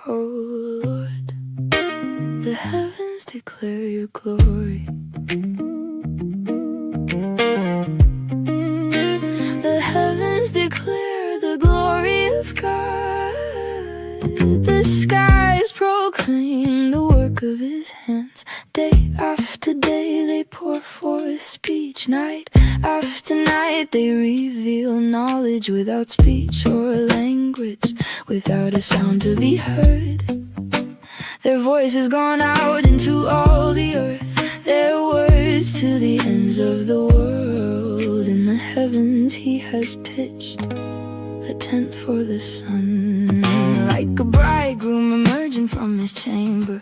Oh Lord, the heavens declare your glory. The heavens declare the glory of God. The skies proclaim the work of His hands. Day after day they pour forth speech. Night after night they reveal knowledge without speech or language, without a sound to be heard. Their voice has gone out into all the earth, their words to the ends of the world. In the heavens He has pitched a tent for the sun, like a bridegroom emerging from his chamber,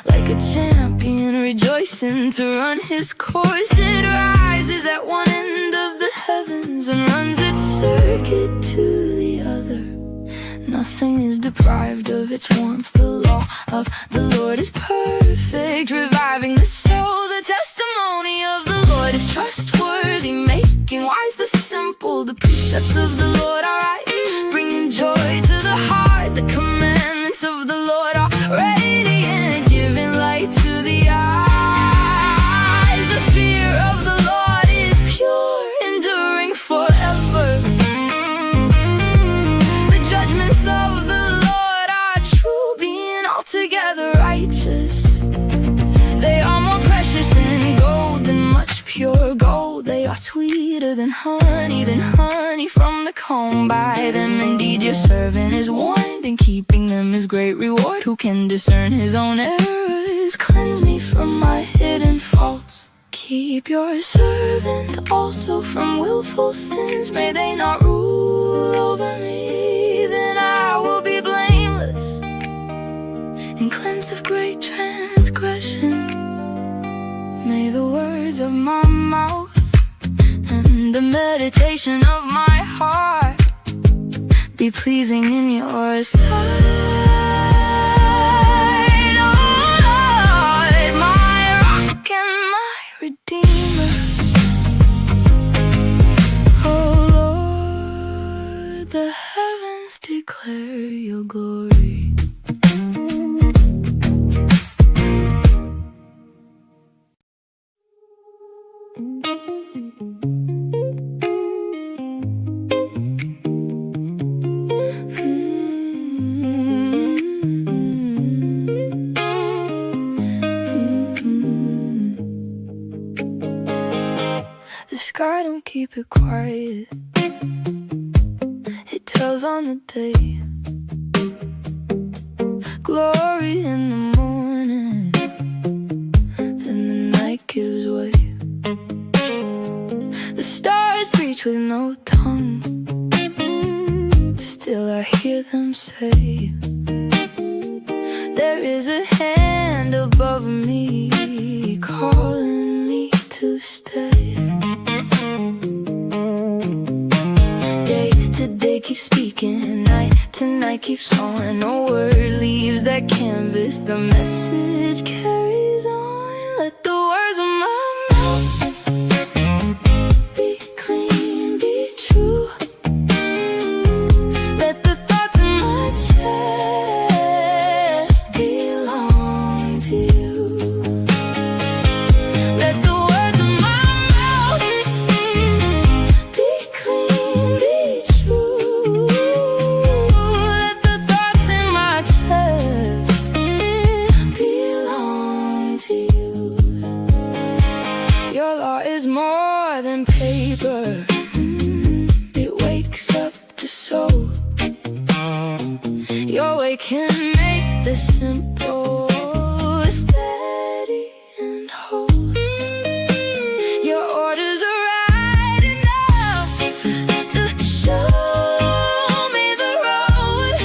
like a champion rejoicing to run his course. It rises at one end of the heavens and runs its circuit to the other. Nothing is deprived of its warmth. The law of the Lord is perfect, reviving the soul. The testimony of the Lord is trustworthy, making wise the simple. The precepts of the Lord are right, bringing joy to the heart. The commandments of the Lord are radiant, giving light to the eyes. The fear of the Lord is pure, enduring forever. The judgments of the Lord are true, being altogether righteous. They are more precious than gold, than much pure gold. They are sweeter than honey from the comb. By them indeed your servant is warned, and keeping them is great reward. Who can discern his own errors? Cleanse me from my hidden faults. Keep your servant also from willful sins. May they not rule over me, then I will be blameless and cleansed of great transgression. May the words of my mouth and the meditation of my heart be pleasing in your sight, oh Lord, my rock and my redeemer. Oh Lord, the heavens declare your glory. The sky don't keep it quiet, it tells on the day. Glory in the morning, then the night gives way. The stars preach with no tongue, still I hear them say, there is a hand above me, calling me to stay. Day to day keeps speaking, night to night keeps on. No word leaves that canvas, the message carries on. Let the words of my mouth be clean, be true. Let the thoughts in my chest belong to you. Let the words of my mouth be clean, be true. Let the thoughts in my chest belong to you. Your law is more than paper, it wakes up the soul. Your way can make the simple steady and whole. Your orders are right enough to show me the road.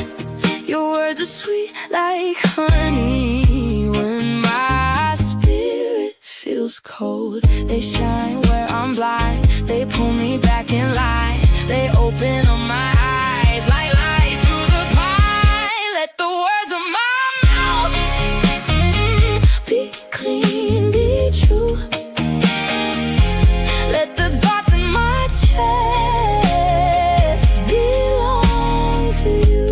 Your words are sweet like honey when my spirit feels cold. They shine where I'm blind, they pull me back in line. They open up my eyes like light through the pine. Let the words of my mouth be clean, be true. Let the thoughts in my chest belong to you.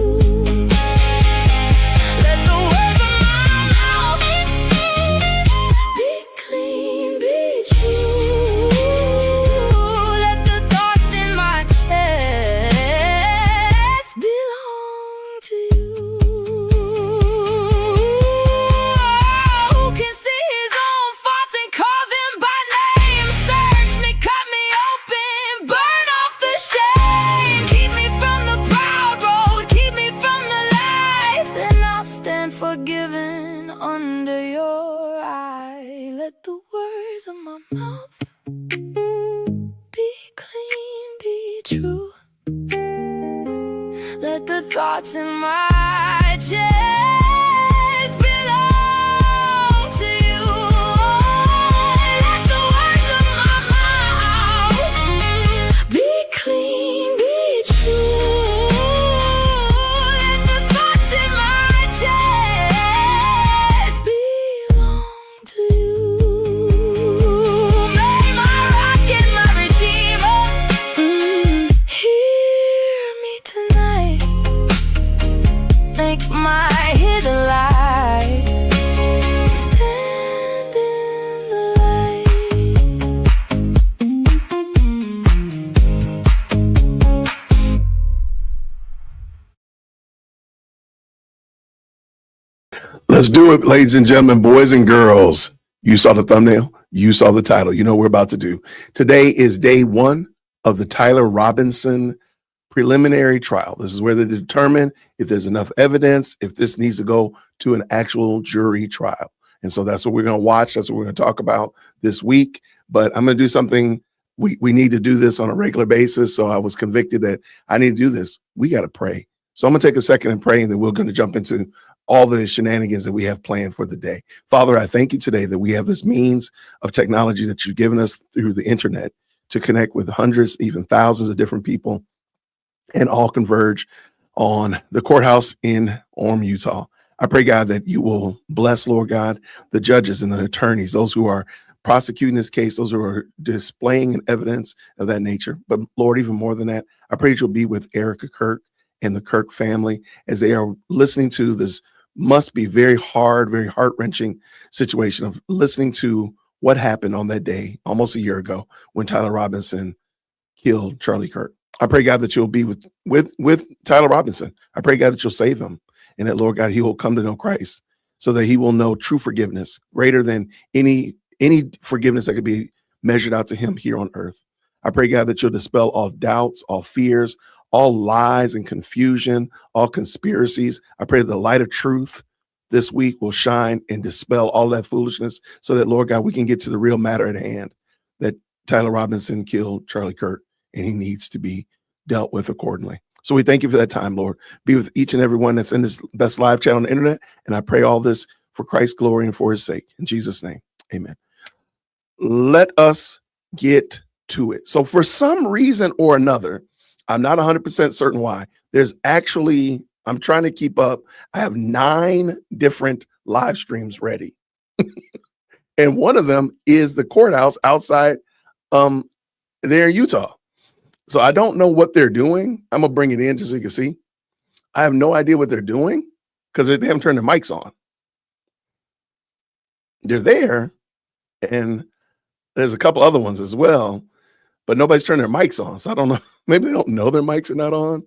forgiven under your eye. Let the words of my mouth be clean, be true. Let the thoughts in my chest belong to you. Let the words of my mouth be clean, be true. Let the thoughts in my chest belong to you. May my rock and my redeemer hear me tonight. Make my hidden light stand in the Let's do it, ladies and gentlemen, boys and girls. You saw the thumbnail. You saw the title. You know what we're about to do. Today is day one of the Tyler Robinson preliminary trial. This is where they determine if there's enough evidence, if this needs to go to an actual jury trial. And so that's what we're going to watch. That's what we're going to talk about this week. But I'm going to do something. We need to do this on a regular basis. So I was convicted that I need to do this. We got to pray. So I'm going to take a second and pray, and then we're going to jump into all the shenanigans that we have planned for the day. Father, I thank you today that we have this means of technology that you've given us through the internet to connect with hundreds, even thousands of different people, and all converge on the courthouse in Orem, Utah. I pray, God, that you will bless, Lord God, the judges and the attorneys, those who are prosecuting this case, those who are displaying evidence of that nature. But Lord, even more than that, I pray that you'll be with Erica Kirk and the Kirk family as they are listening to this must be very hard, very heart-wrenching situation of listening to what happened on that day, almost a year ago, when Tyler Robinson killed Charlie Kirk. I pray, God, that you'll be with Tyler Robinson. I pray, God, that you'll save him, and that, Lord God, he will come to know Christ so that he will know true forgiveness, greater than any forgiveness that could be measured out to him here on earth. I pray, God, that you'll dispel all doubts, all fears, all lies and confusion, all conspiracies. I pray that the light of truth this week will shine and dispel all that foolishness so that, Lord God, we can get to the real matter at hand, that Tyler Robinson killed Charlie Kirk, and he needs to be dealt with accordingly. So we thank you for that time, Lord. Be with each and every one that's in this best live chat on the internet. And I pray all this for Christ's glory and for his sake. In Jesus' name, amen. Let us get to it. So for some reason or another, I'm not 100% certain why, there's actually, I'm trying to keep up. I have 9 different live streams ready. And one of them is the courthouse outside there in Utah. So I don't know what they're doing. I'm gonna bring it in just so you can see. I have no idea what they're doing because they haven't turned their mics on. They're there, and there's a couple other ones as well, but nobody's turned their mics on. So I don't know. Maybe they don't know their mics are not on.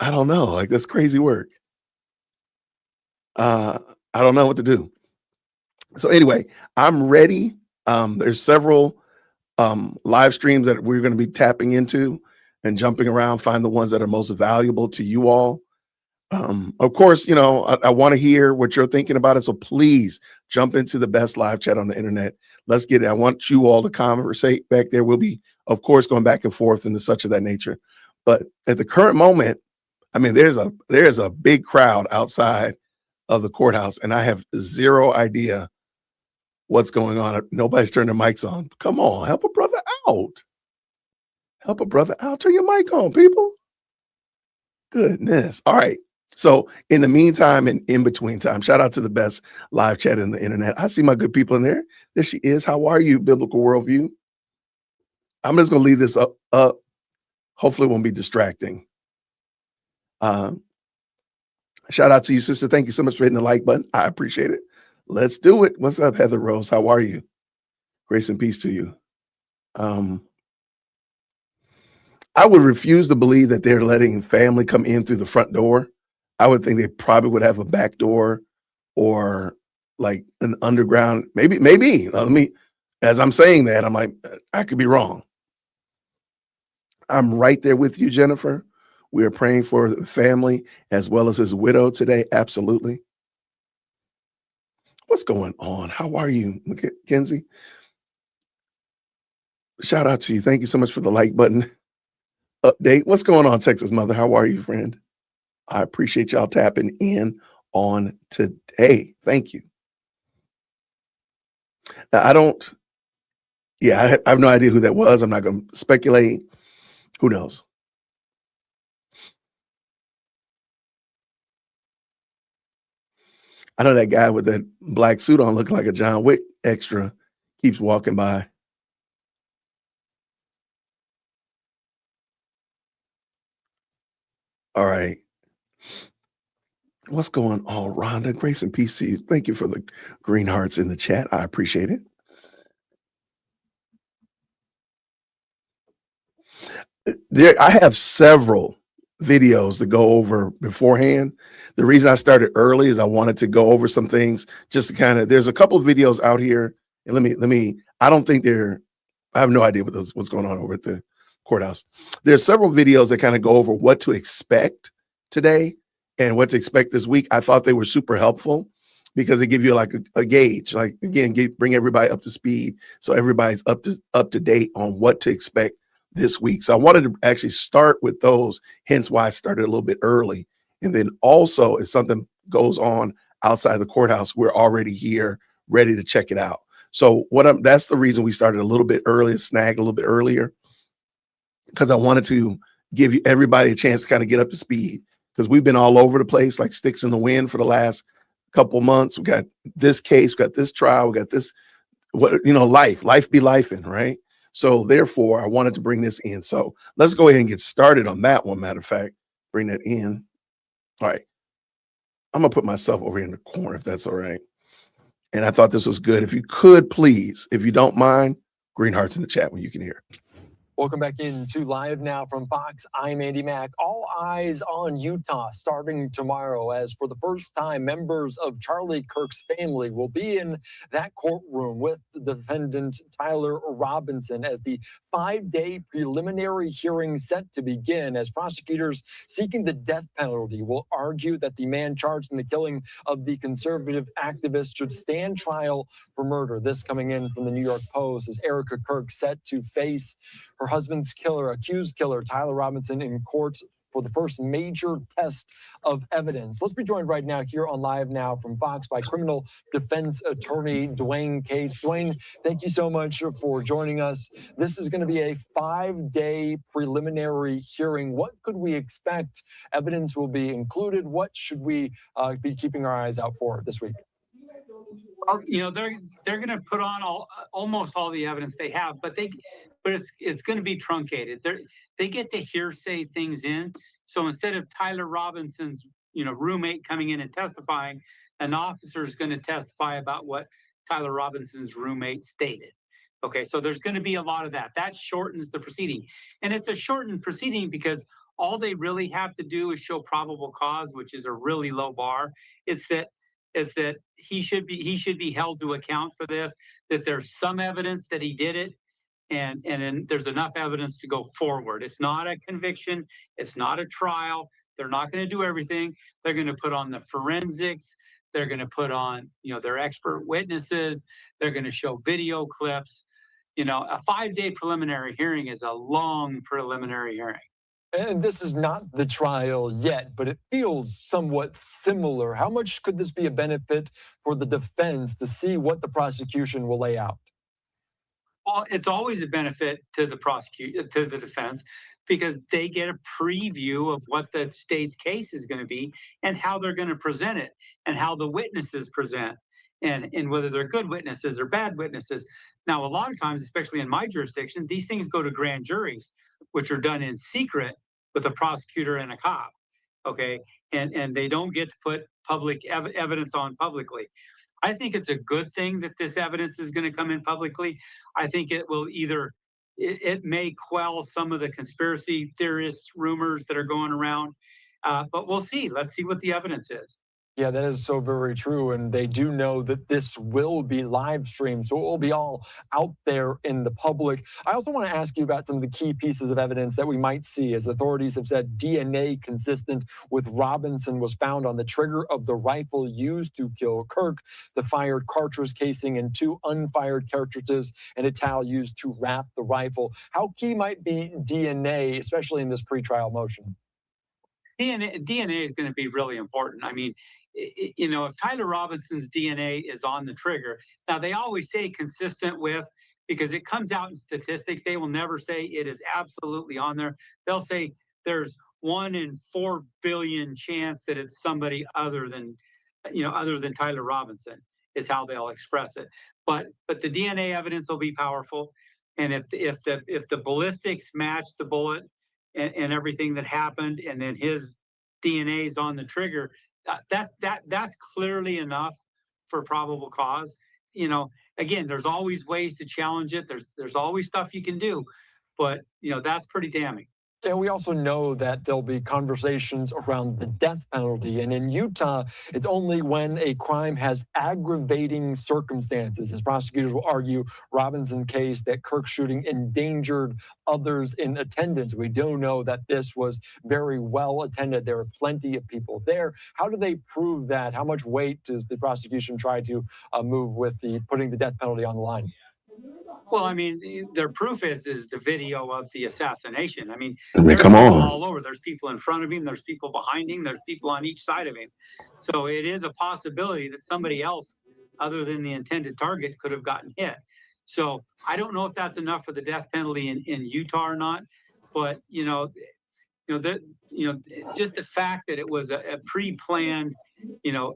I don't know. Like, that's crazy work. I don't know what to do. So anyway, I'm ready. There's several live streams that we're going to be tapping into and jumping around, find the ones that are most valuable to you all. Of course, you know, I want to hear what you're thinking about it. So please jump into the best live chat on the internet. Let's get it. I want you all to conversate back there. We'll be, of course, going back and forth into such of that nature. But at the current moment, I mean, there's a big crowd outside of the courthouse, and I have zero idea what's going on. Nobody's turned their mics on. Come on, help a brother out. Help a brother out. Turn your mic on, people. Goodness. All right. So in the meantime and in between time, shout out to the best live chat in the internet. I see my good people in there. There she is. How are you, Biblical Worldview? I'm just going to leave this up. Hopefully it won't be distracting. Shout out to you, sister. Thank you so much for hitting the like button. I appreciate it. Let's do it. What's up, Heather Rose? How are you? Grace and peace to you. I would refuse to believe that they're letting family come in through the front door. I would think they probably would have a back door or like an underground. Maybe. As I'm saying that, I'm like, I could be wrong. I'm right there with you, Jennifer. We are praying for the family as well as his widow today. Absolutely. What's going on? How are you, Mackenzie? Shout out to you. Thank you so much for the like button update. What's going on, Texas Mother? How are you, friend? I appreciate y'all tapping in on today. Thank you. Now, I don't, yeah, I have no idea who that was. I'm not going to speculate. Who knows? I know that guy with that black suit on looking like a John Wick extra keeps walking by. All right. What's going on, Rhonda? Grace and peace to you. Thank you for the green hearts in the chat. I appreciate it. I have several videos to go over beforehand. The reason I started early is I wanted to go over some things just to kind of, there's a couple of videos out here. And I don't think I have no idea what's going on over at the courthouse. There's several videos that kind of go over what to expect today and what to expect this week. I thought they were super helpful because they give you like a gauge, like again, bring everybody up to speed. So everybody's up to date on what to expect this week. So I wanted to actually start with those, hence why I started a little bit early. And then also if something goes on outside the courthouse, we're already here ready to check it out. So that's the reason we started a little bit earlier, snag a little bit earlier, because I wanted to give everybody a chance to kind of get up to speed, because we've been all over the place like sticks in the wind for the last couple months. We got this case, we got this trial, we got this, life be lifing, right? So therefore, I wanted to bring this in. So let's go ahead and get started on that one. Matter of fact, bring that in. All right. I'm going to put myself over here in the corner, if that's all right. And I thought this was good. If you could, please, if you don't mind, green hearts in the chat when you can hear. Welcome back into Live Now from Fox. I'm Andy Mack. All eyes on Utah starting tomorrow, as for the first time, members of Charlie Kirk's family will be in that courtroom with the defendant Tyler Robinson as the 5-day preliminary hearing set to begin, as prosecutors seeking the death penalty will argue that the man charged in the killing of the conservative activist should stand trial for murder. This coming in from the New York Post, as Erica Kirk set to face her husband's accused killer, Tyler Robinson, in court for the first major test of evidence. Let's be joined right now here on Live Now from Fox by criminal defense attorney Dwayne Cates. Dwayne, thank you so much for joining us. This is going to be a 5-day preliminary hearing. What could we expect? Evidence will be included. What should we be keeping our eyes out for this week? Well, they're going to put on almost all the evidence they have, but it's going to be truncated. They get to hearsay things in. So instead of Tyler Robinson's roommate coming in and testifying, an officer is going to testify about what Tyler Robinson's roommate stated. Okay, so there's going to be a lot of that. That shortens the proceeding, and it's a shortened proceeding because all they really have to do is show probable cause, which is a really low bar. It's that he should be held to account for this, that there's some evidence that he did it, and then there's enough evidence to go forward. It's not a conviction, it's not a trial. They're not going to do everything. They're going to put on the forensics, they're going to put on their expert witnesses, they're going to show video clips. A 5-day preliminary hearing is a long preliminary hearing. And this is not the trial yet, but it feels somewhat similar. How much could this be a benefit for the defense to see what the prosecution will lay out? Well, it's always a benefit to the defense, because they get a preview of what the state's case is going to be and how they're going to present it and how the witnesses present, and whether they're good witnesses or bad witnesses. Now, a lot of times, especially in my jurisdiction, these things go to grand juries, which are done in secret with a prosecutor and a cop. Okay. And they don't get to put public evidence on publicly. I think it's a good thing that this evidence is going to come in publicly. I think it will it may quell some of the conspiracy theorists rumors that are going around, but we'll see. Let's see what the evidence is. Yeah, that is so very true. And they do know that this will be live streamed. So it will be all out there in the public. I also want to ask you about some of the key pieces of evidence that we might see, as authorities have said DNA consistent with Robinson was found on the trigger of the rifle used to kill Kirk, the fired cartridge casing, and 2 unfired cartridges and a towel used to wrap the rifle. How key might be DNA, especially in this pretrial motion? DNA is going to be really important. I mean, you know, if Tyler Robinson's DNA is on the trigger, now they always say consistent with, because it comes out in statistics. They will never say it is absolutely on there. They'll say there's 1 in 4 billion chance that it's somebody other than, other than Tyler Robinson, is how they'll express it. But the DNA evidence will be powerful, and if the ballistics match the bullet and everything that happened, and then his DNA is on the trigger, that's clearly enough for probable cause. You know, again, there's always ways to challenge it. There's always stuff you can do, but that's pretty damning. And we also know that there'll be conversations around the death penalty. And in Utah, it's only when a crime has aggravating circumstances, as prosecutors will argue Robinson's case, that Kirk's shooting endangered others in attendance. We do know that this was very well attended. There were plenty of people there. How do they prove that? How much weight does the prosecution try to move with putting the death penalty on the line? Well, I mean, their proof is the video of the assassination. I mean, come on. All over. There's people in front of him. There's people behind him. There's people on each side of him. So it is a possibility that somebody else, other than the intended target, could have gotten hit. So I don't know if that's enough for the death penalty in Utah or not. But just the fact that it was a pre-planned,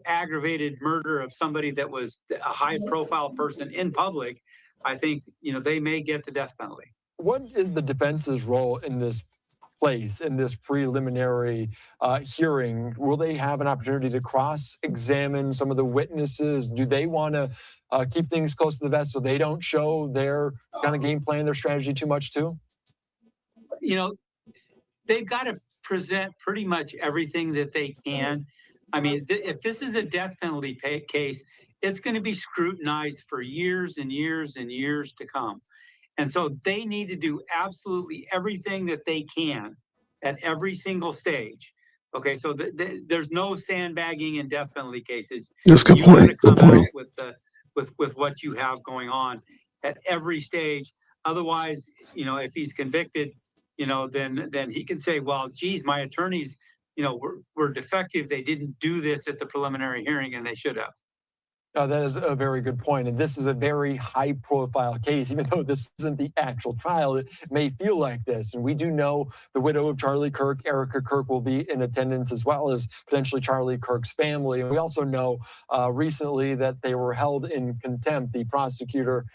aggravated murder of somebody that was a high-profile person in public, I think, they may get the death penalty. What is the defense's role in this in this preliminary hearing? Will they have an opportunity to cross-examine some of the witnesses? Do they want to keep things close to the vest so they don't show their kind of game plan, their strategy too much too? They've got to present pretty much everything that they can. I mean, if this is a death penalty case, it's going to be scrutinized for years and years and years to come. And so they need to do absolutely everything that they can at every single stage. Okay, so there's no sandbagging in death penalty cases. That's a good point. You got to come out with what you have going on at every stage. Otherwise, if he's convicted, then he can say, well, geez, my attorneys, were defective. They didn't do this at the preliminary hearing, and they should have. That is a very good point. And this is a very high profile case. Even though this isn't the actual trial, it may feel like this. And we do know the widow of Charlie Kirk, Erica Kirk, will be in attendance, as well as potentially Charlie Kirk's family. And we also know recently that they were held in contempt, the prosecutor,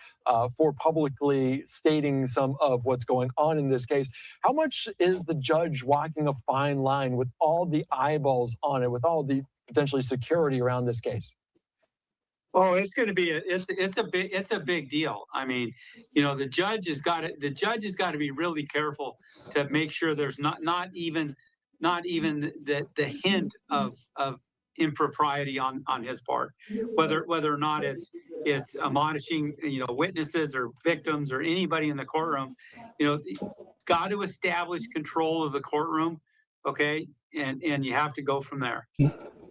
for publicly stating some of what's going on in this case. How much is the judge walking a fine line with all the eyeballs on it, with all the potentially security around this case? Oh, it's going to be it's a big deal. I mean, the judge has got to be really careful to make sure there's not even the hint of impropriety on his part, whether or not it's admonishing witnesses or victims or anybody in the courtroom. Got to establish control of the courtroom, okay, and you have to go from there.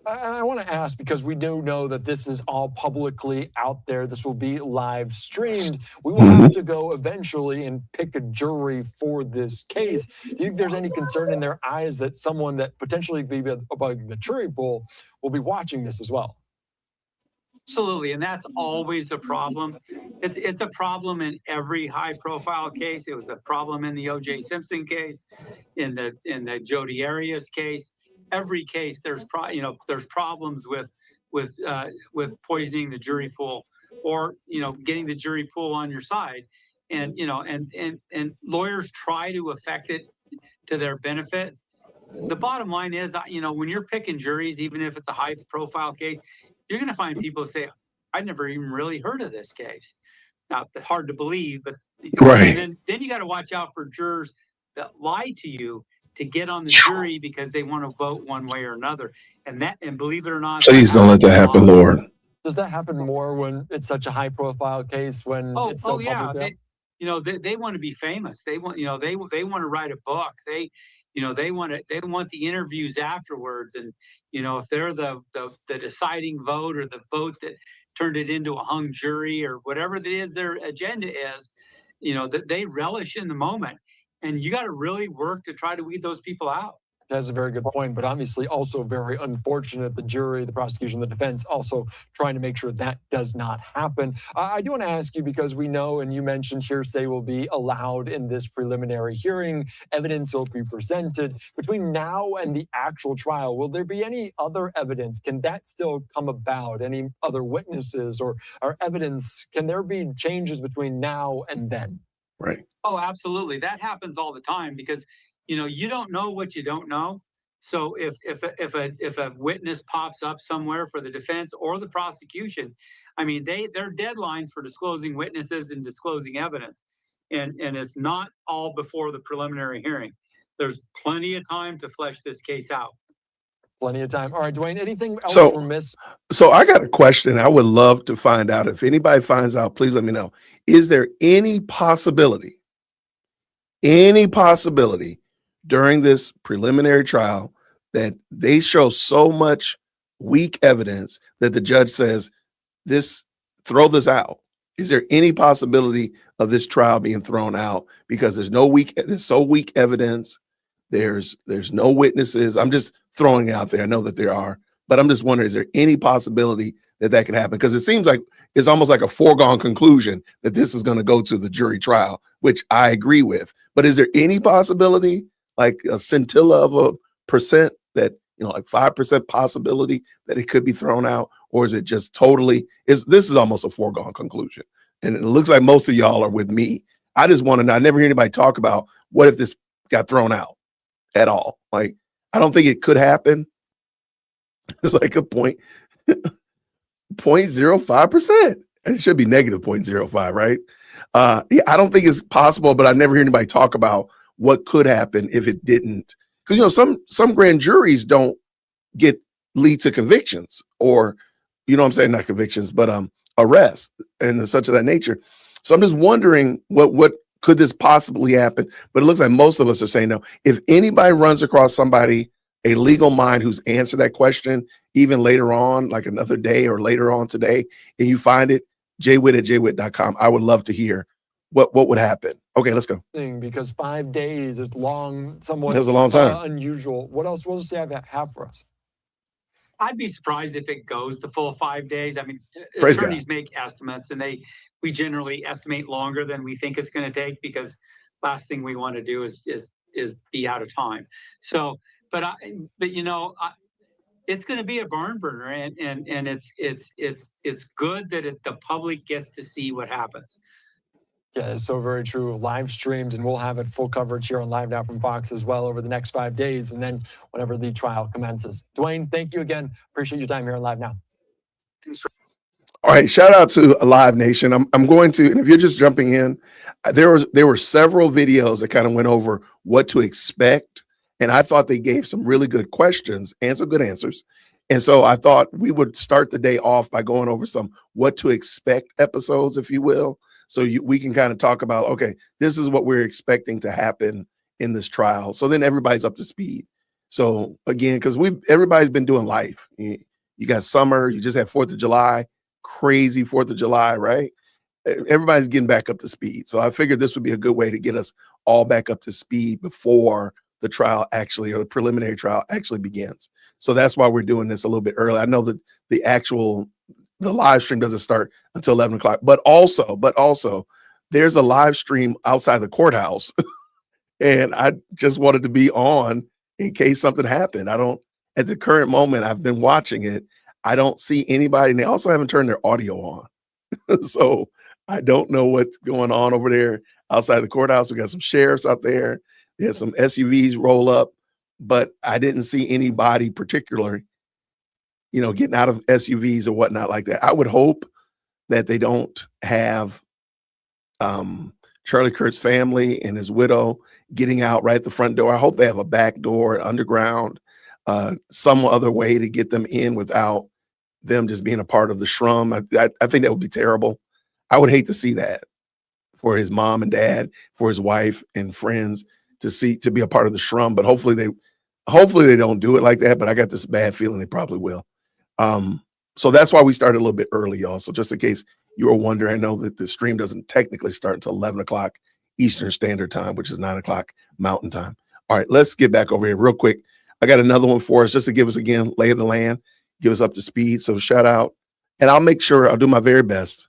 I want to ask, because we do know that this is all publicly out there. This will be live streamed. We will have to go eventually and pick a jury for this case. Do you think there's any concern in their eyes that someone that potentially be above the jury pool will be watching this as well? Absolutely, and that's always a problem. It's a problem in every high-profile case. It was a problem in the O.J. Simpson case, in the Jodi Arias case. Every case, there's problems with poisoning the jury pool, or getting the jury pool on your side, and lawyers try to affect it to their benefit. The bottom line is, when you're picking juries, even if it's a high profile case, you're going to find people say, "I never even really heard of this case." Now, hard to believe, but right. And then you got to watch out for jurors that lie to you to get on the jury because they want to vote one way or another. And believe it or not, Please don't let that happen, Lord. Does that happen more when it's such a high profile case, when it's so yeah. public? They want to be famous. They want, they want to write a book. They want the interviews afterwards. And, if they're the deciding vote, or the vote that turned it into a hung jury, or whatever it is their agenda is, that they relish in the moment. And you got to really work to try to weed those people out. That's a very good point, but obviously also very unfortunate. The jury, the prosecution, the defense also trying to make sure that does not happen. I do want to ask you, because we know, and you mentioned, hearsay will be allowed in this preliminary hearing. Evidence will be presented. Between now and the actual trial, will there be any other evidence? Can that still come about? Any other witnesses or evidence? Can there be changes between now and then? Right. Oh, absolutely. That happens all the time, because you don't know what you don't know. So if a witness pops up somewhere for the defense or the prosecution, I mean, their deadlines for disclosing witnesses and disclosing evidence, and it's not all before the preliminary hearing. There's plenty of time to flesh this case out. Plenty of time. All right, Dwayne, anything else So- we're missing? So I got a question. I would love to find out. If anybody finds out, please let me know. Is there any possibility during this preliminary trial that they show so much weak evidence that the judge says, throw this out? Is there any possibility of this trial being thrown out because there's so weak evidence? There's no witnesses. I'm just throwing it out there. I know that there are, but I'm just wondering, is there any possibility that could happen? Because it seems like it's almost like a foregone conclusion that this is going to go to the jury trial, which I agree with. But is there any possibility, like a scintilla of a percent, that, like 5% possibility that it could be thrown out? Or is it just totally, this is almost a foregone conclusion? And it looks like most of y'all are with me. I just want to know. I never hear anybody talk about what if this got thrown out at all. Like, I don't think it could happen. It's like a 0.05%. It should be negative 0.05, right? Yeah, I don't think it's possible, but I never hear anybody talk about what could happen if it didn't. Because some grand juries don't lead to convictions, or I'm saying, not convictions, but arrests and such of that nature. So I'm just wondering what could this possibly happen? But it looks like most of us are saying no. If anybody runs across somebody, a legal mind, who's answered that question, even later on, like another day or later on today, and you find it, jwitt@jwitt.com. I would love to hear what would happen. Okay, let's go. Because 5 days is long, somewhat That's a long time. unusual. What else does you have for us? I'd be surprised if it goes the full 5 days. I mean, Praise attorneys make estimates, and we generally estimate longer than we think it's going to take, because last thing we want to do is be out of time. So, but it's going to be a barn burner, and it's good that the public gets to see what happens. Yeah, it's so very true. Live streamed, and we'll have it full coverage here on Live Now from Fox as well over the next 5 days, and then whenever the trial commences. Dwayne, thank you again. Appreciate your time here on Live Now. Thanks. All right, shout out to Live Nation. I'm going to, and if you're just jumping in, there were several videos that kind of went over what to expect, and I thought they gave some really good questions and some good answers. And so I thought we would start the day off by going over some what to expect episodes, if you will. So we can kind of talk about, okay, this is what we're expecting to happen in this trial. So then everybody's up to speed. So again, because everybody's been doing life. You got summer, you just had 4th of July, crazy 4th of July, right? Everybody's getting back up to speed. So I figured this would be a good way to get us all back up to speed before the trial actually, or the preliminary trial actually begins. So that's why we're doing this a little bit early. I know that the live stream doesn't start until 11 o'clock, but also there's a live stream outside the courthouse. And I just wanted to be on in case something happened. At the current moment, I've been watching it. I don't see anybody, and they also haven't turned their audio on. So I don't know what's going on over there outside the courthouse. We got some sheriffs out there. There's some SUVs roll up, but I didn't see anybody particularly, getting out of SUVs or whatnot like that. I would hope that they don't have Charlie Kirk's family and his widow getting out right at the front door. I hope they have a back door, underground, some other way to get them in without them just being a part of the shrum. I think that would be terrible. I would hate to see that for his mom and dad, for his wife and friends to be a part of the shrum. But hopefully they don't do it like that. But I got this bad feeling they probably will. So that's why we started a little bit early, y'all. So just in case you were wondering, I know that the stream doesn't technically start until 11 o'clock Eastern Standard Time, which is 9 o'clock Mountain Time. All right, let's get back over here real quick. I got another one for us just to give us, again, lay of the land, give us up to speed. So shout out. And I'll do my very best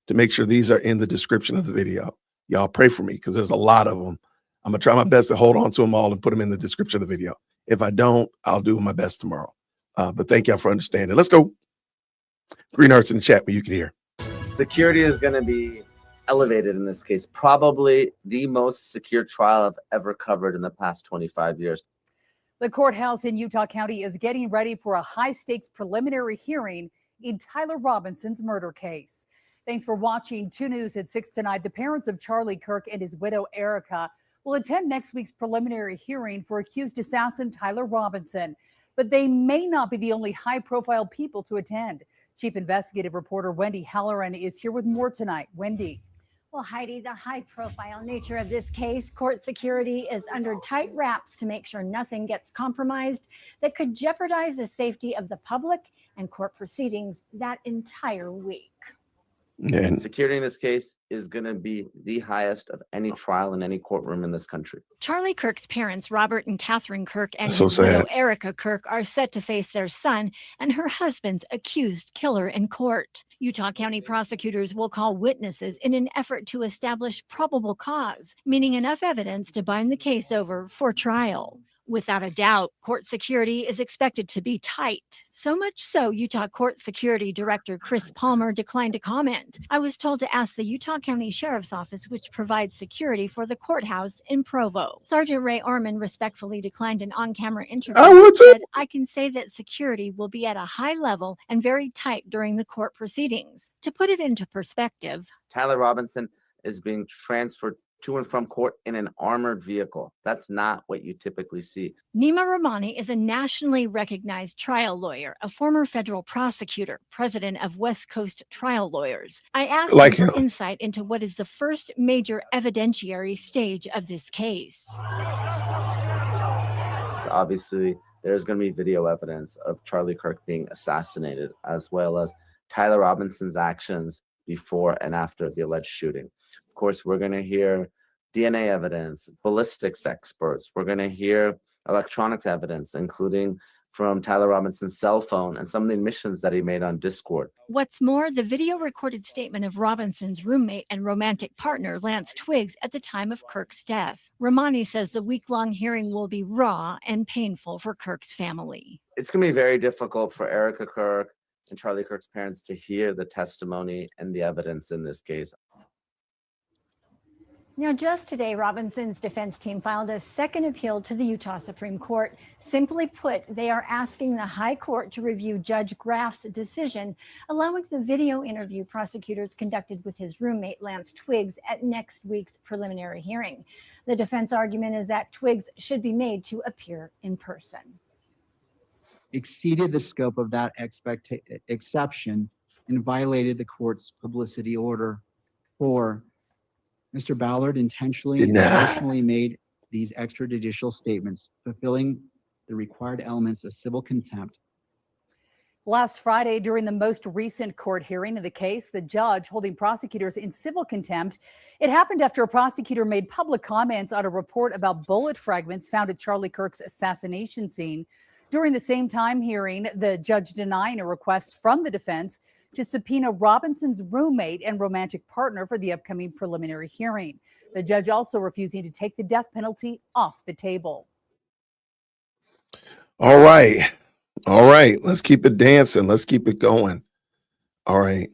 to make sure these are in the description of the video. Y'all pray for me because there's a lot of them. I'm going to try my best to hold on to them all and put them in the description of the video. If I don't, I'll do my best tomorrow. But thank y'all for understanding. Let's go. Green hearts in the chat where you can hear. Security is going to be elevated in this case. Probably the most secure trial I've ever covered in the past 25 years. The courthouse in Utah County is getting ready for a high-stakes preliminary hearing in Tyler Robinson's murder case. Thanks for watching 2 News at 6 tonight. The parents of Charlie Kirk and his widow, Erica, will attend next week's preliminary hearing for accused assassin Tyler Robinson. But they may not be the only high-profile people to attend. Chief investigative reporter Wendy Halloran is here with more tonight. Wendy. Well, Heidi, the high-profile nature of this case, court security is under tight wraps to make sure nothing gets compromised that could jeopardize the safety of the public and court proceedings that entire week. And security in this case is going to be the highest of any trial in any courtroom in this country. Charlie Kirk's parents, Robert and Catherine Kirk, and So his widow, sad. Erica Kirk, are set to face their son and her husband's accused killer in court. Utah County prosecutors will call witnesses in an effort to establish probable cause, meaning enough evidence to bind the case over for trial. Without a doubt, court security is expected to be tight. So much so, Utah Court Security Director Chris Palmer declined to comment. I was told to ask the Utah County Sheriff's Office, which provides security for the courthouse in Provo. Sergeant Ray Orman respectfully declined an on-camera interview. I would too. Said, I can say that security will be at a high level and very tight during the court proceedings. To put it into perspective, Tyler Robinson is being transferred to and from court in an armored vehicle. That's not what you typically see. Nima Rahmani is a nationally recognized trial lawyer, a former federal prosecutor, president of West Coast Trial Lawyers. I asked Like him for him. insight into what is the first major evidentiary stage of this case. So obviously, there's going to be video evidence of Charlie Kirk being assassinated, as well as Tyler Robinson's actions before and after the alleged shooting. Of course, we're going to hear DNA evidence, ballistics experts. We're going to hear electronics evidence, including from Tyler Robinson's cell phone and some of the admissions that he made on Discord. What's more, the video recorded statement of Robinson's roommate and romantic partner, Lance Twiggs, at the time of Kirk's death. Rahmani says the week-long hearing will be raw and painful for Kirk's family. It's going to be very difficult for Erica Kirk and Charlie Kirk's parents to hear the testimony and the evidence in this case. Now, just today, Robinson's defense team filed a second appeal to the Utah Supreme Court. Simply put, they are asking the High Court to review Judge Graff's decision, allowing the video interview prosecutors conducted with his roommate, Lance Twiggs, at next week's preliminary hearing. The defense argument is that Twiggs should be made to appear in person. Exceeded the scope of that exception and violated the court's publicity order. 4, Mr. Ballard intentionally and Deny. intentionally made these extrajudicial statements, fulfilling the required elements of civil contempt. Last Friday, during the most recent court hearing of the case, the judge holding prosecutors in civil contempt. It happened after a prosecutor made public comments on a report about bullet fragments found at Charlie Kirk's assassination scene. During the same time hearing, the judge denying a request from the defense to subpoena Robinson's roommate and romantic partner for the upcoming preliminary hearing. The judge also refusing to take the death penalty off the table. All right. All right. Let's keep it dancing. Let's keep it going. All right.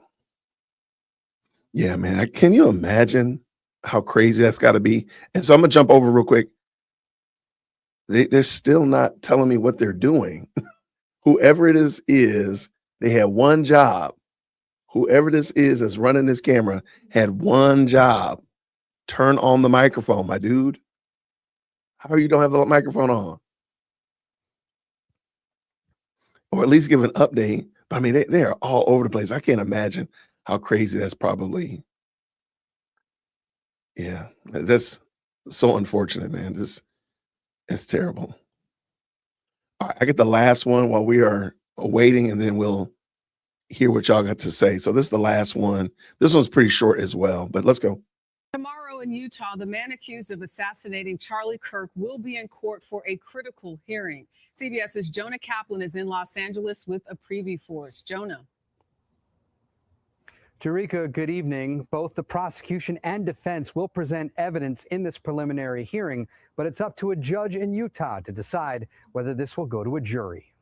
Yeah, man. Can you imagine how crazy that's got to be? And so I'm going to jump over real quick. They're still not telling me what they're doing. Whoever it is, they had one job. Whoever this is that's running this camera had one job, turn on the microphone, my dude. How you don't have the microphone on? Or at least give an update. But I mean, they are all over the place. I can't imagine how crazy that's probably. Yeah, that's so unfortunate, man. It's terrible. All right, I get the last one while we are waiting, and then we'll hear what y'all got to say. So this is the last one. This one's pretty short as well, but let's go. Tomorrow in Utah, the man accused of assassinating Charlie Kirk will be in court for a critical hearing. CBS's Jonah Kaplan is in Los Angeles with a preview for us. Jonah. Jerika, good evening. Both the prosecution and defense will present evidence in this preliminary hearing, but it's up to a judge in Utah to decide whether this will go to a jury.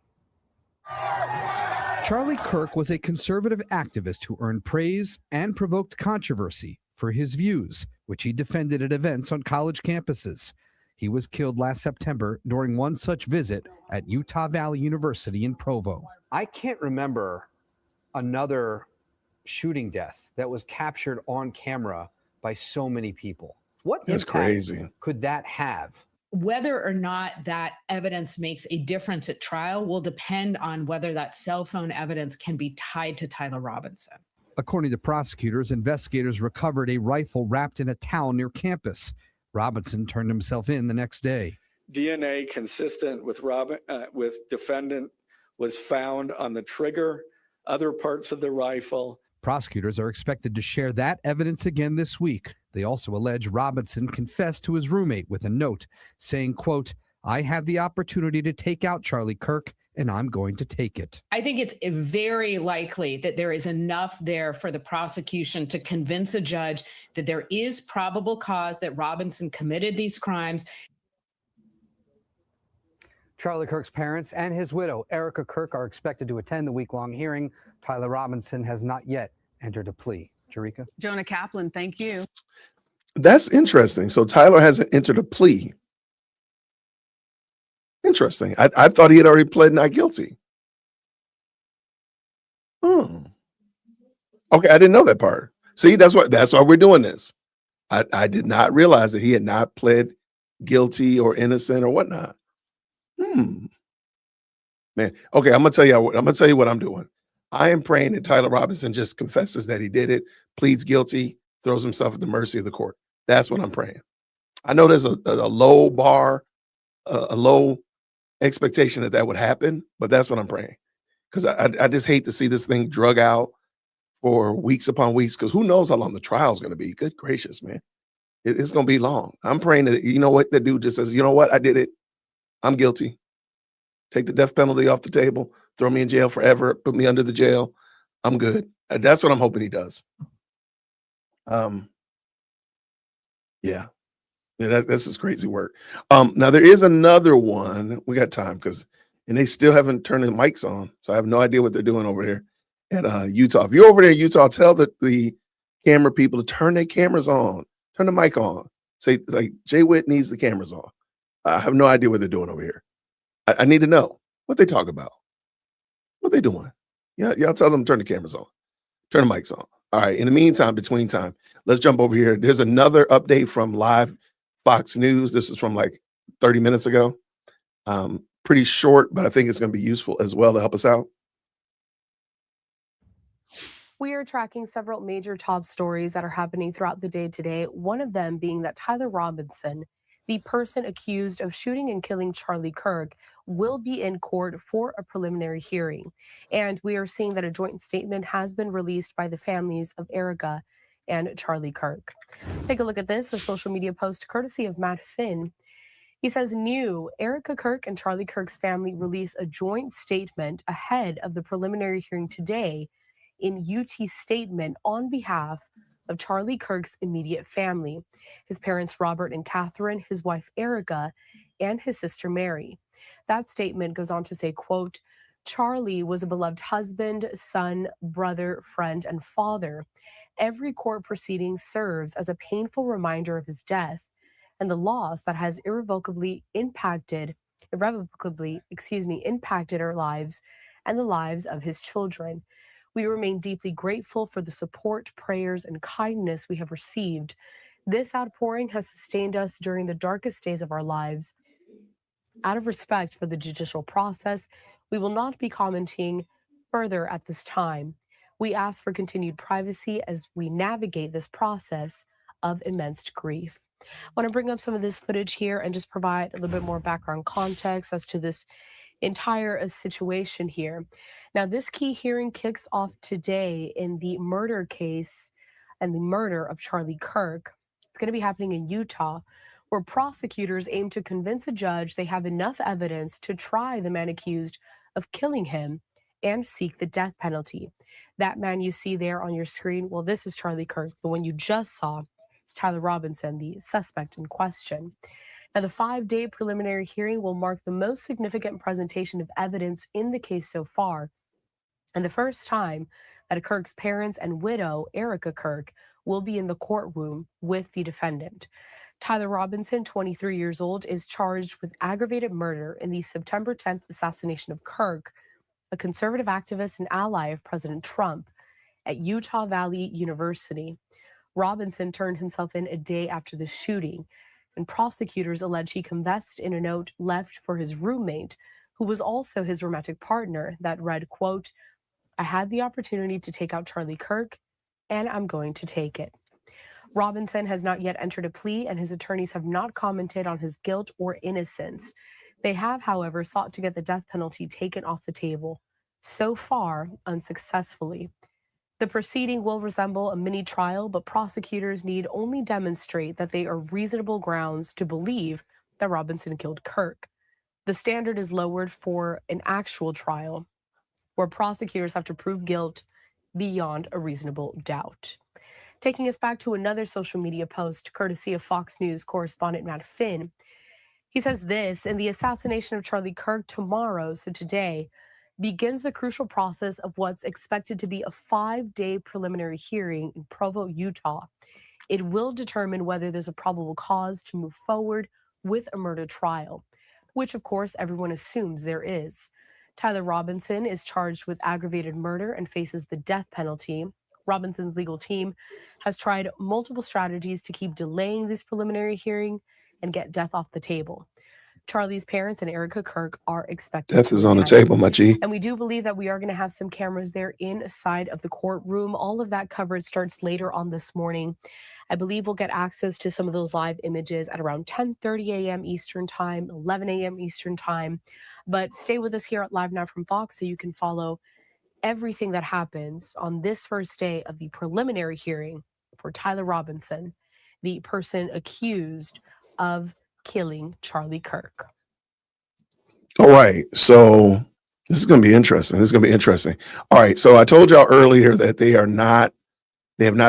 Charlie Kirk was a conservative activist who earned praise and provoked controversy for his views, which he defended at events on college campuses. He was killed last September during one such visit at Utah Valley University in Provo. I can't remember another shooting death that was captured on camera by so many people. What That's impact crazy. could that have? Whether or not that evidence makes a difference at trial will depend on whether that cell phone evidence can be tied to Tyler Robinson. According to prosecutors, investigators recovered a rifle wrapped in a towel near campus. Robinson turned himself in the next day. DNA consistent with defendant was found on the trigger, other parts of the rifle. Prosecutors are expected to share that evidence again this week. They also allege Robinson confessed to his roommate with a note saying, quote, "I had the opportunity to take out Charlie Kirk, and I'm going to take it." I think it's very likely that there is enough there for the prosecution to convince a judge that there is probable cause that Robinson committed these crimes. Charlie Kirk's parents and his widow, Erica Kirk, are expected to attend the week-long hearing. Tyler Robinson has not yet entered a plea. Jerika? Jonah Kaplan, thank you. That's interesting. So Tyler hasn't entered a plea. Interesting. I thought he had already pled not guilty. Okay, I didn't know that part. See, that's why we're doing this. I did not realize that he had not pled guilty or innocent or whatnot. Man. Okay, I'm gonna tell you what I'm doing. I am praying that Tyler Robinson just confesses that he did it, pleads guilty, throws himself at the mercy of the court. That's what I'm praying. I know there's a low bar, a low expectation that would happen, but that's what I'm praying. Because I just hate to see this thing drug out for weeks upon weeks, because who knows how long the trial is going to be. Good gracious, man. It's going to be long. I'm praying that, you know what, the dude just says, you know what, I did it. I'm guilty. Take the death penalty off the table, throw me in jail forever, put me under the jail. I'm good. That's what I'm hoping he does. Yeah, that's just crazy work. Now there is another one. We got time and they still haven't turned the mics on, so I have no idea what they're doing over here at Utah. If you're over there in Utah, tell the camera people to turn their cameras on, turn the mic on. Say like Jay Witt needs the cameras on. I have no idea what they're doing over here. I need to know what they talk about, what they doing. Yeah, y'all tell them to turn the cameras on, turn the mics on. All right. In the meantime, between time, let's jump over here. There's another update from live Fox News. This is from like 30 minutes ago. Pretty short, but I think it's going to be useful as well to help us out. We are tracking several major top stories that are happening throughout the day today. One of them being that Tyler Robinson, the person accused of shooting and killing Charlie Kirk, will be in court for a preliminary hearing. And we are seeing that a joint statement has been released by the families of Erica and Charlie Kirk. Take a look at this, a social media post courtesy of Matt Finn. He says, new Erica Kirk and Charlie Kirk's family release a joint statement ahead of the preliminary hearing today in UT statement on behalf of Charlie Kirk's immediate family, his parents Robert and Catherine, his wife Erica, and his sister Mary. That statement goes on to say, quote, Charlie was a beloved husband, son, brother, friend, and father. Every court proceeding serves as a painful reminder of his death and the loss that has irrevocably impacted our lives and the lives of his children. We remain deeply grateful for the support, prayers, and kindness we have received. This outpouring has sustained us during the darkest days of our lives. Out of respect for the judicial process, we will not be commenting further at this time. We ask for continued privacy as we navigate this process of immense grief. I want to bring up some of this footage here and just provide a little bit more background context as to this entire situation here. Now, this key hearing kicks off today in the murder case and the murder of Charlie Kirk. It's going to be happening in Utah, where prosecutors aim to convince a judge they have enough evidence to try the man accused of killing him and seek the death penalty. That man you see there on your screen, well, this is Charlie Kirk. The one you just saw is Tyler Robinson, the suspect in question. Now, the 5-day preliminary hearing will mark the most significant presentation of evidence in the case so far, and the first time that Kirk's parents and widow, Erica Kirk, will be in the courtroom with the defendant. Tyler Robinson, 23 years old, is charged with aggravated murder in the September 10th assassination of Kirk, a conservative activist and ally of President Trump, at Utah Valley University. Robinson turned himself in a day after the shooting, and prosecutors allege he confessed in a note left for his roommate, who was also his romantic partner, that read, quote, "I had the opportunity to take out Charlie Kirk, and I'm going to take it." Robinson has not yet entered a plea, and his attorneys have not commented on his guilt or innocence. They have, however, sought to get the death penalty taken off the table, so far unsuccessfully. The proceeding will resemble a mini trial, but prosecutors need only demonstrate that they are reasonable grounds to believe that Robinson killed Kirk. The standard is lowered for an actual trial, where prosecutors have to prove guilt beyond a reasonable doubt. Taking us back to another social media post, courtesy of Fox News correspondent Matt Finn. He says this: in the assassination of Charlie Kirk tomorrow, so today, begins the crucial process of what's expected to be a 5-day preliminary hearing in Provo, Utah. It will determine whether there's a probable cause to move forward with a murder trial, which of course everyone assumes there is. Tyler Robinson is charged with aggravated murder and faces the death penalty. Robinson's legal team has tried multiple strategies to keep delaying this preliminary hearing and get death off the table. Charlie's parents and Erica Kirk are expected Death to is on the attend. table, my G. And we do believe that we are going to have some cameras there inside of the courtroom. All of that coverage starts later on this morning. I believe we'll get access to some of those live images at around 10:30 a.m. Eastern time, 11 a.m. Eastern time. But stay with us here at Live Now from Fox so you can follow everything that happens on this first day of the preliminary hearing for Tyler Robinson, the person accused of killing Charlie Kirk. All right. So this is going to be interesting. This is going to be interesting. All right. So I told y'all earlier that they have not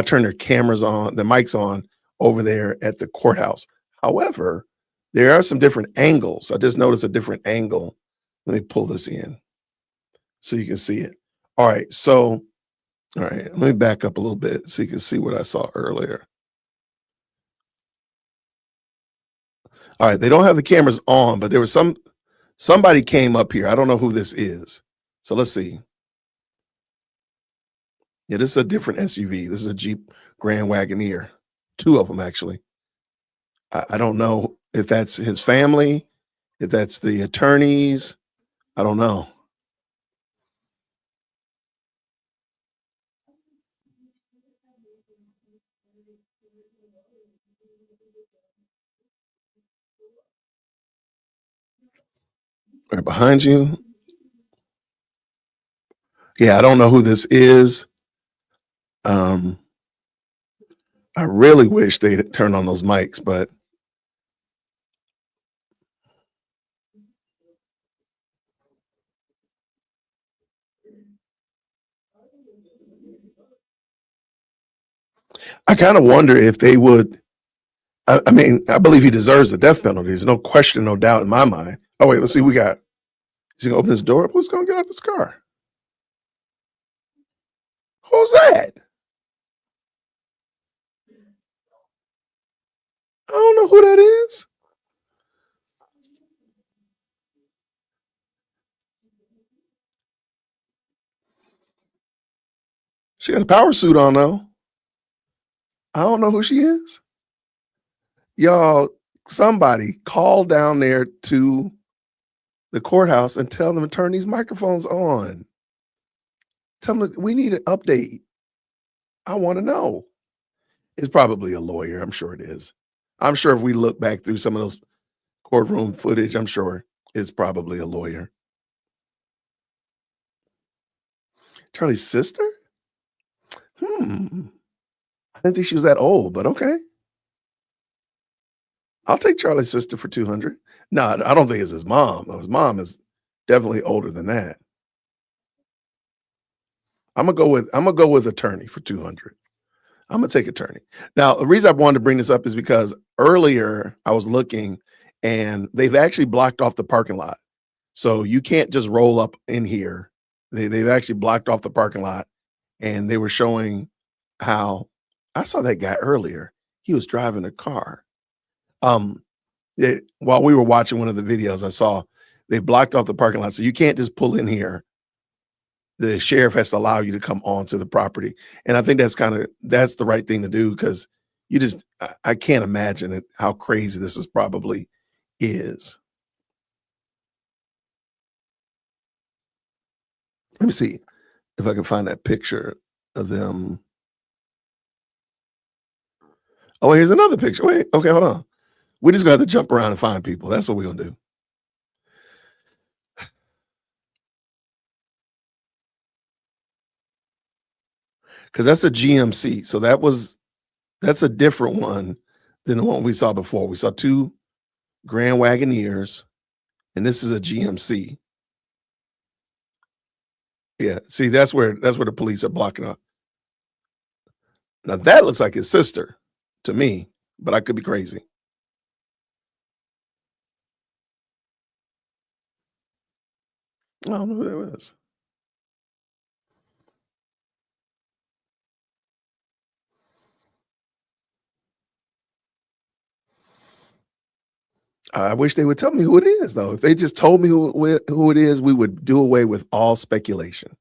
turned their cameras on, the mics on over there at the courthouse. However, there are some different angles. I just noticed a different angle. Let me pull this in so you can see it. All right. So, all right. Let me back up a little bit so you can see what I saw earlier. All right. They don't have the cameras on, but there was somebody came up here. I don't know who this is. So let's see. Yeah, this is a different SUV. This is a Jeep Grand Wagoneer. 2 of them, actually. I don't know if that's his family, if that's the attorneys. I don't know. Right behind you. Yeah, I don't know who this is. I really wish they'd turn on those mics, but I kind of wonder if they would. I mean, I believe he deserves the death penalty. There's no question, no doubt in my mind. Oh, wait, let's see. Is he gonna open his door? Who's gonna get out this car? Who's that? I don't know who that is. She got a power suit on though. I don't know who she is. Y'all, somebody call down there to the courthouse and tell them to turn these microphones on. Tell them we need an update. I want to know. It's probably a lawyer. I'm sure it is. I'm sure if we look back through some of those courtroom footage, I'm sure it's probably a lawyer. Charlie's sister? I didn't think she was that old, but okay. I'll take Charlie's sister for 200. No, I don't think it's his mom. His mom is definitely older than that. I'm gonna go with attorney for 200. I'm gonna take attorney. Now, the reason I wanted to bring this up is because earlier I was looking and they've actually blocked off the parking lot. So you can't just roll up in here. They've actually blocked off the parking lot, and they were showing how I saw that guy earlier. He was driving a car. While we were watching one of the videos, I saw they blocked off the parking lot. So you can't just pull in here. The sheriff has to allow you to come onto the property. And I think that's the right thing to do, because I can't imagine it, how crazy this is probably is. Let me see if I can find that picture of them. Oh, here's another picture. Wait, okay, hold on. We're just gonna have to jump around and find people. That's what we're gonna do. Because that's a GMC. So that's a different one than the one we saw before. We saw two Grand Wagoneers, and this is a GMC. Yeah, see, that's where the police are blocking up. Now that looks like his sister to me, but I could be crazy. I don't know who that was. I wish they would tell me who it is, though. If they just told me who it is, we would do away with all speculation.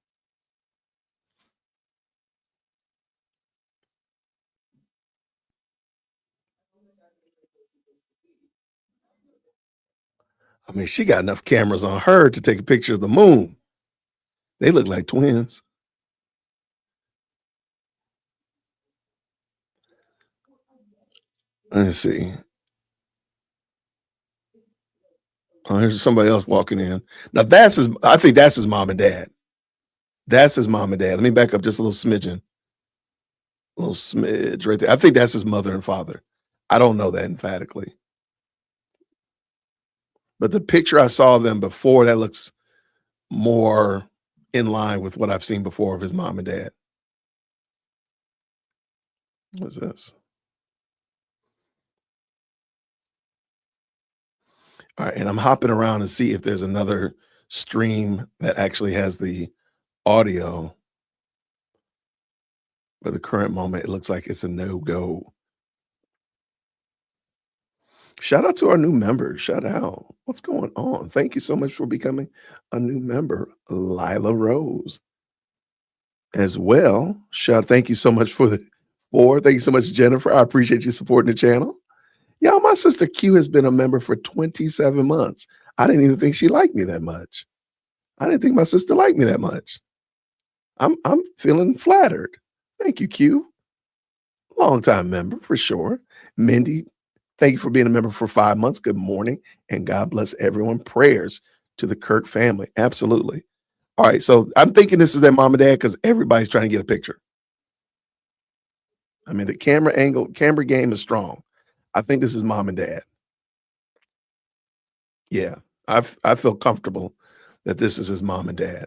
I mean, she got enough cameras on her to take a picture of the moon. They look like twins. Let's see. Oh, here's somebody else walking in. Now I think that's his mom and dad. That's his mom and dad. Let me back up just a little smidgen. A little smidge right there. I think that's his mother and father. I don't know that emphatically. But the picture I saw of them before, that looks more in line with what I've seen before of his mom and dad. What's this? All right, and I'm hopping around to see if there's another stream that actually has the audio. But the current moment, it looks like it's a no-go. Shout out to our new members. Shout out. What's going on? Thank you so much for becoming a new member, Lila Rose. As well, thank you so much thank you so much, Jennifer. I appreciate you supporting the channel. Y'all, my sister Q has been a member for 27 months. I didn't even think she liked me that much. I didn't think my sister liked me that much. I'm feeling flattered. Thank you, Q. Long-time member for sure. Mindy, thank you for being a member for 5 months. Good morning, and God bless everyone. Prayers to the Kirk family. Absolutely. All right, so I'm thinking this is their mom and dad because everybody's trying to get a picture. I mean, the camera game is strong. I think this is mom and dad. Yeah, I feel comfortable that this is his mom and dad.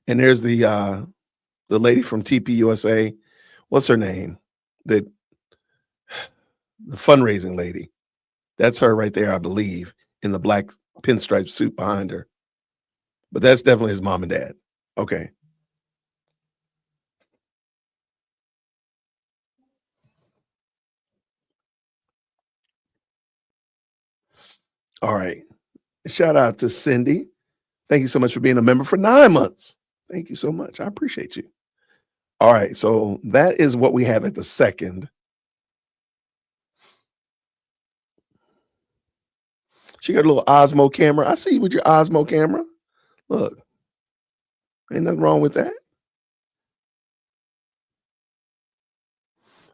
And there's the lady from TP USA. What's her name? The fundraising lady. That's her right there, I believe, in the black pinstripe suit behind her. But that's definitely his mom and dad. Okay. All right. Shout out to Cindy. Thank you so much for being a member for 9 months. Thank you so much. I appreciate you. All right. So that is what we have at the second. She got a little Osmo camera. I see you with your Osmo camera. Look, ain't nothing wrong with that.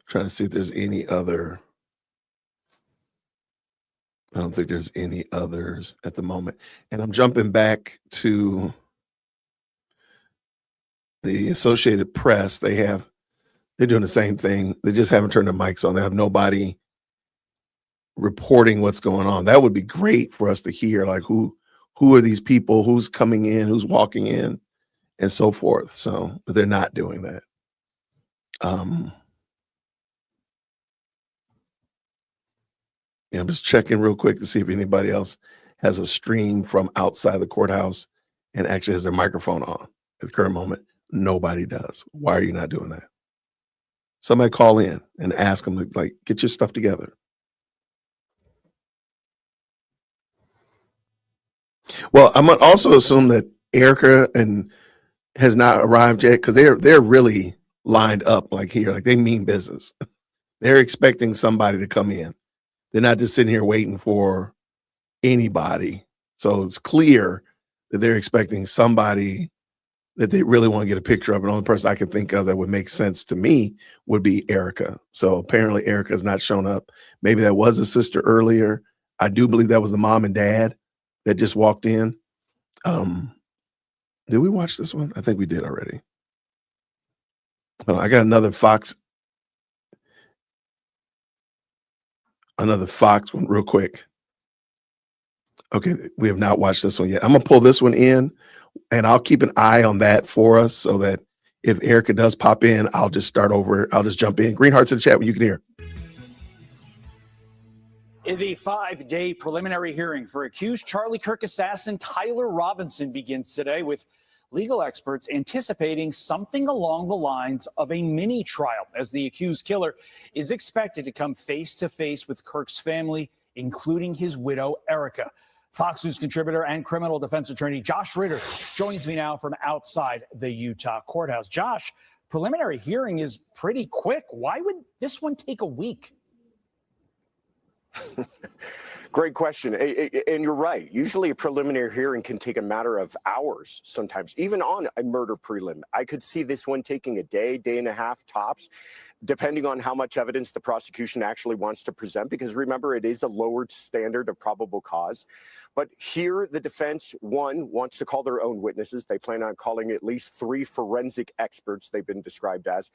Trying to see if there's any other. I don't think there's any others at the moment. And I'm jumping back to the Associated Press. They're doing the same thing. They just haven't turned their mics on. They have nobody reporting what's going on. That would be great for us to hear, like who are these people, who's coming in, who's walking in, and so forth. So, but they're not doing that. Yeah, I'm just checking real quick to see if anybody else has a stream from outside the courthouse and actually has their microphone on. At the current moment, nobody does. Why are you not doing that? Somebody call in and ask them, like, get your stuff together. Well, I'm gonna also assume that Erica has not arrived yet, because they're really lined up like here, like they mean business. They're expecting somebody to come in. They're not just sitting here waiting for anybody. So it's clear that they're expecting somebody that they really want to get a picture of. And the only person I can think of that would make sense to me would be Erica. So apparently Erica has not shown up. Maybe that was a sister earlier. I do believe that was the mom and dad that just walked in. Did we watch this one? I think we did already. I got another Fox one real quick. Okay, we have not watched this one yet. I'm gonna pull this one in, and I'll keep an eye on that for us, so that if Erica does pop in, I'll just start over. I'll just jump in. Green hearts in the chat when you can hear. In the 5-day preliminary hearing for accused Charlie Kirk assassin Tyler Robinson begins today, with legal experts anticipating something along the lines of a mini trial, as the accused killer is expected to come face to face with Kirk's family, including his widow, Erica. Fox News contributor and criminal defense attorney Josh Ritter joins me now from outside the Utah courthouse. Josh, preliminary hearing is pretty quick. Why would this one take a week? Great question. And you're right. Usually a preliminary hearing can take a matter of hours sometimes, even on a murder prelim. I could see this one taking a day, day and a half tops, depending on how much evidence the prosecution actually wants to present, because remember, it is a lowered standard of probable cause. But here, the defense, one, wants to call their own witnesses. They plan on calling at least 3 forensic experts, they've been described as.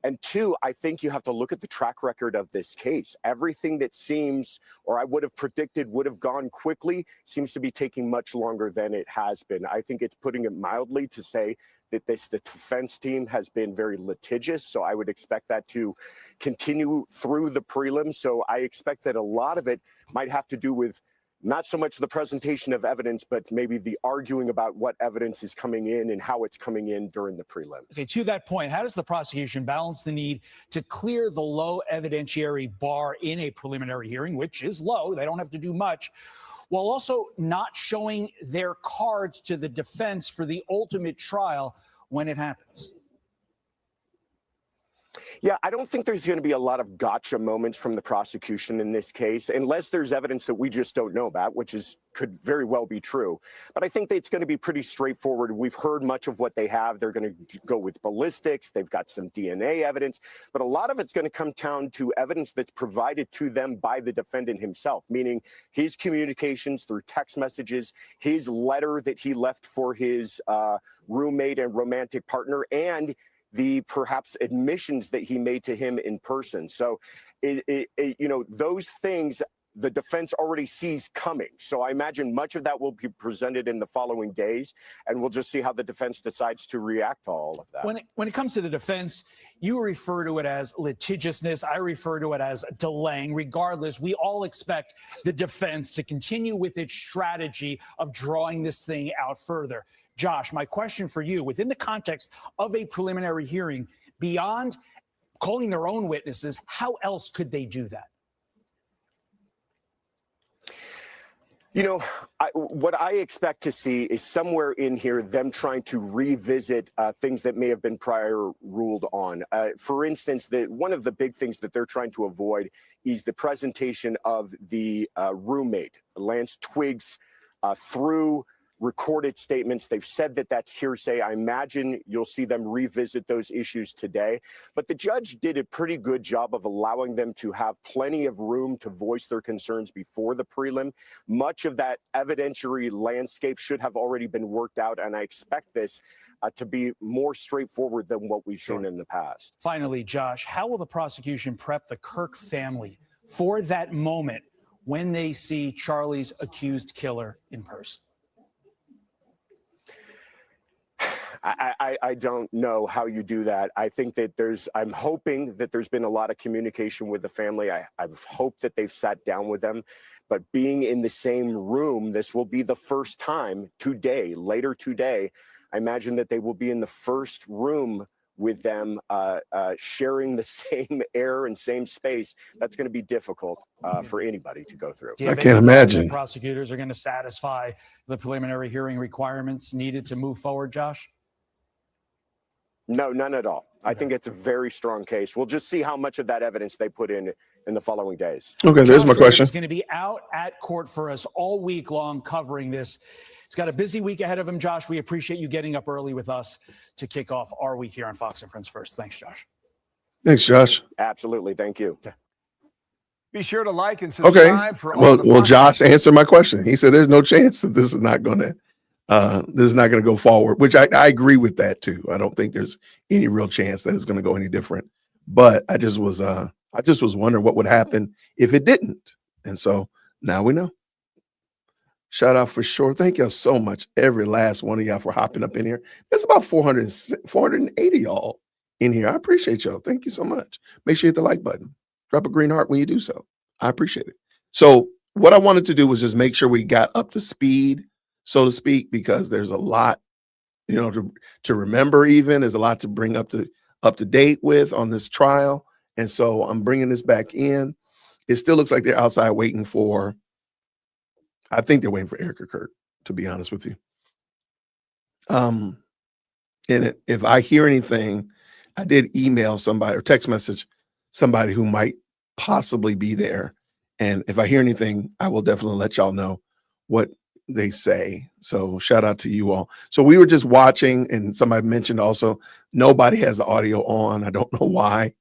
And 2, I think you have to look at the track record of this case. Everything that seems, or I would have predicted would have gone quickly, seems to be taking much longer than it has been. I think it's putting it mildly to say that the defense team has been very litigious. So I would expect that to continue through the prelim. So I expect that a lot of it might have to do with not so much the presentation of evidence, but maybe the arguing about what evidence is coming in and how it's coming in during the prelim. Okay, to that point, how does the prosecution balance the need to clear the low evidentiary bar in a preliminary hearing, which is low, they don't have to do much, while also not showing their cards to the defense for the ultimate trial when it happens? Yeah, I don't think there's going to be a lot of gotcha moments from the prosecution in this case, unless there's evidence that we just don't know about, which could very well be true. But I think that it's going to be pretty straightforward. We've heard much of what they have. They're going to go with ballistics. They've got some DNA evidence, but a lot of it's going to come down to evidence that's provided to them by the defendant himself, meaning his communications through text messages, his letter that he left for his roommate and romantic partner, and the perhaps admissions that he made to him in person. So, those things the defense already sees coming. So I imagine much of that will be presented in the following days, and we'll just see how the defense decides to react to all of that. When it comes to the defense, you refer to it as litigiousness. I refer to it as delaying. Regardless, we all expect the defense to continue with its strategy of drawing this thing out further. Josh, my question for you, within the context of a preliminary hearing, beyond calling their own witnesses, how else could they do that? You know, what I expect to see is somewhere in here them trying to revisit things that may have been prior ruled on. For instance, one of the big things that they're trying to avoid is the presentation of the roommate, Lance Twiggs, through recorded statements. They've said that that's hearsay. I imagine you'll see them revisit those issues today. But the judge did a pretty good job of allowing them to have plenty of room to voice their concerns before the prelim. Much of that evidentiary landscape should have already been worked out, and I expect this to be more straightforward than what we've seen in the past. Finally, Josh, how will the prosecution prep the Kirk family for that moment when they see Charlie's accused killer in person? I don't know how you do that. I think that I'm hoping that there's been a lot of communication with the family. I've hoped that they've sat down with them, but being in the same room, this will be the first time today, later today. I imagine that they will be in the first room with them, sharing the same air and same space. That's going to be difficult for anybody to go through. I can't imagine. Prosecutors are going to satisfy the preliminary hearing requirements needed to move forward, Josh? No, none at all. I think it's a very strong case. We'll just see how much of that evidence they put in the following days. Okay, there's my question. He's going to be out at court for us all week long covering this. He's got a busy week ahead of him, Josh. We appreciate you getting up early with us to kick off our week here on Fox and Friends First. Thanks, Josh. Thanks, Josh. Absolutely. Thank you. Okay. Be sure to like and subscribe. For all the Well, Josh answered my question. He said there's no chance that this is not going to go forward, which I agree with that too. I don't think there's any real chance that it's going to go any different. But I just was wondering what would happen if it didn't. And so now we know. Shout out for sure. Thank y'all so much. Every last one of y'all for hopping up in here. There's about 480 y'all in here. I appreciate y'all. Thank you so much. Make sure you hit the like button. Drop a green heart when you do so. I appreciate it. So what I wanted to do was just make sure we got up to speed, so to speak, because there's a lot, to remember. Even there's a lot to bring up to date with on this trial, and so I'm bringing this back in. It still looks like they're outside waiting for. I think they're waiting for Erica Kirk, to be honest with you. And if I hear anything, I did email somebody or text message somebody who might possibly be there, and if I hear anything, I will definitely let y'all know what they say. So shout out to you all. So we were just watching, and somebody mentioned also nobody has the audio on. I don't know why.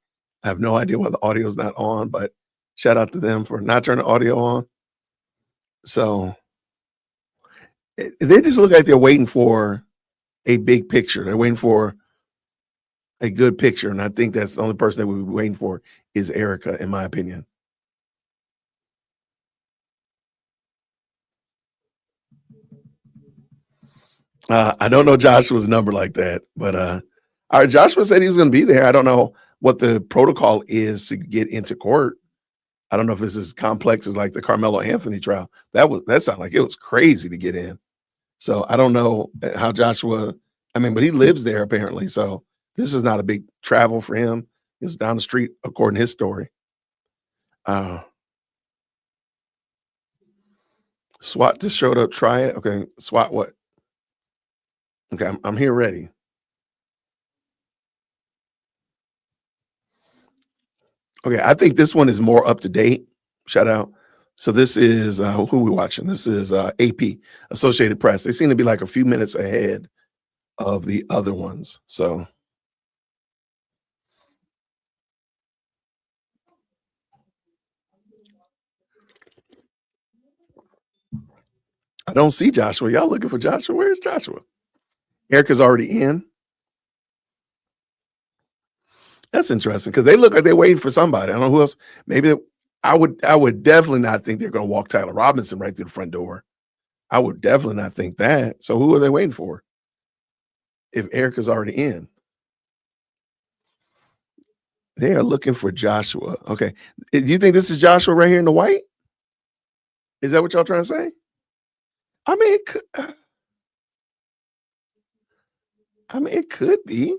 I have no idea why the audio is not on, but shout out to them for not turning the audio on. So they just look like they're waiting for a big picture. They're waiting for a good picture, and I think that's the only person that we'll be waiting for is Erica, in my opinion. I don't know Joshua's number like that, but all right, Joshua said he was going to be there. I don't know what the protocol is to get into court. I don't know if it's as complex as like the Carmelo Anthony trial. That sounded like it was crazy to get in. So I don't know how Joshua, but he lives there apparently. So this is not a big travel for him. It's down the street, according to his story. SWAT just showed up. Try it. Okay. SWAT what? Okay. I'm here ready. Okay, I think this one is more up to date. Shout out. So this is who we watching. This is AP, Associated Press. They seem to be like a few minutes ahead of the other ones. So I don't see Joshua. Y'all looking for Joshua? Where's Joshua? Erica's already in. That's interesting because they look like they're waiting for somebody. I don't know who else. Maybe I would definitely not think they're going to walk Tyler Robinson right through the front door. I would definitely not think that. So who are they waiting for? If Erica's already in, they are looking for Joshua. Okay, do you think this is Joshua right here in the white? Is that what y'all trying to say? It could be.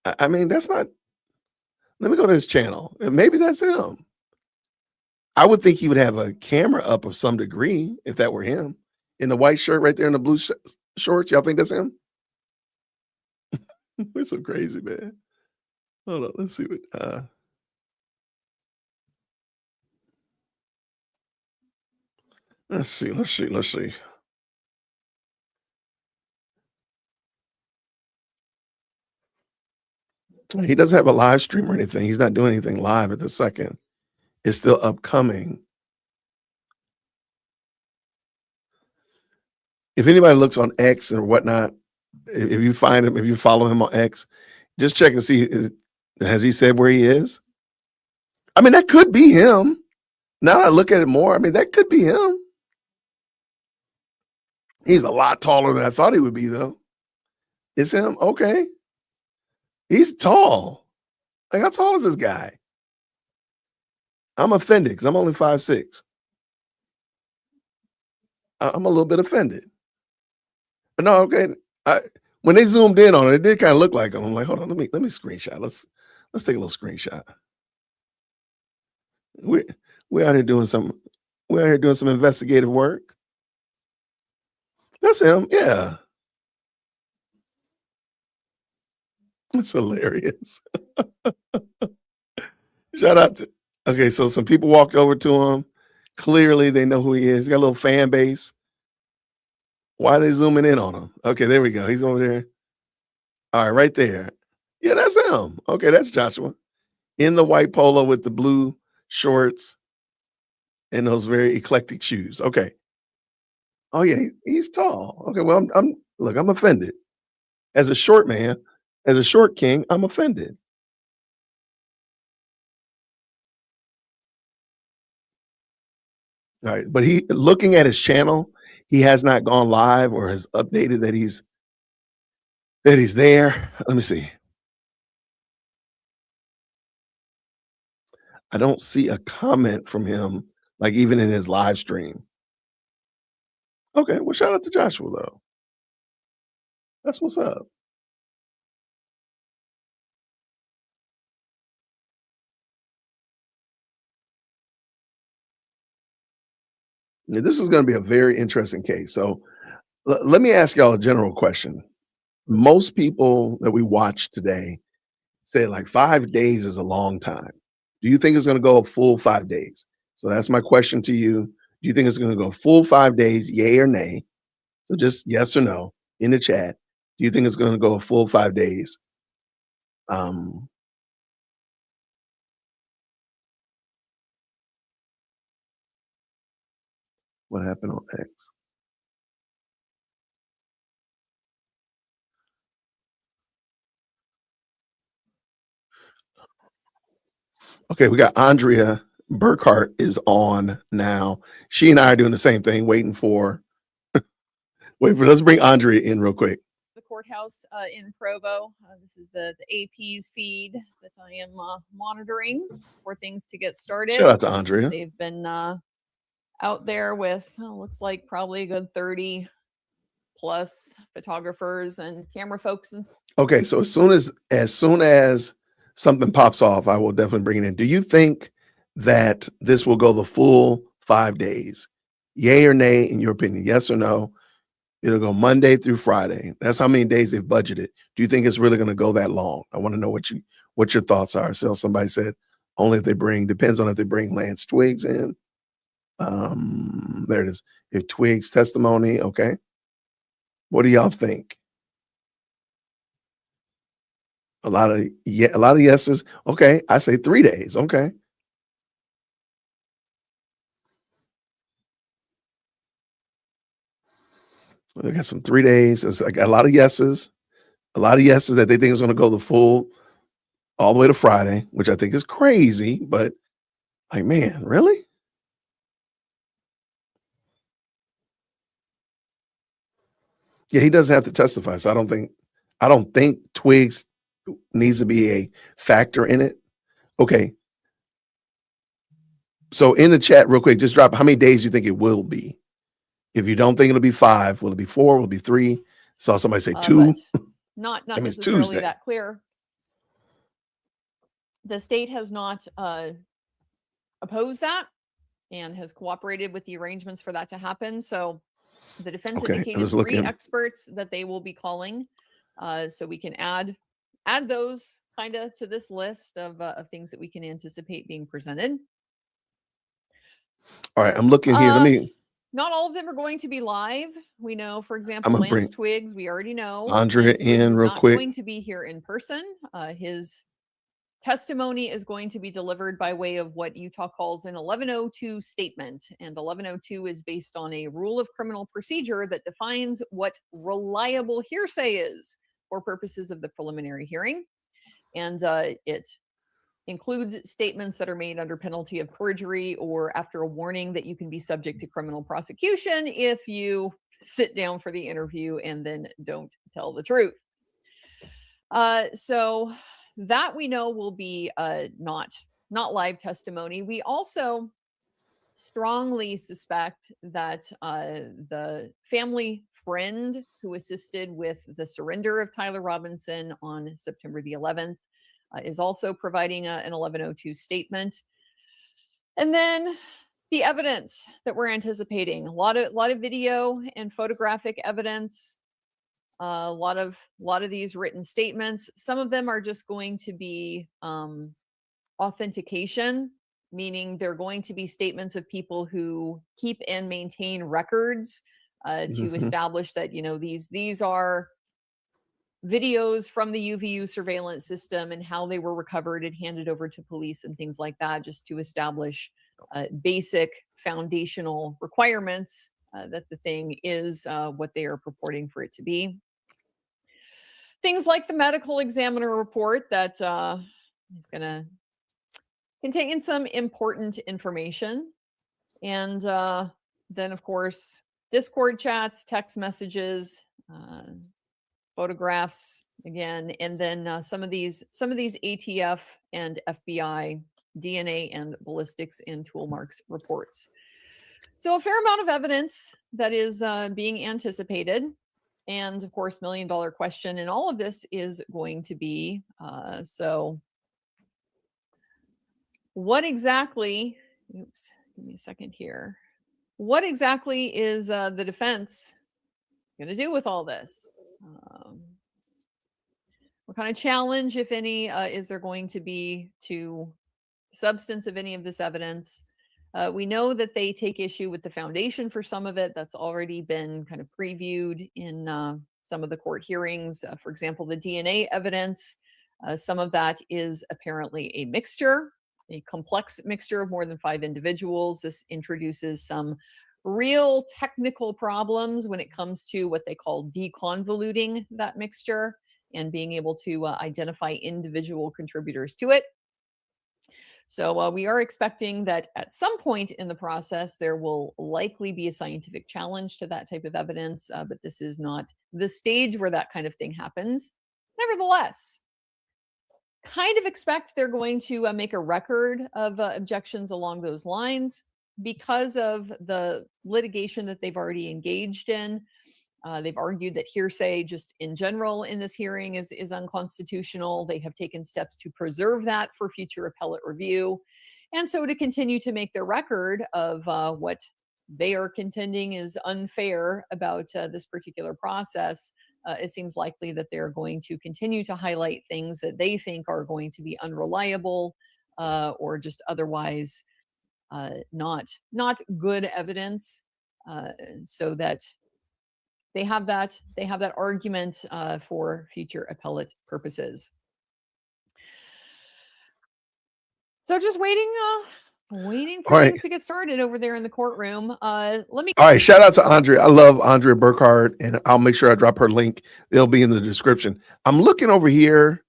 That's not. Let me go to his channel. And maybe that's him. I would think he would have a camera up of some degree if that were him. In the white shirt right there in the blue shorts. Y'all think that's him? We're so crazy, man. Hold on. Let's see what. Let's see. He doesn't have a live stream or anything. He's not doing anything live at the second. It's still upcoming. If anybody looks on X or whatnot, if you find him, if you follow him on X, just check and see, has he said where he is? I mean, that could be him. Now that I look at it more, I mean, that could be him. He's a lot taller than I thought he would be, though. It's him? Okay. He's tall. Like, how tall is this guy? I'm offended because I'm only 5'6". I'm a little bit offended. But no, okay. When they zoomed in on it, it did kind of look like him. I'm like, hold on, let me screenshot. Let's take a little screenshot. We're out here doing some investigative work. That's him, yeah. That's hilarious. Shout out to, okay, so some people walked over to him. Clearly they know who he is. He's got a little fan base. Why are they zooming in on him? Okay, there we go. He's over there. All right, right there. Yeah, that's him. Okay, that's Joshua. In the white polo with the blue shorts and those very eclectic shoes. Okay. Oh yeah, he's tall. Okay, well, I'm offended. As a short man, as a short king, I'm offended. All right, but he, looking at his channel, he has not gone live or has updated that he's there. Let me see. I don't see a comment from him, like even in his live stream. Okay, well, shout out to Joshua though. That's what's up. Yeah, this is going to be a very interesting case. So let me ask y'all a general question. Most people that we watch today say like 5 days is a long time. Do you think it's going to go a full 5 days? So that's my question to you. Do you think it's going to go full 5 days, yay or nay? So just yes or no in the chat. Do you think it's going to go a full 5 days? What happened on X? Okay, we got Andrea Burkhart is on now. She and I are doing the same thing, waiting for. Let's bring Andrea in real quick. The courthouse in Provo. This is the AP's feed that I am monitoring for things to get started. Shout out to Andrea. They've been out there with looks like probably a good 30 plus photographers and camera folks and Okay, so as soon as something pops off, I will definitely bring it in. Do you think that this will go the full 5 days? Yay or nay, in your opinion? Yes or no? It'll go Monday through Friday. That's how many days they've budgeted. Do you think it's really going to go that long? I want to know what your thoughts are. So somebody said only if they bring, depends on if they bring Lance Twiggs in. There it is. If Twiggs testimony, okay. What do y'all think? A lot of yeses. Okay, I say 3 days. Okay. Well, they got some 3 days. I got a lot of yeses. A lot of yeses that they think is going to go the full all the way to Friday, which I think is crazy, but like, man, really? Yeah, he doesn't have to testify. So I don't think Twiggs needs to be a factor in it. Okay. So in the chat, real quick, just drop how many days you think it will be. If you don't think it'll be 5, will it be 4? Will it be 3? Saw somebody say 2. not I mean, it's necessarily Tuesday. that clear. The state has not opposed that. and has cooperated with the arrangements for that to happen. So the defense Okay, I indicated was 3 looking. experts that they will be calling. So we can add those kind of to this list of things that we can anticipate being presented. All right, I'm looking here. Let me. Not all of them are going to be live. We know, for I'm example, gonna Lance bring Twiggs, we already know. Andrea Lance Twiggs in is real not quick. going to be here in person. His testimony is going to be delivered by way of what Utah calls an 1102 statement. And 1102 is based on a rule of criminal procedure that defines what reliable hearsay is for purposes of the preliminary hearing. And it includes statements that are made under penalty of perjury or after a warning that you can be subject to criminal prosecution if you sit down for the interview and then don't tell the truth. So that we know will be not live testimony. We also strongly suspect that the family friend who assisted with the surrender of Tyler Robinson on September the 11th is also providing an 1102 statement. And then the evidence that we're anticipating, a lot of video and photographic evidence, a lot of these written statements. Some of them are just going to be authentication, meaning they're going to be statements of people who keep and maintain records to establish that, you know, these are videos from the UVU surveillance system and how they were recovered and handed over to police and things like that, just to establish basic foundational requirements that the thing is what they are purporting for it to be. Things like the medical examiner report that is going to contain some important information. And then, of course, Discord chats, text messages, photographs again, and then some of these ATF and FBI DNA and ballistics and tool marks reports. So a fair amount of evidence that is being anticipated. And of course, $1 million question in all of this is going to be, so what exactly, oops, give me a second here. What exactly is the defense going to do with all this? What kind of challenge, if any, is there going to be to the substance of any of this evidence? We know that they take issue with the foundation for some of it. That's already been kind of previewed in some of the court hearings. For example, the DNA evidence, some of that is apparently a mixture, a complex mixture of more than 5 individuals. This introduces some real technical problems when it comes to what they call deconvoluting that mixture and being able to identify individual contributors to it. So we are expecting that at some point in the process, there will likely be a scientific challenge to that type of evidence, but this is not the stage where that kind of thing happens. Nevertheless, kind of expect they're going to make a record of objections along those lines because of the litigation that they've already engaged in. They've argued that hearsay just in general in this hearing is unconstitutional. They have taken steps to preserve that for future appellate review. And so to continue to make their record of what they are contending is unfair about this particular process, it seems likely that they're going to continue to highlight things that they think are going to be unreliable or just otherwise not good evidence, so that they have that argument for future appellate purposes. So just waiting for All things right. to get started over there in the courtroom. Let me. All right. Shout out to Andrea. I love Andrea Burkhardt, and I'll make sure I drop her link. It'll be in the description. I'm looking over here.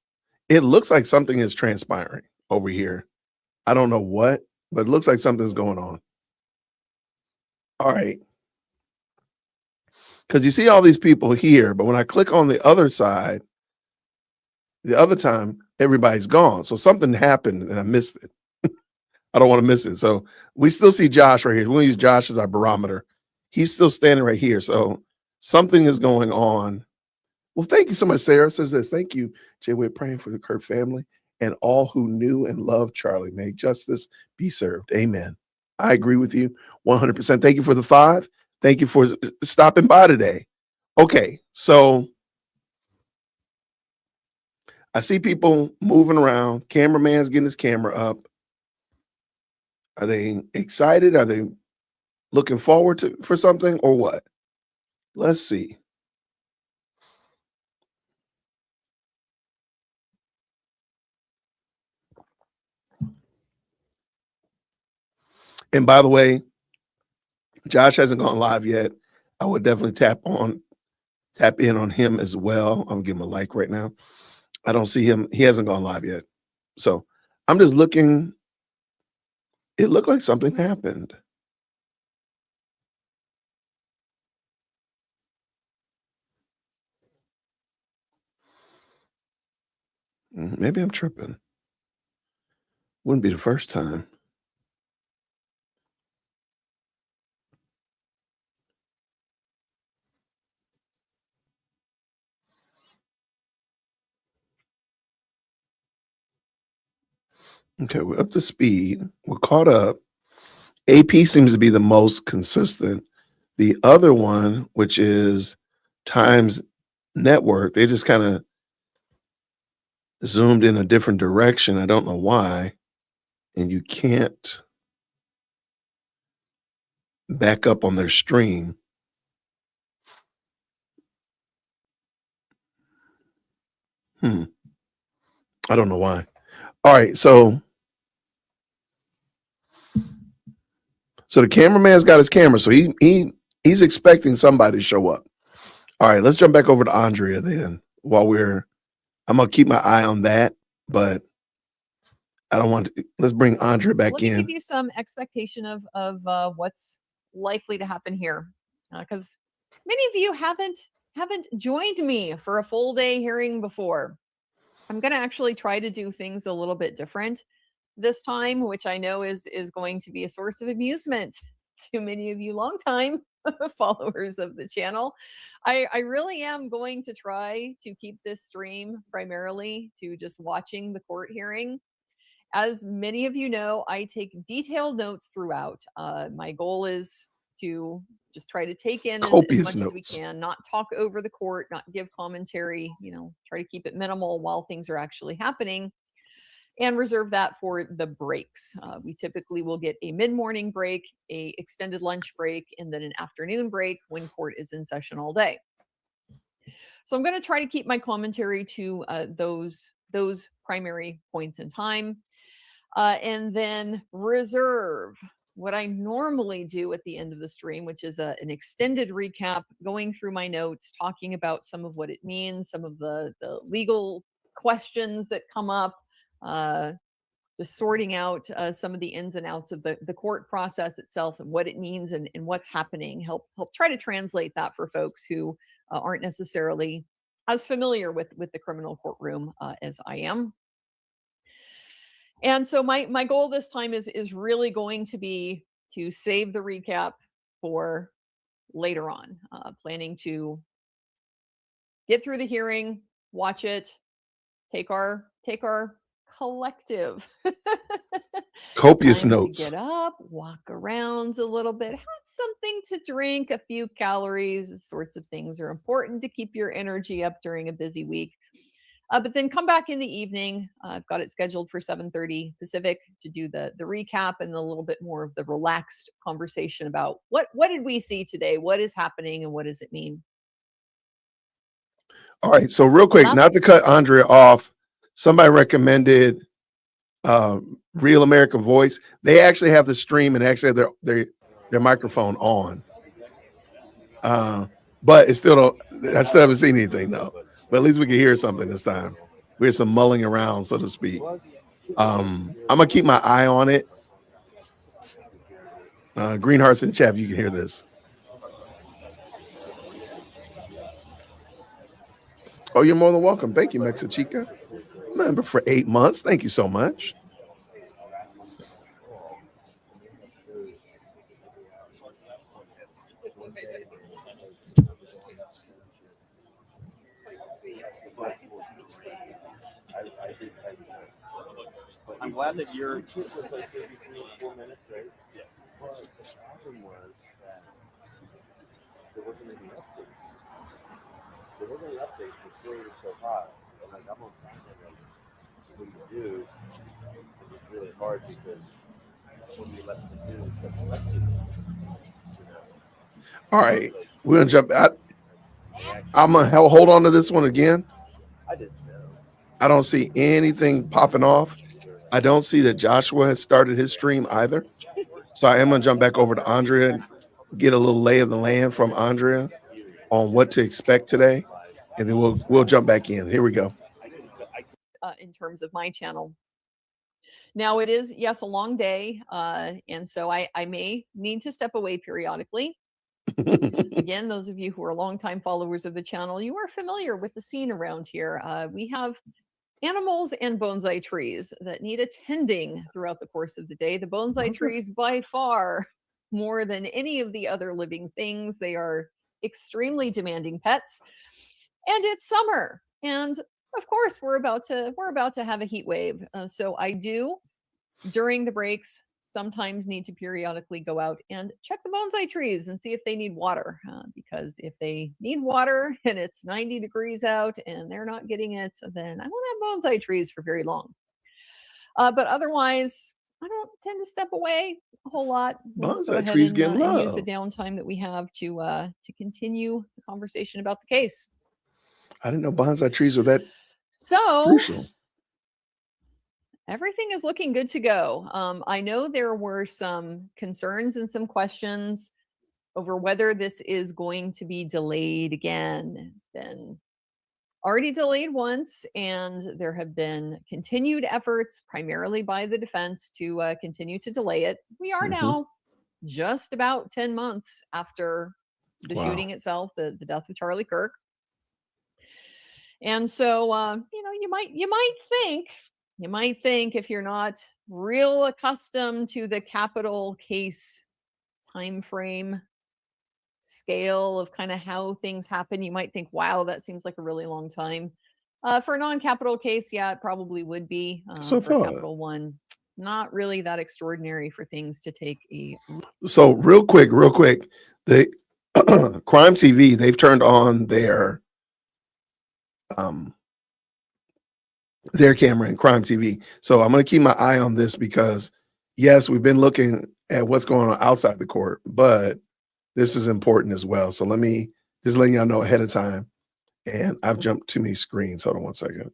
It looks like something is transpiring over here. I don't know what, but it looks like something's going on. All right. Because you see all these people here, but when I click on the other side, the other time, everybody's gone. So something happened and I missed it. I don't want to miss it. So we still see Josh right here. We'll use Josh as our barometer. He's still standing right here. So something is going on. Well, thank you so much. Sarah says this. Thank you, Jay. We're praying for the Kirk family and all who knew and loved Charlie. May justice be served. Amen. I agree with you 100%. Thank you for the 5. Thank you for stopping by today. Okay, so I see people moving around. Cameraman's getting his camera up. Are they excited? Are they looking forward for something or what? Let's see. And by the way, Josh hasn't gone live yet. I would definitely tap in on him as well. I'm gonna give him a like right now. I don't see him. He hasn't gone live yet. So I'm just looking. It looked like something happened. Maybe I'm tripping. Wouldn't be the first time. Okay, we're up to speed. We're caught up. AP seems to be the most consistent. The other one, which is Times Network, they just kind of zoomed in a different direction. I don't know why. And you can't back up on their stream. I don't know why. All right, so the cameraman's got his camera, so he's expecting somebody to show up. All right, let's jump back over to Andrea then. I'm gonna keep my eye on that, but I don't want to. Let's bring Andrea back Let me in. give you some expectation of what's likely to happen here, because many of you haven't joined me for a full day hearing before. I'm going to actually try to do things a little bit different this time, which I know is going to be a source of amusement to many of you longtime followers of the channel. I really am going to try to keep this stream primarily to just watching the court hearing. As many of you know, I take detailed notes throughout. My goal is to just try to take in as much as we can, not talk over the court, not give commentary, try to keep it minimal while things are actually happening, and reserve that for the breaks. We typically will get a mid-morning break, a extended lunch break, and then an afternoon break when court is in session all day. So I'm going to try to keep my commentary to those primary points in time. And then reserve what I normally do at the end of the stream, which is an extended recap, going through my notes, talking about some of what it means, some of the legal questions that come up, just sorting out some of the ins and outs of the court process itself and what it means and what's happening. Help try to translate that for folks who aren't necessarily as familiar with the criminal courtroom as I am. And so my goal this time is really going to be to save the recap for later on. Planning to get through the hearing, watch it, take our collective copious time notes. to get up, walk around a little bit, have something to drink, a few calories. These sorts of things are important to keep your energy up during a busy week. But then come back in the evening. I've got it scheduled for 7:30 Pacific to do the recap and a little bit more of the relaxed conversation about what did we see today, what is happening, and what does it mean. All right, so real quick, not to cut Andrea off, somebody recommended Real American Voice. They actually have the stream and actually have their microphone on. But I still haven't seen anything though. But at least we can hear something this time. We hear some mulling around, so to speak. I'm gonna keep my eye on it. Green Hearts in the chat, you can hear this. Oh, you're more than welcome. Thank you, Mexichica. Member for 8 months. Thank you so much. I'm glad that you're 4 minutes, right? Yeah. Well, the problem was that there wasn't any updates. There wasn't any updates. The story was so hot. And like, I'm on camera, like, so what do you do? And it's really hard because what are you left to do? What's left to do? You know? All right, we're gonna jump. I'm gonna hold on to this one again. I didn't know. I don't see anything popping off. I don't see that Joshua has started his stream either. So I am gonna jump back over to Andrea and get a little lay of the land from Andrea on what to expect today, and then we'll jump back in. Here we go. In terms of my channel. Now it is, yes, a long day. And so I may need to step away periodically. Again, those of you who are longtime followers of the channel, you are familiar with the scene around here. We have animals and bonsai trees that need attending throughout the course of the day. The bonsai trees, by far, more than any of the other living things, they are extremely demanding pets. And it's summer. And of course, we're about to have a heat wave. So I do, during the breaks, sometimes need to periodically go out and check the bonsai trees and see if they need water. Because if they need water and it's 90 degrees out and they're not getting it, then I won't have bonsai trees for very long. But otherwise, I don't tend to step away a whole lot. We'll just go Bonsai ahead trees and, getting and use the love. downtime that we have to continue the conversation about the case. I didn't know bonsai trees were that So crucial. everything is looking good to go. I know there were some concerns and some questions over whether this is going to be delayed again. It's been already delayed once, and there have been continued efforts, primarily by the defense, to continue to delay it. We are now just about 10 months after the Wow. shooting itself, the death of Charlie Kirk. And so, you might think if you're not real accustomed to the capital case time frame scale of kind of how things happen, you might think, wow, that seems like a really long time. For a non-capital case, yeah, it probably would be. So For a far. capital one, not really that extraordinary for things to take a So real quick, the Crime TV, they've turned on their camera in Crime TV. So I'm going to keep my eye on this because yes, we've been looking at what's going on outside the court, but this is important as well. So let me just letting y'all know ahead of time. And I've jumped too many screens. Hold on one second.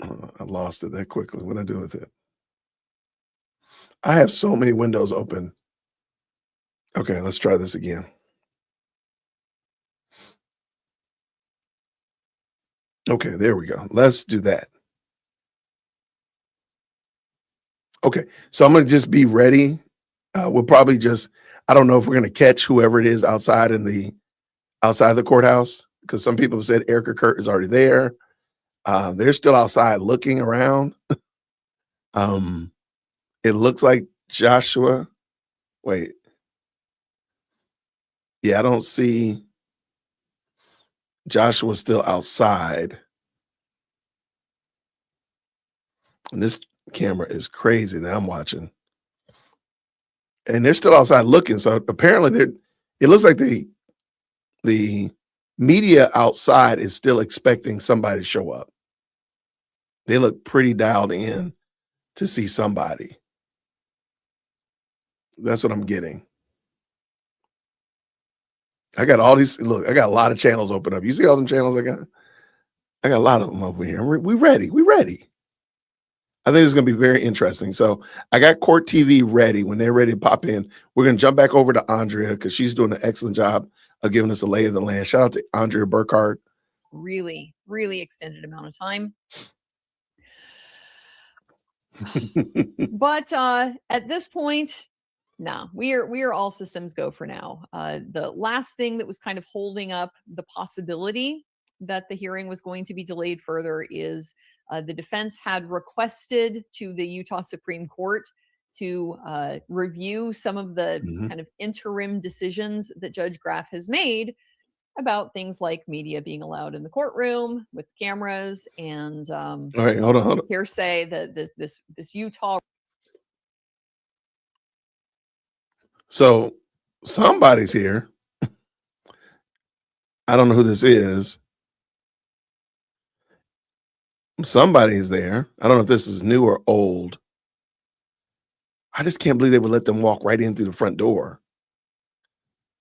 I lost it that quickly. What do I do with it? I have so many windows open. Okay, let's try this again. Okay, there we go. Let's do that. Okay, so I'm going to just be ready. We'll probably just, I don't know if we're going to catch whoever it is outside the courthouse, because some people have said Erica Kurt is already there. They're still outside looking around. It looks like Joshua. Wait. Yeah, I don't see Joshua still outside. And this camera is crazy that I'm watching. And they're still outside looking. So apparently it looks like the media outside is still expecting somebody to show up. They look pretty dialed in to see somebody. That's what I'm getting. I got all these, look, I got a lot of channels open up. You see all them channels I got? I got a lot of them over here. We ready. We ready. I think it's going to be very interesting. So I got Court TV ready. When they're ready to pop in, we're going to jump back over to Andrea because she's doing an excellent job of giving us a lay of the land. Shout out to Andrea Burkhardt. really, really extended amount of time. But at this point, no, we are all systems go for now. The last thing that was kind of holding up the possibility that the hearing was going to be delayed further is the defense had requested to the Utah Supreme Court to review some of the kind of interim decisions that Judge Graff has made about things like media being allowed in the courtroom with cameras and All right, hold on. hearsay that this Utah. So somebody's here. I don't know who this is. Somebody is there. I don't know if this is new or old. I just can't believe they would let them walk right in through the front door.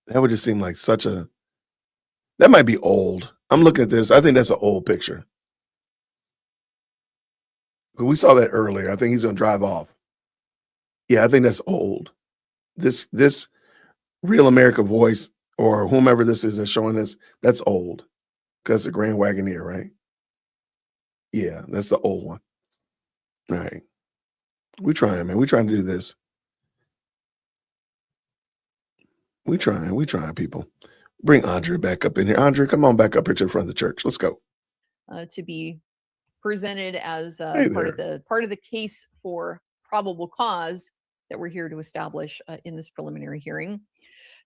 That would just seem like that might be old. I'm looking at this. I think that's an old picture. But we saw that earlier. I think he's gonna drive off. Yeah, I think that's old. This Real America Voice or whomever this is that's showing this, that's old. Because the Grand Wagoneer, right? Yeah, that's the old one. All right. We trying, man. We trying to do this. We trying, people. Bring Andrea back up in here. Andrea, come on back up here to the front of the church. Let's go. To be presented as Hey part of the case for probable cause that we're here to establish in this preliminary hearing.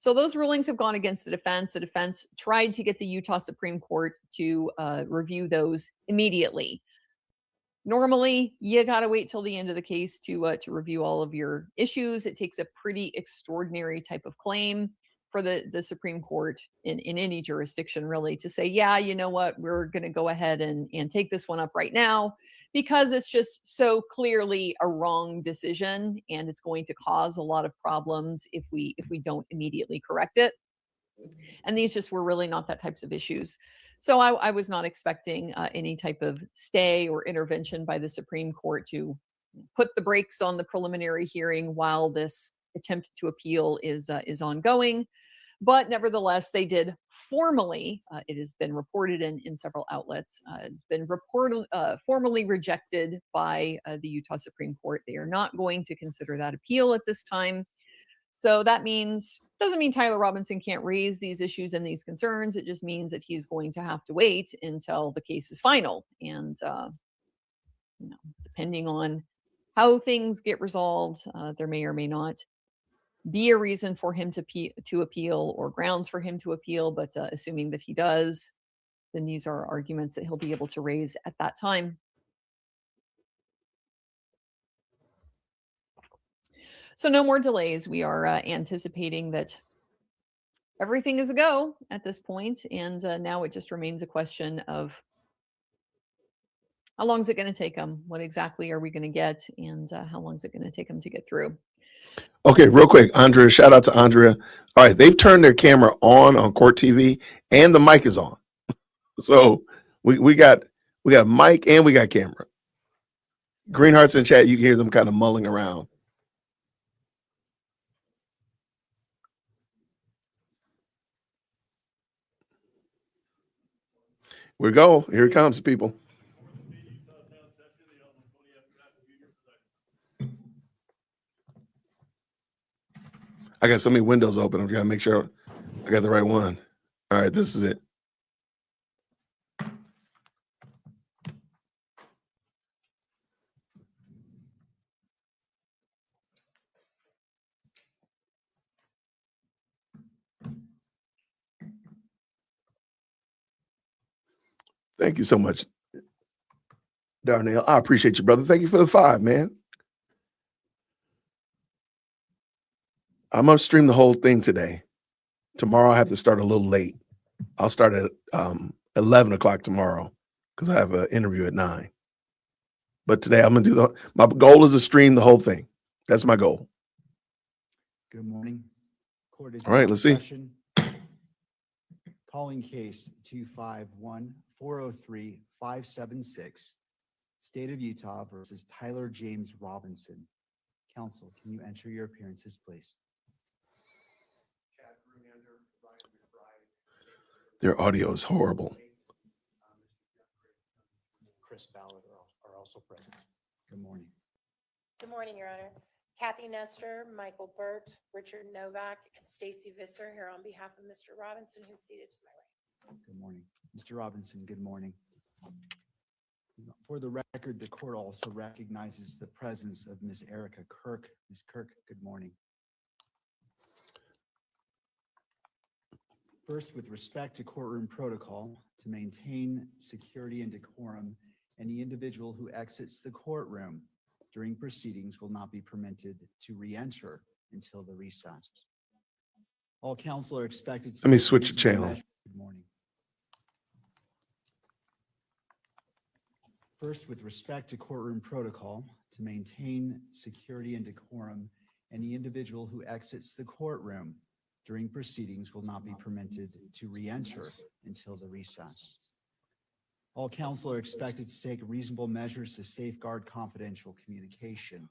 So those rulings have gone against the defense. The defense tried to get the Utah Supreme Court to review those immediately. Normally, you got to wait till the end of the case to review all of your issues. It takes a pretty extraordinary type of claim for the Supreme Court in any jurisdiction, really, to say, yeah, you know what, we're going to go ahead and take this one up right now because it's just so clearly a wrong decision and it's going to cause a lot of problems if we don't immediately correct it. And these just were really not that types of issues. So I was not expecting any type of stay or intervention by the Supreme Court to put the brakes on the preliminary hearing while this attempt to appeal is ongoing. But nevertheless, they did formally, it has been reported in several outlets, it's been formally rejected by the Utah Supreme Court. They are not going to consider that appeal at this time. So that doesn't mean Tyler Robinson can't raise these issues and these concerns. It just means that he's going to have to wait until the case is final. And, depending on how things get resolved, there may or may not be a reason for him to appeal or grounds for him to appeal. But assuming that he does, then these are arguments that he'll be able to raise at that time. So no more delays. We are anticipating that everything is a go at this point, and now it just remains a question of how long is it going to take them? What exactly are we going to get, and how long is it going to take them to get through? Okay, real quick, Andrea, shout out to Andrea. All right, they've turned their camera on Court TV, and the mic is on. So we got a mic and we got camera. Green Hearts in chat, you can hear them kind of mulling around. We go. Here it comes, people. I got so many windows open. I'm trying to make sure I got the right one. All right, this is it. Thank you so much, Darnell. I appreciate you, brother. Thank you for the 5, man. I'm going to stream the whole thing today. Tomorrow I have to start a little late. I'll start at 11 o'clock tomorrow because I have an interview at 9. But today I'm going to do my goal is to stream the whole thing. That's my goal. Good morning. Court is All right, now let's in see. session. Calling case 251-403-576, State of Utah versus Tyler James Robinson. Counsel, can you enter your appearances, please? Their audio is horrible. Chris Ballard are also present. Good morning. Good morning, Your Honor. Kathy Nestor, Michael Burt, Richard Novak, and Stacy Visser here on behalf of Mr. Robinson, who's seated to my right. Good morning. Mr. Robinson, good morning. For the record, the court also recognizes the presence of Ms. Erica Kirk. Ms. Kirk, good morning. First, with respect to courtroom protocol, to maintain security and decorum, any individual who exits the courtroom during proceedings will not be permitted to re-enter until the recess. All counsel are expected to Let me take switch the reasonable channel. measures. Good morning. First, with respect to courtroom protocol, to maintain security and decorum, any individual who exits the courtroom during proceedings will not be permitted to re-enter until the recess. All counsel are expected to take reasonable measures to safeguard confidential communication.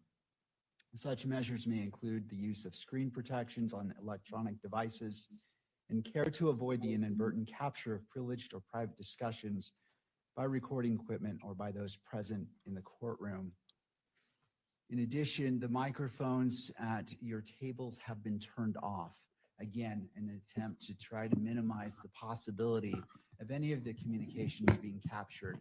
Such measures may include the use of screen protections on electronic devices and care to avoid the inadvertent capture of privileged or private discussions by recording equipment or by those present in the courtroom. In addition, the microphones at your tables have been turned off. Again, in an attempt to try to minimize the possibility of any of the communications being captured.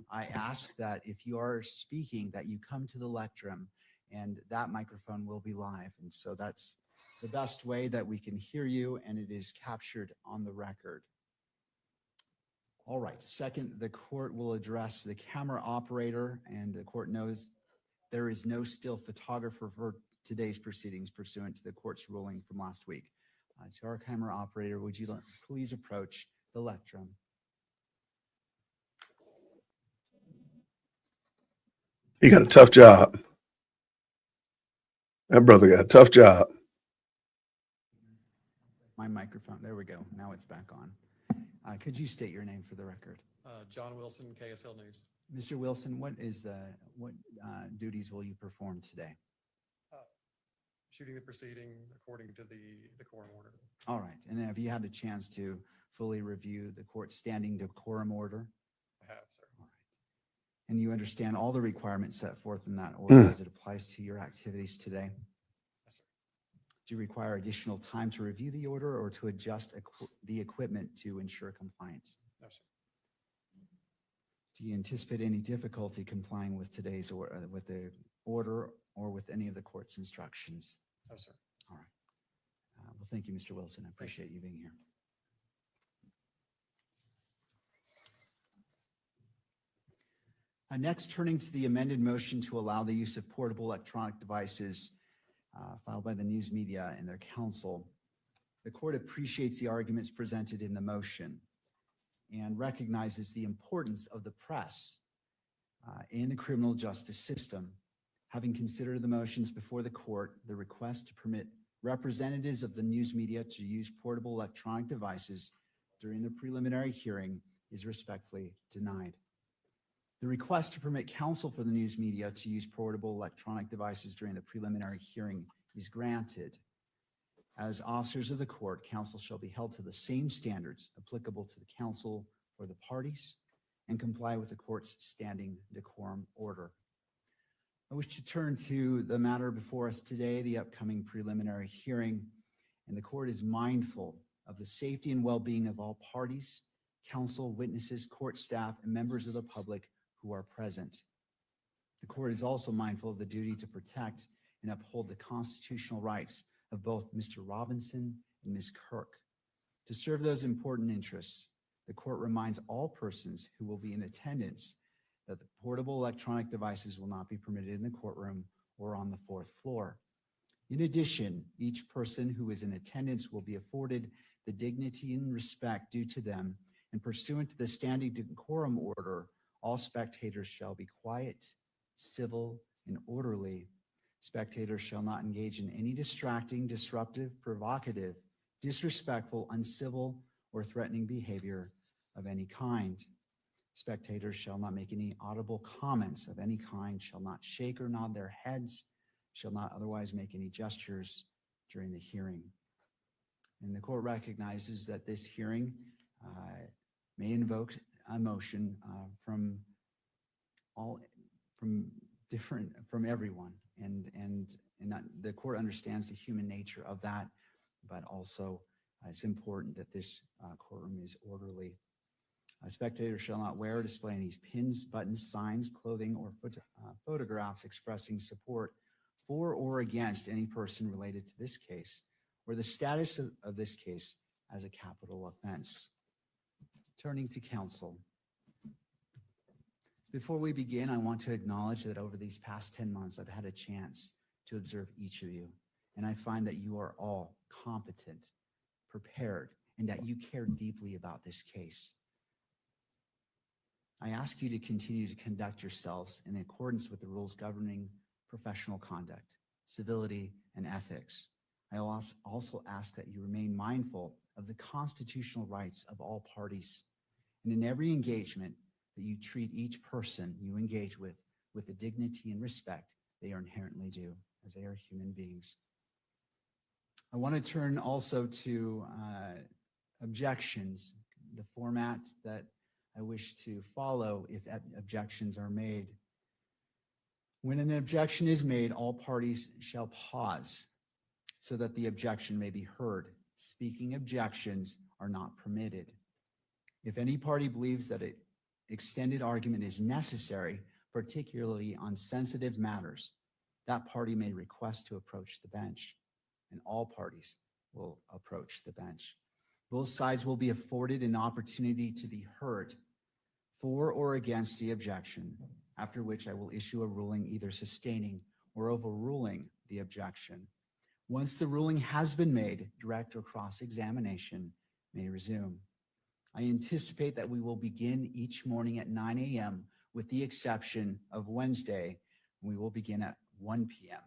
I ask that if you are speaking, that you come to the lectern and that microphone will be live. And so that's the best way that we can hear you, and it is captured on the record. All right. Second, the court will address the camera operator, and the court knows there is no still photographer for today's proceedings pursuant to the court's ruling from last week. To our camera operator, would you please approach the lectern? He got a tough job. That brother got a tough job. My microphone. There we go. Now it's back on. Could you state your name for the record? John Wilson, KSL News. Mr. Wilson, what duties will you perform today? Shooting the proceeding according to the court order. All right. And have you had a chance to fully review the court's standing decorum order? I have, sir. All right. And you understand all the requirements set forth in that order as it applies to your activities today? Yes, sir. Do you require additional time to review the order or to adjust the equipment to ensure compliance? No, sir. Do you anticipate any difficulty complying with today's with the order or with any of the court's instructions? No, sir. All right. Well, thank you, Mr. Wilson. I appreciate you being here. Next, turning to the amended motion to allow the use of portable electronic devices filed by the news media and their counsel. The court appreciates the arguments presented in the motion and recognizes the importance of the press in the criminal justice system. Having considered the motions before the court, the request to permit representatives of the news media to use portable electronic devices during the preliminary hearing is respectfully denied. The request to permit counsel for the news media to use portable electronic devices during the preliminary hearing is granted. As officers of the court, counsel shall be held to the same standards applicable to the counsel for the parties and comply with the court's standing decorum order. I wish to turn to the matter before us today, the upcoming preliminary hearing, and the court is mindful of the safety and well-being of all parties, counsel, witnesses, court staff, and members of the public who are present. The court is also mindful of the duty to protect and uphold the constitutional rights of both Mr. Robinson and Ms. Kirk. To serve those important interests, the court reminds all persons who will be in attendance that the portable electronic devices will not be permitted in the courtroom or on the fourth floor. In addition, each person who is in attendance will be afforded the dignity and respect due to them, and pursuant to the standing decorum order, all spectators shall be quiet, civil, and orderly. Spectators shall not engage in any distracting, disruptive, provocative, disrespectful, uncivil, or threatening behavior of any kind. Spectators shall not make any audible comments of any kind, shall not shake or nod their heads, shall not otherwise make any gestures during the hearing. And the court recognizes that this hearing may invoke a motion from everyone, and that the court understands the human nature of that, but also it's important that this courtroom is orderly. Spectators shall not wear or display any pins, buttons, signs, clothing, or photographs expressing support for or against any person related to this case, or the status of this case as a capital offense. Turning to counsel. Before we begin, I want to acknowledge that over these past 10 months, I've had a chance to observe each of you, and I find that you are all competent, prepared, and that you care deeply about this case. I ask you to continue to conduct yourselves in accordance with the rules governing professional conduct, civility, and ethics. I also ask that you remain mindful of the constitutional rights of all parties, and in every engagement that you treat each person you engage with the dignity and respect they are inherently due, as they are human beings. I want to turn also to objections, the format that I wish to follow if objections are made. When an objection is made, all parties shall pause so that the objection may be heard. Speaking objections are not permitted. If any party believes that an extended argument is necessary, particularly on sensitive matters, that party may request to approach the bench, and all parties will approach the bench. Both sides will be afforded an opportunity to be heard for or against the objection, after which I will issue a ruling either sustaining or overruling the objection. Once the ruling has been made, direct or cross-examination may resume. I anticipate that we will begin each morning at 9 a.m. with the exception of Wednesday. We will begin at 1 p.m.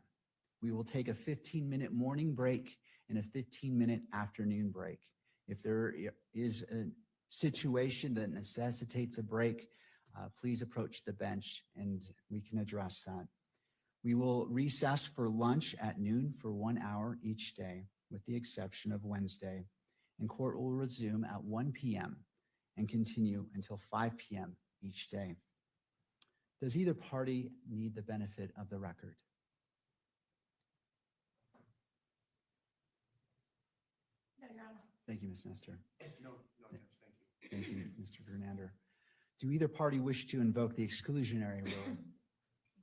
We will take a 15-minute morning break and a 15-minute afternoon break. If there is a situation that necessitates a break, please approach the bench and we can address that. We will recess for lunch at noon for 1 hour each day, with the exception of Wednesday, and court will resume at 1 p.m. and continue until 5 p.m. each day. Does either party need the benefit of the record? No, Your Honor. Thank you, Ms. Nestor. No, Judge, thank you. Thank you, Mr. Gernander. Do either party wish to invoke the exclusionary rule?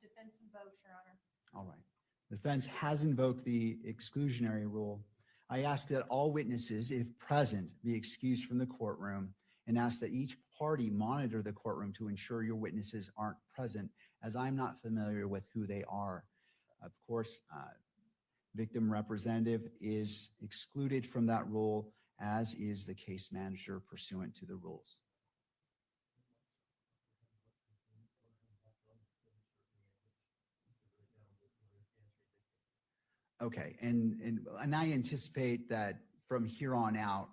Defense invokes, Your Honor. All right. The defense has invoked the exclusionary rule. I ask that all witnesses, if present, be excused from the courtroom, and ask that each party monitor the courtroom to ensure your witnesses aren't present, as I'm not familiar with who they are. Of course, victim representative is excluded from that rule, as is the case manager pursuant to the rules. Okay, and I anticipate that from here on out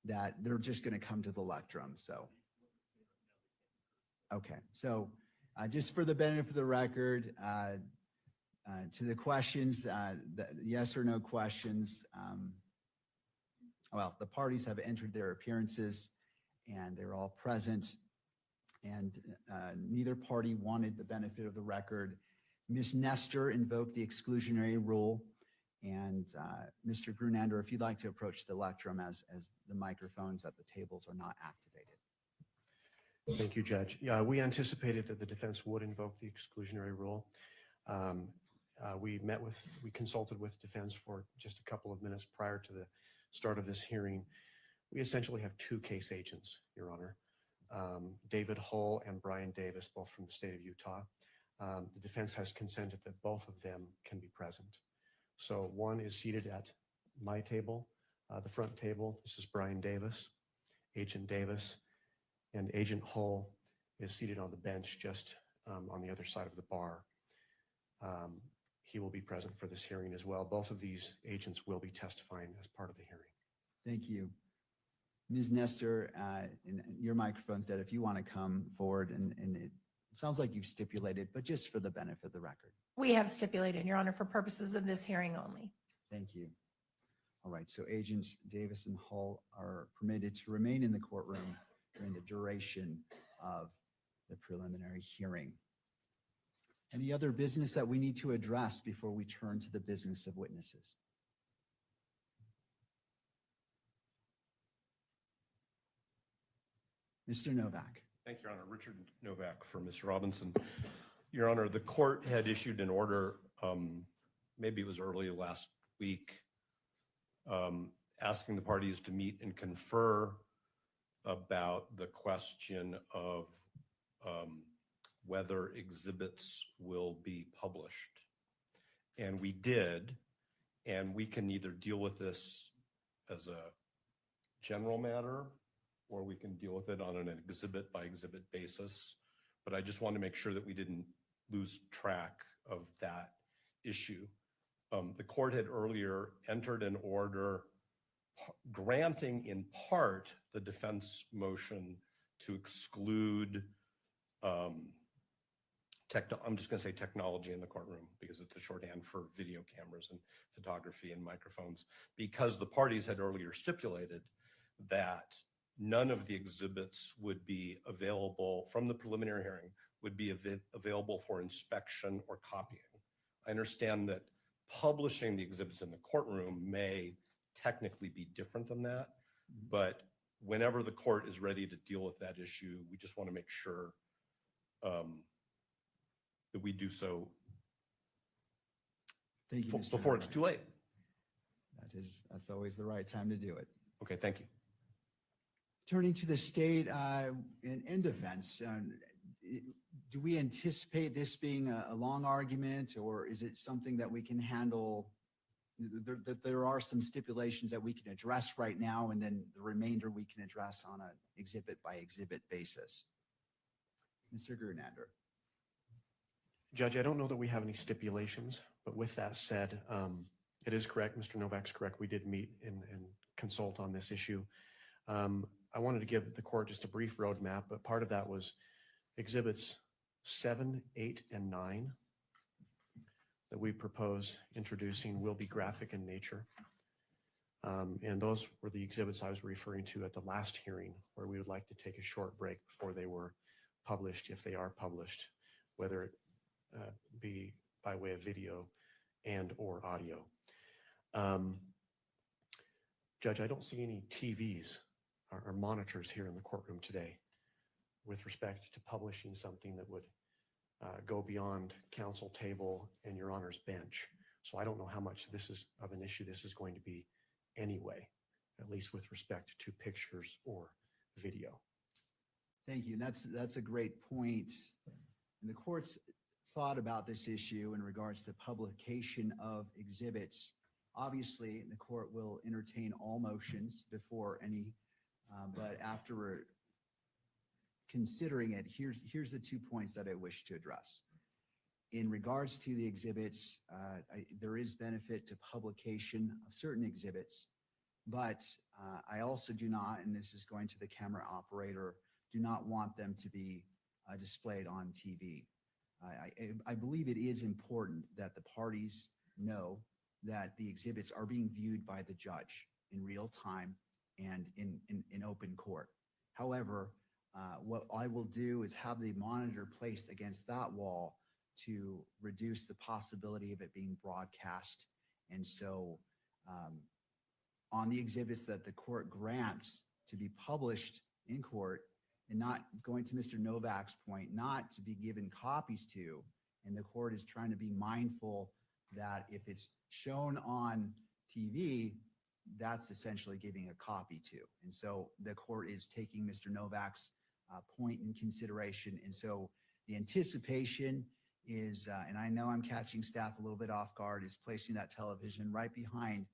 that they're just going to come to the lectrum. So, okay, so just for the benefit of the record, to the questions, the yes or no questions. Well, the parties have entered their appearances and they're all present, and neither party wanted the benefit of the record. Ms. Nestor invoked the exclusionary rule. And Mr. Grunander, if you'd like to approach the lectrum as the microphones at the tables are not activated. Thank you, Judge. Yeah, we anticipated that the defense would invoke the exclusionary rule. We consulted with defense for just a couple of minutes prior to the start of this hearing. We essentially have two case agents, Your Honor, David Hull and Brian Davis, both from the state of Utah. The defense has consented that both of them can be present. So one is seated at my table, the front table. This is Brian Davis, Agent Davis, and Agent Hull is seated on the bench just on the other side of the bar. He will be present for this hearing as well. Both of these agents will be testifying as part of the hearing. Thank you. Ms. Nestor, your microphone's dead. If you want to come forward, and it sounds like you've stipulated, but just for the benefit of the record. We have stipulated, Your Honor, for purposes of this hearing only. Thank you. All right, so Agents Davis and Hull are permitted to remain in the courtroom during the duration of the preliminary hearing. Any other business that we need to address before we turn to the business of witnesses? Mr. Novak. Thank you, Your Honor. Richard Novak for Ms. Robinson. Your Honor, the court had issued an order, maybe it was early last week, asking the parties to meet and confer about the question of whether exhibits will be published. And we did, and we can either deal with this as a general matter, or we can deal with it on an exhibit by exhibit basis. But I just want to make sure that we didn't lose track of that issue. The court had earlier entered an order granting in part the defense motion to exclude I'm just going to say technology in the courtroom because it's a shorthand for video cameras and photography and microphones, because the parties had earlier stipulated that none of the exhibits would be available from the preliminary hearing, would be available for inspection or copying. I understand that publishing the exhibits in the courtroom may technically be different than that, but whenever the court is ready to deal with that issue, we just want to make sure that we do so Thank you, Mr. before it's too late. That's always the right time to do it. Okay, thank you. Turning to the state in defense, do we anticipate this being a long argument, or is it something that we can handle? That there are some stipulations that we can address right now, and then the remainder we can address on an exhibit by exhibit basis. Mr. Grunander. Judge, I don't know that we have any stipulations, but with that said, it is correct. Mr. Novak's correct. We did meet and consult on this issue. I wanted to give the court just a brief roadmap, but part of that was exhibits 7, 8, and 9 that we propose introducing will be graphic in nature. And those were the exhibits I was referring to at the last hearing, where we would like to take a short break before they were published, if they are published, whether it be by way of video and or audio. Judge, I don't see any TVs or monitors here in the courtroom today with respect to publishing something that would go beyond counsel table and your honor's bench. So I don't know how much this is of an issue this is going to be anyway, at least with respect to pictures or video. Thank you. That's a great point. And the court's thought about this issue in regards to publication of exhibits. Obviously, the court will entertain all motions before any, but after considering it, here's the 2 points that I wish to address. In regards to the exhibits, there is benefit to publication of certain exhibits, but I also do not, and this is going to the camera operator, do not want them to be displayed on TV. I believe it is important that the parties know that the exhibits are being viewed by the judge in real time and in open court. However, what I will do is have the monitor placed against that wall to reduce the possibility of it being broadcast. And so on the exhibits that the court grants to be published in court, and not going to Mr. Novak's point, not to be given copies to, and the court is trying to be mindful that if it's shown on TV, that's essentially giving a copy to. And so the court is taking Mr. Novak's point in consideration. And so the anticipation is, and I know I'm catching staff a little bit off guard, is placing that television right behind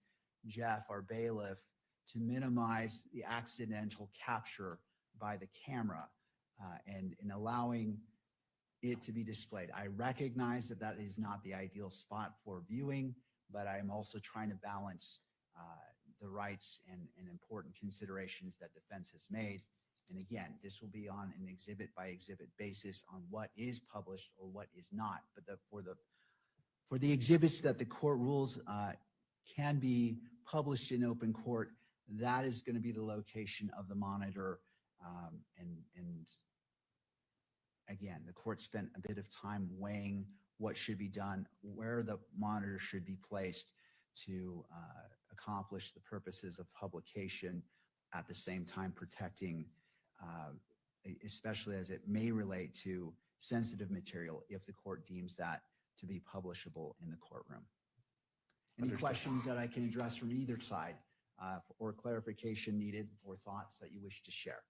Jeff, our bailiff, to minimize the accidental capture by the camera and in allowing it to be displayed. I recognize that that is not the ideal spot for viewing, but I'm also trying to balance the rights and important considerations that defense has made. And again, this will be on an exhibit by exhibit basis on what is published or what is not. But for the exhibits that the court rules can be published in open court, that is going to be the location of the monitor. And again, the court spent a bit of time weighing what should be done, where the monitor should be placed to accomplish the purposes of publication, at the same time protecting, especially as it may relate to sensitive material if the court deems that to be publishable in the courtroom. Any questions that I can address from either side? or clarification needed or thoughts that you wish to share?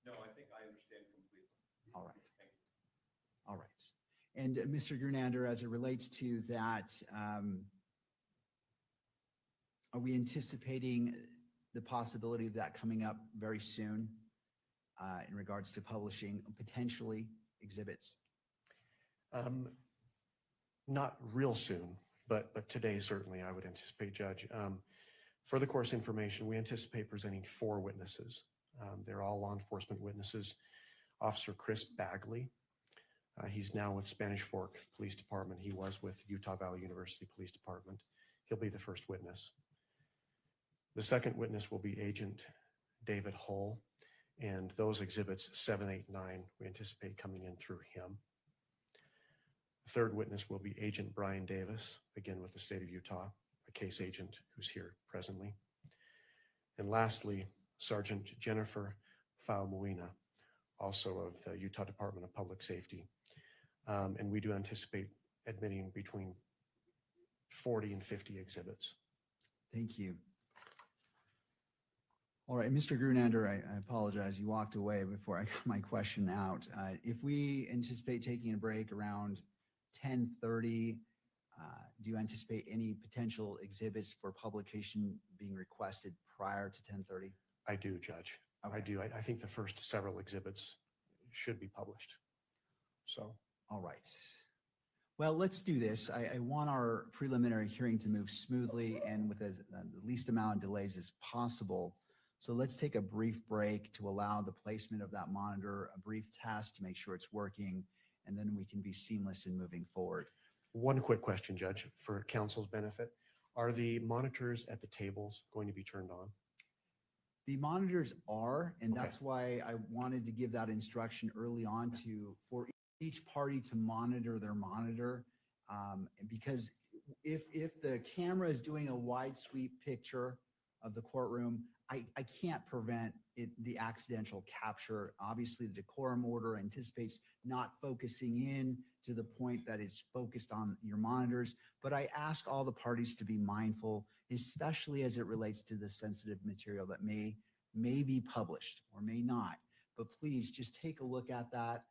No, I think I understand completely. All right. All right. And Mr. Grunander, as it relates to that, are we anticipating the possibility of that coming up very soon in regards to publishing potentially exhibits? Not real soon, but today certainly I would anticipate, Judge. For the course information, we anticipate presenting 4 witnesses. They're all law enforcement witnesses. Officer Chris Bagley, he's now with Spanish Fork Police Department. He was with Utah Valley University Police Department. He'll be the first witness. The second witness will be Agent David Hull, and those exhibits 7, 8, 9, we anticipate coming in through him. The third witness will be Agent Brian Davis, again with the state of Utah, a case agent who's here presently. And lastly, Sergeant Jennifer Faumuina, also of the Utah Department of Public Safety. And we do anticipate admitting between 40 and 50 exhibits. Thank you. All right, Mr. Grunander, I apologize. You walked away before I got my question out. If we anticipate taking a break around 10:30, do you anticipate any potential exhibits for publication being requested prior to 10:30? I do, Judge. Okay. I do. I think the first several exhibits should be published. So. All right. Well, let's do this. I want our preliminary hearing to move smoothly and with the least amount of delays as possible. So let's take a brief break to allow the placement of that monitor, a brief test to make sure it's working, and then we can be seamless in moving forward. One quick question, Judge, for council's benefit. Are the monitors at the tables going to be turned on? The monitors are, and Okay. that's why I wanted to give that instruction early on for each party to monitor their monitor. Because if the camera is doing a wide sweep picture of the courtroom, I can't prevent the accidental capture. Obviously, the decorum order anticipates not focusing in to the point that is focused on your monitors. But I ask all the parties to be mindful, especially as it relates to the sensitive material that may be published or may not. But please just take a look at that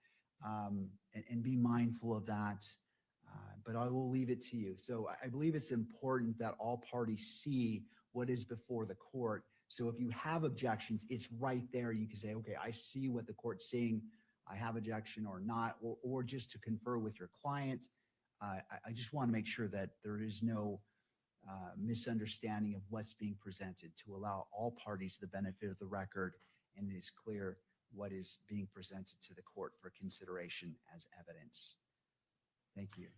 and be mindful of that. But I will leave it to you. So I believe it's important that all parties see what is before the court. So if you have objections, it's right there. You can say, okay, I see what the court's saying. I have objection or not, or just to confer with your client. I just want to make sure that there is no misunderstanding of what's being presented, to allow all parties the benefit of the record, and it is clear what is being presented to the court for consideration as evidence. Thank you.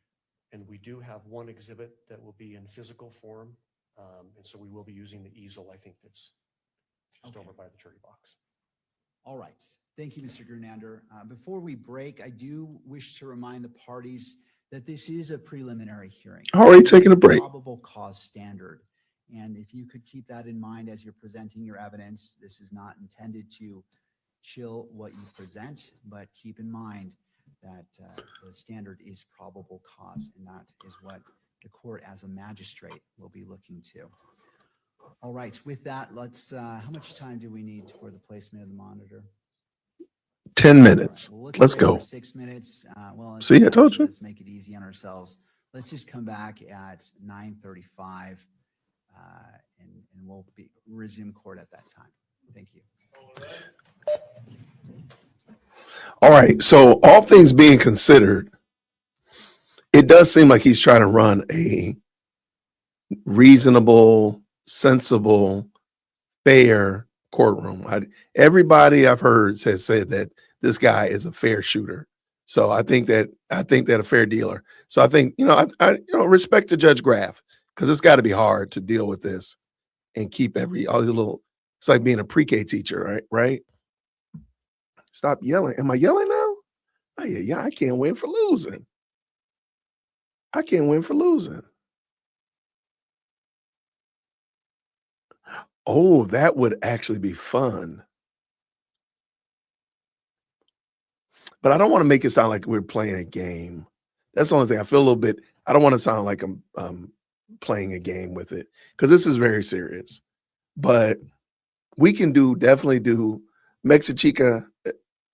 And we do have one exhibit that will be in physical form. And so we will be using the easel, I think that's just over by the jury box. All right. Thank you, Mr. Grunander. Before we break, I do wish to remind the parties that this is a preliminary hearing. Already taking a break. Probable cause standard. And if you could keep that in mind as you're presenting your evidence, this is not intended to chill what you present, but keep in mind that the standard is probable cause, and that is what the court as a magistrate will be looking to. All right, with that, let's, how much time do we need for the placement of the monitor? 10 minutes. Well, Let's stay for go. 6 minutes. Well, See, I told you. Let's make it easy on ourselves. Let's just come back at 9:35, and we'll resume court at that time. Thank you. All right. So all things being considered, it does seem like he's trying to run a reasonable, sensible, fair courtroom. Everybody I've heard has said that this guy is a fair shooter. So I think that a fair dealer. So I think, I respect to Judge Graff, because it's got to be hard to deal with this and keep all these little, it's like being a pre-K teacher, right? Stop yelling. Am I yelling now? Oh, yeah, I can't win for losing. I can't win for losing. Oh, that would actually be fun. But I don't want to make it sound like we're playing a game. That's the only thing. I feel a little bit, I don't want to sound like I'm playing a game with it, because this is very serious. but we can definitely do Mexichica.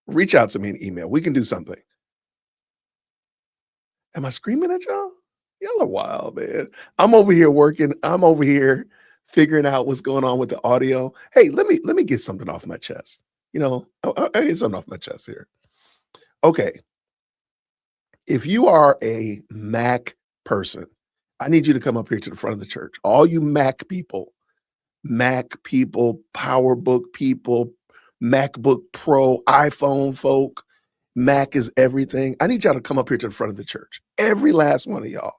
Reach out to me in email. We can do something. Am I screaming at y'all? Y'all are wild, man. I'm over here working. I'm over here figuring out what's going on with the audio. Hey, let me get something off my chest. I get something off my chest here. Okay. If you are a Mac person, I need you to come up here to the front of the church. All you Mac people, PowerBook people, MacBook Pro, iPhone folk, Mac is everything. I need y'all to come up here to the front of the church. Every last one of y'all,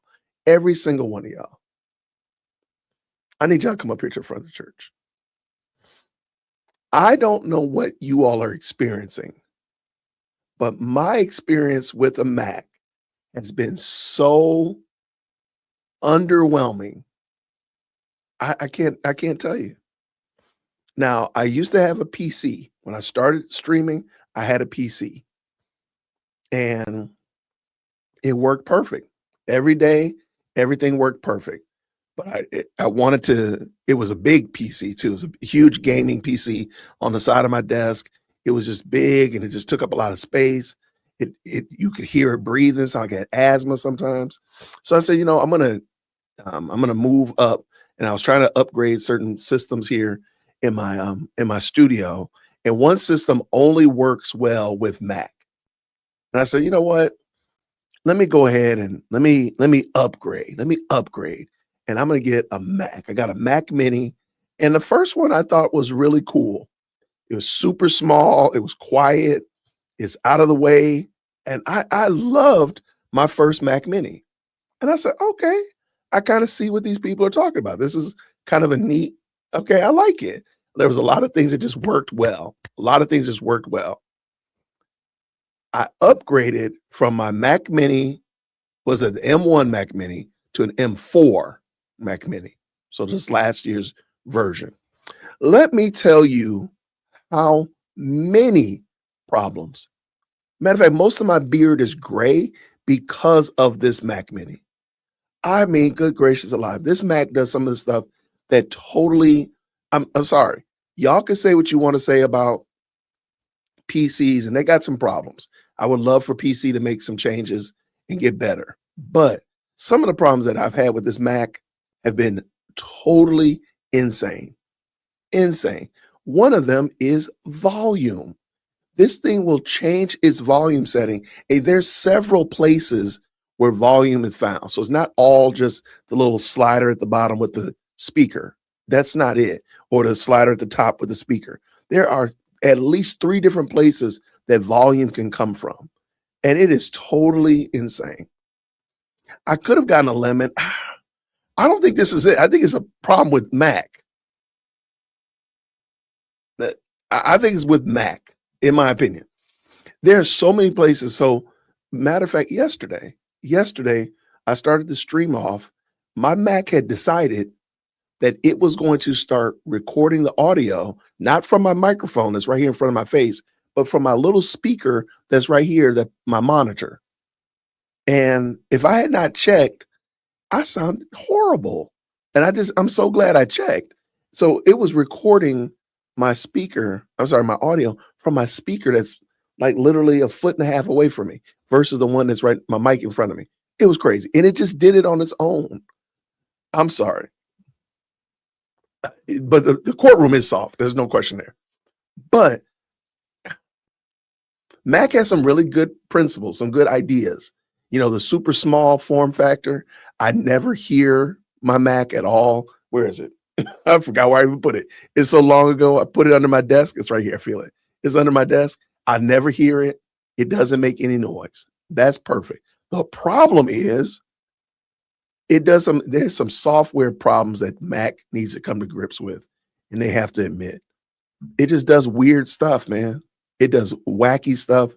every single one of y'all. I need y'all to come up here to the front of the church. I don't know what you all are experiencing, but my experience with a Mac has been so underwhelming. I can't tell you. Now, I used to have a PC. When I started streaming, I had a PC. And it worked perfect. Every day, everything worked perfect. But I wanted to, it was a big PC too. It was a huge gaming PC on the side of my desk. It was just big and it just took up a lot of space. You could hear it breathing, so I get asthma sometimes. So I said, I'm gonna move up, and I was trying to upgrade certain systems here in my studio, and one system only works well with Mac. And I said, you know what? Let me go ahead and let me upgrade. Let me upgrade, and I'm gonna get a Mac. I got a Mac Mini, and the first one I thought was really cool. It was super small. It was quiet. It's out of the way. And I loved my first Mac Mini. And I said, okay, I kind of see what these people are talking about. This is kind of a neat, okay, I like it. There was a lot of things that just worked well. A lot of things just worked well. I upgraded from my Mac Mini, was an M1 Mac Mini, to an M4 Mac Mini. So just last year's version. Let me tell you how many problems. Matter of fact, most of my beard is gray because of this Mac Mini. I mean, good gracious alive. This Mac does some of the stuff that totally, I'm sorry. Y'all can say what you want to say about PCs, and they got some problems. I would love for PC to make some changes and get better. But some of the problems that I've had with this Mac have been totally insane. Insane. One of them is volume. This thing will change its volume setting. There's several places where volume is found. So it's not all just the little slider at the bottom with the speaker. That's not it. Or the slider at the top with the speaker. There are at least 3 different places that volume can come from. And it is totally insane. I could have gotten a lemon. I don't think this is it. I think it's a problem with Mac. I think it's with Mac, in my opinion. There are so many places. So, matter of fact, yesterday, I started the stream off. My Mac had decided that it was going to start recording the audio, not from my microphone that's right here in front of my face, but from my little speaker that's right here, that my monitor. And if I had not checked, I sounded horrible. And I'm so glad I checked. So it was recording my speaker, my audio from my speaker that's like literally 1.5 feet away from me versus the one that's right, my mic in front of me. It was crazy. And it just did it on its own. I'm sorry. But the courtroom is soft. There's no question there. But Mac has some really good principles, some good ideas. The super small form factor. I never hear my Mac at all. Where is it? I forgot where I even put it. It's so long ago. I put it under my desk. It's right here. I feel it. It's under my desk. I never hear it. It doesn't make any noise. That's perfect. The problem is there's some software problems that Mac needs to come to grips with, and they have to admit. It just does weird stuff, man. It does wacky stuff.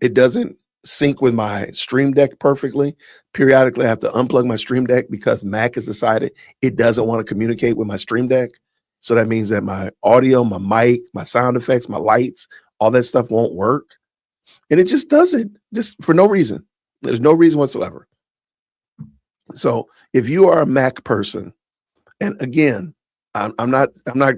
It doesn't sync with my Stream Deck perfectly. Periodically, I have to unplug my Stream Deck because Mac has decided it doesn't want to communicate with my Stream Deck. So that means that my audio, my mic, my sound effects, my lights, all that stuff won't work. And it just doesn't, just for no reason. There's no reason whatsoever. So if you are a Mac person, and again, I'm not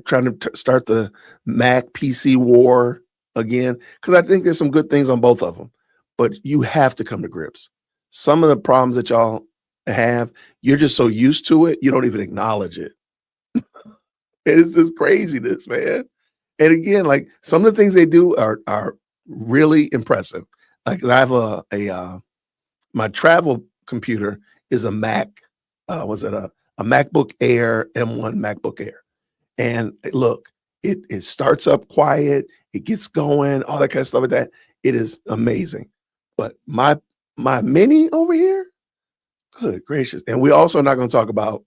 trying to start the Mac PC war again, because I think there's some good things on both of them. But you have to come to grips. Some of the problems that y'all have, you're just so used to it, you don't even acknowledge it. It's just craziness, man. And again, like some of the things they do are really impressive. Like I have my travel computer is a Mac, was it a MacBook Air, M1 MacBook Air. And look, it starts up quiet, it gets going, all that kind of stuff like that. It is amazing. But my mini over here, good gracious. And we also are not going to talk about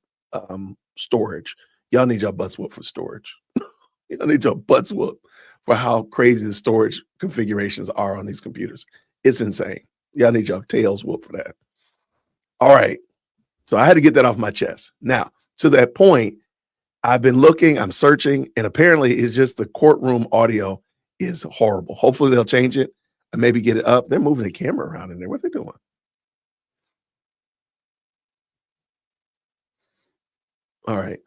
storage. Y'all need your butts whooped for storage. Y'all need your butts whooped for how crazy the storage configurations are on these computers. It's insane. Y'all need your tails whooped for that. All right. So I had to get that off my chest. Now, to that point, I've been looking, I'm searching, and apparently it's just the courtroom audio is horrible. Hopefully they'll change it and maybe get it up. They're moving the camera around in there. What are they doing? All right.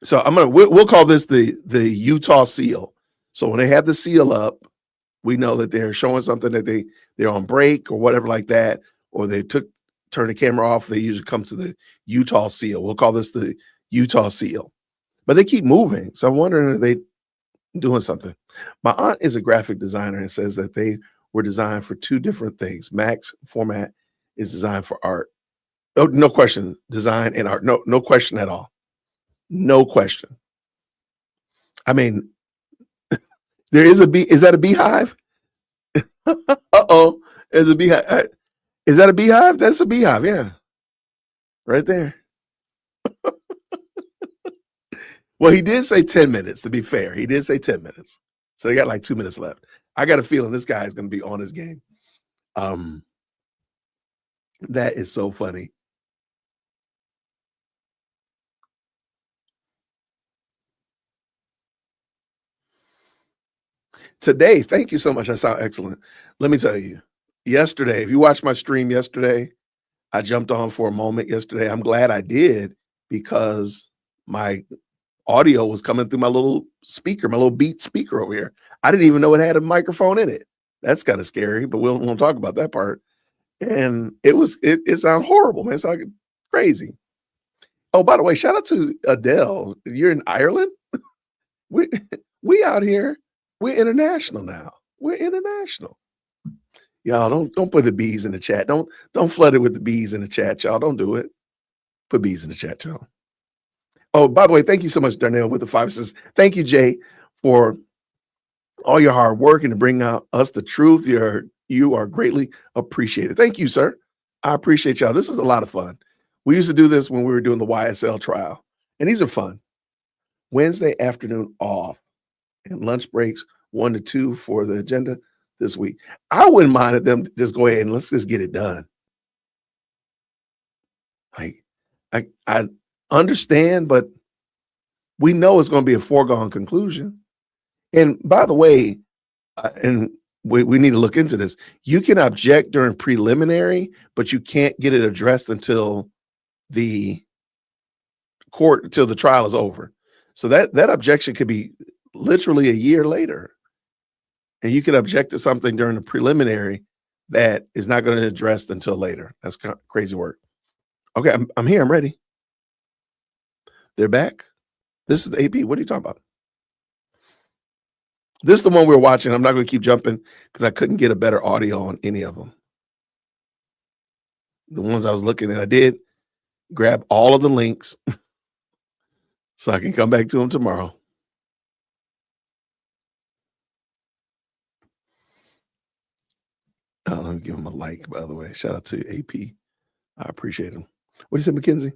So we'll call this the Utah seal. So when they have the seal up, we know that they're showing something that they're on break or whatever like that, or they turn the camera off. They usually come to the Utah seal. We'll call this the Utah seal. But they keep moving. So I'm wondering, are they doing something? My aunt is a graphic designer and says that they were designed for two different things. Mac's format is designed for art. Oh, no question. Design and art. No question at all. No question. I mean, there is a bee. Is that a beehive? Uh-oh. There's a beehive. Is that a beehive? That's a beehive. Yeah. Right there. Well, he did say 10 minutes, to be fair. He did say 10 minutes. So they got like 2 minutes left. I got a feeling this guy is going to be on his game. That is so funny. Today, thank you so much. That sounds excellent. Let me tell you, yesterday, if you watched my stream yesterday, I jumped on for a moment yesterday. I'm glad I did because my audio was coming through my little speaker, my little Beat speaker over here. I didn't even know it had a microphone in it. That's kind of scary, but we won't talk about that part. And it sounds horrible, man. It sounds crazy. Oh, by the way, shout out to Adele. You're in Ireland? We out here. We're international now. We're international. Y'all don't put the bees in the chat. Don't flood it with the bees in the chat, y'all. Don't do it. Put bees in the chat, y'all. Oh, by the way, thank you so much, Darnell, with the 5 cents. Thank you, Jay, for all your hard work and to bring out us the truth. You are greatly appreciated. Thank you, sir. I appreciate y'all. This is a lot of fun. We used to do this when we were doing the YSL trial, and these are fun. Wednesday afternoon off and lunch breaks 1 to 2 for the agenda this week. I wouldn't mind if them just go ahead and let's just get it done. Like I understand, but we know it's going to be a foregone conclusion. And by the way, and we need to look into this. You can object during preliminary, but you can't get it addressed until the trial is over. So that objection could be literally a year later. And you can object to something during the preliminary that is not going to be addressed until later. That's crazy work. Okay, I'm here. I'm ready. They're back. This is the AP. What are you talking about? This is the one we're watching. I'm not going to keep jumping because I couldn't get a better audio on any of them. The ones I was looking at, I did grab all of the links so I can come back to them tomorrow. Let me give him a like, by the way. Shout out to AP. I appreciate him. What do you say, Mackenzie?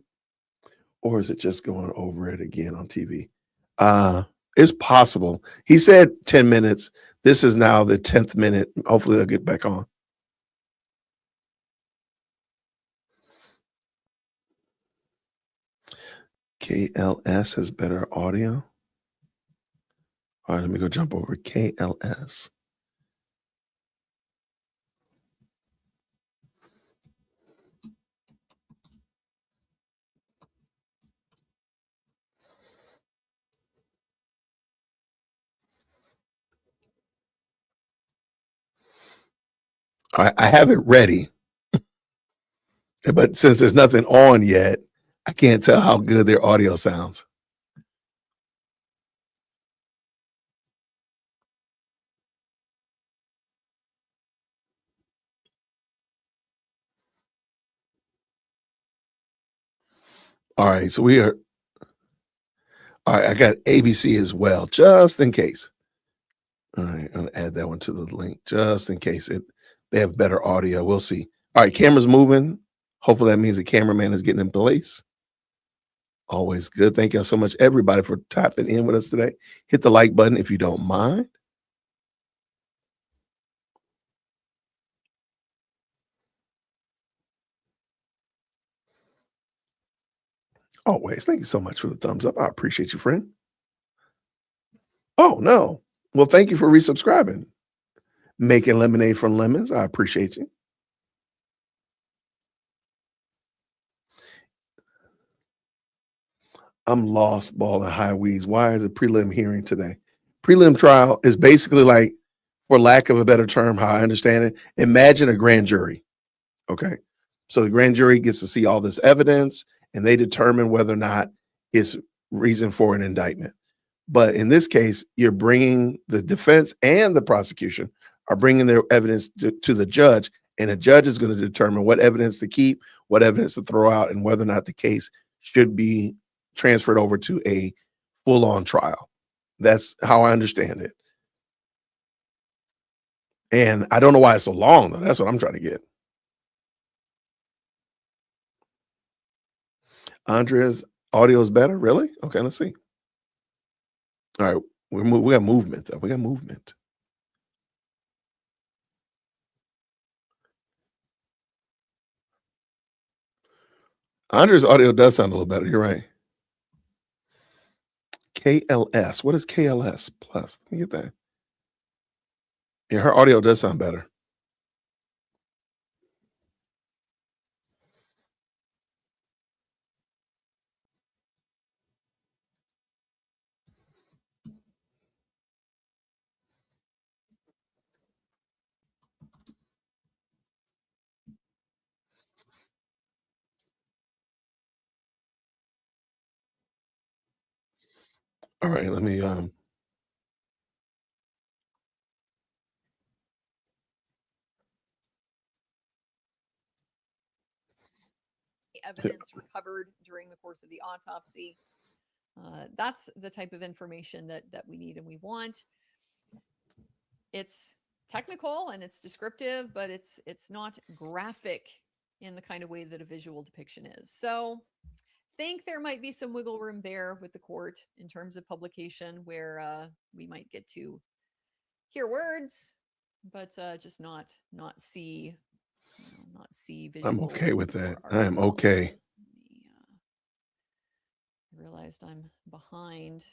Or is it just going over it again on TV? It's possible. He said 10 minutes. This is now the 10th minute. Hopefully they'll get back on. KLS has better audio. All right, let me go jump over KLS. All right, I have it ready, but since there's nothing on yet, I can't tell how good their audio sounds. All right, so we are. All right, I got ABC as well, just in case. All right, I'm gonna add that one to the link, just in case they have better audio. We'll see. All right, camera's moving. Hopefully that means the cameraman is getting in place. Always good. Thank you so much, everybody, for tapping in with us today. Hit the like button if you don't mind. Always. Thank you so much for the thumbs up. I appreciate you, friend. Oh, no. Well, thank you for resubscribing. Making lemonade from lemons. I appreciate you. I'm lost, ball and high weeds. Why is a prelim hearing today? Prelim trial is basically like, for lack of a better term, how I understand it, imagine a grand jury. Okay. So the grand jury gets to see all this evidence and they determine whether or not it's reason for an indictment. But in this case, you're bringing the defense and the prosecution are bringing their evidence to the judge, and a judge is going to determine what evidence to keep, what evidence to throw out, and whether or not the case should be transferred over to a full-on trial. That's how I understand it. And I don't know why it's so long, though. That's what I'm trying to get. Andrea's audio is better? Really? Okay, let's see. All right, we got movement, though. We got movement. Andrea's audio does sound a little better. You're right. KLS. What is KLS plus? Let me get that. Yeah, her audio does sound better. All right, let me evidence recovered during the course of the autopsy. That's the type of information that we need and we want. It's technical and it's descriptive, but it's not graphic in the kind of way that a visual depiction is. So think there might be some wiggle room there with the court in terms of publication where we might get to hear words, but just not see not see visuals. I'm okay with that. for I am okay. ourselves. I realized I'm behind.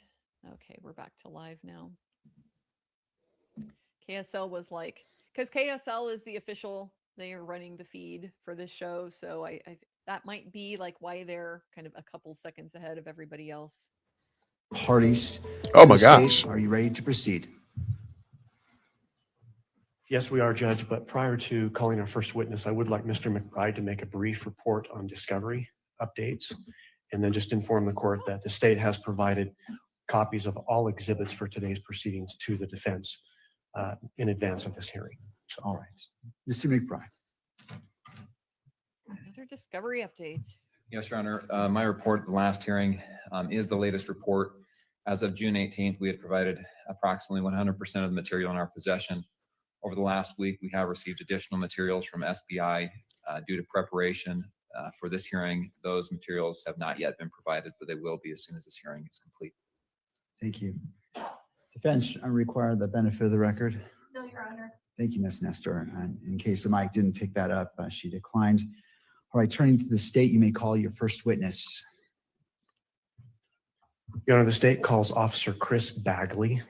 Okay, we're back to live now. KSL was like, because KSL is the official, they are running the feed for this show. So I that might be like why they're kind of a couple seconds ahead of everybody else. Parties. Oh my gosh. Are you ready to proceed? Yes, we are, Judge, but prior to calling our first witness, I would like Mr. McBride to make a brief report on discovery updates, and then just inform the court that the state has provided copies of all exhibits for today's proceedings to the defense in advance of this hearing. All right. Mr. McBride. Another discovery update. Yes, Your Honor. My report, the last hearing, is the latest report. As of June 18th, we had provided approximately 100% of the material in our possession. Over the last week, we have received additional materials from SBI due to preparation for this hearing. Those materials have not yet been provided, but they will be as soon as this hearing is complete. Thank you. Defense, I require the benefit of the record. No, Your Honor. Thank you, Ms. Nestor. And in case the mic didn't pick that up, she declined. All right, turning to the state, you may call your first witness. Your Honor, the state calls Officer Chris Bagley.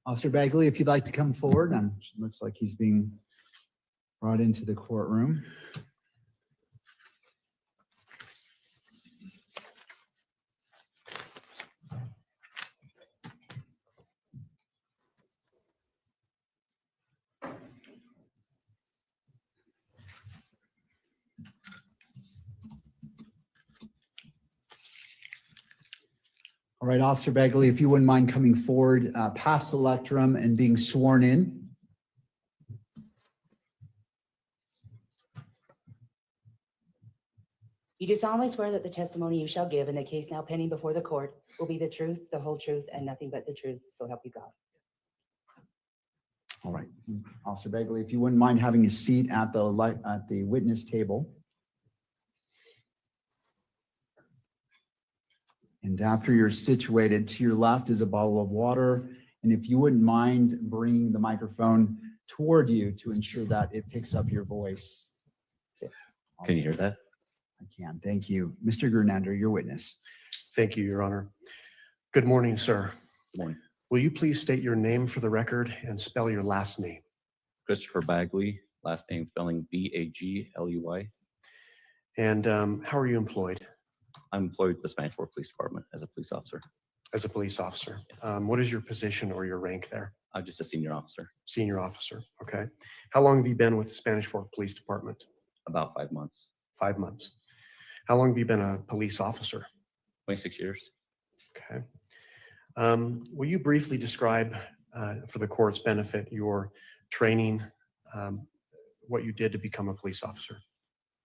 Officer Bagley, if you'd like to come forward, and looks like he's being brought into the courtroom. All right, Officer Begley, if you wouldn't mind coming forward past the lectern and being sworn in. You do solemnly swear that the testimony you shall give in the case now pending before the court will be the truth, the whole truth, and nothing but the truth, so help you God. All right, Officer Begley, if you wouldn't mind having a seat at the witness table. And after you're situated, to your left is a bottle of water. And if you wouldn't mind bringing the microphone toward you to ensure that it picks up your voice. Can you hear that? I can. Thank you. Mr. Gernander, your witness. Thank you, Your Honor. Good morning, sir. Good morning. Will you please state your name for the record and spell your last name? Christopher Bagley, last name spelling Bagley. And how are you employed? I'm employed with the Spanish Fork Police Department as a police officer. As a police officer. What is your position or your rank there? I'm just a senior officer. Senior officer, okay. How long have you been with the Spanish Fork Police Department? About 5 months. 5 months. How long have you been a police officer? 26 years. Okay. Will you briefly describe, for the court's benefit, your training, what you did to become a police officer?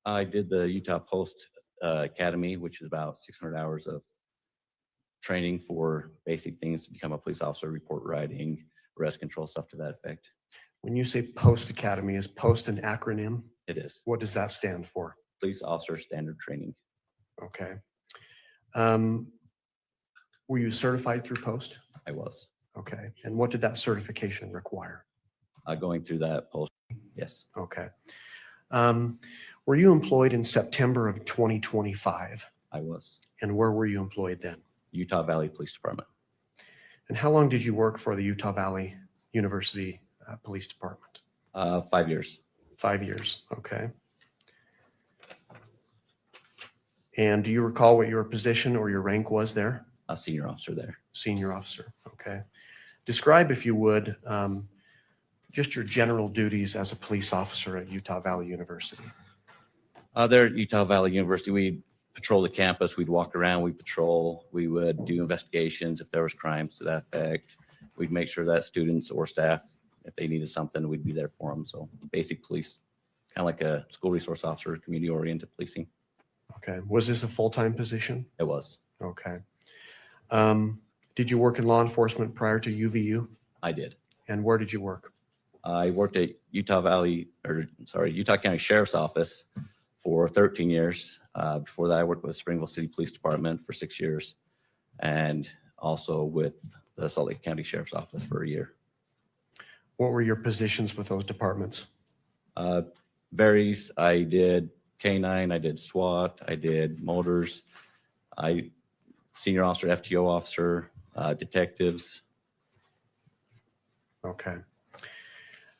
I did the Utah Post Academy, which is about 600 hours of training for basic things to become a police officer, report writing, arrest control, stuff to that effect. When you say Post Academy, is Post an acronym? It is. What does that stand for? Police Officer Standard Training. Okay. Were you certified through Post? I was. Okay. And what did that certification require? Going through that post, yes. Okay. Were you employed in September of 2025? I was. And where were you employed then? Utah Valley Police Department. And how long did you work for the Utah Valley University Police Department? 5 years. 5 years, okay. And do you recall what your position or your rank was there? A senior officer there. Senior officer, okay. Describe, if you would, just your general duties as a police officer at Utah Valley University. There at Utah Valley University, we patrol the campus, we'd walk around, we'd patrol, we would do investigations if there was crimes to that effect. We'd make sure that students or staff, if they needed something, we'd be there for them. So basic police, kind of like a school resource officer, community-oriented policing. Okay, was this a full-time position? It was. Okay. Did you work in law enforcement prior to UVU? I did. And where did you work? I worked at Utah County Sheriff's Office for 13 years. Before that, I worked with Springville City Police Department for 6 years, and also with the Salt Lake County Sheriff's Office for a year. What were your positions with those departments? Varies. I did K9, I did SWAT, I did motors, senior officer, FTO officer, detectives. Okay.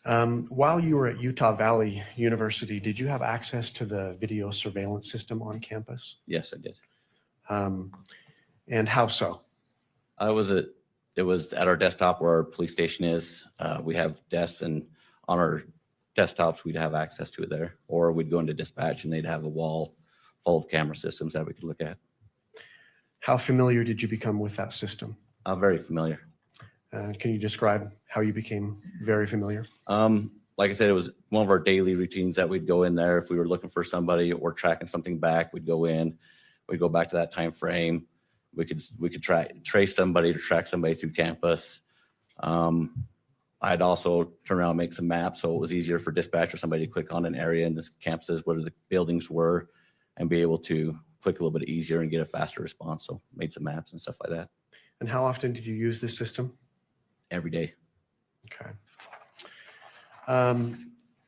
While you were at Utah Valley University, did you have access to the video surveillance system on campus? Yes, I did. And how so? It was at our desktop where our police station is. We have desks, and on our desktops, we'd have access to it there. Or we'd go into dispatch and they'd have a wall full of camera systems that we could look at. How familiar did you become with that system? Very familiar. Can you describe how you became very familiar? Like I said, it was one of our daily routines that we'd go in there. If we were looking for somebody or tracking something back, we'd go in, we'd go back to that time frame. We could trace somebody to track somebody through campus. I'd also turn around and make some maps, so it was easier for dispatch or somebody to click on an area in the campuses where the buildings were and be able to click a little bit easier and get a faster response. So made some maps and stuff like that. And how often did you use this system? Every day. Okay.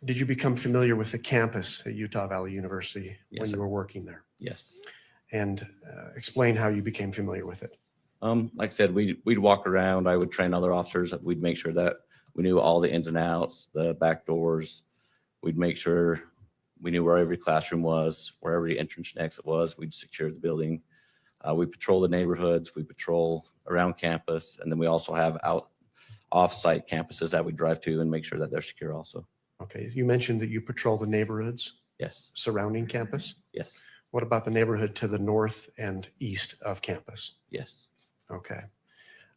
Did you become familiar with the campus at Utah Valley University when you were working there? Yes. And explain how you became familiar with it. Like I said, we'd walk around. I would train other officers. We'd make sure that we knew all the ins and outs, the back doors. We'd make sure we knew where every classroom was, where every entrance and exit was. We'd secure the building. We patrol the neighborhoods. We patrol around campus. And then we also have off-site campuses that we drive to and make sure that they're secure also. Okay. You mentioned that you patrol the neighborhoods. Yes. Surrounding campus. Yes. What about the neighborhood to the north and east of campus? Yes. Okay.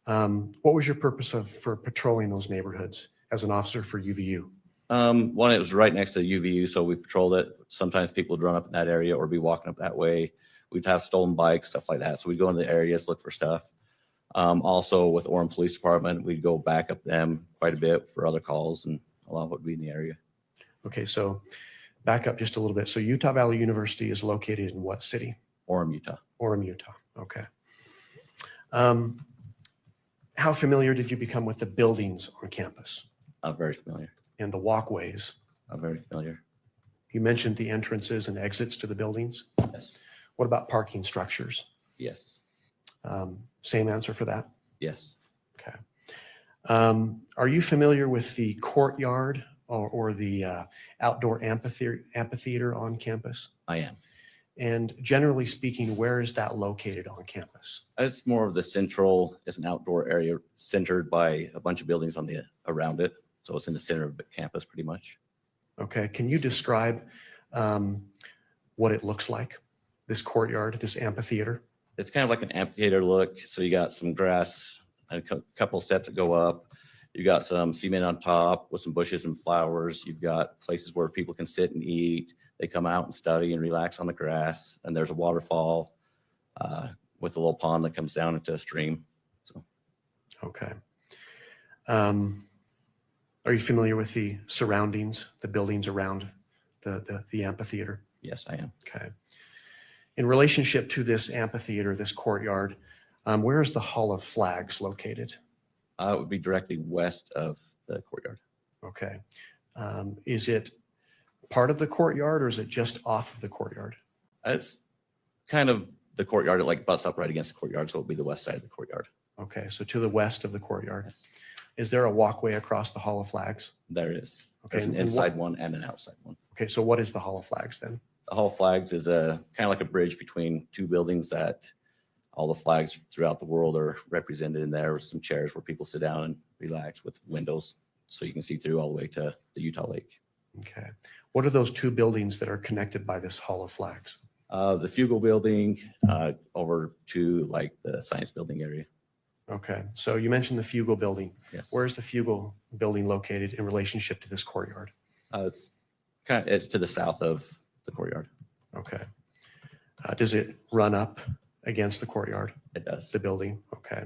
What was your purpose for patrolling those neighborhoods as an officer for UVU? One, it was right next to UVU, so we patrolled it. Sometimes people would run up in that area or be walking up that way. We'd have stolen bikes, stuff like that. So we'd go into the areas, look for stuff. Also with Orem Police Department, we'd go back up them quite a bit for other calls, and a lot of it would be in the area. Okay, so back up just a little bit. So Utah Valley University is located in what city? Orem, Utah. Orem, Utah. Okay. How familiar did you become with the buildings on campus? Very familiar. And the walkways? Very familiar. You mentioned the entrances and exits to the buildings? Yes. What about parking structures? Yes. Same answer for that? Yes. Okay. Are you familiar with the courtyard or the outdoor amphitheater on campus? I am. And generally speaking, where is that located on campus? It's more of the central, it's an outdoor area centered by a bunch of buildings on the around it. So it's in the center of the campus pretty much. Okay. Can you describe what it looks like, this courtyard, this amphitheater? It's kind of like an amphitheater look. So you got some grass and a couple of steps that go up. You got some cement on top with some bushes and flowers. You've got places where people can sit and eat. They come out and study and relax on the grass. And there's a waterfall with a little pond that comes down into a stream. So, okay. Are you familiar with the surroundings, the buildings around the amphitheater? Yes, I am. Okay. In relationship to this amphitheater, this courtyard, where is the Hall of Flags located? It would be directly west of the courtyard. Okay. Is it part of the courtyard or is it just off of the courtyard? It's kind of the courtyard. It like butts up right against the courtyard. So it would be the west side of the courtyard. Okay. So to the west of the courtyard. Is there a walkway across the Hall of Flags? There is. Okay. There's an inside one and an outside one. Okay. So what is the Hall of Flags then? The Hall of Flags is a kind of like a bridge between two buildings that all the flags throughout the world are represented in there with some chairs where people sit down and relax with windows so you can see through all the way to the Utah Lake. Okay. What are those two buildings that are connected by this Hall of Flags? The Fugel building over to like the science building area. Okay. So you mentioned the Fugel building. Yes. Where's the Fugel building located in relationship to this courtyard? It's to the south of the courtyard. Okay. Does it run up against the courtyard? It does. The building. Okay.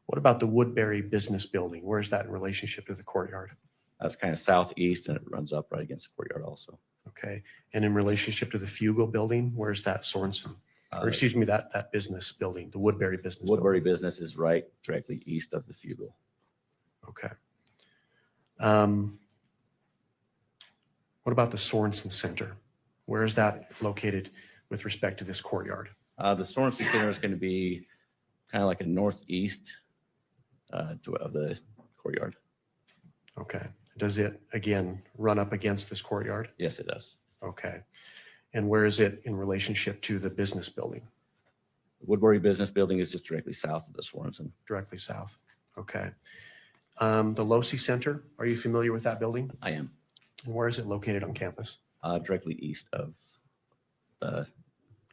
What about the Woodbury Business Building? Where's that in relationship to the courtyard? That's kind of southeast and it runs up right against the courtyard also. Okay. And in relationship to the Fugel building, where's that Sorensen? Or excuse me, that business building, the Woodbury Business Woodbury Business is right directly east of the Fugel. Okay. What about the Sorensen Center? Where is that located with respect to this courtyard? The Sorensen Center is going to be kind of like a northeast of the courtyard. Okay. Does it, again, run up against this courtyard? Yes, it does. Okay. And where is it in relationship to the business building? The Woodbury Business Building is just directly south of the Sorensen. Directly south. Okay. The Losi Center, are you familiar with that building? I am. And where is it located on campus? Directly east of the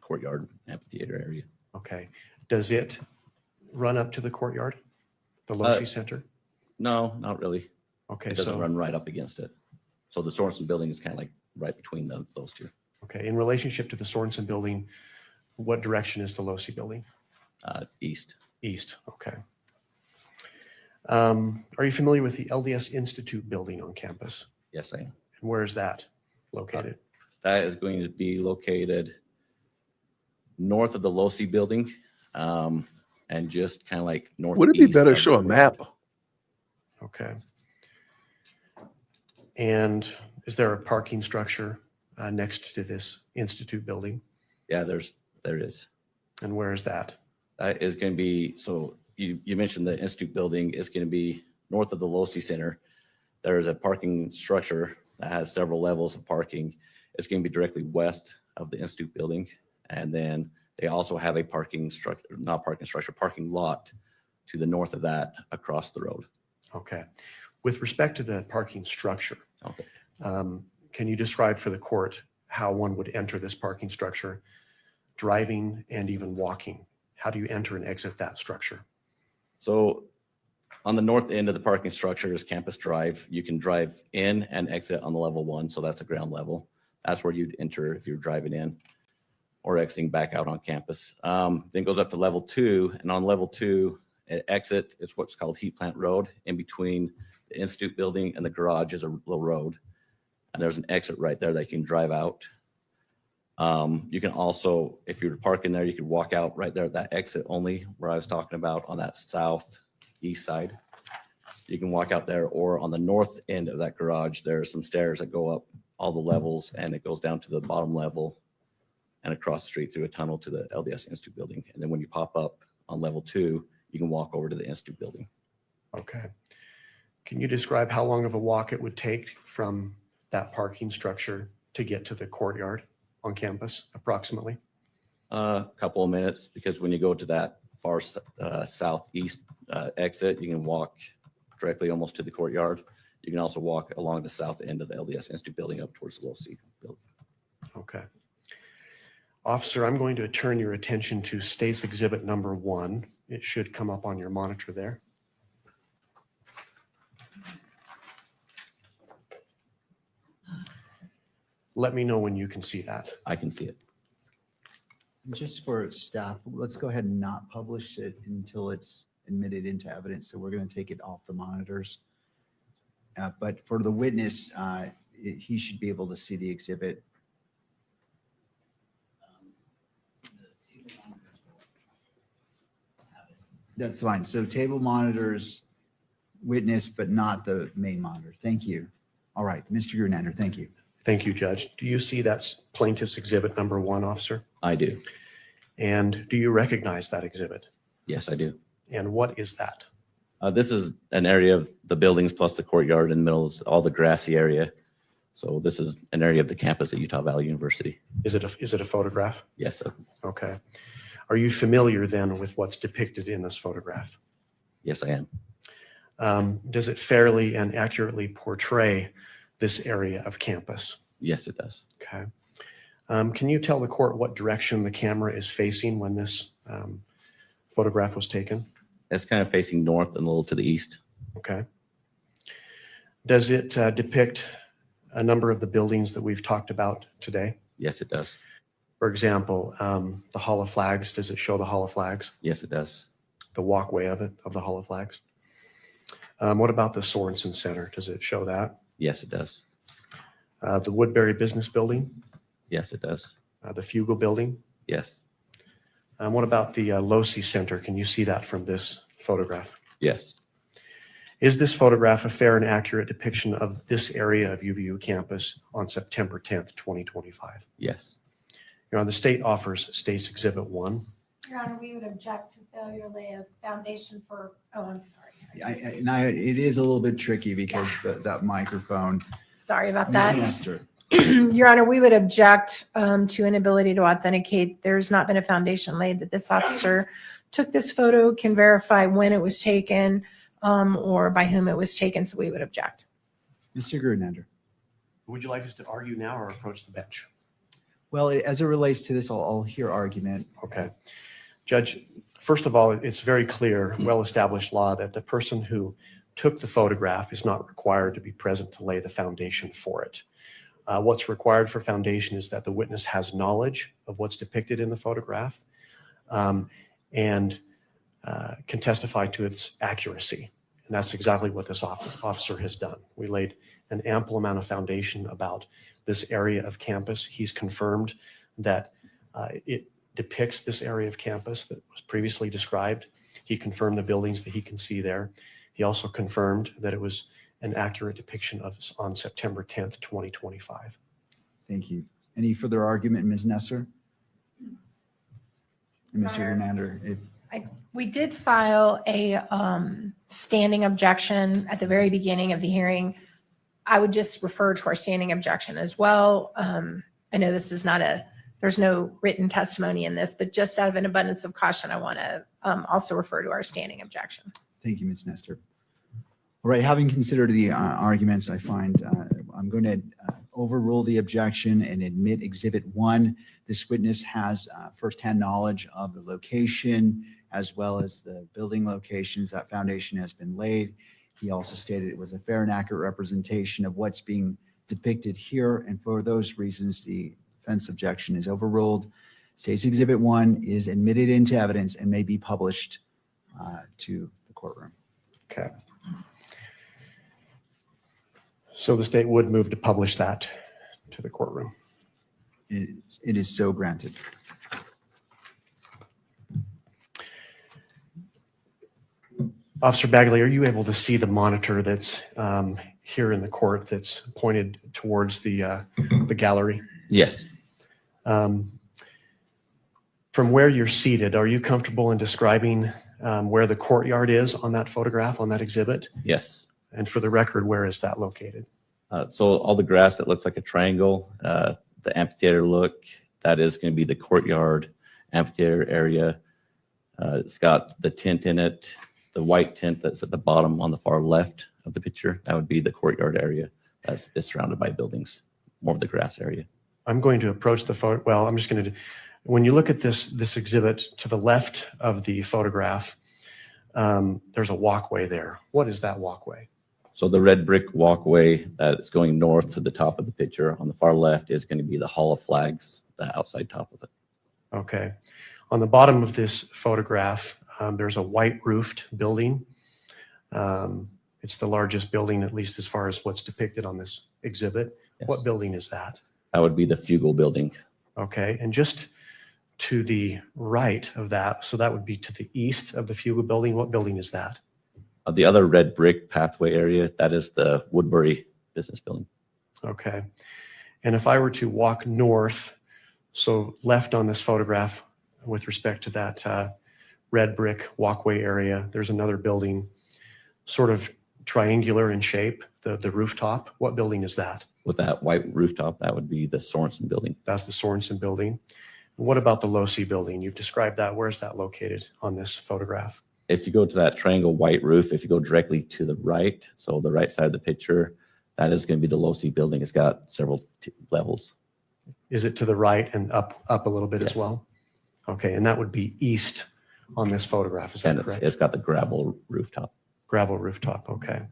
courtyard amphitheater area. Okay. Does it run up to the courtyard? The Losi Center? No, not really. Okay. It doesn't So, run right up against it. So the Sorensen building is kind of like right between those two. okay. In relationship to the Sorensen building, what direction is the Losi building? East. East. Okay. Are you familiar with the LDS Institute building on campus? Yes, I am. And where is that located? That is going to be located north of the Losi building, and just kind of like north. Would it be better to show a map? Okay. And is there a parking structure next to this Institute building? Yeah, there is. And where is that? That is going to be, so you mentioned the Institute building is going to be north of the Losi Center. There's a parking structure that has several levels of parking. It's going to be directly west of the Institute building. And then they also have a parking lot to the north of that across the road. Okay. With respect to the parking structure, Okay. Can you describe for the court how one would enter this parking structure, driving and even walking? How do you enter and exit that structure? So on the north end of the parking structure is Campus Drive. You can drive in and exit on the level 1. So that's a ground level. That's where you'd enter if you're driving in or exiting back out on campus. Then it goes up to level 2. And on level 2, exit is what's called Heat Plant Road. In between the Institute building and the garage is a little road. And there's an exit right there that you can drive out. You can also, if you're parking there, you could walk out right there at that exit only where I was talking about on that southeast side. You can walk out there, or on the north end of that garage, there are some stairs that go up all the levels and it goes down to the bottom level and across the street through a tunnel to the LDS Institute building. And then when you pop up on level 2, you can walk over to the Institute building. Okay. Can you describe how long of a walk it would take from that parking structure to get to the courtyard on campus approximately? A couple of minutes, because when you go to that far southeast exit, you can walk directly almost to the courtyard. You can also walk along the south end of the LDS Institute building up towards the Low C building. Okay. Officer, I'm going to turn your attention to State's Exhibit number 1. It should come up on your monitor there. Let me know when you can see that. I can see it. Just for staff, let's go ahead and not publish it until it's admitted into evidence. So we're going to take it off the monitors. But for the witness, he should be able to see the exhibit. That's fine. So table monitors, witness, but not the main monitor. Thank you. All right, Mr. Grunander, thank you. Thank you, Judge. Do you see that's Plaintiff's Exhibit number 1, Officer? I do. And do you recognize that exhibit? Yes, I do. And what is that? This is an area of the buildings plus the courtyard in the middle is all the grassy area. So this is an area of the campus at Utah Valley University. Is it a photograph? Yes, sir. Okay. Are you familiar then with what's depicted in this photograph? Yes, I am. Does it fairly and accurately portray this area of campus? Yes, it does. Okay. Can you tell the court what direction the camera is facing when this photograph was taken? It's kind of facing north and a little to the east. Okay. Does it depict a number of the buildings that we've talked about today? Yes, it does. For example, the Hall of Flags, does it show the Hall of Flags? Yes, it does. The walkway of the Hall of Flags? What about the Sorensen Center? Does it show that? Yes, it does. The Woodbury Business Building? Yes, it does. The Fugel Building? Yes. What about the Losi Center? Can you see that from this photograph? Yes. Is this photograph a fair and accurate depiction of this area of UVU campus on September 10th, 2025? Yes. Your Honor, the state offers State's Exhibit 1. Your Honor, we would object to failure to lay a foundation for, oh, I'm sorry. It is a little bit tricky because that microphone. Sorry about Ms. that. Nestor. Your Honor, we would object to inability to authenticate. There's not been a foundation laid that this officer took this photo, can verify when it was taken or by whom it was taken, so we would object. Mr. Grunander. Would you like us to argue now or approach the bench? Well, as it relates to this, I'll hear argument. Okay. Judge, first of all, it's very clear, well-established law that the person who took the photograph is not required to be present to lay the foundation for it. What's required for foundation is that the witness has knowledge of what's depicted in the photograph and can testify to its accuracy. And that's exactly what this officer has done. We laid an ample amount of foundation about this area of campus. He's confirmed that it depicts this area of campus that was previously described. He confirmed the buildings that he can see there. He also confirmed that it was an accurate depiction of on September 10th, 2025. Thank you. Any further argument, Ms. Nesser? And Mr. Grunander, We did file a standing objection at the very beginning of the hearing. I would just refer to our standing objection as well. I know this is not there's no written testimony in this, but just out of an abundance of caution, I want to also refer to our standing objection. Thank you, Ms. Nestor. All right, having considered the arguments, I find I'm going to overrule the objection and admit Exhibit 1. This witness has firsthand knowledge of the location as well as the building locations. That foundation has been laid. He also stated it was a fair and accurate representation of what's being depicted here. And for those reasons, the defense objection is overruled. State's Exhibit 1 is admitted into evidence and may be published to the courtroom. Okay. So the state would move to publish that to the courtroom. It is so granted. Officer Bagley, are you able to see the monitor that's here in the court that's pointed towards the gallery? Yes. From where you're seated, are you comfortable in describing where the courtyard is on that photograph, on that exhibit? Yes. And for the record, where is that located? So all the grass that looks like a triangle, the amphitheater look, that is going to be the courtyard amphitheater area. It's got the tent in it, the white tent that's at the bottom on the far left of the picture. That would be the courtyard area. That's surrounded by buildings, more of the grass area. I'm going to approach the photo. Well, I'm just going to, when you look at this exhibit to the left of the photograph, there's a walkway there. What is that walkway? So the red brick walkway that is going north to the top of the picture on the far left is going to be the Hall of Flags, the outside top of it. Okay. On the bottom of this photograph, there's a white roofed building. It's the largest building, at least as far as what's depicted on this exhibit. Yes. What building is that? That would be the Fugel building. Okay. And just to the right of that, so that would be to the east of the Fugel building. What building is that? The other red brick pathway area, that is the Woodbury business building. Okay. And if I were to walk north, so left on this photograph with respect to that red brick walkway area, there's another building sort of triangular in shape, the rooftop. What building is that? With that white rooftop, that would be the Sorensen building. That's the Sorensen building. And what about the Losi building? You've described that. Where is that located on this photograph? If you go to that triangle white roof, if you go directly to the right, so the right side of the picture, that is going to be the Losi building. It's got several levels. Is it to the right and up a little bit Yes. as well? Okay, and that would be east on this photograph, is that And correct? it's got the gravel rooftop. Gravel rooftop, okay.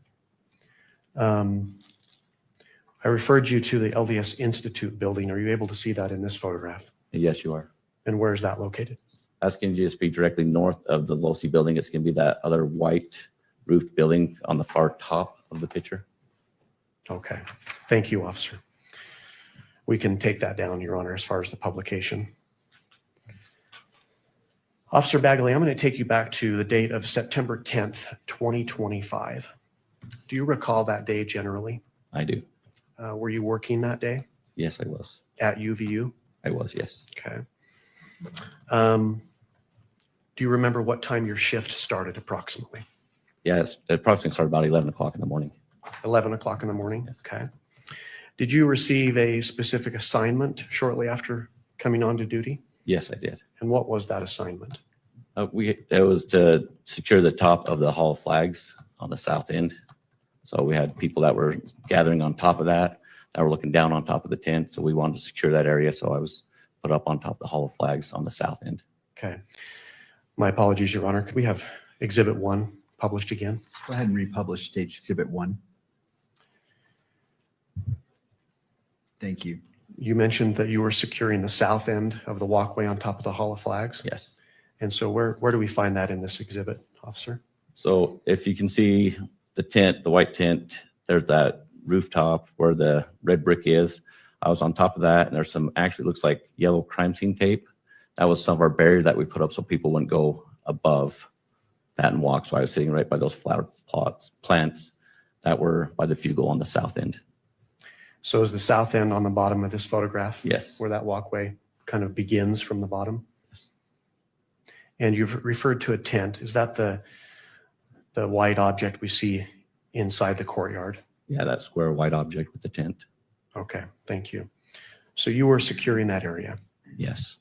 I referred you to the LDS Institute building. Are you able to see that in this photograph? Yes, you are. And where is that located? That's going to just be directly north of the Losi building. It's going to be that other white roofed building on the far top of the picture. Okay, thank you, officer. We can take that down, Your Honor, as far as the publication. Officer Bagley, I'm going to take you back to the date of September 10th, 2025. Do you recall that day generally? I do. Were you working that day Yes, I was. at UVU? I was, yes. Okay. Do you remember what time your shift started approximately? Yeah, it approximately started about 11 o'clock in the morning. 11 o'clock in the morning? Okay. Did you receive a specific assignment shortly after coming on to duty? Yes, I did. And what was that assignment? It was to secure the top of the Hall of Flags on the south end. So we had people that were gathering on top of that were looking down on top of the tent. So we wanted to secure that area. So I was put up on top of the Hall of Flags on the south end. Okay. My apologies, Your Honor. Could we have Exhibit 1 published again? Go ahead and republish State's Exhibit 1. Thank you. You mentioned that you were securing the south end of the walkway on top of the Hall of Flags. Yes. And so where do we find that in this exhibit, officer? So if you can see the tent, the white tent, there's that rooftop where the red brick is. I was on top of that, and there's some actually looks like yellow crime scene tape. That was some of our barrier that we put up so people wouldn't go above that and walk. So I was sitting right by those flower plants that were by the Fugel on the south end. So is the south end on the bottom of this photograph? Yes. Where that walkway kind of begins from the bottom? Yes. And you've referred to a tent. Is that the white object we see inside the courtyard? Yeah, that square white object with the tent. Okay, thank you. So you were securing that area? Yes.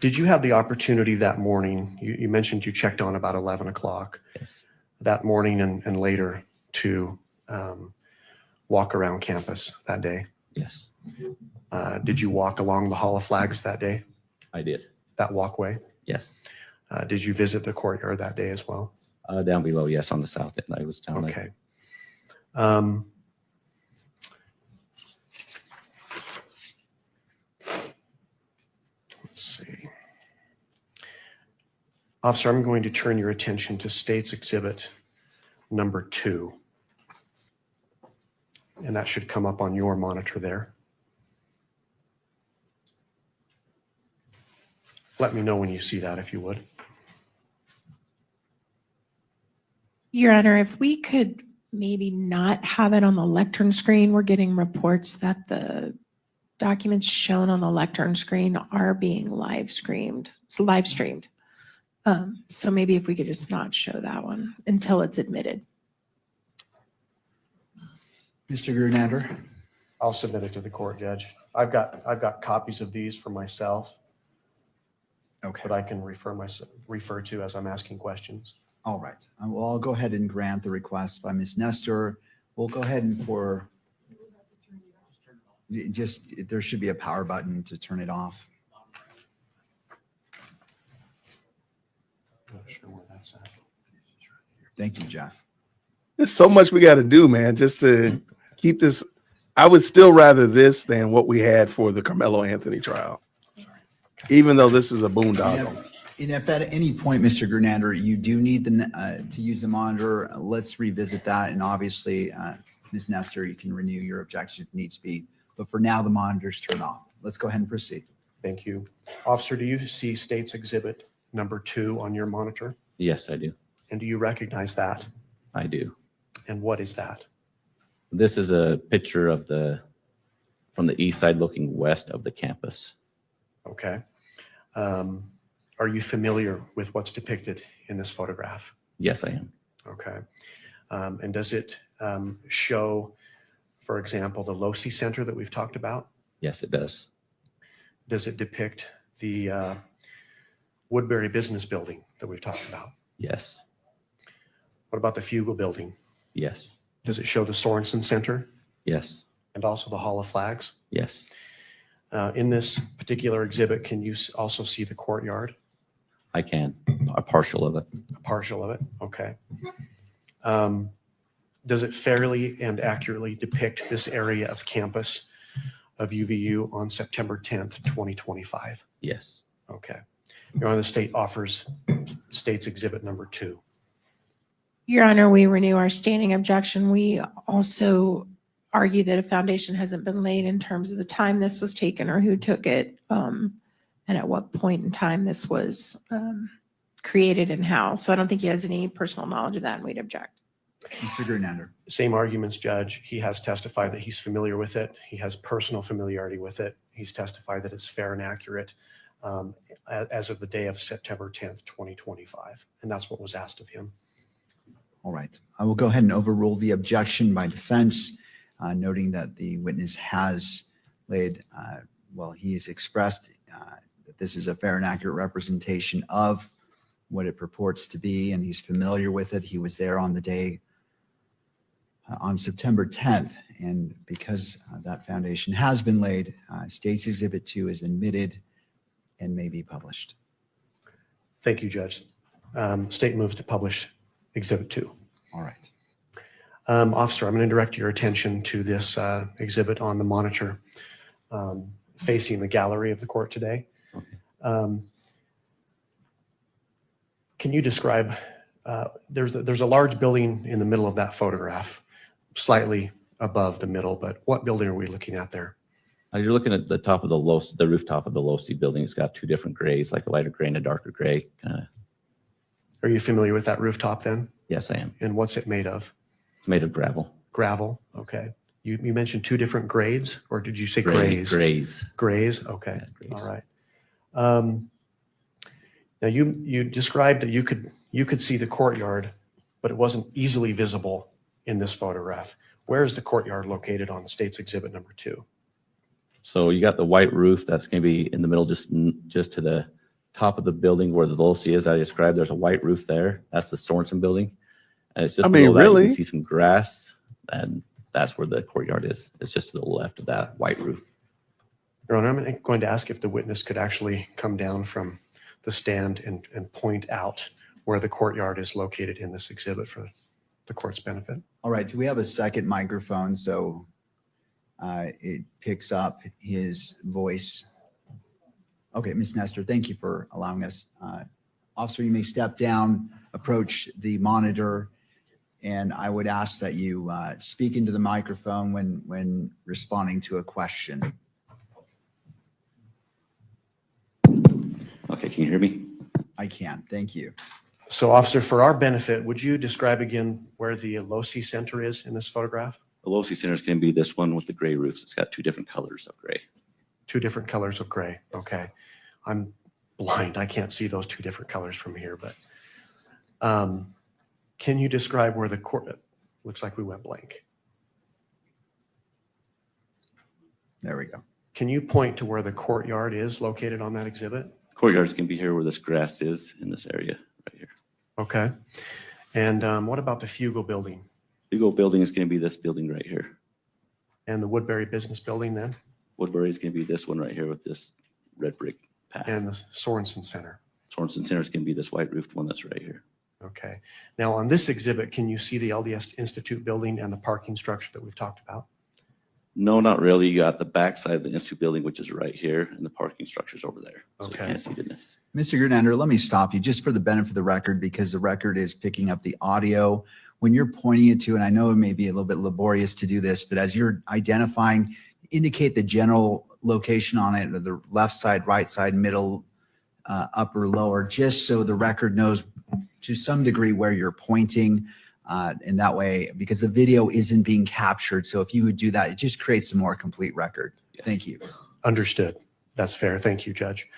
Did you have the opportunity that morning, you mentioned you checked on about 11 o'clock Yes. that morning and later to walk around campus that day? Yes. Did you walk along the Hall of Flags that day, I did. that walkway? Yes. Did you visit the courtyard that day as well? Down below, yes, on the south end. I was down there. Okay. Let's see. Officer, I'm going to turn your attention to State's Exhibit number 2. And that should come up on your monitor there. Let me know when you see that, if you would. Your Honor, if we could maybe not have it on the lectern screen, we're getting reports that the documents shown on the lectern screen are being live streamed. So maybe if we could just not show that one until it's admitted. Mr. Grunander? I'll submit it to the court, Judge. I've got copies of these for myself. Okay. But I can refer to as I'm asking questions. All right. Well, I'll go ahead and grant the request by Ms. Nestor. We'll go ahead and there should be a power button to turn it off. I'm not sure where that's at. Thank you, Jeff. There's so much we got to do, man, just to keep this. I would still rather this than what we had for the Carmelo Anthony trial, even though this is a boondoggle. And if at any point, Mr. Grunander, you do need to use the monitor, let's revisit that. And obviously, Ms. Nestor, you can renew your objection if needs be. But for now, the monitor's turned off. Let's go ahead and proceed. Thank you. Officer, do you see State's Exhibit number 2 on your monitor? Yes, I do. And do you recognize that? I do. And what is that? This is a picture of from the east side looking west of the campus. Okay. Are you familiar with what's depicted in this photograph? Yes, I am. Okay. And does it show, for example, the Losi Center that we've talked about? Yes, it does. Does it depict the Woodbury Business Building that we've talked about? Yes. What about the Fugel Building? Yes. Does it show the Sorensen Center? Yes. And also the Hall of Flags? Yes. In this particular exhibit, can you also see the courtyard? I can. A partial of it. A partial of it? Okay. Does it fairly and accurately depict this area of campus of UVU on September 10th, 2025? Yes. Okay. Your Honor, the state offers State's Exhibit number 2. Your Honor, we renew our standing objection. We also argue that a foundation hasn't been laid in terms of the time this was taken or who took it, and at what point in time this was created and how. So I don't think he has any personal knowledge of that, and we'd object. Mr. Grunander. Same arguments, Judge. He has testified that he's familiar with it. He has personal familiarity with it. He's testified that it's fair and accurate as of the day of September 10th, 2025. And that's what was asked of him. All right. I will go ahead and overrule the objection by defense, noting that the witness has laid, he has expressed that this is a fair and accurate representation of what it purports to be, and he's familiar with it. He was there on the day on September 10th. And because that foundation has been laid, State's Exhibit 2 is admitted and may be published. Thank you, Judge. State moves to publish Exhibit 2. All right. Officer, I'm going to direct your attention to this exhibit on the monitor facing the gallery of the court today. Can you describe, there's a large building in the middle of that photograph, slightly above the middle, but what building are we looking at there? You're looking at the top of the rooftop of the Losi building. It's got two different grays, like a lighter gray and a darker gray. Are you familiar with that rooftop then? Yes, I am. And what's it made of? It's made of gravel. Gravel, okay. You mentioned two different grades, or did you say grays? Grays. Grays, okay. Yeah, grays. All right. Now you described that you could see the courtyard, but it wasn't easily visible in this photograph. Where is the courtyard located on State's Exhibit number 2? So you got the white roof that's going to be in the middle, just to the top of the building where the Losi is. I described there's a white roof there. That's the Sorensen building, and it's just below that, you can see some grass, and that's where the courtyard is. It's just to the left of that white roof. Your Honor, I'm going to ask if the witness could actually come down from the stand and point out where the courtyard is located in this exhibit for the court's benefit. All right, do we have a second microphone so it picks up his voice? Okay, Ms. Nestor, thank you for allowing us. Officer, you may step down, approach the monitor, and I would ask that you speak into the microphone when responding to a question. Okay, can you hear me? I can, thank you. So officer, for our benefit, would you describe again where the Losi Center is in this photograph? The Losi Center is going to be this one with the gray roofs. It's got two different colors of gray. Two different colors of gray. Okay. I'm blind. I can't see those two different colors from here, but can you describe where the court, looks like we went blank. There we go. Can you point to where the courtyard is located on that exhibit? Courtyard is going to be here where this grass is in this area right here. Okay. And what about the Fugel building Fugel building is going to be this building right here. and the Woodbury Business Building then? Woodbury is going to be this one right here with this red brick path. And the Sorensen Center? Sorensen Center is going to be this white roofed one that's right here. Okay. Now on this exhibit, can you see the LDS Institute building and the parking structure that we've talked about? No, not really. You got the back side of the Institute building, which is right here, and the parking structure's over there. So you Okay. can't see it in this. Mr. Gernander, let me stop you just for the benefit of the record, because the record is picking up the audio. When you're pointing it to, and I know it may be a little bit laborious to do this, but as you're identifying, indicate the general location on it, or the left side, right side, middle, upper, lower, just so the record knows to some degree where you're pointing. And that way, because the video isn't being captured. So if you would do that, it just creates a more complete record. Yes. Thank you. Understood. That's fair. Thank you, Judge.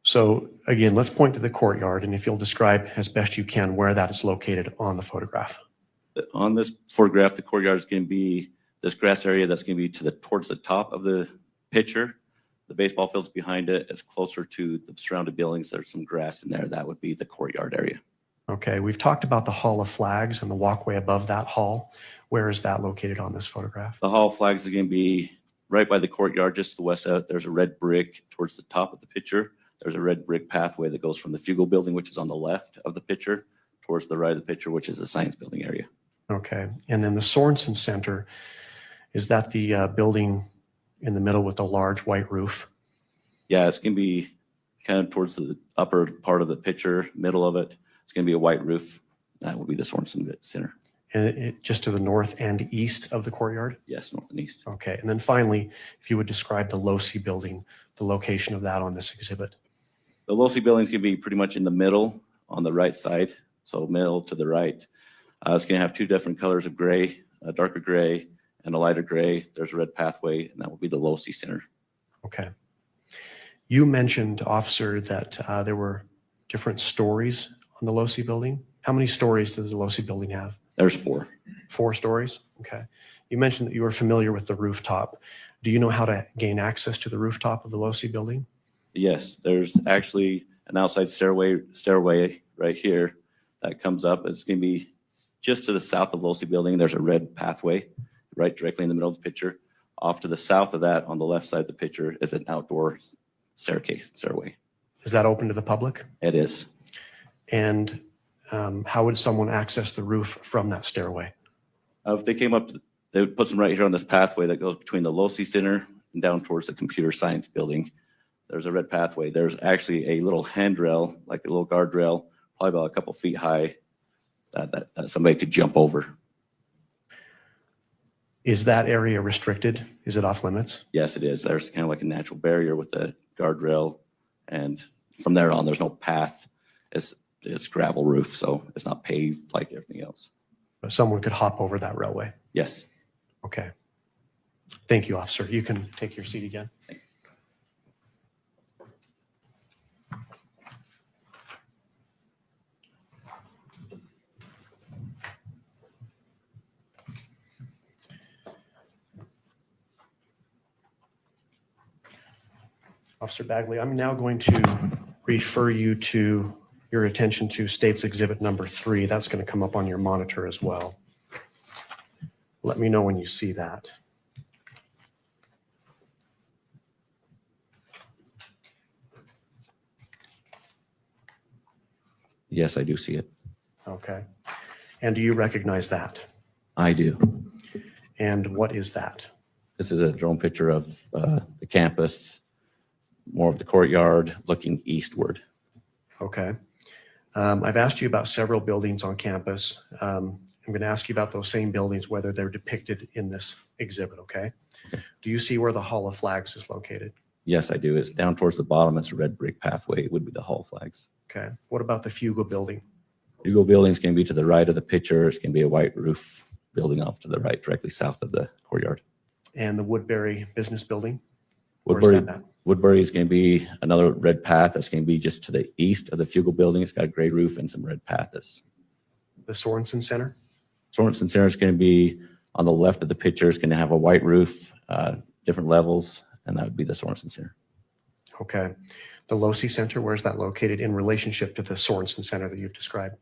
So again, let's point to the courtyard, and if you'll describe as best you can where that is located on the photograph. On this photograph, the courtyard is going to be this grass area that's going to be towards the top of the picture. The baseball field's behind it. It's closer to the surrounding buildings. There's some grass in there. That would be the courtyard area. Okay, we've talked about the Hall of Flags and the walkway above that hall. Where is that located on this photograph? The Hall of Flags is going to be right by the courtyard, just to the west of it. There's a red brick towards the top of the picture. There's a red brick pathway that goes from the Fugel building, which is on the left of the picture, towards the right of the picture, which is the science building area. Okay, and then the Sorensen Center, is that the building in the middle with the large white roof? Yeah, it's going to be kind of towards the upper part of the picture, middle of it. It's going to be a white roof. That will be the Sorensen Center. And it just to the north and east of the courtyard? Yes, north and east. Okay, and then finally, if you would describe the Losi building, the location of that on this exhibit. The Losi building is going to be pretty much in the middle on the right side. So middle to the right. It's going to have two different colors of gray, a darker gray and a lighter gray. There's a red pathway, and that will be the Losi Center. Okay. You mentioned, officer, that there were different stories on the Losi building. How many stories does the Losi building have? There's four. 4 stories? Okay. You mentioned that you were familiar with the rooftop. Do you know how to gain access to the rooftop of the Losi building? Yes, there's actually an outside stairway right here that comes up. It's going to be just to the south of Losi building. There's a red pathway right directly in the middle of the picture. Off to the south of that, on the left side of the picture, is an outdoor stairway. Is that open to the public? It is. And how would someone access the roof from that stairway? If they came up, they would put them right here on this pathway that goes between the Losi Center and down towards the computer science building. There's a red pathway. There's actually a little handrail, like a little guardrail, probably about a couple feet high, that somebody could jump over. Is that area restricted? Is it off limits? Yes, it is. There's kind of like a natural barrier with the guardrail. And from there on, there's no path. It's gravel roof, so it's not paved like everything else. But someone could hop over that railway? Yes. Okay. Thank you, officer. You can take your seat again. Officer Bagley, I'm now going to refer you to your attention to State's Exhibit number 3. That's going to come up on your monitor as well. Let me know when you see that. Yes, I do see it. Okay. And do you recognize that? I do. And what is that? This is a drone picture of the campus, more of the courtyard looking eastward. Okay. I've asked you about several buildings on campus. I'm going to ask you about those same buildings, whether they're depicted in this exhibit, okay? Do you see where the Hall of Flags is located? Yes, I do. It's down towards the bottom. It's a red brick pathway. It would be the Hall Flags. Okay. What about the Fugal building? Hugo Building's going to be to the right of the picture. It's going to be a white roof building off to the right, directly south of the courtyard. And the Woodbury Business Building? Where's that at? Woodbury is going to be another red path that's going to be just to the east of the Fugal Building. It's got a gray roof and some red path. The Sorensen Center? Sorensen Center is going to be on the left of the picture. It's going to have a white roof, different levels, and that would be the Sorensen Center. Okay. The Losi Center, where's that located in relationship to the Sorensen Center that you've described?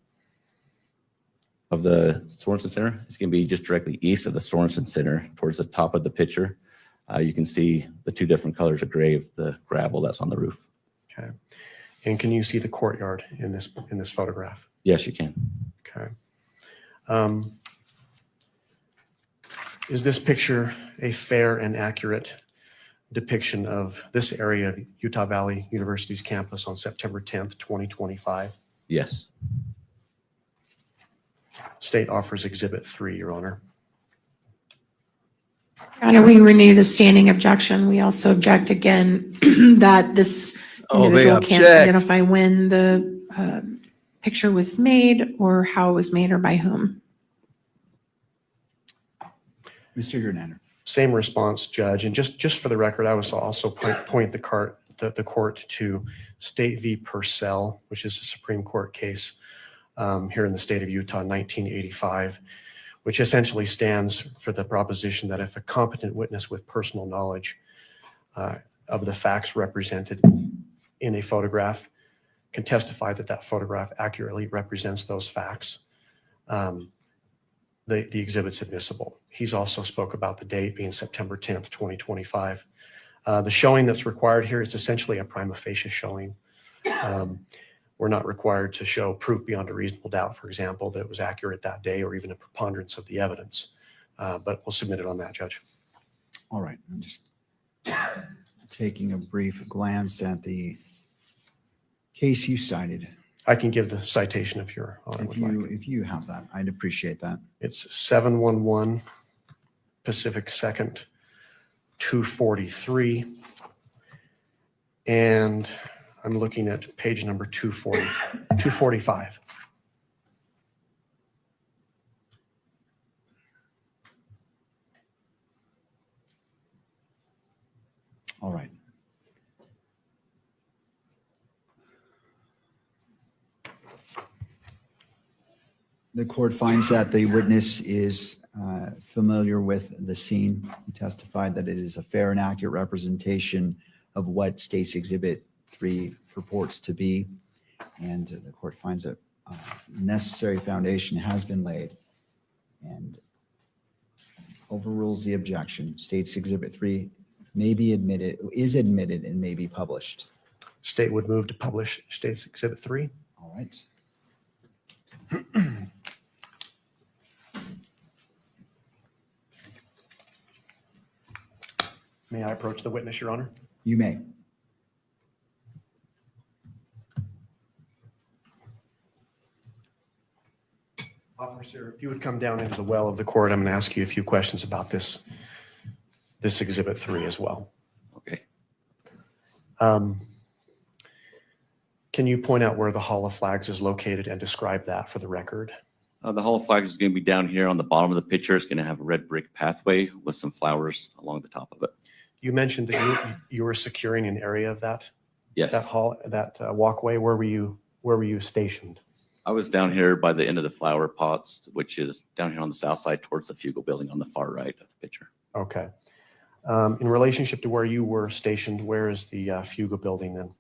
Of the Sorensen Center, it's going to be just directly east of the Sorensen Center towards the top of the picture. You can see the two different colors of gray of the gravel that's on the roof. Okay. And can you see the courtyard in this photograph? Yes, you can. Okay. Is this picture a fair and accurate depiction of this area of Utah Valley University's campus on September 10th, 2025? Yes. State offers Exhibit 3, Your Honor. Your Honor, we renew the standing objection. We also object again that this individual can't identify when the picture was made or how it was made or by whom. Mr. Gernander. Same response, Judge. And just for the record, I was also point the court to State v. Purcell, which is a Supreme Court case here in the state of Utah, 1985, which essentially stands for the proposition that if a competent witness with personal knowledge of the facts represented in a photograph can testify that that photograph accurately represents those facts, the exhibit's admissible. He's also spoke about the date being September 10th, 2025. The showing that's required here is essentially a prima facie showing. We're not required to show proof beyond a reasonable doubt, for example, that it was accurate that day or even a preponderance of the evidence. But we'll submit it on that, Judge. All right. I'm just taking a brief glance at the case you cited. I can give the citation if Your Honor would like. If you have that, I'd appreciate that. It's 711 Pacific 2nd, 243. And I'm looking at page number 245. All right. The court finds that the witness is familiar with the scene. He testified that it is a fair and accurate representation of what State's Exhibit 3 purports to be. And the court finds that necessary foundation has been laid and overrules the objection. State's Exhibit 3 may be admitted, is admitted, and may be published. State would move to publish State's Exhibit 3. All right. May I approach the witness, Your Honor? You may. Officer, if you would come down into the well of the court, I'm going to ask you a few questions about this Exhibit 3 as well. Okay. Can you point out where the Hall of Flags is located and describe that for the record? The Hall of Flags is going to be down here on the bottom of the picture. It's going to have a red brick pathway with some flowers along the top of it. You mentioned that you were securing an area of that. Yes. That hall, that walkway. Where were you stationed? I was down here by the end of the flower pots, which is down here on the south side towards the Fugal Building on the far right of the picture. Okay. In relationship to where you were stationed, where is the Fugal Building then?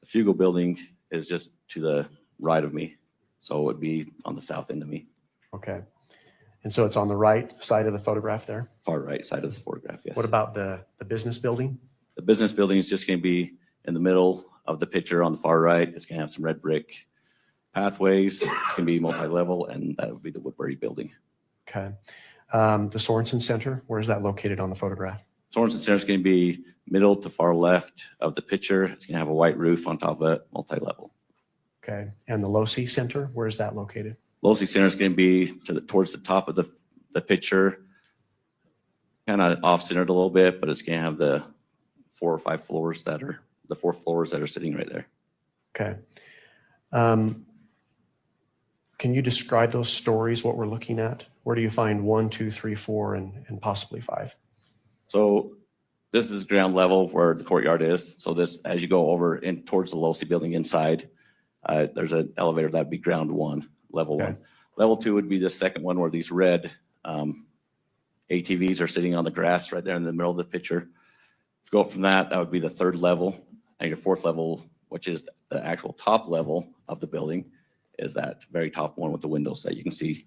The Fugal Building is just to the right of me, so it would be on the south end of me. Okay. And so it's on the right side of the photograph there? Far right side of the photograph, yes. What about the business building? The business building is just going to be in the middle of the picture on the far right. It's going to have some red brick pathways. It's going to be multi-level, and that would be the Woodbury building. Okay. The Sorensen Center, where is that located on the photograph? Sorensen Center is going to be middle to far left of the picture. It's going to have a white roof on top of it, multi-level. Okay. And the Losi Center, where is that located? Losi Center is going to be towards the top of the picture, kind of off-centered a little bit, but it's going to have the 4 or 5 floors that are the 4 floors that are sitting right there. Okay. Can you describe those stories, what we're looking at? Where do you find 1, 2, 3, 4, and possibly 5? So this is ground level where the courtyard is. So this, as you go over in towards the Losi building inside, there's an elevator that'd be ground 1, level 1. Level 2 would be the second one where these red ATVs are sitting on the grass right there in the middle of the picture. If you go up from that, that would be the 3rd level, and your 4th level, which is the actual top level of the building, is that very top one with the windows that you can see.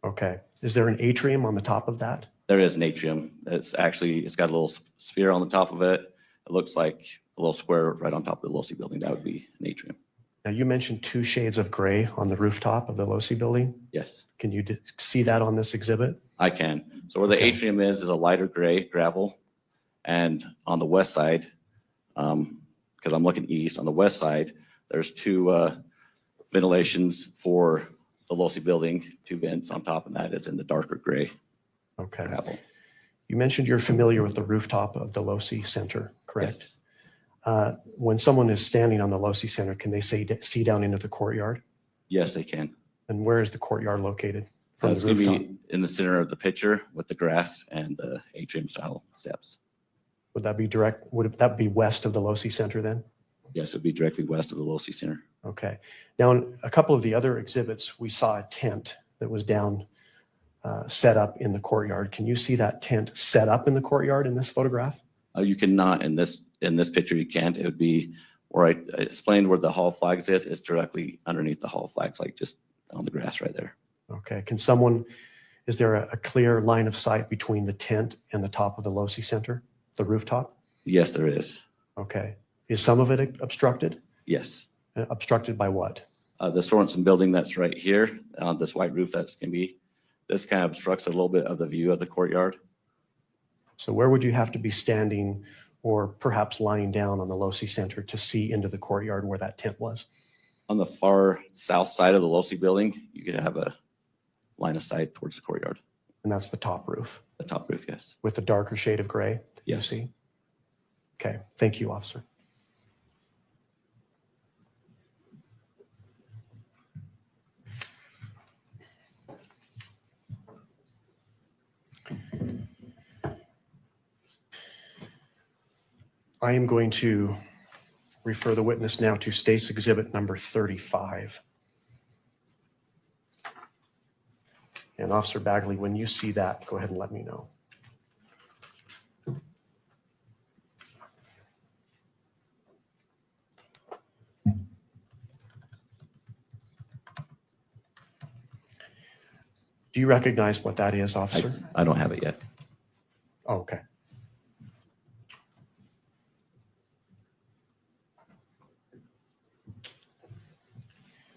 Okay. Is there an atrium on the top of that? There is an atrium. It's got a little sphere on the top of it. It looks like a little square right on top of the Losi building. That would be an atrium. Now, you mentioned 2 shades of gray on the rooftop of the Losi building. Yes. Can you see that on this exhibit? I can. So where the atrium is a lighter gray gravel. And on the west side, because I'm looking east, on the west side, there's 2 ventilations for the Losi building, 2 vents on top of that. It's in the darker gray. Okay. Gravel. You mentioned you're familiar with the rooftop of the Losi Center, correct? Yes. When someone is standing on the Losi Center, can they see down into the courtyard? Yes, they can. And where is the courtyard located from It's the going to rooftop? be in the center of the picture with the grass and the atrium style steps. Would that be west of the Losi Center then? Yes, it would be directly west of the Losi Center. Okay. Now, in a couple of the other exhibits, we saw a tent that was down, set up in the courtyard. Can you see that tent set up in the courtyard in this photograph? You cannot in this picture. You can't. It would be where I explained where the hall flags is. It's directly underneath the hall flags, like just on the grass right there. Okay. Is there a clear line of sight between the tent and the top of the Losi Center, the rooftop? Yes, there is. Okay. Is some of it obstructed? Yes. Obstructed by what? The Sorensen building that's right here, this white roof that's going to be, this kind of obstructs a little bit of the view of the courtyard. So where would you have to be standing or perhaps lying down on the Losi Center to see into the courtyard where that tent was? On the far south side of the Losi building, you could have a line of sight towards the courtyard. And that's the top roof? The top roof, yes. With the darker shade of gray that you Yes. see? Okay. Thank you, officer. I am going to refer the witness now to State's Exhibit number 35. And Officer Bagley, when you see that, go ahead and let me know. Do you recognize what that is, officer? I don't have it yet. Oh, okay.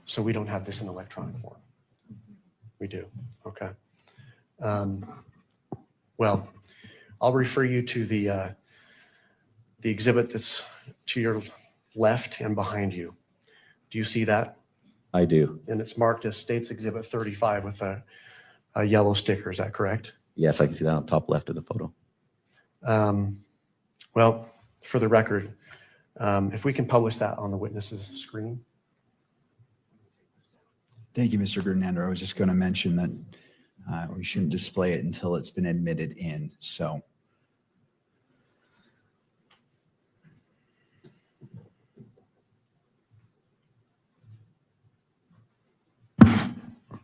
So we don't have this in electronic form? We do, okay. Well, I'll refer you to the exhibit that's to your left and behind you. Do you see that? I do. And it's marked as State's Exhibit 35 with a yellow sticker, is that correct? Yes, I can see that on top left of the photo. Well, for the record, if we can publish that on the witness's screen. Thank you, Mr. Gerdnander. I was just going to mention that we shouldn't display it until it's been admitted in. So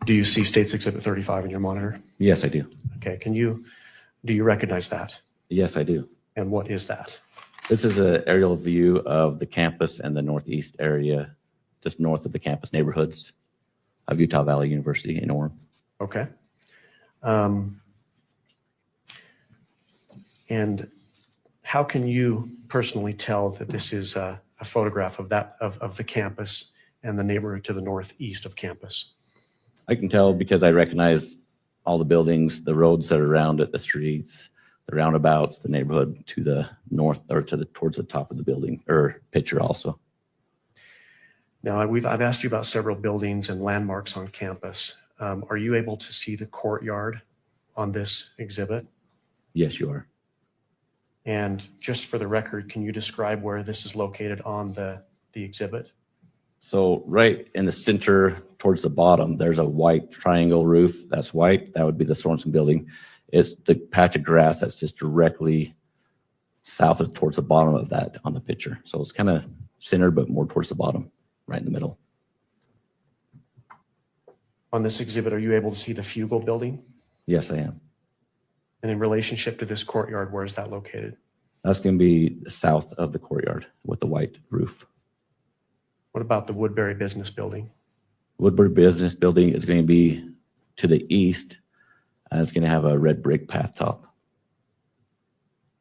do you see State's Exhibit 35 in your monitor? Yes, I do. Okay, do you recognize that? Yes, I do. And what is that? This is an aerial view of the campus and the northeast area, just north of the campus neighborhoods of Utah Valley University in Orem. Okay. And how can you personally tell that this is a photograph of the campus and the neighborhood to the northeast of campus? I can tell because I recognize all the buildings, the roads that are around it, the streets, the roundabouts, the neighborhood to the north or towards the top of the building or picture also. Now, I've asked you about several buildings and landmarks on campus. Are you able to see the courtyard on this exhibit? Yes, you are. And just for the record, can you describe where this is located on the exhibit? So right in the center towards the bottom, there's a white triangle roof. That's white. That would be the Sorensen building. It's the patch of grass that's just directly south of towards the bottom of that on the picture. So it's kind of centered, but more towards the bottom, right in the middle. On this exhibit, are you able to see the Fugel building? Yes, I am. And in relationship to this courtyard, where is that located? That's going to be south of the courtyard with the white roof. What about the Woodbury Business Building? Woodbury Business Building is going to be to the east, and it's going to have a red brick path top.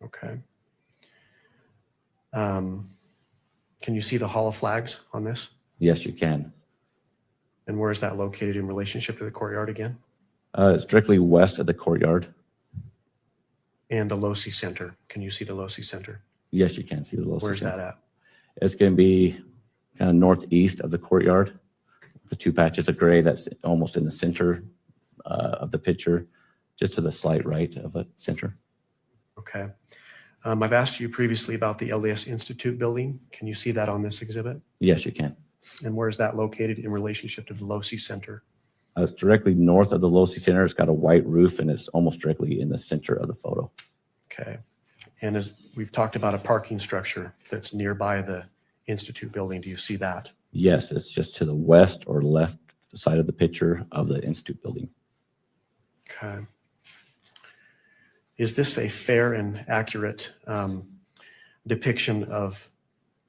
Okay. Can you see the Hall of Flags on this? Yes, you can. And where is that located in relationship to the courtyard again? It's directly west of the courtyard. And the Losi Center. Can you see the Losi Center? Yes, you can see the Losi Where's Center. that at? It's going to be kind of northeast of the courtyard. The two patches of gray that's almost in the center of the picture, just to the slight right of the center. Okay. I've asked you previously about the LDS Institute building. Can you see that on this exhibit? Yes, you can. And where is that located in relationship to the Losi Center? It's directly north of the Losi Center. It's got a white roof and it's almost directly in the center of the photo. Okay. And as we've talked about a parking structure that's nearby the Institute building, do you see that? Yes, it's just to the west or left side of the picture of the Institute building. Okay. Is this a fair and accurate depiction of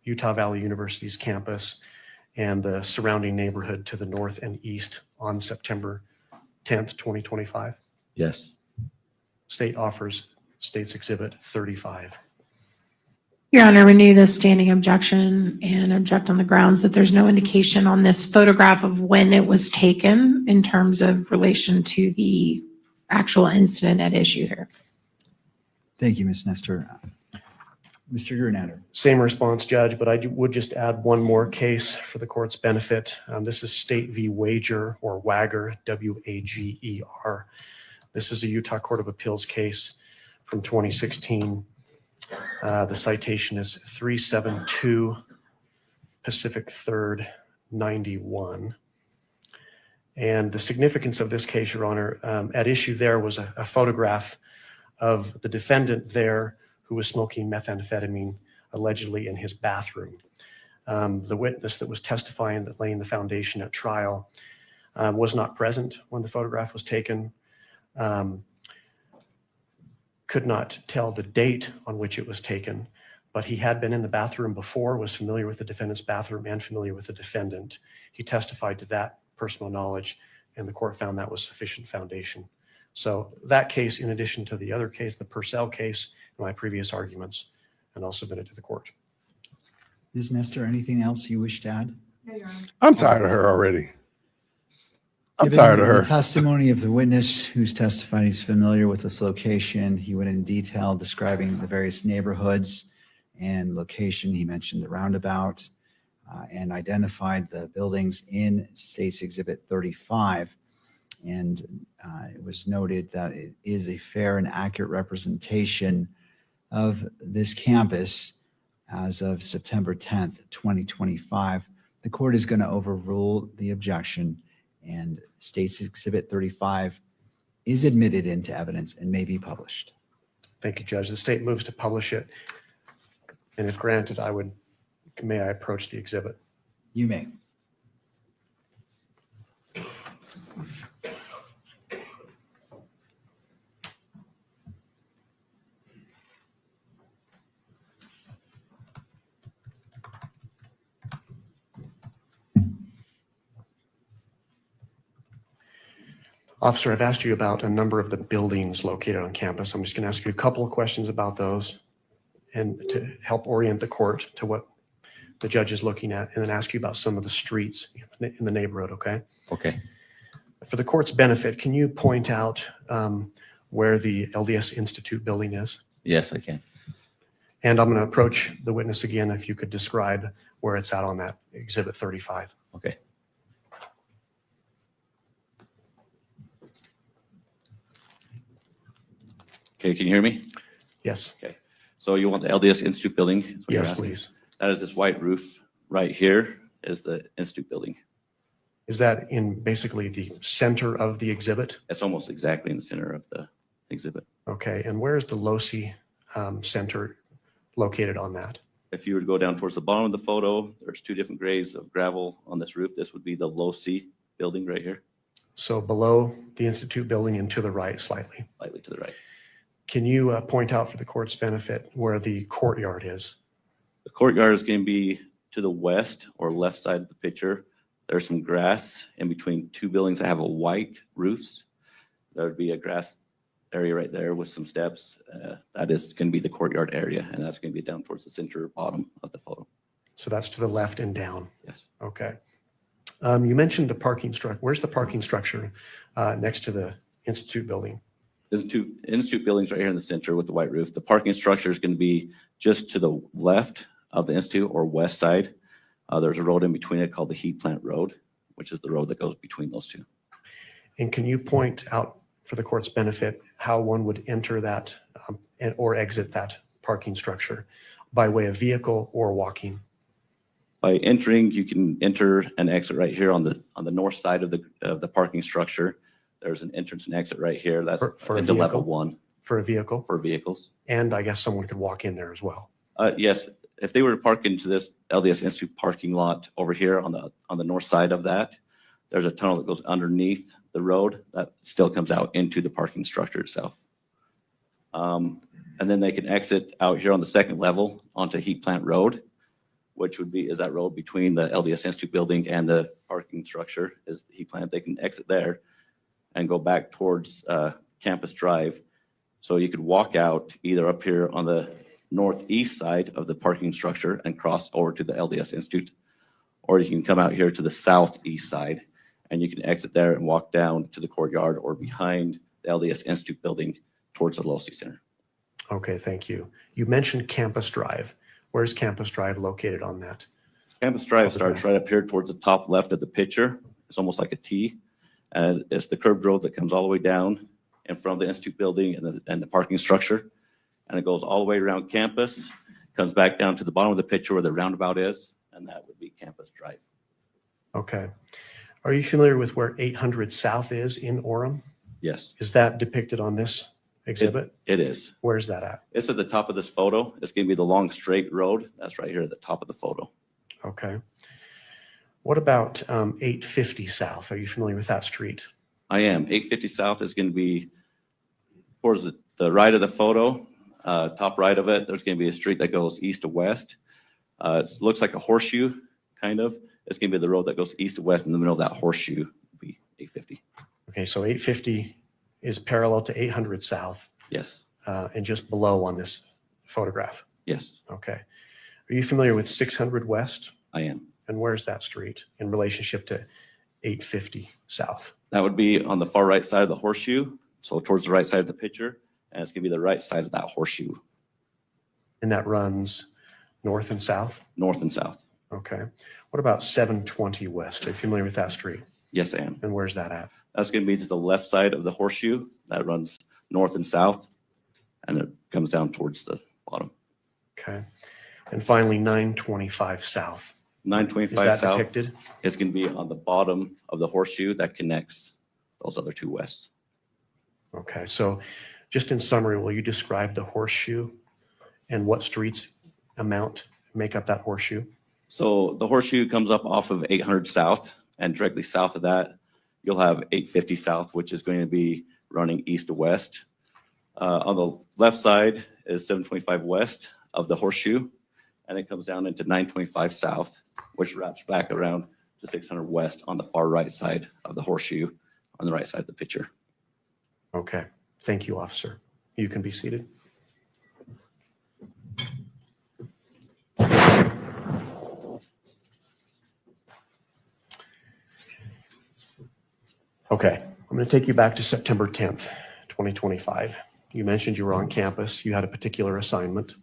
Utah Valley University's campus and the surrounding neighborhood to the north and east on September 10th, 2025? Yes. State offers State's Exhibit 35. Your Honor, renew this standing objection and object on the grounds that there's no indication on this photograph of when it was taken in terms of relation to the actual incident at issue here. Thank you, Ms. Nestor. Mr. Grunander. Same response, Judge, but I would just add one more case for the court's benefit. This is State v. Wager or Wager, W-A-G-E-R. This is a Utah Court of Appeals case from 2016. The citation is 372 Pacific 3rd, 91. And the significance of this case, Your Honor, at issue there was a photograph of the defendant there who was smoking methamphetamine allegedly in his bathroom. The witness that was testifying that laying the foundation at trial was not present when the photograph was taken. Could not tell the date on which it was taken, but he had been in the bathroom before, was familiar with the defendant's bathroom and familiar with the defendant. He testified to that personal knowledge, and the court found that was sufficient foundation. So that case, in addition to the other case, the Purcell case, and my previous arguments, and I'll submit it to the court. Ms. Nestor, anything else you wish to add? No, Your Honor. I'm tired of her already. I'm Given tired of her. The testimony of the witness who's testified he's familiar with this location. He went in detail describing the various neighborhoods and location. He mentioned the roundabout and identified the buildings in State's Exhibit 35. And it was noted that it is a fair and accurate representation of this campus as of September 10th, 2025. The court is going to overrule the objection, and State's Exhibit 35 is admitted into evidence and may be published. Thank you, Judge. The state moves to publish it. And if granted, may I approach the exhibit? You may. Officer, I've asked you about a number of the buildings located on campus. I'm just going to ask you a couple of questions about those and to help orient the court to what the judge is looking at and then ask you about some of the streets in the neighborhood, okay? Okay. For the court's benefit, can you point out where the LDS Institute building is? Yes, I can. And I'm going to approach the witness again if you could describe where it's at on that Exhibit 35. Okay. Okay, can you hear me? Yes. Okay. So you want the LDS Institute building? is what you're Yes, asking? please. That is this white roof right here is the Institute building. Is that in basically the center of the exhibit? It's almost exactly in the center of the exhibit. Okay. And where is the LOSI Center located on that? If you were to go down towards the bottom of the photo, there's two different grades of gravel on this roof. This would be the LOSI building right here, So below the Institute building and to the right slightly. slightly to the right. Can you point out for the court's benefit where the courtyard is? The courtyard is going to be to the west or left side of the picture. There's some grass in between two buildings that have a white roofs. There would be a grass area right there with some steps. That is going to be the courtyard area, and that's going to be down towards the center bottom of the photo. So that's to the left and down. Yes. Okay. You mentioned the parking structure. Where's the parking structure next to the Institute building? There's two Institute buildings right here in the center with the white roof. The parking structure is going to be just to the left of the Institute or west side. There's a road in between it called the Heat Plant Road, which is the road that goes between those two. And can you point out for the court's benefit how one would enter that or exit that parking structure by way of vehicle or walking? By entering, you can enter and exit right here on the north side of the parking structure. There's an entrance and exit right here. That's For a into level vehicle? one For a vehicle? for vehicles. And I guess someone could walk in there as well. Yes, if they were to park into this LDS Institute parking lot over here on the north side of that, there's a tunnel that goes underneath the road that still comes out into the parking structure itself. And then they can exit out here on the second level onto Heat Plant Road, which is that road between the LDS Institute building and the parking structure is the heat plant. They can exit there and go back towards Campus Drive. So you could walk out either up here on the northeast side of the parking structure and cross over to the LDS Institute, or you can come out here to the southeast side and you can exit there and walk down to the courtyard or behind the LDS Institute building towards the LOSI Center. Okay, thank you. You mentioned Campus Drive. Where's Campus Drive located on that? Campus Drive starts right up here towards the top left of the picture. It's almost like a T. And it's the curved road that comes all the way down in front of the Institute building and the parking structure. And it goes all the way around campus, comes back down to the bottom of the picture where the roundabout is, and that would be Campus Drive. Okay. Are you familiar with where 800 South is in Orem? Yes. Is that depicted on this exhibit? It is. Where's that at? It's at the top of this photo. It's going to be the long straight road. That's right here at the top of the photo. Okay. What about 850 South? Are you familiar with that street? I am. 850 South is going to be towards the right of the photo, top right of it. There's going to be a street that goes east to west. It looks like a horseshoe, kind of. It's going to be the road that goes east to west. In the middle of that horseshoe would be 850. Okay, so 850 is parallel to 800 South. Yes. And just below on this photograph. Yes. Okay. Are you familiar with 600 West? I am. And where's that street in relationship to 850 South? That would be on the far right side of the horseshoe. So towards the right side of the picture. And it's going to be the right side of that horseshoe. And that runs north and south? North and south. Okay. What about 720 West? Are you familiar with that street? Yes, I am. And where's that at? That's going to be to the left side of the horseshoe. That runs north and south. And it comes down towards the bottom. Okay. And finally, 925 South. 925 Is that south depicted? is going to be on the bottom of the horseshoe that connects those other two wests. Okay. So just in summary, will you describe the horseshoe and what streets make up that horseshoe? So the horseshoe comes up off of 800 South, and directly south of that, you'll have 850 South, which is going to be running east to west. On the left side is 725 West of the horseshoe, and it comes down into 925 South, which wraps back around to 600 West on the far right side of the horseshoe, on the right side of the picture. Okay. Thank you, officer. You can be seated. Okay, I'm going to take you back to September 10th, 2025. You mentioned you were on campus. You had a particular assignment.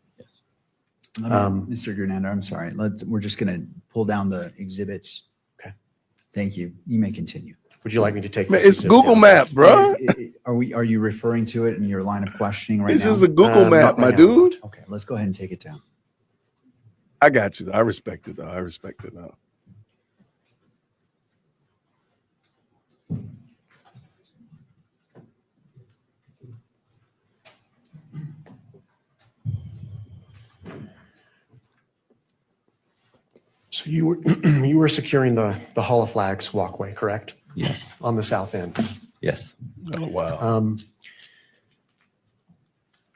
Mr. Gernando, I'm sorry. We're just going to pull down the exhibits. Okay. Thank you. You may continue. Would you like me to take Man, this it's exhibit Google down? Map, bro. Are you referring to it in your line of questioning right This now? is a Google Map, not my right now. dude. Okay, let's go ahead and take it down. I got you. I respect it, though. I respect it now. So you were you were securing the Hall of Flags walkway, correct? Yes. On the south end. Yes. Oh, wow.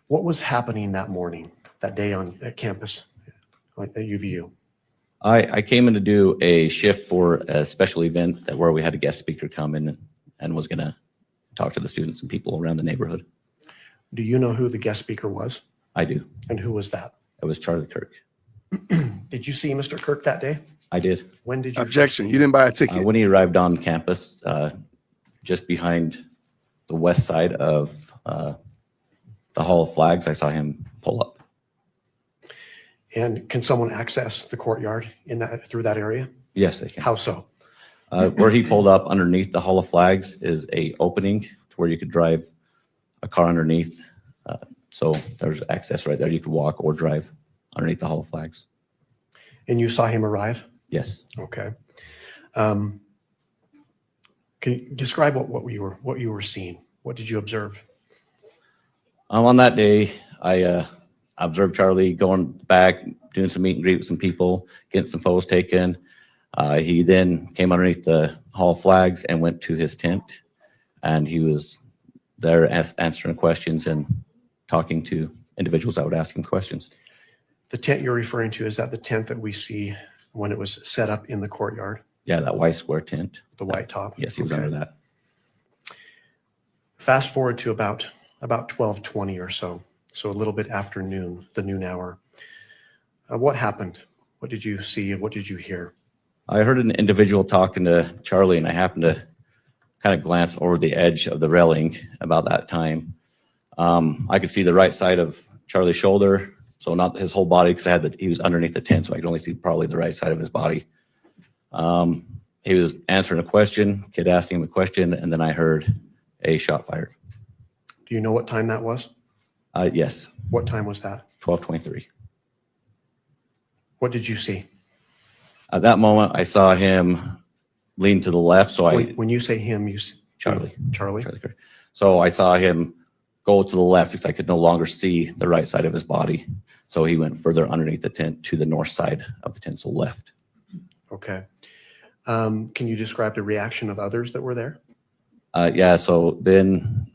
What was happening that morning, that day at campus, at UVU? I came in to do a shift for a special event where we had a guest speaker come in and was going to talk to the students and people around the neighborhood. Do you know who the guest speaker was? I do. And who was that? It was Charlie Kirk. Did you see Mr. Kirk that day? I did. When did you? Objection. You didn't buy a ticket. When he arrived on campus, just behind the west side of the Hall of Flags, I saw him pull up. And can someone access the courtyard through that area? Yes, they can. How so? Where he pulled up underneath the Hall of Flags is a opening to where you could drive a car underneath. So there's access right there. You could walk or drive underneath the Hall of Flags. And you saw him arrive? Yes. Okay. Can you describe what you were seeing? What did you observe? On that day, I observed Charlie going back, doing some meet and greet with some people, getting some photos taken. He then came underneath the Hall of Flags and went to his tent, and he was there answering questions and talking to individuals that would ask him questions. The tent you're referring to, is that the tent that we see when it was set up in the courtyard? Yeah, that white square tent. The white top? Yes, he was Okay. under that. Fast forward to about 12:20 or so. So a little bit after noon, the noon hour. What happened? What did you see? What did you hear? I heard an individual talking to Charlie, and I happened to kind of glance over the edge of the railing about that time. I could see the right side of Charlie's shoulder, so not his whole body, because he was underneath the tent, so I could only see probably the right side of his body. He was answering a question, kid asking him a question, and then I heard a shot fired. Do you know what time that was? Yes. What time was that? 12:23. What did you see? At that moment, I saw him lean to the left, so When you say him, you see Charlie. Charlie. Kirk. So I saw him go to the left because I could no longer see the right side of his body. So he went further underneath the tent to the north side of the tent, so left. Okay. Can you describe the reaction of others that were there? Yeah, so then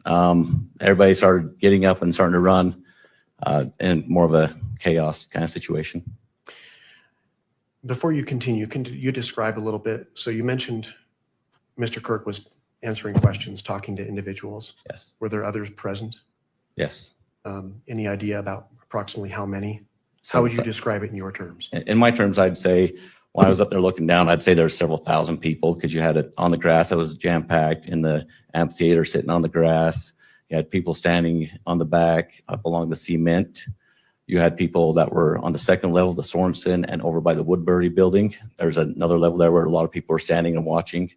everybody started getting up and starting to run in more of a chaos kind of situation. Before you continue, can you describe a little bit? So you mentioned Mr. Kirk was answering questions, talking to individuals. Yes. Were there others present? Yes. Any idea about approximately how many? How would you describe it in your terms? In my terms, I'd say when I was up there looking down, I'd say there were several thousand people because you had it on the grass that was jam-packed, in the amphitheater sitting on the grass. You had people standing on the back up along the cement. You had people that were on the second level, the Sorensen, and over by the Woodbury building. There's another level there where a lot of people were standing and watching.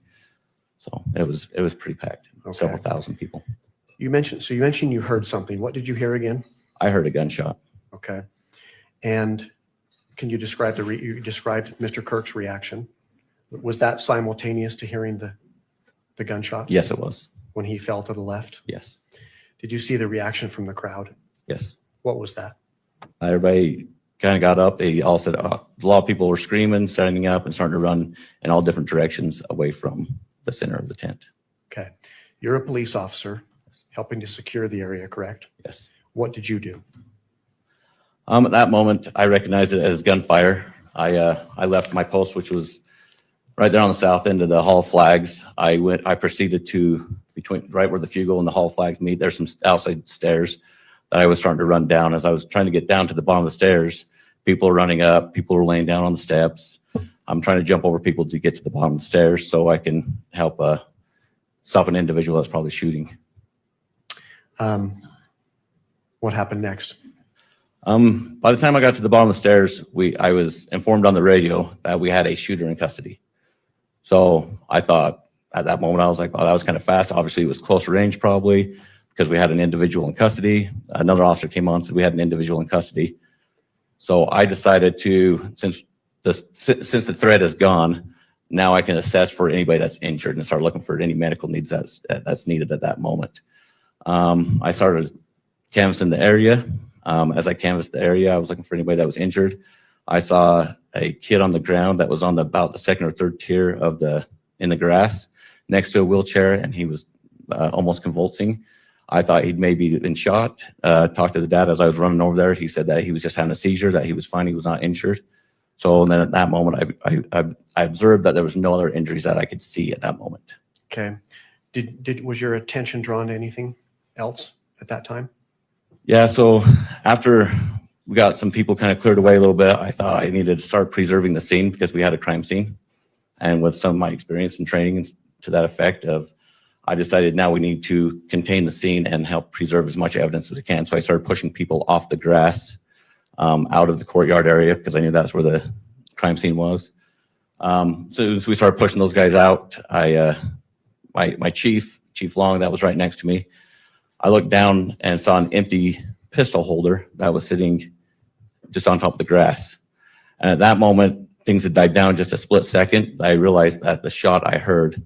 So it was pretty packed, several thousand people. You mentioned you heard something. What did you hear again? I heard a gunshot. Okay. And can you describe you described Mr. Kirk's reaction? Was that simultaneous to hearing the gunshot? Yes, it was. When he fell to the left? Yes. Did you see the reaction from the crowd? Yes. What was that? Everybody kind of got up. They all said a lot of people were screaming, standing up, and starting to run in all different directions away from the center of the tent. Okay. You're a police officer helping to secure the area, correct? Yes. What did you do? At that moment, I recognized it as gunfire. I left my post, which was right there on the south end of the Hall of Flags. I proceeded to between right where the Fugal and the Hall of Flags meet. There's some outside stairs that I was starting to run down. As I was trying to get down to the bottom of the stairs, people are running up. People are laying down on the steps. I'm trying to jump over people to get to the bottom of the stairs so I can help stop an individual that's probably shooting. What happened next? By the time I got to the bottom of the stairs, I was informed on the radio that we had a shooter in custody. So I thought at that moment, I was like, oh, that was kind of fast. Obviously, it was closer range probably because we had an individual in custody. Another officer came on, said we had an individual in custody. So I decided to, since the threat is gone, now I can assess for anybody that's injured and start looking for any medical needs that's needed at that moment. I started canvassing the area. As I canvassed the area, I was looking for anybody that was injured. I saw a kid on the ground that was on about the second or third tier in the grass next to a wheelchair, and he was almost convulsing. I thought he'd maybe been shot. Talked to the dad as I was running over there. He said that he was just having a seizure, that he was fine, he was not injured. So then at that moment, I observed that there was no other injuries that I could see at that moment. Okay. Was your attention drawn to anything else at that time? Yeah, so after we got some people kind of cleared away a little bit, I thought I needed to start preserving the scene because we had a crime scene. And with some of my experience and training to that effect I decided now we need to contain the scene and help preserve as much evidence as we can. So I started pushing people off the grass out of the courtyard area because I knew that's where the crime scene was. So as we started pushing those guys out, my chief Long, that was right next to me, I looked down and saw an empty pistol holder that was sitting just on top of the grass. And at that moment, things had died down just a split second. I realized that the shot I heard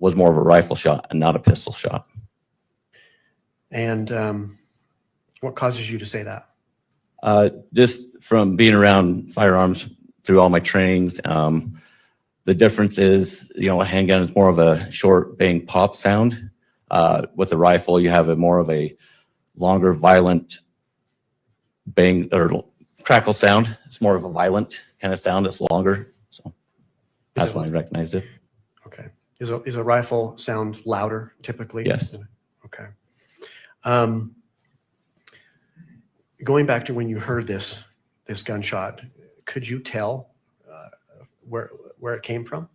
was more of a rifle shot and not a pistol shot. And what causes you to say that? Just from being around firearms through all my trainings, the difference is, a handgun is more of a short bang pop sound. With a rifle, you have more of a longer, violent bang or crackle sound. It's more of a violent kind of sound. It's longer. So that's when I recognized it. Okay. Is a rifle sound louder typically? Yes. Okay. Going back to when you heard this gunshot, could you tell where it came from?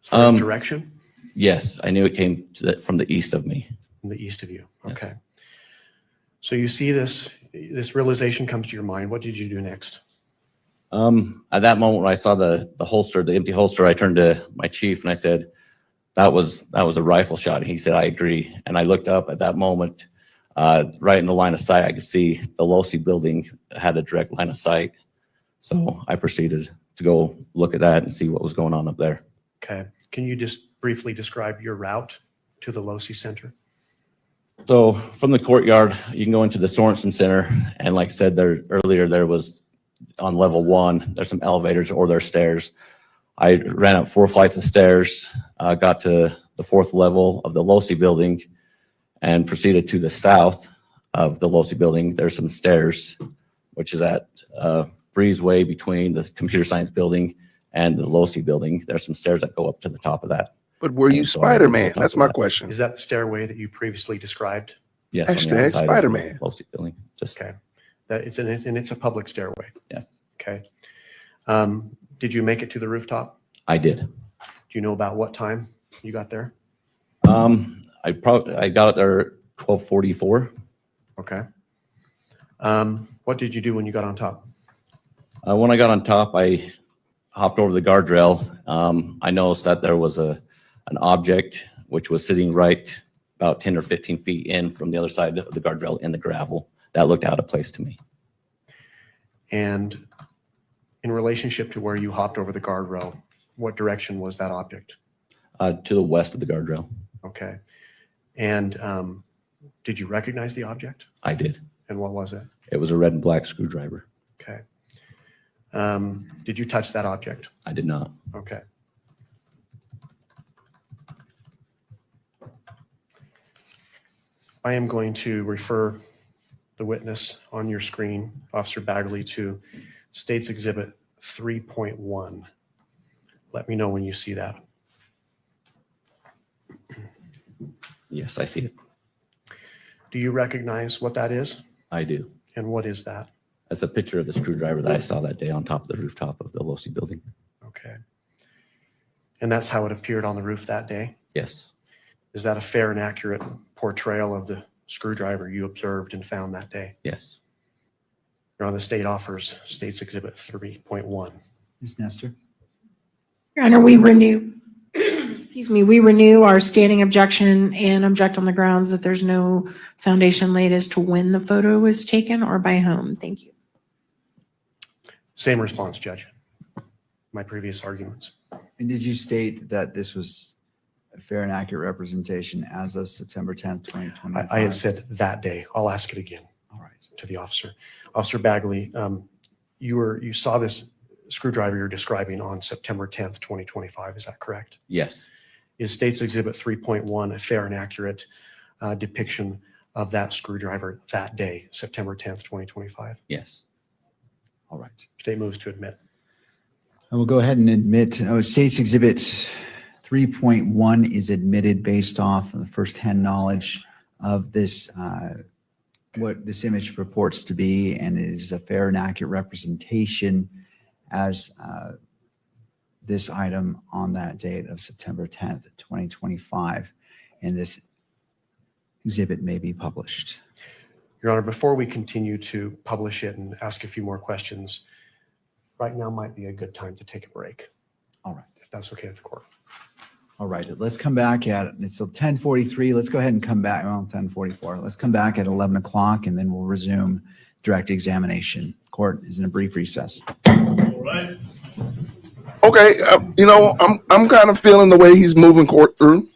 As far as direction? Yes, I knew it came from the east of me. From the east of you. Okay. So you see this realization comes to your mind. What did you do next? At that moment when I saw the holster, the empty holster, I turned to my chief and I said, that was a rifle shot. And he said, I agree. And I looked up at that moment, right in the line of sight, I could see the Losi building had a direct line of sight. So I proceeded to go look at that and see what was going on up there. Okay. Can you just briefly describe your route to the Losi Center? So from the courtyard, you can go into the Sorensen Center. And like I said there earlier, there was on level 1, there's some elevators or there's stairs. I ran up 4 flights of stairs, got to the 4th level of the Losi building and proceeded to the south of the Losi building. There's some stairs, which is at breezeway between the computer science building and the Losi building. There's some stairs that go up to the top of that. But were you Spider-Man? That's my question. Is that the stairway that you previously described? Yes. on the Hashtag outside of the Spider-Man. Losi building. Just Okay. It's a public stairway. Yeah. Okay. Did you make it to the rooftop? I did. Do you know about what time you got there? I got it there at 12:44. Okay. What did you do when you got on top? When I got on top, I hopped over the guardrail. I noticed that there was an object which was sitting right about 10 or 15 feet in from the other side of the guardrail in the gravel. That looked out of place to me. And in relationship to where you hopped over the guardrail, what direction was that object? To the west of the guardrail. Okay. And did you recognize the object? I did. And what was it? It was a red and black screwdriver. Okay. Did you touch that object? I did not. Okay. I am going to refer the witness on your screen, Officer Baggerly, to State's Exhibit 3.1. Let me know when you see that. Yes, I see it. Do you recognize what that is? I do. And what is that? That's a picture of the screwdriver that I saw that day on top of the rooftop of the Losi building. Okay. And that's how it appeared on the roof that day? Yes. Is that a fair and accurate portrayal of the screwdriver you observed and found that day? Yes. Your Honor, the state offers State's Exhibit 3.1. Ms. Nestor? Your Honor, we renew, excuse me, we renew our standing objection and object on the grounds that there's no foundation laid as to when the photo was taken or by whom. Thank you. Same response, Judge. My previous arguments. And did you state that this was a fair and accurate representation as of September 10th, 2025? I had said that day. I'll ask it again. All right. To the officer. Officer Bagley, you saw this screwdriver you're describing on September 10th, 2025. Is that correct? Yes. Is State's Exhibit 3.1 a fair and accurate depiction of that screwdriver that day, September 10th, 2025? Yes. All right. State moves to admit. I will go ahead and admit, State's Exhibit 3.1 is admitted based off of the first-hand knowledge of this, what this image purports to be, and it is a fair and accurate representation as this item on that date of September 10th, 2025, and this exhibit may be published. Your Honor, before we continue to publish it and ask a few more questions, right now might be a good time to take a break. All right. If that's okay with the court. All right, let's come back at, it's 10:43. Let's go ahead and come back, well, 10:44. Let's come back at 11 o'clock and then we'll resume direct examination. Court is in a brief recess. Okay, I'm kind of feeling the way he's moving court through.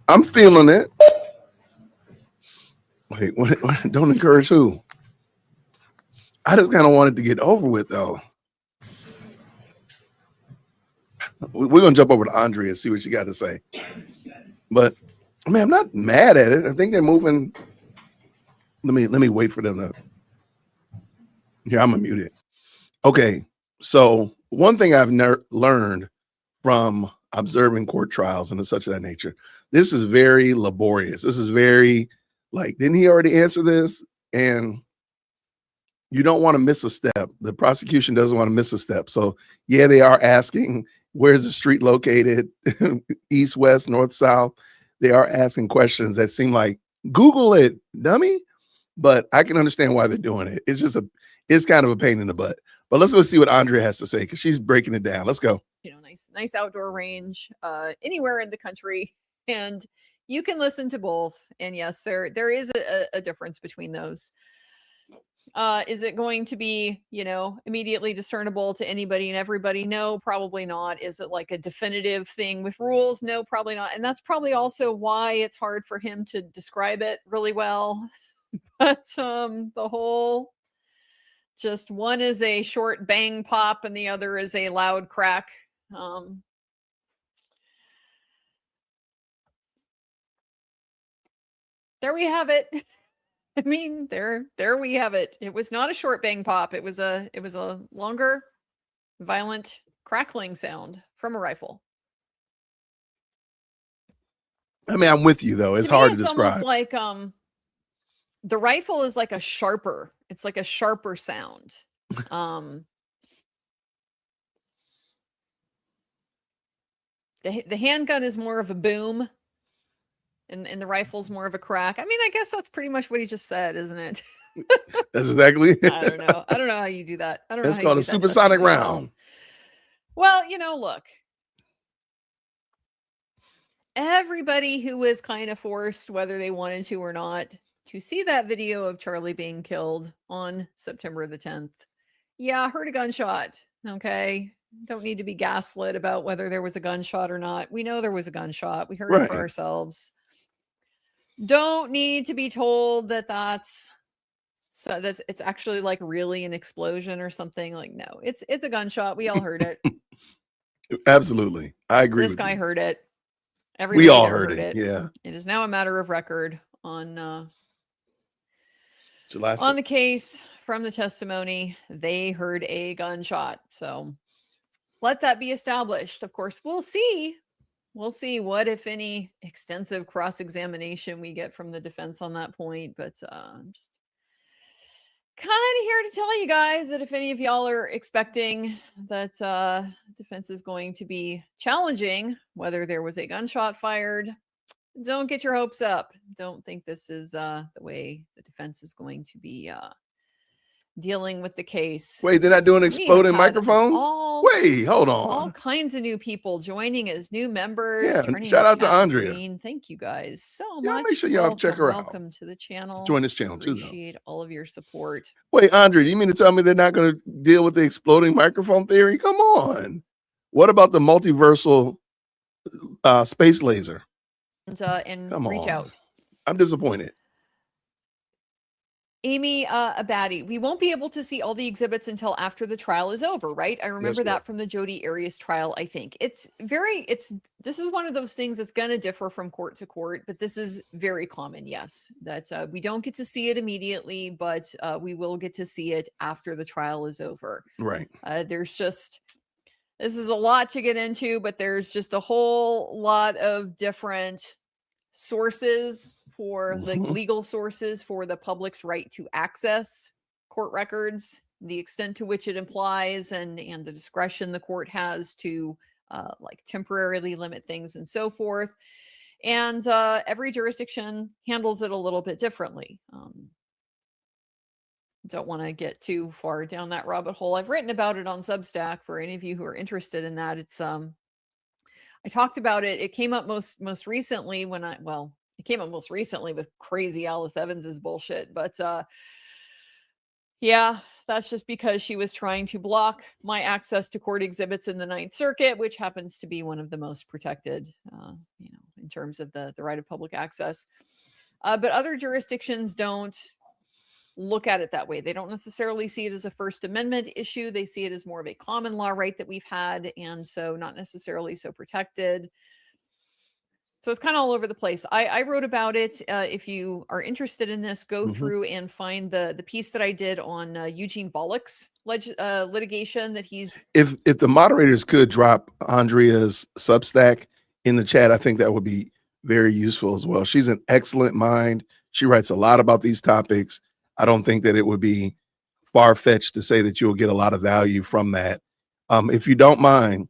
I'm feeling it. Wait, what, don't encourage who? I just kind of wanted to get over with, though. We're gonna jump over to Andrea and see what she got to say. But I mean, I'm not mad at it. I think they're moving. Let me wait for them to. Here, I'm gonna mute it. Okay, so one thing I've learned from observing court trials and such of that nature, this is very laborious. This is very like, didn't he already answer this? And you don't want to miss a step. The prosecution doesn't want to miss a step. So yeah, they are asking, where's the street located? East, west, north, south. They are asking questions that seem like, Google it, dummy. But I can understand why they're doing it. It's kind of a pain in the butt. But let's go see what Andrea has to say, because she's breaking it down. Let's go. Nice outdoor range anywhere in the country, and you can listen to both. And yes, there is a difference between those. Is it going to be, immediately discernible to anybody and everybody? No, probably not. Is it like a definitive thing with rules? No, probably not. And that's probably also why it's hard for him to describe it really well. But the whole, just one is a short bang pop and the other is a loud crack. There we have it. I mean, there we have it. It was not a short bang pop. It was a longer, violent crackling sound from a rifle. I mean, I'm with you though. It's hard to It's describe. almost like the rifle is like a sharper. It's like a sharper sound. The handgun is more of a boom. And the rifle's more of a crack. I mean, I guess that's pretty much what he just said, isn't it? That's exactly. I don't know. I don't know how you do that. I don't know. That's how you called do a that supersonic justice. round. Well, look. Everybody who was kind of forced, whether they wanted to or not, to see that video of Charlie being killed on September the 10th. Yeah, heard a gunshot. Okay. Don't need to be gaslit about whether there was a gunshot or not. We know there was a gunshot. We heard it for Right. ourselves. Don't need to be told that it's actually like really an explosion or something. Like, no, it's a gunshot. We all heard it. Absolutely. I agree This with guy you. heard it. We Everybody all there heard it. Yeah. It is now a matter of record on July the case from the testimony. They heard a gunshot. So let that be established. Of course, we'll see what, if any, extensive cross-examination we get from the defense on that point. But I'm just kind of here to tell you guys that if any of y'all are expecting that defense is going to be challenging whether there was a gunshot fired don't get your hopes up. Don't think this is the way the defense is going to be dealing with the case. Wait, they're not doing We have exploding had microphones? Wait, hold all on. kinds of new people joining as new members. Yeah, turning shout the out to cat Andrea. queen. Thank you guys so Y'all much. make sure y'all check her out. Welcome to the channel. Join this channel too, though. Appreciate all of your support. Wait, Andre, do you mean to tell me they're not going to deal with the exploding microphone theory? Come on. What about the multiversal space laser? And Come reach on. out. I'm disappointed. Amy Abadi, we won't be able to see all the exhibits until after the trial is over, right? I remember that from the Jodi Arias trial, I think. This is one of those things that's going to differ from court to court, but this is very common, yes, that we don't get to see it immediately, but we will get to see it after the trial is over. Right. This is a lot to get into, but there's just a whole lot of different sources for legal sources for the public's right to access court records, the extent to which it implies and the discretion the court has to like temporarily limit things and so forth. And every jurisdiction handles it a little bit differently. Don't want to get too far down that rabbit hole. I've written about it on Substack for any of you who are interested in that. It's I talked about it. It came up most recently when it came up most recently with crazy Alice Evans's bullshit. But yeah, that's just because she was trying to block my access to court exhibits in the Ninth Circuit, which happens to be one of the most protected, in terms of the right of public access. But other jurisdictions don't look at it that way. They don't necessarily see it as a First Amendment issue. They see it as more of a common law right that we've had, and so not necessarily so protected. So it's kind of all over the place. I wrote about it. If you are interested in this, go through and find the piece that I did on Eugene Bollock's litigation that he's. If the moderators could drop Andrea's Substack in the chat, I think that would be very useful as well. She's an excellent mind. She writes a lot about these topics. I don't think that it would be far-fetched to say that you'll get a lot of value from that. If you don't mind,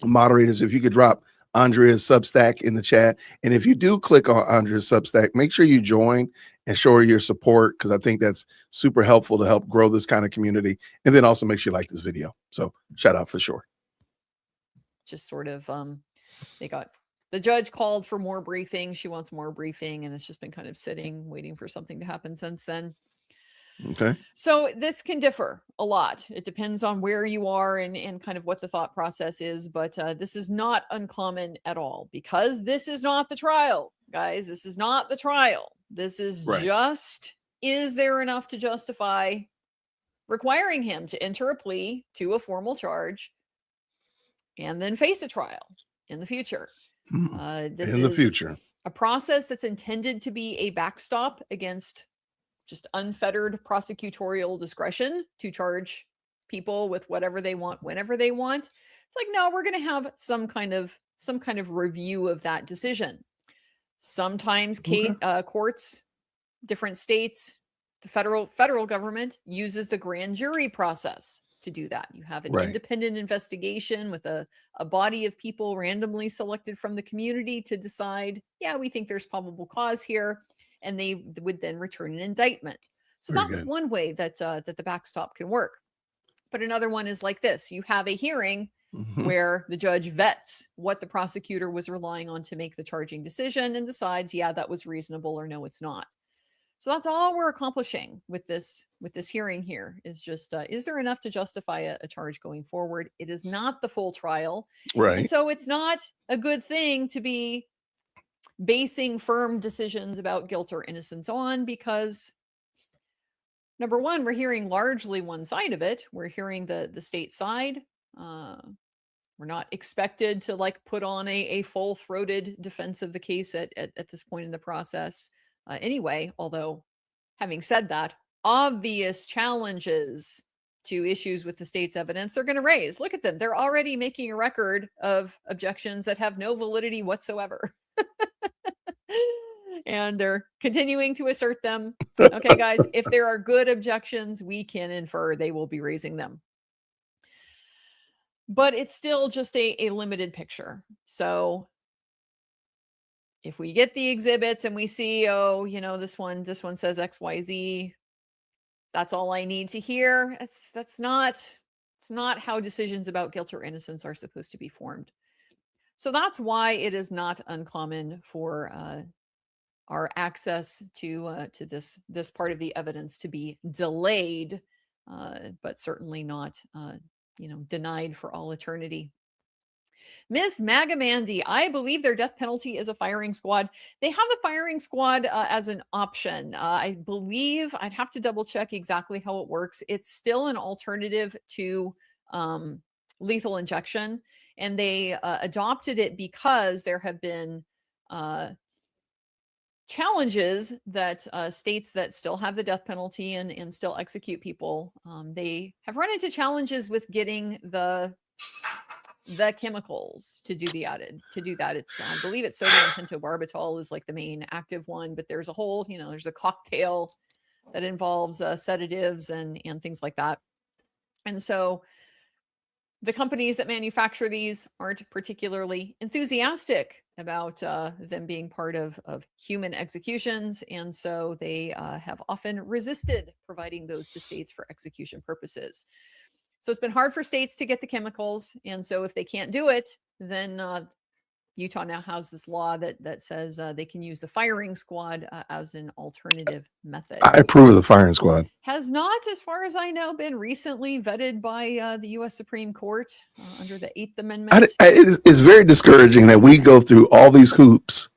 moderators, if you could drop Andrea's Substack in the chat. And if you do click on Andrea's Substack, make sure you join and show her your support, because I think that's super helpful to help grow this kind of community. And then also make sure you like this video. So shout out for sure. Just sort of, the judge called for more briefing. She wants more briefing, and it's just been kind of sitting, waiting for something to happen since then. Okay. So this can differ a lot. It depends on where you are and kind of what the thought process is. But this is not uncommon at all, because this is not the trial, guys. This is not the trial. This is just, is there enough to justify requiring him to enter a plea to a formal charge and then face a trial in the future? This In the is future. a process that's intended to be a backstop against just unfettered prosecutorial discretion to charge people with whatever they want, whenever they want. It's like, no, we're going to have some kind of review of that decision. Sometimes courts, different states, the federal government uses the grand jury process to do that. You have an independent investigation with a body of people randomly selected from the community to decide, yeah, we think there's probable cause here. And they would then return an indictment. So that's one way that that the backstop can work. But another one is like this. You have a hearing where the judge vets what the prosecutor was relying on to make the charging decision and decides, yeah, that was reasonable, or no, it's not. So that's all we're accomplishing with this hearing here, is just, is there enough to justify a charge going forward? It is not the full trial. Right. And so it's not a good thing to be basing firm decisions about guilt or innocence on, because number one, we're hearing largely one side of it. We're hearing the state side. We're not expected to like put on a full-throated defense of the case at this point in the process anyway. Although, having said that, obvious challenges to issues with the state's evidence they're going to raise. Look at them. They're already making a record of objections that have no validity whatsoever. And they're continuing to assert them. Okay, guys, if there are good objections, we can infer they will be raising them. But it's still just a limited picture. So if we get the exhibits and we see, oh, this one says XYZ, that's all I need to hear. It's not how decisions about guilt or innocence are supposed to be formed. So that's why it is not uncommon for our access to this part of the evidence to be delayed, but certainly not denied for all eternity. Miss Magamandy, I believe their death penalty is a firing squad. They have the firing squad as an option. I believe, I'd have to double check exactly how it works. It's still an alternative to lethal injection, and they adopted it because there have been challenges that states that still have the death penalty and still execute people. They have run into challenges with getting the chemicals to do that. It's I believe it's sodium pentobarbital is like the main active one, but there's a whole, there's a cocktail that involves sedatives and things like that. And so the companies that manufacture these aren't particularly enthusiastic about them being part of human executions. And so they have often resisted providing those to states for execution purposes. So it's been hard for states to get the chemicals. And so if they can't do it, then Utah now has this law that says they can use the firing squad as an alternative method. I approve of the firing squad. Has not, as far as I know, been recently vetted by the U.S. Supreme Court under the 8th Amendment. It's very discouraging that we go through all these hoops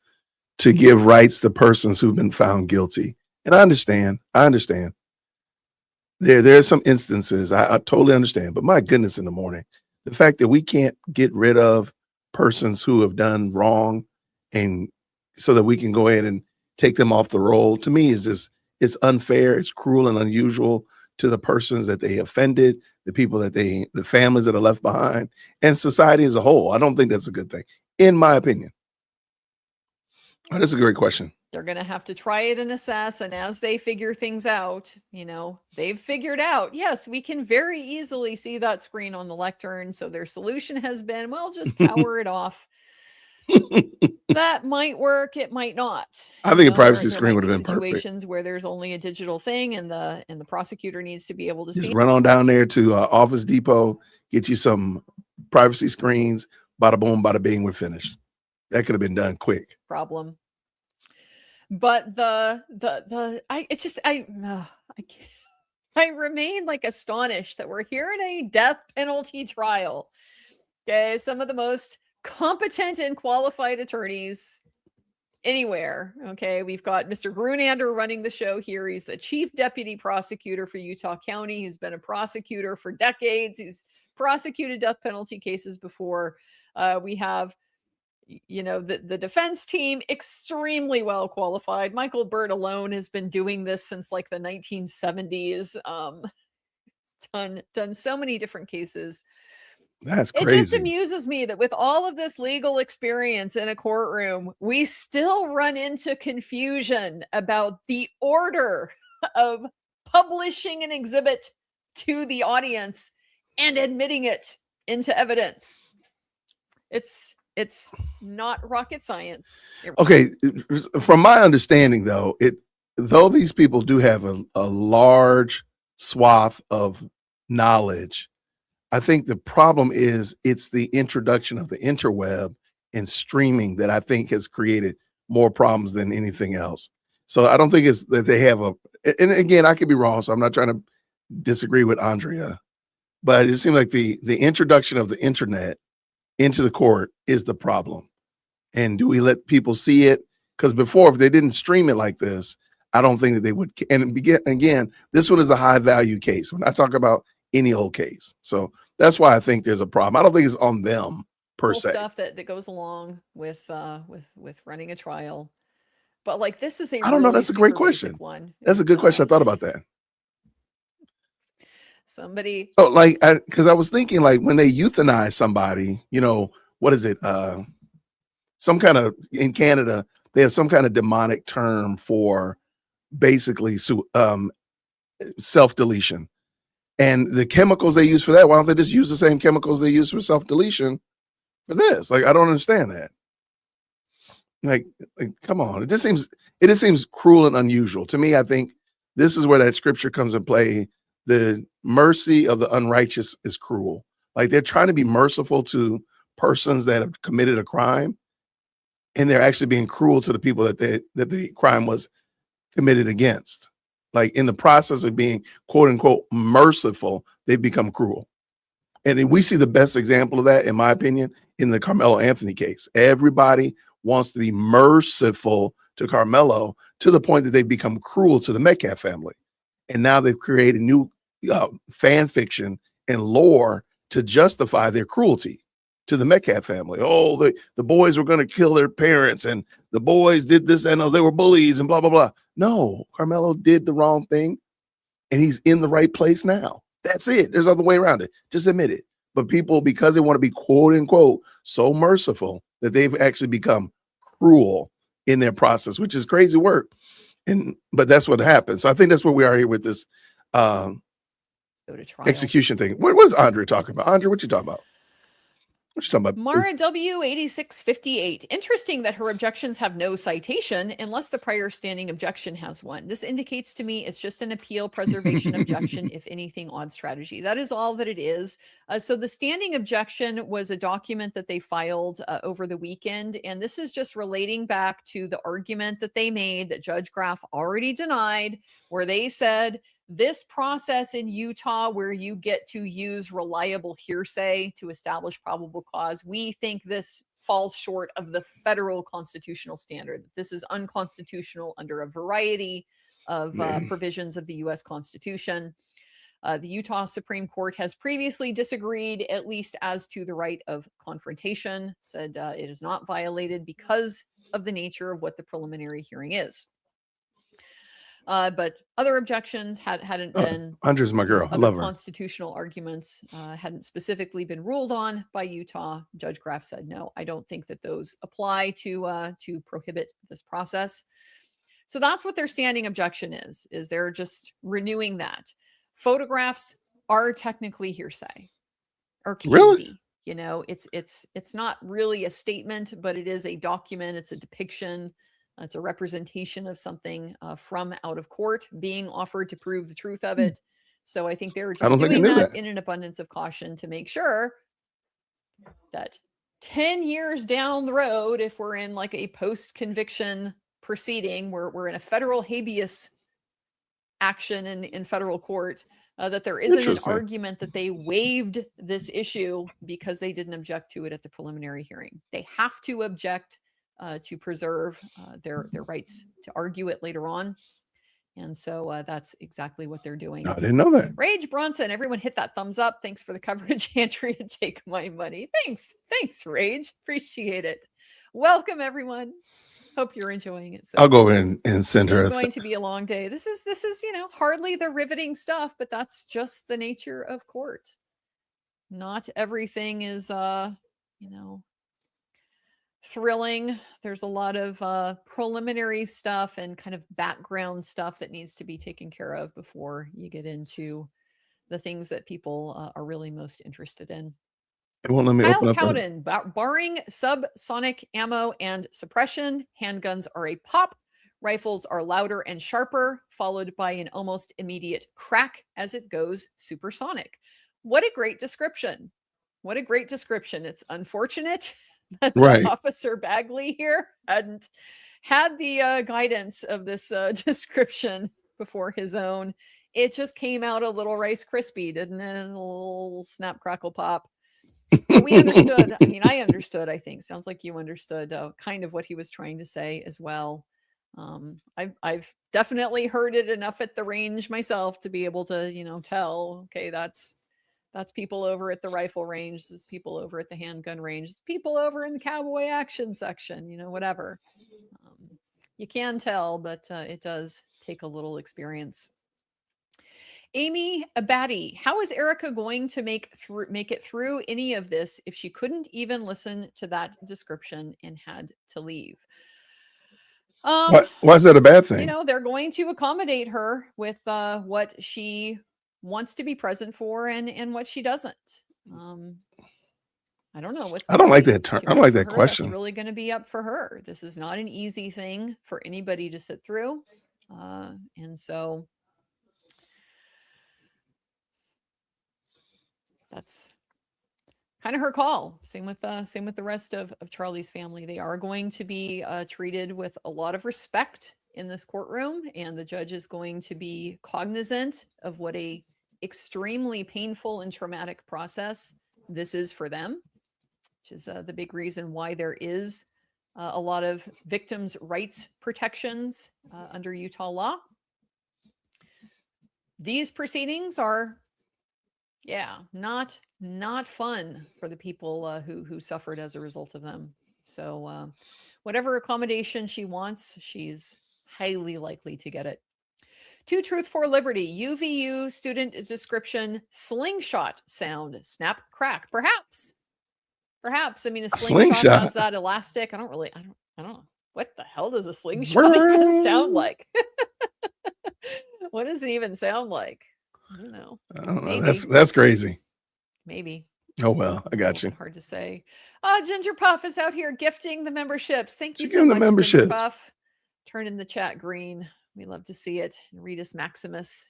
to give rights to persons who've been found guilty. And I understand. There are some instances I totally understand, but my goodness, in the morning, the fact that we can't get rid of persons who have done wrong, and so that we can go ahead and take them off the roll, to me is just, it's unfair, it's cruel and unusual to the persons that they offended, the people that the families that are left behind, and society as a whole. I don't think that's a good thing, in my opinion. Oh, that's a great question. They're going to have to try it and assess. And as they figure things out, they've figured out, yes, we can very easily see that screen on the lectern. So their solution has been, well, just power it off. That might work. It might not. I think a privacy screen would have been perfect. Situations where there's only a digital thing and the prosecutor needs to be able to Just see. run on down there to Office Depot, get you some privacy screens, bada boom, bada bing, we're finished. That could have been done quick. Problem. But I remain like astonished that we're here in a death penalty trial. Okay, some of the most competent and qualified attorneys anywhere. Okay, we've got Mr. Grunander running the show here. He's the chief deputy prosecutor for Utah County. He's been a prosecutor for decades. He's prosecuted death penalty cases before. We have the defense team, extremely well qualified. Michael Burt alone has been doing this since like the 1970s. Done so many different cases. That's crazy. It just amuses me that with all of this legal experience in a courtroom, we still run into confusion about the order of publishing an exhibit to the audience and admitting it into evidence. It's not rocket science. Okay, from my understanding, though, though these people do have a large swath of knowledge, I think the problem is it's the introduction of the interweb and streaming that I think has created more problems than anything else. So I don't think it's that they have and again, I could be wrong, so I'm not trying to disagree with Andrea, but it seems like the introduction of the internet into the court is the problem. And do we let people see it? Because before, if they didn't stream it like this, I don't think that they would. And again, this one is a high value case. We're not talking about any old case. So that's why I think there's a problem. I don't think it's on them per se. Stuff that goes along with running a trial. But like, this is I don't know. That's a great question. That's a good question. I thought about that. Somebody. So like, because I was thinking like when they euthanize somebody, what is it? Some kind of, in Canada, they have some kind of demonic term for basically self-deletion. And the chemicals they use for that, why don't they just use the same chemicals they use for self-deletion for this? Like, I don't understand that. Like, come on. It just seems cruel and unusual. To me, I think this is where that scripture comes in play. The mercy of the unrighteous is cruel. Like, they're trying to be merciful to persons that have committed a crime, and they're actually being cruel to the people that the crime was committed against. Like, in the process of being quote unquote merciful, they've become cruel. And then we see the best example of that, in my opinion, in the Carmelo Anthony case. Everybody wants to be merciful to Carmelo to the point that they've become cruel to the Metcalf family. And now they've created new fan fiction and lore to justify their cruelty to the Metcalf family. Oh, the boys were going to kill their parents, and the boys did this, and they were bullies, and blah, blah, blah. No, Carmelo did the wrong thing, and he's in the right place now. That's it. There's no other way around it. Just admit it. But people, because they want to be quote unquote so merciful, that they've actually become cruel in their process, which is crazy work. But that's what happens. So I think that's where we are here with this Go to trial. execution thing. What is Andre talking about? Andre, what you talking about? What you talking about? Mara W8658. Interesting that her objections have no citation unless the prior standing objection has one. This indicates to me it's just an appeal preservation objection, if anything, odd strategy. That is all that it is. So the standing objection was a document that they filed over the weekend. And this is just relating back to the argument that they made that Judge Graff already denied, where they said, this process in Utah where you get to use reliable hearsay to establish probable cause, we think this falls short of the federal constitutional standard. This is unconstitutional under a variety of provisions of the U.S. Constitution. The Utah Supreme Court has previously disagreed, at least as to the right of confrontation, said it is not violated because of the nature of what the preliminary hearing is. But other objections hadn't been. Andre's my girl. I Other love her. constitutional arguments hadn't specifically been ruled on by Utah. Judge Graff said, no, I don't think that those apply to prohibit this process. So that's what their standing objection is they're just renewing that. Photographs are technically hearsay, or can Really? be. You know, it's not really a statement, but it is a document. It's a depiction. It's a representation of something from out of court being offered to prove the truth of it. So I think they were I just don't think I doing knew that that. in an abundance of caution to make sure that 10 years down the road, if we're in like a post-conviction proceeding, we're in a federal habeas action in federal court, that there isn't an Interesting. argument that they waived this issue because they didn't object to it at the preliminary hearing. They have to object to preserve their rights to argue it later on. And so that's exactly what they're doing. I didn't know that. Rage Bronson, everyone hit that thumbs up. Thanks for the coverage, Andrea. Take my money. Thanks, Rage. Appreciate it. Welcome, everyone. Hope you're enjoying it. So I'll go over and send her. it's a going to be a long day. This is hardly the riveting stuff, but that's just the nature of court. Not everything is thrilling. There's a lot of preliminary stuff and kind of background stuff that needs to be taken care of before you get into the things that people are really most interested in. It won't let me open Kyle up. Cowden, barring subsonic ammo and suppression, handguns are a pop, rifles are louder and sharper, followed by an almost immediate crack as it goes supersonic. What a great description. What a great description. It's unfortunate that Right. Officer Bagley here hadn't had the guidance of this description before his own. It just came out a little Rice Krispie, didn't it? A little snap, crackle, pop. But we understood. I mean, I understood, I think. Sounds like you understood kind of what he was trying to say as well. I've definitely heard it enough at the range myself to be able to, tell, okay, that's people over at the rifle range. This is people over at the handgun range. This is people over in the cowboy action section, whatever. You can tell, but it does take a little experience. Amy Abadi, how is Erica going to make it through any of this if she couldn't even listen to that description and had to leave? Why is that a bad thing? They're going to accommodate her with what she wants to be present for and what she doesn't. I don't know what's. I don't gonna like be that term. too I don't much like for that her. question. That's really going to be up for her. This is not an easy thing for anybody to sit through, and so that's kind of her call. Same with the rest of Charlie's family. They are going to be treated with a lot of respect in this courtroom, and the judge is going to be cognizant of what a extremely painful and traumatic process this is for them, which is the big reason why there is a lot of victims' rights protections under Utah law. These proceedings are, not fun for the people who suffered as a result of them. So whatever accommodation she wants, she's highly likely to get it. To Truth for Liberty, UVU student description, slingshot sound, snap, crack. Perhaps. I mean, a slingshot has that elastic. I don't know. What the hell does a slingshot even sound like? What does it even sound like? I don't know. I don't know. Maybe. That's crazy. Maybe. Oh well, I got you. Hard to say. Ginger Puff is out here gifting the memberships. Thank you She so giving the much, Ginger memberships. Puff. Turn in the chat green. We love to see it. And Redius Maximus,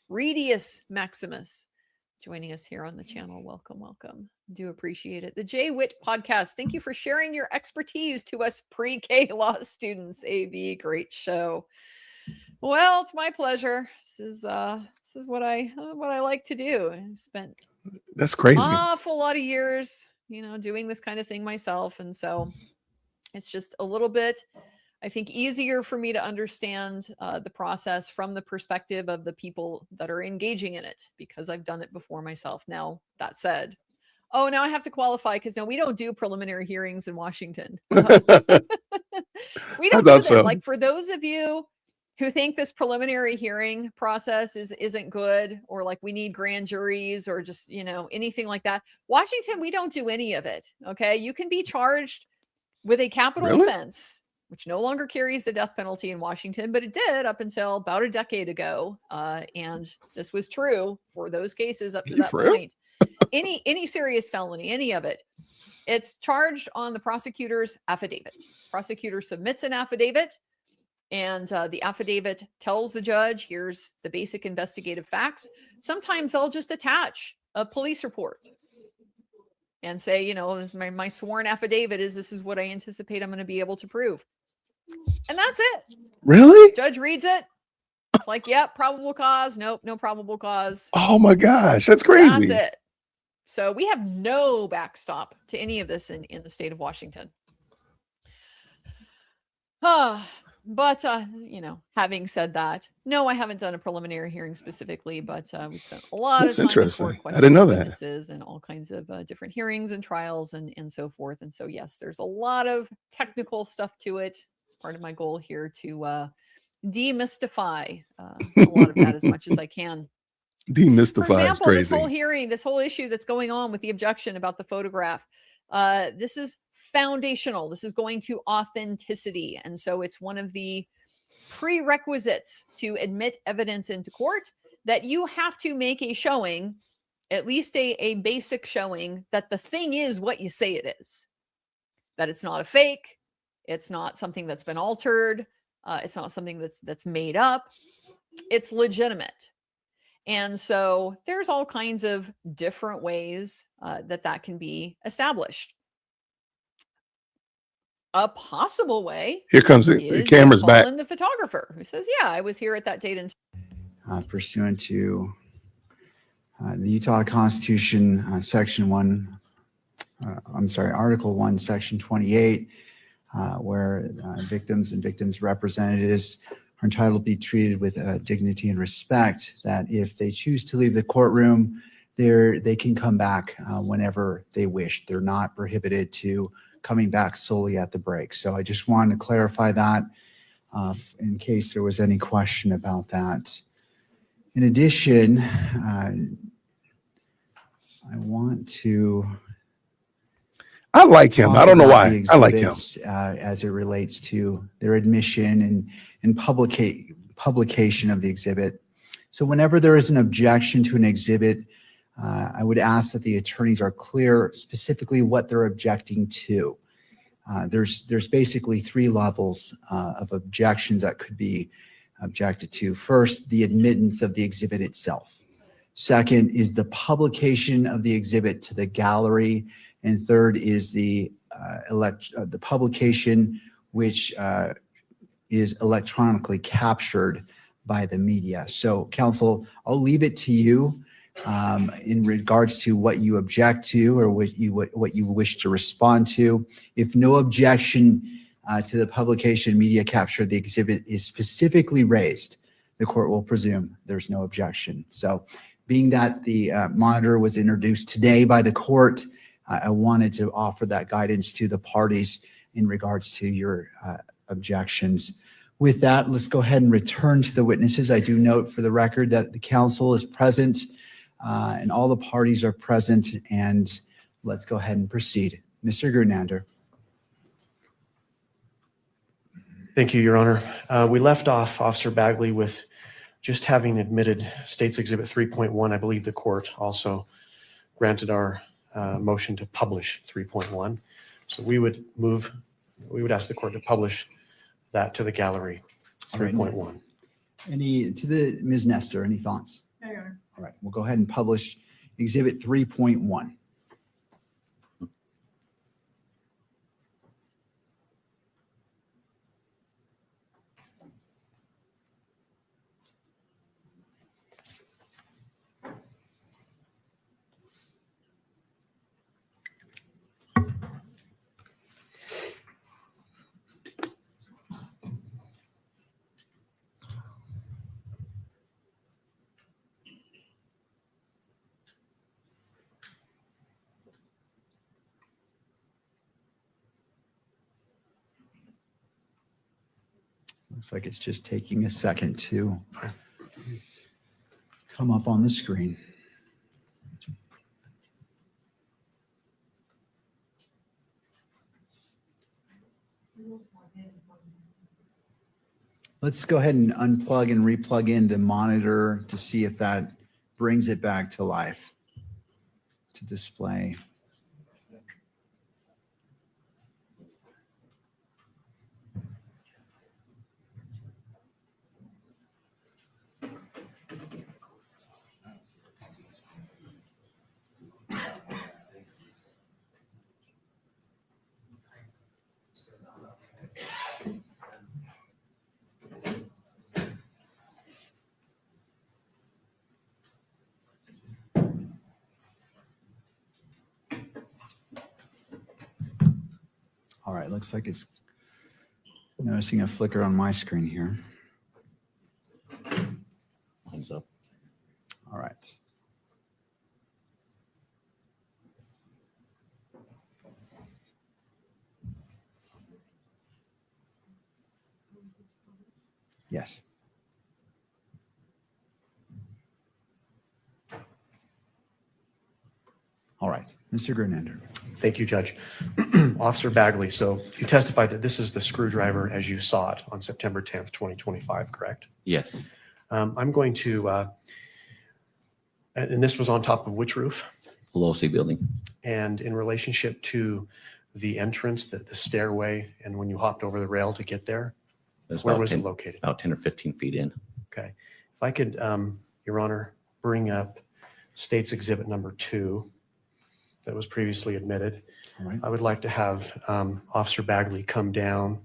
joining us here on the channel. Welcome. Do appreciate it. The Jay Witt podcast. Thank you for sharing your expertise to us pre-K law students. AB, great show. Well, it's my pleasure. This is what I like to do. I spent That's crazy. awful lot of years, doing this kind of thing myself, and so it's just a little bit, I think, easier for me to understand the process from the perspective of the people that are engaging in it, because I've done it before myself. Now, that said, now I have to qualify, because no, we don't do preliminary hearings in Washington. We don't do that. so. Like, for those of you who think this preliminary hearing process isn't good, or like we need grand juries, or just, anything like that. Washington, we don't do any of it. Okay. You can be charged with a capital offense, which no longer carries the death penalty in Washington, but it did up until about a decade ago. And this was true for those cases up to that point. Any serious felony, any of it, it's charged on the prosecutor's affidavit. Prosecutor submits an affidavit, and the affidavit tells the judge, here's the basic investigative facts. Sometimes I'll just attach a police report and say, this is my sworn affidavit this is what I anticipate I'm going to be able to prove. And that's it. Really? Judge reads it. It's like, yep, probable cause. Nope, no probable cause. Oh my gosh, that's crazy. That's it. So we have no backstop to any of this in the state of Washington. But, having said that, no, I haven't done a preliminary hearing specifically, but we spent a lot That's of time interesting. in court I didn't know questioning that. witnesses and all kinds of different hearings and trials and so forth. And so, yes, there's a lot of technical stuff to it. It's part of my goal here to demystify a lot of that as much as I can. Demystify For is example, this crazy. whole hearing, this whole issue that's going on with the objection about the photograph, this is foundational. This is going to authenticity. And so it's one of the prerequisites to admit evidence into court, that you have to make a showing, at least a basic showing, that the thing is what you say it is, that it's not a fake, it's not something that's been altered, it's not something that's made up, it's legitimate. And so there's all kinds of different ways that can be established. A possible way. Here comes it. The camera's back. The photographer who says, "Yeah, I was here at that date and time." Pursuant to the Utah Constitution, Article 1, Section 28, where victims and victims' representatives are entitled to be treated with dignity and respect, that if they choose to leave the courtroom, they can come back whenever they wish. They're not prohibited to coming back solely at the break. So I just wanted to clarify that in case there was any question about that. In addition, I like him. I don't know why. I like him. As it relates to their admission and publication of the exhibit. So whenever there is an objection to an exhibit, I would ask that the attorneys are clear specifically what they're objecting to. There's basically three levels of objections that could be objected to. First, the admittance of the exhibit itself. Second is the publication of the exhibit to the gallery. And third is the publication which is electronically captured by the media. So counsel, I'll leave it to you in regards to what you object to or what you wish to respond to. If no objection to the publication media capture of the exhibit is specifically raised, the court will presume there's no objection. So being that the monitor was introduced today by the court, I wanted to offer that guidance to the parties in regards to your objections. With that, let's go ahead and return to the witnesses. I do note for the record that the council is present and all the parties are present, and let's go ahead and proceed. Mr. Grunander. Thank you, Your Honor. We left off Officer Bagley with just having admitted State's Exhibit 3.1. I believe the court also granted our motion to publish 3.1. So we would ask the court to publish that to the gallery, 3.1. Ms. Nestor, any thoughts? No, Your Honor. All right, we'll go ahead and publish Exhibit 3.1. Looks like it's just taking a second to come up on the screen. Let's go ahead and unplug and replug in the monitor to see if that brings it back to life to display. All right, looks like it's noticing a flicker on my screen here. Thumbs up. All right. Yes. All right, Mr. Grunander. Thank you, Judge. Officer Bagley, so you testified that this is the screwdriver as you saw it on September 10th, 2025, correct? Yes. I'm going to, and this was on top of which roof? The Losi building. And in relationship to the entrance, the stairway, and when you hopped over the rail to get there, where was it located? About 10 or 15 feet in. Okay. If I could, Your Honor, bring up State's Exhibit number 2 that was previously admitted. All right. I would like to have Officer Bagley come down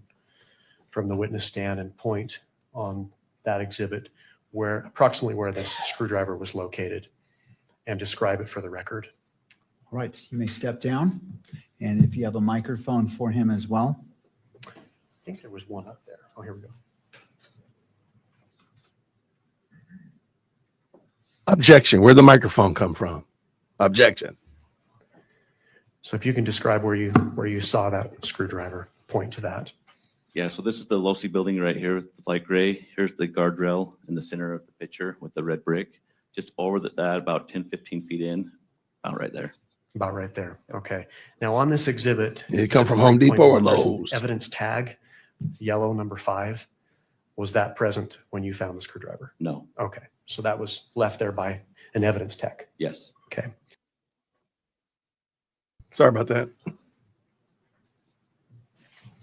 from the witness stand and point on that exhibit approximately where this screwdriver was located and describe it for the record. All right, you may step down. And if you have a microphone for him as well. I think there was one up there. Oh, here we go. Objection. Where'd the microphone come from? Objection. So if you can describe where you saw that screwdriver, point to that. Yeah, so this is the Losi building right here, with the light gray. Here's the guardrail in the center of the picture with the red brick. Just over that, about 10, 15 feet in, about right there. About right there. Okay. Now on this exhibit, Did it come from Home Depot or there's an Lowe's? Evidence tag, yellow number 5. Was that present when you found the screwdriver? No. Okay. So that was left there by an evidence tech. Yes. Okay. Sorry about that.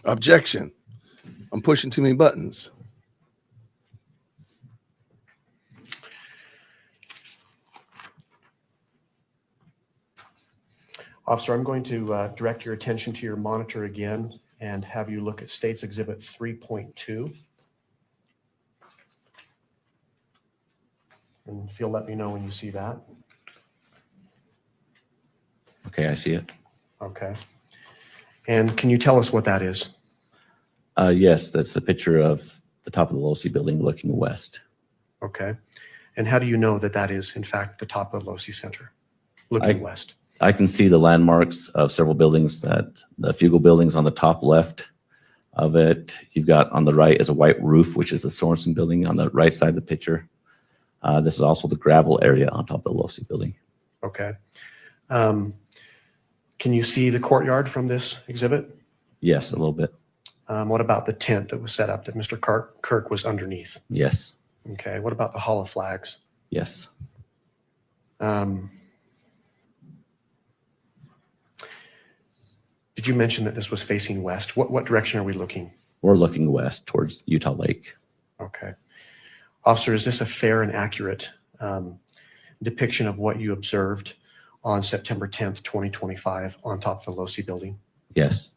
Objection. I'm pushing too many buttons. Officer, I'm going to direct your attention to your monitor again and have you look at State's Exhibit 3.2. And if you'll let me know when you see that. Okay, I see it. Okay. And can you tell us what that is? Yes, that's a picture of the top of the LoSI building looking west. Okay. And how do you know that that is, in fact, the top of LoSI Center, looking west? I can see the landmarks of several buildings, that the Fugel buildings on the top left of it. You've got on the right is a white roof, which is the Sorensen building on the right side of the picture. This is also the gravel area on top of the LoSI building. Okay. Can you see the courtyard from this exhibit? Yes, a little bit. What about the tent that was set up that Mr. Kirk was underneath? Yes. Okay. What about the Hall of Flags? Yes. Did you mention that this was facing west? What direction are we looking? We're looking west towards Utah Lake. Okay. Officer, is this a fair and accurate depiction of what you observed on September 10th, 2025 on top of the LoSI building? Yes.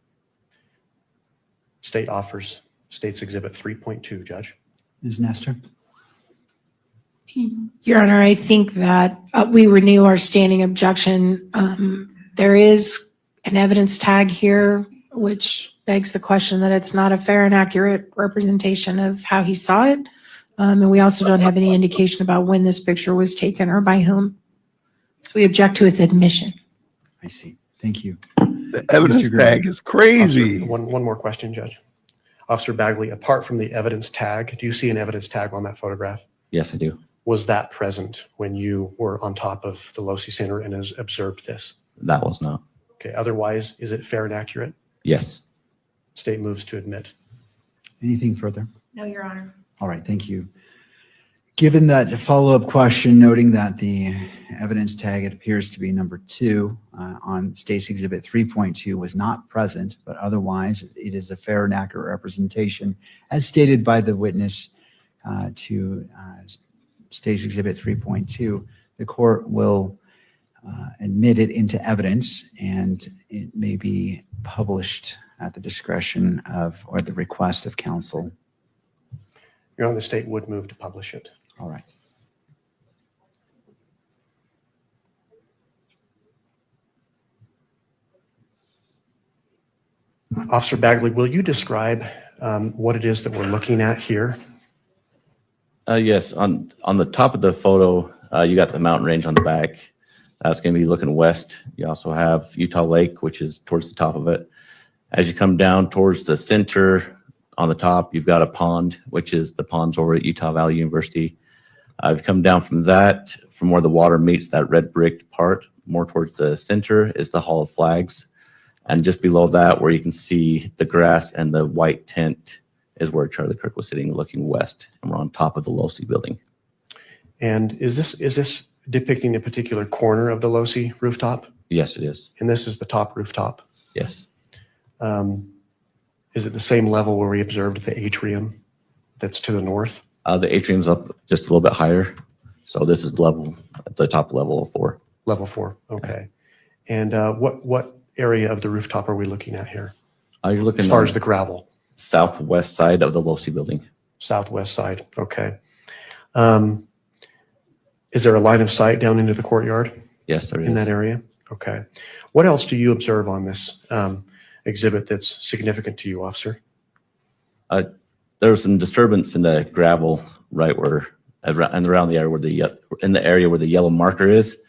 State offers State's Exhibit 3.2, Judge. Ms. Nestor? Your Honor, I think that we renew our standing objection. There is an evidence tag here, which begs the question that it's not a fair and accurate representation of how he saw it. And we also don't have any indication about when this picture was taken or by whom. So we object to its admission. I see. Thank you. The evidence tag is crazy. Officer, one more question, Judge. Officer Bagley, apart from the evidence tag, do you see an evidence tag on that photograph? Yes, I do. Was that present when you were on top of the LoSI Center and has observed this? That was not. Okay. Otherwise, is it fair and accurate? Yes. State moves to admit. Anything further? No, Your Honor. All right, thank you. Given that follow-up question, noting that the evidence tag, it appears to be number 2 on State's Exhibit 3.2 was not present, but otherwise it is a fair and accurate representation as stated by the witness to State's Exhibit 3.2. The court will admit it into evidence and it may be published at the discretion of or the request of counsel. Your Honor, the state would move to publish it. All right. Officer Bagley, will you describe what it is that we're looking at here? Yes, on the top of the photo, you got the mountain range on the back. That's going to be looking west. You also have Utah Lake, which is towards the top of it. As you come down towards the center on the top, you've got a pond, which is the ponds over at Utah Valley University. I've come down from that, from where the water meets that red brick part, more towards the center is the Hall of Flags. And just below that, where you can see the grass and the white tent, is where Charlie Kirk was sitting looking west. And we're on top of the LoSI building. And is this depicting a particular corner of the LoSI rooftop? Yes, it is. And this is the top rooftop? Yes. Is it the same level where we observed the atrium that's to the north? The atrium's up just a little bit higher. So this is level, at the top level of 4. Level 4, okay. And what area of the rooftop are we looking at here? You're looking as far on as the gravel? Southwest side of the LoSI building. Southwest side, okay. Is there a line of sight down into the courtyard? Yes, there is. In that area? Okay. What else do you observe on this exhibit that's significant to you, officer? There was some disturbance in the gravel right where, and around the area where the yellow marker is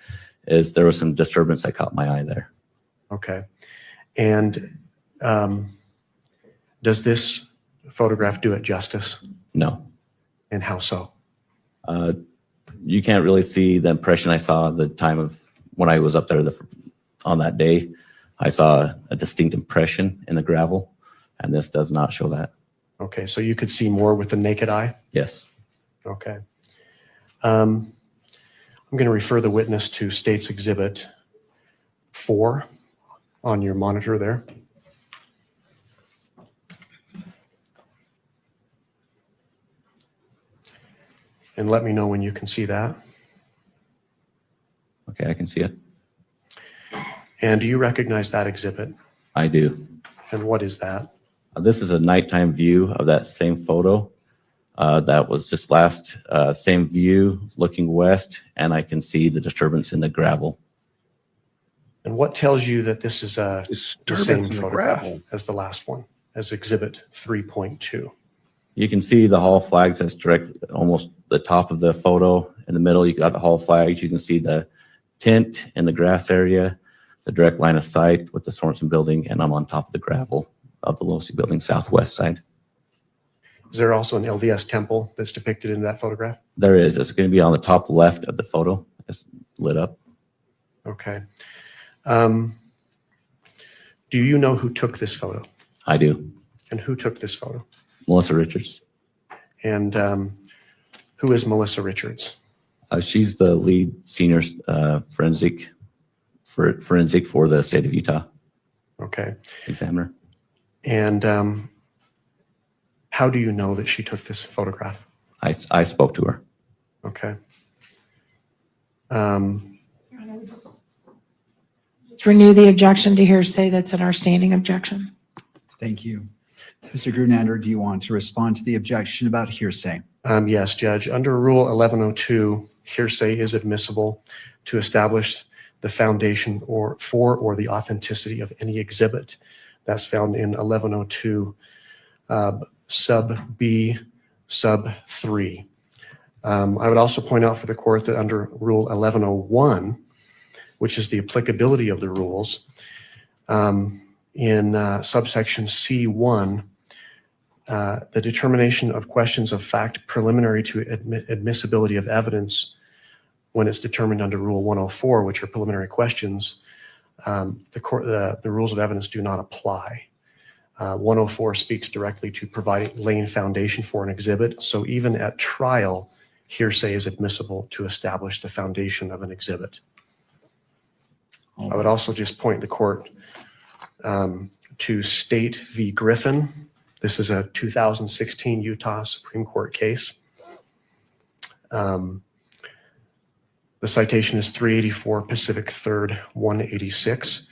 there was some disturbance that caught my eye there. Okay. And does this photograph do it justice? No. And how so? You can't really see the impression I saw the time of when I was up there on that day. I saw a distinct impression in the gravel, and this does not show that. Okay, so you could see more with the naked eye? Yes. Okay. I'm going to refer the witness to State's Exhibit 4 on your monitor there. And let me know when you can see that. Okay, I can see it. And do you recognize that exhibit? I do. And what is that? This is a nighttime view of that same photo. That was just last, same view, looking west, and I can see the disturbance in the gravel. And what tells you that this is the same Disturbance in the photograph gravel. as the last one, as Exhibit 3.2? You can see the hall flags that's direct, almost the top of the photo. In the middle, you got the hall flags. You can see the tint in the grass area, the direct line of sight with the Sorensen building, and I'm on top of the gravel of the Losi building southwest side. Is there also an LDS temple that's depicted in that photograph? There is. It's going to be on the top left of the photo. It's lit up. Okay. Do you know who took this photo? I do. And who took this photo? Melissa Richards. And who is Melissa Richards? She's the lead senior forensic for the state of Utah. Okay. Examiner. And how do you know that she took this photograph? I spoke to her. Okay. Let's renew the objection to hearsay that's in our standing objection. Thank you. Mr. Grunander, do you want to respond to the objection about hearsay? Yes, Judge. Under Rule 1102, hearsay is admissible to establish the foundation or the authenticity of any exhibit. That's found in 1102 sub B sub 3. I would also point out for the court that under Rule 1101, which is the applicability of the rules, in subsection C1, the determination of questions of fact preliminary to admissibility of evidence when it's determined under Rule 104, which are preliminary questions, the rules of evidence do not apply. 104 speaks directly to laying foundation for an exhibit. So even at trial, hearsay is admissible to establish the foundation of an exhibit. I would also just point the court to State v. Griffin. This is a 2016 Utah Supreme Court case. The citation is 384 Pacific 3rd 186,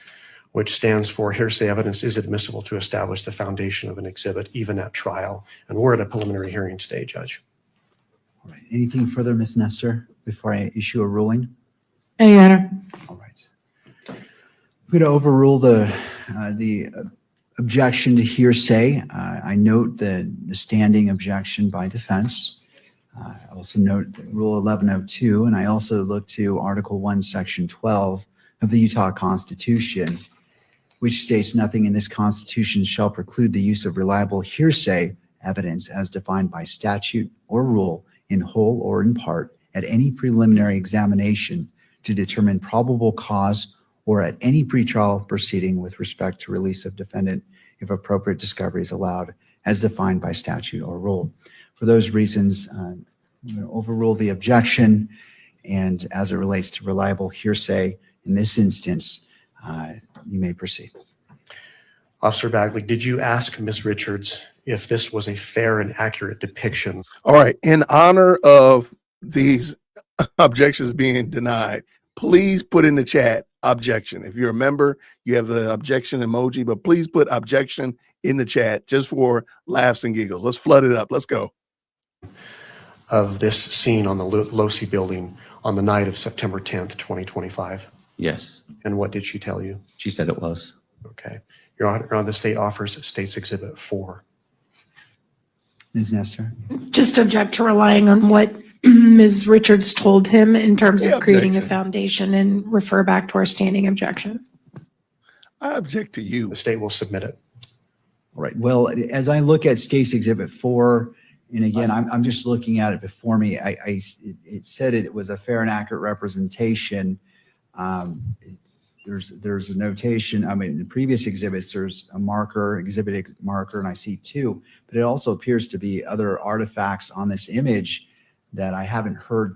which stands for hearsay evidence is admissible to establish the foundation of an exhibit, even at trial. And we're at a preliminary hearing today, Judge. All right. Anything further, Ms. Nestor, before I issue a ruling? No, Your Honor. All right. I'm going to overrule the objection to hearsay. I note the standing objection by defense. I also note Rule 1102, and I also look to Article 1, Section 12 of the Utah Constitution, which states nothing in this Constitution shall preclude the use of reliable hearsay evidence as defined by statute or rule in whole or in part at any preliminary examination to determine probable cause or at any pretrial proceeding with respect to release of defendant if appropriate discovery is allowed as defined by statute or rule. For those reasons, I'm going to overrule the objection, and as it relates to reliable hearsay, in this instance, you may proceed. Officer Bagley, did you ask Ms. Richards if this was a fair and accurate depiction? All right. In honor of these objections being denied, please put in the chat objection. If you're a member, you have the objection emoji, but please put objection in the chat just for laughs and giggles. Let's flood it up. Let's go. Of this scene on the Losi building on the night of September 10th, 2025? Yes. And what did she tell you? She said it was. Okay. Your Honor, the state offers State's Exhibit 4. Ms. Nestor? Just object to relying on what Ms. Richards told him in terms of Yeah, creating a objection. foundation and refer back to our standing objection. I object to you. The state will submit it. All right. Well, as I look at State's Exhibit 4, and again, I'm just looking at it before me. It said it was a fair and accurate representation. There's a notation. I mean, in the previous exhibits, there's a marker, exhibit marker, and I see 2. But it also appears to be other artifacts on this image that I haven't heard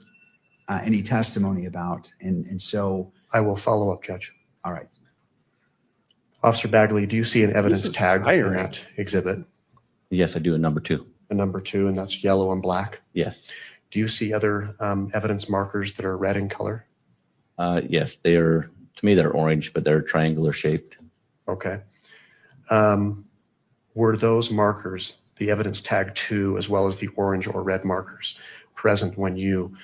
any testimony about. And so, I will follow up, Judge. all right. Officer Bagley, do you see an evidence is tag in tiring. that exhibit? Yes, I do. A number 2. A number 2, and that's yellow and black. Yes. Do you see other evidence markers that are red in color? Yes, they are, to me, they're orange, but they're triangular shaped. Okay. Were those markers, the evidence tag 2, as well as the orange or red markers, present when you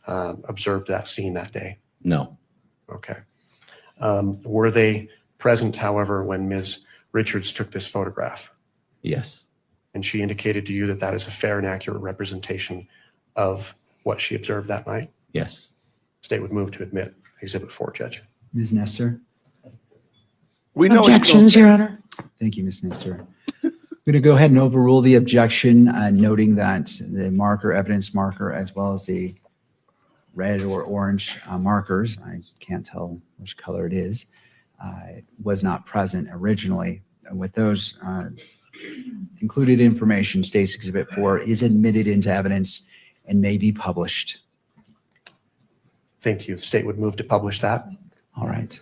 observed that scene that day? No. Okay. Were they present, however, when Ms. Richards took this photograph? Yes. And she indicated to you that that is a fair and accurate representation of what she observed that night? Yes. State would move to admit Exhibit 4, Judge. Ms. Nestor? We know Objections, Your Honor. Thank you, Ms. Nestor. I'm going to go ahead and overrule the objection, noting that the marker, evidence marker, as well as the red or orange markers, I can't tell which color it is, was not present originally. With those included information, State's Exhibit 4 is admitted into evidence and may be published. Thank you. State would move to publish that. All right.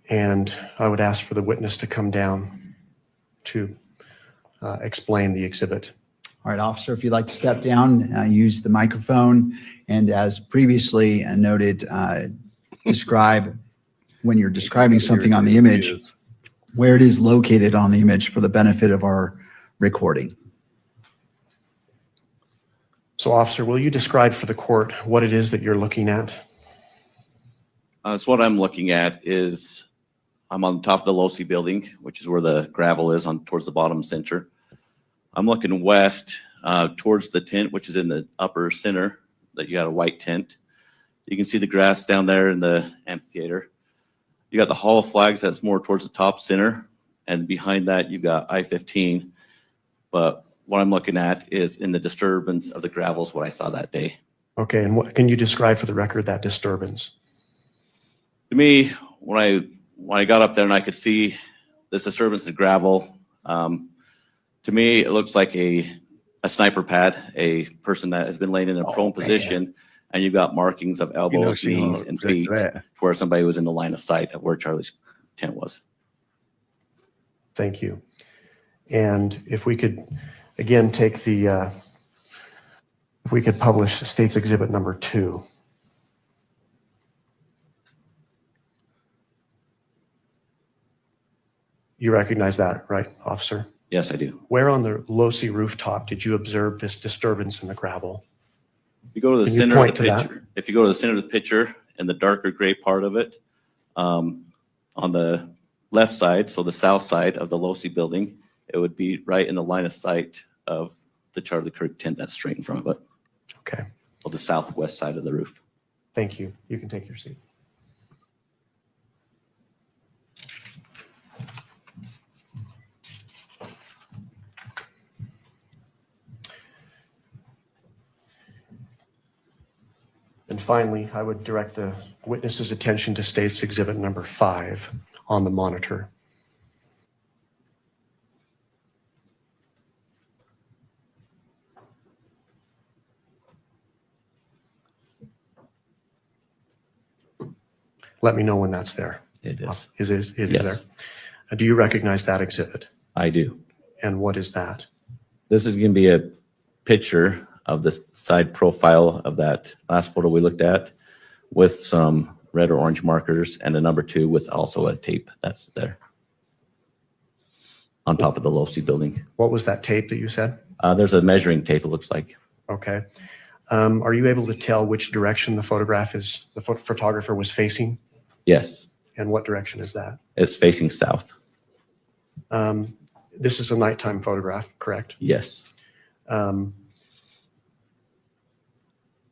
And I would ask for the witness to come down to explain the exhibit. All right, officer, if you'd like to step down, use the microphone, and as previously noted, describe, when you're describing something on the image, where it is located on the image for the benefit of our recording. So, officer, will you describe for the court what it is that you're looking at? So what I'm looking at is I'm on top of the Losi building, which is where the gravel is on towards the bottom center. I'm looking west towards the tent, which is in the upper center, that you got a white tent. You can see the grass down there in the amphitheater. You got the Hall of Flags that's more towards the top center. And behind that, you've got I-15. But what I'm looking at is in the disturbance of the gravel is what I saw that day. Okay, and what can you describe for the record that disturbance? To me, when I got up there and I could see this disturbance of gravel, to me, it looks like a sniper pad, a person that has been laying in a prone position, and you've got markings of elbows, knees, and feet where somebody was in the line of sight of where Charlie's tent was. Thank you. And if we could, again, take the, if we could publish State's Exhibit number 2. You recognize that, right, officer? Yes, I do. Where on the Losi rooftop did you observe this disturbance in the gravel? If you go to the Can you center of point the to that? picture, if you go to the center of the picture and the darker gray part of it, on the left side, so the south side of the Losi building, it would be right in the line of sight of the Charlie Kirk tent that's straight in front of it. Okay. Or the southwest side of the roof. Thank you. You can take your seat. And finally, I would direct the witness's attention to State's Exhibit number 5 on the monitor. Let me know when that's there. It is. It is Yes. there. Do you recognize that exhibit? I do. And what is that? This is going to be a picture of the side profile of that last photo we looked at with some red or orange markers and a number 2 with also a tape that's there on top of the Losi building. What was that tape that you said? There's a measuring tape, it looks like. Okay. Are you able to tell which direction the photograph is, the photographer was facing? Yes, And what direction is that? it's facing south. This is a nighttime photograph, correct? Yes, Do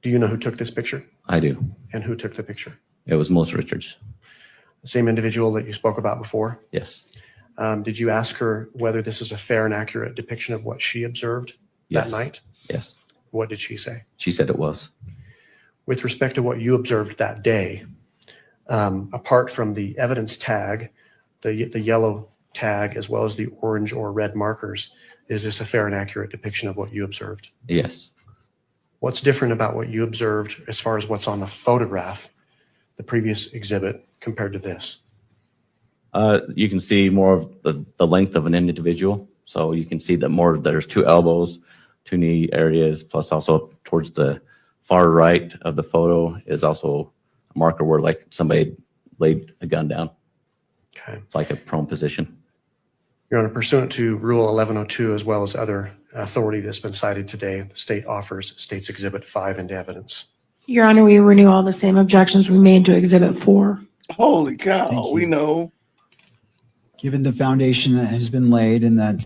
you know who took this picture I do. and who took the picture? It was Melissa Richards. The same individual that you spoke about before? Yes, Did you ask her whether this is a fair and accurate depiction of what she observed that Yes. night? yes. What did she say? She said it was. With respect to what you observed that day, apart from the evidence tag, the yellow tag, as well as the orange or red markers, is this a fair and accurate depiction of what you observed? Yes, What's different about what you observed as far as what's on the photograph, the previous exhibit, compared to this? You can see more of the length of an individual. So you can see that there's 2 elbows, 2 knee areas, plus also towards the far right of the photo is also a marker where like somebody laid a gun down. Okay. It's like a prone position. Your Honor, pursuant to Rule 1102, as well as other authority that's been cited today, the state offers State's Exhibit 5 into evidence. Your Honor, we renew all the same objections we made to Exhibit 4. Holy cow, we know. Given the foundation that has been laid and that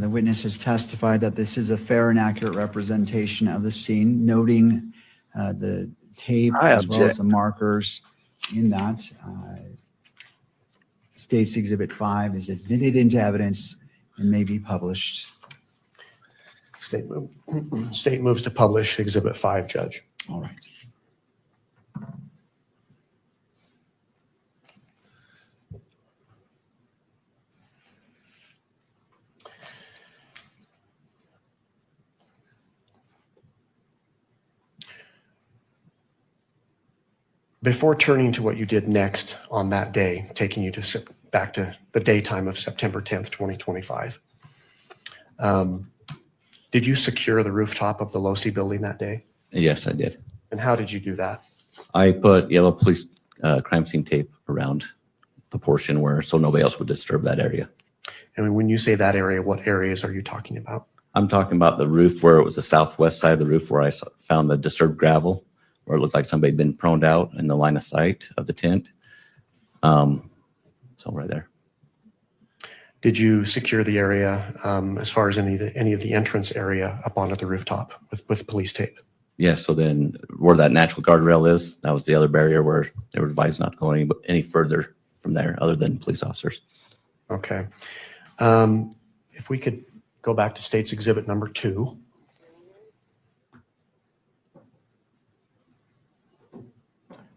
the witness has testified that this is a fair and accurate representation of the scene, noting the tape I as well as object. the markers in that. State's Exhibit 5 is admitted into evidence and may be published. State moves to publish Exhibit 5, Judge. All right. Before turning to what you did next on that day, taking you back to the daytime of September 10th, 2025, did you secure the rooftop of the Losi building that day? Yes, I did. And how did you do that? I put yellow police crime scene tape around the portion so nobody else would disturb that area. And when you say that area, what areas are you talking about? I'm talking about the roof where it was the southwest side of the roof where I found the disturbed gravel, where it looked like somebody had been proned out in the line of sight of the tent. So right there. Did you secure the area as far as any of the entrance area up onto the rooftop with police tape? Yeah, so then where that natural guardrail is, that was the other barrier where they were advised not to go any further from there other than police officers. Okay. If we could go back to State's Exhibit number 2.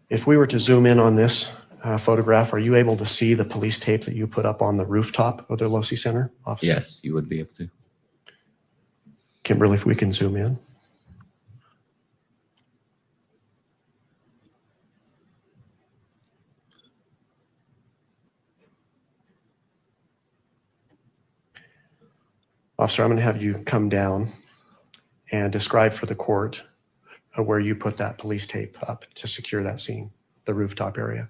If we were to zoom in on this photograph, are you able to see the police tape that you put up on the rooftop of the Losi Center, officer? Yes, you would be able to. Kimberly, if we can zoom in. Officer, I'm going to have you come down and describe for the court where you put that police tape up to secure that scene, the rooftop area.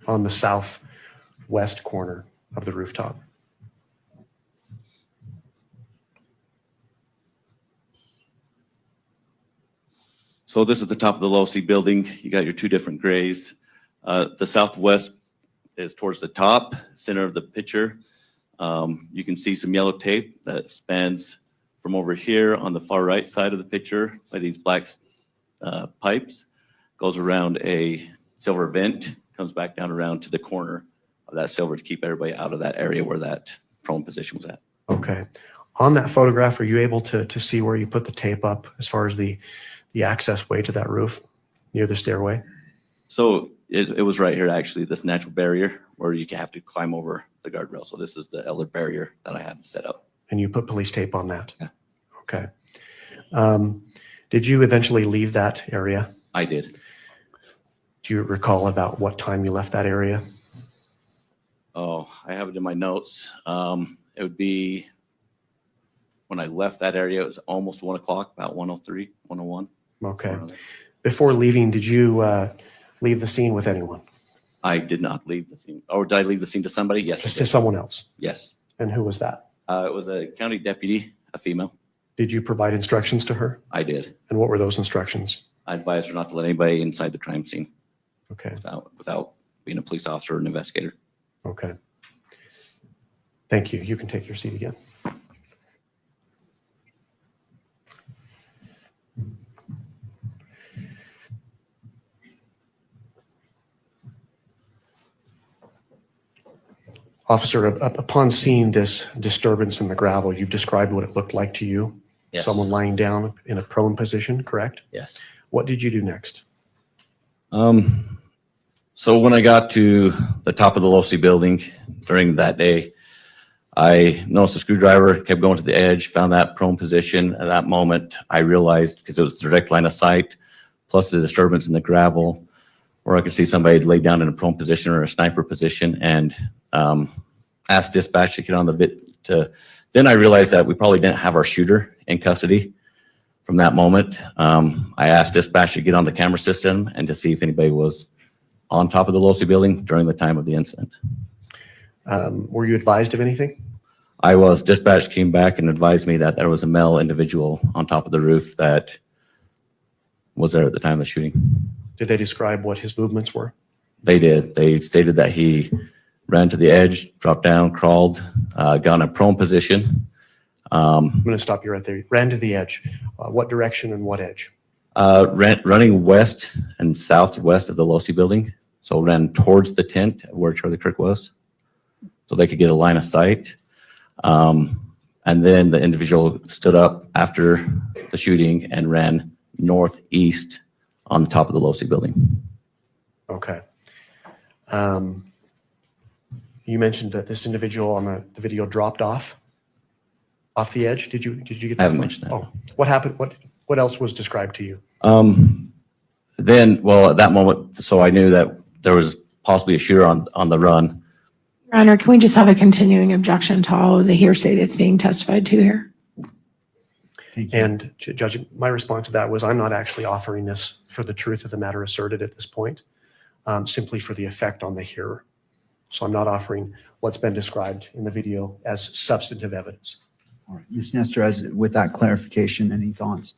On the southwest corner of the rooftop. So this is the top of the Losi building. You got your 2 different grays. The southwest is towards the top, center of the picture. You can see some yellow tape that spans from over here on the far right side of the picture by these black pipes, goes around a silver vent, comes back down around to the corner of that silver to keep everybody out of that area where that prone position was at. Okay. On that photograph, are you able to see where you put the tape up as far as the access way to that roof near the stairway? So it was right here, actually, this natural barrier where you have to climb over the guardrail. So this is the other barrier that I had set up. And you put police tape on that? Yeah. Okay. Did you eventually leave that area? I did. Do you recall about what time you left that area? Oh, I have it in my notes. It would be when I left that area, it was almost 1 o'clock, about 1:03, 1:01. Okay. Before leaving, did you leave the scene with anyone? I did not leave the scene. Or did I leave the scene to somebody? Yes. Just I to did. someone else? Yes. And who was that? It was a county deputy, a female. Did you provide instructions to her? I did. And what were those instructions? I advised her not to let anybody inside the crime scene. Okay. Without being a police officer or an investigator. Okay. Thank you. You can take your seat again. Officer, upon seeing this disturbance in the gravel, you've described what it looked like to you. Yes. Someone lying down in a prone position, correct? Yes. What did you do next? So when I got to the top of the Losi building during that day, I noticed a screwdriver, kept going to the edge, found that prone position. At that moment, I realized, because it was direct line of sight, plus the disturbance in the gravel, where I could see somebody laid down in a prone position or a sniper position, and asked dispatch to get on the then I realized that we probably didn't have our shooter in custody. From that moment, I asked dispatch to get on the camera system and to see if anybody was on top of the Losi building during the time of the incident. Were you advised of anything? I was. Dispatch came back and advised me that there was a male individual on top of the roof that was there at the time of the shooting. Did they describe what his movements were? They did. They stated that he ran to the edge, dropped down, crawled, got in a prone position. I'm going to stop you right there. Ran to the edge. What direction and what edge? Running west and southwest of the Losi building. So ran towards the tent of where Charlie Kirk was, so they could get a line of sight. And then the individual stood up after the shooting and ran northeast on the top of the Losi building. Okay. You mentioned that this individual on the video dropped off the edge. Did you get that? I haven't mentioned that. Oh, what happened? What else was described to you? Then, well, at that moment, so I knew that there was possibly a shooter on the run. Your Honor, can we just have a continuing objection to all of the hearsay that's being testified to here? And Judge, my response to that was, I'm not actually offering this for the truth of the matter asserted at this point, simply for the effect on the hearer. So I'm not offering what's been described in the video as substantive evidence. All right, Ms. Nestor, with that clarification, any thoughts?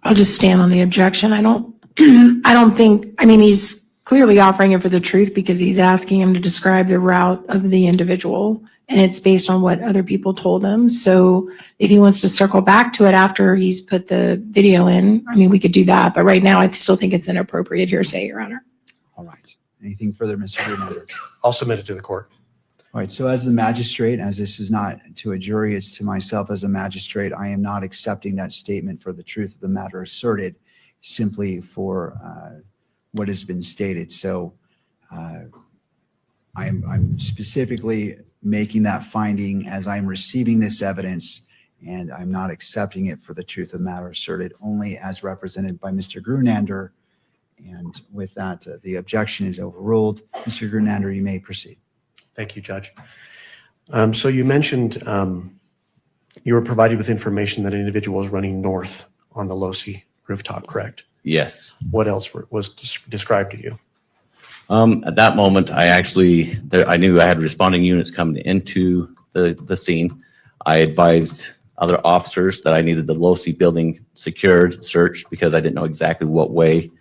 I'll just stand on the objection. I don't think, I mean, he's clearly offering it for the truth because he's asking him to describe the route of the individual, and it's based on what other people told him. So if he wants to circle back to it after he's put the video in, I mean, we could do that. But right now, I still think it's inappropriate hearsay, Your Honor. All right. Anything further, Mr. Hernandez? I'll submit it to the court. All right. So as the magistrate, as this is not to a jury, it's to myself as a magistrate, I am not accepting that statement for the truth of the matter asserted, simply for what has been stated. So I'm specifically making that finding as I'm receiving this evidence, and I'm not accepting it for the truth of the matter asserted, only as represented by Mr. Grunander. And with that, the objection is overruled. Mr. Grunander, you may proceed. Thank you, Judge. So you mentioned you were provided with information that an individual was running north on the Losi rooftop, correct? Yes. What else was described to you? At that moment, I knew I had responding units coming into the scene. I advised other officers that I needed the Losi building secured, searched, because I didn't know exactly what way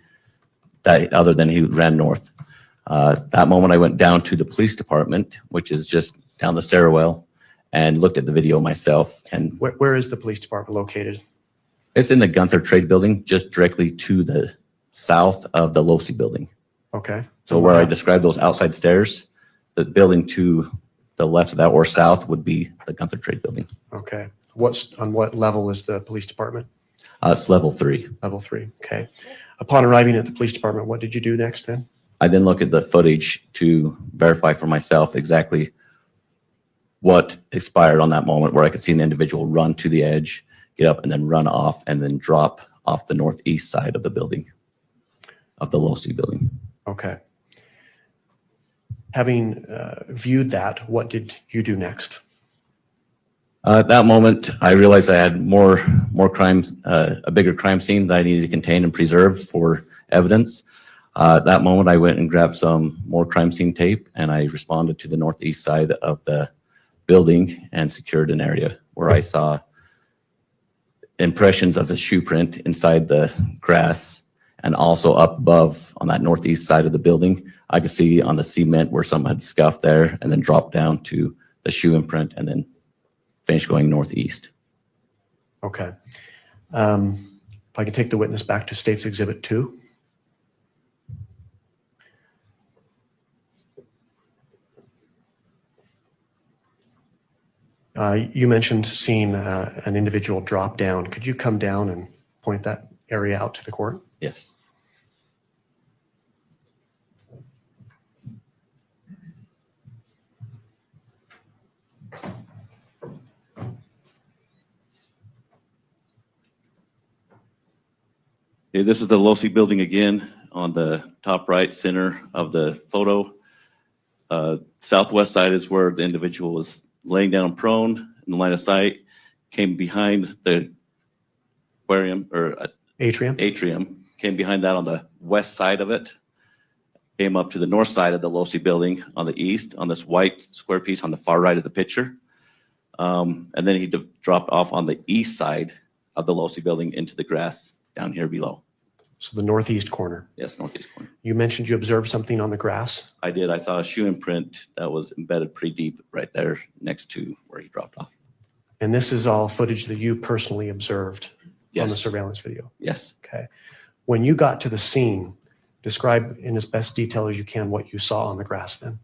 that other than he ran north. That moment, I went down to the police department, which is just down the stairwell, and looked at the video myself. And Where is the police department located? it's in the Gunther Trade Building, just directly to the south of the Losi building. Okay. So where I described those outside stairs, the building to the left of that or south would be the Gunther Trade Building. Okay. On what level is the police department? It's level 3. Level 3. Okay. Upon arriving at the police department, what did you do next then? I then look at the footage to verify for myself exactly what expired on that moment, where I could see an individual run to the edge, get up, and then run off, and then drop off the northeast side of the building, of the Losi building. Okay. Having viewed that, what did you do next? At that moment, I realized I had more crimes, a bigger crime scene that I needed to contain and preserve for evidence. At that moment, I went and grabbed some more crime scene tape, and I responded to the northeast side of the building and secured an area where I saw impressions of a shoe print inside the grass, and also up above on that northeast side of the building, I could see on the cement where someone had scuffed there and then dropped down to the shoe imprint and then finished going northeast. Okay. If I can take the witness back to State's Exhibit 2. You mentioned seeing an individual drop down. Could you come down and point that area out to the court? Yes. Okay, this is the Losi building again on the top right center of the photo. Southwest side is where the individual was laying down prone in the line of sight, came behind the aquarium or atrium, came behind that on the west side of it, came up to the north side of the Losi building on the east on this white square piece on the far right of the picture. And then he dropped off on the east side of the Losi building into the grass down here below. So the northeast corner. Yes, northeast corner. You mentioned you observed something on the grass. I did. I saw a shoe imprint that was embedded pretty deep right there next to where he dropped off. And this is all footage that you personally observed on the Yes. surveillance video. Yes. Okay. When you got to the scene, describe in as best detail as you can what you saw on the grass then.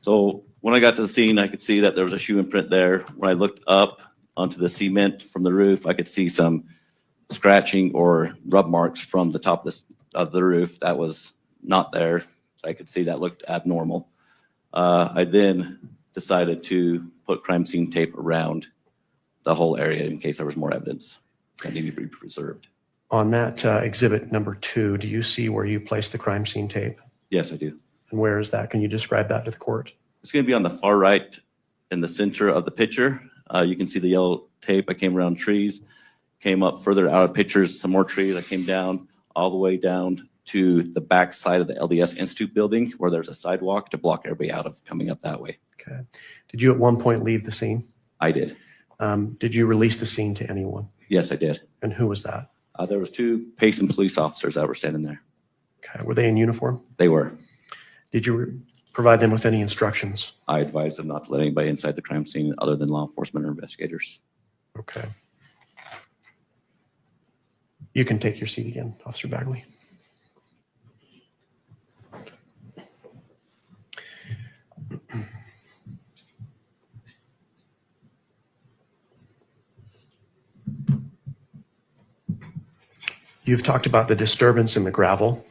So when I got to the scene, I could see that there was a shoe imprint there. When I looked up onto the cement from the roof, I could see some scratching or rub marks from the top of the roof that was not there. So I could see that looked abnormal. I then decided to put crime scene tape around the whole area in case there was more evidence that needed to be preserved. On that exhibit number 2, do you see where you placed the crime scene tape? Yes, I do. And where is that? Can you describe that to the court? It's going to be on the far right in the center of the picture. You can see the yellow tape. I came around trees, came up further out of pictures, some more trees. I came down all the way down to the back side of the LDS Institute building where there's a sidewalk to block everybody out of coming up that way. Okay. Did you at one point leave the scene? I did. Did you release the scene to anyone? Yes, I did. And who was that? There was 2 Payson police officers that were standing there. Okay. Were they in uniform? They were. Did you provide them with any instructions? I advised them not to let anybody inside the crime scene other than law enforcement or investigators. Okay. You can take your seat again, Officer Bagley. You've talked about the disturbance in the gravel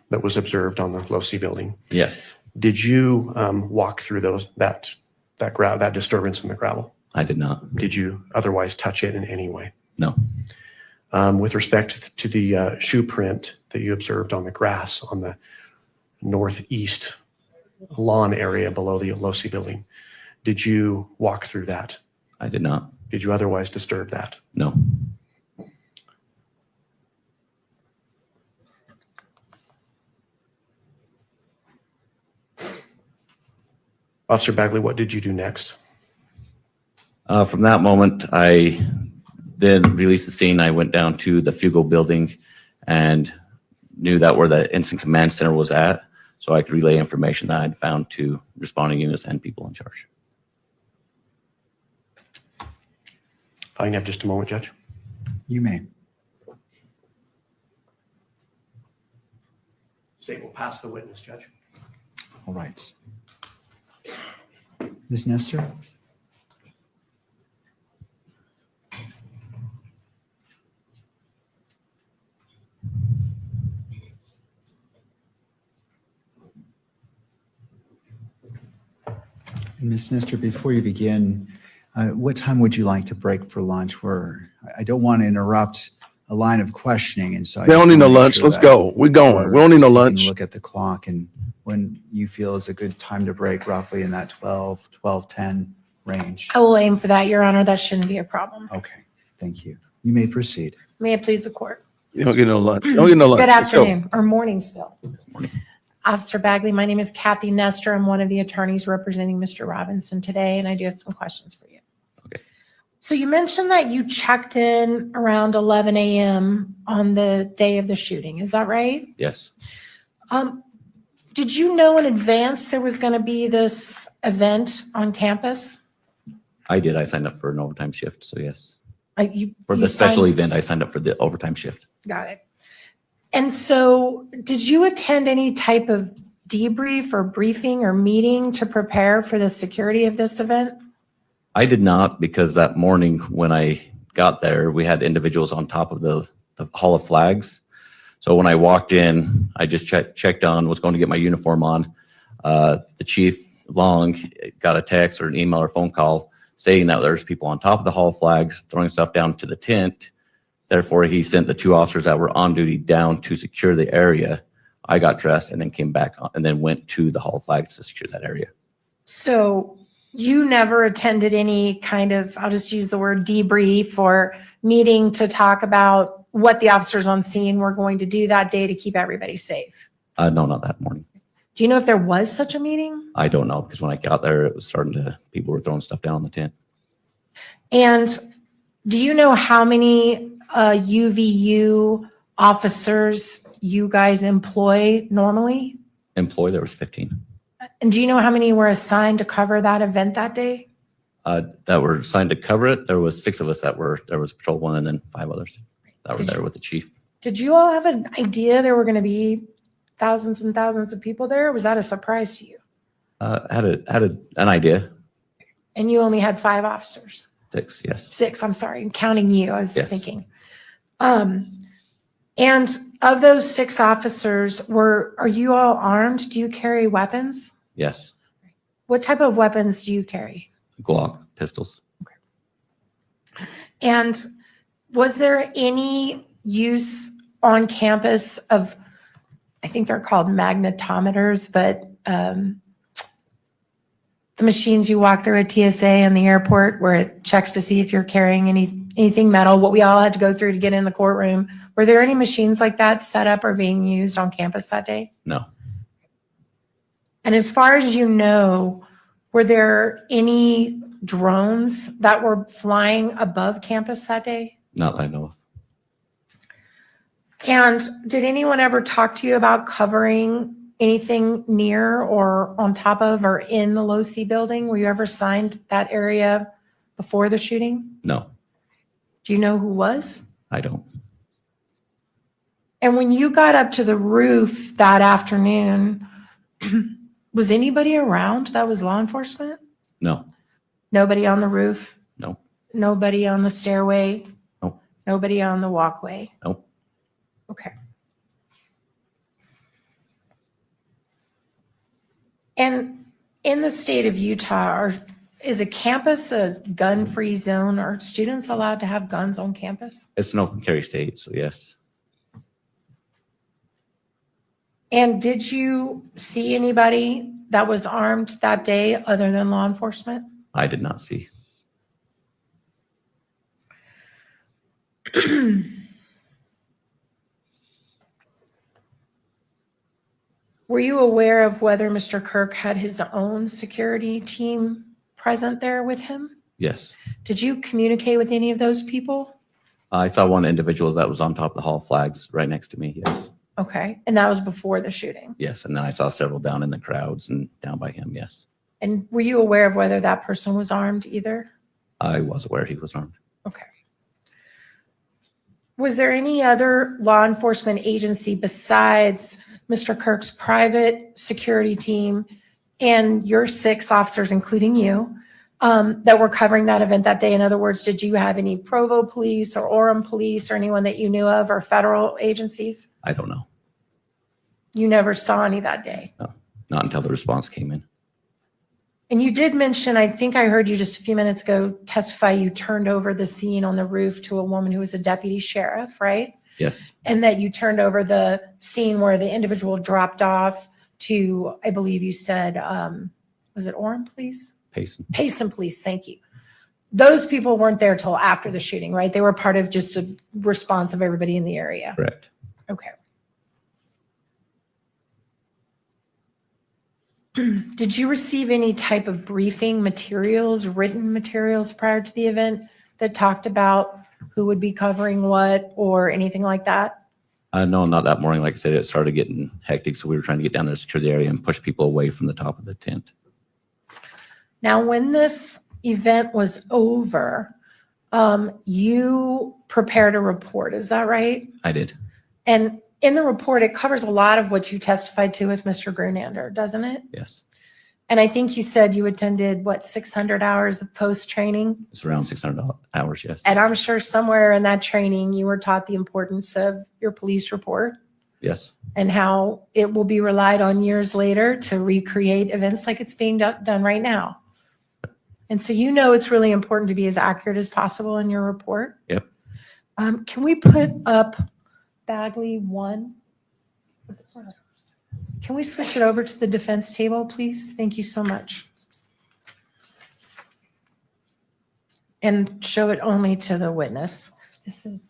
that was observed on the Losi building. Yes. Did you walk through that disturbance in the gravel? I did not. Did you otherwise touch it in any way? No. With respect to the shoe print that you observed on the grass on the northeast lawn area below the Losi building, did you walk through that? I did not. Did you otherwise disturb that? No. Officer Bagley, what did you do next? From that moment, I then released the scene. I went down to the Fugo building and knew that where the instant command center was at, so I could relay information that I'd found to responding units and people in charge. If I can have just a moment, Judge. You may. State will pass the witness, Judge. All right. Ms. Nestor? And Ms. Nestor, before you begin, what time would you like to break for lunch? I don't want to interrupt a line of questioning, and so I We don't just need no wanna make lunch. sure Let's that go. We're going. We don't need no just taking a lunch. Look at the clock and when you feel is a good time to break, roughly in that 12:10 range. I will aim for that, Your Honor. That shouldn't be a problem. Okay, thank you. You may proceed. May it please the court. You don't get no lunch. You don't get no lunch. Good Let's go. afternoon, or morning still. Officer Bagley, my name is Kathy Nestor. I'm one of the attorneys representing Mr. Robinson today, and I do have some questions for you. Okay. So you mentioned that you checked in around 11 a.m. on the day of the shooting. Is that right? Yes. Did you know in advance there was going to be this event on campus? I did. I signed up for an overtime shift, so yes. You For you the special signed- event, I signed up for the overtime shift. Got it. And so did you attend any type of debrief or briefing or meeting to prepare for the security of this event? I did not, because that morning when I got there, we had individuals on top of the Hall of Flags. So when I walked in, I just checked on, was going to get my uniform on. The chief Long got a text or an email or phone call stating that there's people on top of the Hall of Flags throwing stuff down to the tent Therefore, he sent the 2 officers that were on duty down to secure the area. I got dressed and then came back and then went to the Hall of Flags to secure that area. So you never attended any kind of, I'll just use the word debrief or meeting to talk about what the officers on scene were going to do that day to keep everybody safe? No, not that morning. Do you know if there was such a meeting? I don't know, because when I got there, it was people were throwing stuff down on the tent. And do you know how many UVU officers you guys employ normally? There was 15 And do you know how many were assigned to cover that event that day? that were assigned to cover it. There was 6 of us there was patrol 1 and then 5 others that were there with the chief. Did you all have an idea there were going to be thousands and thousands of people there? Or was that a surprise to you? Had an idea. And you only had 5 officers? 6, yes. 6, I'm sorry, counting you, I was Yes. thinking. And of those 6 officers, are you all armed? Do you carry weapons? Yes. What type of weapons do you carry? Glock pistols. And was there any use on campus of, I think they're called magnetometers, but the machines you walk through at TSA and the airport where it checks to see if you're carrying anything metal, what we all had to go through to get in the courtroom. Were there any machines like that set up or being used on campus that day? No. And as far as you know, were there any drones that were flying above campus that day? Not that I know of. And did anyone ever talk to you about covering anything near or on top of or in the Low C building? Were you ever assigned that area before the shooting? No, Do you know who was? I don't. And when you got up to the roof that afternoon, was anybody around that was law enforcement? No, Nobody on the roof? no, Nobody on the stairway? no, Nobody on the walkway? no. Okay. And in the state of Utah, is a campus a gun-free zone? Are students allowed to have guns on campus? It's an open carry state, so yes. And did you see anybody that was armed that day other than law enforcement? I did not see. Were you aware of whether Mr. Kirk had his own security team present there with him? Yes. Did you communicate with any of those people? I saw one individual that was on top of the Hall of Flags right next to me. Yes. Okay. And that was before the shooting. Yes. And then I saw several down in the crowds and down by him. Yes. And were you aware of whether that person was armed either? I was aware he was armed. Okay. Was there any other law enforcement agency besides Mr. Kirk's private security team and your 6 officers, including you, that were covering that event that day? In other words, did you have any Provo police or Orem police or anyone that you knew of or federal agencies? I don't know. You never saw any that day? No, not until the response came in. And you did mention, I think I heard you just a few minutes ago testify, you turned over the scene on the roof to a woman who was a deputy sheriff, right? Yes. And that you turned over the scene where the individual dropped off to, I believe you said, was it Orem Police? Payson. Payson Police, thank you. Those people weren't there till after the shooting, right? They were part of just a response of everybody in the area. Correct. Okay. Did you receive any type of briefing materials, written materials prior to the event that talked about who would be covering what or anything like that? No, not that morning. Like I said, it started getting hectic. So we were trying to get down there to secure the area and push people away from the top of the tent. Now, when this event was over, you prepared a report, is that right? I did. And in the report, it covers a lot of what you testified to with Mr. Grunander, doesn't it? Yes. And I think you said you attended, what, 600 hours of post-training? It's around 600 hours. Yes. And I'm sure somewhere in that training, you were taught the importance of your police report Yes. and how it will be relied on years later to recreate events like it's being done right now. And so you know it's really important to be as accurate as possible in your report. Yep. Can we put up Bagley 1? Can we switch it over to the defense table, please? Thank you so much. And show it only to the witness. This is.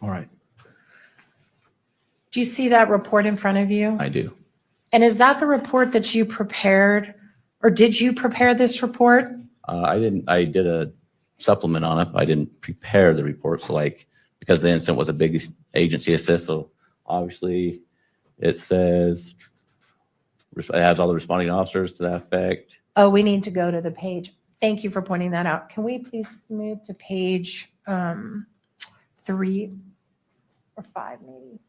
All right. Do you see that report in front of you? I do. And is that the report that you prepared, or did you prepare this report? I didn't, I did a supplement on it, but I didn't prepare the report. So like, because the incident was a big agency assist, so obviously it says, it has all the responding officers to that effect. Oh, we need to go to the page. Thank you for pointing that out. Can we please move to page 3 or 5 maybe?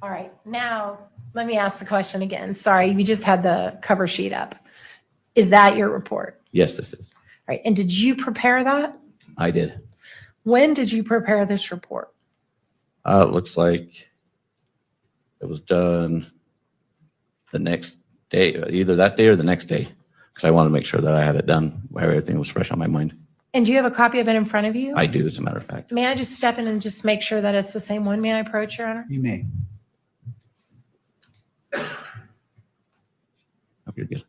All right, now let me ask the question again. Sorry, we just had the cover sheet up. Is that your report? Yes, this is. All right, and did you prepare that? I did. When did you prepare this report? It looks like it was done the next day, either that day or the next day, because I want to make sure that I had it done where everything was fresh on my mind. And do you have a copy of it in front of you? I do, as a matter of fact. May I just step in and just make sure that it's the same one? May I approach, Your Honor? You may. Oh, you're good.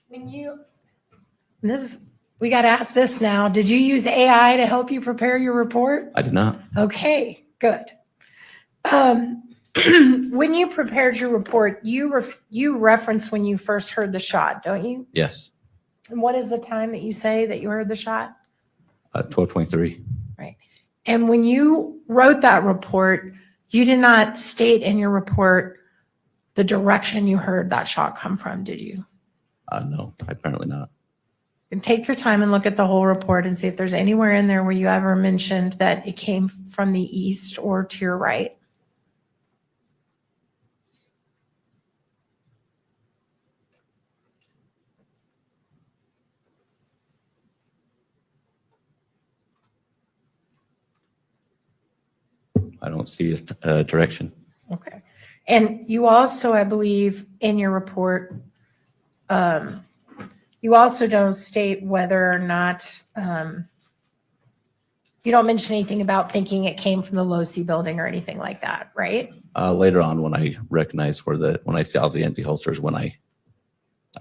When you, we got to ask this now. Did you use AI to help you prepare your report? I did not. Okay, good. When you prepared your report, you referenced when you first heard the shot, don't you? Yes. And what is the time that you say that you heard the shot? 12:23. And when you wrote that report, you did not state in your report the direction you heard that shot come from, did you? No, apparently not. And take your time and look at the whole report and see if there's anywhere in there where you ever mentioned that it came from the east or to your right. I don't see a direction. Okay. And you also, I believe, in your report, you also don't state whether or not, you don't mention anything about thinking it came from the Losi building or anything like that, right? Later on, when I recognized when I saw the empty holsters, I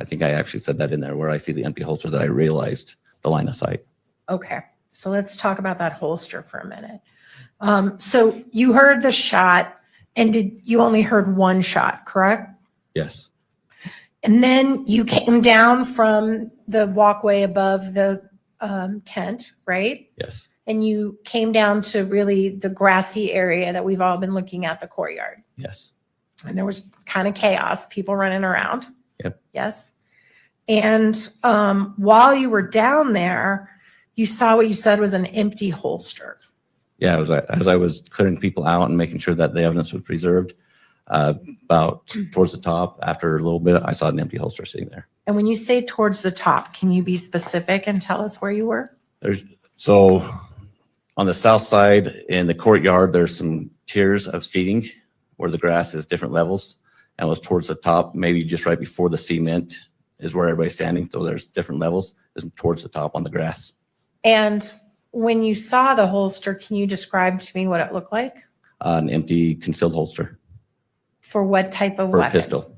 think I actually said that in there, where I see the empty holster, that I realized the line of sight. Okay. So let's talk about that holster for a minute. So you heard the shot, and you only heard one shot, correct? Yes. And then you came down from the walkway above the tent, right? Yes. And you came down to really the grassy area that we've all been looking at, the courtyard. Yes. And there was kind of chaos, people running around. Yep. Yes. And while you were down there, you saw what you said was an empty holster. Yeah, as I was clearing people out and making sure that the evidence was preserved, about towards the top, after a little bit, I saw an empty holster sitting there. And when you say towards the top, can you be specific and tell us where you were? So on the south side in the courtyard, there's some tiers of seating where the grass is different levels, and it was towards the top, maybe just right before the cement is where everybody's standing. So there's different levels. It's towards the top on the grass. And when you saw the holster, can you describe to me what it looked like? An empty concealed holster For what type of for a weapon? pistol.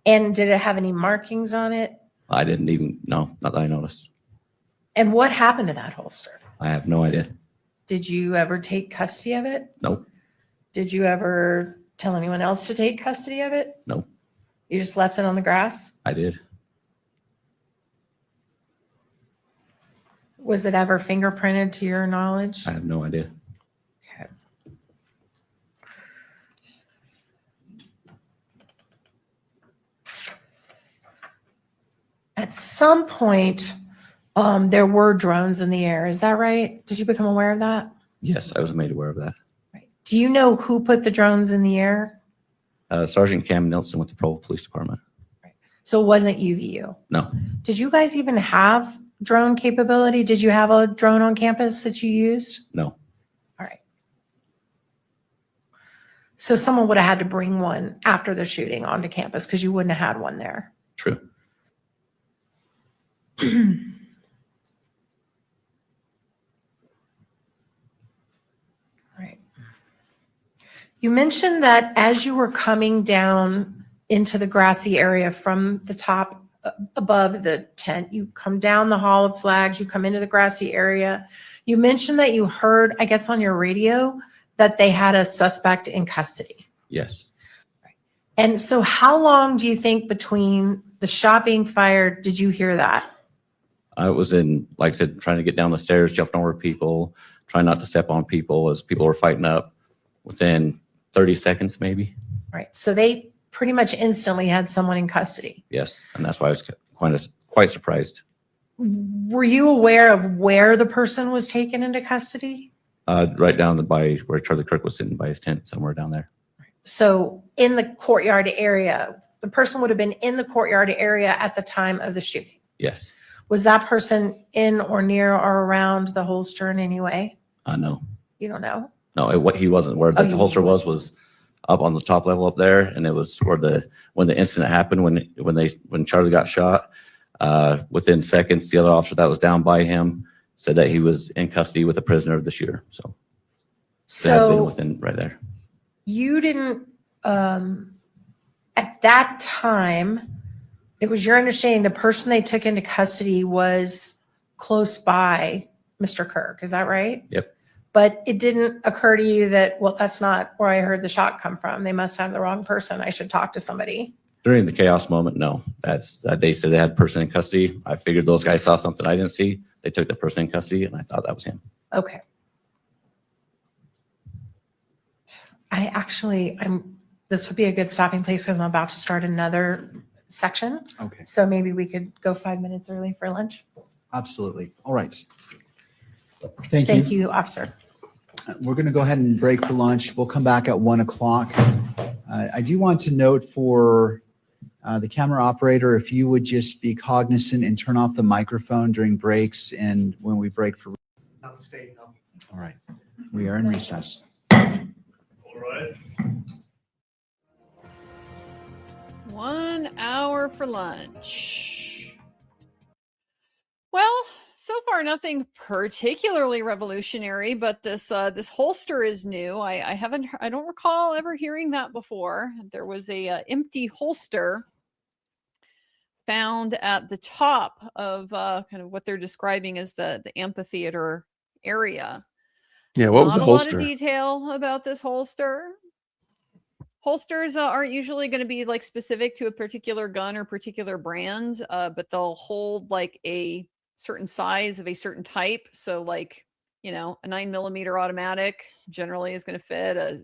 And did it have any markings on it? I didn't even know, not that I noticed. And what happened to that holster? I have no idea. Did you ever take custody of it? Nope. Did you ever tell anyone else to take custody of it? Nope. You just left it on the grass? I did. Was it ever fingerprinted to your knowledge? I have no idea. Okay. At some point, there were drones in the air. Is that right? Did you become aware of that? Yes, I was made aware of that. Do you know who put the drones in the air? Sergeant Cam Nelson with the Provo Police Department. So it wasn't UVU. No, Did you guys even have drone capability? Did you have a drone on campus that you used? no. All right. So someone would have had to bring one after the shooting onto campus because you wouldn't have had one there. True. Right. You mentioned that as you were coming down into the grassy area from the top above the tent, you come down the Hall of Flags, you come into the grassy area. You mentioned that you heard, I guess on your radio, that they had a suspect in custody. Yes. And so how long do you think between the shot being fired did you hear that? I was in, like I said, trying to get down the stairs, jumping over people, trying not to step on people as people were fighting up. Within 30 seconds, maybe. Right. So they pretty much instantly had someone in custody. Yes, and that's why I was quite surprised. Were you aware of where the person was taken into custody? Right down by where Charlie Kirk was sitting by his tent, somewhere down there. So in the courtyard area, the person would have been in the courtyard area at the time of the shooting. Yes. Was that person in or near or around the holster in any way? No. You don't know? No, what he wasn't. Where the holster was up on the top level up there, and it was where when the incident happened, when Charlie got shot. Within seconds, the other officer that was down by him said that he was in custody with a prisoner of the shooter. So they had been within right there. You didn't, at that time, it was your understanding the person they took into custody was close by Mr. Kirk. Is that right? Yep. But it didn't occur to you that, well, that's not where I heard the shot come from. They must have the wrong person. I should talk to somebody. During the chaos moment, no. They said they had a person in custody. I figured those guys saw something I didn't see. They took the person in custody, and I thought that was him. Okay. This would be a good stopping place because I'm about to start another section. Okay. So maybe we could go 5 minutes early for lunch. Absolutely. All right. Thank you. Thank you, officer. We're going to go ahead and break for lunch. We'll come back at 1 o'clock. I do want to note for the camera operator, if you would just be cognizant and turn off the microphone during breaks and when we break for. All right. We are in recess. All right. 1 hour for lunch. Well, so far nothing particularly revolutionary, but this holster is new. I don't recall ever hearing that before. There was a empty holster found at the top of kind of what they're describing as the amphitheater area. Yeah, what was the Not a lot holster? of detail about this holster. Holsters aren't usually going to be like specific to a particular gun or particular brand, but they'll hold like a certain size of a certain type. So like, a 9mm automatic generally is going to fit a,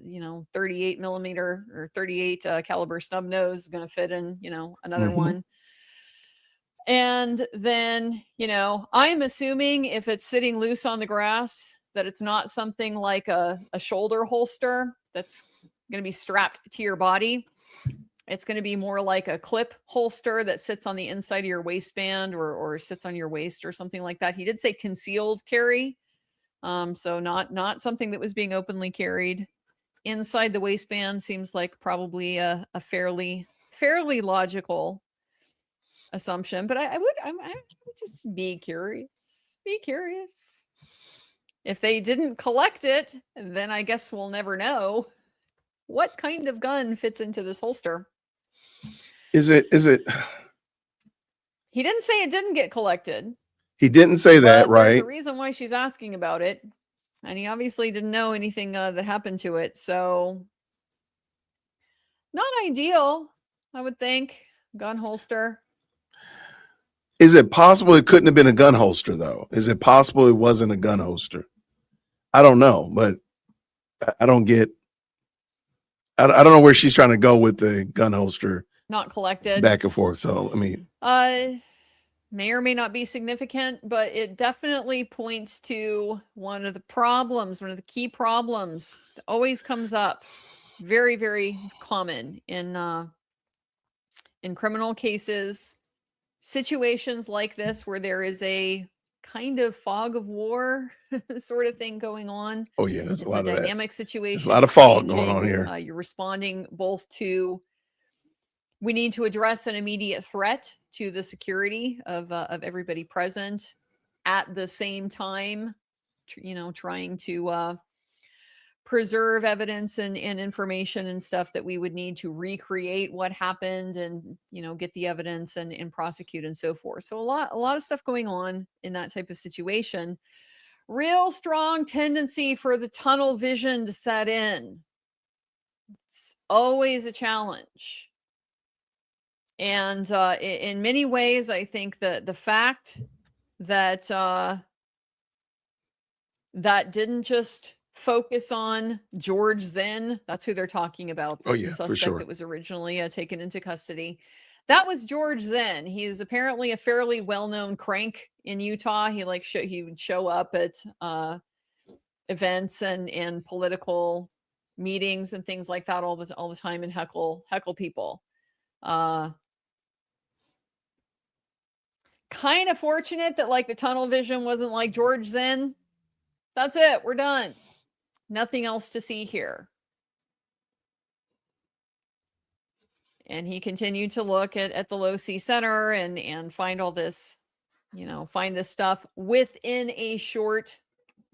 38mm or 38 caliber snub nose is going to fit in, another Mhm. one. And then, I'm assuming if it's sitting loose on the grass, that it's not something like a shoulder holster that's going to be strapped to your body. It's going to be more like a clip holster that sits on the inside of your waistband or sits on your waist or something like that. He did say concealed carry. So not something that was being openly carried. Inside the waistband seems like probably a fairly logical assumption, but I would just be curious. Be curious. If they didn't collect it, then I guess we'll never know what kind of gun fits into this holster. Is it? He didn't say it didn't get collected. He didn't say that, But there's right? a reason why she's asking about it, and he obviously didn't know anything that happened to it. So, not ideal, I would think. Gun holster. Is it possible it couldn't have been a gun holster though? Is it possible it wasn't a gun holster? I don't know, but I don't get. I don't know where she's trying to go with the gun holster Not collected. back and forth. So I mean, may or may not be significant, but it definitely points to one of the problems, one of the key problems that always comes up, very, very common in criminal cases, situations like this where there is a kind of fog of war sort of thing going on. Oh yeah, there's It's a lot of that. dynamic situation. There's a lot of it's fog going on changing. here. You're responding both to, we need to address an immediate threat to the security of everybody present, at the same time, trying to preserve evidence and information and stuff that we would need to recreate what happened and get the evidence and prosecute and so forth. So a lot of stuff going on in that type of situation. Real strong tendency for the tunnel vision to set in. It's always a challenge. And in many ways, I think that the fact that that didn't just focus on George Zinn, that's who they're talking about, Oh the yeah, for suspect sure. that was originally taken into custody. That was George Zinn. He is apparently a fairly well-known crank in Utah. He he would show up at events and political meetings and things like that all the time and heckle people. Kind of fortunate that the tunnel vision wasn't like George Zinn. That's it. We're done. Nothing else to see here. And he continued to look at the Low C Center and find all this, find this stuff within a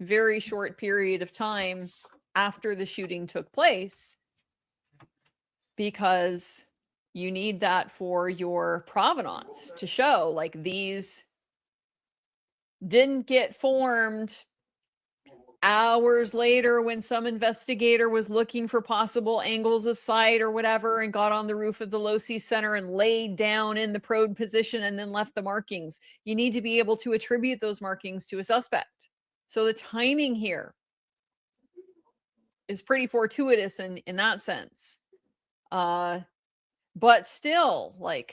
very short period of time after the shooting took place, because you need that for your provenance to show these didn't get formed hours later when some investigator was looking for possible angles of sight or whatever and got on the roof of the Low C Center and laid down in the prone position and then left the markings. You need to be able to attribute those markings to a suspect. So the timing here is pretty fortuitous in that sense. But still, we're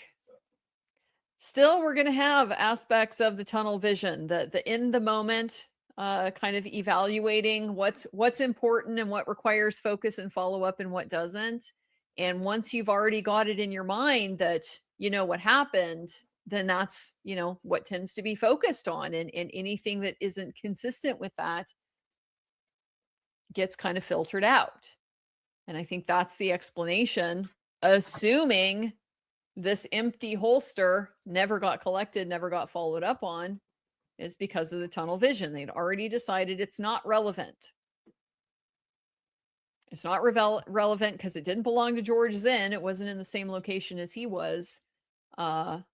going to have aspects of the tunnel vision, the in the moment, kind of evaluating what's important and what requires focus and follow up and what doesn't. And once you've already got it in your mind that what happened, then that's what tends to be focused on, and anything that isn't consistent with that gets kind of filtered out. And I think that's the explanation, assuming this empty holster never got collected, never got followed up on, is because of the tunnel vision. They'd already decided it's not relevant. It's not relevant because it didn't belong to George Zinn. It wasn't in the same location as he was. And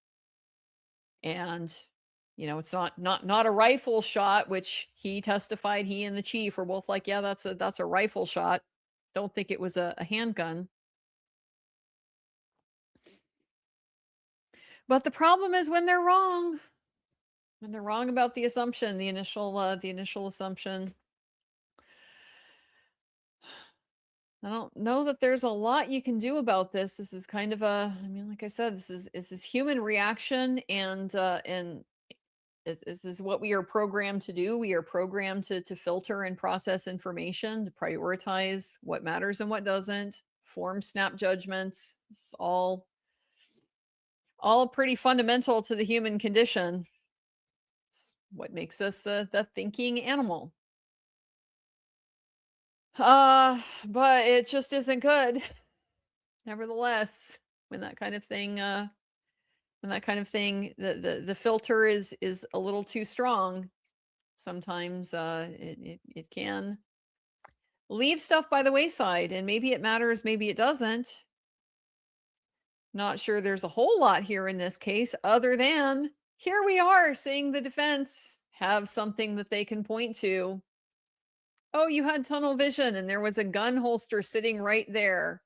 it's not a rifle shot, which he testified, he and the chief were both like, yeah, that's a rifle shot. Don't think it was a handgun. But the problem is when they're wrong. When they're wrong about the assumption, the initial assumption. I don't know that there's a lot you can do about this. This is kind of like I said, this is human reaction, and this is what we are programmed to do. We are programmed to filter and process information, to prioritize what matters and what doesn't, form snap judgments. It's all pretty fundamental to the human condition. It's what makes us the thinking animal. But it just isn't good. Nevertheless, when that kind of thing, the filter is a little too strong, sometimes it can leave stuff by the wayside, and maybe it matters, maybe it doesn't. Not sure there's a whole lot here in this case, other than here we are seeing the defense have something that they can point to. Oh, you had tunnel vision and there was a gun holster sitting right there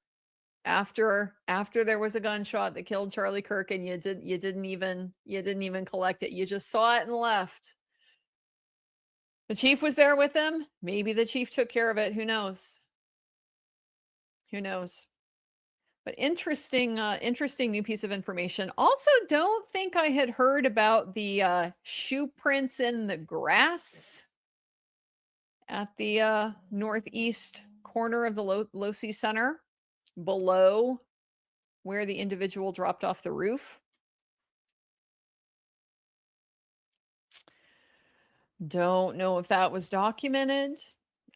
after there was a gunshot that killed Charlie Kirk, and you didn't even collect it. You just saw it and left. The chief was there with him. Maybe the chief took care of it. Who knows? Who knows? But interesting, interesting new piece of information. Also, don't think I had heard about the shoe prints in the grass at the northeast corner of the Losi Center, below where the individual dropped off the roof. Don't know if that was documented.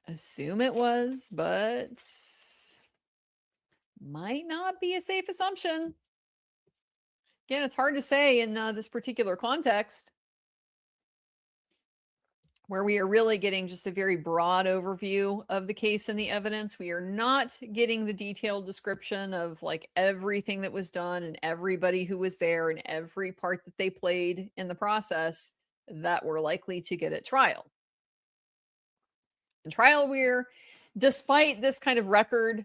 Assume it was, but might not be a safe assumption. Again, it's hard to say in this particular context, where we are really getting just a very broad overview of the case and the evidence. We are not getting the detailed description of like everything that was done and everybody who was there and every part that they played in the process that we're likely to get at trial. In trial, despite this kind of record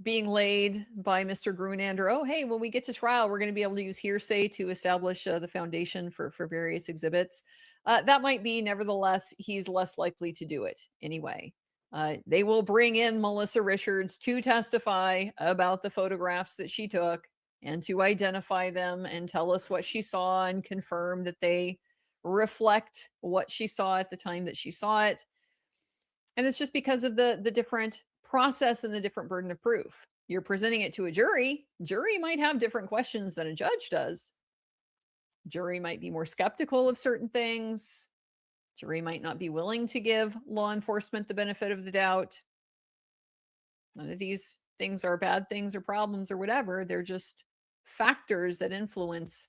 being laid by Mr. Grunander, oh, hey, when we get to trial, we're going to be able to use hearsay to establish the foundation for various exhibits. That might be, nevertheless, he's less likely to do it anyway. They will bring in Melissa Richards to testify about the photographs that she took and to identify them and tell us what she saw and confirm that they reflect what she saw at the time that she saw it. And it's just because of the different process and the different burden of proof. You're presenting it to a jury. Jury might have different questions than a judge does. Jury might be more skeptical of certain things. Jury might not be willing to give law enforcement the benefit of the doubt. None of these things are bad things or problems or whatever. They're just factors that influence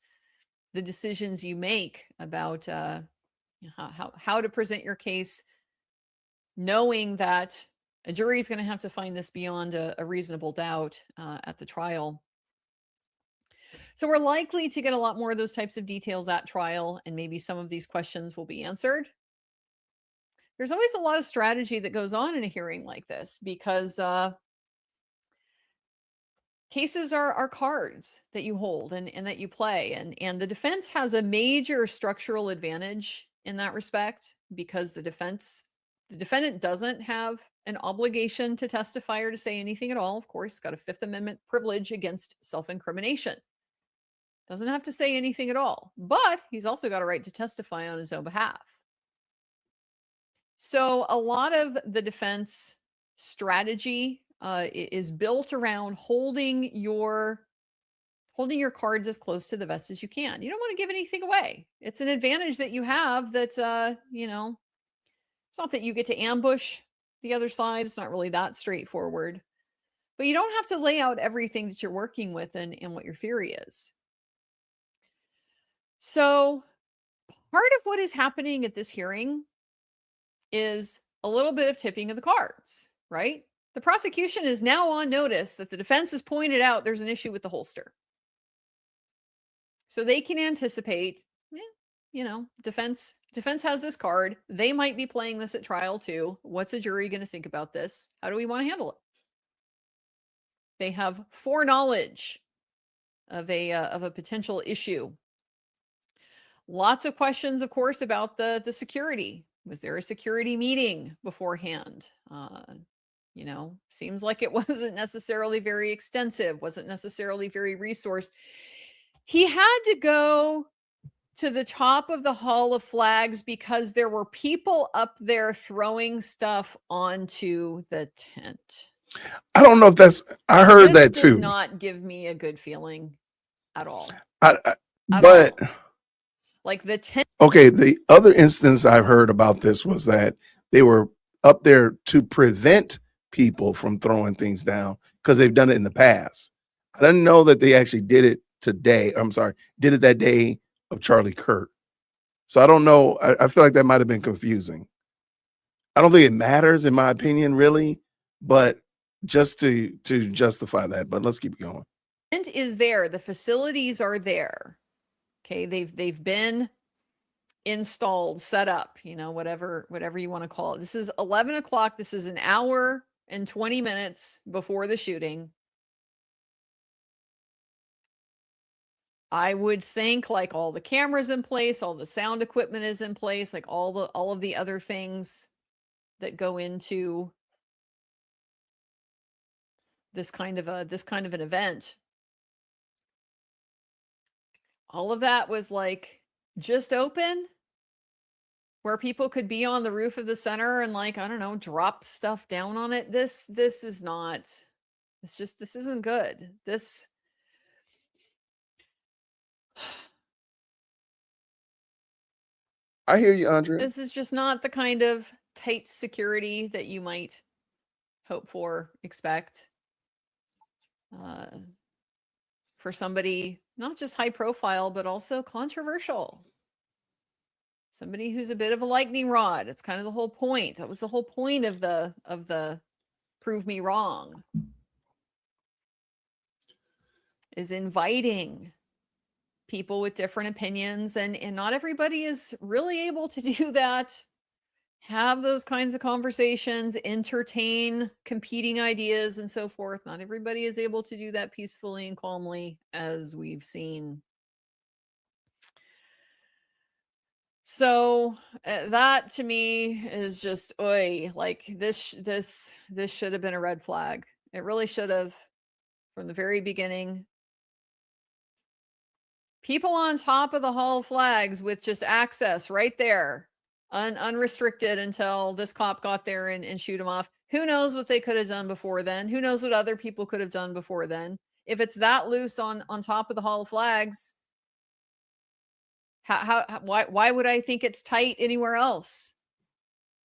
the decisions you make about how to present your case, knowing that a jury is going to have to find this beyond a reasonable doubt at the trial. So we're likely to get a lot more of those types of details at trial, and maybe some of these questions will be answered. There's always a lot of strategy that goes on in a hearing like this, because cases are cards that you hold and that you play. And the defense has a major structural advantage in that respect, because the defendant doesn't have an obligation to testify or to say anything at all. Of course, got a Fifth Amendment privilege against self-incrimination. Doesn't have to say anything at all, but he's also got a right to testify on his own behalf. So a lot of the defense strategy is built around holding your cards as close to the vest as you can. You don't want to give anything away. It's an advantage that you have that, it's not that you get to ambush the other side. It's not really that straightforward, but you don't have to lay out everything that you're working with and what your theory is. So part of what is happening at this hearing is a little bit of tipping of the cards, right? The prosecution is now on notice that the defense has pointed out there's an issue with the holster. So they can anticipate, defense has this card. They might be playing this at trial too. What's a jury going to think about this? How do we want to handle it? They have foreknowledge of a potential issue. Lots of questions, of course, about the security. Was there a security meeting beforehand? Seems like it wasn't necessarily very extensive, wasn't necessarily very resourced. He had to go to the top of the Hall of Flags because there were people up there throwing stuff onto the tent. I don't know if I heard that too. Does not give me a good feeling at all. Like the tent. Okay, the other instance I've heard about this was that they were up there to prevent people from throwing things down because they've done it in the past. I didn't know that they actually did it today. Did it that day of Charlie Kirk. So I don't know. I feel like that might have been confusing. I don't think it matters in my opinion, really, but just to justify that. But let's keep going. Tent is there. The facilities are there. Okay, they've been installed, set up, whatever you want to call it. This is 11 o'clock. This is an hour and 20 minutes before the shooting. I would think like all the cameras in place, all the sound equipment is in place, like all of the other things that go into this kind of an event. All of that was like just open where people could be on the roof of the center and like, I don't know, drop stuff down on it. This is not, this isn't good. I hear you, Andrea. This is just not the kind of tight security that you might hope for, expect for somebody not just high profile, but also controversial. Somebody who's a bit of a lightning rod. It's kind of the whole point. That was the whole point of the prove me wrong. Is inviting people with different opinions, and not everybody is really able to do that. Have those kinds of conversations, entertain competing ideas and so forth. Not everybody is able to do that peacefully and calmly, as we've seen. So that to me is just, oy, like this should have been a red flag. It really should have, from the very beginning. People on top of the hall flags with just access right there, unrestricted until this cop got there and shoot him off. Who knows what they could have done before then? Who knows what other people could have done before then? If it's that loose on top of the hall of flags, why would I think it's tight anywhere else?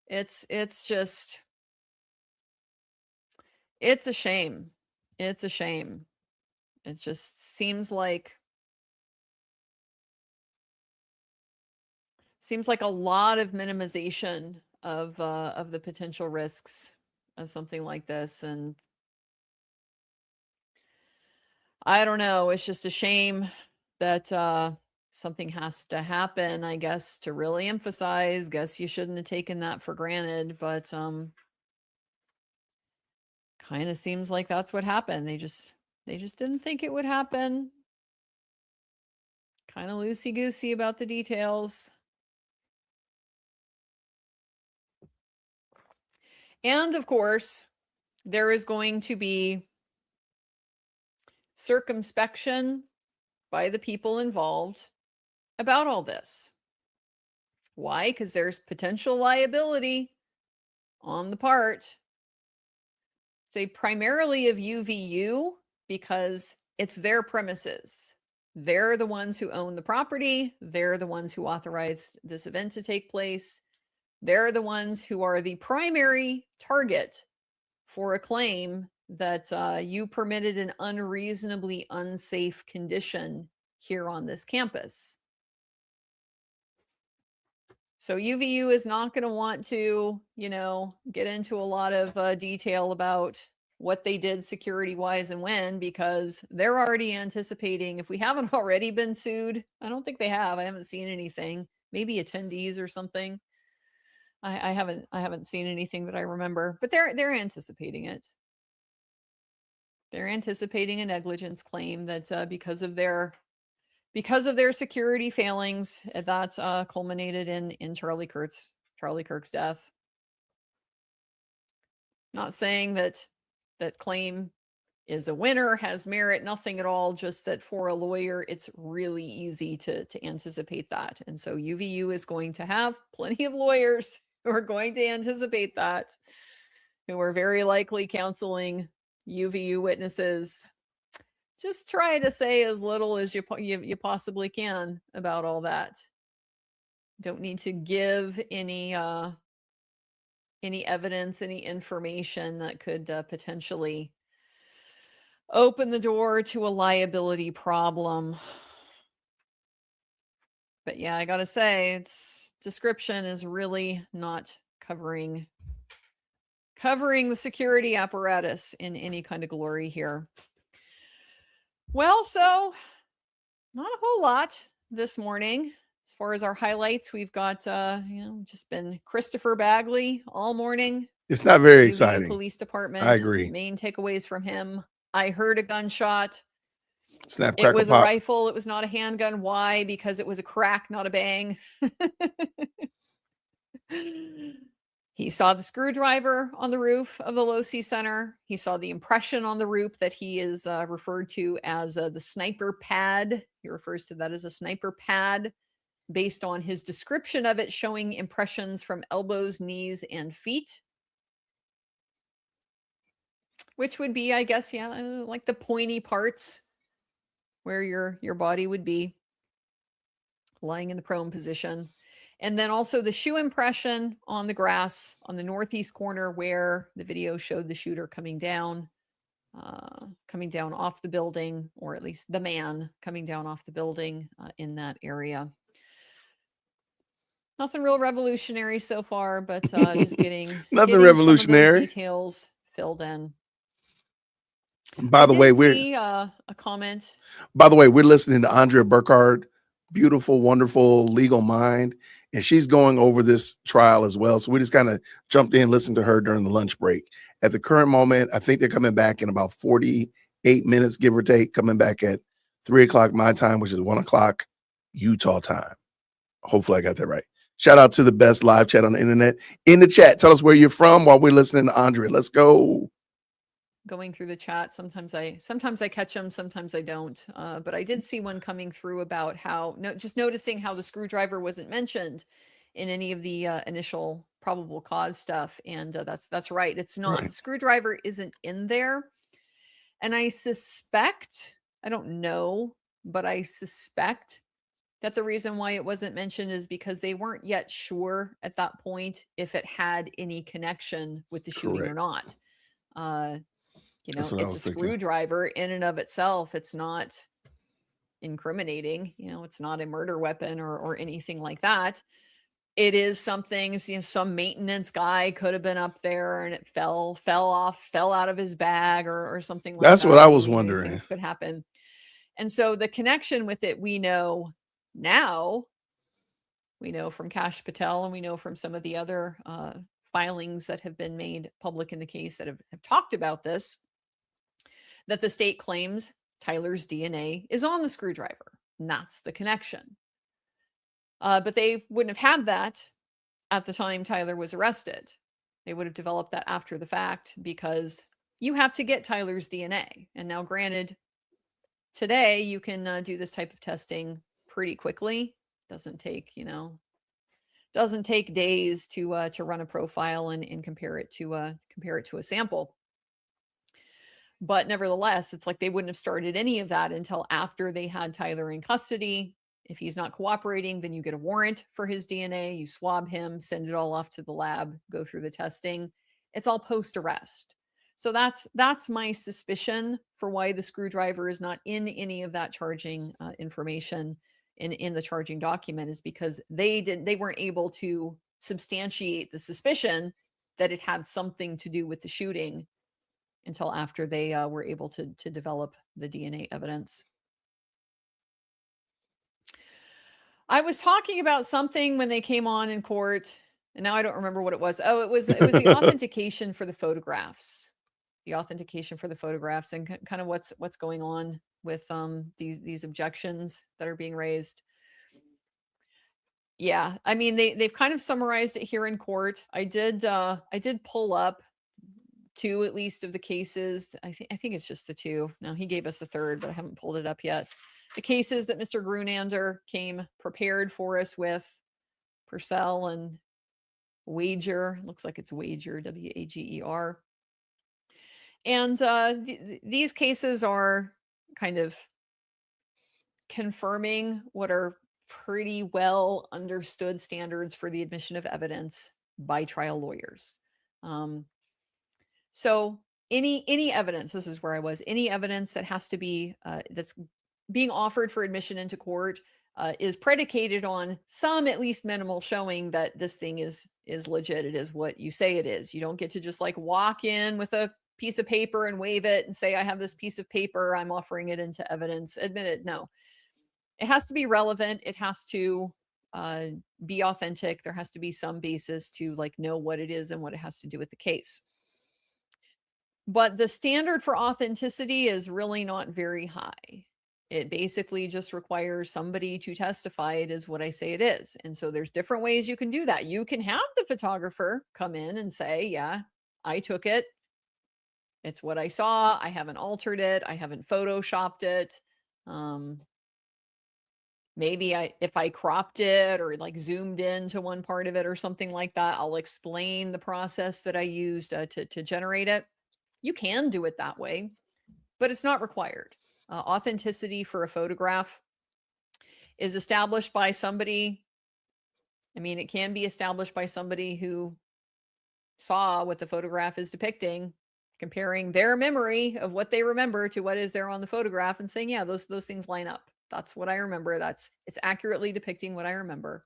It's just, it's a shame. It's a shame. It just seems like a lot of minimization of the potential risks of something like this. And I don't know, it's just a shame that something has to happen, I guess, to really emphasize. Guess you shouldn't have taken that for granted, but kind of seems like that's what happened. They just didn't think it would happen. Kind of loosey-goosey about the details. And of course, there is going to be circumspection by the people involved about all this. Why? Because there's potential liability on the part, say, primarily of UVU, because it's their premises. They're the ones who own the property. They're the ones who authorized this event to take place. They're the ones who are the primary target for a claim that you permitted an unreasonably unsafe condition here on this campus. So UVU is not going to want to, get into a lot of detail about what they did security-wise and when, because they're already anticipating, if we haven't already been sued, I don't think they have. I haven't seen anything. Maybe attendees or something. I haven't seen anything that I remember, but they're anticipating it. They're anticipating a negligence claim that because of their security failings, that culminated in Charlie Kirk's death. Not saying that claim is a winner, has merit, nothing at all, just that for a lawyer, it's really easy to anticipate that. And so UVU is going to have plenty of lawyers who are going to anticipate that, who are very likely counseling UVU witnesses. Just try to say as little as you possibly can about all that. Don't need to give any evidence, any information that could potentially open the door to a liability problem. But yeah, I gotta say, its description is really not covering the security apparatus in any kind of glory here. Well, so not a whole lot this morning. As far as our highlights, we've got just been Christopher Bagley all morning. It's not very UVU exciting. Police Department. I agree. Main takeaways from him. I heard a gunshot. Snap, It crackle, was a pop. rifle. It was not a handgun. Why? Because it was a crack, not a bang. He saw the screwdriver on the roof of the Losi Center. He saw the impression on the roof that he is referred to as the sniper pad. He refers to that as a sniper pad based on his description of it, showing impressions from elbows, knees, and feet. Which would be, I guess, yeah, like the pointy parts where your body would be lying in the prone position. And then also the shoe impression on the grass on the northeast corner where the video showed the shooter coming down off the building, or at least the man coming down off the building in that area. Nothing real revolutionary so far, but just getting Nothing getting revolutionary. some of those details filled in. By the I way, did we're see a comment. by the way, we're listening to Andrea Burkhardt, beautiful, wonderful legal mind, and she's going over this trial as well. So we just kind of jumped in, listened to her during the lunch break. At the current moment, I think they're coming back in about 48 minutes, give or take, coming back at 3 o'clock my time, which is 1 o'clock Utah time. Hopefully I got that right. Shout out to the best live chat on the internet. In the chat, tell us where you're from while we're listening to Andrea. Let's go. Going through the chat, sometimes I catch them, sometimes I don't. But I did see one coming through about how just noticing how the screwdriver wasn't mentioned in any of the initial probable cause stuff, and that's right. It's not. Right. The screwdriver isn't in there, and I suspect, I don't know, but I suspect that the reason why it wasn't mentioned is because they weren't yet sure at that point if it had any connection with the shooting or Correct. not. You know, That's what I it's a was thinking. screwdriver in and of itself. It's not incriminating. You know, it's not a murder weapon or anything like that. It is something, you know, some maintenance guy could have been up there and it fell out of his bag or something like that. That's what I was These wondering. things could happen. And so the connection with it, we know now, we know from Kash Patel, and we know from some of the other filings that have been made public in the case that have talked about this, that the state claims Tyler's DNA is on the screwdriver. And that's the connection. But they wouldn't have had that at the time Tyler was arrested. They would have developed that after the fact because you have to get Tyler's DNA. And now, granted, today you can do this type of testing pretty quickly. Doesn't take days to run a profile and compare it to a sample. But nevertheless, it's like they wouldn't have started any of that until after they had Tyler in custody. If he's not cooperating, then you get a warrant for his DNA, you swab him, send it all off to the lab, go through the testing. It's all post-arrest. So that's my suspicion for why the screwdriver is not in any of that charging information in the charging document, is because they weren't able to substantiate the suspicion that it had something to do with the shooting until after they were able to develop the DNA evidence. I was talking about something when they came on in court, and now I don't remember what it was. Oh, it was the authentication for the photographs. The authentication for the photographs and kind of what's going on with these objections that are being raised. Yeah, I mean they've kind of summarized it here in court. I did pull up two at least of the cases. I think it's just the two. Now he gave us a third, but I haven't pulled it up yet. The cases that Mr. Grunander came prepared for us with, Purcell and Wager. Looks like it's Wager, Wager. And these cases are kind of confirming what are pretty well understood standards for the admission of evidence by trial lawyers. So any evidence, this is where I was, any evidence that has to be, that's being offered for admission into court is predicated on some at least minimal showing that this thing is legit. It is what you say it is. You don't get to just like walk in with a piece of paper and wave it and say, I have this piece of paper, I'm offering it into evidence. Admit it. No, it has to be relevant. It has to be authentic. There has to be some basis to like know what it is and what it has to do with the case. But the standard for authenticity is really not very high. It basically just requires somebody to testify it is what I say it is. And so there's different ways you can do that. You can have the photographer come in and say, yeah, I took it. It's what I saw. I haven't altered it. I haven't photoshopped it. Maybe if I cropped it or like zoomed into one part of it or something like that, I'll explain the process that I used to generate it. You can do it that way, but it's not required. Authenticity for a photograph is established by somebody. I mean, it can be established by somebody who saw what the photograph is depicting, comparing their memory of what they remember to what is there on the photograph and saying, yeah, those things line up. That's what I remember. It's accurately depicting what I remember.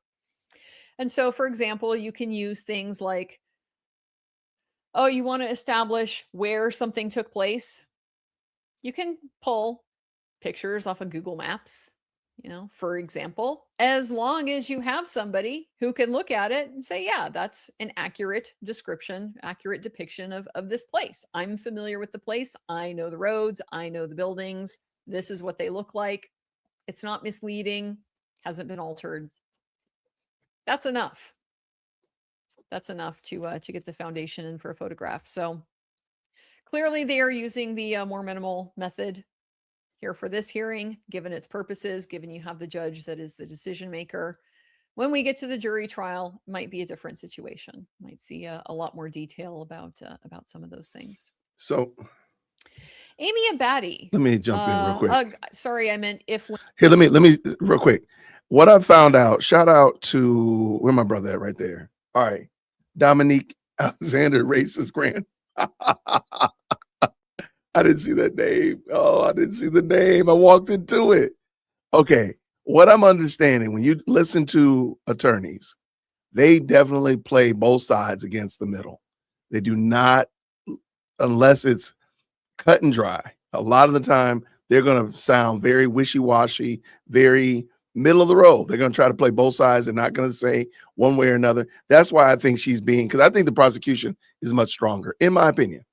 And so, for example, you can use things like, oh, you want to establish where something took place. You can pull pictures off of Google Maps, for example, as long as you have somebody who can look at it and say, yeah, that's an accurate description, accurate depiction of this place. I'm familiar with the place. I know the roads. I know the buildings. This is what they look like. It's not misleading, hasn't been altered. That's enough. That's enough to get the foundation in for a photograph. So clearly they are using the more minimal method here for this hearing, given its purposes, given you have the judge that is the decision maker. When we get to the jury trial, it might be a different situation. Might see a lot more detail about some of those things. So Amy Abadi. let me jump in real quick. Sorry, I meant if. Here, let me real quick. What I found out, shout out to where my brother at right there. All right. Dominique Alexander, racist grand. I didn't see that name. Oh, I didn't see the name. I walked into it. Okay. What I'm understanding, when you listen to attorneys, they definitely play both sides against the middle. They do not, unless it's cut and dry. A lot of the time, they're going to sound very wishy-washy, very middle of the road. They're going to try to play both sides. They're not going to say one way or another. That's why I think because I think the prosecution is much stronger, in my opinion.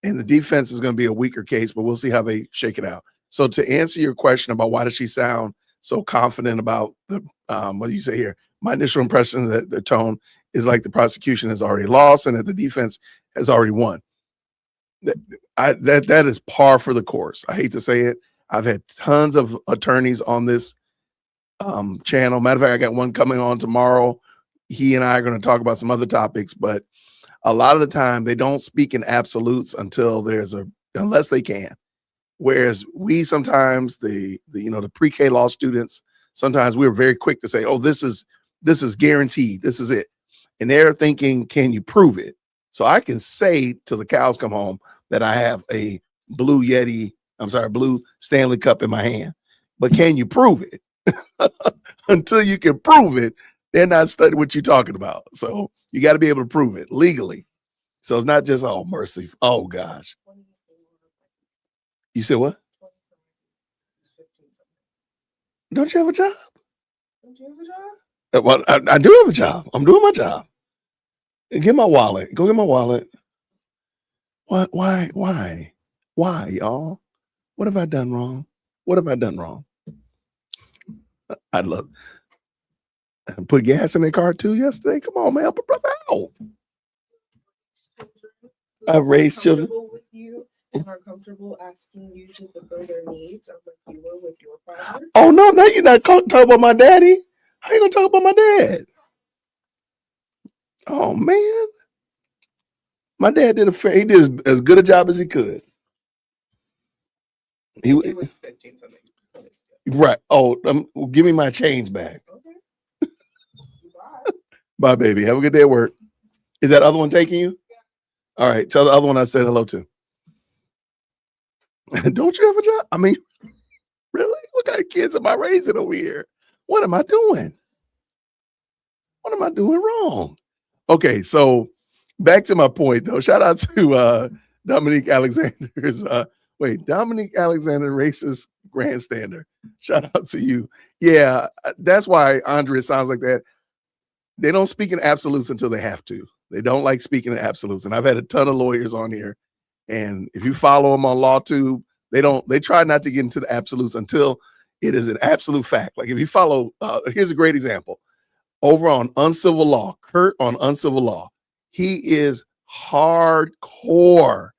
And the defense is going to be a weaker case, but we'll see how they shake it out. So to answer your question about why does she sound so confident about the what do you say here? My initial impression that the tone is like the prosecution has already lost and that the defense has already won. That is par for the course. I hate to say it. I've had tons of attorneys on this channel. Matter of fact, I got one coming on tomorrow. He and I are going to talk about some other topics, but a lot of the time they don't speak in absolutes until unless they can. Whereas we sometimes, the pre-K law students, sometimes we're very quick to say, oh, this is guaranteed. This is it. And they're thinking, can you prove it? So I can say till the cows come home that I have a blue Stanley Cup in my hand, but can you prove it? Until you can prove it, they're not studying what you're talking about. So you got to be able to prove it legally. So it's not just, oh, mercy. Oh, gosh. You said what? Don't you have a job? Don't you have a job? Well, I do have a job. I'm doing my job. Get my wallet. Go get my wallet. What? Why, y'all? What have I done wrong? What have I done wrong? I'd love put gas in their car too yesterday. Come on, man, help a brother out. I've raised children. With you and are comfortable asking you to fulfill their needs of like you were with your father. Oh no, now you're not talking about my daddy. How you gonna talk about my dad? Oh man, my dad did he did as good a job as he could. It was 15 something. Right. Oh, give me my change back. Okay. Bye, baby. Have a good day at work. Is that other one taking you? Yeah. All right. Tell the other one I said hello to. Don't you have a job? I mean, really? What kind of kids am I raising over here? What am I doing? What am I doing wrong? Okay, so back to my point, though. Shout out to Dominique Alexander's Dominique Alexander, racist grandstander. Shout out to you. Yeah, that's why Andrea sounds like that. They don't speak in absolutes until they have to. They don't like speaking in absolutes. And I've had a ton of lawyers on here. And if you follow them on LawTube, They try not to get into the absolutes until it is an absolute fact. Like if you follow, here's a great example. Over on Uncivil Law, Kurt on Uncivil Law, he is hardcore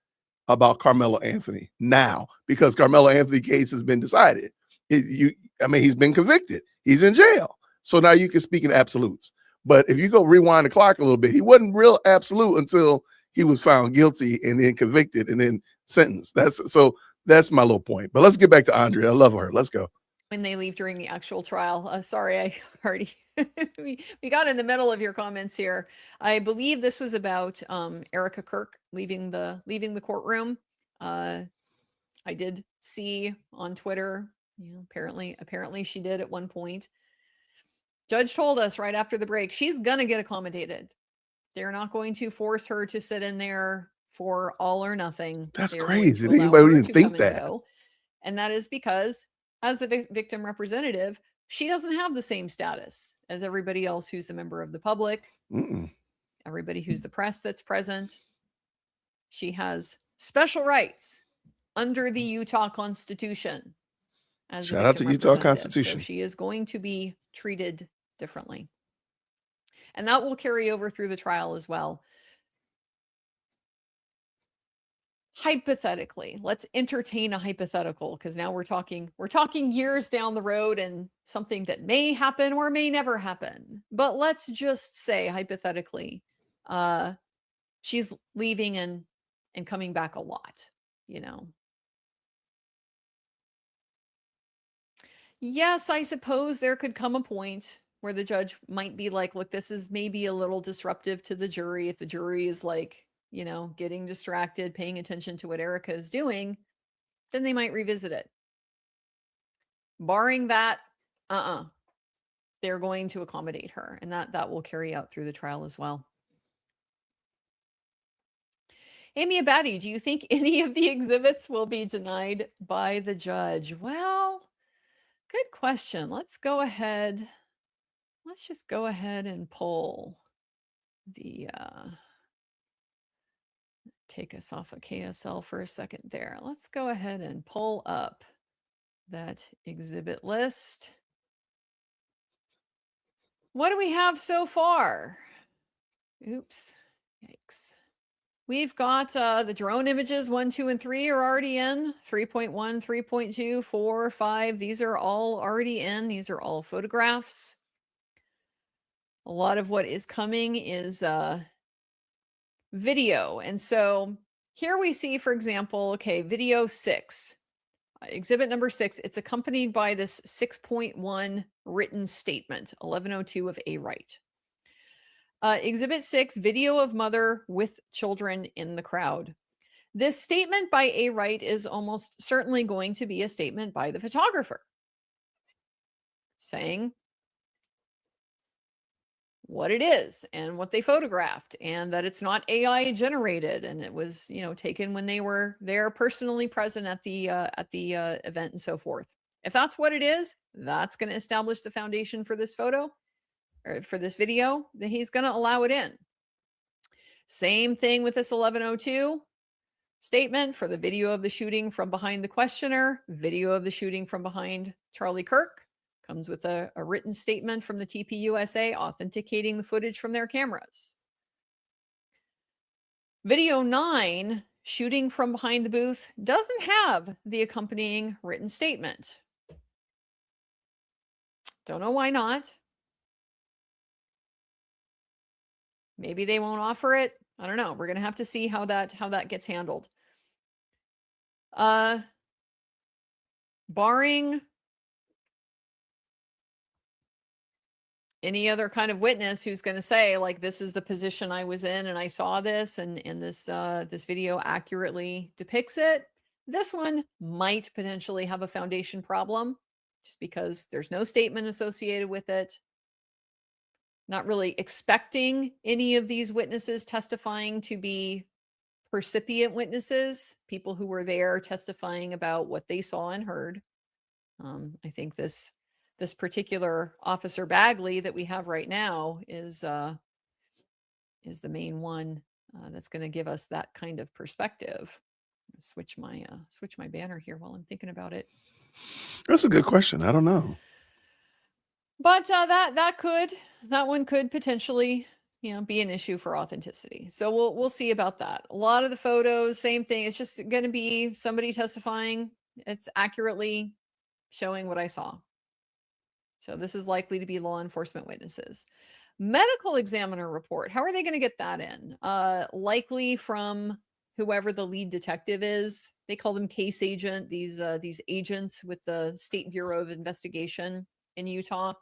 about Carmelo Anthony now because Carmelo Anthony case has been decided. He's been convicted. He's in jail. So now you can speak in absolutes. But if you go rewind the clock a little bit, he wasn't real absolute until he was found guilty and then convicted and then sentenced. That's my little point. But let's get back to Andrea. I love her. Let's go. When they leave during the actual trial. Sorry, I already we got in the middle of your comments here. I believe this was about Erica Kirk leaving the courtroom. I did see on Twitter, apparently she did at one point. Judge told us right after the break, she's gonna get accommodated. They're not going to force her to sit in there for all or nothing. That's They're going crazy. to allow Anybody would her even to think come and that. go. And that is because as the victim representative, she doesn't have the same status as everybody else who's the member of the public, everybody who's the press that's present. She has special rights under the Utah Constitution. As a Shout out to victim Utah representative. Constitution. So she is going to be treated differently. And that will carry over through the trial as well. Hypothetically, let's entertain a hypothetical because now we're talking years down the road and something that may happen or may never happen. But let's just say hypothetically, she's leaving and coming back a lot, Yes, I suppose there could come a point where the judge might be like, look, this is maybe a little disruptive to the jury. If the jury is like, getting distracted, paying attention to what Erica is doing, then they might revisit it. Barring that, they're going to accommodate her, and that will carry out through the trial as well. Amy Abadi, do you think any of the exhibits will be denied by the judge? Well, good question. Let's just go ahead and pull the take us off of KSL for a second there. Let's go ahead and pull up that exhibit list. What do we have so far? Oops, yikes. We've got the drone images 1, 2, and 3 are already in. 3.1, 3.2, 4, 5. These are all already in. These are all photographs. A lot of what is coming is video. And so here we see, for example, video 6, exhibit number 6. It's accompanied by this 6.1 written statement, 1102 of A. Wright. Exhibit 6, video of mother with children in the crowd. This statement by A. Wright is almost certainly going to be a statement by the photographer saying what it is and what they photographed, and that it's not AI generated, and it was, taken when they were there personally present at the event and so forth. If that's what it is, that's going to establish the foundation for this photo or for this video, then he's going to allow it in. Same thing with this 1102 statement for the video of the shooting from behind the questioner, video of the shooting from behind Charlie Kirk. Comes with a written statement from the TPUSA authenticating the footage from their cameras. Video 9, shooting from behind the booth, doesn't have the accompanying written statement. Don't know why not. Maybe they won't offer it. I don't know. We're going to have to see how that gets handled. Barring any other kind of witness who's going to say, like, this is the position I was in and I saw this, and this video accurately depicts it. This one might potentially have a foundation problem just because there's no statement associated with it. Not really expecting any of these witnesses testifying to be percipient witnesses, people who were there testifying about what they saw and heard. I think this particular Officer Bagley that we have right now is the main one that's going to give us that kind of perspective. Switch my banner here while I'm thinking about it. That's a good question. I don't know. But that one could potentially, be an issue for authenticity. So we'll see about that. A lot of the photos, same thing. It's just going to be somebody testifying. It's accurately showing what I saw. So this is likely to be law enforcement witnesses. Medical examiner report. How are they going to get that in? Likely from whoever the lead detective is. They call them case agent. These agents with the State Bureau of Investigation in Utah.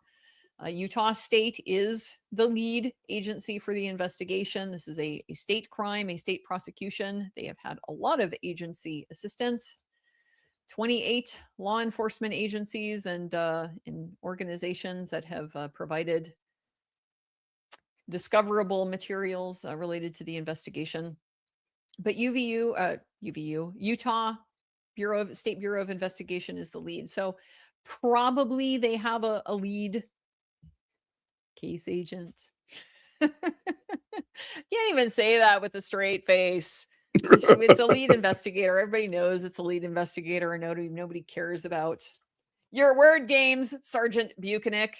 Utah State is the lead agency for the investigation. This is a state crime, a state prosecution. They have had a lot of agency assistance. 28 law enforcement agencies and organizations that have provided discoverable materials related to the investigation. But Utah State Bureau of Investigation is the lead. So probably they have a lead case agent. Can't even say that with a straight face. It's a lead investigator. Everybody knows it's a lead investigator, and nobody cares about your word games, Sergeant Buchanan.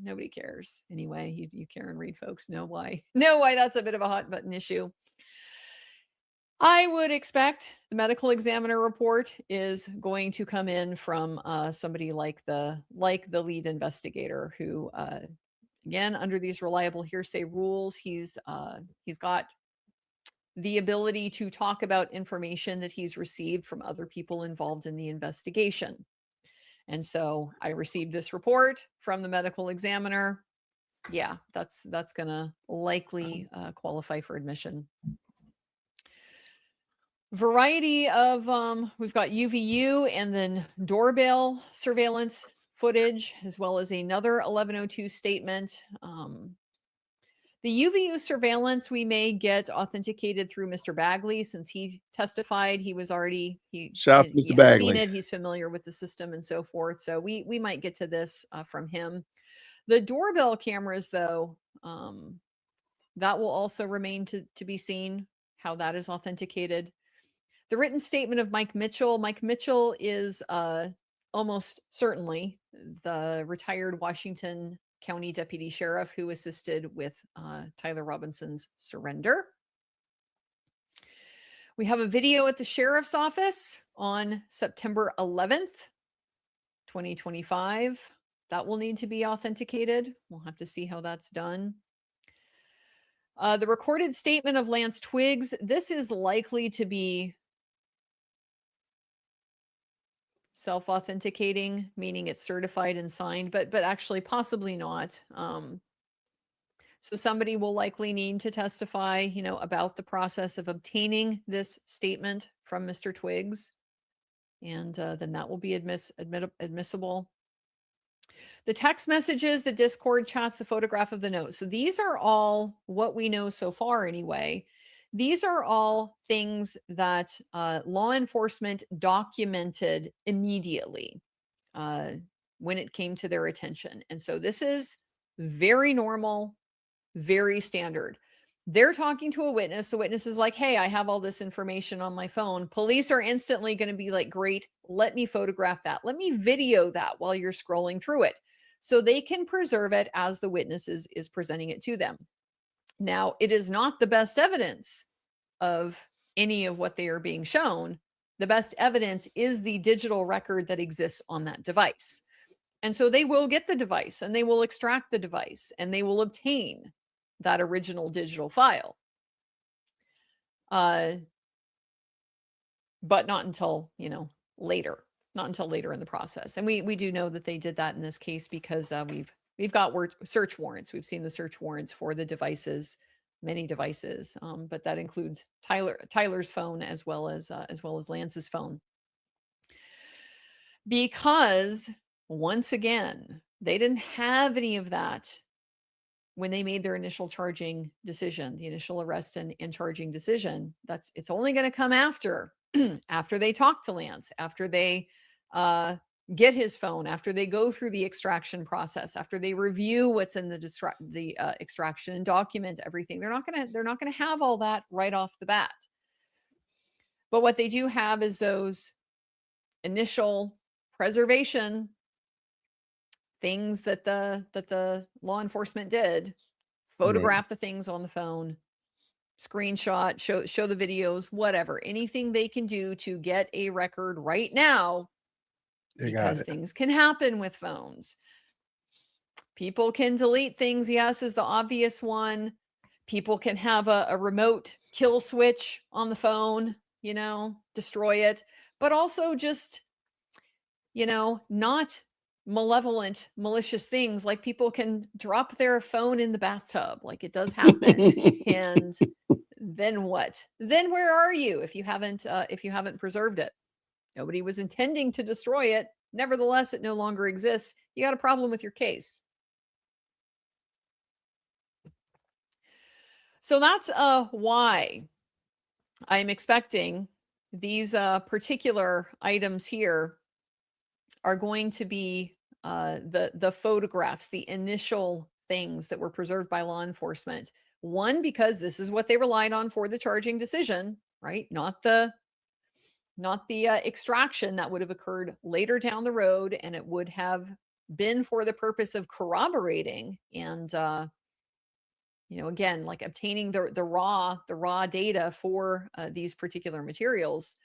Nobody cares. Anyway, you care and read folks know why. Know why that's a bit of a hot button issue. I would expect the medical examiner report is going to come in from somebody like the lead investigator who, again, under these reliable hearsay rules, he's got the ability to talk about information that he's received from other people involved in the investigation. And so I received this report from the medical examiner. Yeah, that's going to likely qualify for admission. Variety of, we've got UVU and then doorbell surveillance footage, as well as another 1102 statement. The UVU surveillance we may get authenticated through Mr. Bagley, since he testified. He was already Shout out to Mr. seen Bagley. it. He's familiar with the system and so forth. So we might get to this from him. The doorbell cameras, though, that will also remain to be seen how that is authenticated. The written statement of Mike Mitchell. Mike Mitchell is almost certainly the retired Washington County Deputy Sheriff who assisted with Tyler Robinson's surrender. We have a video at the Sheriff's Office on September 11th, 2025. That will need to be authenticated. We'll have to see how that's done. The recorded statement of Lance Twiggs. This is likely to be self-authenticating, meaning it's certified and signed, but actually possibly not. So somebody will likely need to testify, about the process of obtaining this statement from Mr. Twiggs, and then that will be admissible. The text messages, the Discord chats, the photograph of the note. So these are all what we know so far anyway. These are all things that law enforcement documented immediately when it came to their attention. And so this is very normal, very standard. They're talking to a witness. The witness is like, hey, I have all this information on my phone. Police are instantly going to be like, great, let me photograph that. Let me video that while you're scrolling through it. So they can preserve it as the witness is presenting it to them. Now, it is not the best evidence of any of what they are being shown. The best evidence is the digital record that exists on that device. And so they will get the device and they will extract the device and they will obtain that original digital file. But not until, later, not until later in the process. And we do know that they did that in this case because we've got search warrants. We've seen the search warrants for the devices, many devices, but that includes Tyler's phone as well as Lance's phone. Because once again, they didn't have any of that when they made their initial charging decision, the initial arrest and charging decision. It's only going to come after they talk to Lance, after they get his phone, after they go through the extraction process, after they review what's in the extraction and document everything. They're not going to have all that right off the bat. But what they do have is those initial preservation things that the law enforcement did. Photograph the things on the phone, screenshot, show the videos, whatever. Anything they can do to get a record right now, They got because it. things can happen with phones. People can delete things, yes, is the obvious one. People can have a remote kill switch on the phone, you know, destroy it, but also just, you know, not malevolent, malicious things, like people can drop their phone in the bathtub, like it does happen. And then what? Then where are you if you haven't preserved it? Nobody was intending to destroy it. Nevertheless, it no longer exists. You got a problem with your case. So that's why I'm expecting these particular items here are going to be the photographs, the initial things that were preserved by law enforcement. One, because this is what they relied on for the charging decision, right? Not the extraction that would have occurred later down the road, and it would have been for the purpose of corroborating and you know, again, like obtaining the raw data for these particular materials.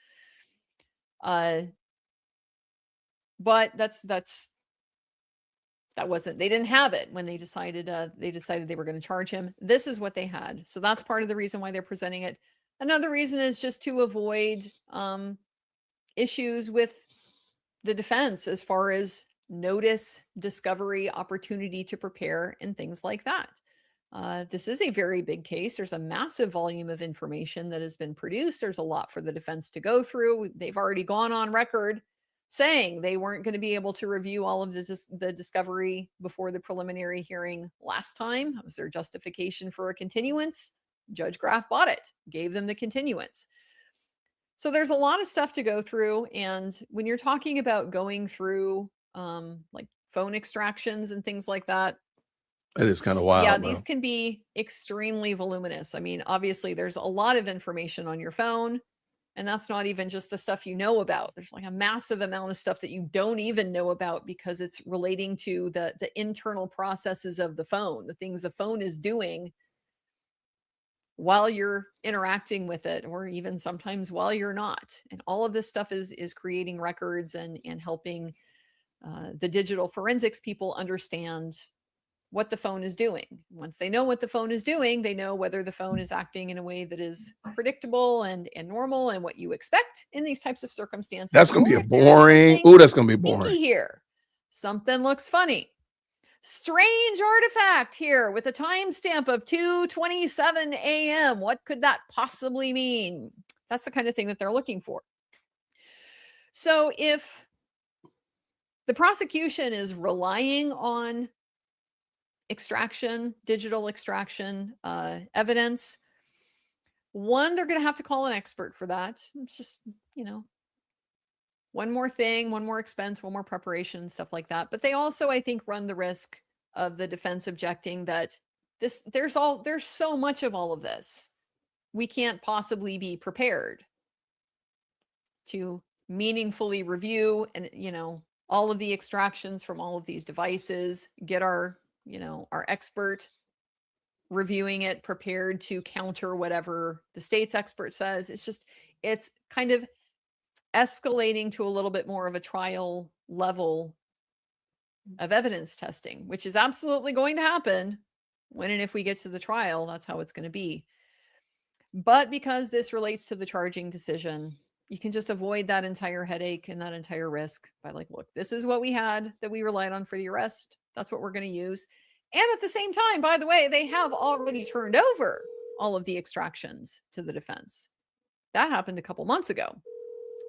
But that wasn't, they didn't have it when they decided they were going to charge him. This is what they had. So that's part of the reason why they're presenting it. Another reason is just to avoid issues with the defense as far as notice, discovery, opportunity to prepare, and things like that. This is a very big case. There's a massive volume of information that has been produced. There's a lot for the defense to go through. They've already gone on record saying they weren't going to be able to review all of the discovery before the preliminary hearing last time. That was their justification for a continuance. Judge Graff bought it, gave them the continuance. So there's a lot of stuff to go through. And when you're talking about going through like phone extractions and things like that, It is kind of wild. yeah, bro. these can be extremely voluminous. I mean, obviously, there's a lot of information on your phone, and that's not even just the stuff you know about. There's like a massive amount of stuff that you don't even know about because it's relating to the internal processes of the phone, the things the phone is doing while you're interacting with it, or even sometimes while you're not. And all of this stuff is creating records and helping the digital forensics people understand what the phone is doing. Once they know what the phone is doing, they know whether the phone is acting in a way that is predictable and normal and what you expect in these types of circumstances. That's gonna be or a if there is boring. something Ooh, that's gonna be sneaky boring. here. Something looks funny. Strange artifact here with a timestamp of 2:27 a.m. What could that possibly mean? That's the kind of thing that they're looking for. So if the prosecution is relying on extraction, digital extraction evidence, one, they're going to have to call an expert for that. It's just, you know, one more thing, one more expense, one more preparation, stuff like that. But they also, I think, run the risk of the defense objecting that there's so much of all of this. We can't possibly be prepared to meaningfully review and, you know, all of the extractions from all of these devices, get our expert reviewing it prepared to counter whatever the state's expert says. It's kind of escalating to a little bit more of a trial level of evidence testing, which is absolutely going to happen when and if we get to the trial. That's how it's going to be. But because this relates to the charging decision, you can just avoid that entire headache and that entire risk by like, look, this is what we had that we relied on for the arrest. That's what we're going to use. And at the same time, by the way, they have already turned over all of the extractions to the defense. That happened a couple months ago.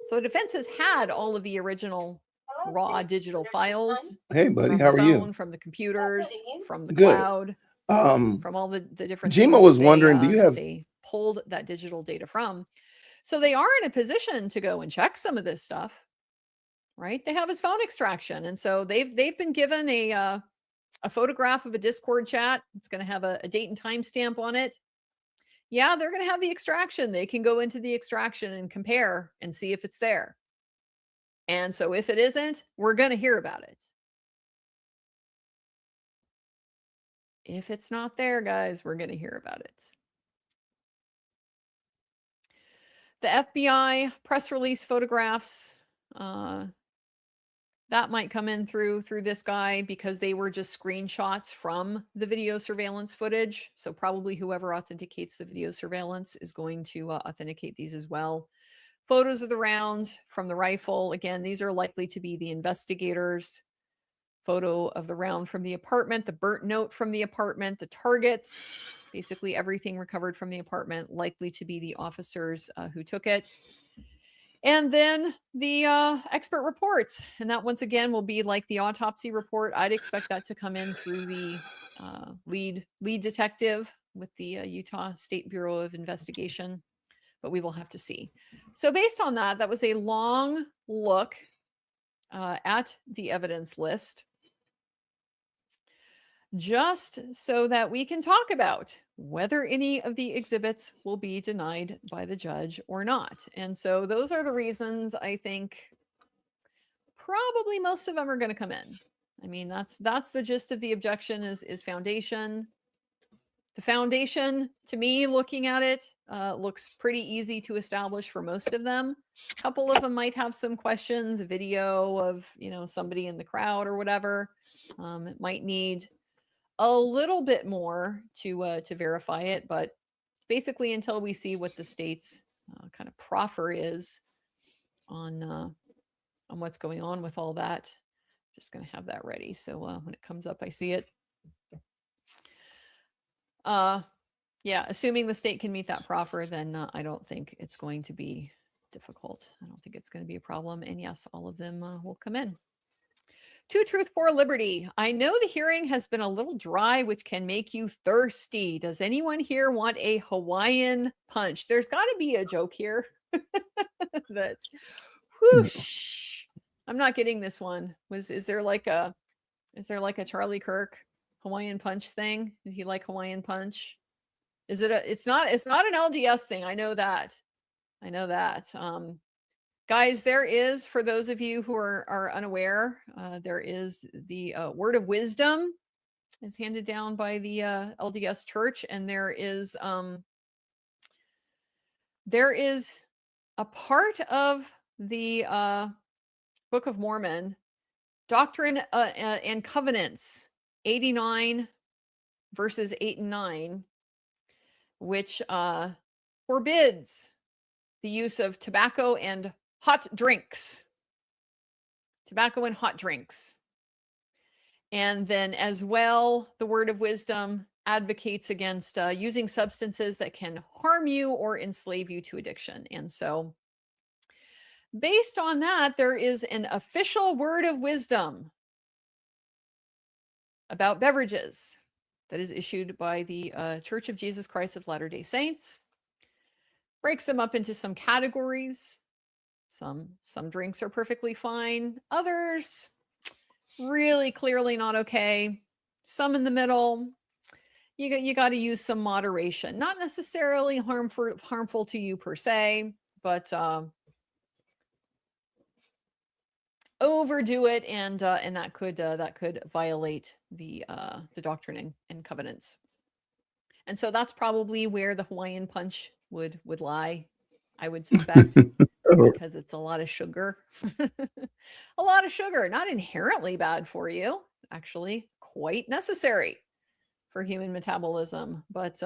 So the defense has had all of the original raw digital files. Hey, buddy, from how the are you? phone, from the computers, from the Good. cloud, from all the different Jima things was that wondering, do you have- they pulled that digital data from. So they are in a position to go and check some of this stuff, right? They have his phone extraction. And so they've been given a photograph of a Discord chat. It's going to have a date and time stamp on it. yeah, they're going to have the extraction. They can go into the extraction and compare and see if it's there. And so if it isn't, we're going to hear about it. If it's not there, guys, we're going to hear about it. The FBI press release photographs, that might come in through this guy because they were just screenshots from the video surveillance footage. So probably whoever authenticates the video surveillance is going to authenticate these as well. Photos of the rounds from the rifle. Again, these are likely to be the investigators. Photo of the round from the apartment, the burnt note from the apartment, the targets, basically everything recovered from the apartment, likely to be the officers who took it. And then the expert reports. And that once again will be like the autopsy report. I'd expect that to come in through the lead detective with the Utah State Bureau of Investigation. But we will have to see. So based on that, that was a long look at the evidence list, just so that we can talk about whether any of the exhibits will be denied by the judge or not. And so those are the reasons I think probably most of them are going to come in. I mean, that's the gist of the objection is foundation. The foundation, to me, looking at it, looks pretty easy to establish for most of them. A couple of them might have some questions, a video of, somebody in the crowd or whatever. It might need a little bit more to verify it, but basically until we see what the state's kind of proffer is on what's going on with all that, just going to have that ready. So when it comes up, I see it. Yeah, assuming the state can meet that proffer, then I don't think it's going to be difficult. I don't think it's going to be a problem. And yes, all of them will come in. To Truth for Liberty. I know the hearing has been a little dry, which can make you thirsty. Does anyone here want a Hawaiian punch? There's got to be a joke here. That's whoosh. I'm not getting this one. Is there like a Charlie Kirk Hawaiian punch thing? Did he like Hawaiian punch? Is it it's not an LDS thing. I know that. Guys, there is, for those of you who are unaware, there is the word of wisdom is handed down by the LDS Church, and there is a part of the Book of Mormon, Doctrine and Covenants, 89 verses 8 and 9, which forbids the use of tobacco and hot drinks. And then as well, the word of wisdom advocates against using substances that can harm you or enslave you to addiction. And so based on that, there is an official word of wisdom about beverages that is issued by the Church of Jesus Christ of Latter-day Saints. Breaks them up into some categories. Some drinks are perfectly fine. Others, really clearly not okay. Some in the middle. You got to use some moderation. Not necessarily harmful to you per se, but overdo it, and that could violate the Doctrine and Covenants. And so that's probably where the Hawaiian punch would lie, I would suspect, because it's a lot of sugar. A lot of sugar, not inherently bad for you, actually quite necessary for human metabolism. But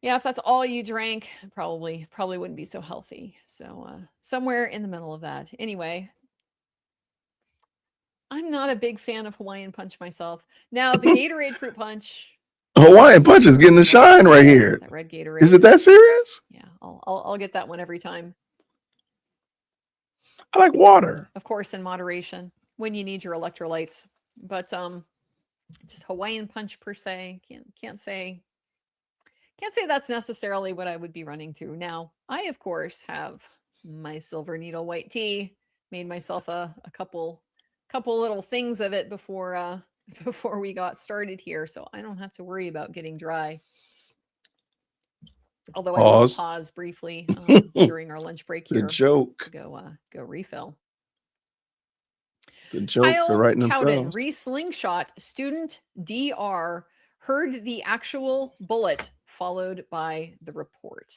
yeah, if that's all you drank, probably wouldn't be so healthy. So somewhere in the middle of that. Anyway, I'm not a big fan of Hawaiian punch myself. Now, the Gatorade fruit punch. Hawaiian punch is getting the shine right here. That red Gatorade. Is it that serious? Yeah, I'll get that one every time. I like water. Of course, in moderation when you need your electrolytes. But just Hawaiian punch per se, can't say that's necessarily what I would be running through. Now, I of course have my Silver Needle white tea. Made myself a couple little things of it before we got started here, so I don't have to worry about getting dry. Although I did Pause. pause briefly during our lunch break The here. joke. To go refill. The jokes are Kyle writing Cowden, themselves. re-slingshot student DR heard the actual bullet followed by the report.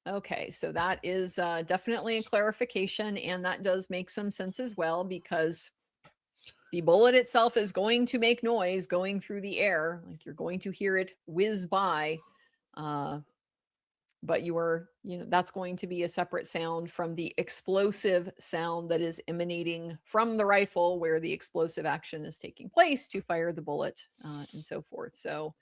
Okay, so that is definitely a clarification, and that does make some sense as well, because the bullet itself is going to make noise going through the air. Like, you're going to hear it whiz by. But that's going to be a separate sound from the explosive sound that is emanating from the rifle where the explosive action is taking place to fire the bullet and so forth. So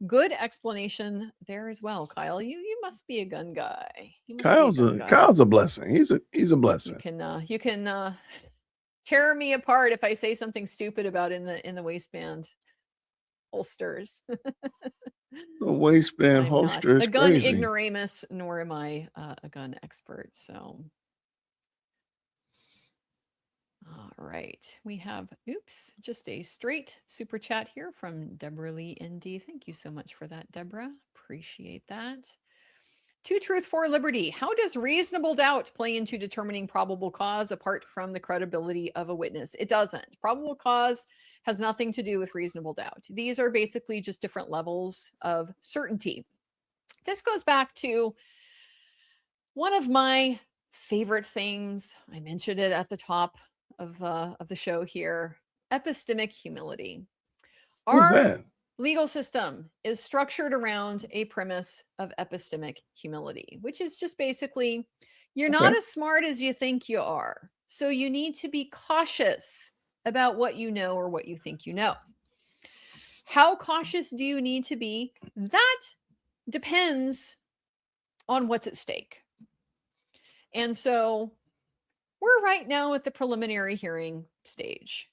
good explanation there as well, Kyle. You must be a gun guy. You must be a gun guy. Kyle's a blessing. He's a blessing. You can tear me apart if I say something stupid about in the waistband holsters. The waistband I'm holster not is a gun crazy. ignoramus, nor am I a gun expert. So, all right, we have just a straight super chat here from Deborah Lee ND. Thank you so much for that, Deborah. Appreciate that. To Truth for Liberty. How does reasonable doubt play into determining probable cause apart from the credibility of a witness? It doesn't. Probable cause has nothing to do with reasonable doubt. These are basically just different levels of certainty. This goes back to one of my favorite things. I mentioned it at the top of the show here: epistemic humility. What's Our that? legal system is structured around a premise of epistemic humility, which is just basically, you're not as smart as you think you are. So you need to be cautious about what you know or what you think you know. How cautious do you need to be? That depends on what's at stake. And so we're right now at the preliminary hearing stage.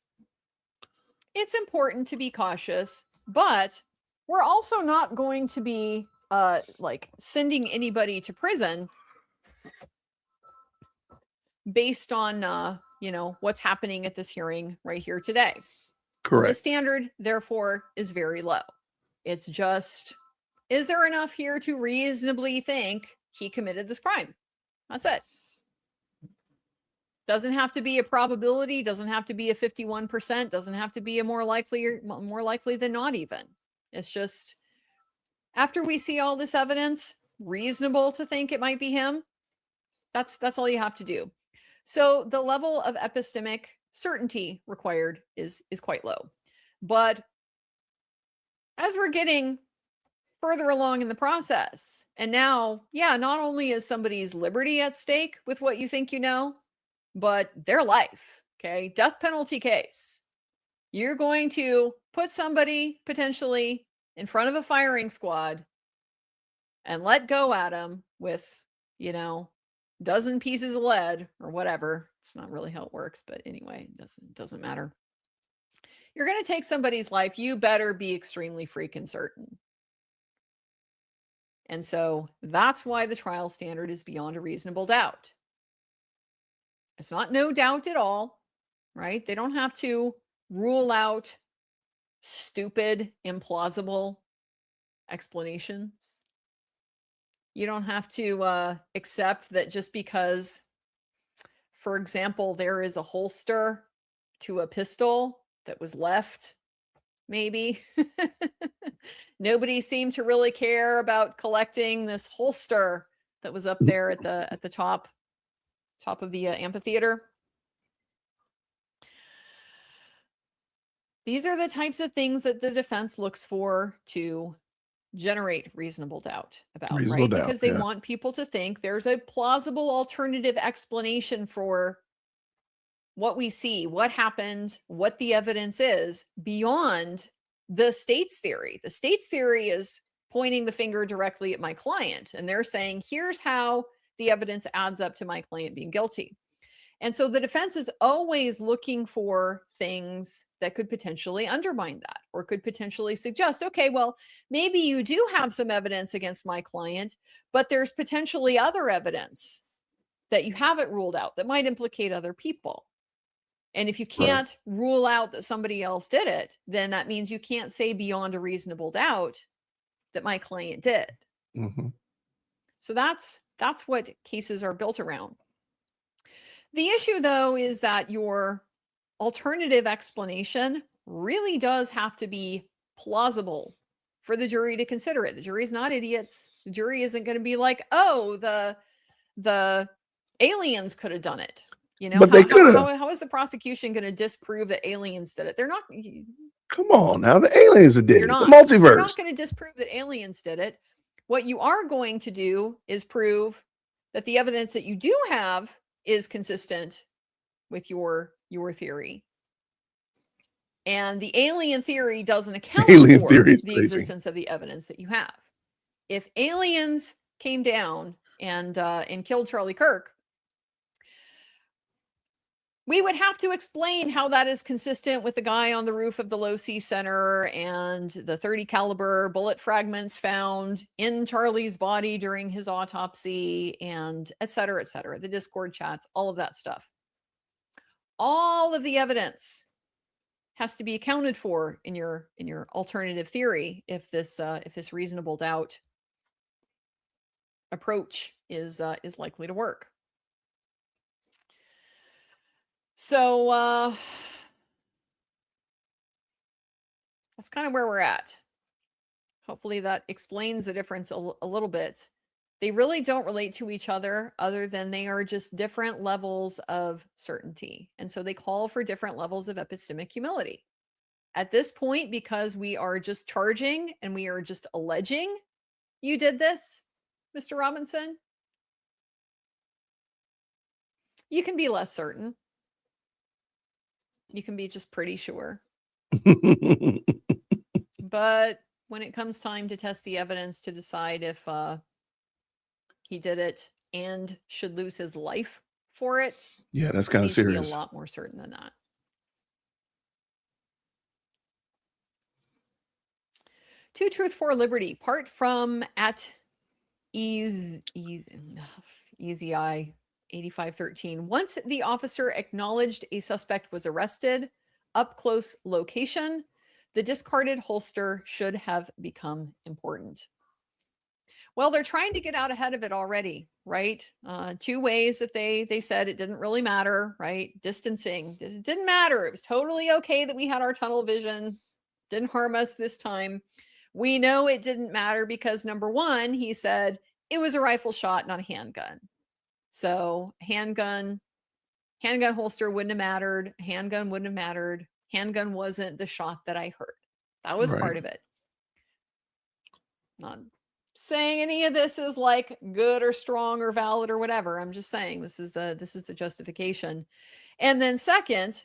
It's important to be cautious, but we're also not going to be like sending anybody to prison based on what's happening at this hearing right here today. Correct. The standard, therefore, is very low. It's just, is there enough here to reasonably think he committed this crime? That's it. Doesn't have to be a probability, doesn't have to be a 51%, doesn't have to be a more likely than not even. It's just, after we see all this evidence, reasonable to think it might be him. That's all you have to do. So the level of epistemic certainty required is quite low. But as we're getting further along in the process, and now, not only is somebody's liberty at stake with what you think you know, but their life, okay? Death penalty case. You're going to put somebody potentially in front of a firing squad and let go at them with, dozen pieces of lead or whatever. It's not really how it works, but anyway, it doesn't matter. You're going to take somebody's life. You better be extremely freaking certain. And so that's why the trial standard is beyond a reasonable doubt. It's not no doubt at all, right? They don't have to rule out stupid, implausible explanations. You don't have to accept that just because, for example, there is a holster to a pistol that was left, maybe. Nobody seemed to really care about collecting this holster that was up there at the top of the amphitheater. These are the types of things that the defense looks for to generate reasonable doubt about, right? Because they want people to think there's a plausible alternative explanation for what we see, what happened, what the evidence is beyond the state's theory. The state's theory is pointing the finger directly at my client, and they're saying, here's how the evidence adds up to my client being guilty. And so the defense is always looking for things that could potentially undermine that, or could potentially suggest, okay, well, maybe you do have some evidence against my client, but there's potentially other evidence that you haven't ruled out that might implicate other people. And if you can't rule out that somebody else did it, then that means you can't say beyond a reasonable doubt that my client did. Mm-hmm. So that's what cases are built around. The issue, though, is that your alternative explanation really does have to be plausible for the jury to consider it. The jury's not idiots. The jury isn't going to be like, oh, the aliens could have done it. You know, But they could have. how is the prosecution going to disprove that aliens did it? They're not. Come on now, the aliens did it. You're The not. You're multiverse. not going to disprove that aliens did it. What you are going to do is prove that the evidence that you do have is consistent with your theory. And the alien theory doesn't account Alien for theory is the crazy. existence of the evidence that you have. If aliens came down and killed Charlie Kirk, we would have to explain how that is consistent with the guy on the roof of the Low C Center and the 30 caliber bullet fragments found in Charlie's body during his autopsy, and et cetera, the Discord chats, all of that stuff. All of the evidence has to be accounted for in your alternative theory if this reasonable doubt approach is likely to work. So that's kind of where we're at. Hopefully that explains the difference a little bit. They really don't relate to each other than they are just different levels of certainty. And so they call for different levels of epistemic humility. At this point, because we are just charging and we are just alleging you did this, Mr. Robinson, you can be less certain. You can be just pretty sure. But when it comes time to test the evidence to decide if he did it and should lose his life for it, Yeah, that's you kind need of to be serious. a lot more certain than that. To Truth for Liberty, part from at Easy Eye 8513. Once the officer acknowledged a suspect was arrested, up close location, the discarded holster should have become important. Well, they're trying to get out ahead of it already, right? Two ways that they said it didn't really matter, right? Distancing, it didn't matter. It was totally okay that we had our tunnel vision. Didn't harm us this time. We know it didn't matter because number one, he said it was a rifle shot, not a handgun. So handgun holster wouldn't have mattered. Handgun wouldn't have mattered. Handgun wasn't the shot that I heard. That was Right. part of it. Not saying any of this is like good or strong or valid or whatever. I'm just saying this is the justification. And then second,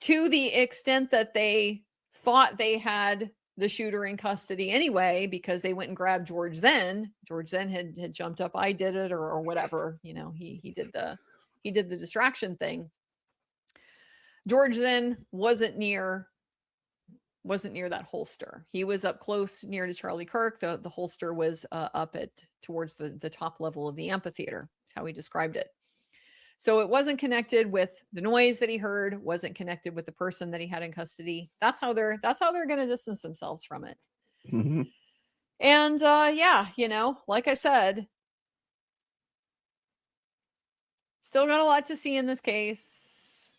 to the extent that they thought they had the shooter in custody anyway, because they went and grabbed George Zen. George Zen had jumped up, I did it, or whatever. You know, he did the distraction thing. George Zen wasn't near that holster. He was up close near to Charlie Kirk. The holster was up towards the top level of the amphitheater. That's how he described it. So it wasn't connected with the noise that he heard, wasn't connected with the person that he had in custody. That's how they're going to distance themselves from it. Mhm. And yeah, you know, like I said, still got a lot to see in this case.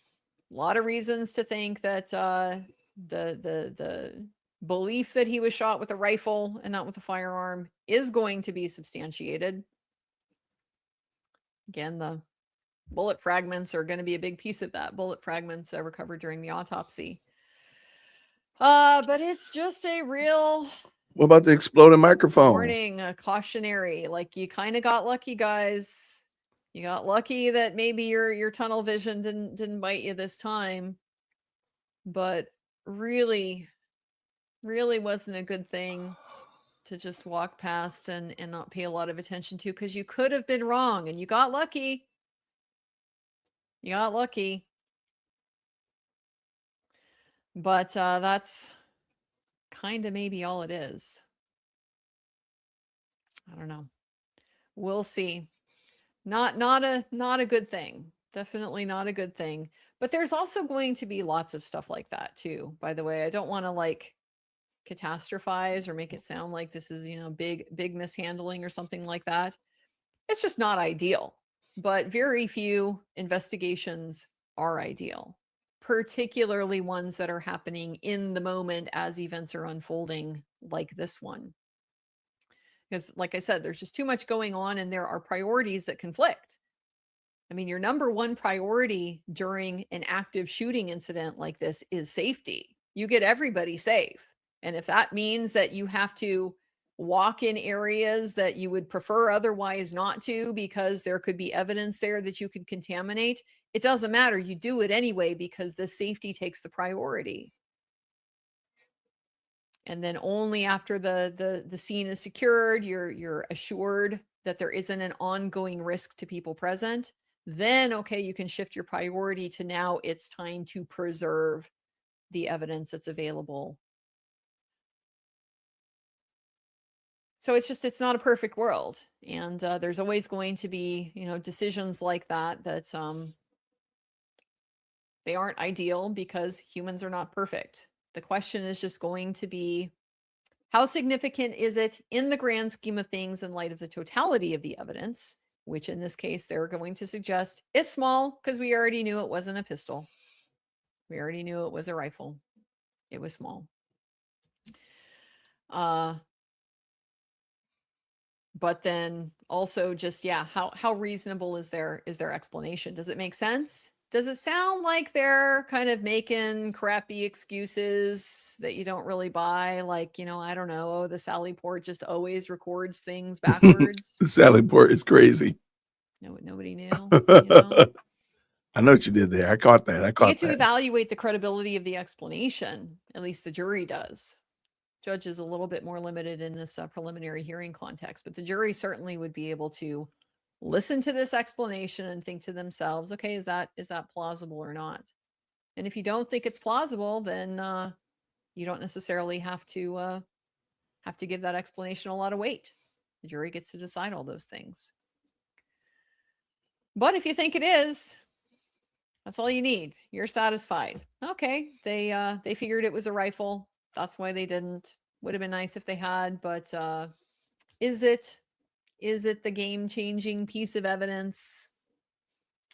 A lot of reasons to think that the belief that he was shot with a rifle and not with a firearm is going to be substantiated. Again, the bullet fragments are going to be a big piece of that. Bullet fragments recovered during the autopsy. But it's just a real What about the exploding microphone? warning, a cautionary. Like, you kind of got lucky, guys. You got lucky that maybe your tunnel vision didn't bite you this time. But really wasn't a good thing to just walk past and not pay a lot of attention to, because you could have been wrong and you got lucky. You got lucky. But that's kind of maybe all it is. I don't know. We'll see. Not a good thing. Definitely not a good thing. But there's also going to be lots of stuff like that too. By the way, I don't want to like catastrophize or make it sound like this is, you know, big mishandling or something like that. It's just not ideal. But very few investigations are ideal, particularly ones that are happening in the moment as events are unfolding, like this one. Because, like I said, there's just too much going on and there are priorities that conflict. I mean, your number one priority during an active shooting incident like this is safety. You get everybody safe. And if that means that you have to walk in areas that you would prefer otherwise not to because there could be evidence there that you could contaminate, it doesn't matter. You do it anyway because the safety takes the priority. And then only after the scene is secured, you're assured that there isn't an ongoing risk to people present, then okay, you can shift your priority to now it's time to preserve the evidence that's available. So it's not a perfect world. And there's always going to be, decisions like that they aren't ideal because humans are not perfect. The question is just going to be, how significant is it in the grand scheme of things in light of the totality of the evidence, which in this case, they're going to suggest it's small because we already knew it wasn't a pistol. We already knew it was a rifle. It was small. But then also just, how reasonable is their explanation? Does it make sense? Does it sound like they're kind of making crappy excuses that you don't really buy? Like, I don't know, the Sally Port just always records things backwards. Sally Port is crazy. No, nobody knew. I know what you did there. I caught that. You get to evaluate the credibility of the explanation. At least the jury does. Judge is a little bit more limited in this preliminary hearing context, but the jury certainly would be able to listen to this explanation and think to themselves, okay, is that plausible or not? And if you don't think it's plausible, then you don't necessarily have to give that explanation a lot of weight. The jury gets to decide all those things. But if you think it is, that's all you need. You're satisfied. Okay, they figured it was a rifle. That's why they didn't. Would have been nice if they had, but is it the game-changing piece of evidence?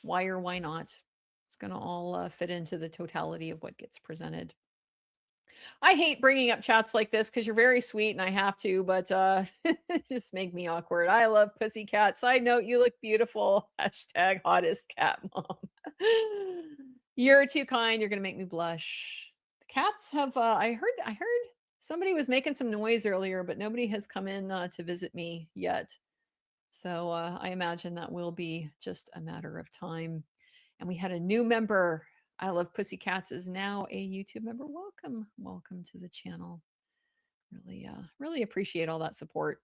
Why or why not? It's going to all fit into the totality of what gets presented. I hate bringing up chats like this because you're very sweet and I have to, but just make me awkward. I love Pussycat. Side note, you look beautiful. Hashtag hottest cat mom. You're too kind. You're going to make me blush. Cats have I heard somebody was making some noise earlier, but nobody has come in to visit me yet. So I imagine that will be just a matter of time. And we had a new member. I Love Pussycats is now a YouTube member. Welcome to the channel. Really appreciate all that support.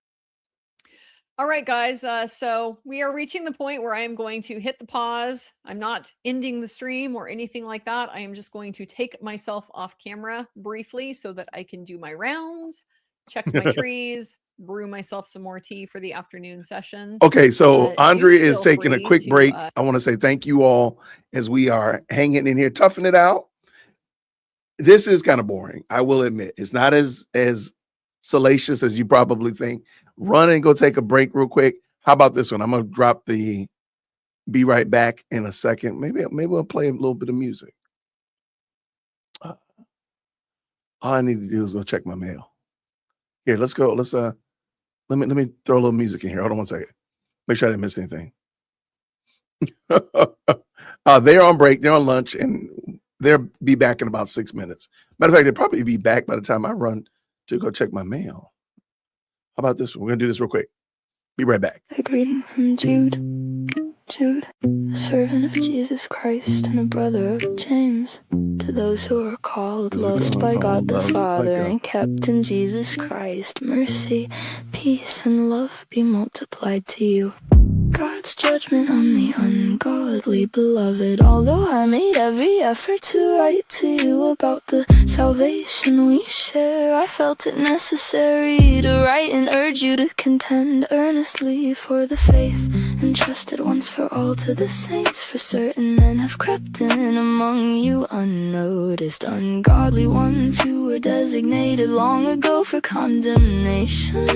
All right, guys. So we are reaching the point where I am going to hit the pause. I'm not ending the stream or anything like that. I am just going to take myself off camera briefly so that I can do my rounds, check my trees, brew myself some more tea for the afternoon session. Okay, so Andrea is feel taking a free quick to, break. I want to say thank you all as we are hanging in here, toughing it out. This is kind of boring, I will admit. It's not as salacious as you probably think. Run and go take a break real quick. How about this one? I'm gonna drop the be right back in a second. Maybe I'll play a little bit of music. All I need to do is go check my mail. Here, let's go. Let me throw a little music in here. Hold on one second. Make sure I didn't miss anything. They're on break. They're on lunch, and they'll be back in about 6 minutes. Matter of fact, they'll probably be back by the time I run to go check my mail. How about this one? We're gonna do this real quick. Be right back. A greeting from Jude. Jude, a servant of Jesus Christ and a brother of James. To those who are called, loved by God the Father, and kept in Jesus Christ, mercy, peace, and love be multiplied to you. God's judgment on the ungodly, beloved. Although I made every effort to write to you about the salvation we share, I felt it necessary to write and urge you to contend earnestly for the faith entrusted once for all to the saints. For certain men have crept in among you unnoticed, ungodly ones who were designated long ago for condemnation.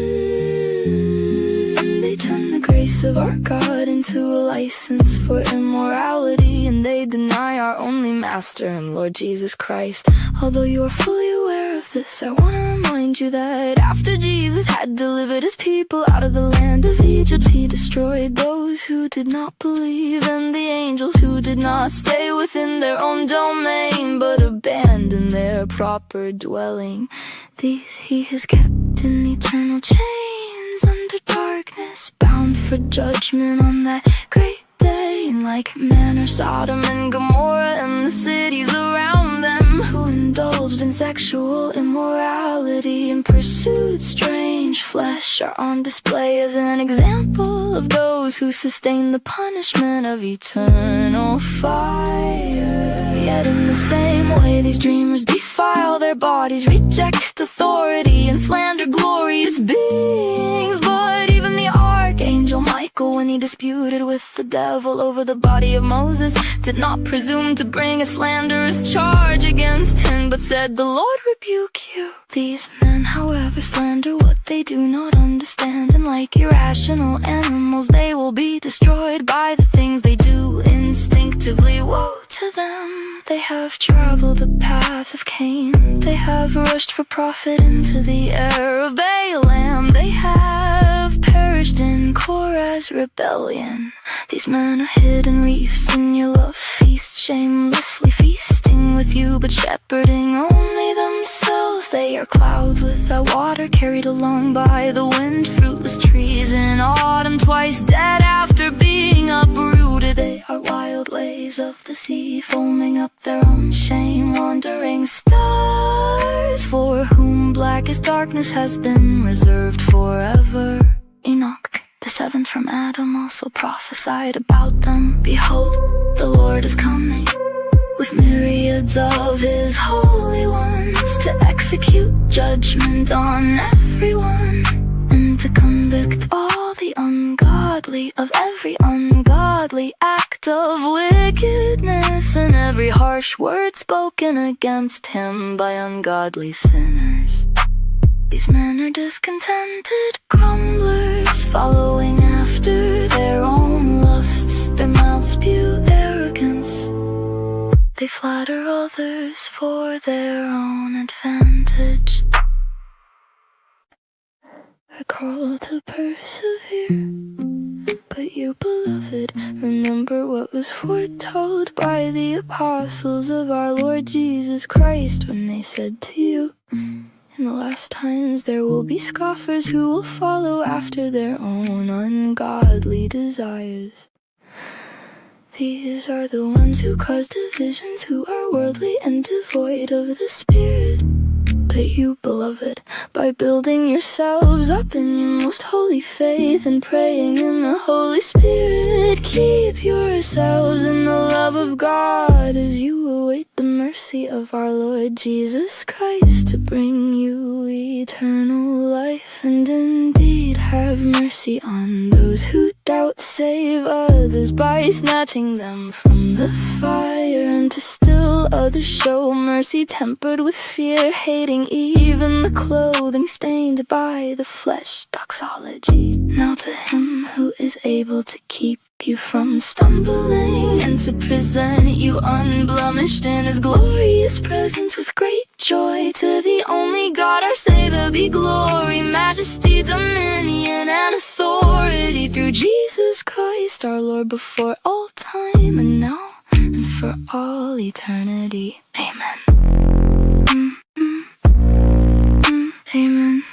They turn the grace grace of our God into a license for immorality, and they deny our only Master and Lord Jesus Christ. Although you are fully aware of this, I want to remind you that after Jesus had delivered his people out of the land of Egypt, he destroyed those who did not believe, and the angels who did not stay within their own domain but abandoned their proper dwelling. These he has kept in eternal chains under darkness, bound for judgment on that great day. And like man or Sodom and Gomorrah and the cities around them, who indulged in sexual immorality and pursued strange flesh, are on display as an example of those who sustain the punishment of eternal fire. Yet in the same way these dreamers defile their bodies, reject authority, and slander glorious beings. But even the archangel Michael, when he disputed with the devil over the body of Moses, did not presume to bring a slanderous charge against him, but said, "The Lord rebuke you." These men, however, slander what they do not understand, and like irrational animals they will be destroyed by the things they do instinctively. Woe to them! They have traveled the path of Cain, they have rushed for profit into the air of Balaam, they have perished in Korah's rebellion. These men are hidden reefs in your love feast, shamelessly feasting with you but shepherding only themselves. They are clouds without water, carried along by the wind, fruitless trees in autumn, twice dead after being uprooted. They are wild waves of the sea, foaming up their own shame, wandering stars for whom blackest darkness has been reserved forever. Enoch, the seventh from Adam, also prophesied about them. Behold, the Lord is coming with myriads of his holy ones, to execute judgment on everyone, and to convict all the ungodly of every ungodly act of wickedness, and every harsh word spoken against him by ungodly sinners. These men are discontented grumblers, following after their own lusts. Their mouths spew arrogance, they flatter others for their own advantage. I call to persevere, but you, beloved, remember what was foretold by the apostles of our Lord Jesus Christ, when they said to you, "In the last times there will be scoffers who will follow after their own ungodly desires. These are the ones who cause divisions, who are worldly and devoid of the Spirit. But you, beloved, by building yourselves up in your most holy faith and praying in the Holy Spirit, keep yourselves in the love of God as you await the mercy of our Lord Jesus Christ to bring you eternal life. And indeed have mercy on those who doubt, save others by snatching them from the fire, and to still others show mercy tempered with fear, hating even the clothing stained by the flesh. Doxology. Now to him who is able to keep you from stumbling, and to present you unblemished in his glorious presence with great joy, to the only God our Savior be glory, majesty, dominion, and authority through Jesus Christ our Lord, before all time and now and for all eternity. Amen. Amen.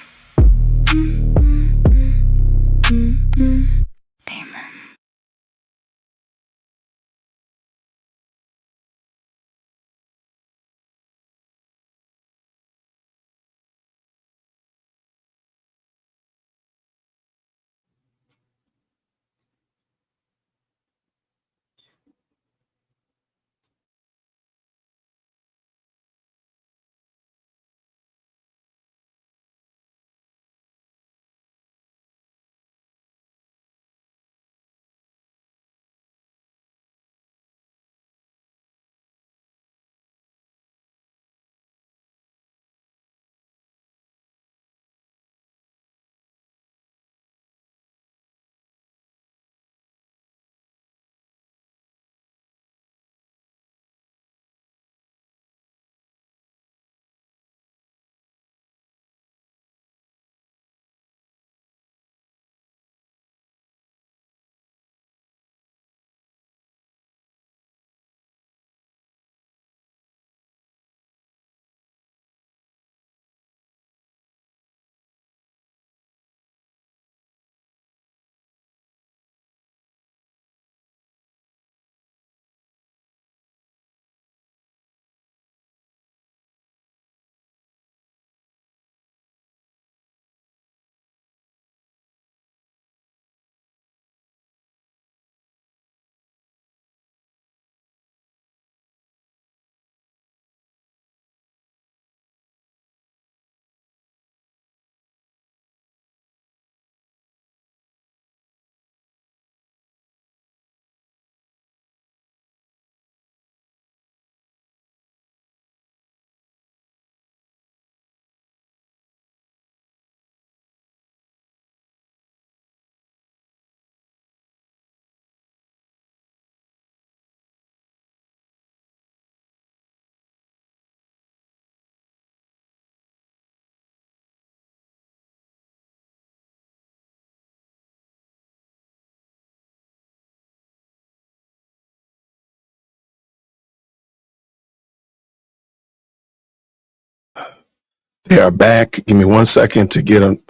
They are back. Give me 1 second to get them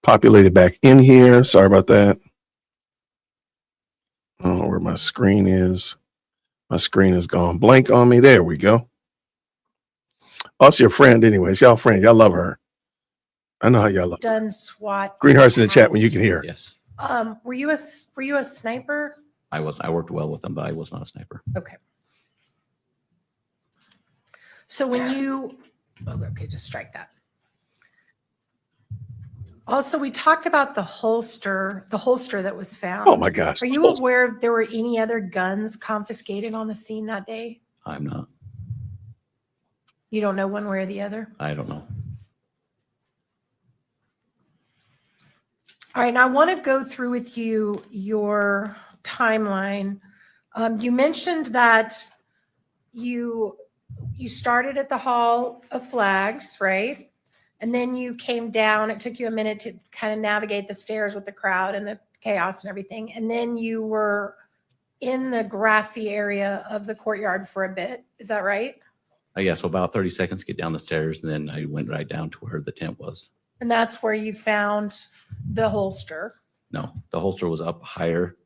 populated back in here. Sorry about that. I don't know where my screen is. My screen has gone blank on me. There we go. Oh, it's your friend anyways. Y'all friend. Y'all love her. I know how y'all love her. Done SWAT. Green hearts in the chat when you can hear. Yes, Were you a sniper? I was. I worked well with them, but I was not a sniper. Okay. So when you, okay, just strike that. Also, we talked about the holster that was found. Oh my gosh. Are you aware if there were any other guns confiscated on the scene that day? I'm not. You don't know one way or the other? I don't know. All right, now I want to go through with you your timeline. You mentioned that you started at the Hall of Flags, right? And then you came down. It took you a minute to kind of navigate the stairs with the crowd and the chaos and everything. And then you were in the grassy area of the courtyard for a bit. Is that right? Yeah, so about 30 seconds to get down the stairs, and then I went right down to where the tent was. And that's where you found the holster. No, the holster was up higher.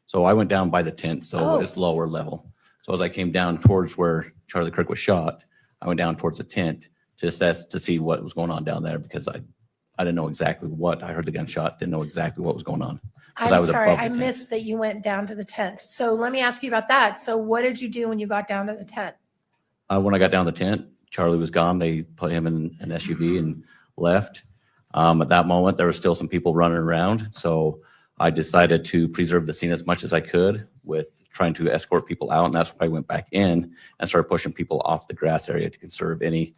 So I went down by the tent, so it's lower level. So as I came down towards where Charlie Kirk was shot, I went down towards the tent to assess to see what was going on down there, because I didn't know exactly what. I heard the gunshot, didn't know exactly what was going on. I'm sorry, I missed that you went down to the tent. So let me ask you about that. So what did you do when you got down to the tent? When I got down the tent, Charlie was gone. They put him in an SUV and left. At that moment, there were still some people running around. So I decided to preserve the scene as much as I could with trying to escort people out. And that's why I went back in and started pushing people off the grass area to conserve any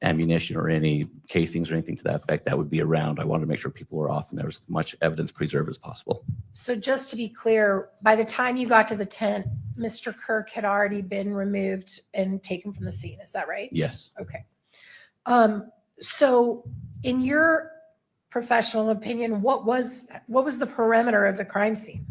ammunition or any casings or anything to that effect that would be around. I wanted to make sure people were off and there was as much evidence preserved as possible. So just to be clear, by the time you got to the tent, Mr. Kirk had already been removed and taken from the scene. Is that right? Yes. Okay. So in your professional opinion, what was the perimeter of the crime scene?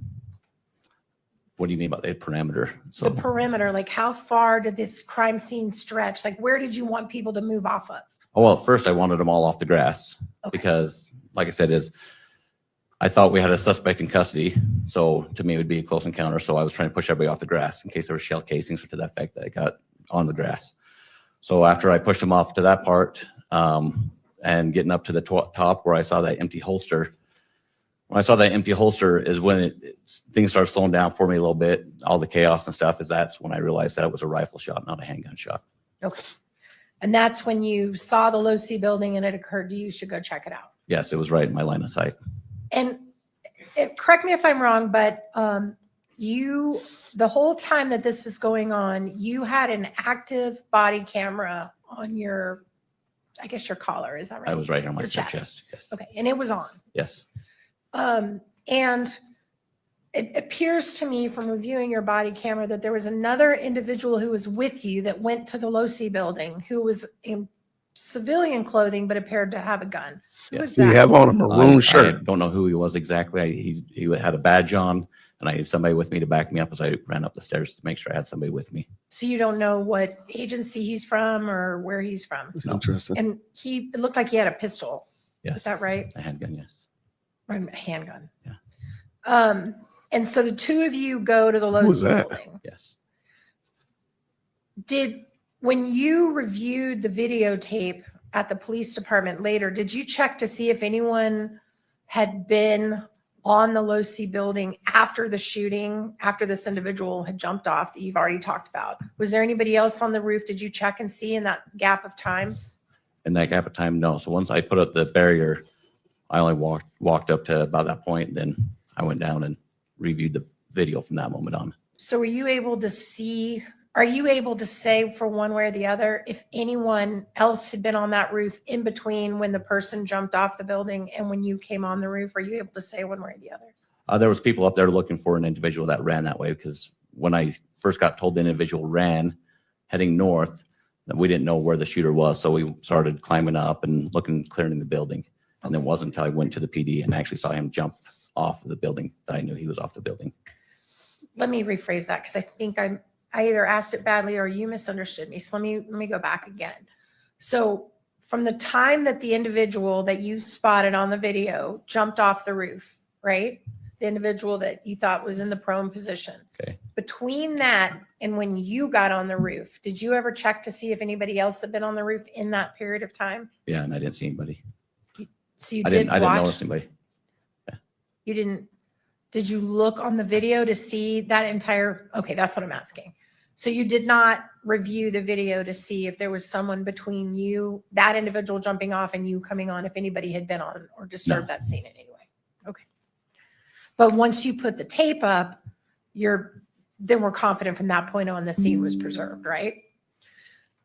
What do you mean by the parameter? The perimeter, like how far did this crime scene stretch? Like where did you want people to move off of? Oh, well, at first I wanted them all off the grass because, like I said, I thought we had a suspect in custody. So to me, it would be a close encounter. So I was trying to push everybody off the grass in case there were shell casings or to that effect that I got on the grass. So after I pushed them off to that part and getting up to the top where I saw that empty holster, when I saw that empty holster is when things started slowing down for me a little bit. All the chaos and stuff that's when I realized that it was a rifle shot, not a handgun shot. Okay. And that's when you saw the Low-C building and it occurred to you should go check it out. Yes, it was right in my line of sight. And correct me if I'm wrong, but the whole time that this is going on, you had an active body camera on your, I guess your collar, is that right? I was right here on my Your chest. Yes. Okay, and it was on. Yes. And it appears to me from reviewing your body camera that there was another individual who was with you that went to the Low-C building who was in civilian clothing but appeared to have a gun. Who was that? You have on a maroon shirt. I don't know who he was exactly. He had a badge on, and I had somebody with me to back me up as I ran up the stairs to make sure I had somebody with me. So you don't know what agency he's from or where he's from? That's interesting. And it looked like he had a pistol. Yes. Is that right? A handgun, yes. Right, a handgun. Yeah. And so the two of you go to the Low-C building. Yes. When you reviewed the videotape at the police department later, did you check to see if anyone had been on the Low-C building after the shooting, after this individual had jumped off that you've already talked about? Was there anybody else on the roof? Did you check and see in that gap of time? In that gap of time, no. So once I put up the barrier, I only walked up to about that point. Then I went down and reviewed the video from that moment on. So are you able to say for one way or the other if anyone else had been on that roof in between when the person jumped off the building and when you came on the roof? Are you able to say one way or the other? There was people up there looking for an individual that ran that way, because when I first got told the individual ran heading north, that we didn't know where the shooter was. So we started climbing up and looking, clearing the building. And it wasn't until I went to the PD and actually saw him jump off of the building that I knew he was off the building. Let me rephrase that because I think I either asked it badly or you misunderstood me. So let me go back again. So from the time that the individual that you spotted on the video jumped off the roof, right? The individual that you thought was in the prone position. Okay. Between that and when you got on the roof, did you ever check to see if anybody else had been on the roof in that period of time? Yeah, and I didn't see anybody. So you I did didn't watch? notice anybody. You didn't, did you look on the video to see that entire, okay, that's what I'm asking. So you did not review the video to see if there was someone between you, that individual jumping off and you coming on, if anybody had been on or disturbed that scene in any way? Okay. But once you put the tape up, then we're confident from that point on the scene was preserved, right?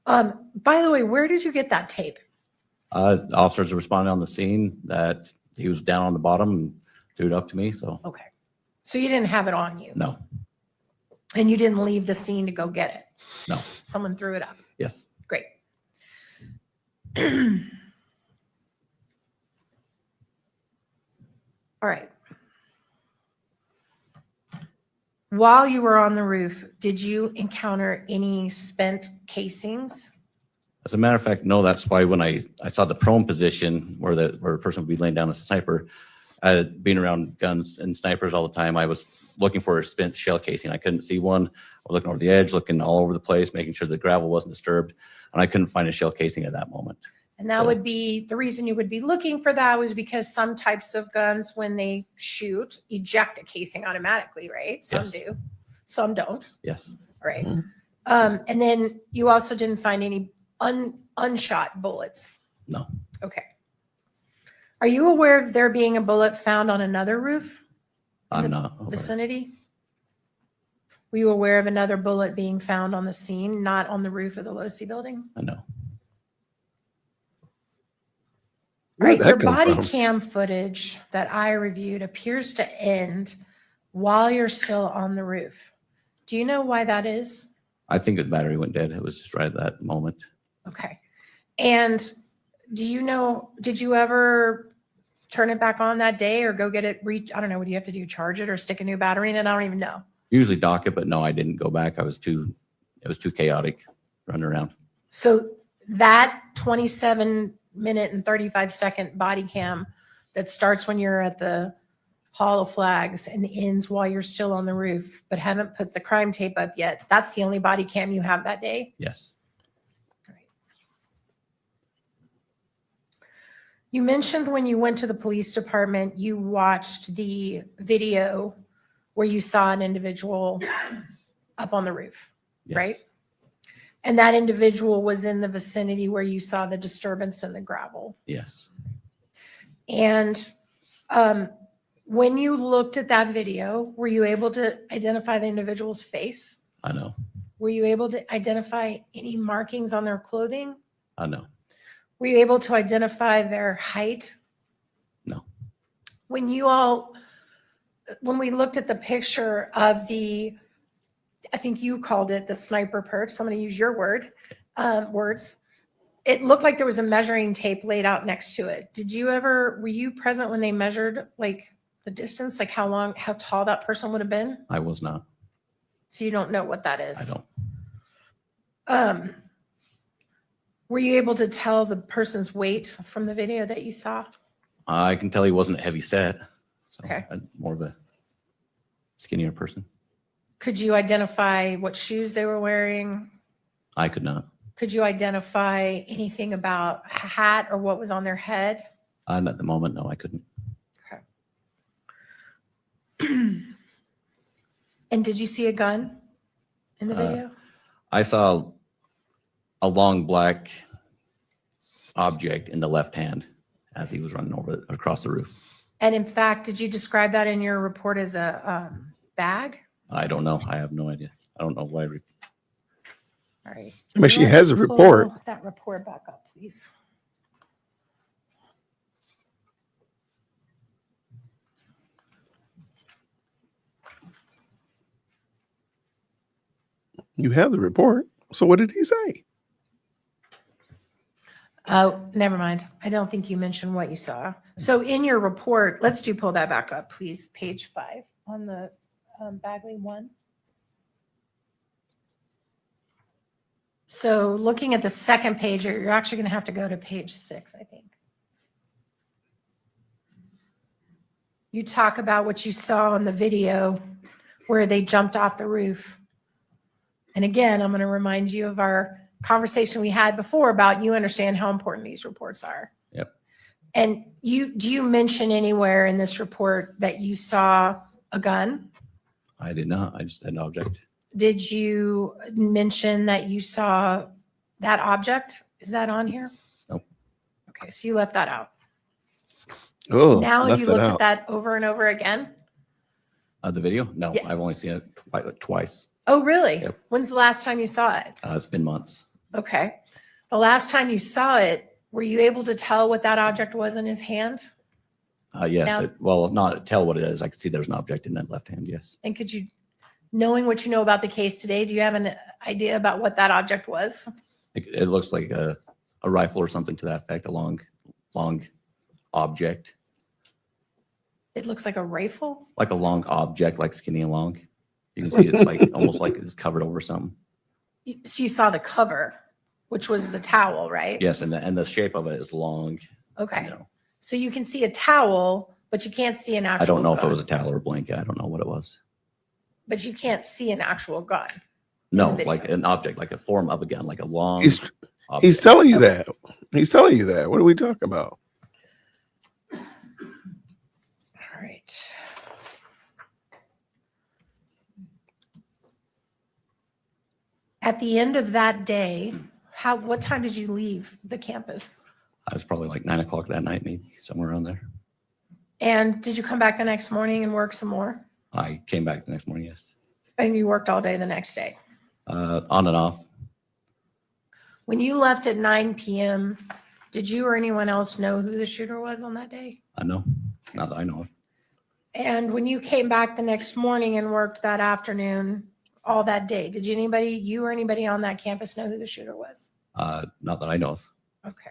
By the way, where did you get that tape? Officers responded on the scene that he was down on the bottom and threw it up to me. So Okay. So you didn't have it on you? no, And you didn't leave the scene to go get it? no, Someone threw it up? yes. Great. All right. While you were on the roof, did you encounter any spent casings? As a matter of fact, no, that's why when I saw the prone position where a person would be laying down as a sniper, being around guns and snipers all the time, I was looking for a spent shell casing. I couldn't see one. I was looking over the edge, looking all over the place, making sure the gravel wasn't disturbed, and I couldn't find a shell casing at that moment. And that would be, the reason you would be looking for that was because some types of guns, when they shoot, eject a casing automatically, right? Some Yes. do, some don't, Yes. right? And then you also didn't find any unshot bullets. No. Okay. Are you aware of there being a bullet found on another roof I'm not. vicinity? Were you aware of another bullet being found on the scene, not on the roof of the Losi building? I know. All Where'd right, that your come body from? cam footage that I reviewed appears to end while you're still on the roof. Do you know why that is? I think the battery went dead. It was just right at that moment. Okay. And do you know, did you ever turn it back on that day or go get it I don't know, what do you have to do? Charge it or stick a new battery in it? I don't even know. Usually dock it, but no, I didn't go back. It was too chaotic running around. So that 27-minute and 35-second body cam that starts when you're at the Hall of Flags and ends while you're still on the roof, but haven't put the crime tape up yet, that's the only body cam you have that day? Yes. You mentioned when you went to the police department, you watched the video where you saw an individual up on the roof, Yes. right? And that individual was in the vicinity where you saw the disturbance in the gravel. Yes. And when you looked at that video, were you able to identify the individual's face? I know. Were you able to identify any markings on their clothing? I know. Were you able to identify their height? No. When we looked at the picture of I think you called it the sniper perch, somebody use your words. It looked like there was a measuring tape laid out next to it. Were you present when they measured like the distance, like how tall that person would have been? I was not. So you don't know what that is? I don't. Were you able to tell the person's weight from the video that you saw? I can tell he wasn't heavy set. So Okay. More of a skinnier person. Could you identify what shoes they were wearing? I could not. Could you identify anything about a hat or what was on their head? At the moment, no, I couldn't. And did you see a gun in the video? I saw a long black object in the left hand as he was running across the roof. And in fact, did you describe that in your report as a bag? I don't know. I have no idea. I don't know why. All right. I mean, she Let's has a report. pull that report back up, please. You have the report. So what did he say? Oh, never mind. I don't think you mentioned what you saw. So in your report, pull that back up, please. Page 5 on the Bagley one. So looking at the second page, you're actually going to have to go to page 6, I think. You talk about what you saw on the video where they jumped off the roof. And again, I'm going to remind you of our conversation we had before about you understand how important these reports are. Yep. And do you mention anywhere in this report that you saw a gun? I did not. I just had an object. Did you mention that you saw that object? Is that on here? Nope. Okay, so you left that out. Oh, Now left you that looked out. at that over and over again? The video? No, Yeah. I've only seen it twice. Oh, really? Yep. When's the last time you saw it? It's been months. Okay. The last time you saw it, were you able to tell what that object was in his hand? Yes. Now- Well, not tell what it is. I could see there's an object in that left hand. Yes. And could you, knowing what you know about the case today, do you have an idea about what that object was? It looks like a rifle or something to that effect, a long object, It looks like a rifle. like a long object, like skinny and long. You can see it's like almost like it's covered over something. So you saw the cover, which was the towel, right? Yes, and the shape of it is long. Okay. You know, So you can see a towel, but you can't see an actual I don't know if it gun. was a towel or a blanket. I don't know what it was. But you can't see an actual gun. No, video. like an object, like a form of a gun, like a long. He's object. telling you that. He's telling you that. What are we talking about? All right. At the end of that day, what time did you leave the campus? I was probably like 9 o'clock that night, maybe somewhere around there. And did you come back the next morning and work some more? I came back the next morning. Yes, And you worked all day the next day? on and off. When you left at 9 p.m., did you or anyone else know who the shooter was on that day? I know, not that I know of. And when you came back the next morning and worked that afternoon, all that day, did you or anybody on that campus know who the shooter was? Not that I know of. Okay.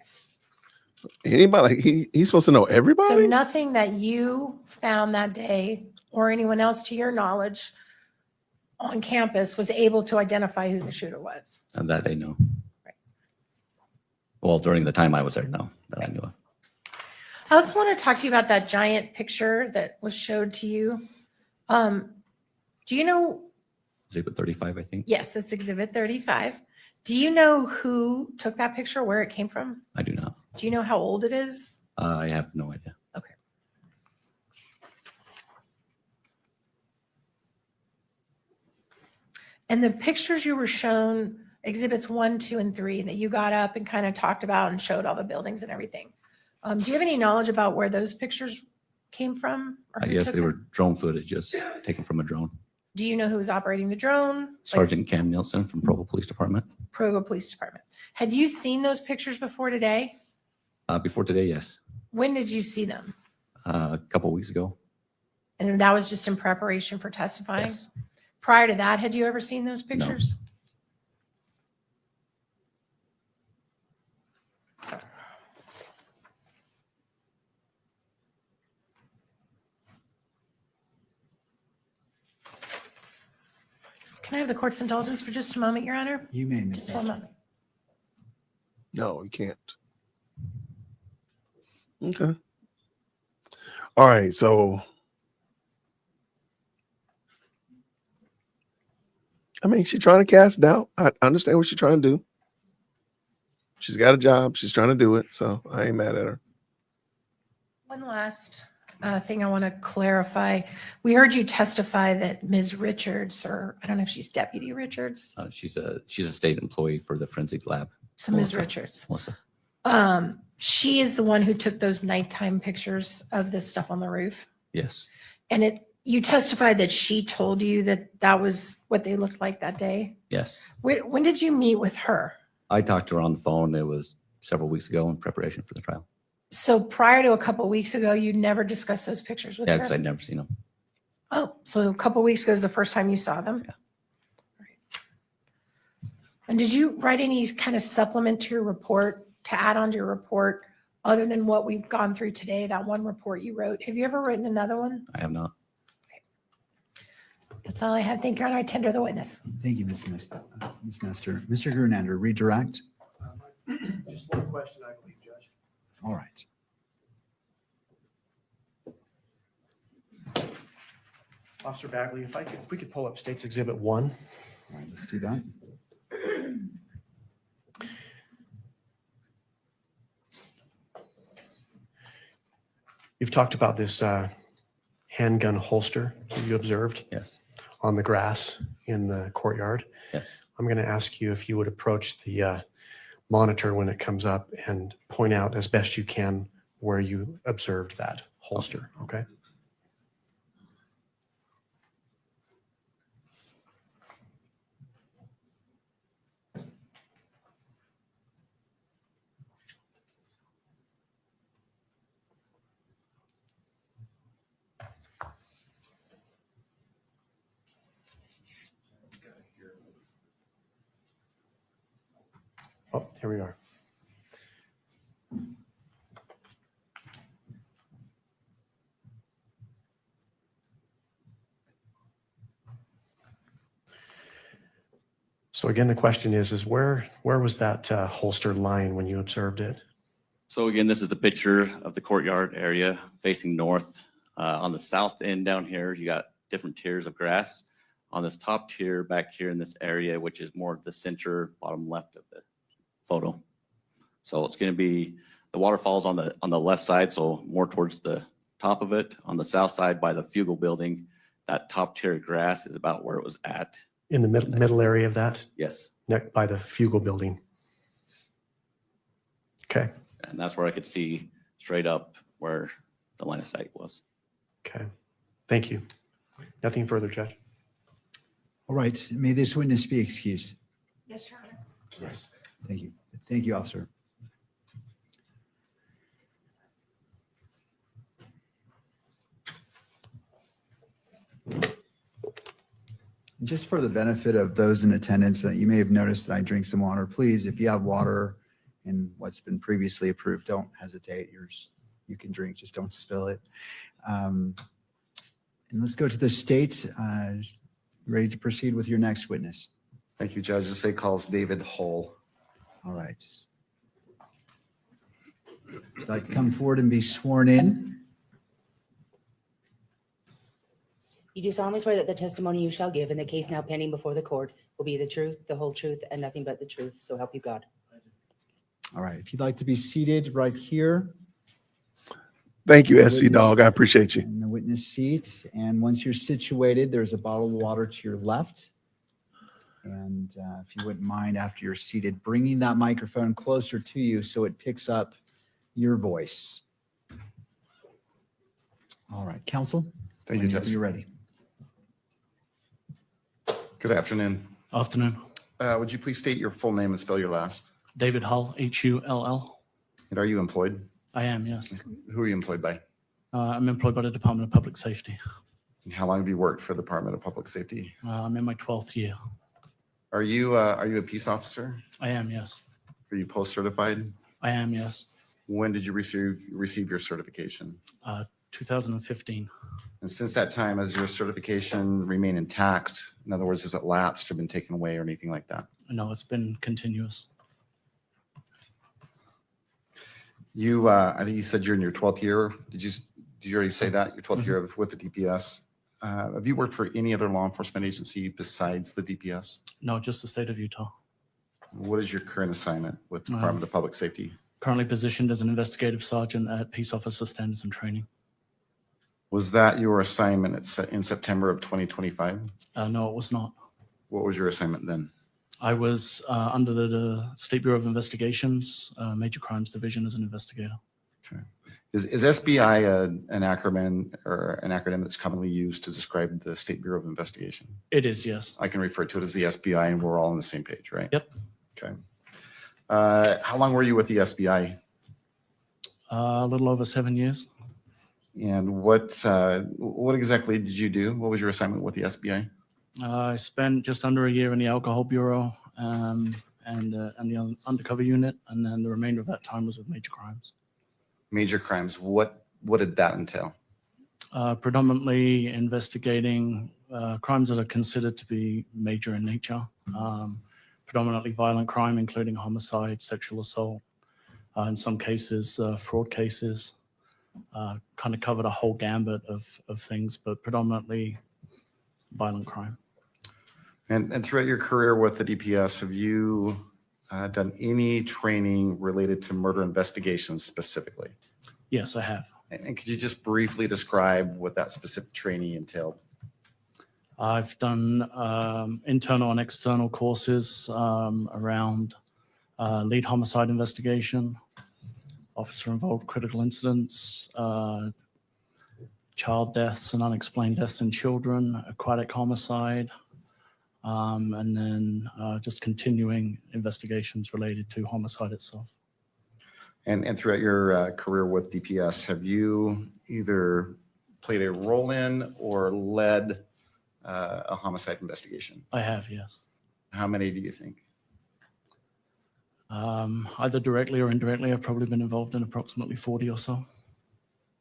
Anybody? He's supposed to know So everybody? nothing that you found that day or anyone else to your knowledge on campus was able to identify who the shooter was. And that they know. Well, during the time I was there, no, that I knew of. I also want to talk to you about that giant picture that was showed to you. Do you know? Exhibit 35, I think. Yes, it's Exhibit 35. Do you know who took that picture, where it came from? I do not. Do you know how old it is? I have no idea. Okay. And the pictures you were shown, exhibits 1, 2, and 3, that you got up and kind of talked about and showed all the buildings and everything. Do you have any knowledge about where those pictures came from? Or I who guess took they them? were drone footage just taken from a drone. Do you know who was operating the drone? Like Sergeant Cam Nielsen from Provo Police Department. Provo Police Department. Had you seen those pictures before today? Before today, yes. When did you see them? A couple weeks ago. And that was just in preparation for testifying? Yes. Prior to that, had you ever seen those pictures? Can I have the court's indulgence for just a moment, Your Honor? You may, Ms. Just one Hester. moment. No, you can't. Okay. All right. So, I mean, she's trying to cast doubt. I understand what she's trying to do. She's got a job. She's trying to do it. So I ain't mad at her. One last thing I want to clarify. We heard you testify that Ms. Richards, or I don't know if she's Deputy Richards. She's a state employee for the forensic lab. So Ms. Melissa. Richards. Melissa. She is the one who took those nighttime pictures of the stuff on the roof. Yes. And you testified that she told you that that was what they looked like that day. Yes. When did you meet with her? I talked to her on the phone. It was several weeks ago in preparation for the trial. So prior to a couple weeks ago, you never discussed those pictures with Yeah, her? because I'd never seen them. Oh, so a couple weeks ago is the first time you saw them? Yeah. And did you write any kind of supplement to your report, to add on to your report, other than what we've gone through today, that one report you wrote? Have you ever written another one? I have not. That's all I have. Thank you, Your Honor. I tender the witness. Thank you, Ms. Nestor. Mr. Grunander, redirect. Just one question, I believe, Judge. All right. Officer Bagley, if we could pull up State's Exhibit 1. All right, let's do that. You've talked about this handgun holster that you observed Yes. on the grass in the courtyard. Yes. I'm going to ask you if you would approach the monitor when it comes up and point out as best you can where you observed that holster, okay? Oh, here we are. So again, the question is where was that holster lying when you observed it? So again, this is the picture of the courtyard area facing north. On the south end down here, you got different tiers of grass. On this top tier back here in this area, which is more the center bottom left of the photo. So it's going to be the waterfalls on the left side, so more towards the top of it. On the south side by the Fugal building, that top tier of grass is about where it was at. In the middle area of that? Yes. By the Fugal building. Okay. And that's where I could see straight up where the line of sight was. Okay. Thank you. Nothing further, Judge. All right. May this witness be excused. Yes, Your Honor. Yes. Thank you. Thank you, officer. Just for the benefit of those in attendance, you may have noticed that I drink some water. Please, if you have water in what's been previously approved, don't hesitate. You can drink, just don't spill it. And let's go to the state. Ready to proceed with your next witness? Thank you, Judge. The state calls David Hull. All right. If you'd like to come forward and be sworn in. You do solemnly swear that the testimony you shall give in the case now pending before the court will be the truth, the whole truth, and nothing but the truth, so help you God. All right. If you'd like to be seated right here. Thank you, SC Dog. I appreciate you. In the witness seat. And once you're situated, there's a bottle of water to your left. And if you wouldn't mind, after you're seated, bringing that microphone closer to you so it picks up your voice. All right, counsel. Thank you, Judge. You're ready. Good afternoon. Afternoon. Would you please state your full name and spell your last? David Hull, Hull. And are you employed? I am, yes. Who are you employed by? I'm employed by the Department of Public Safety. And how long have you worked for the Department of Public Safety? I'm in my 12th year. Are you a peace officer? I am, yes. Are you post-certified? I am, yes. When did you receive your certification? 2015. And since that time, has your certification remained intact? In other words, has it lapsed or been taken away or anything like that? No, it's been continuous. You, I think you said you're in your 12th year. Did you already say that? Your 12th year with the DPS? Have you worked for any other law enforcement agency besides the DPS? No, just the state of Utah. What is your current assignment with the Department of Public Safety? Currently positioned as an investigative sergeant at Peace Officer Standards and Training. Was that your assignment in September of 2025? No, it was not. What was your assignment then? I was under the State Bureau of Investigations, Major Crimes Division as an investigator. Okay. Is SBI an acronym or an acronym that's commonly used to describe the State Bureau of Investigation? It is, yes. I can refer to it as the SBI and we're all on the same page, right? Yep. Okay. How long were you with the SBI? A little over 7 years. And what exactly did you do? What was your assignment with the SBI? I spent just under a year in the Alcohol Bureau and the undercover unit, and then the remainder of that time was with major crimes. Major crimes. What did that entail? Predominantly investigating crimes that are considered to be major in nature, predominantly violent crime, including homicide, sexual assault, in some cases, fraud cases, kind of covered a whole gambit of things, but predominantly violent crime. And throughout your career with the DPS, have you done any training related to murder investigations specifically? Yes, I have. And could you just briefly describe what that specific training entailed? I've done internal and external courses around lead homicide investigation, officer-involved critical incidents, child deaths and unexplained deaths in children, aquatic homicide, and then just continuing investigations related to homicide itself. And throughout your career with DPS, have you either played a role in or led a homicide investigation? I have, yes. How many do you think? Either directly or indirectly, I've probably been involved in approximately 40 or so.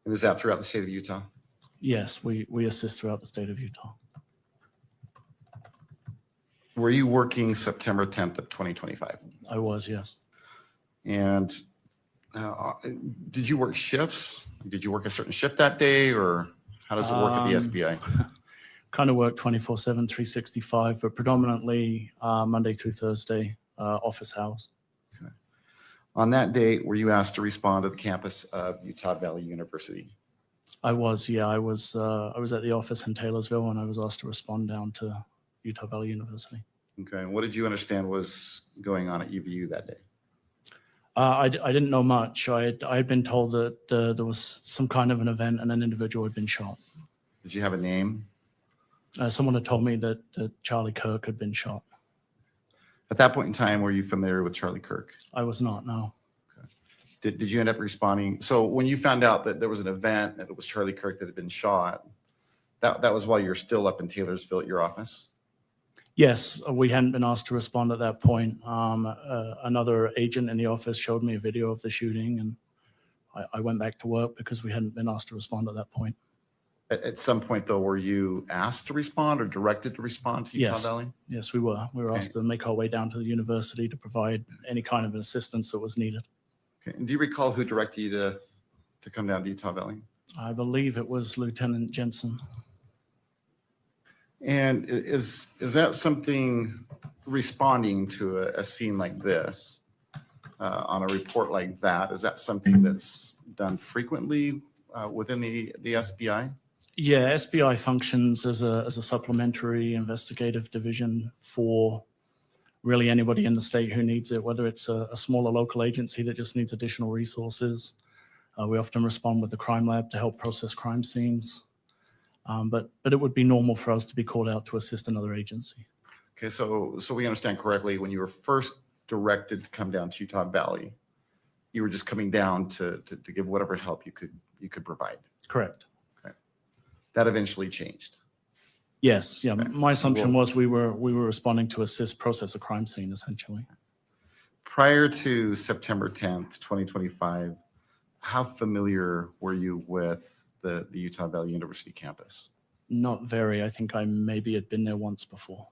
And is that throughout the state of Utah? Yes, we assist throughout the state of Utah. Were you working September 10th of 2025? I was, yes. And did you work shifts? Did you work a certain shift that day, or how does it work at the SBI? Kind of work 24/7, 365, but predominantly Monday through Thursday, office hours. Okay. On that date, were you asked to respond to the campus of Utah Valley University? I was, yeah. I was at the office in Taylorsville, and I was asked to respond down to Utah Valley University. Okay. And what did you understand was going on at UVU that day? I didn't know much. I had been told that there was some kind of an event and an individual had been shot. Did you have a name? Someone had told me that Charlie Kirk had been shot. At that point in time, were you familiar with Charlie Kirk? I was not, no. Okay. Did you end up responding? So when you found out that there was an event, that it was Charlie Kirk that had been shot, that was while you're still up in Taylorsville at your office? Yes, we hadn't been asked to respond at that point. Another agent in the office showed me a video of the shooting, and I went back to work because we hadn't been asked to respond at that point. At some point, though, were you asked to respond or directed to respond to Utah Valley? Yes, we were. We were asked to make our way down to the university to provide any kind of assistance that was needed. Okay. And do you recall who directed you to come down to Utah Valley? I believe it was Lieutenant Jensen. And is that something, responding to a scene like this, on a report like that, is that something that's done frequently within the SBI? Yeah, SBI functions as a supplementary investigative division for really anybody in the state who needs it, whether it's a smaller local agency that just needs additional resources. We often respond with the crime lab to help process crime scenes. But it would be normal for us to be called out to assist another agency. Okay, so we understand correctly, when you were first directed to come down to Utah Valley, you were just coming down to give whatever help you could provide. Correct. Okay, that eventually changed. Yes, yeah. Okay. My assumption was we were responding to assist process a crime scene, essentially. Prior to September 10th, 2025, how familiar were you with the Utah Valley University campus? Not very. I think I maybe had been there once before.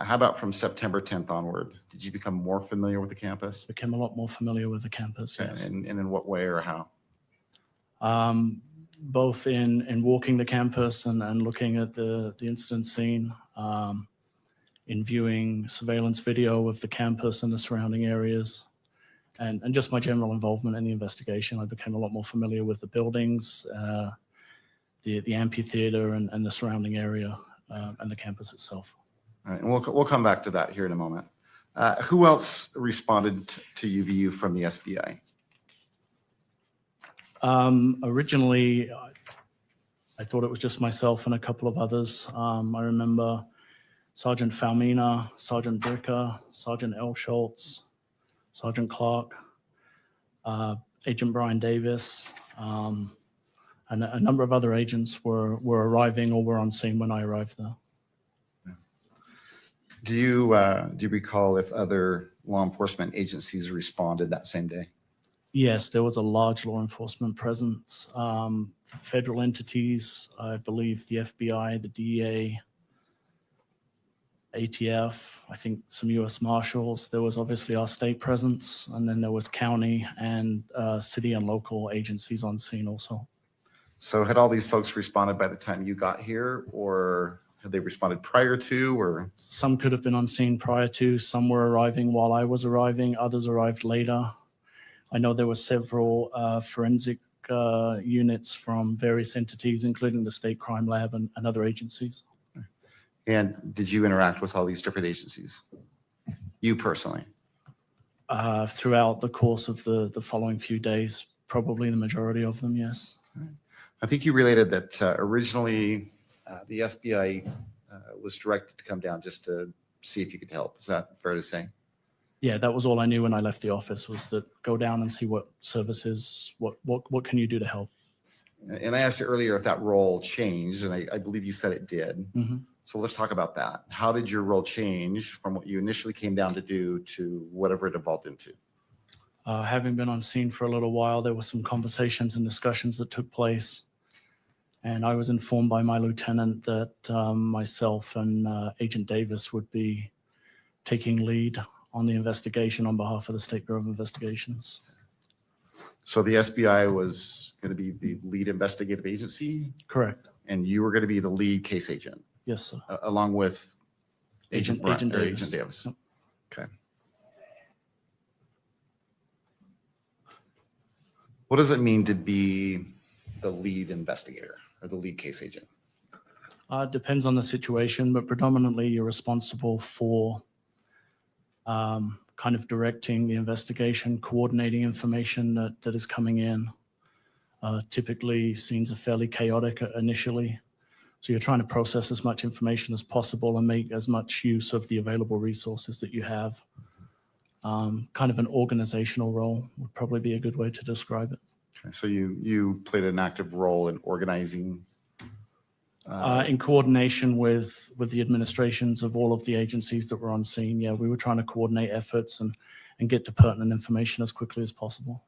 How about from September 10th onward? Did you become more familiar with the campus? Became a lot more familiar with the campus, yes. And in what way or how? Both in walking the campus and looking at the incident scene, in viewing surveillance video of the campus and the surrounding areas, and just my general involvement in the investigation. I became a lot more familiar with the buildings, the amphitheater and the surrounding area, and the campus itself. All right, and we'll come back to that here in a moment. Who else responded to UVU from the SBI? Originally, I thought it was just myself and a couple of others. I remember Sergeant Falmina, Sergeant Bricker, Sergeant L. Schultz, Sergeant Clark, Agent Brian Davis, and a number of other agents were arriving or were on scene when I arrived there. Do you recall if other law enforcement agencies responded that same day? Yes, there was a large law enforcement presence. federal entities, I believe the FBI, the DEA, ATF, I think some U.S. Marshals. There was obviously our state presence, and then there was county and city and local agencies on scene also. So had all these folks responded by the time you got here, or had they responded prior to, or? Some could have been on scene prior to, some were arriving while I was arriving, others arrived later. I know there were several forensic units from various entities, including the State Crime Lab and other agencies. And did you interact with all these different agencies? You personally? Throughout the course of the following few days, probably the majority of them, yes. I think you related that originally the SBI was directed to come down just to see if you could help. Is that fair to say? Yeah, that was all I knew when I left the office, was that go down and see what services, what can you do to help. And I asked you earlier if that role changed, and I believe you said it did. Mhm. So let's talk about that. How did your role change from what you initially came down to do to whatever it evolved into? Having been on scene for a little while, there were some conversations and discussions that took place. And I was informed by my lieutenant that myself and Agent Davis would be taking lead on the investigation on behalf of the State Bureau of Investigations. So the SBI was going to be the lead investigative agency? Correct. And you were going to be the lead case agent? Yes, sir. Along with Agent Agent Davis. Davis. Yep. Okay. What does it mean to be the lead investigator or the lead case agent? Depends on the situation, but predominantly you're responsible for kind of directing the investigation, coordinating information that is coming in. Typically, scenes are fairly chaotic initially. So you're trying to process as much information as possible and make as much use of the available resources that you have. Kind of an organizational role would probably be a good way to describe it. Okay, so you played an active role in organizing? In coordination with the administrations of all of the agencies that were on scene. Yeah, we were trying to coordinate efforts and get to pertinent information as quickly as possible.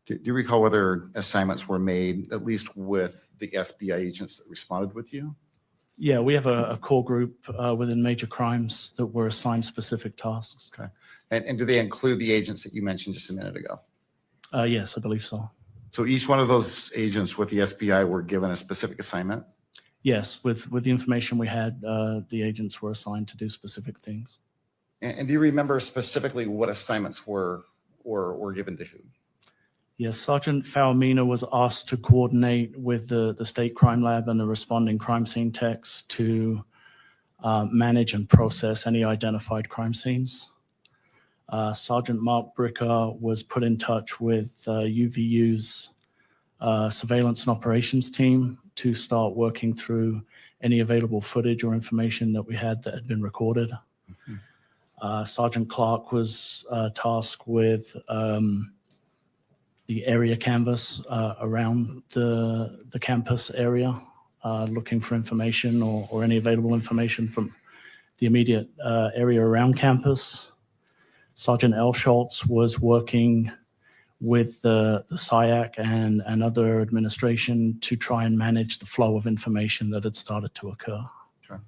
Do you recall whether assignments were made, at least with the SBI agents that responded with you? Yeah, we have a core group within major crimes that were assigned specific tasks. Okay. And do they include the agents that you mentioned just a minute ago? Yes, I believe so. So each one of those agents with the SBI were given a specific assignment? Yes, with the information we had, the agents were assigned to do specific things. And do you remember specifically what assignments were given to whom? Yes, Sergeant Falmina was asked to coordinate with the State Crime Lab and the responding crime scene techs to manage and process any identified crime scenes. Sergeant Mark Bricker was put in touch with UVU's surveillance and operations team to start working through any available footage or information that we had that had been recorded. Sergeant Clark was tasked with the area canvas around the campus area, looking for information or any available information from the immediate area around campus. Sergeant L. Schultz was working with the SIAC and other administration to try and manage the flow of information that had started to occur. Okay.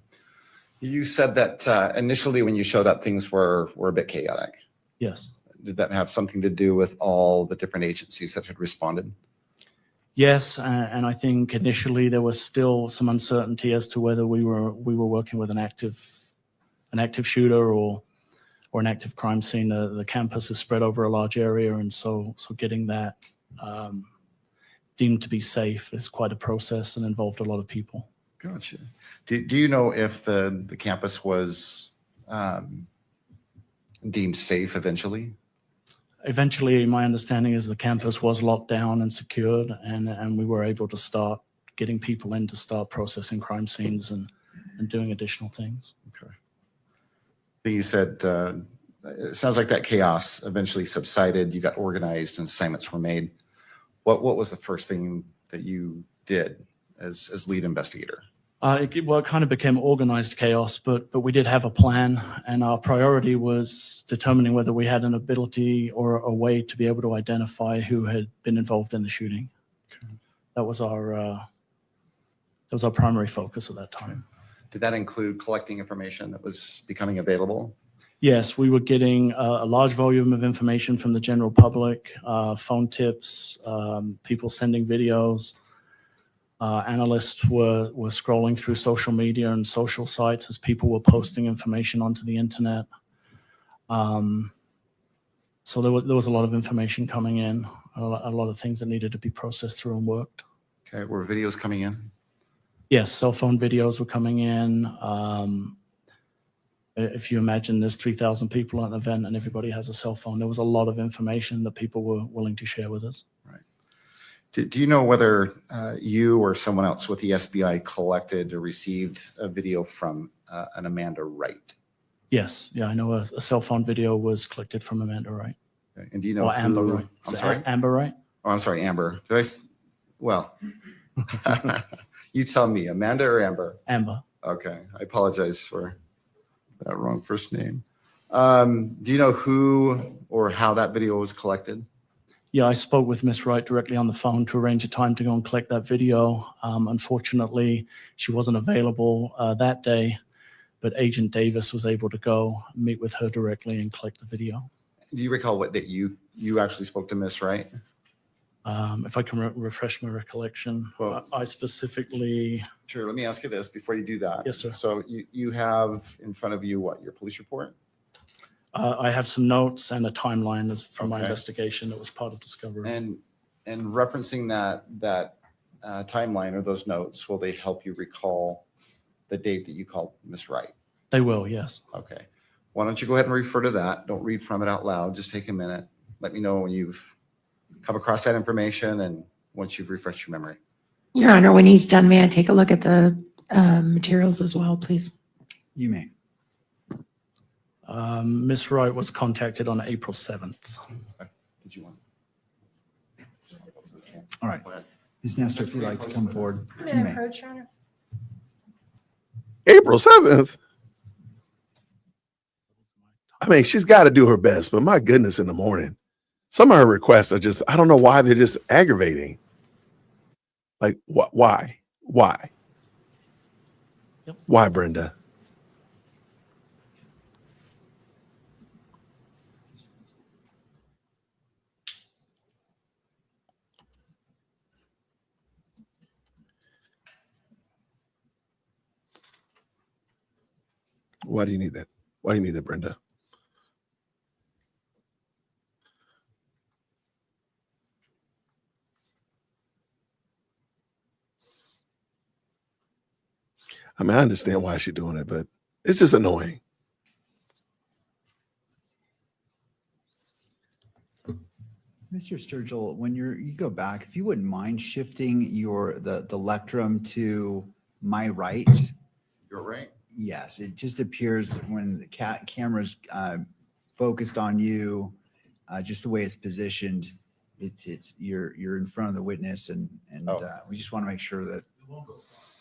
You said that initially when you showed up, things were a bit chaotic. Yes. Did that have something to do with all the different agencies that had responded? Yes, and I think initially there was still some uncertainty as to whether we were working with an active shooter or an active crime scene. The campus is spread over a large area, and so getting that deemed to be safe is quite a process and involved a lot of people. Gotcha. Do you know if the campus was deemed safe eventually? Eventually, my understanding is the campus was locked down and secured, and we were able to start getting people in to start processing crime scenes and doing additional things. Okay. You said it sounds like that chaos eventually subsided. You got organized and assignments were made. What was the first thing that you did as lead investigator? It kind of became organized chaos, but we did have a plan, and our priority was determining whether we had an ability or a way to be able to identify who had been involved in the shooting. That was our primary focus at that time. Did that include collecting information that was becoming available? Yes, we were getting a large volume of information from the general public, phone tips, people sending videos. Analysts were scrolling through social media and social sites as people were posting information onto the internet. So there was a lot of information coming in, a lot of things that needed to be processed through and worked. Okay, were videos coming in? Yes, cell phone videos were coming in. If you imagine there's 3,000 people at an event and everybody has a cell phone, there was a lot of information that people were willing to share with us. Do you know whether you or someone else with the SBI collected or received a video from an Amanda Wright? Yes, yeah, I know a cell phone video was collected from Amanda Wright. Okay, and do you know Or Amber who? Wright. I'm Is it sorry? Amber Wright? Oh, I'm sorry, Amber. Well, you tell me, Amanda or Amber? Amber. Okay, I apologize for that wrong first name. Do you know who or how that video was collected? Yeah, I spoke with Miss Wright directly on the phone to arrange a time to go and collect that video. Unfortunately, she wasn't available that day, but Agent Davis was able to go meet with her directly and collect the video. Do you recall what date you actually spoke to Miss Wright? If I can refresh my recollection, I specifically. Sure, let me ask you this before you do that. Yes, sir. So you have in front of you what, your police report? I have some notes and a timeline from my Okay. investigation that was part of discovery. And referencing that timeline or those notes, will they help you recall the date that you called Miss Wright? They will, yes. Okay. Why don't you go ahead and refer to that? Don't read from it out loud. Just take a minute. Let me know when you've come across that information and once you've refreshed your memory. Your Honor, when he's done, may I take a look at the materials as well, please? You may. Miss Wright was contacted on April 7th. Did you want? All right. Ms. Nestor, if you'd like to come forward, you may. approach, Your Honor? April 7th. I mean, she's got to do her best, but my goodness, in the morning, some of her requests are just, I don't know why they're just aggravating. Like, why? Why? Yep. Why, Brenda? Why do you need that? Why do you need that, Brenda? I mean, I understand why she's doing it, but it's just annoying. Mr. Sturgill, when you go back, if you wouldn't mind shifting the lectrum to my right. You're right. Yes, it just appears when the camera's focused on you, just the way it's positioned, you're in front of the witness, and we just want to make sure that.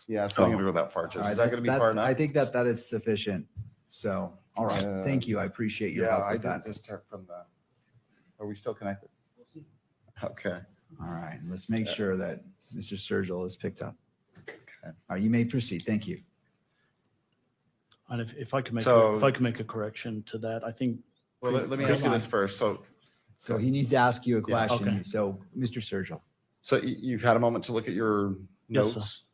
Yeah, it's not going to go that far, Judge. Is that going to be far enough? I think that is sufficient. So, all right, thank you. I appreciate your Yeah, help I with did that. just check from the, are we still connected? Okay. All right, let's make sure that Mr. Sturgill is picked up. Okay. All right, you may proceed. Thank you. And if I could make So- if I could make a correction to that, I think. Well, let me ask you this first. So he needs to ask you a Yeah, question. okay. So, Mr. Sturgill. So you've had a moment to look at your Yes, sir. notes?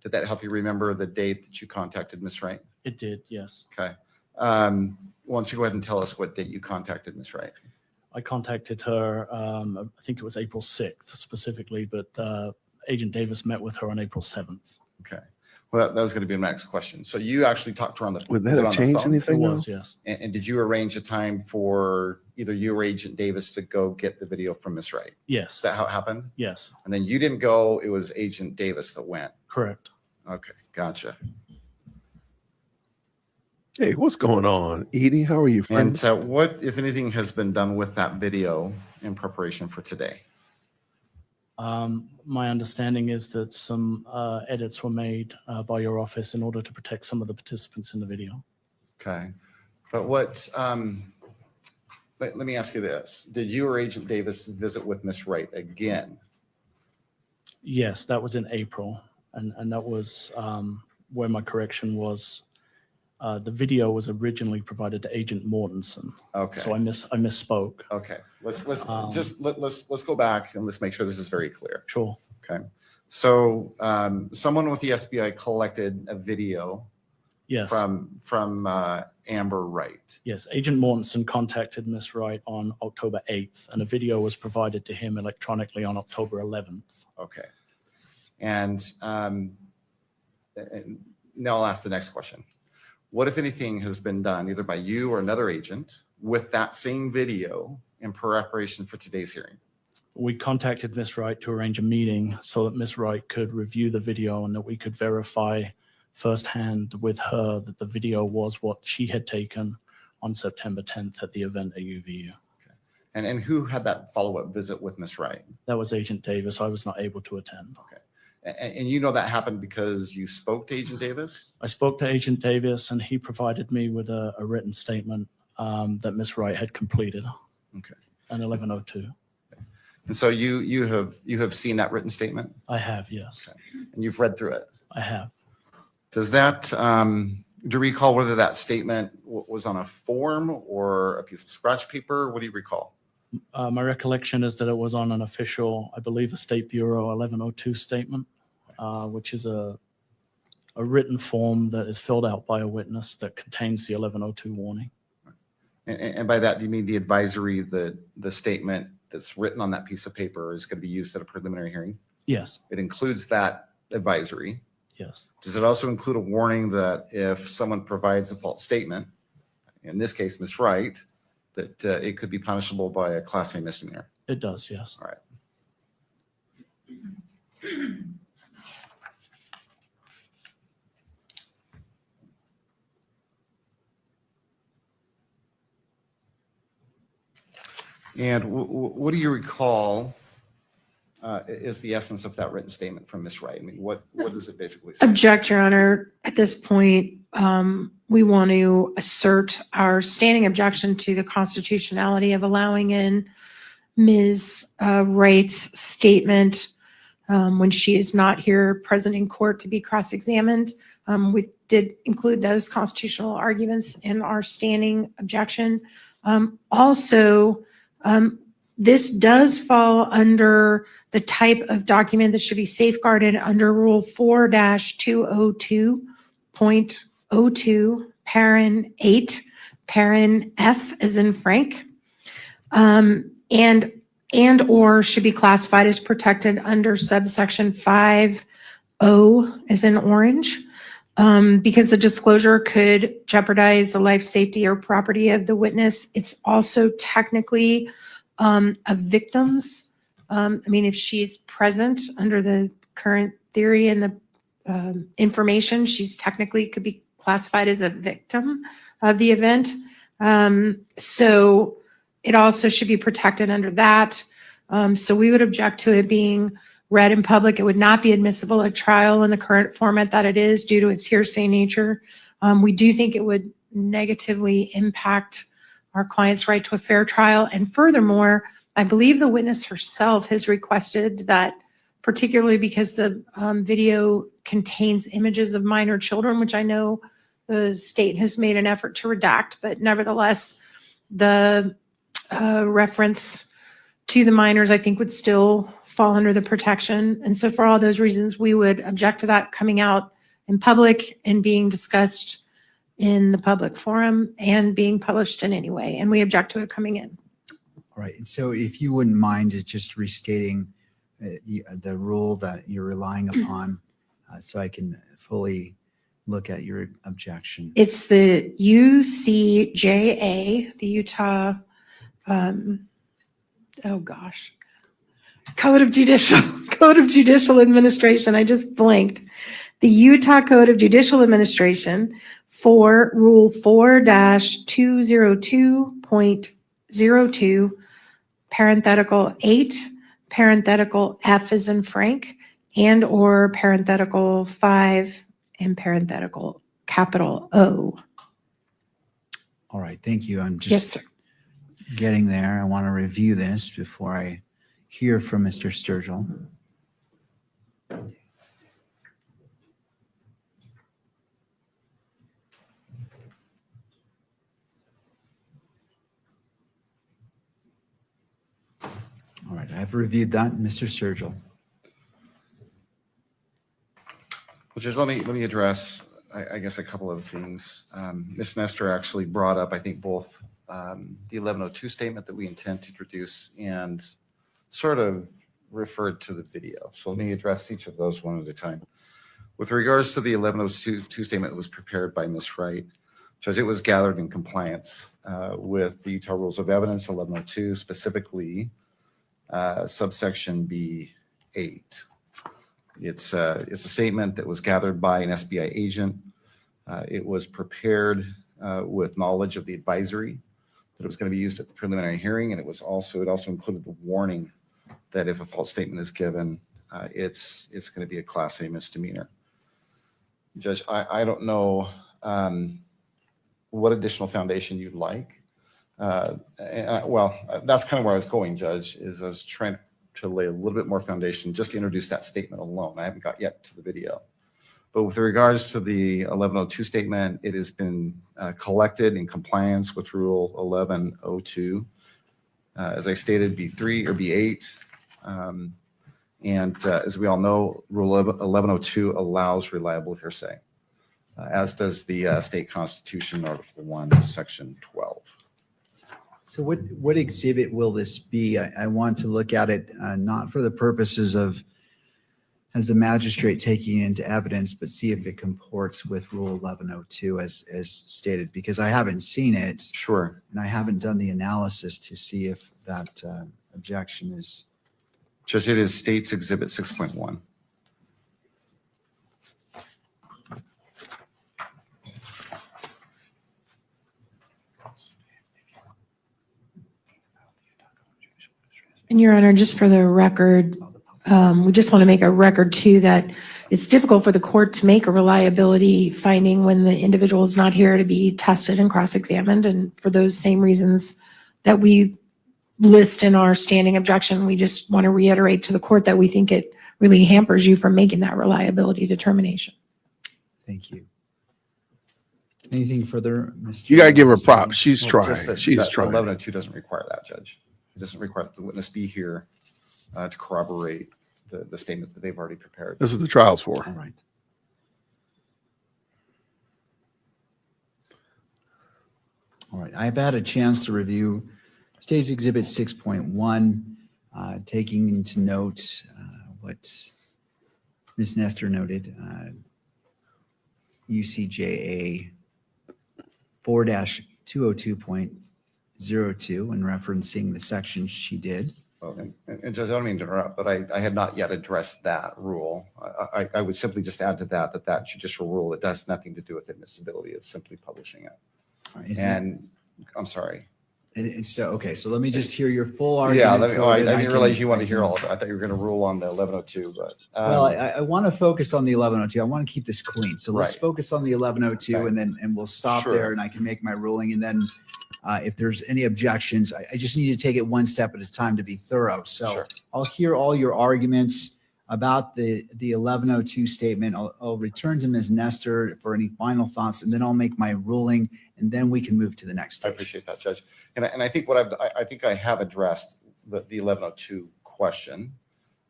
Did that help you remember the date that you contacted Miss Wright? It did, yes. Okay. Why don't you go ahead and tell us what date you contacted Miss Wright? I contacted her, I think it was April 6th specifically, but Agent Davis met with her on April 7th. Okay. Well, that was going to be my next question. So you actually talked to her on the Would was that it have on the changed phone? anything? It though? was, yes. And did you arrange a time for either you or Agent Davis to go get the video from Miss Wright? Is Yes, that how it happened? yes, And then you didn't go, it was Agent Davis that went. correct. Okay, gotcha. Hey, what's going on? Edie, how are you, friend? And what, if anything, has been done with that video in preparation for today? My understanding is that some edits were made by your office in order to protect some of the participants in the video. Okay. But let me ask you this. Did you or Agent Davis visit with Miss Wright again? Yes, that was in April. And that was where my correction was. The video was originally provided to Agent Mortensen. Okay. So I misspoke. Okay, let's let's go back and let's make sure this is very clear. Sure. Okay, so someone with the SBI collected a video Yes. from Amber Wright. Yes, Agent Mortensen contacted Miss Wright on October 8th, and a video was provided to him electronically on October 11th. Okay, and now I'll ask the next question. What, if anything, has been done either by you or another agent with that same video in preparation for today's hearing? We contacted Miss Wright to arrange a meeting so that Miss Wright could review the video and that we could verify firsthand with her that the video was what she had taken on September 10th at the event at UVU. And who had that follow-up visit with Miss Wright? That was Agent Davis. I was not able to attend. Okay. And you know that happened because you spoke to Agent Davis? I spoke to Agent Davis and he provided me with a written statement that Miss Wright had completed. Okay. An 1102. And so you have seen that written statement? I have, yes. Okay. And you've read through it? I have. Does that, do you recall whether that statement was on a form or a piece of scratch paper? What do you recall? My recollection is that it was on an official, I believe, a State Bureau 1102 statement, which is a written form that is filled out by a witness that contains the 1102 warning. And by that, do you mean the advisory, the statement that's written on that piece of paper is going to be used at a preliminary hearing? Yes. It includes that advisory. Yes. Does it also include a warning that if someone provides a false statement, in this case, Ms. Wright, that it could be punishable by a Class A misdemeanor? It does, yes. All right. And what do you recall is the essence of that written statement from Ms. Wright? I mean, what does it basically say? Object, Your Honor. At this point, we want to assert our standing objection to the constitutionality of allowing in Ms. Wright's statement when she is not here present in court to be cross-examined. We did include those constitutional arguments in our standing objection. Also, this does fall under the type of document that should be safeguarded under Rule 4-202.02, Parent 8, Parent F as in Frank, and or should be classified as protected under subsection 5O as in orange, because the disclosure could jeopardize the life, safety, or property of the witness. It's also technically a victim's. I mean, if she's present under the current theory and the information, she's technically could be classified as a victim of the event. So it also should be protected under that. So we would object to it being read in public. It would not be admissible at trial in the current format that it is due to its hearsay nature. We do think it would negatively impact our client's right to a fair trial. And furthermore, I believe the witness herself has requested that, particularly because the video contains images of minor children, which I know the state has made an effort to redact, but nevertheless, the reference to the minors, I think, would still fall under the protection. And so for all those reasons, we would object to that coming out in public and being discussed in the public forum and being published in any way. And we object to it coming in. All right. And so if you wouldn't mind just restating the rule that you're relying upon so I can fully look at your objection. It's the UCJA, the Utah, Code of Judicial Administration. I just blanked. The Utah Code of Judicial Administration for Rule 4-202.02, parenthetical 8, parenthetical F as in Frank, and or parenthetical 5 and parenthetical capital O. All right. Thank you. I'm just Yes, sir. getting there. I want to review this before I hear from Mr. Sturgill. All right, I've reviewed that. Mr. Sturgill. Well, Judge, let me address, I guess, a couple of things. Ms. Nestor actually brought up, I think, both the 1102 statement that we intend to introduce and sort of referred to the video. So let me address each of those one at a time. With regards to the 1102 statement that was prepared by Ms. Wright, Judge, it was gathered in compliance with the Utah Rules of Evidence 1102, specifically subsection B8. It's a statement that was gathered by an SBI agent. It was prepared with knowledge of the advisory that it was going to be used at the preliminary hearing, and it also included the warning that if a false statement is given, it's going to be a Class A misdemeanor. Judge, I don't know what additional foundation you'd like. Well, that's kind of where I was going, Judge, is I was trying to lay a little bit more foundation just to introduce that statement alone. I haven't got yet to the video. But with regards to the 1102 statement, it has been collected in compliance with Rule 1102. As I stated, B3 or B8. And as we all know, Rule 1102 allows reliable hearsay, as does the state constitution, Article 1, Section 12. So what exhibit will this be? I want to look at it not for the purposes of, as the magistrate taking it into evidence, but see if it comports with Rule 1102 as stated, because I haven't seen it. Sure. And I haven't done the analysis to see if that objection is. Judge, it is State's Exhibit 6.1. And Your Honor, just for the record, we just want to make a record too that it's difficult for the court to make a reliability finding when the individual is not here to be tested and cross-examined. And for those same reasons that we list in our standing objection, we just want to reiterate to the court that we think it really hampers you from making that reliability determination. Thank you. Anything further, Mr. You got to give her props. She's Well, trying. just that- She's that trying. 1102 doesn't require that, Judge. It doesn't require that the witness be here to corroborate the statement that they've already prepared. This is the trials for. All right. All right. I've had a chance to review State's Exhibit 6.1, taking into note what Ms. Nestor noted, UCJA 4-202.02 and referencing the section she did. Well, and Judge, I don't mean to interrupt, but I had not yet addressed that rule. I would simply just add to that judicial rule, it has nothing to do with admissibility. It's simply publishing it. And I'm sorry. So, okay, so let me just hear your full Yeah, argument. I didn't realize you wanted to hear all of it. I thought you were going to rule on the 1102, but. Well, I want to focus on the 1102. I want to keep this clean. So let's Right. focus on the 1102 Okay. and we'll stop Sure. there and I can make my ruling. And then if there's any objections, I just need to take it one step at a time to be thorough. So Sure. I'll hear all your arguments about the 1102 statement. I'll return to Ms. Nestor for any final thoughts, and then I'll make my ruling, and then we can move to the next I stage. appreciate that, Judge. And I think I think I have addressed the 1102 question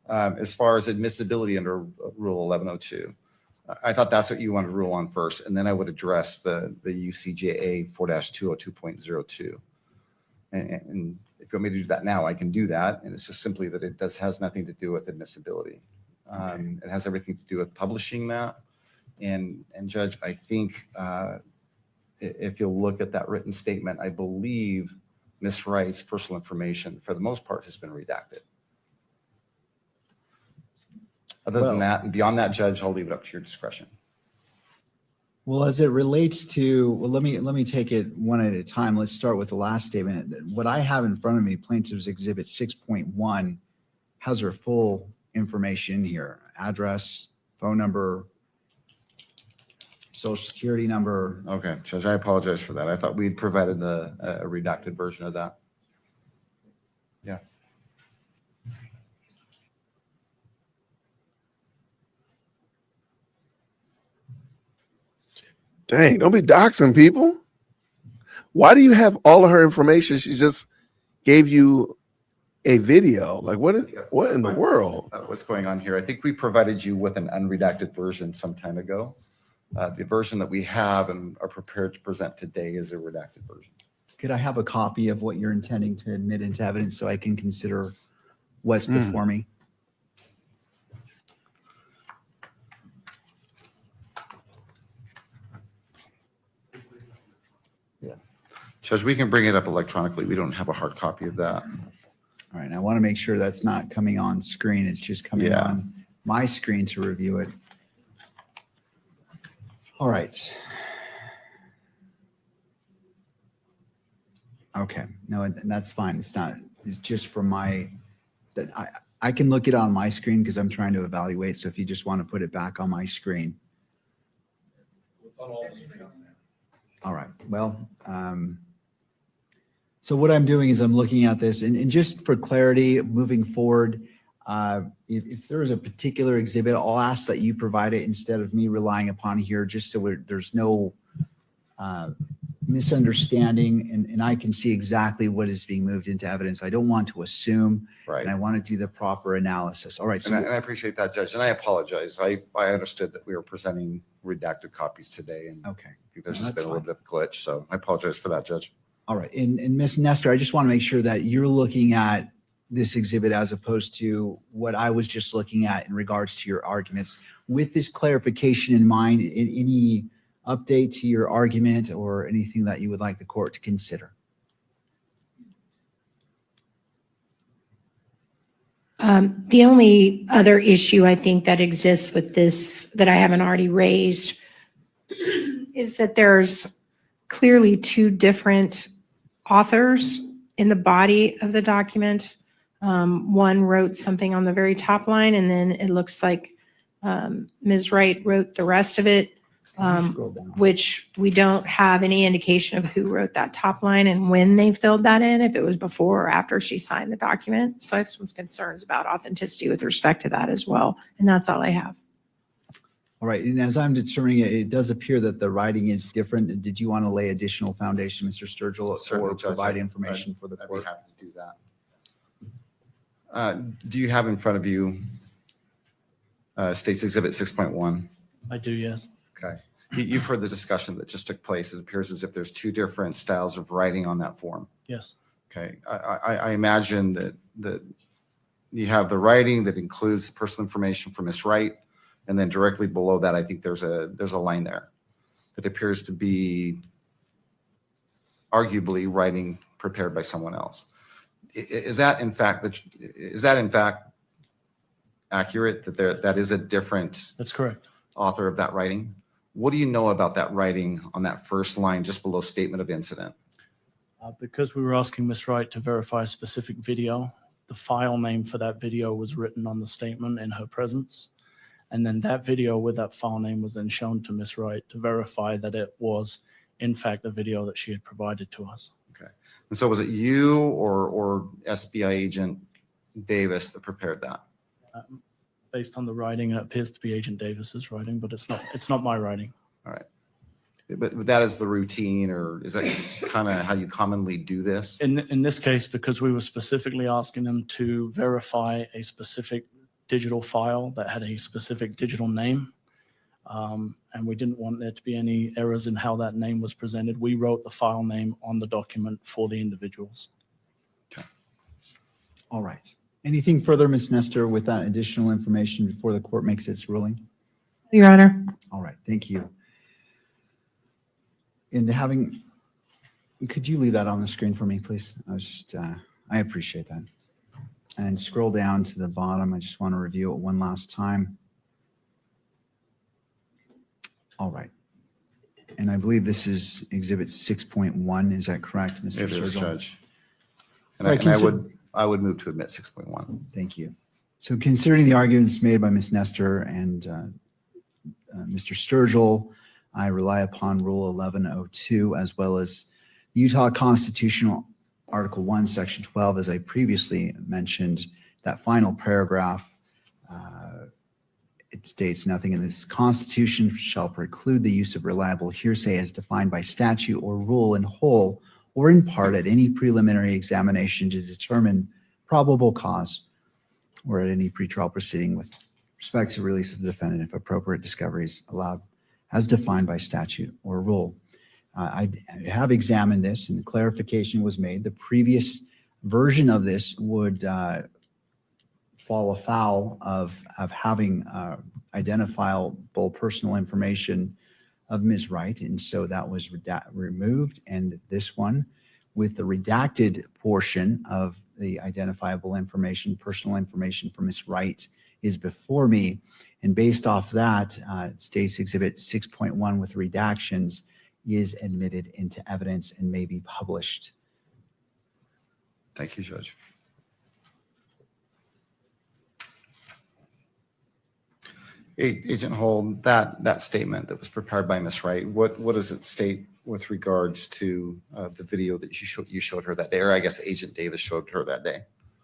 as far as admissibility under Rule 1102. I thought that's what you wanted to rule on first, and then I would address the UCJA 4-202.02. And if you want me to do that now, I can do that. And it's just simply that it has nothing to do with admissibility. It has everything to do with publishing that. And Judge, I think if you'll look at that written statement, I believe Ms. Wright's personal information, for the most part, has been redacted. Other than that, and beyond that, Judge, I'll leave it up to your discretion. Well, as it relates to, well, let me take it one at a time. Let's start with the last statement. What I have in front of me, Plaintiff's Exhibit 6.1, has her full information here: address, phone number, social security number. Okay, Judge, I apologize for that. I thought we'd provided a redacted version of that. Yeah. Dang, don't be doxing people. Why do you have all of her information? She just gave you a video. Like, what in the world? What's going on here? I think we provided you with an unredacted version some time ago. The version that we have and are prepared to present today is a redacted version. Could I have a copy of what you're intending to admit into evidence so I can consider what's before me? Yeah. Judge, we can bring it up electronically. We don't have a hard copy of that. All right, I want to make sure that's not coming on screen. It's just coming on my screen to review it. All right. Okay, no, and that's fine. It's not, it's just for that I can look it on my screen because I'm trying to evaluate. So if you just want to put it back on my screen. All right, well, so what I'm doing is I'm looking at this and just for clarity moving forward, if there is a particular exhibit, I'll ask that you provide it instead of me relying upon here, just so there's no misunderstanding and I can see exactly what is being moved into evidence. I don't want to assume, right, and I want to do the proper analysis. All right. So and I appreciate that, Judge, and I apologize. I understood that we were presenting redacted copies today, and okay, I think there's No, just that's been a little bit of a glitch, so I apologize for that, Judge. all right. And Ms. Nestor, I just want to make sure that you're looking at this exhibit as opposed to what I was just looking at in regards to your arguments. With this clarification in mind, any update to your argument or anything that you would like the court to consider? The only other issue I think that exists with this that I haven't already raised is that there's clearly two different authors in the body of the document. One wrote something on the very top line, and then it looks like Ms. Wright wrote the rest of it, which we don't have any indication of who wrote that top line and when they filled that in, if it was before or after she signed the document. So I have some concerns about authenticity with respect to that as well. And that's all I have. All right. And as I'm determining it, it does appear that the writing is different. Did you want to lay additional foundation, Mr. Sturgill, Certainly, or Judge. provide information for the I'd court? be happy to do that. Do you have in front of you State's Exhibit 6.1? I do, yes. Okay. You've heard the discussion that just took place. It appears as if there's two different styles of writing on that form. Yes. Okay. I imagine that you have the writing that includes the personal information for Ms. Wright, and then directly below that, I think there's a line there that appears to be arguably writing prepared by someone else. Is that in fact accurate, that that is a different That's correct. author of that writing? What do you know about that writing on that first line just below statement of incident? Because we were asking Ms. Wright to verify a specific video, the file name for that video was written on the statement in her presence. And then that video with that file name was then shown to Ms. Wright to verify that it was, in fact, the video that she had provided to us. Okay. And so was it you or SBI agent Davis that prepared that? Based on the writing, it appears to be Agent Davis's writing, but it's not my writing. All right. But that is the routine, or is that kind of how you commonly do this? In this case, because we were specifically asking them to verify a specific digital file that had a specific digital name, and we didn't want there to be any errors in how that name was presented, we wrote the file name on the document for the individuals. Okay. All right. Anything further, Ms. Nestor, with that additional information before the court makes its ruling? Your Honor. All right. Thank you. Could you leave that on the screen for me, please? I appreciate that. And scroll down to the bottom. I just want to review it one last time. All right. And I believe this is Exhibit 6.1. Is that correct, Mr. It is, Sturgill? Judge. And Right, I would move to admit 6.1. Thank you. So considering the arguments made by Ms. Nestor and Mr. Sturgill, I rely upon Rule 1102 as well as the Utah Constitutional Article 1, Section 12, as I previously mentioned, that final paragraph it states nothing in this Constitution shall preclude the use of reliable hearsay as defined by statute or rule in whole or in part at any preliminary examination to determine probable cause or at any pretrial proceeding with respect to release of the defendant if appropriate discovery is allowed as defined by statute or rule. I have examined this and clarification was made. The previous version of this would fall afoul of having identifiable personal information of Ms. Wright, and so that was removed. And this one, with the redacted portion of the identifiable information, personal information for Ms. Wright, is before me. And based off that, State's Exhibit 6.1 with redactions is admitted into evidence and may be published. Thank you, Judge. Agent Hold, that statement that was prepared by Ms. Wright, what does it state with regards to the video that you showed her that day, or I guess Agent Davis showed her that day?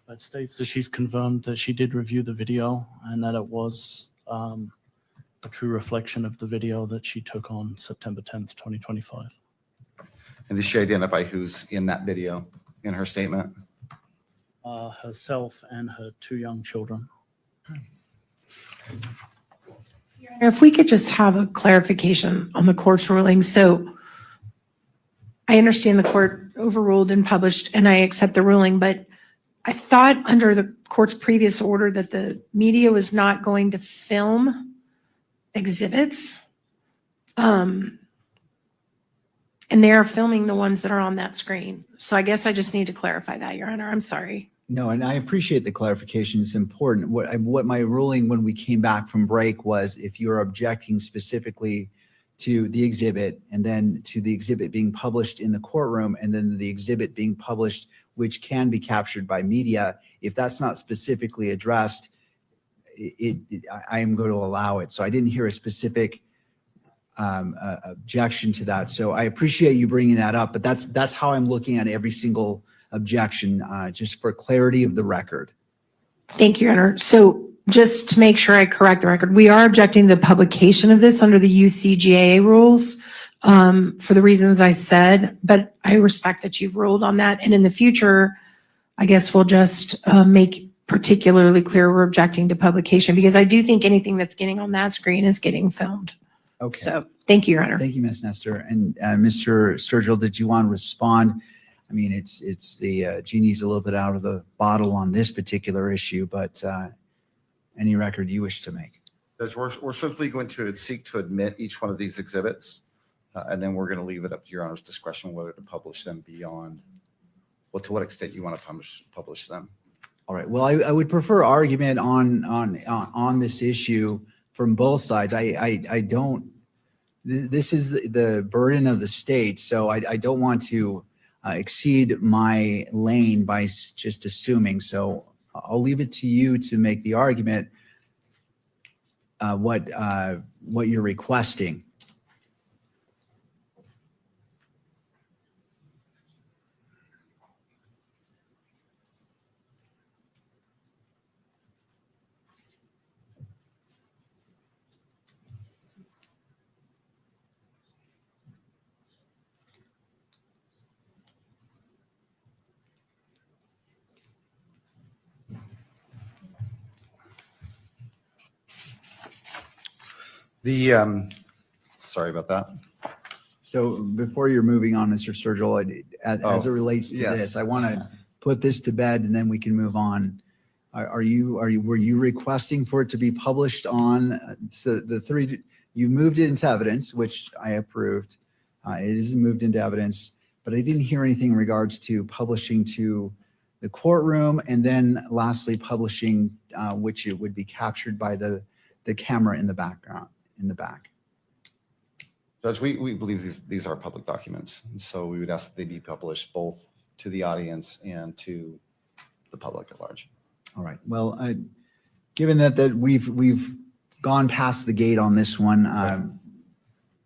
It states that she's confirmed that she did review the video and that it was a true reflection of the video that she took on September 10th, 2025. And did she identify who's in that video in her statement? Herself and her 2 young children. If we could just have a clarification on the court's ruling. So I understand the court overruled and published, and I accept the ruling, but I thought under the court's previous order that the media was not going to film exhibits. And they are filming the ones that are on that screen. So I guess I just need to clarify that, Your Honor. I'm sorry. No, and I appreciate the clarification. It's important. What my ruling when we came back from break was if you're objecting specifically to the exhibit and then to the exhibit being published in the courtroom and then the exhibit being published, which can be captured by media, if that's not specifically addressed, I am going to allow it. So I didn't hear a specific objection to that. So I appreciate you bringing that up, but that's how I'm looking at every single objection, just for clarity of the record. Thank you, Your Honor. So just to make sure I correct the record, we are objecting to the publication of this under the UCGAA rules for the reasons I said, but I respect that you've ruled on that. And in the future, I guess we'll just make particularly clear we're objecting to publication because I do think anything that's getting on that screen is getting filmed. Okay. So thank you, Your Honor. Thank you, Ms. Nestor. And Mr. Sturgill, did you want to respond? I mean, it's the genie's a little bit out of the bottle on this particular issue, but any record you wish to make. Judge, we're simply going to seek to admit each one of these exhibits, and then we're going to leave it up to Your Honor's discretion whether to publish them beyond, well, to what extent you want to publish them. All right. Well, I would prefer argument on this issue from both sides. I don't. This is the burden of the state, so I don't want to exceed my lane by just assuming. So I'll leave it to you to make the argument what you're requesting. Sorry about that. So before you're moving on, Mr. Sturgill, as it relates to yes. this, I want to put this to bed and then we can move on. Were you requesting for it to be published on so the three? You moved it into evidence, which I approved. It is moved into evidence, but I didn't hear anything in regards to publishing to the courtroom, and then lastly publishing, which it would be captured by the camera in the background in the back. Judge, we believe these are public documents, and so we would ask that they be published both to the audience and to the public at large. All right. Well, given that we've gone past the gate on this one,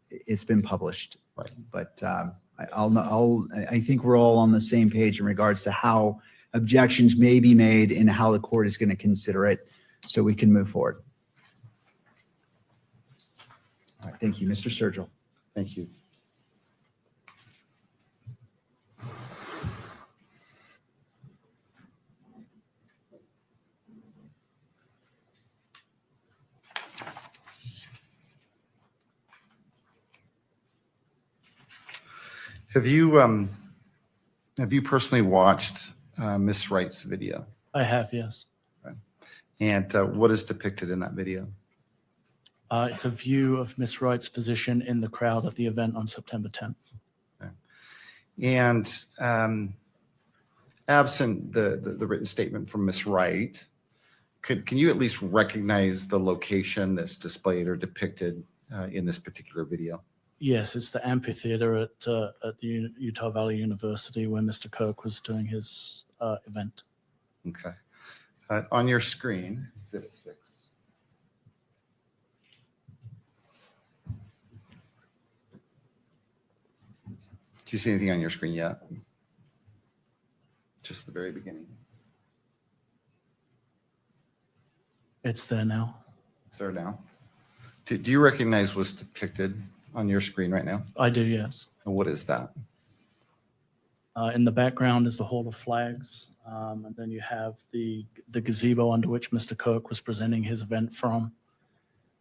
it's been published. Right. But I think we're all on the same page in regards to how objections may be made and how the court is going to consider it, so we can move forward. All right, thank you, Mr. Sturgill. Thank you. Have you personally watched Miss Wright's video? I have, yes. And what is depicted in that video? It's a view of Miss Wright's position in the crowd at the event on September 10th. And absent the written statement from Miss Wright, can you at least recognize the location that's displayed or depicted in this particular video? Yes, it's the amphitheater at the Utah Valley University where Mr. Kirk was doing his event. Okay. On your screen, Exhibit 6. Do you see anything on your screen yet? Just the very beginning. It's there now. It's there now. Do you recognize what's depicted on your screen right now? I do, yes. And what is that? In the background is the Hall of Flags, and then you have the gazebo under which Mr. Kirk was presenting his event from,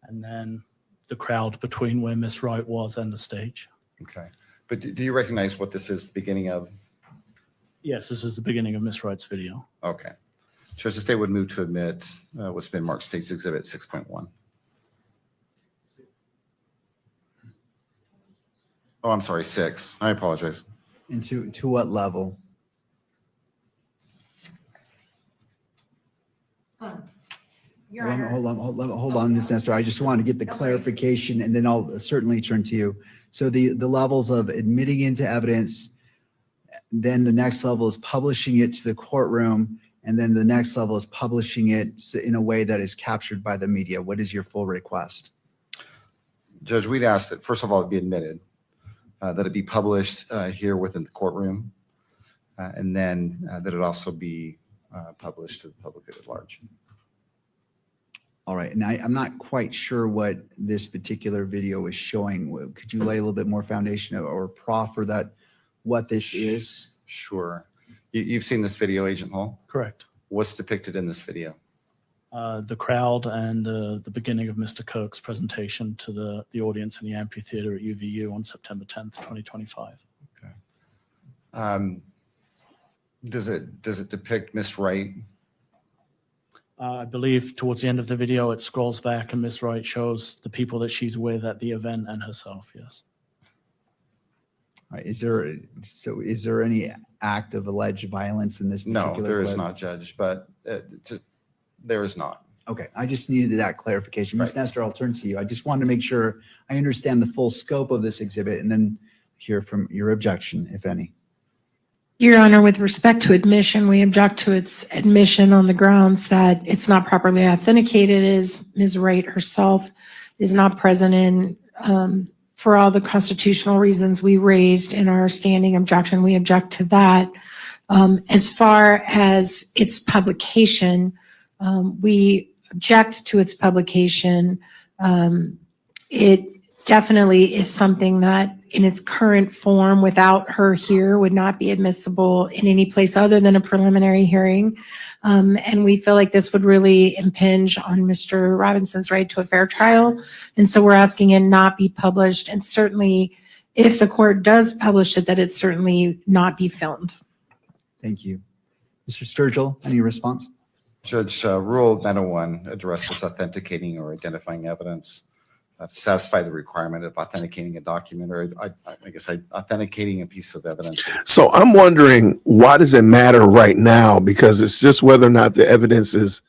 and then the crowd between where Miss Wright was and the stage. Okay. But do you recognize what this is the beginning of? Yes, this is the beginning of Miss Wright's video. Okay. Judge, the state would move to admit what's been marked State's Exhibit 6.1. Oh, I'm sorry, 6. I apologize. And to what level? Your Honor. Hold on, Ms. Nestor. I just wanted to get the clarification, and then I'll certainly turn to you. So the levels of admitting into evidence, then the next level is publishing it to the courtroom, and then the next level is publishing it in a way that is captured by the media. What is your full request? Judge, we'd ask that, first of all, it be admitted, that it be published here within the courtroom, and then that it also be published to the public at large. All right, and I'm not quite sure what this particular video is showing. Could you lay a little bit more foundation or proffer that what this is? Sure. You've seen this video, Agent Hall? Correct. What's depicted in this video? The crowd and the beginning of Mr. Kirk's presentation to the audience in the amphitheater at UVU on September 10th, 2025. Okay. Does it depict Miss Wright? I believe towards the end of the video, it scrolls back and Miss Wright shows the people that she's with at the event and herself, yes. All right, is there any act of alleged violence in this particular No, there is clip? not, Judge, but there is not. Okay, I just needed that clarification. Ms. Nestor, I'll turn to you. I just wanted to make sure I understand the full scope of this exhibit and then hear from your objection, if any. Your Honor, with respect to admission, we object to its admission on the grounds that it's not properly authenticated, as Ms. Wright herself is not present in. For all the constitutional reasons we raised in our standing objection, we object to that. As far as its publication, we object to its publication. It definitely is something that in its current form without her here would not be admissible in any place other than a preliminary hearing. And we feel like this would really impinge on Mr. Robinson's right to a fair trial. And so we're asking it not be published, and certainly if the court does publish it, that it certainly not be filmed. Thank you. Mr. Sturgill, any response? Judge, Rule 901 addresses authenticating or identifying evidence to satisfy the requirement of authenticating a document, or I guess authenticating a piece of evidence. So I'm wondering, why does it matter right now? Because it's just whether or not the evidence is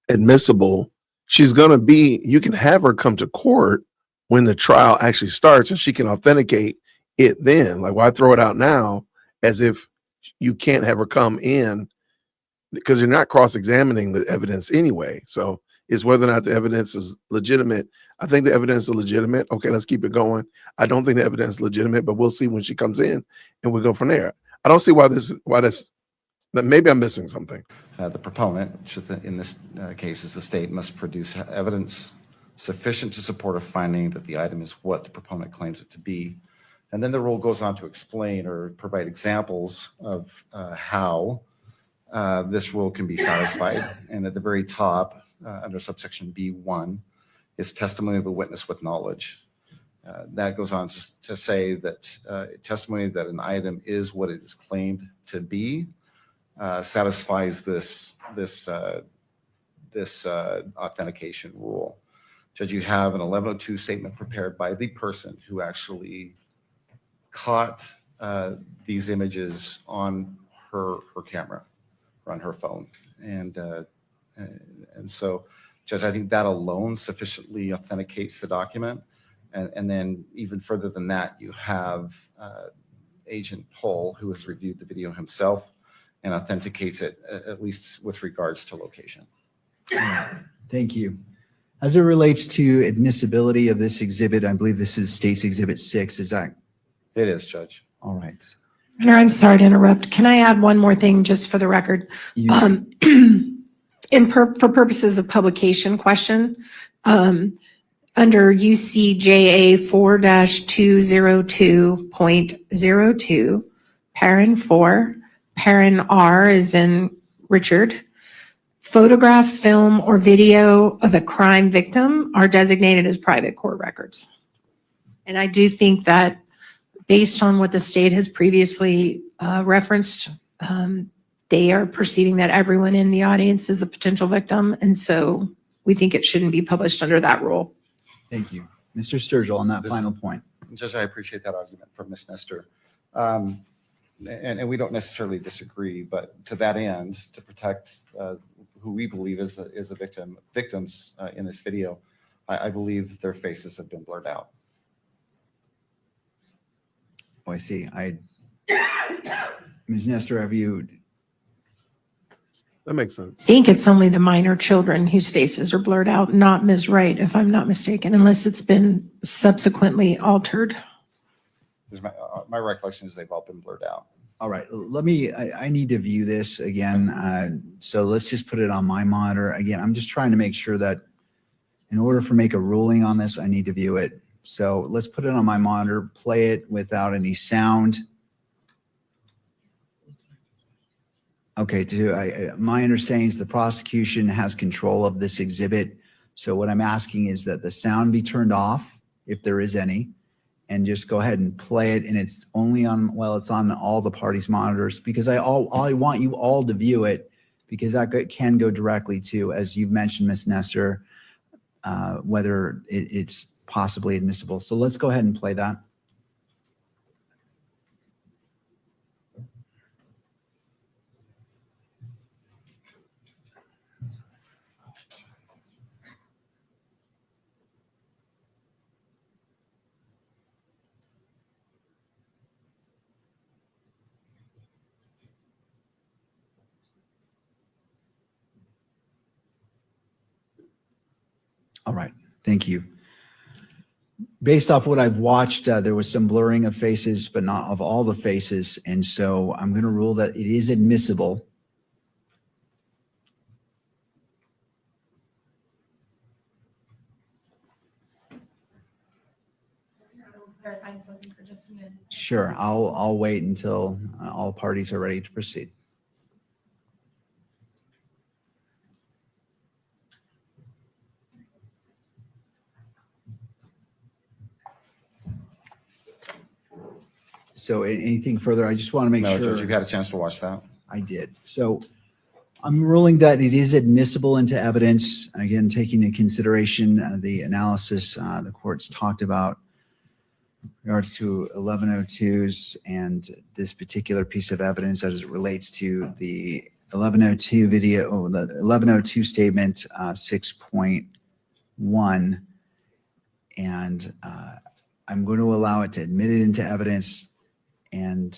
admissible. She's going to be, you can have her come to court when the trial actually starts and she can authenticate it then. Like, why throw it out now as if you can't have her come in, because you're not cross-examining the evidence anyway. So it's whether or not the evidence is legitimate. I think the evidence is legitimate. Okay, let's keep it going. I don't think the evidence is legitimate, but we'll see when she comes in and we'll go from there. I don't see why this, maybe I'm missing something. The proponent, which in this case is the state, must produce evidence sufficient to support a finding that the item is what the proponent claims it to be. And then the rule goes on to explain or provide examples of how this rule can be satisfied. And at the very top, under subsection B1, is testimony of a witness with knowledge. That goes on to say that testimony that an item is what it is claimed to be satisfies this authentication rule. Judge, you have an 1102 statement prepared by the person who actually caught these images on her camera or on her phone. And so, Judge, I think that alone sufficiently authenticates the document. And then even further than that, you have Agent Hull, who has reviewed the video himself and authenticates it, at least with regards to location. Thank you. As it relates to admissibility of this exhibit, I believe this is State's Exhibit 6. Is that? It is, Judge. All right. Mayor, I'm sorry to interrupt. Can I add one more thing just for the record? For purposes of publication question, under UCJA 4-202.02, parent 4, parent R is in Richard, photograph, film, or video of a crime victim are designated as private court records. And I do think that based on what the state has previously referenced, they are perceiving that everyone in the audience is a potential victim. And so we think it shouldn't be published under that rule. Thank you. Mr. Sturgill, on that final point. Judge, I appreciate that argument from Ms. Nestor. And we don't necessarily disagree, but to that end, to protect who we believe is a victims in this video, I believe their faces have been blurred out. Oh, I see. Ms. Nestor, have you? That makes sense. I think it's only the minor children whose faces are blurred out, not Ms. Wright, if I'm not mistaken, unless it's been subsequently altered. My recollection is they've all been blurred out. All right, I need to view this again. So let's just put it on my monitor. Again, I'm just trying to make sure that in order for make a ruling on this, I need to view it. So let's put it on my monitor, play it without any sound. Okay, my understanding is the prosecution has control of this exhibit. So what I'm asking is that the sound be turned off, if there is any, and just go ahead and play it. And it's only on, it's on all the parties' monitors, because I want you all to view it, because that can go directly to, as you've mentioned, Ms. Nestor, whether it's possibly admissible. So let's go ahead and play that. All right, thank you. Based off what I've watched, there was some blurring of faces, but not of all the faces. And so I'm going to rule that it is admissible. Sure, I'll wait until all parties are ready to proceed. So anything further? I just want to make No, sure. Judge, you've had a chance to watch that. I did. So I'm ruling that it is admissible into evidence. Again, taking into consideration the analysis the court's talked about in regards to 1102s and this particular piece of evidence as it relates to the 1102 video, the 1102 statement 6.1. And I'm going to allow it to admit it into evidence. And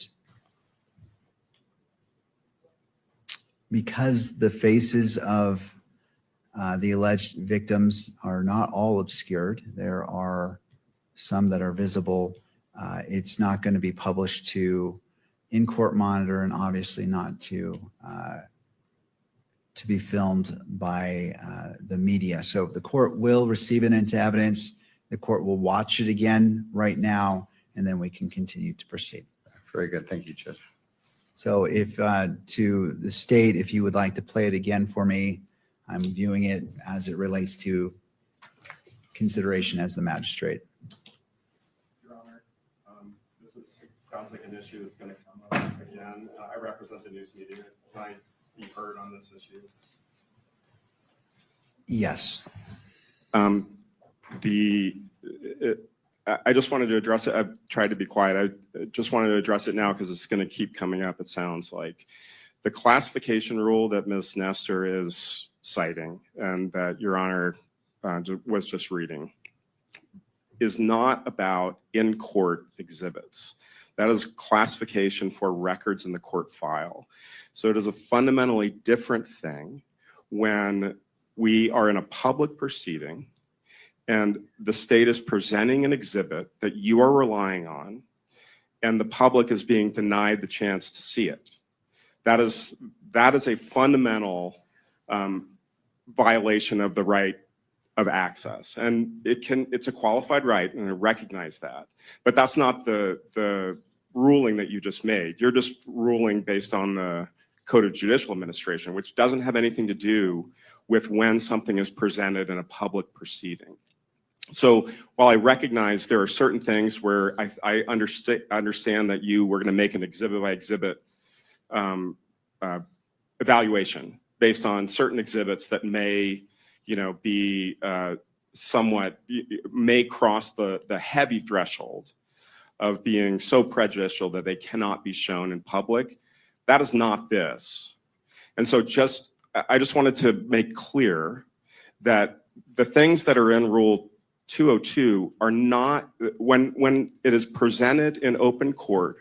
because the faces of the alleged victims are not all obscured, there are some that are visible. It's not going to be published to in-court monitor, and obviously not to to be filmed by the media. So the court will receive it into evidence. The court will watch it again right now, and then we can continue to proceed. Very good. Thank you, Judge. So if to the state, if you would like to play it again for me, I'm viewing it as it relates to consideration as the magistrate. Your Honor, sounds like an issue that's going to come up again. I represent the news media. Can I be heard on this issue? Yes. I just wanted to address it. I've tried to be quiet. I just wanted to address it now because it's going to keep coming up, it sounds like. The classification rule that Ms. Nestor is citing and that Your Honor was just reading is not about in-court exhibits. That is classification for records in the court file. So it is a fundamentally different thing when we are in a public proceeding and the state is presenting an exhibit that you are relying on and the public is being denied the chance to see it. That is a fundamental violation of the right of access. And it's a qualified right, and I recognize that. But that's not the ruling that you just made. You're just ruling based on the Code of Judicial Administration, which doesn't have anything to do with when something is presented in a public proceeding. So while I recognize there are certain things where I understand that you were going to make an exhibit by exhibit evaluation based on certain exhibits that may, be somewhat, may cross the heavy threshold of being so prejudicial that they cannot be shown in public. That is not this. And so I just wanted to make clear that the things that are in Rule 202 are not, when it is presented in open court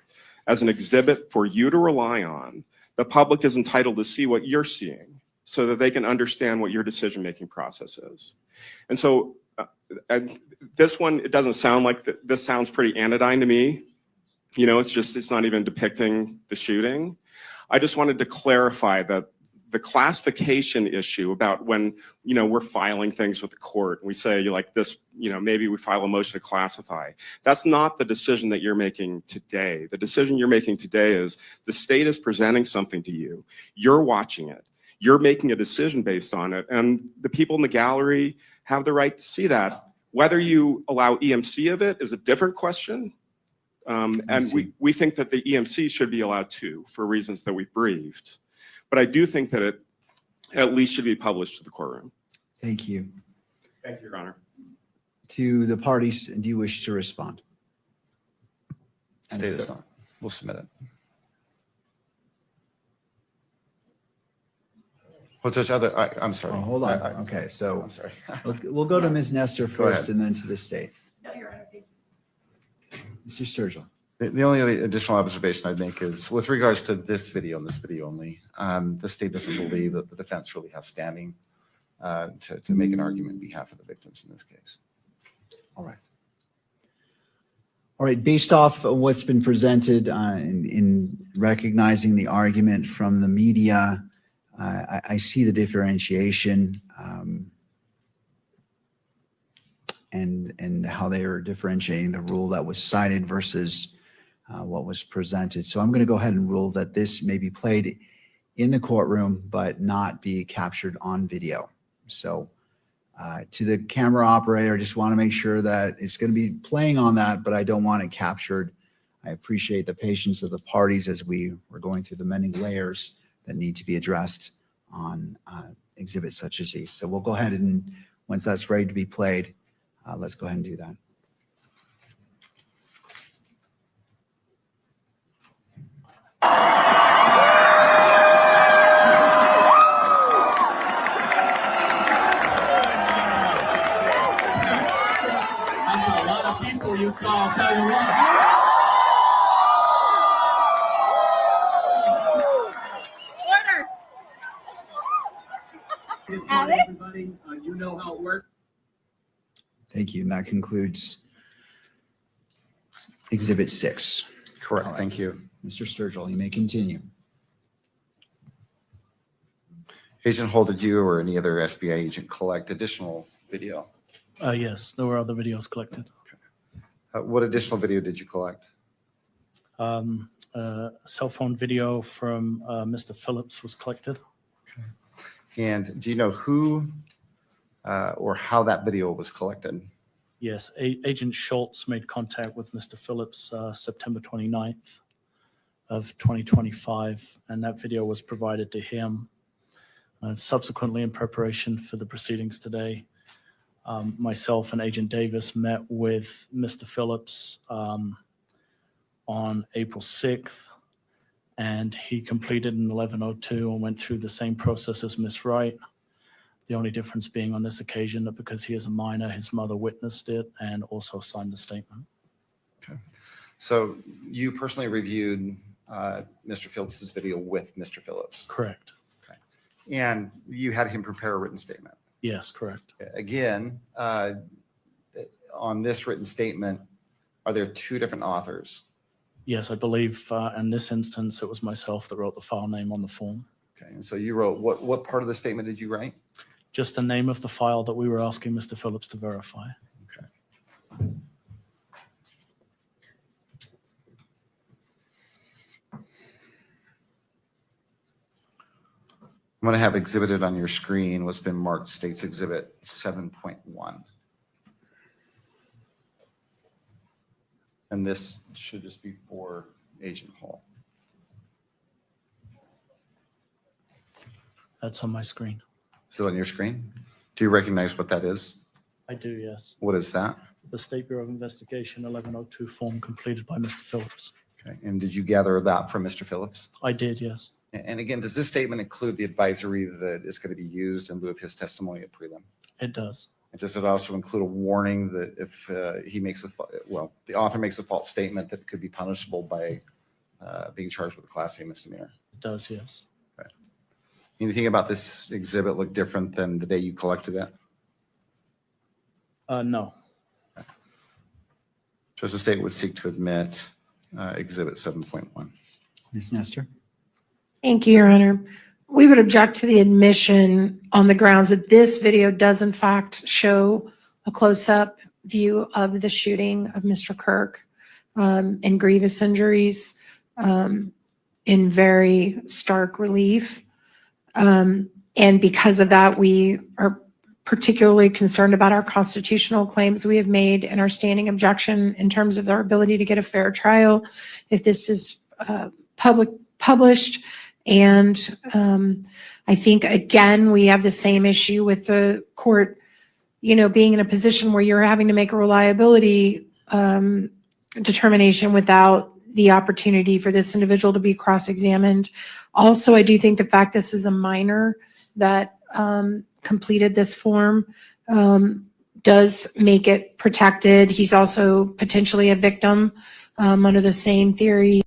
as an exhibit for you to rely on, the public is entitled to see what you're seeing so that they can understand what your decision-making process is. And so this one, it doesn't sound like this sounds pretty anodyne to me. It's not even depicting the shooting. I just wanted to clarify that the classification issue about when, we're filing things with the court, and we say like this, maybe we file a motion to classify. That's not the decision that you're making today. The decision you're making today is the state is presenting something to you. You're watching it. You're making a decision based on it. And the people in the gallery have the right to see that. Whether you allow EMC of it is a different question. And we think that the EMC should be allowed to, for reasons that we briefed. But I do think that it at least should be published to the courtroom. Thank you. Thank you, Your Honor. To the parties, do you wish to respond? State is not. We'll submit it. Well, Judge, I'm sorry. Oh, hold on. Okay, so I'm sorry. we'll go to Ms. Nestor Go first ahead. and then to the state. No, Your Honor, thank you. Mr. Sturgill. The only other additional observation I'd make is with regards to this video and this video only, the state doesn't believe that the defense really has standing to make an argument on behalf of the victims in this case. All right. All right, based off of what's been presented in recognizing the argument from the media, I see the differentiation and how they are differentiating the rule that was cited versus what was presented. So I'm going to go ahead and rule that this may be played in the courtroom, but not be captured on video. So to the camera operator, I just want to make sure that it's going to be playing on that, but I don't want it captured. I appreciate the patience of the parties as we were going through the many layers that need to be addressed on exhibits such as these. So we'll go ahead and once that's ready to be played, let's go ahead and do that. That's a lot of people, Utah, I'll tell you what. Order. Sorry, everybody. You know how it works. Thank you. And that concludes Exhibit 6. Correct. Thank you. Mr. Sturgill, you may continue. Agent Hall, did you or any other SBI agent collect additional video? Yes, there were other videos collected. What additional video did you collect? A cell phone video from Mr. Phillips was collected. And do you know who or how that video was collected? Yes, Agent Schultz made contact with Mr. Phillips September 29th of 2025, and that video was provided to him. Subsequently, in preparation for the proceedings today, myself and Agent Davis met with Mr. Phillips on April 6th, and he completed an 1102 and went through the same process as Miss Wright. The only difference being on this occasion that because he is a minor, his mother witnessed it and also signed the statement. Okay. So you personally reviewed Mr. Phillips's video with Mr. Phillips? Correct. Okay. And you had him prepare a written statement? Yes, correct. Again, on this written statement, are there two different authors? Yes, I believe in this instance, it was myself that wrote the file name on the form. Okay. And so you wrote, what part of the statement did you write? Just the name of the file that we were asking Mr. Phillips to verify. Okay. I'm going to have exhibited on your screen what's been marked States Exhibit 7.1. And this should just be for Agent Hall. That's on my screen. Is it on your screen? Do you recognize what that is? I do, yes. What is that? The State Bureau of Investigation 1102 form completed by Mr. Phillips. Okay. And did you gather that from Mr. Phillips? I did, yes. And again, does this statement include the advisory that is going to be used in lieu of his testimony at prelim? It does. And does it also include a warning that if he makes the author makes a false statement that could be punishable by being charged with a Class A misdemeanor? It does, yes. Okay. Anything about this exhibit look different than the day you collected it? No. Okay. Just the state would seek to admit Exhibit 7.1. Ms. Nestor? Thank you, Your Honor. We would object to the admission on the grounds that this video does in fact show a close-up view of the shooting of Mr. Kirk and grievous injuries in very stark relief. And because of that, we are particularly concerned about our constitutional claims we have made and our standing objection in terms of our ability to get a fair trial if this is published. And I think, again, we have the same issue with the court, being in a position where you're having to make a reliability determination without the opportunity for this individual to be cross-examined. Also, I do think the fact this is a minor that completed this form does make it protected. He's also potentially a victim under the same theory.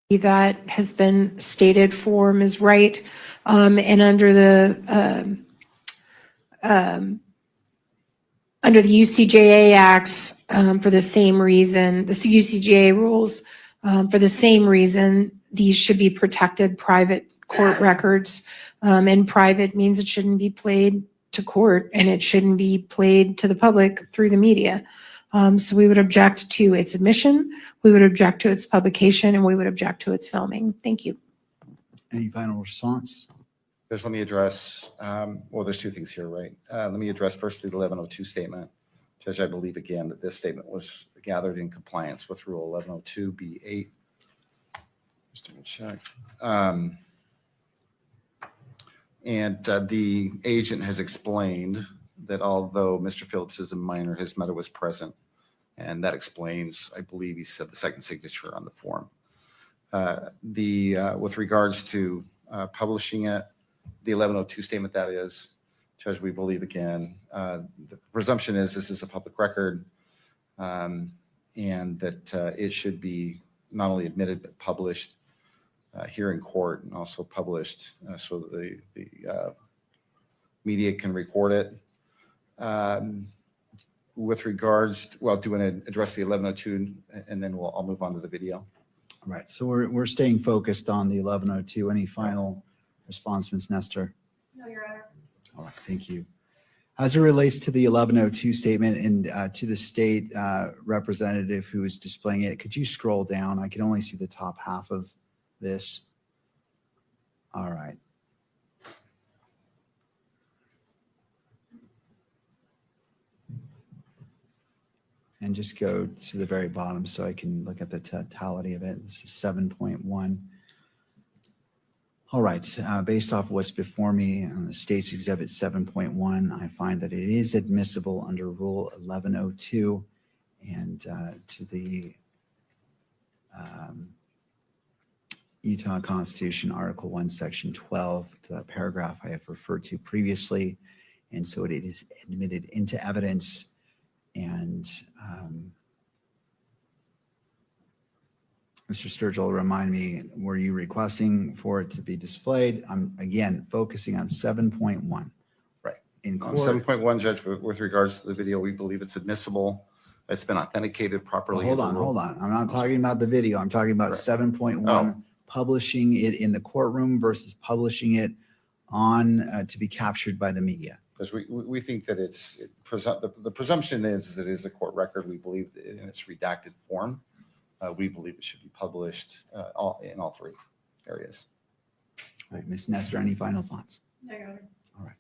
That has been stated for Ms. Wright, and under the UCJA acts for the same reason, the UCJA rules for the same reason, these should be protected private court records, and private means it shouldn't be played to court and it shouldn't be played to the public through the media. So we would object to its admission, we would object to its publication, and we would object to its filming. Thank you. Any final response? Judge, let me address, well, there's two things here, right? Let me address firstly the 1102 statement. Judge, I believe again that this statement was gathered in compliance with Rule 1102B8. Just to check. And the agent has explained that although Mr. Phillips is a minor, his mother was present. And that explains, I believe he said, the second signature on the form. With regards to publishing it, the 1102 statement that is, Judge, we believe again, the presumption is this is a public record and that it should be not only admitted but published here in court and also published so that the media can record it. With regards, well, do you want to address the 1102 and then I'll move on to the video? All right, so we're staying focused on the 1102. Any final response, Ms. Nestor? No, Your Honor. All right, thank you. As it relates to the 1102 statement and to the state representative who is displaying it, could you scroll down? I can only see the top half of this. All right. And just go to the very bottom so I can look at the totality of it. This is 7.1. All right, based off what's before me on the state's exhibit 7.1, I find that it is admissible under Rule 1102 and to the Utah Constitution, Article 1, Section 12, to that paragraph I have referred to previously. And so it is admitted into evidence. And Mr. Sturgill, remind me, were you requesting for it to be displayed? I'm, again, focusing on 7.1. Right. In On court. 7.1, Judge, with regards to the video, we believe it's admissible. It's been authenticated properly. Hold on. I'm not talking about the video. I'm talking about 7.1, publishing it in the courtroom versus publishing it on to be captured by the media. Because we think that the presumption is that it is a court record. We believe that in its redacted form. We believe it should be published in all three areas. All right, Ms. Nestor, any final thoughts? No, Your Honor. All right.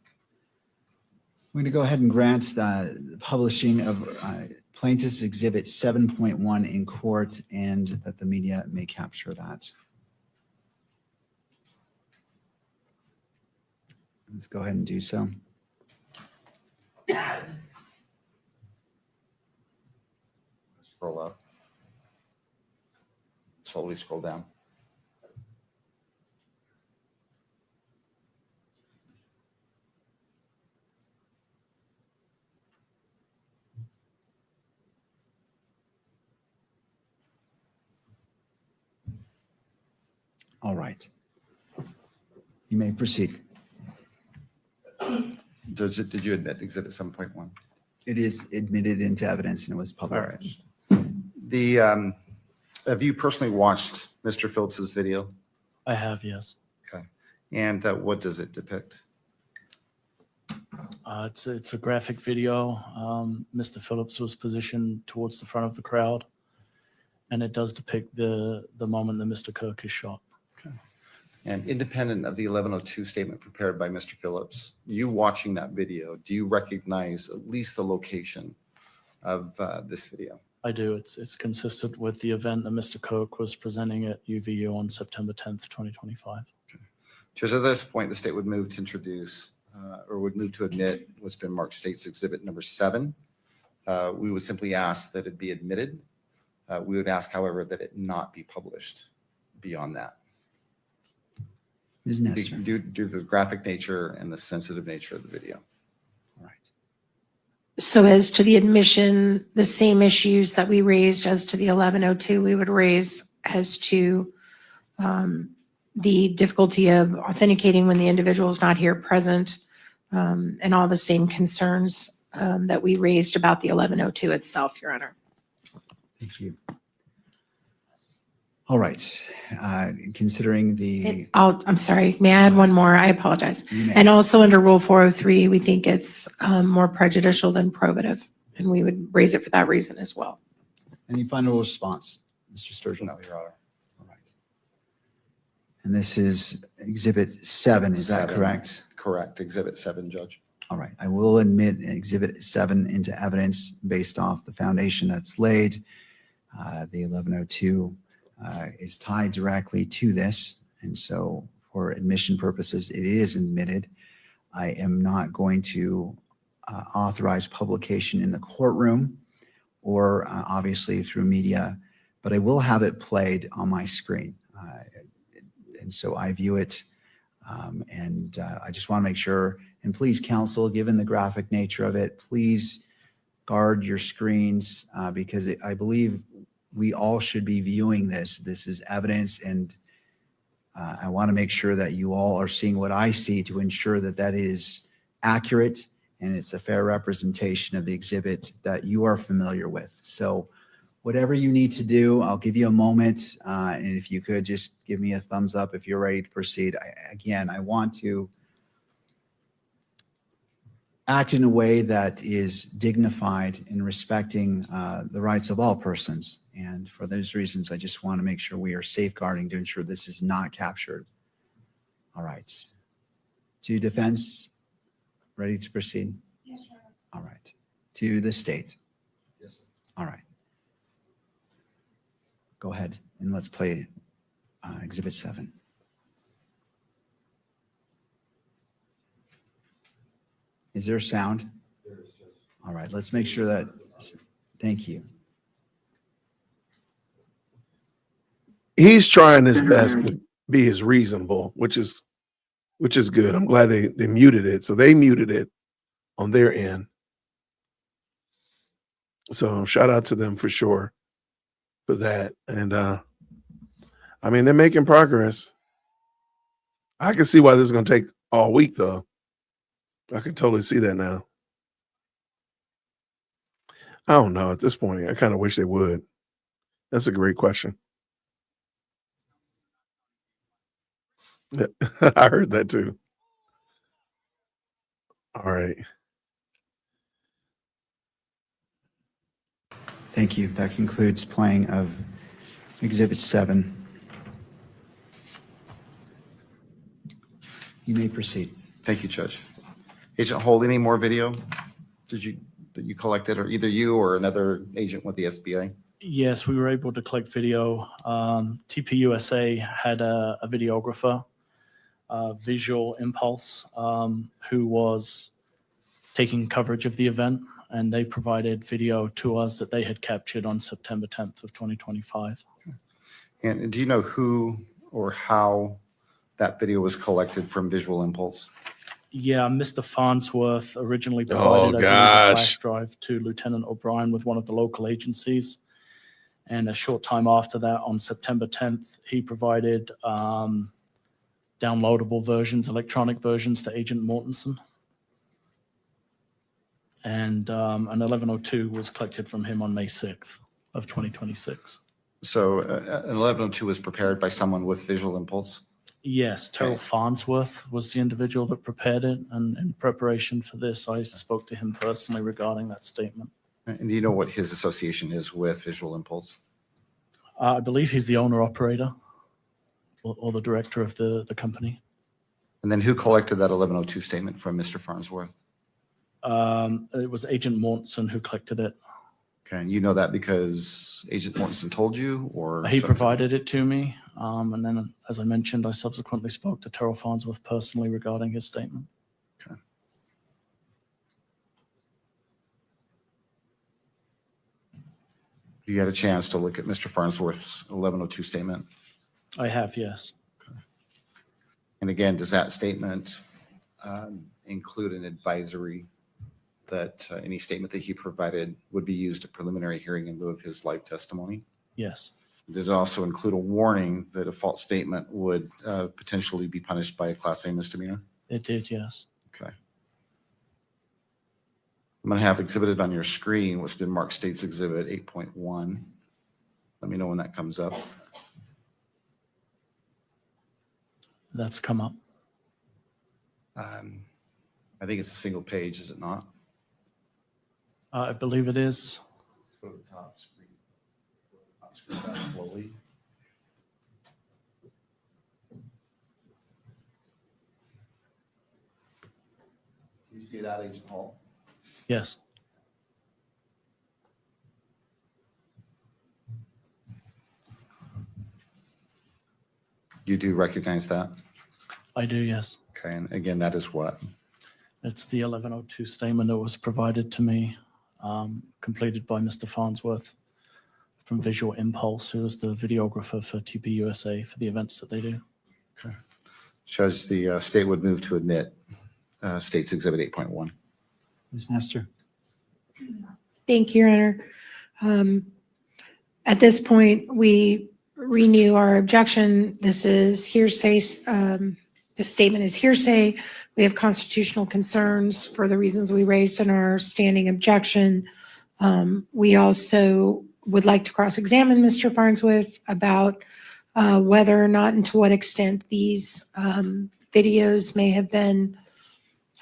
I'm going to go ahead and grant the publishing of Plaintiff's Exhibit 7.1 in court and that the media may capture that. Let's go ahead and do so. Scroll up. Slowly scroll down. All right. You may proceed. Did you admit Exhibit 7.1? It is admitted into evidence and it was public. All right. Have you personally watched Mr. Phillips's video? I have, yes. Okay. And what does it depict? It's a graphic video. Mr. Phillips was positioned towards the front of the crowd, and it does depict the moment that Mr. Kirk is shot. Okay. And independent of the 1102 statement prepared by Mr. Phillips, you watching that video, do you recognize at least the location of this video? I do. It's consistent with the event that Mr. Kirk was presenting at UVU on September 10th, 2025. Okay. Just at this point, the state would move to introduce or would move to admit what's been marked State's Exhibit number 7. We would simply ask that it be admitted. We would ask, however, that it not be published beyond that. Ms. Nestor. Due to the graphic nature and the sensitive nature of the video. All right. So as to the admission, the same issues that we raised as to the 1102, we would raise as to the difficulty of authenticating when the individual is not here present, and all the same concerns that we raised about the 1102 itself, Your Honor. Thank you. All right. Considering the... I'm sorry, may I add one more? I apologize. And also under Rule 403, we think it's more prejudicial than probative, and we would raise it for that reason as well. Any final response, Mr. Sturgill? No, Your Honor. All right. And this is Exhibit 7, is that correct? Correct. Exhibit 7, Judge. All right. I will admit Exhibit 7 into evidence based off the foundation that's laid. The 1102 is tied directly to this. And so for admission purposes, it is admitted. I am not going to authorize publication in the courtroom or obviously through media, but I will have it played on my screen. And so I view it and I just want to make sure, and please counsel, given the graphic nature of it, please guard your screens because I believe we all should be viewing this. This is evidence, and I want to make sure that you all are seeing what I see to ensure that that is accurate and it's a fair representation of the exhibit that you are familiar with. So whatever you need to do, I'll give you a moment. And if you could just give me a thumbs up if you're ready to proceed. Again, I want to act in a way that is dignified in respecting the rights of all persons. And for those reasons, I just want to make sure we are safeguarding to ensure this is not captured. All right. To defense, ready to proceed? Yes, sir. All right. To the state? Yes, sir. All right. Go ahead and let's play Exhibit 7. Is there sound? All right, let's make sure that, thank you. He's trying his best to be as reasonable, which is good. I'm glad they muted it. So they muted it on their end. So shout out to them for sure for that. And I mean, they're making progress. I can see why this is going to take all week, though. I can totally see that now. I don't know. At this point, I kind of wish they would. That's a great question. I heard that too. All right. Thank you. That concludes playing of Exhibit 7. You may proceed. Thank you, Judge. Agent Holt, any more video that you collected, or either you or another agent with the SBA? Yes, we were able to collect video. TPUSA had a videographer, Visual Impulse, who was taking coverage of the event, and they provided video to us that they had captured on September 10th of 2025. And do you know who or how that video was collected from Visual Impulse? Yeah, Mr. Farnsworth originally provided a flash drive to Lieutenant O'Brien with one of the local agencies. And a short time after that, on September 10th, he provided downloadable versions, electronic versions to Agent Mortensen. And an 1102 was collected from him on May 6th of 2026. So an 1102 was prepared by someone with Visual Impulse? Yes, Terrell Farnsworth was the individual that prepared it. And in preparation for this, I spoke to him personally regarding that statement. And do you know what his association is with Visual Impulse? I believe he's the owner-operator or the director of the company. And then who collected that 1102 statement from Mr. Farnsworth? It was Agent Mortensen who collected it. Okay, and you know that because Agent Mortensen told you, or? He something? provided it to me. And then, as I mentioned, I subsequently spoke to Terrell Farnsworth personally regarding his statement. Okay. You had a chance to look at Mr. Farnsworth's 1102 statement? I have, yes. And again, does that statement include an advisory that any statement that he provided would be used at preliminary hearing in lieu of his live testimony? Yes. Did it also include a warning that a false statement would potentially be punished by a Class A misdemeanor? It did, yes. Okay. I'm going to have exhibited on your screen what's been marked State's Exhibit 8.1. Let me know when that comes up. That's come up. I think it's a single page, is it not? I believe it is. Go to the top screen. Scroll down slowly. Do you see that, Agent Hall? Yes. You do recognize that? I do, yes. Okay, and again, that is what? It's the 1102 statement that was provided to me, completed by Mr. Farnsworth from Visual Impulse, who is the videographer for TPUSA for the events that they do. Okay. Judge, the state would move to admit State's Exhibit 8.1. Ms. Nestor. Thank you, Your Honor. At this point, we renew our objection. This is hearsay this statement is hearsay. We have constitutional concerns for the reasons we raised in our standing objection. We also would like to cross-examine Mr. Farnsworth about whether or not and to what extent these videos may have been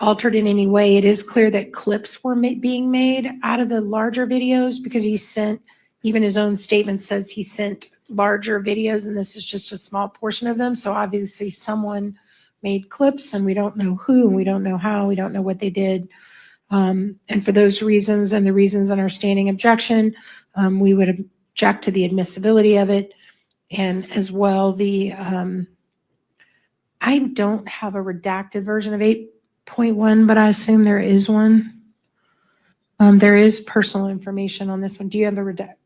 altered in any way. It is clear that clips were being made out of the larger videos because he sent, even his own statement says he sent larger videos and this is just a small portion of them. So obviously someone made clips and we don't know who and we don't know how, we don't know what they did. And for those reasons and the reasons in our standing objection, we would object to the admissibility of it. And as well, I don't have a redacted version of 8.1, but I assume there is one. There is personal information on this one. Do you have the redact?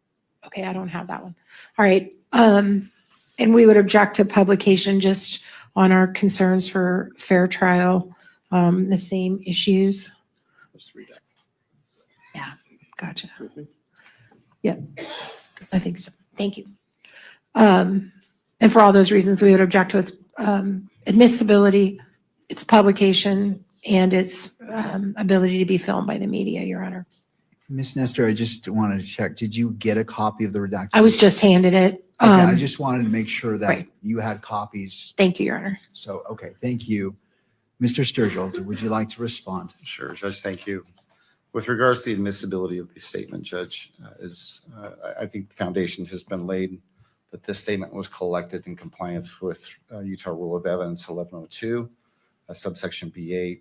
Okay, I don't have that one. All right. And we would object to publication just on our concerns for fair trial, the same issues. Yeah, gotcha. Yeah, I think so. Thank you. And for all those reasons, we would object to its admissibility, its publication, and its ability to be filmed by the media, Your Honor. Ms. Nestor, I just wanted to check. Did you get a copy of the redacted? I was just handed it. Okay, I just wanted to make sure that right. you had copies. Thank you, Your Honor. So, okay, thank you. Mr. Sturgill, would you like to respond? Sure, Judge, thank you. With regards to the admissibility of the statement, Judge, I think the foundation has been laid that this statement was collected in compliance with Utah Rule of Evidence 1102, subsection B8.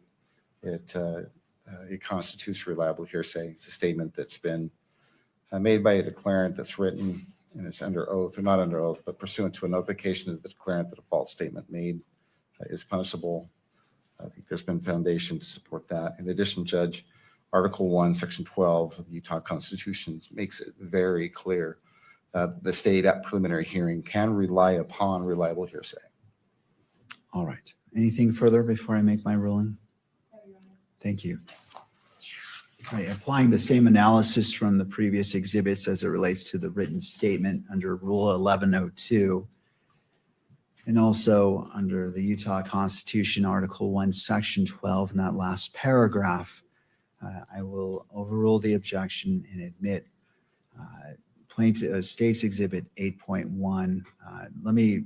It constitutes reliable hearsay. It's a statement that's been made by a declarant that's written and it's under oath, or not under oath, but pursuant to a notification of the declarant that a false statement made is punishable. I think there's been foundation to support that. In addition, Judge, Article 1, Section 12 of the Utah Constitution makes it very clear the state at preliminary hearing can rely upon reliable hearsay. All right. Anything further before I make my ruling? Thank you. All right, applying the same analysis from the previous exhibits as it relates to the written statement under Rule 1102, and also under the Utah Constitution, Article 1, Section 12, in that last paragraph, I will overrule the objection and admit State's Exhibit 8.1. Let me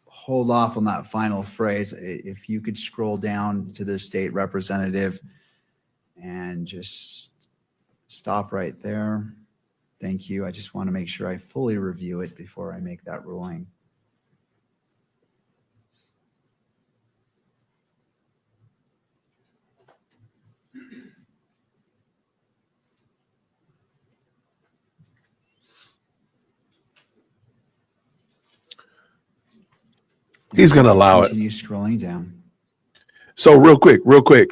hold off on that final phrase. If you could scroll down to the state representative and just stop right there. Thank you. I just want to make sure I fully review it before I make that ruling. He's going to allow it. Continue scrolling down. So real quick.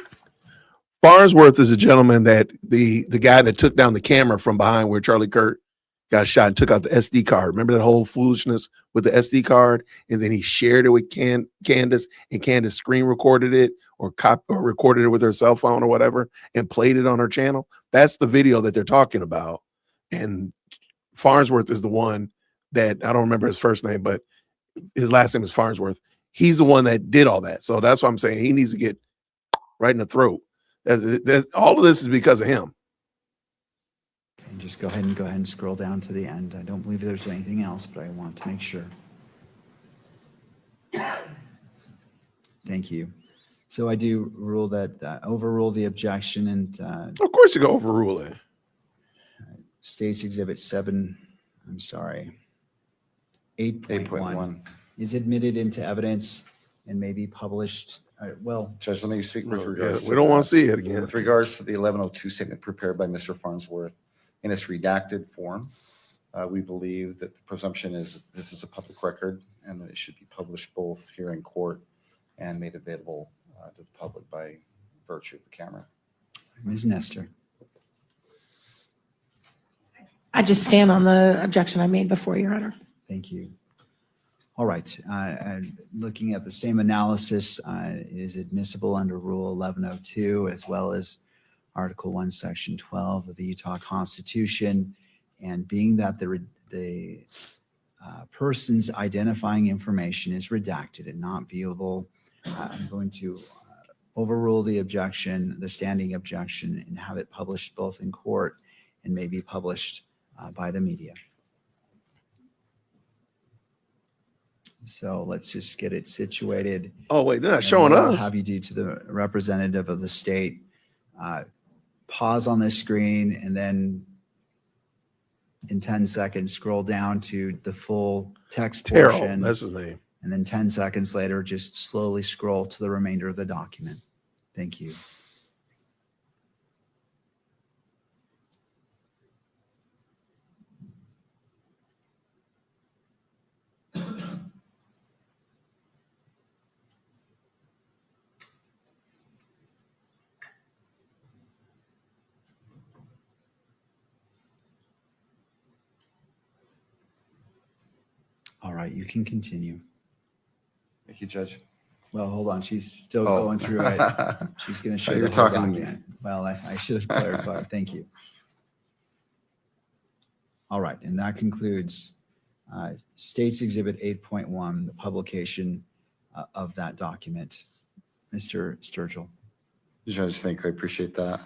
Farnsworth is a gentleman that the guy that took down the camera from behind where Charlie Kirk got shot and took out the SD card. Remember that whole foolishness with the SD card? And then he shared it with Candace, and Candace screen recorded it or recorded it with her cell phone or whatever and played it on her channel. That's the video that they're talking about. And Farnsworth is the one that, I don't remember his first name, but his last name is Farnsworth. He's the one that did all that. So that's what I'm saying. He needs to get right in the throat. All of this is because of him. And just go ahead and scroll down to the end. I don't believe there's anything else, but I want to make sure. Thank you. So I do rule that, overrule the objection, and of course you go overrule it. State's Exhibit 8.1 is admitted into evidence and may be published. Well, Judge, let me speak with regards. We don't want to see it again. With regards to the 1102 statement prepared by Mr. Farnsworth in its redacted form, we believe that the presumption is this is a public record and that it should be published both here in court and made available to the public by virtue of the camera. Ms. Nestor. I just stand on the objection I made before, Your Honor. Thank you. All right. Looking at the same analysis, is admissible under Rule 1102 as well as Article 1, Section 12 of the Utah Constitution. And being that the person's identifying information is redacted and not viewable I'm going to overrule the objection, the standing objection, and have it published both in court and maybe published by the media. So let's just get it situated. Oh, wait, they're not And showing what I'll us. have you do to the representative of the state, pause on the screen and then in 10 seconds, scroll down to the full text Terrell, portion. that's his name. And then 10 seconds later, just slowly scroll to the remainder of the document. Thank you. All right, you can continue. Thank you, Judge. Well, hold on. She's still Oh. going through it. She's going to show You're the whole talking to me. document. Well, I should have clarified. Thank you. All right, and that concludes States Exhibit 8.1, the publication of that document. Mr. Sturgill. Judge, thank you. I appreciate that.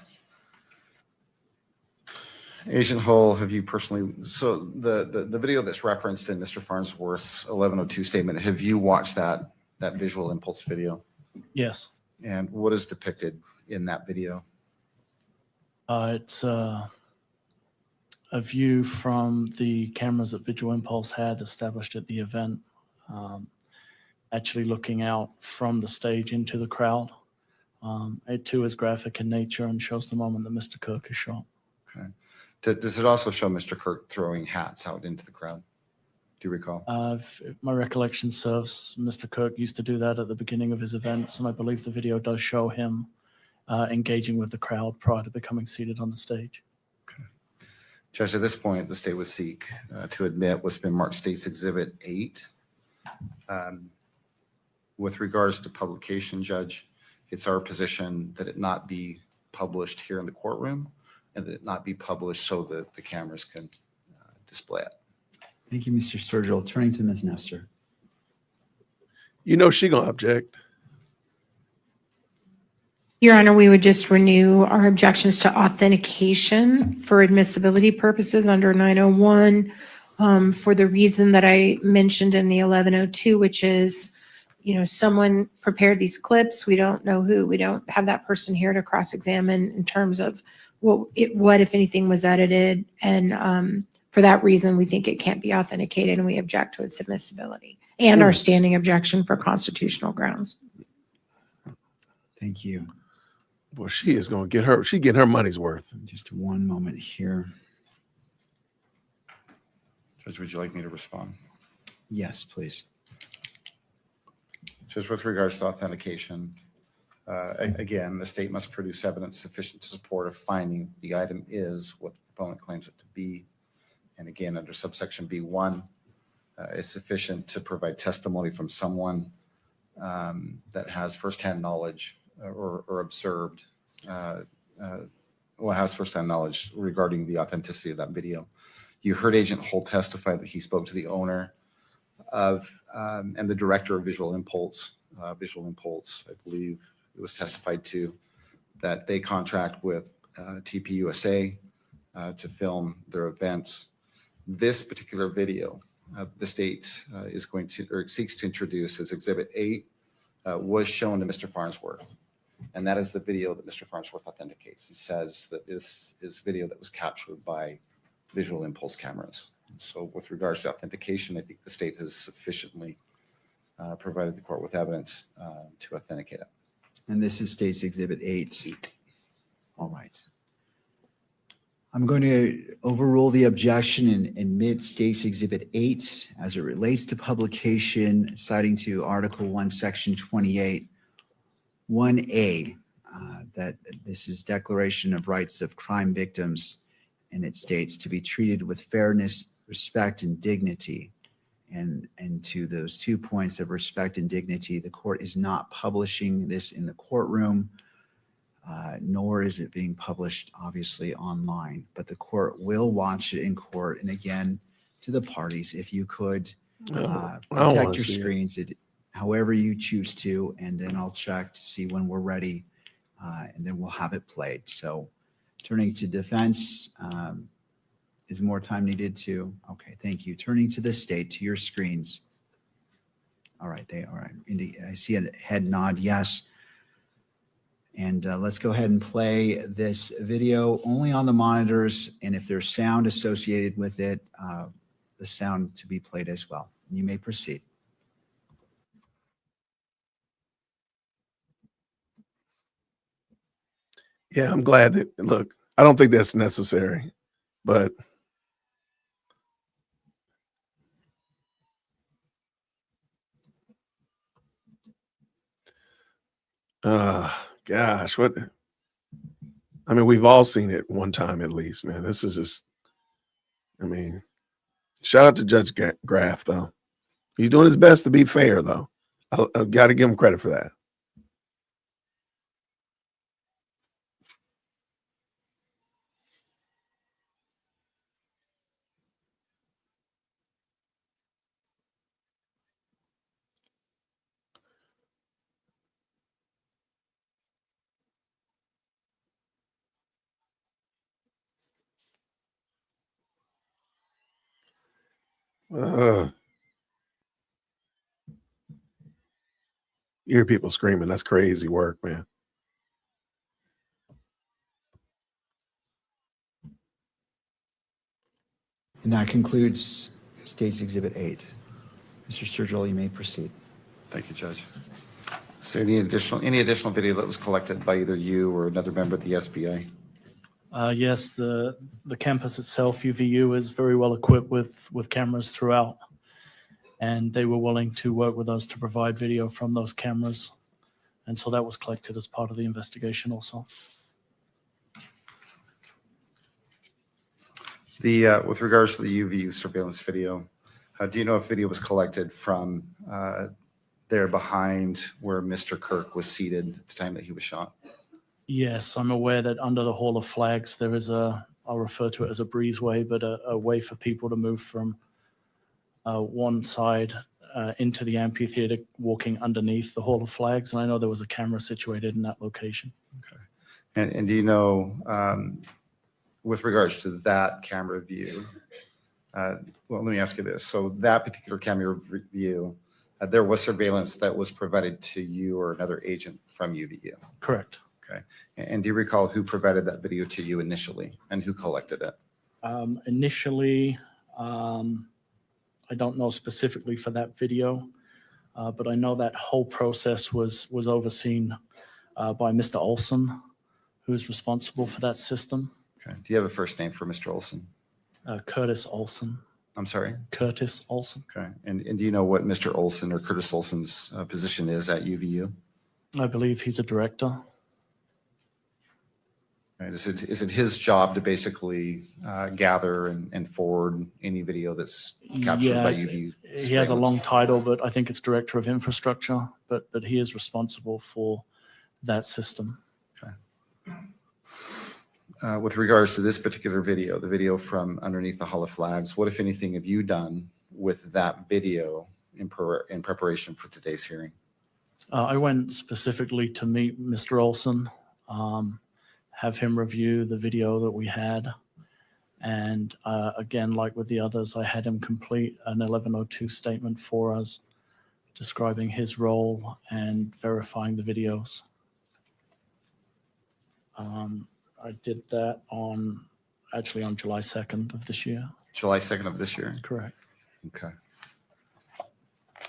Agent Hull, have you personally, so the video that's referenced in Mr. Farnsworth's 1102 statement, have you watched that visual impulse video? Yes. And what is depicted in that video? It's a view from the cameras that Visual Impulse had established at the event, actually looking out from the stage into the crowd. It too is graphic in nature and shows the moment that Mr. Kirk is shot. Okay. Does it also show Mr. Kirk throwing hats out into the crowd? Do you recall? If my recollection serves, Mr. Kirk used to do that at the beginning of his events, and I believe the video does show him engaging with the crowd prior to becoming seated on the stage. Judge, at this point, the state would seek to admit what's been marked States Exhibit 8. With regards to publication, Judge, it's our position that it not be published here in the courtroom and that it not be published so that the cameras can display it. Thank you, Mr. Sturgill. Turning to Ms. Nestor. You know she gonna object. Your Honor, we would just renew our objections to authentication for admissibility purposes under 901 for the reason that I mentioned in the 1102, which is, someone prepared these clips. We don't know who. We don't have that person here to cross-examine in terms of what, if anything, was edited. And for that reason, we think it can't be authenticated and we object to its admissibility and our standing objection for constitutional grounds. Thank you. Well, she is gonna get her money's worth. Just one moment here. Judge, would you like me to respond? Yes, please. Just with regards to authentication, again, the state must produce evidence sufficient to support a finding the item is what the proponent claims it to be. And again, under subsection B1, it's sufficient to provide testimony from someone that has firsthand knowledge or observed, has firsthand knowledge regarding the authenticity of that video. You heard Agent Holt testify that he spoke to the owner of and the director of Visual Impulse, I believe it was testified to, that they contract with TPUSA to film their events. This particular video, the state is going to, or seeks to introduce as Exhibit 8, was shown to Mr. Farnsworth. And that is the video that Mr. Farnsworth authenticates. He says that this is video that was captured by Visual Impulse cameras. So with regards to authentication, I think the state has sufficiently provided the court with evidence to authenticate it. And this is States Exhibit 8. All right. I'm going to overrule the objection and admit States Exhibit 8 as it relates to publication, citing to Article 1, Section 28, 1A, that this is Declaration of Rights of Crime Victims, and it states to be treated with fairness, respect, and dignity. And to those 2 points of respect and dignity, the court is not publishing this in the courtroom, nor is it being published, obviously, online. But the court will watch it in court. And again, to the parties, if you could I don't protect wanna your see it. screens, however you choose to, and then I'll check to see when we're ready, and then we'll have it played. So turning to defense, is more time needed to? Okay, thank you. Turning to the state, to your screens. All right, all right. I see a head nod, yes. And let's go ahead and play this video only on the monitors, and if there's sound associated with it, the sound to be played as well. You may proceed. Yeah, I'm glad that, look, I don't think that's necessary, but gosh, what, I mean, we've all seen it one time at least, man. This is just, I mean, shout out to Judge Graff, though. He's doing his best to be fair, though. I've got to give him credit for that. You hear people screaming. That's crazy work, man. And that concludes State's Exhibit 8. Mr. Sturgill, you may proceed. Thank you, Judge. So any additional video that was collected by either you or another member of the SBA? Yes, the campus itself, UVU, is very well equipped with cameras throughout, and they were willing to work with us to provide video from those cameras, and so that was collected as part of the investigation also. With regards to the UVU surveillance video, do you know if video was collected from there behind where Mr. Kirk was seated at the time that he was shot? Yes, I'm aware that under the Hall of Flags, there is I'll refer to it as a breezeway, but a way for people to move from one side into the amphitheater, walking underneath the Hall of Flags. And I know there was a camera situated in that location. Okay. And do you know, with regards to that camera view, well, let me ask you this. So that particular camera view, there was surveillance that was provided to you or another agent from UVU? Correct. Okay. And do you recall who provided that video to you initially and who collected it? Initially, I don't know specifically for that video, but I know that whole process was overseen by Mr. Olson, who's responsible for that system. Okay. Do you have a first name for Mr. Olson? Curtis Olson. I'm sorry? Curtis Olson. Okay. And do you know what Mr. Olson or Curtis Olson's position is at UVU? I believe he's a director. Right. Is it his job to basically gather and forward any video that's captured by UVU? He has a long title, but I think it's Director of Infrastructure, but he is responsible for that system. Okay. With regards to this particular video, the video from underneath the Hall of Flags, what, if anything, have you done with that video in preparation for today's hearing? I went specifically to meet Mr. Olson, have him review the video that we had. And again, like with the others, I had him complete an 1102 statement for us, describing his role and verifying the videos. I did that actually on July 2nd of this year. July 2nd of this year? Correct. Okay.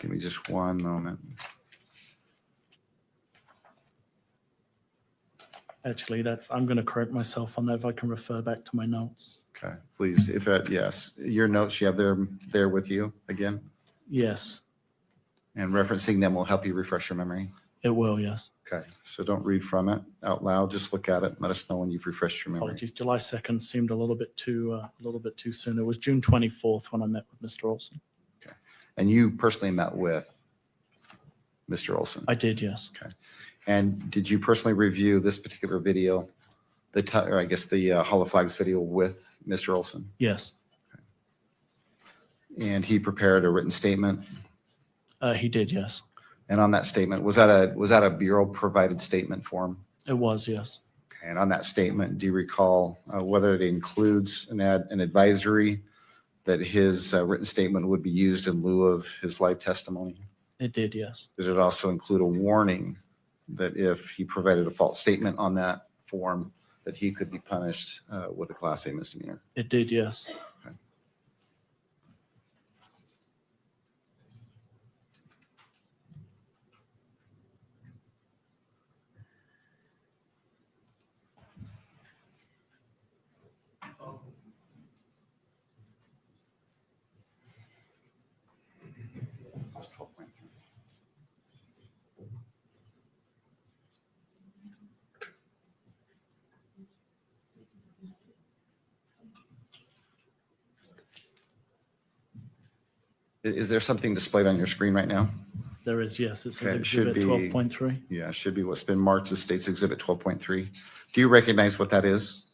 Give me just one moment. Actually, I'm going to correct myself on that if I can refer back to my notes. Okay, please. Yes, your notes, you have there with you again? Yes. And referencing them will help you refresh your memory? It will, yes. Okay, so don't read from it out loud. Just look at it. And let us know when you've refreshed your memory. Apologies. July 2nd seemed a little bit too soon. It was June 24th when I met with Mr. Olson. Okay, and you personally met with Mr. Olson? I did, yes. Okay. And did you personally review this particular video, the Hall of Flags video with Mr. Olson? Yes. Okay. And he prepared a written statement? He did, yes. And on that statement, was that a bureau provided statement form? It was, yes. Okay, and on that statement, do you recall whether it includes an advisory that his written statement would be used in lieu of his live testimony? It did, yes. Did it also include a warning that if he provided a false statement on that form, that he could be punished with a Class A misdemeanor? It did, yes. Is there something displayed on your screen right now? There is, yes. It says Okay, it should Exhibit be 12.3. Yeah, it should be what's been marked as State's Exhibit 12.3. Do you recognize what that is?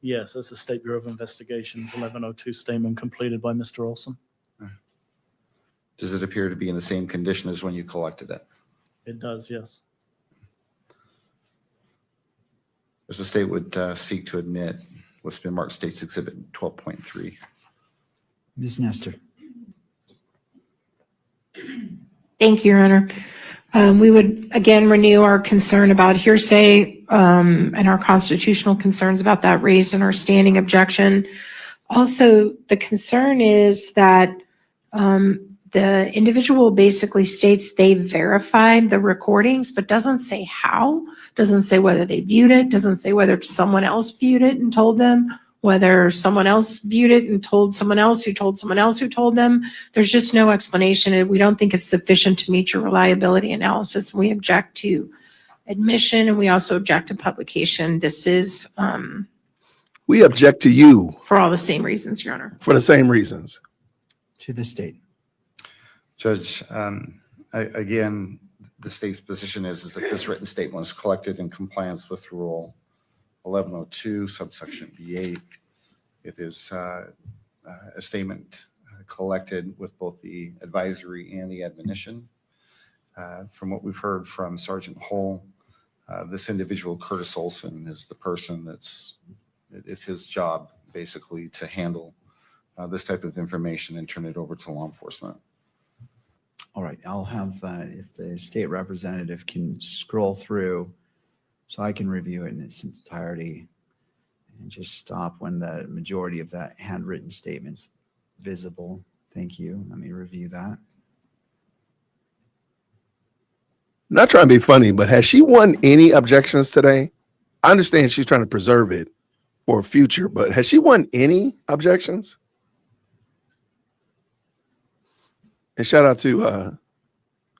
Yes, it's the State Bureau of Investigations 1102 statement completed by Mr. Olson. Does it appear to be in the same condition as when you collected it? It does, yes. As the state would seek to admit what's been marked State's Exhibit 12.3. Ms. Nestor. Thank you, Your Honor. We would again renew our concern about hearsay and our constitutional concerns about that raised in our standing objection. Also, the concern is that the individual basically states they verified the recordings, but doesn't say how, doesn't say whether they viewed it, doesn't say whether someone else viewed it and told them, whether someone else viewed it and told someone else who told someone else who told them. There's just no explanation. We don't think it's sufficient to meet your reliability analysis. We object to admission and we also object to publication. This is We object to you for all the same reasons, Your Honor. for the same reasons. To the state. Judge, again, the state's position is that this written statement was collected in compliance with Rule 1102, subsection B8. It is a statement collected with both the advisory and the admonition. From what we've heard from Sergeant Hull, this individual, Curtis Olson, is the person it's his job basically to handle this type of information and turn it over to law enforcement. All right, I'll have, if the state representative can scroll through so I can review it in its entirety and just stop when the majority of that handwritten statement's visible. Thank you. Let me review that. Not trying to be funny, but has she won any objections today? I understand she's trying to preserve it for future, but has she won any objections? And shout out to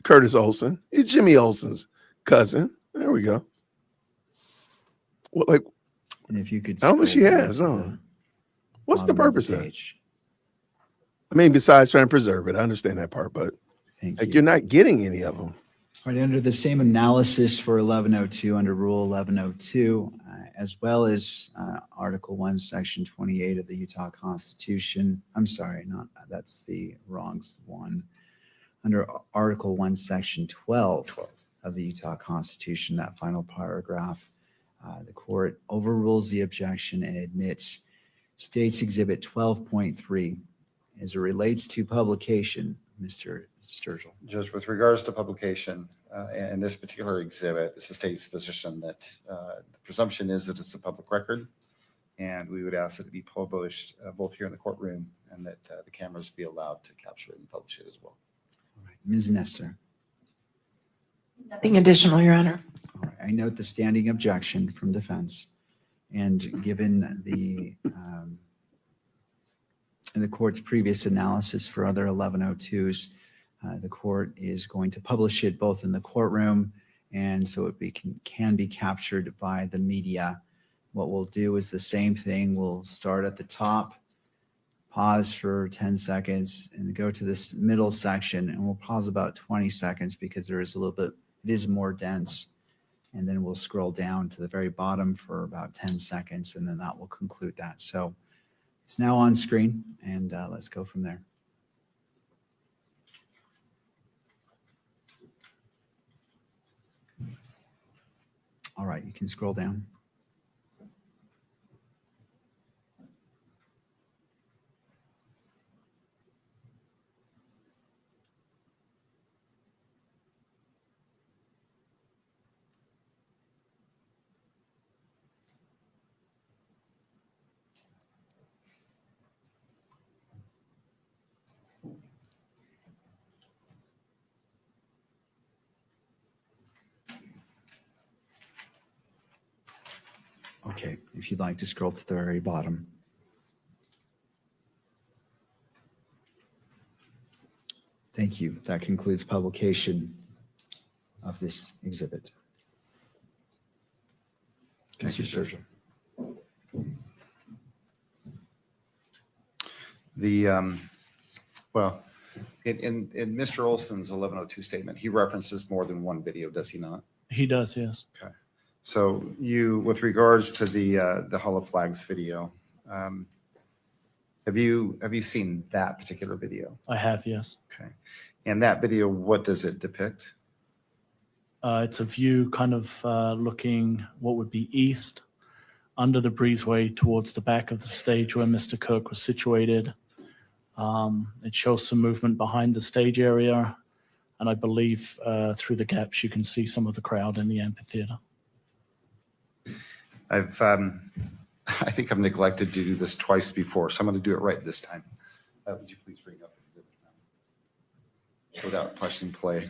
Curtis Olson. He's Jimmy Olson's cousin. There we go. What, like, And if you could. I don't think she scroll has. through No. the What's the bottom of purpose of it? page. I mean, besides trying to preserve it, I understand that part, but Thank like you. you're not getting any of them. All right, under the same analysis for 1102, under Rule 1102, as well as Article 1, Section 28 of the Utah Constitution. I'm sorry, that's the wrong one. Under Article 1, Section 12 of the Utah Constitution, that final paragraph, the court overrules the objection and admits State's Exhibit 12.3 as it relates to publication, Mr. Sturgill. Judge, with regards to publication, and this particular exhibit, it's the state's position that the presumption is that it's a public record, and we would ask that it be published both here in the courtroom and that the cameras be allowed to capture it and publish it as well. All right, Ms. Nestor. Nothing additional, Your Honor. All right, I note the standing objection from defense, and given the in the court's previous analysis for other 1102s, the court is going to publish it both in the courtroom and so it can be captured by the media. What we'll do is the same thing. We'll start at the top, pause for 10 seconds, and go to this middle section, and we'll pause about 20 seconds because there is a little bit, it is more dense. And then we'll scroll down to the very bottom for about 10 seconds, and then that will conclude that. So it's now on screen, and let's go from there. All right, you can scroll down. Okay, if you'd like to scroll to the very bottom. Thank you. That concludes publication of this exhibit. Mr. Sturgill. Well, in Mr. Olson's 1102 statement, he references more than one video, does he not? He does, yes. Okay. So you, with regards to the Hall of Flags video, have you seen that particular video? I have, yes. Okay. And that video, what does it depict? It's a view kind of looking what would be east under the breezeway towards the back of the stage where Mr. Kirk was situated. It shows some movement behind the stage area. And I believe through the gaps, you can see some of the crowd in the amphitheater. I think I've neglected to do this twice before, so I'm going to do it right this time. Would you please bring up the exhibit now? Without pressing play.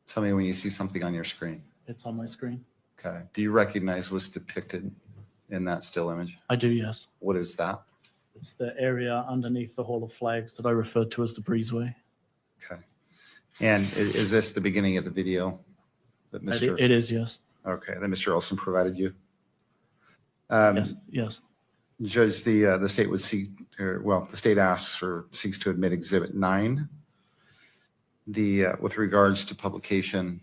Tell me when you see something on your screen. It's on my screen. Okay. Do you recognize what's depicted in that still image? I do, yes. What is that? It's the area underneath the Hall of Flags that I referred to as the breezeway. Okay. And is this the beginning of the video that Mr. It is, yes. Okay, that Mr. Olson provided you? Yes, yes. Judge, the state would seek, the state asks or seeks to admit Exhibit 9. With regards to publication,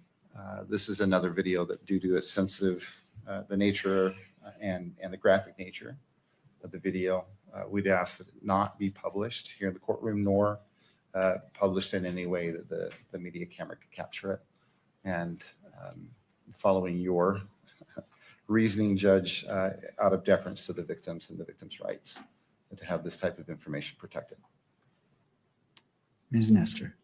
this is another video that, due to its sensitive, the nature and the graphic nature of the video, we'd ask that it not be published here in the courtroom, nor published in any way that the media camera could capture it. And following your reasoning, Judge, out of deference to the victims and the victims' rights, to have this type of information protected. Ms. Nestor.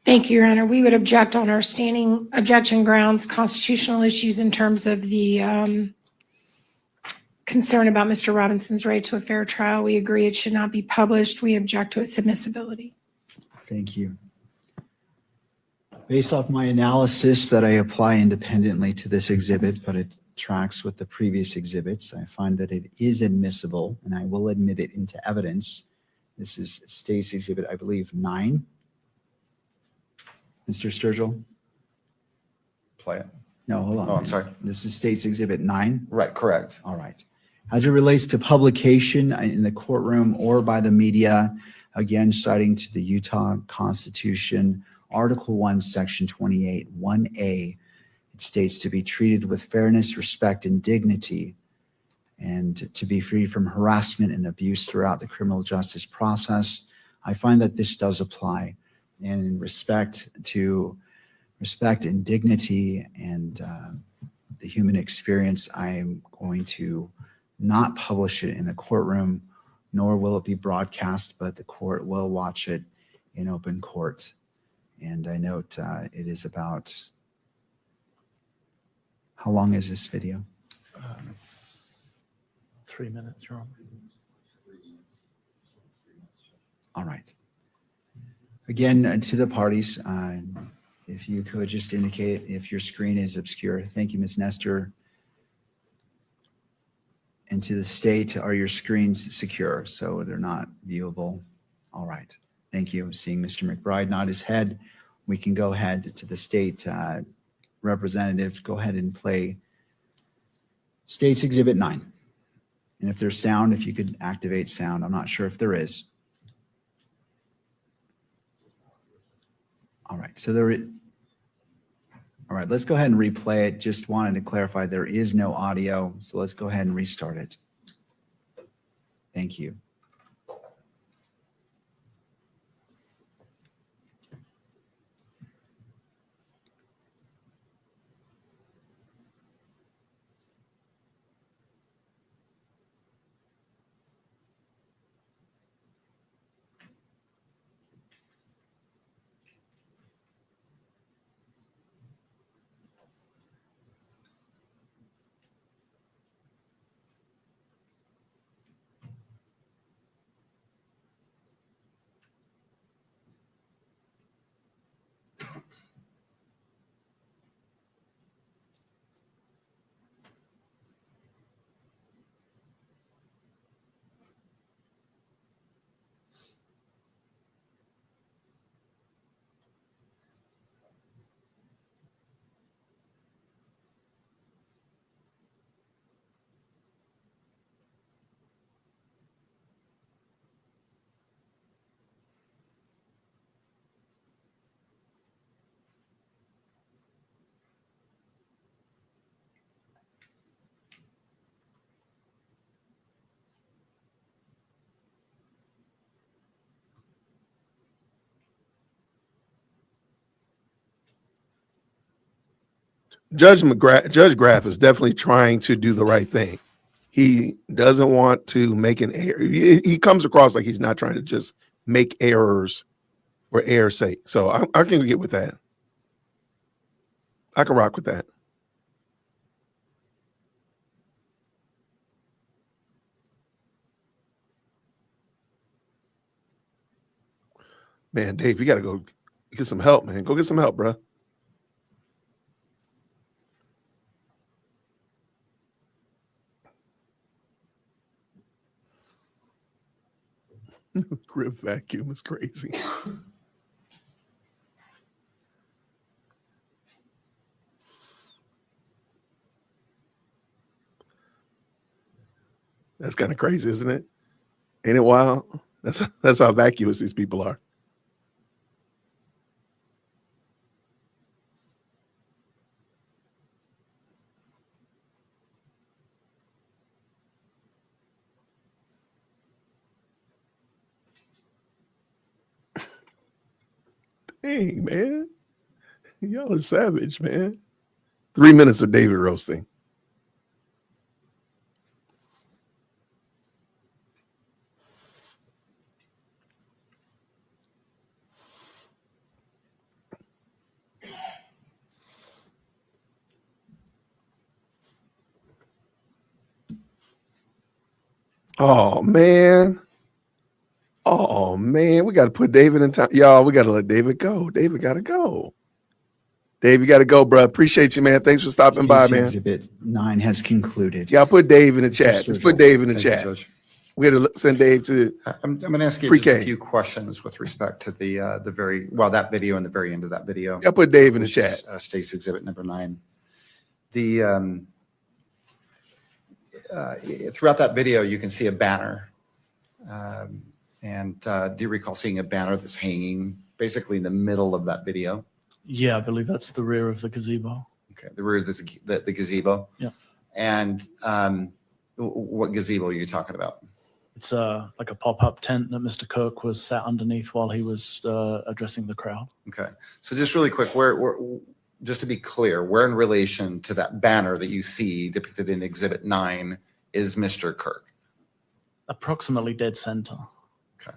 Thank you, Your Honor. We would object on our standing objection grounds, constitutional issues in terms of the concern about Mr. Robinson's right to a fair trial. We agree it should not be published. We object to its admissibility. Thank you. Based off my analysis that I apply independently to this exhibit, but it tracks with the previous exhibits, I find that it is admissible, and I will admit it into evidence. This is State's Exhibit, I believe, 9. Mr. Sturgill? Play it. No, hold on. Oh, I'm sorry. This is State's Exhibit 9? Right, correct. All right. As it relates to publication in the courtroom or by the media, again, citing to the Utah Constitution, Article 1, Section 28, 1A, it states to be treated with fairness, respect, and dignity, and to be free from harassment and abuse throughout the criminal justice process. I find that this does apply. And in respect and dignity and the human experience, I am going to not publish it in the courtroom, nor will it be broadcast, but the court will watch it in open court. And I note it is about, how long is this video? 3 minutes, Your Honor. All right. Again, to the parties, if you could just indicate if your screen is obscure. Thank you, Ms. Nestor. And to the state, are your screens secure so they're not viewable? All right. Thank you. Seeing Mr. McBride nod his head, we can go ahead to the state representative. Go ahead and play State's Exhibit 9. And if there's sound, if you could activate sound. I'm not sure if there is. All right, so all right, let's go ahead and replay it. Just wanted to clarify there is no audio, so let's go ahead and restart it. Thank you. Judge Graff is definitely trying to do the right thing. He doesn't want to make an error. He comes across like he's not trying to just make errors for error's sake. So I can get with that. I can rock with that. Man, Dave, you got to go get some help, man. Go get some help, bro. Grip vacuum is crazy. That's kind of crazy, isn't it? Ain't it wild? That's how vacuous these people are. Dang, man. Y'all are savage, man. 3 minutes of David roasting. Oh, man. Oh, man. We got to put David in time. Y'all, we got to let David go. David got to go. Dave, you got to go, bro. Appreciate you, man. Thanks for stopping by, man. Exhibit 9 has concluded. Y'all put Dave in the chat. Let's put Dave in the Thank you, chat. Judge. We had to send Dave to I'm going to ask you just pre-K. a few questions with respect to that video and the very end of that video. Y'all put Dave in the which is, chat. State's Exhibit number 9. Throughout that video, you can see a banner. Do you recall seeing a banner that's hanging basically in the middle of that video? Yeah, I believe that's the rear of the gazebo. Okay, the rear of the gazebo. Yeah. And what gazebo are you talking about? It's like a pop-up tent that Mr. Kirk was sat underneath while he was addressing the crowd. Okay, so just really quick, where just to be clear, where in relation to that banner that you see depicted in Exhibit 9 is Mr. Kirk? Approximately dead center. Okay.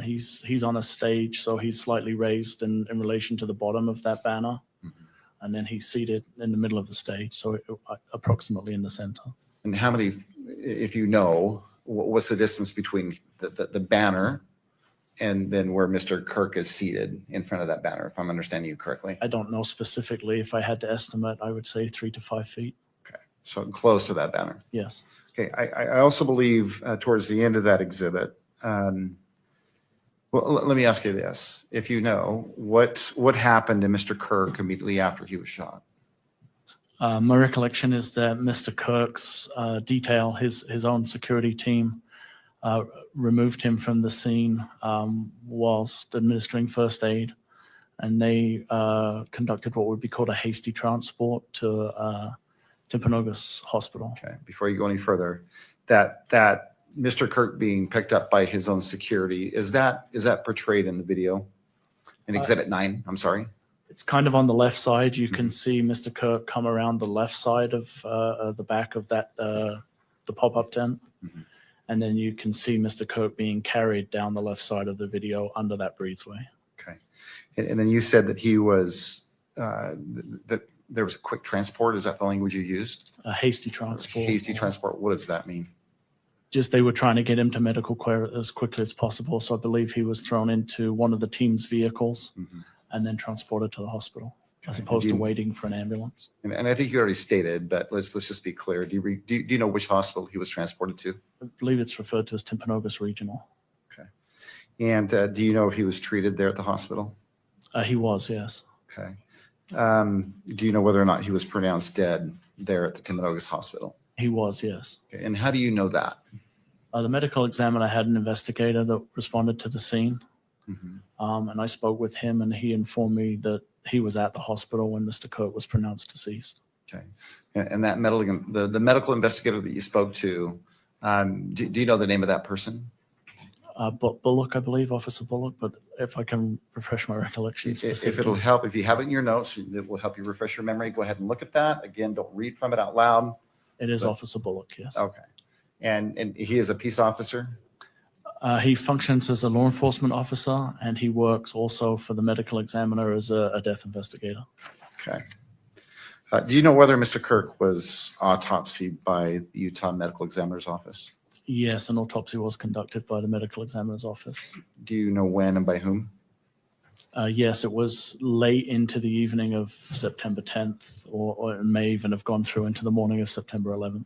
He's on a stage, so he's slightly raised in relation to the bottom of that banner. And then he's seated in the middle of the stage, so approximately in the center. And how many, if you know, what's the distance between the banner and then where Mr. Kirk is seated in front of that banner, if I'm understanding you correctly? I don't know specifically. If I had to estimate, I would say 3 to 5 feet. Okay, so close to that banner. Yes. Okay, I also believe towards the end of that exhibit, well, let me ask you this. If you know, what happened to Mr. Kirk immediately after he was shot? My recollection is that Mr. Kirk's detail, his own security team, removed him from the scene whilst administering first aid, and they conducted what would be called a hasty transport to Timpanogos Hospital. Okay, before you go any further, that Mr. Kirk being picked up by his own security, is that portrayed in the video? In Exhibit 9, I'm sorry? It's kind of on the left side. You can see Mr. Kirk come around the left side of the back of that the pop-up tent. And then you can see Mr. Kirk being carried down the left side of the video under that breezeway. Okay. And then you said that he was, that there was a quick transport. Is that the language you used? A hasty transport. Hasty transport. What does that mean? Just they were trying to get him to medical care as quickly as possible. So I believe he was thrown into one of the team's vehicles and then transported to the hospital as opposed to waiting for an ambulance. And I think you already stated, but let's just be clear. Do you know which hospital he was transported to? I believe it's referred to as Timpanogos Regional. Okay. And do you know if he was treated there at the hospital? He was, yes. Okay. Do you know whether or not he was pronounced dead there at the Timpanogos Hospital? He was, yes. Okay. And how do you know that? The medical examiner had an investigator that responded to the scene. And I spoke with him, and he informed me that he was at the hospital when Mr. Kirk was pronounced deceased. Okay. And that the medical investigator that you spoke to, do you know the name of that person? Bullock, I believe, Officer Bullock, but if I can refresh my recollection If it'll specifically. help, if you have it in your notes, it will help you refresh your memory. Go ahead and look at that. Again, don't read from it out loud. It is but- Officer Bullock, yes. Okay. And he is a peace officer? He functions as a law enforcement officer, and he works also for the medical examiner as a death investigator. Okay. Do you know whether Mr. Kirk was autopsied by the Utah Medical Examiner's Office? Yes, an autopsy was conducted by the medical examiner's office. Do you know when and by whom? Yes, it was late into the evening of September 10th, or it may even have gone through into the morning of September 11th.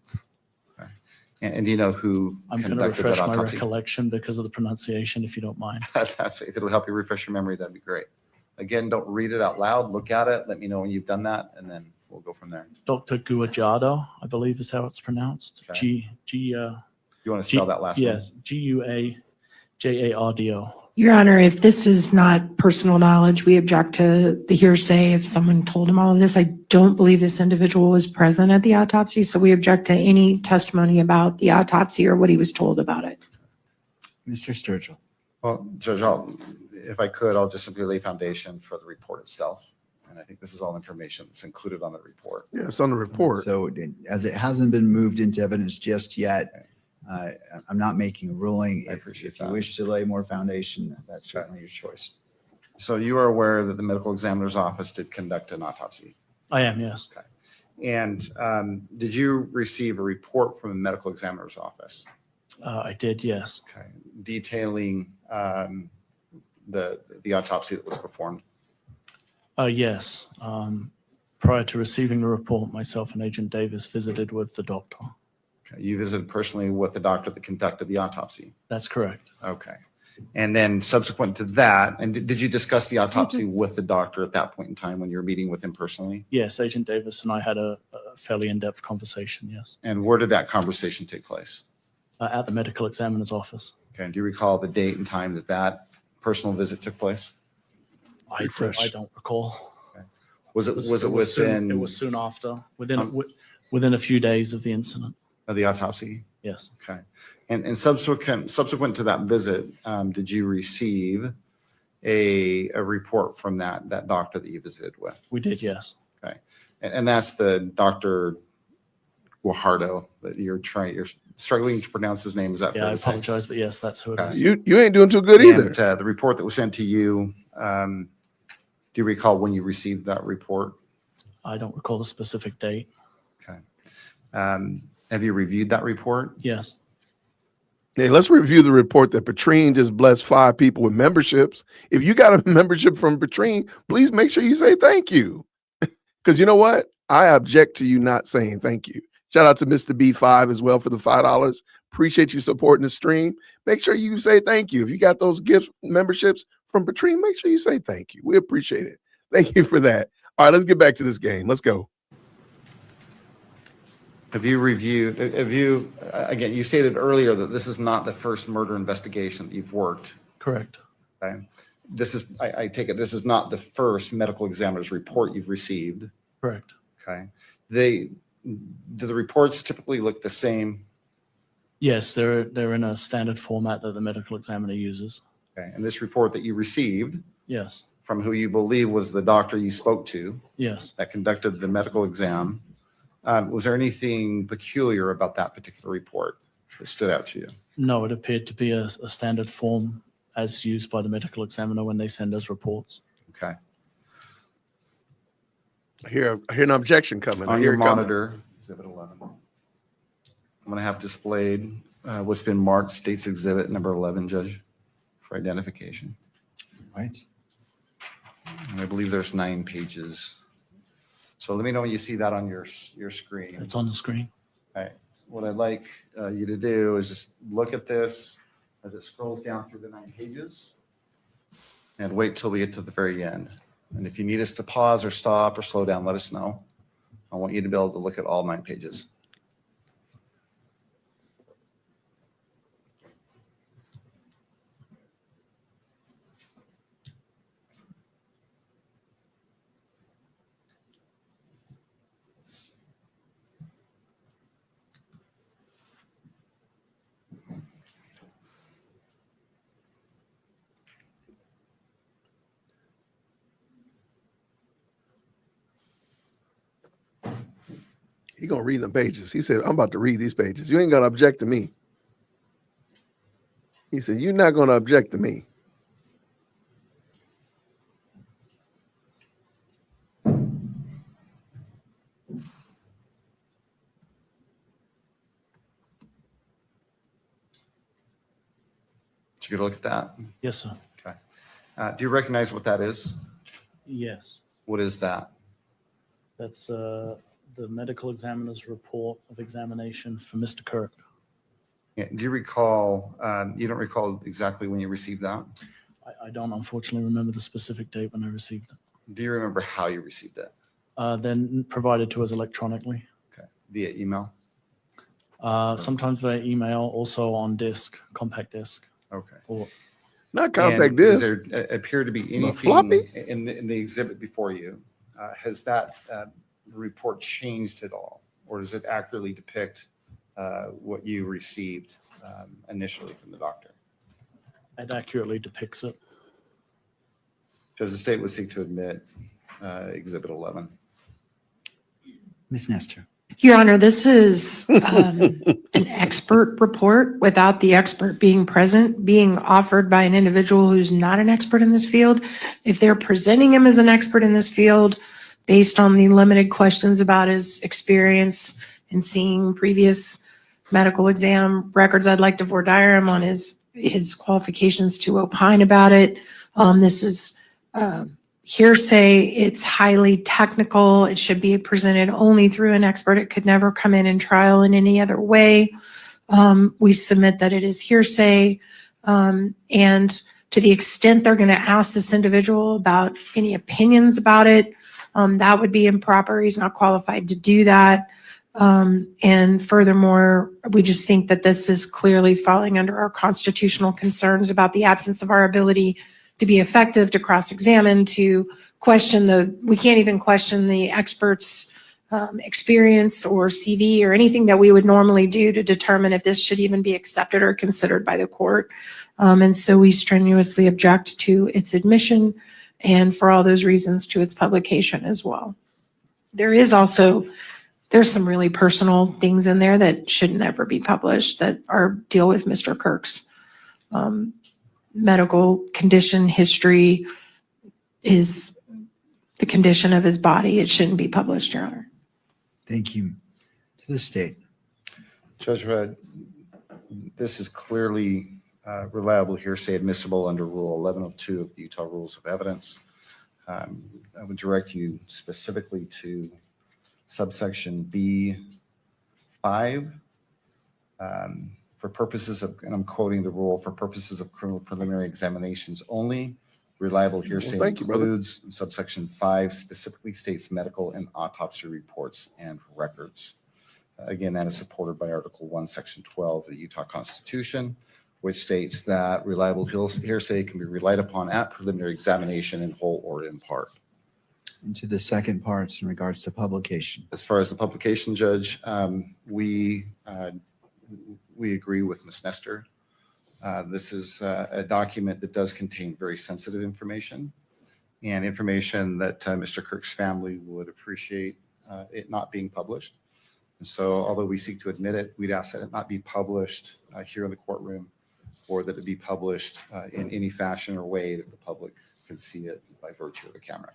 And do you know who I'm going to conducted refresh that my autopsy? recollection because of the pronunciation, if you don't mind. If it'll help you refresh your memory, that'd be great. Again, don't read it out loud. Look at it. Let me know when you've done that, and then we'll go from there. Dr. Guajado, I believe is how it's pronounced. Okay. You You want to spell that last name? Yes, Guajardo. Your Honor, if this is not personal knowledge, we object to the hearsay. If someone told him all of this, I don't believe this individual was present at the autopsy, so we object to any testimony about the autopsy or what he was told about it. Mr. Sturgill. Well, Judge, if I could, I'll just simply lay foundation for the report itself. And I think this is all information that's included on the report. Yeah, it's on the report. So as it hasn't been moved into evidence just yet, I'm not making a ruling. I appreciate If you that. wish to lay more foundation, that's certainly your choice. So you are aware that the medical examiner's office did conduct an autopsy? I am, yes. Okay. And did you receive a report from the medical examiner's office? I did, yes. Okay. Detailing the autopsy that was performed? Yes. Prior to receiving the report, myself and Agent Davis visited with the doctor. Okay. You visited personally with the doctor that conducted the autopsy? That's correct. Okay. And then subsequent to that, and did you discuss the autopsy with the doctor at that point in time when you were meeting with him personally? Yes, Agent Davis and I had a fairly in-depth conversation, yes. And where did that conversation take place? At the medical examiner's office. Okay. And do you recall the date and time that that personal visit took place? I don't recall. Was it soon- within? It was soon after, within Um, within a few days of the incident. Of the autopsy? Yes. Okay. And subsequent to that visit, did you receive a report from that doctor that you visited with? We did, yes. Okay. And that's the Dr. Guajardo that you're struggling to pronounce his name. Is that Yeah, fair I to say? apologize, but yes, that's who it Okay. is. You ain't doing too good either. And the report that was sent to you, do you recall when you received that report? I don't recall the specific date. Okay. Have you reviewed that report? Yes. Hey, let's review the report that Petrine just blessed 5 people with memberships. If you got a membership from Petrine, please make sure you say thank you. Because you know what? I object to you not saying thank you. Shout out to Mr. B5 as well for the $5. Appreciate you supporting the stream. Make sure you say thank you. If you got those gift memberships from Petrine, make sure you say thank you. We appreciate it. Thank you for that. All right, let's get back to this game. Let's go. Have you reviewed, again, you stated earlier that this is not the first murder investigation that you've worked. Correct. Okay. This is, I take it, this is not the first medical examiner's report you've received. Correct. Okay. Do the reports typically look the same? Yes, they're in a standard format that the medical examiner uses. Okay. And this report that you received Yes. from who you believe was the doctor you spoke to Yes. that conducted the medical exam, was there anything peculiar about that particular report that stood out to you? No, it appeared to be a standard form as used by the medical examiner when they send us reports. Okay. I hear an objection coming. I On hear your it coming. monitor, Exhibit 11. I'm going to have displayed what's been marked State's Exhibit number 11, Judge, for identification. Right. And I believe there's 9 pages. So let me know when you see that on your screen. It's on the screen. All right. What I'd like you to do is just look at this as it scrolls down through the 9 pages and wait till we get to the very end. And if you need us to pause or stop or slow down, let us know. I want you to be able to look at all 9 pages. He gonna read them pages. He said, I'm about to read these pages. You ain't gonna object to me. He said, you're not gonna object to me. Did you get a look at that? Yes, sir. Okay. Do you recognize what that is? Yes. What is that? That's the medical examiner's report of examination for Mr. Kirk. Yeah. Do you recall, you don't recall exactly when you received that? I don't unfortunately remember the specific date when I received it. Do you remember how you received it? Then provided to us electronically. Okay. Via email? Sometimes via email, also on disk, compact disk. Okay. Or, Not compact And does disc. there appear to be A floppy? anything in the exhibit before you? Has that report changed at all? Or does it accurately depict what you received initially from the doctor? it accurately depicts it. Does the state would seek to admit Exhibit 11? Ms. Nestor. Your Honor, this is an expert report without the expert being present, being offered by an individual who's not an expert in this field. If they're presenting him as an expert in this field based on the limited questions about his experience in seeing previous medical exam records, I'd like to voir dire him on his qualifications to opine about it. This is hearsay. It's highly technical. It should be presented only through an expert. It could never come in trial in any other way. We submit that it is hearsay. And to the extent they're going to ask this individual about any opinions about it, that would be improper. He's not qualified to do that. And furthermore, we just think that this is clearly falling under our constitutional concerns about the absence of our ability to be effective, to cross-examine, to question we can't even question the expert's experience or CV or anything that we would normally do to determine if this should even be accepted or considered by the court. And so we strenuously object to its admission and for all those reasons to its publication as well. There's some really personal things in there that should never be published that deal with Mr. Kirk's medical condition, history, is the condition of his body. It shouldn't be published, Your Honor. Thank you. To the state. Judge Red, this is clearly reliable hearsay admissible under Rule 1102 of the Utah Rules of Evidence. I would direct you specifically to subsection B5. For purposes of, and I'm quoting the rule, for purposes of criminal preliminary examinations only, reliable hearsay thank you, brother. includes, subsection 5 specifically states medical and autopsy reports and records. Again, that is supported by Article 1, Section 12 of the Utah Constitution, which states that reliable hearsay can be relied upon at preliminary examination in whole or in part. And to the second part in regards to publication. As far as the publication, Judge, we agree with Ms. Nestor. This is a document that does contain very sensitive information and information that Mr. Kirk's family would appreciate it not being published. And so although we seek to admit it, we'd ask that it not be published here in the courtroom or that it be published in any fashion or way that the public can see it by virtue of the camera.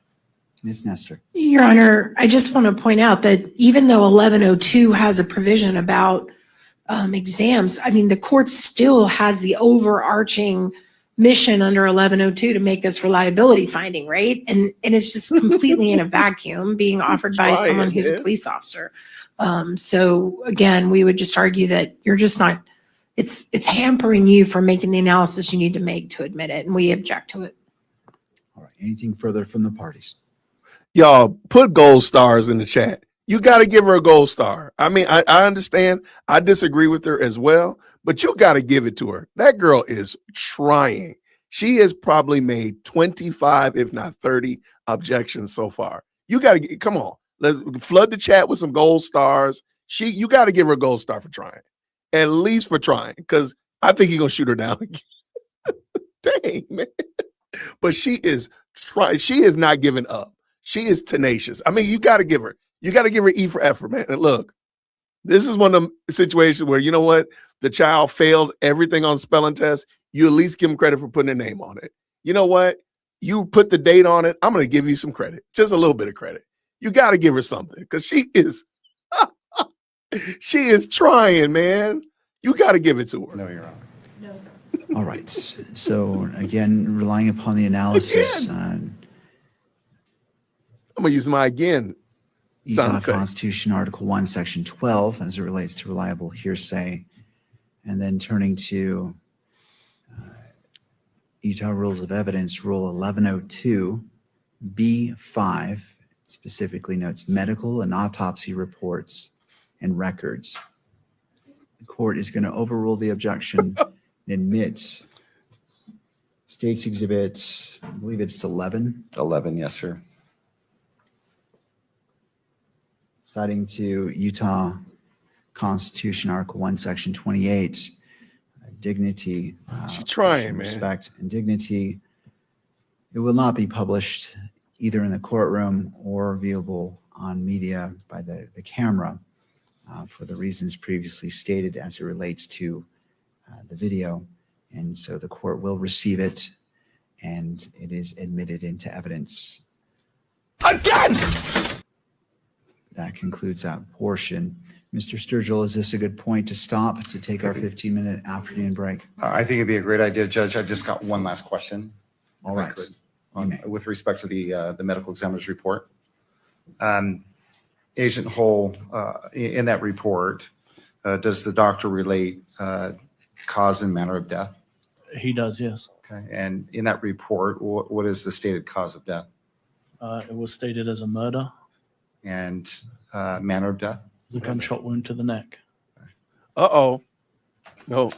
Ms. Nestor. Your Honor, I just want to point out that even though 1102 has a provision about exams, I mean, the court still has the overarching mission under 1102 to make this reliability finding, right? And it's just completely in a vacuum being offered by someone who's a police officer. So again, we would just argue that you're just not, it's hampering you from making the analysis you need to make to admit it, and we object to it. All right. Anything further from the parties? Y'all put gold stars in the chat. You got to give her a gold star. I mean, I understand. I disagree with her as well, but you got to give it to her. That girl is trying. She has probably made 25, if not 30 objections so far. You got to come on. Let's flood the chat with some gold stars. You got to give her a gold star for trying, at least for trying, because I think he's going to shoot her down. Dang, man. But she is trying. She is not giving up. She is tenacious. I mean, you got to give her You got to give her E for effort, man. And look, this is one of the situations where, you know what? The child failed everything on spelling test. You at least give them credit for putting their name on it. You know what? You put the date on it. I'm going to give you some credit, just a little bit of credit. You got to give her something because she is trying, man. You got to give it to her. No, you're wrong. No, sir. All right. So again, relying upon the analysis on I'm going to use my again. Utah Sound effect. Constitution, Article 1, Section 12, as it relates to reliable hearsay, and then turning to Utah Rules of Evidence, Rule 1102, B5, specifically notes medical and autopsy reports and records. The court is going to overrule the objection and admit State's Exhibit, I believe it's 11. 11, yes, sir. Citing to Utah Constitution, Article 1, Section 28, dignity, She's trying, man. respect, and dignity. It will not be published either in the courtroom or viewable on media by the camera for the reasons previously stated as it relates to the video. And so the court will receive it, and it is admitted into evidence. Again! That concludes that portion. Mr. Sturgill, is this a good point to stop to take our 15-minute afternoon break? I think it'd be a great idea, Judge. I've just got one last question. All if I right. could, with respect to the medical examiner's report. Agent Hull, in that report, does the doctor relate cause and manner of death? He does, yes. Okay. And in that report, what is the stated cause of death It was stated as a murder. and manner of death? It was a gunshot wound to the neck. Uh-oh. No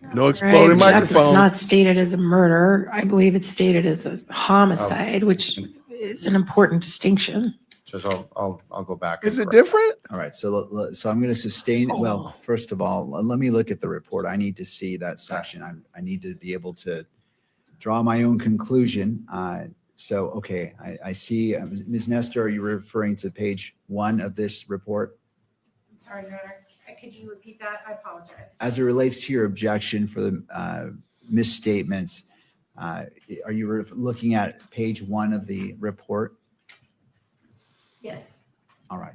Right, exploding Jeff, it's microphone. not stated as a murder. I believe it's stated as a homicide, which is an important distinction. Judge, I'll go back. Is it different? All right, so I'm going to sustain, well, first of all, let me look at the report. I need to see that section. I need to be able to draw my own conclusion. So, okay, I see, Ms. Nestor, are you referring to page 1 of this report? I'm sorry, Your Honor. Could you repeat that? I apologize. As it relates to your objection for the misstatements, are you looking at page 1 of the report? Yes. All right.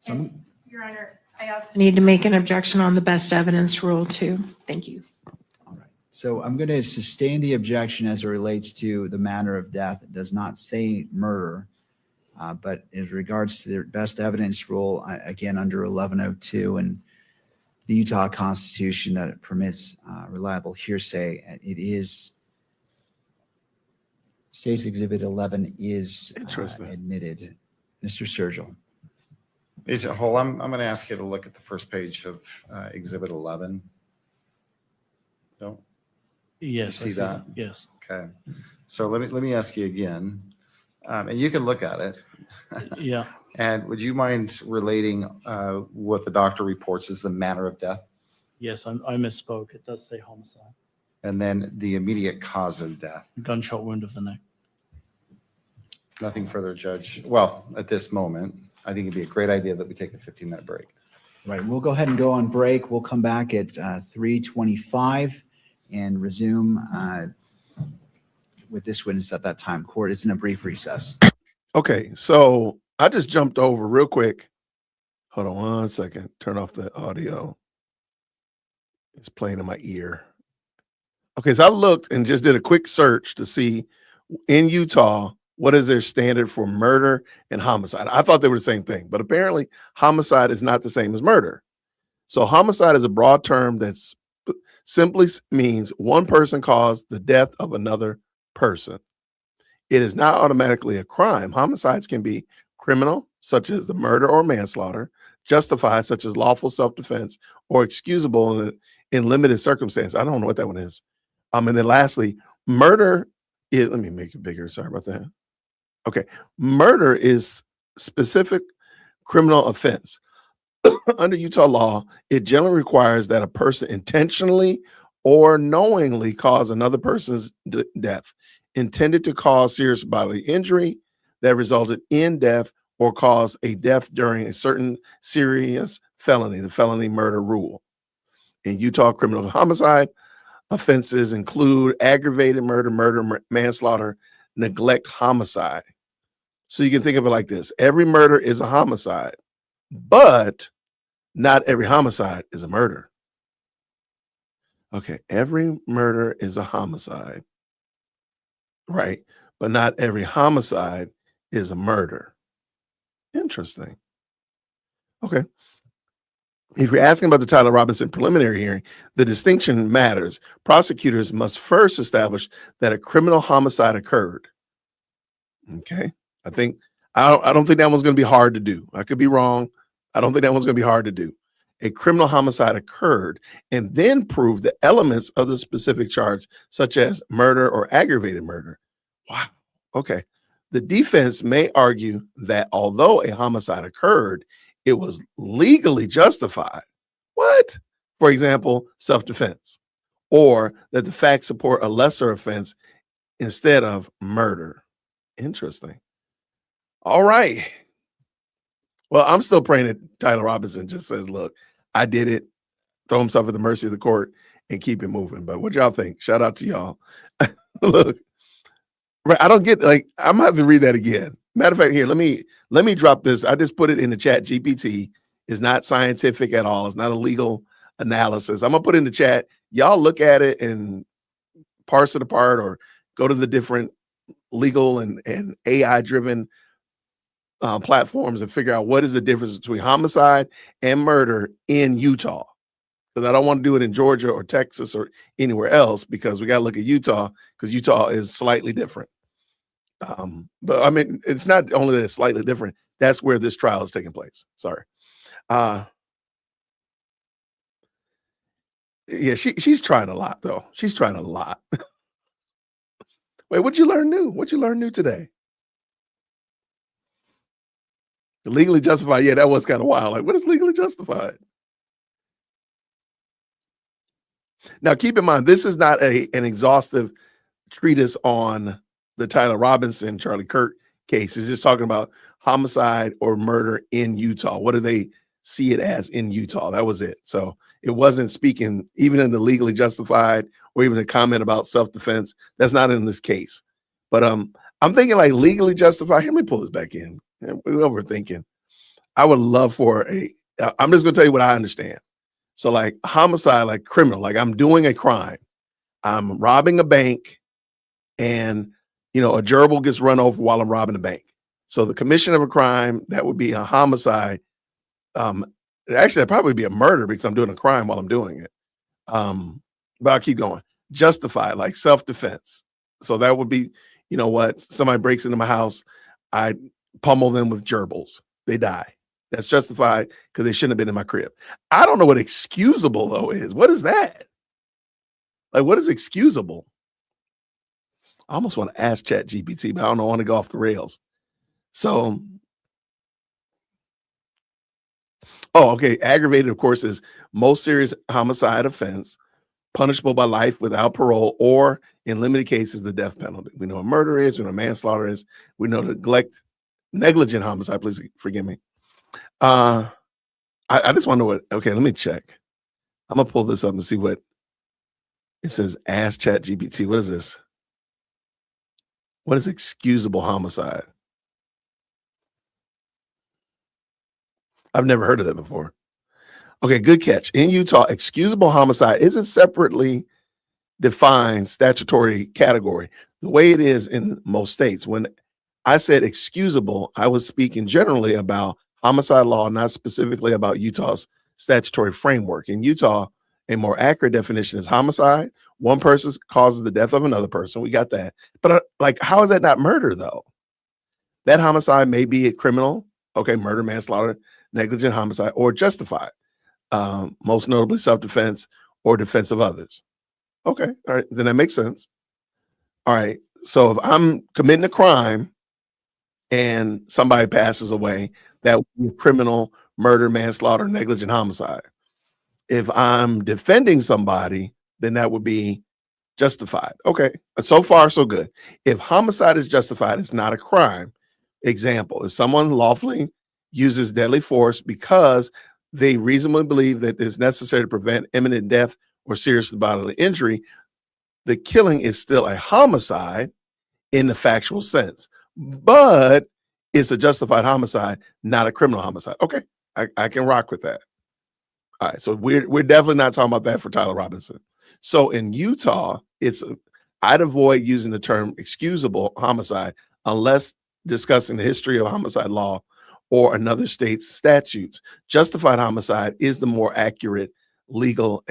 And, Your Honor, I also need to make an objection on the best evidence rule too. Thank you. So I'm going to sustain the objection as it relates to the manner of death. It does not say murder, but in regards to the best evidence rule, again, under 1102 and the Utah Constitution that it permits reliable hearsay, it is State's Exhibit 11 is admitted. Mr. Sturgill. Agent Hull, I'm going to ask you to look at the first page of Exhibit 11. No? Yes, You see that? Yes. Okay. So let me ask you again, and you can look at it. Yeah. And would you mind relating what the doctor reports as the manner of death, Yes, I misspoke. It does say homicide. and then the immediate cause of death? Gunshot wound of the neck. Nothing further, Judge. Well, at this moment, I think it'd be a great idea that we take a 15-minute break. Right, we'll go ahead and go on break. We'll come back at 3:25 and resume with this witness at that time. Court is in a brief recess. Okay, so I just jumped over real quick. Hold on 1 second. Turn off the audio. It's playing in my ear. Okay, so I looked and just did a quick search to see in Utah, what is their standard for murder and homicide? I thought they were the same thing, but apparently homicide is not the same as murder. So homicide is a broad term that simply means one person caused the death of another person. It is not automatically a crime. Homicides can be criminal, such as the murder or manslaughter, justified, such as lawful self-defense, or excusable in limited circumstances. I don't know what that one is. And then lastly, murder is, let me make it bigger. Sorry about that. Okay. Murder is specific criminal offense. Under Utah law, it generally requires that a person intentionally or knowingly cause another person's death, intended to cause serious bodily injury that resulted in death, or cause a death during a certain serious felony, the felony murder rule. In Utah, criminal homicide offenses include aggravated murder, manslaughter, neglect, homicide. So you can think of it like this. Every murder is a homicide, but not every homicide is a murder. Okay, every murder is a homicide, right? But not every homicide is a murder. Interesting. Okay. If you're asking about the Tyler Robinson preliminary hearing, the distinction matters. Prosecutors must first establish that a criminal homicide occurred. Okay. I don't think that one's going to be hard to do. I could be wrong. I don't think that one's going to be hard to do. A criminal homicide occurred, and then prove the elements of the specific charge, such as murder or aggravated murder. Wow. Okay. The defense may argue that although a homicide occurred, it was legally justified. What? For example, self-defense, or that the facts support a lesser offense instead of murder. Interesting. All right. Well, I'm still praying that Tyler Robinson just says, look, I did it, throw himself at the mercy of the court and keep it moving. But what y'all think? Shout out to y'all. Look, right, I don't get, like, I'm gonna have to read that again. Matter of fact, here, let me drop this. I just put it in the chat. GPT is not scientific at all. It's not a legal analysis. I'm gonna put it in the chat. Y'all look at it and parse it apart, or go to the different legal and AI driven platforms and figure out what is the difference between homicide and murder in Utah. Because I don't want to do it in Georgia or Texas or anywhere else, because we got to look at Utah, because Utah is slightly different. But I mean, it's not only that it's slightly different. That's where this trial is taking place. Sorry. Yeah, she's trying a lot though. She's trying a lot. Wait, what'd you learn new? What'd you learn new today? Legally justified. Yeah, that was kind of wild. Like, what is legally justified? Now, keep in mind, this is not an exhaustive treatise on the Tyler Robinson, Charlie Kirk case. It's just talking about homicide or murder in Utah. What do they see it as in Utah? That was it. So it wasn't speaking even in the legally justified or even a comment about self-defense. That's not in this case. But I'm thinking like legally justified. Let me pull this back in. We're overthinking. I would love for I'm just gonna tell you what I understand. So like homicide, like criminal, like I'm doing a crime. I'm robbing a bank, and a gerbil gets run over while I'm robbing the bank. So the commission of a crime, that would be a homicide. Actually, that'd probably be a murder because I'm doing a crime while I'm doing it. But I'll keep going. Justified, like self-defense. So that would be, somebody breaks into my house, I pummel them with gerbils. They die. That's justified because they shouldn't have been in my crib. I don't know what excusable though is. What is that? Like, what is excusable? I almost want to ask ChatGPT, but I don't want to go off the rails. So, okay. Aggravated, of course, is most serious homicide offense, punishable by life without parole, or in limited cases, the death penalty. We know what murder is. We know what manslaughter is. We know negligent homicide. Please forgive me. I just want to know what. Okay, let me check. I'm gonna pull this up and see what it says. Ask ChatGPT. What is this? What is excusable homicide? I've never heard of that before. Okay, good catch. In Utah, excusable homicide isn't separately defined statutory category the way it is in most states. When I said excusable, I was speaking generally about homicide law, not specifically about Utah's statutory framework. In Utah, a more accurate definition is homicide. One person causes the death of another person. We got that. But like, how is that not murder though? That homicide may be a criminal. Okay, murder, manslaughter, negligent homicide, or justified. Most notably self-defense or defense of others. Okay, all right, then that makes sense. All right, so if I'm committing a crime and somebody passes away, that would be criminal, murder, manslaughter, negligent homicide. If I'm defending somebody, then that would be justified. Okay, so far so good. If homicide is justified, it's not a crime. Example, if someone lawfully uses deadly force because they reasonably believe that it's necessary to prevent imminent death or serious bodily injury, the killing is still a homicide in the factual sense, but it's a justified homicide, not a criminal homicide. Okay, I can rock with that. All right, so we're definitely not talking about that for Tyler Robinson. So in Utah, I'd avoid using the term excusable homicide unless discussing the history of homicide law or another state's statutes. Justified homicide is the more accurate legal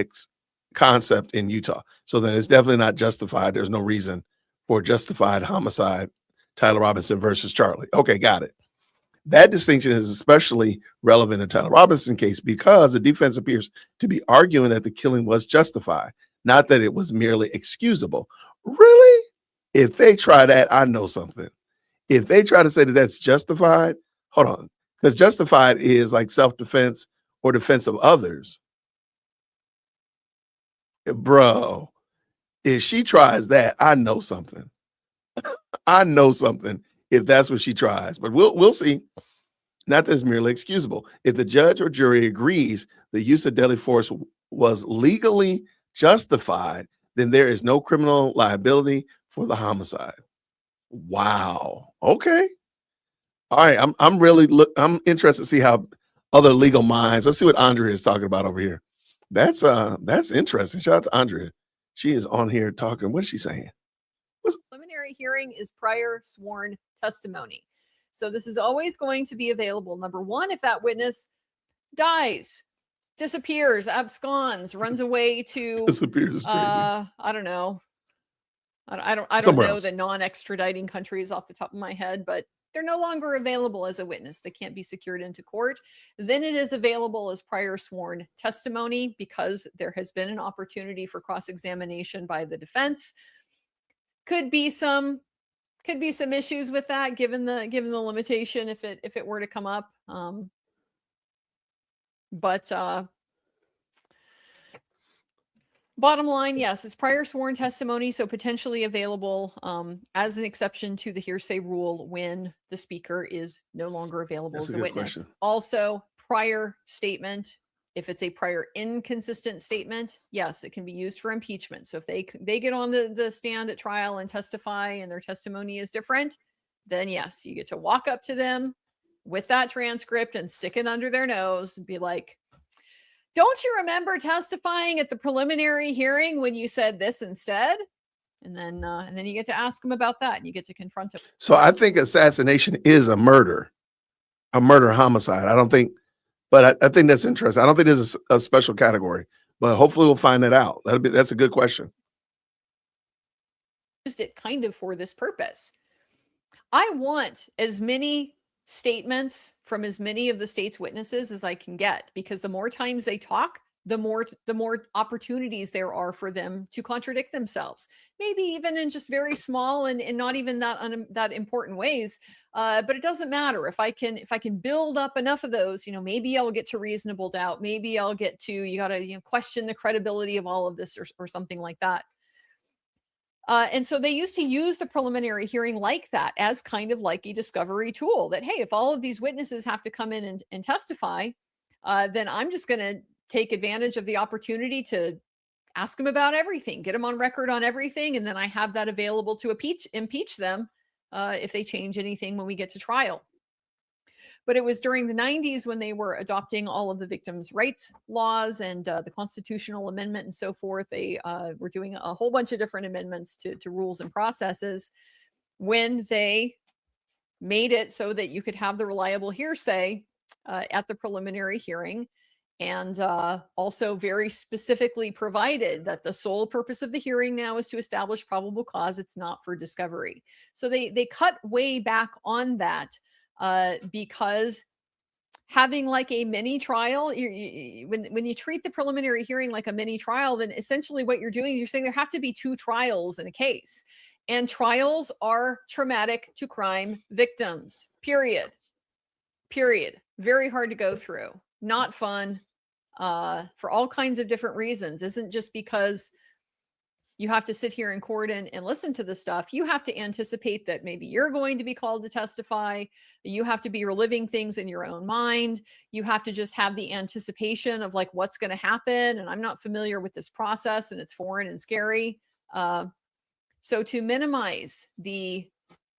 concept in Utah. So then it's definitely not justified. There's no reason for justified homicide, Tyler Robinson versus Charlie. Okay, got it. That distinction is especially relevant in Tyler Robinson's case because the defense appears to be arguing that the killing was justified, not that it was merely excusable. Really? If they try that, I know something. If they try to say that that's justified, hold on, because justified is like self-defense or defense of others. Bro, if she tries that, I know something. I know something if that's what she tries, but we'll see. Not that it's merely excusable. If the judge or jury agrees the use of deadly force was legally justified, then there is no criminal liability for the homicide. Wow. Okay. All right. I'm interested to see how other legal minds. Let's see what Andrea is talking about over here. That's interesting. Shout out to Andrea. She is on here talking. What's she saying? Preliminary hearing is prior sworn testimony. So this is always going to be available. Number one, if that witness dies, disappears, absconds, runs away to Disappears is crazy. I don't know. I don't Somewhere know else. the non-extraditing countries off the top of my head, but they're no longer available as a witness. They can't be secured into court. Then it is available as prior sworn testimony because there has been an opportunity for cross-examination by the defense. Could be some issues with that given the limitation if it were to come up. But bottom line, yes, it's prior sworn testimony, so potentially available as an exception to the hearsay rule when the speaker is no longer available That's as a a good witness. question. Also, prior statement. If it's a prior inconsistent statement, yes, it can be used for impeachment. So if they get on the stand at trial and testify and their testimony is different, then yes, you get to walk up to them with that transcript and stick it under their nose and be like, don't you remember testifying at the preliminary hearing when you said this instead? And then you get to ask them about that and you get to confront them. So I think assassination is a murder homicide. I don't think, but I think that's interesting. I don't think there's a special category, but hopefully we'll find that out. That's a good question. Used it kind of for this purpose. I want as many statements from as many of the state's witnesses as I can get, because the more times they talk, the more opportunities there are for them to contradict themselves. Maybe even in just very small and not even that important ways. But it doesn't matter if I can build up enough of those. Maybe I'll get to reasonable doubt. Maybe I'll get to you got to question the credibility of all of this or something like that. And so they used to use the preliminary hearing like that as kind of like a discovery tool that, hey, if all of these witnesses have to come in and testify, then I'm just going to take advantage of the opportunity to ask them about everything, get them on record on everything. And then I have that available to impeach them if they change anything when we get to trial. But it was during the 90s when they were adopting all of the victims' rights laws and the constitutional amendment and so forth. They were doing a whole bunch of different amendments to rules and processes when they made it so that you could have the reliable hearsay at the preliminary hearing. And also very specifically provided that the sole purpose of the hearing now is to establish probable cause. It's not for discovery. So they cut way back on that because having like a mini trial, when you treat the preliminary hearing like a mini trial, then essentially what you're doing is you're saying there have to be two trials in a case. And trials are traumatic to crime victims, period. Very hard to go through. Not fun for all kinds of different reasons. Isn't just because you have to sit here in court and listen to this stuff. You have to anticipate that maybe you're going to be called to testify. You have to be reliving things in your own mind. You have to just have the anticipation of like what's going to happen. And I'm not familiar with this process and it's foreign and scary. So to minimize the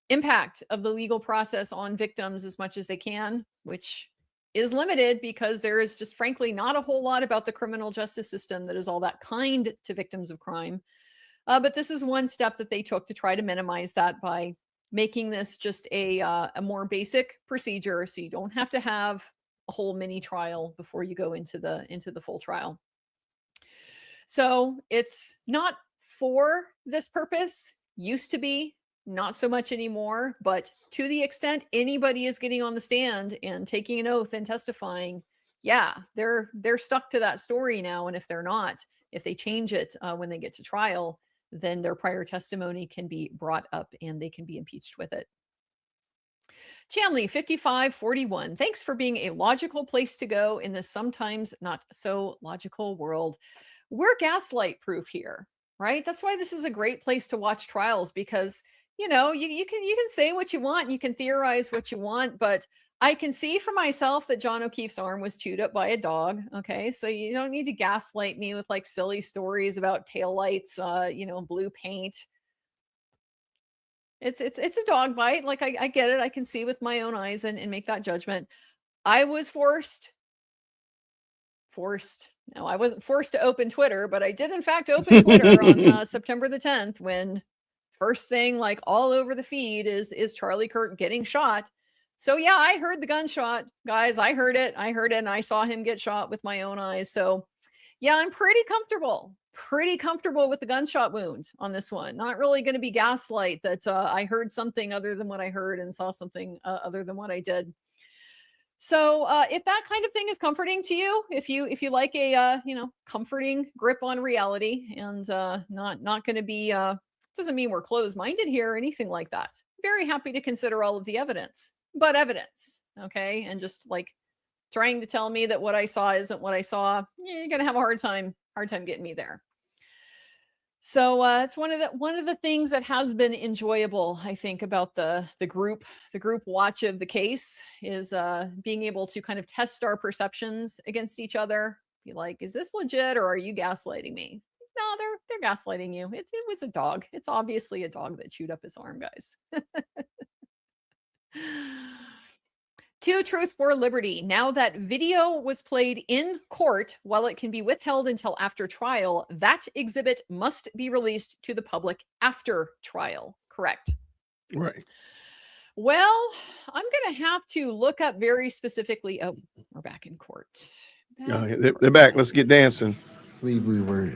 impact of the legal process on victims as much as they can, which is limited because there is just frankly not a whole lot about the criminal justice system that is all that kind to victims of crime. But this is one step that they took to try to minimize that by making this just a more basic procedure, so you don't have to have a whole mini trial before you go into the full trial. So it's not for this purpose. Used to be, not so much anymore. But to the extent anybody is getting on the stand and taking an oath and testifying, yeah, they're stuck to that story now. And if they're not, if they change it when they get to trial, then their prior testimony can be brought up and they can be impeached with it. Chanley 5541, thanks for being a logical place to go in this sometimes not so logical world. We're gaslight proof here, right? That's why this is a great place to watch trials, because you know, you can say what you want, you can theorize what you want, but I can see for myself that John O'Keefe's arm was chewed up by a dog. Okay. So you don't need to gaslight me with like silly stories about taillights, you know, blue paint. It's a dog bite. Like I get it. I can see with my own eyes and make that judgment. I was forced. No, I wasn't forced to open Twitter, but I did in fact open Twitter on September the 10th, when first thing like all over the feed is Charlie Kirk getting shot. So yeah, I heard the gunshot, guys. I heard it, and I saw him get shot with my own eyes. So yeah, I'm pretty comfortable with the gunshot wound on this one. Not really going to be gaslight that I heard something other than what I heard and saw something other than what I did. So if that kind of thing is comforting to you, if you like a you know, comforting grip on reality, and not going to be doesn't mean we're closed-minded here or anything like that. Very happy to consider all of the evidence, but evidence, okay? And just like trying to tell me that what I saw isn't what I saw, you're gonna have a hard time getting me there. So it's one of the things that has been enjoyable, I think, about the group watch of the case is being able to kind of test our perceptions against each other. Be like, is this legit or are you gaslighting me? No, they're gaslighting you. It was a dog. It's obviously a dog that chewed up his arm, guys. To Truth for Liberty. Now that video was played in court, while it can be withheld until after trial, that exhibit must be released to the public after trial. Correct. Right. Well, I'm going to have to look up very specifically. Oh, we're back in court. They're back. Let's get dancing. I believe we were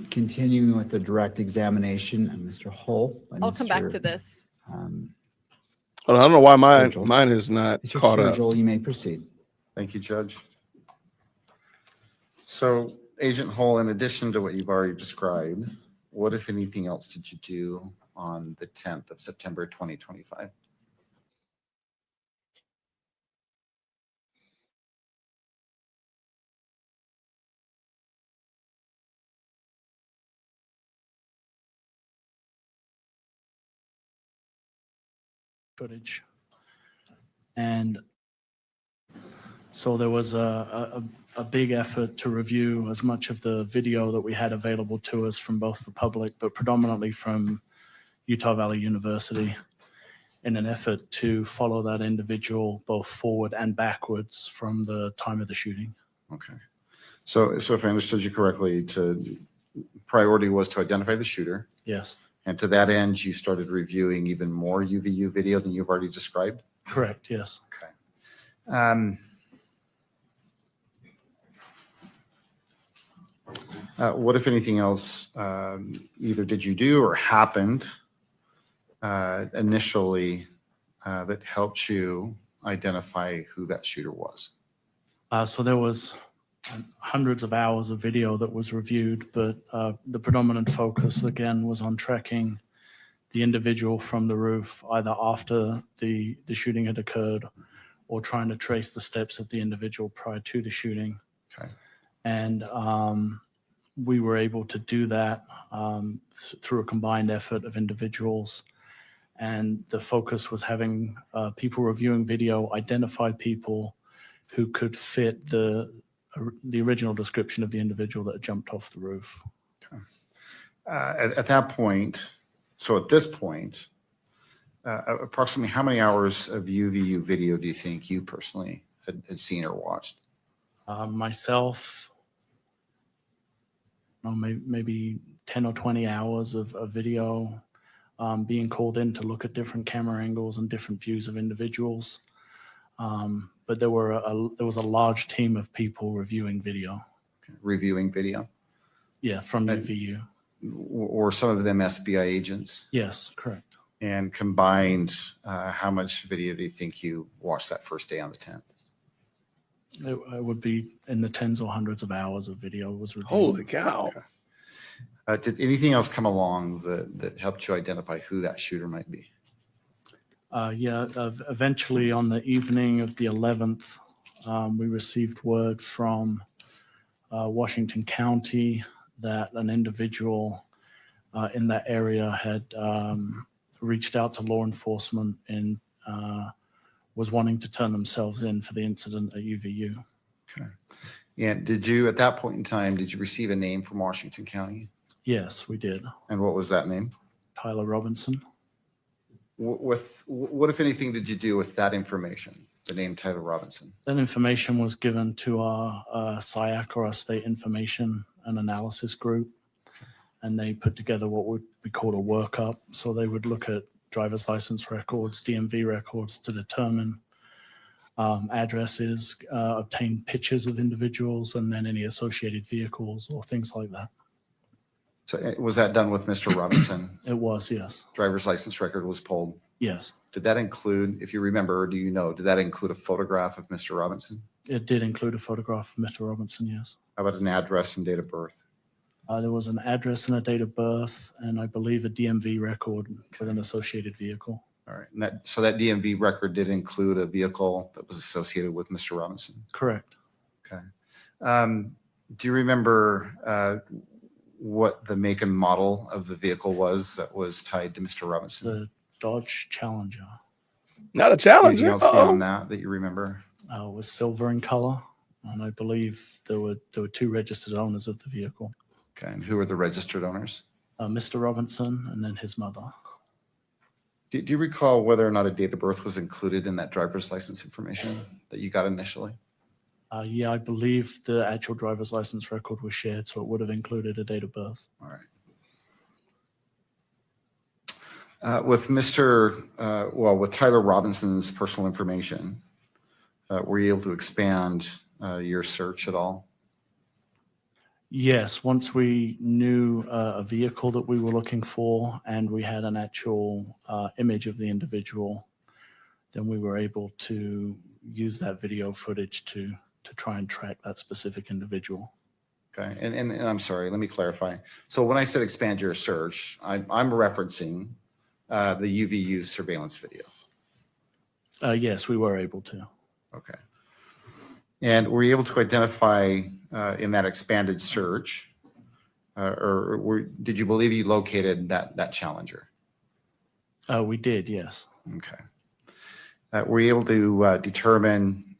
continuing with the direct examination of Mr. Hull. I'll come back to this. I don't know why mine is not Mr. caught up. Sturgill, you may proceed. Thank you, Judge. So, Agent Hull, in addition to what you've already described, what, if anything else, did you do on the 10th of September 2025? Footage. And so there was a big effort to review as much of the video that we had available to us from both the public, but predominantly from Utah Valley University, in an effort to follow that individual both forward and backwards from the time of the shooting. Okay. So if I understood you correctly, priority was to identify the shooter. Yes. And to that end, you started reviewing even more UVU video than you've already described? Correct, yes. Okay. What, if anything else, either did you do or happened initially that helped you identify who that shooter was? So there was hundreds of hours of video that was reviewed, but the predominant focus again was on tracking the individual from the roof, either after the shooting had occurred or trying to trace the steps of the individual prior to the shooting. Okay. And we were able to do that through a combined effort of individuals. And the focus was having people reviewing video identify people who could fit the original description of the individual that had jumped off the roof. At that point, so at this point, approximately how many hours of UVU video do you think you personally had seen or watched? Myself, maybe 10 or 20 hours of video, being called in to look at different camera angles and different views of individuals. But there was a large team of people reviewing video. Reviewing video? Yeah, from UVU. Or some of them SBI agents? Yes, correct. And combined, how much video do you think you watched that first day on the 10th? It would be in the tens or hundreds of hours of video was reviewed. Holy cow. Did anything else come along that helped you identify who that shooter might be? Eventually on the evening of the 11th, we received word from Washington County that an individual in that area had reached out to law enforcement and was wanting to turn themselves in for the incident at UVU. Okay. And did you, at that point in time, did you receive a name from Washington County? Yes, we did. And what was that name? Tyler Robinson. What, if anything, did you do with that information, the name Tyler Robinson? That information was given to our SIAC, or our State Information and Analysis Group, and they put together what would be called a workup. So they would look at driver's license records, DMV records to determine addresses, obtain pictures of individuals, and then any associated vehicles or things like that. So was that done with Mr. Robinson? It was, yes. Driver's license record was pulled? Yes. Did that include, if you remember, or do you know, did that include a photograph of Mr. Robinson? It did include a photograph of Mr. Robinson, yes. How about an address and date of birth? There was an address and a date of birth, and I believe a DMV record with an associated vehicle. All right. And so that DMV record did include a vehicle that was associated with Mr. Robinson? Correct. Okay. Do you remember what the make and model of the vehicle was that was tied to Mr. Robinson? The Dodge Challenger. Not a Challenger. Anything else beyond that you remember? It was silver in color, and I believe there were two registered owners of the vehicle. Okay. And who are the registered owners? Mr. Robinson and then his mother. Do you recall whether or not a date of birth was included in that driver's license information that you got initially? Yeah, I believe the actual driver's license record was shared, so it would have included a date of birth. All right. With with Tyler Robinson's personal information, were you able to expand your search at all? Yes, once we knew a vehicle that we were looking for and we had an actual image of the individual, then we were able to use that video footage to try and track that specific individual. Okay, and I'm sorry, let me clarify. So when I said expand your search, I'm referencing the UVU surveillance video. Yes, we were able to. Okay. And were you able to identify in that expanded search, did you believe you located that Challenger? We did, yes. Okay. Were you able to determine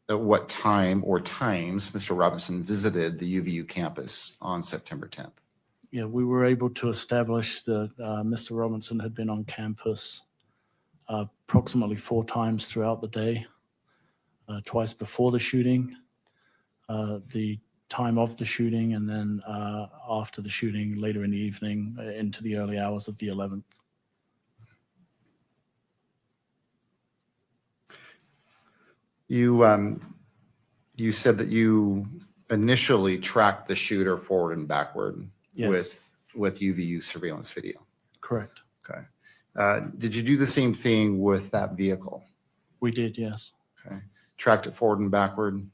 at what time or times Mr. Robinson visited the UVU campus on September 10th? Yeah, we were able to establish that Mr. Robinson had been on campus approximately 4 times throughout the day, twice before the shooting, the time of the shooting, and then after the shooting later in the evening into the early hours of the 11th. You said that you initially tracked the shooter forward and backward. Yes. with UVU surveillance video. Correct. Okay. Did you do the same thing with that vehicle? We did, yes. Okay. Tracked it forward and backward?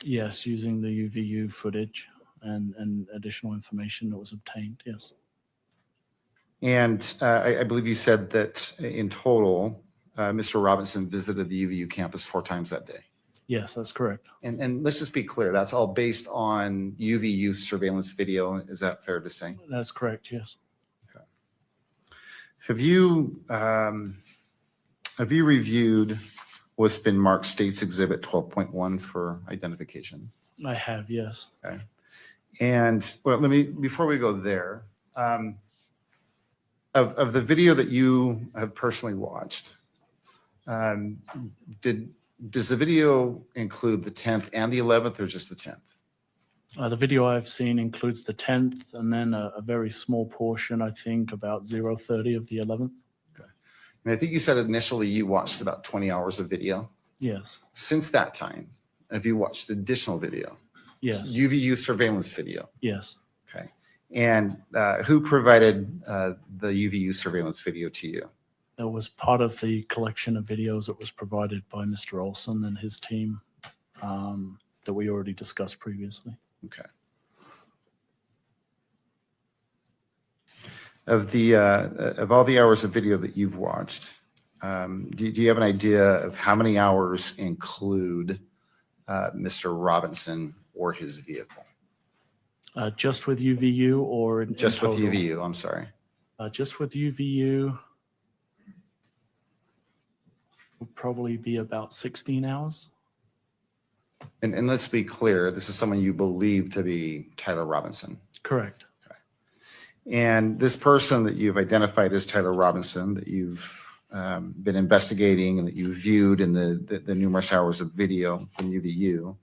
Yes, using the UVU footage and additional information that was obtained, yes. And I believe you said that in total, Mr. Robinson visited the UVU campus 4 times that day. Yes, that's correct. And let's just be clear, that's all based on UVU surveillance video. Is that fair to say? That's correct, yes. Have you reviewed what's been marked States Exhibit 12.1 for identification? I have, yes. Okay. And well, before we go there, of the video that you have personally watched, does the video include the 10th and the 11th, or just the 10th? The video I've seen includes the 10th and then a very small portion, I think about 0:30 of the 11th. And I think you said initially you watched about 20 hours of video. Yes, Since that time, have you watched additional video? yes, UVU surveillance video. yes. Okay. And who provided the UVU surveillance video to you? That was part of the collection of videos that was provided by Mr. Olson and his team that we already discussed previously. Okay. Of all the hours of video that you've watched, do you have an idea of how many hours include Mr. Robinson or his vehicle? Just with UVU or in Just with total? UVU, I'm sorry. Just with UVU would probably be about 16 hours. And let's be clear, this is someone you believe to be Tyler Robinson. Correct. And this person that you've identified as Tyler Robinson, that you've been investigating and that you viewed in the numerous hours of video from UVU,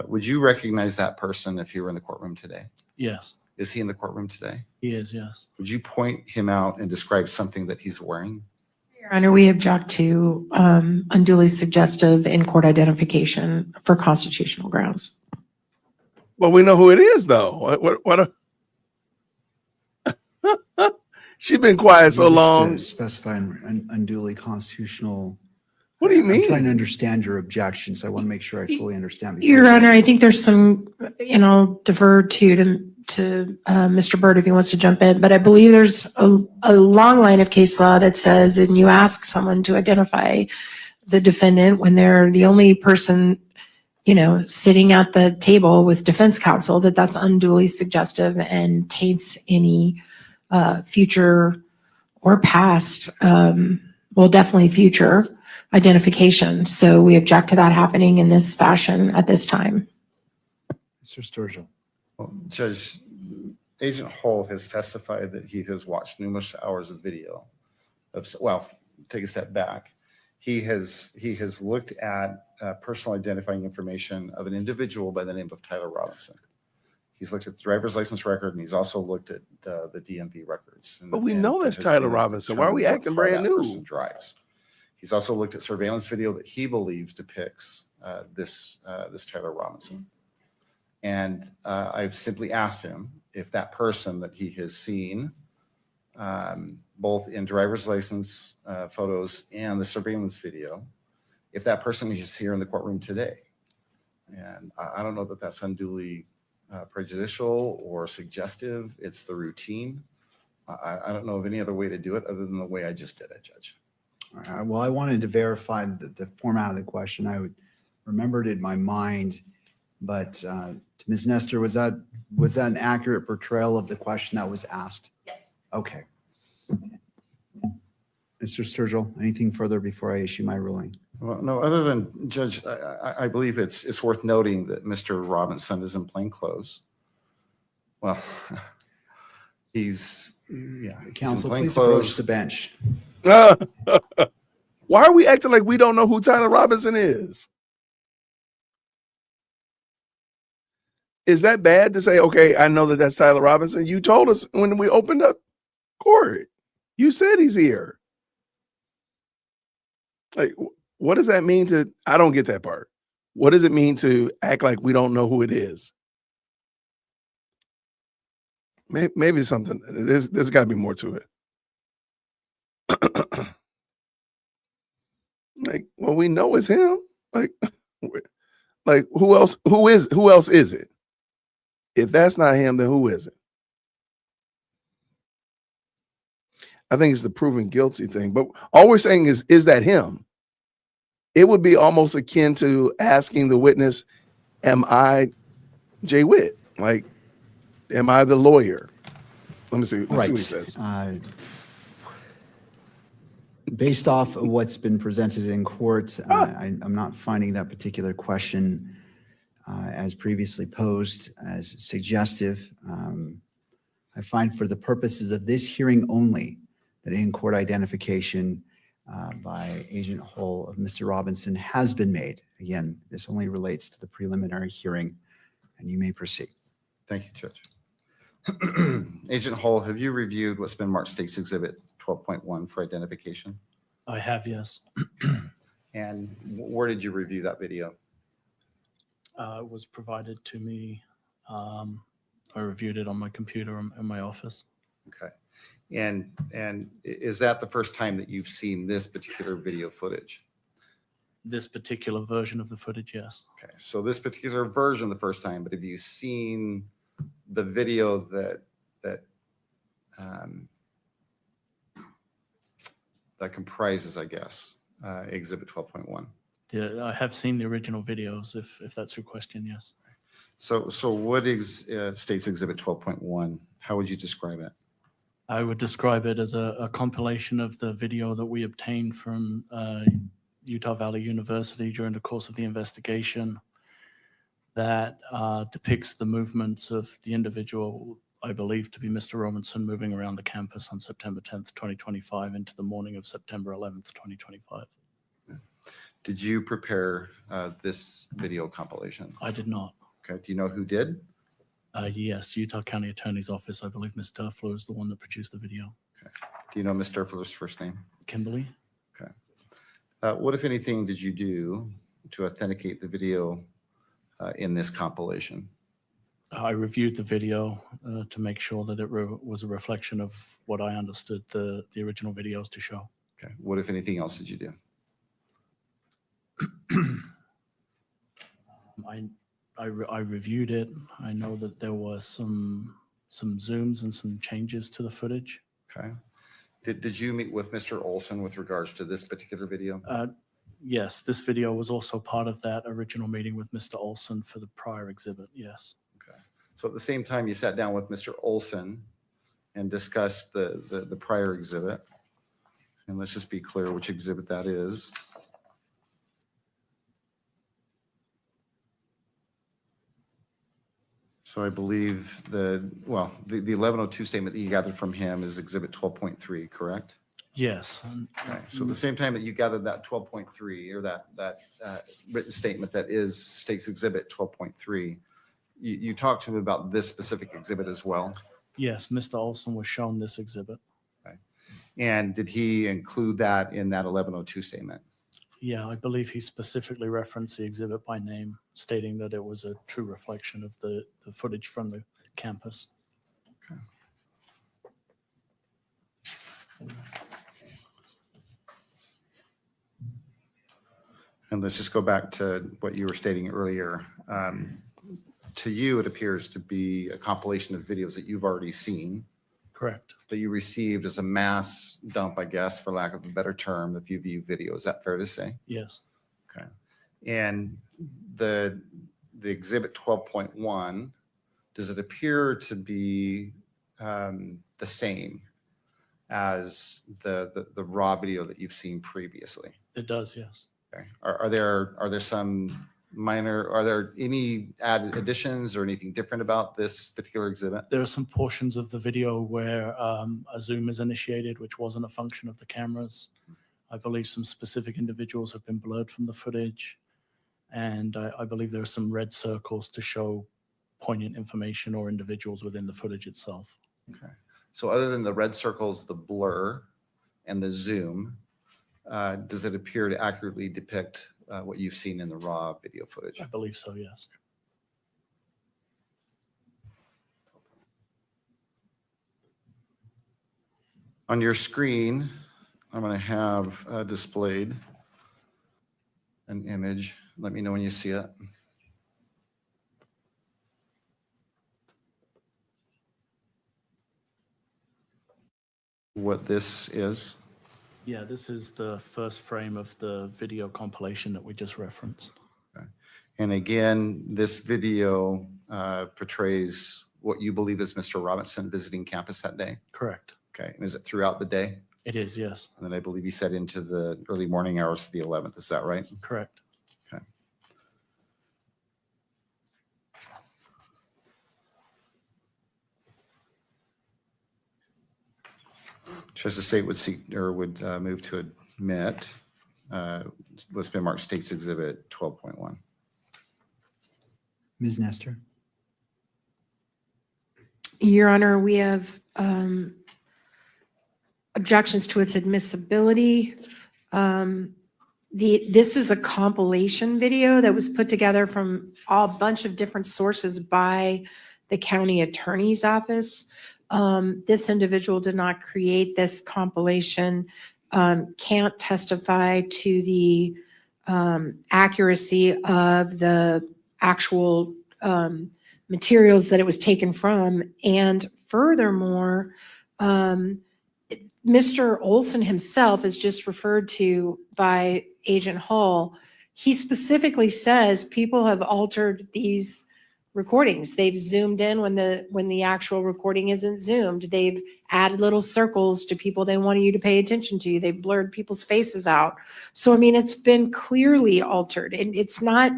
would you recognize that person if he were in the courtroom today? Yes, Is he in the courtroom today? he is, yes. Would you point him out and describe something that he's wearing? Your Honor, we object to unduly suggestive in-court identification for constitutional grounds. Well, we know who it is, though. What she's been quiet so You wish to long. Specify an unduly constitutional. What do you I'm mean? trying to understand your objection, so I want to make sure I fully understand. before Your you- Honor, I think there's some, I'll defer to Mr. Byrd if he wants to jump in, but I believe there's a long line of case law that says, and you ask someone to identify the defendant when they're the only person, sitting at the table with defense counsel, that's unduly suggestive and taints any future or past, definitely future identification. So we object to that happening in this fashion at this time. Mr. Sturgill. Well, Judge, Agent Holt has testified that he has watched numerous hours of video. Take a step back. He has looked at personal identifying information of an individual by the name of Tyler Robinson. He's looked at the driver's license record, and he's also looked at the DMV records. But we know that's Tyler Robinson. Why are we acting brand new? Drives. He's also looked at surveillance video that he believes depicts this Tyler Robinson. And I've simply asked him if that person that he has seen, both in driver's license photos and the surveillance video, if that person is here in the courtroom today. And I don't know that that's unduly prejudicial or suggestive. It's the routine. I don't know of any other way to do it other than the way I just did it, Judge. All right, well, I wanted to verify the format of the question. I remembered it in my mind, but to Ms. Nestor, was that an accurate portrayal of the question that was asked? Yes. Okay. Mr. Sturgill, anything further before I issue my ruling? Well, no, other than, Judge, I believe it's worth noting that Mr. Robinson is in plain clothes. Well, he's in Counsel, plain please clothes. approach the bench. Why are we acting like we don't know who Tyler Robinson is? Is that bad to say, okay, I know that that's Tyler Robinson? You told us when we opened up court. You said he's here. Like, what does that mean to, I don't get that part. What does it mean to act like we don't know who it is? Maybe something, there's got to be more to it. Like, well, we know it's him. Like who else is it? If that's not him, then who is it? I think it's the proven guilty thing. But all we're saying is that him? it would be almost akin to asking the witness, am I Jay Witt? Like, am I the lawyer? Let me see. Let's see what he says. Based off of what's been presented in court, I'm not finding that particular question as previously posed as suggestive. I find for the purposes of this hearing only that in-court identification by Agent Hull of Mr. Robinson has been made. Again, this only relates to the preliminary hearing, and you may proceed. Thank you, Judge. Agent Hull, have you reviewed what's been marked State's Exhibit 12.1 for identification? I have, yes. And where did you review that video? It was provided to me. I reviewed it on my computer in my office. Okay. And is that the first time that you've seen this particular video footage? This particular version of the footage, yes. Okay. So this particular version the first time, but have you seen the video that comprises, I guess, Exhibit 12.1? Yeah, I have seen the original videos, if that's your question, yes. So what states Exhibit 12.1? How would you describe it? I would describe it as a compilation of the video that we obtained from Utah Valley University during the course of the investigation that depicts the movements of the individual I believe to be Mr. Robinson moving around the campus on September 10th, 2025 into the morning of September 11th, 2025. Did you prepare this video compilation? I did not. Okay. Do you know who did? Yes, Utah County Attorney's Office. I believe Ms. Durfler is the one that produced the video. Okay. Do you know Ms. Durfler's first name? Kimberly. Okay. What, if anything, did you do to authenticate the video in this compilation? I reviewed the video to make sure that it was a reflection of what I understood the original videos to show. Okay. What, if anything else, did you do? I reviewed it. I know that there was some zooms and some changes to the footage. Okay. Did you meet with Mr. Olson with regards to this particular video? Yes, this video was also part of that original meeting with Mr. Olson for the prior exhibit. Yes. Okay. So at the same time, you sat down with Mr. Olson and discussed the prior exhibit. And let's just be clear which exhibit that is. So I believe the 1102 statement that you gathered from him is Exhibit 12.3, correct? Yes. Okay. So the same time that you gathered that 12.3 or that written statement that is State's Exhibit 12.3, you talked to him about this specific exhibit as well? Yes, Mr. Olson was shown this exhibit. Okay. And did he include that in that 1102 statement? Yeah, I believe he specifically referenced the exhibit by name, stating that it was a true reflection of the footage from the campus. Okay. And let's just go back to what you were stating earlier. To you, it appears to be a compilation of videos that you've already seen. Correct. That you received as a mass dump, I guess, for lack of a better term, of UVU video. Is that fair to say? Yes. Okay. And the exhibit 12.1, does it appear to be the same as the raw video that you've seen previously? It does, yes. Okay. Are there some minor, are there any added additions or anything different about this particular exhibit? There are some portions of the video where a zoom is initiated, which wasn't a function of the cameras. I believe some specific individuals have been blurred from the footage. And I believe there are some red circles to show poignant information or individuals within the footage itself. Okay. So other than the red circles, the blur, and the zoom, does it appear to accurately depict what you've seen in the raw video footage? I believe so, yes. On your screen, I'm going to have displayed an image. Let me know when you see it. What this is? Yeah, this is the first frame of the video compilation that we just referenced. And again, this video portrays what you believe is Mr. Robinson visiting campus that day? Correct. Okay, and is it throughout the day? It is, yes. And then I believe you said into the early morning hours of the 11th, is that right? Correct. Okay. Trust the state would seek or would move to admit what's been marked State's Exhibit 12.1. Ms. Nestor. Your Honor, we have objections to its admissibility. This is a compilation video that was put together from a bunch of different sources by the county attorney's office. This individual did not create this compilation, can't testify to the accuracy of the actual materials that it was taken from. And furthermore, Mr. Olson himself is just referred to by Agent Hall. He specifically says people have altered these recordings. They've zoomed in when the actual recording isn't zoomed. They've added little circles to people they wanted you to pay attention to. They've blurred people's faces out. So, I mean, it's been clearly altered. And it's not,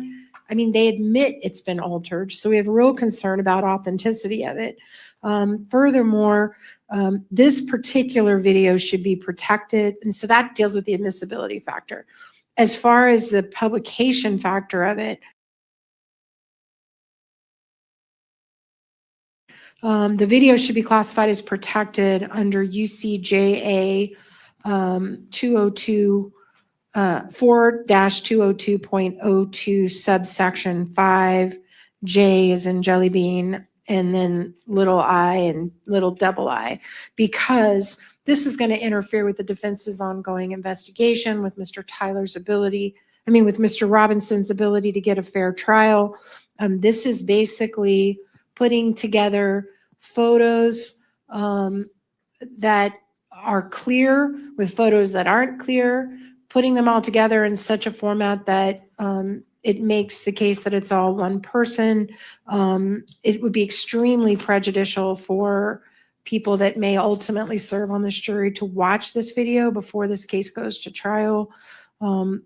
I mean, they admit it's been altered. So we have real concern about authenticity of it. Furthermore, this particular video should be protected. And so that deals with the admissibility factor. As far as the publication factor of it, the video should be classified as protected under UCJA 4-202.02 subsection 5. J is in jelly bean, and then little I and little double I, because this is going to interfere with the defense's ongoing investigation, with Mr. Tyler's ability, with Mr. Robinson's ability to get a fair trial. This is basically putting together photos that are clear with photos that aren't clear, putting them all together in such a format that it makes the case that it's all one person. It would be extremely prejudicial for people that may ultimately serve on this jury to watch this video before this case goes to trial.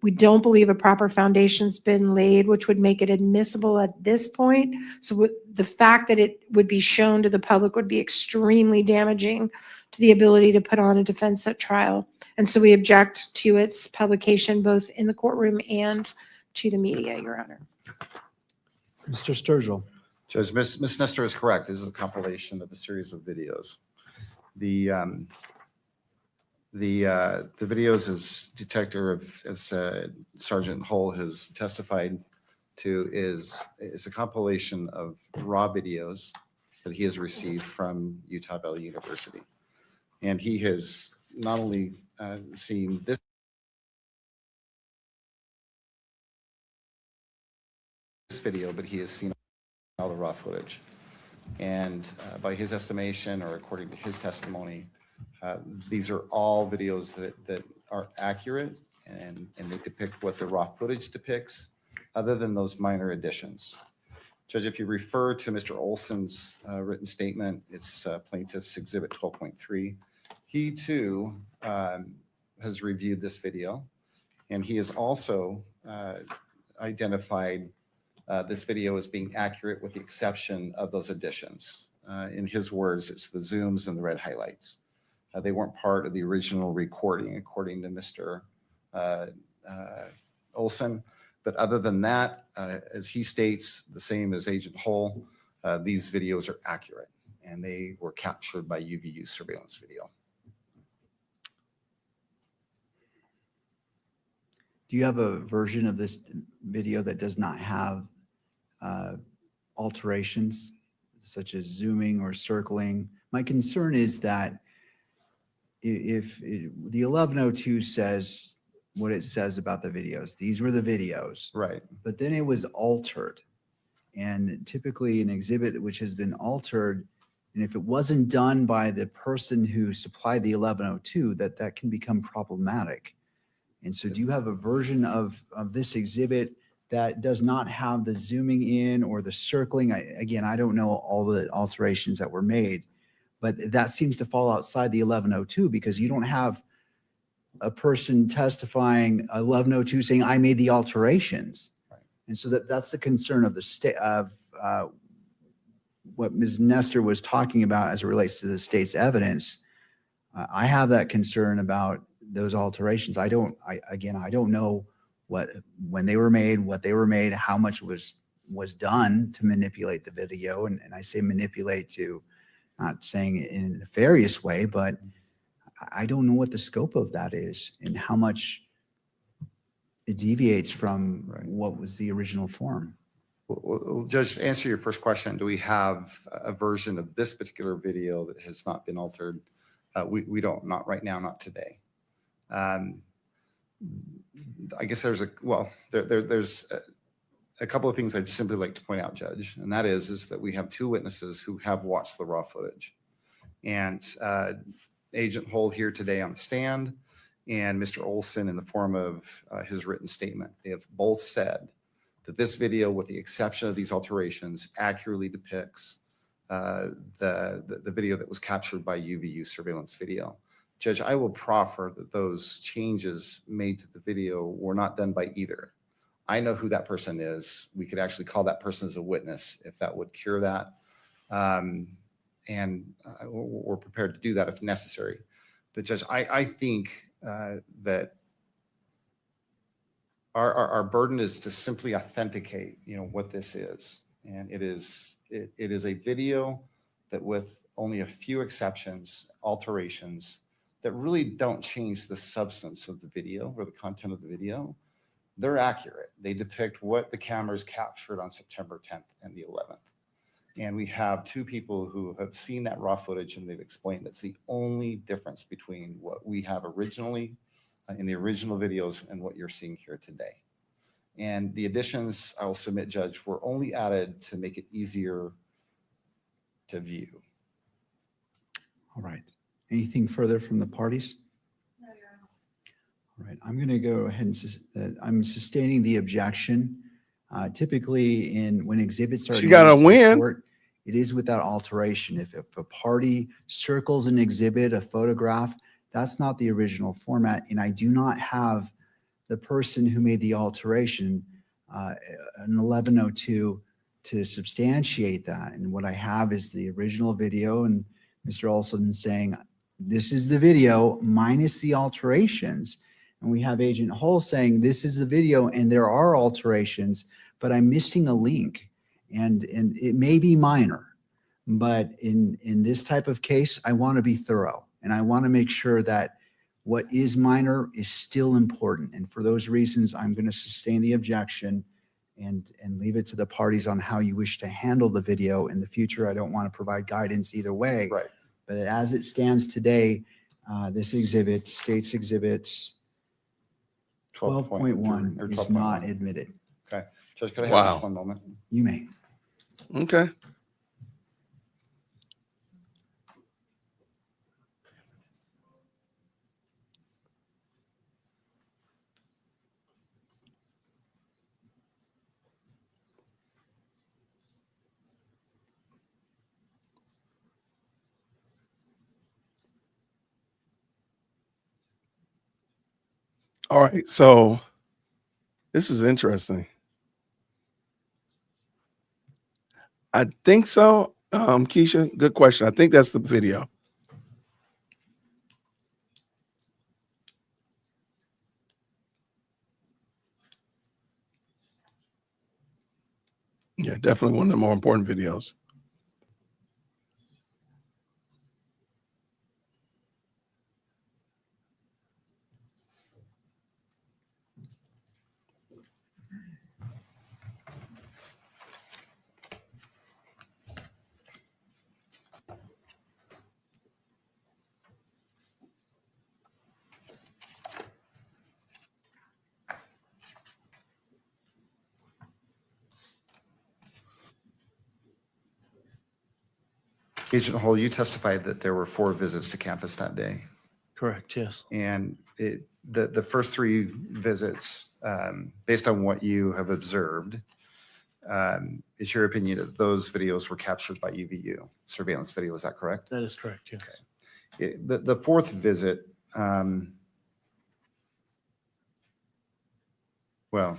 We don't believe a proper foundation's been laid, which would make it admissible at this point. So the fact that it would be shown to the public would be extremely damaging to the ability to put on a defense at trial. And so we object to its publication both in the courtroom and to the media, Your Honor. Mr. Sturgill. Judge, Ms. Nestor is correct. This is a compilation of a series of videos. The videos, as Sergeant Hull has testified to, is a compilation of raw videos that he has received from Utah Valley University. And he has not only seen this video, but he has seen all the raw footage. And by his estimation, or according to his testimony, these are all videos that are accurate and they depict what the raw footage depicts, other than those minor additions. Judge, if you refer to Mr. Olson's written statement, it's Plaintiff's Exhibit 12.3. He too has reviewed this video, and he has also identified this video as being accurate with the exception of those additions. In his words, it's the zooms and the red highlights. They weren't part of the original recording, according to Mr. Olson. But other than that, as he states, the same as Agent Hull, these videos are accurate, and they were captured by UVU surveillance video. Do you have a version of this video that does not have alterations, such as zooming or circling? My concern is that if the 1102 says what it says about the videos, these were the videos, right? But then it was altered, and typically an exhibit which has been altered And if it wasn't done by the person who supplied the 1102, that can become problematic. And so do you have a version of this exhibit that does not have the zooming in or the circling? Again, I don't know all the alterations that were made, but that seems to fall outside the 1102 because you don't have a person testifying 1102 saying, I made the alterations. And so that's the concern of the state of what Ms. Nestor was talking about as it relates to the state's evidence. I have that concern about those alterations. I don't know when they were made, what they were made, how much was done to manipulate the video. And I say manipulate to not saying it in a nefarious way, but I don't know what the scope of that is and how much it deviates from what was the original form. Well, Judge, to answer your first question, do we have a version of this particular video that has not been altered? We don't, not right now, not today. I guess there's a couple of things I'd simply like to point out, Judge, and that is that we have two witnesses who have watched the raw footage. And Agent Hull here today on the stand and Mr. Olson in the form of his written statement. They have both said that this video, with the exception of these alterations, accurately depicts the video that was captured by UVU surveillance video. Judge, I will proffer that those changes made to the video were not done by either. I know who that person is. We could actually call that person as a witness if that would cure that. And we're prepared to do that if necessary. But Judge, I think that our burden is to simply authenticate, what this is. And it is a video that, with only a few exceptions, alterations, that really don't change the substance of the video or the content of the video. They're accurate. They depict what the cameras captured on September 10th and the 11th. And we have two people who have seen that raw footage and they've explained that's the only difference between what we have originally in the original videos and what you're seeing here today. And the additions, I will submit, Judge, were only added to make it easier to view. All right. Anything further from the parties? No, Your Honor. All right. I'm going to go ahead and I'm sustaining the objection. Typically, when exhibits are She got admitted to to the win. court, it is without alteration. If a party circles an exhibit, a photograph, that's not the original format. And I do not have the person who made the alteration, an 1102, to substantiate that. And what I have is the original video and Mr. Olson saying, this is the video minus the alterations. And we have Agent Hull saying, this is the video and there are alterations, but I'm missing a link. And it may be minor, but in this type of case, I want to be thorough and I want to make sure that what is minor is still important. And for those reasons, I'm going to sustain the objection and leave it to the parties on how you wish to handle the video in the future. I don't want to provide guidance either way. Right. But as it stands today, this exhibit, State's Exhibits 12.1 is not admitted. Okay. Judge, could I have Wow. just one moment? You may. Okay. All right. So this is interesting. I think so. Keisha, good question. I think that's the video. Yeah, definitely one of the more important videos. Agent Hall, you testified that there were 4 visits to campus that day. Correct, yes. And the first 3 visits, based on what you have observed, is your opinion that those videos were captured by UVU surveillance video? Is that correct? That is correct, yes. The 4th visit, well,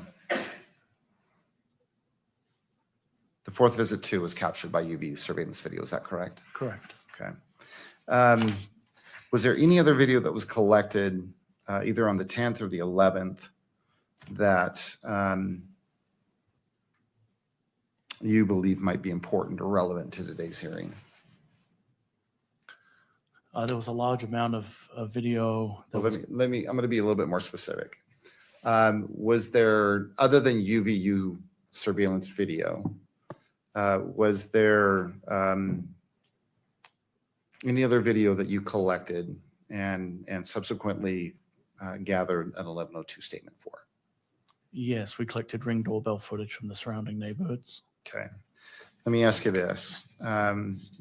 the 4th visit too was captured by UVU surveillance video. Is that correct? Correct. Okay. Was there any other video that was collected either on the 10th or the 11th that you believe might be important or relevant to today's hearing? There was a large amount of video. Well, I'm going to be a little bit more specific. Was there, other than UVU surveillance video, was there any other video that you collected and subsequently gathered an 1102 statement for? Yes, we collected Ring doorbell footage from the surrounding neighborhoods. Okay. Let me ask you this.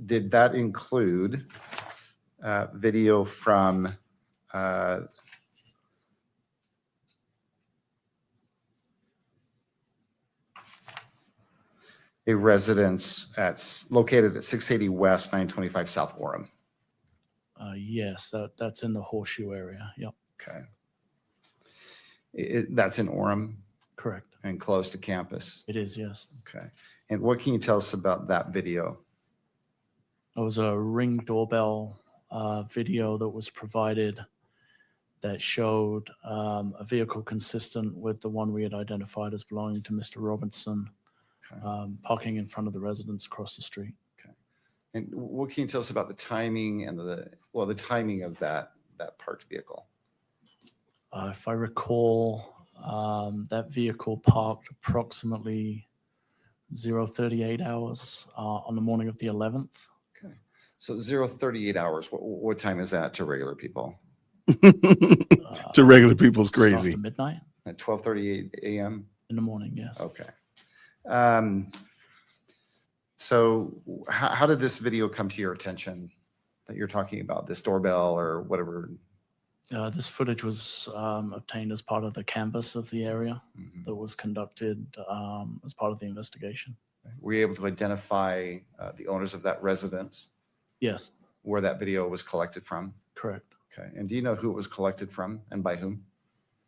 Did that include video from a residence located at 680 West, 925 South Orem? Yes, that's in the Horseshoe area. Yep. Okay. That's in Orem? Correct. And close to campus? It is, yes. Okay. And what can you tell us about that video? It was a Ring doorbell video that was provided that showed a vehicle consistent with the one we had identified as belonging to Mr. Robinson, parking in front of the residence across the street. Okay. And what can you tell us about the timing and the timing of that parked vehicle? If I recall, that vehicle parked approximately 0:38 hours on the morning of the 11th. Okay. So 0:38 hours. What time is that to regular people? To regular people is crazy. After midnight. At 12:38 a.m. In the morning, yes. Okay. So how did this video come to your attention that you're talking about, this doorbell or whatever? This footage was obtained as part of the canvass of the area that was conducted as part of the investigation. Were you able to identify the owners of that residence? Yes. Where that video was collected from? Correct. Okay. And do you know who it was collected from and by whom?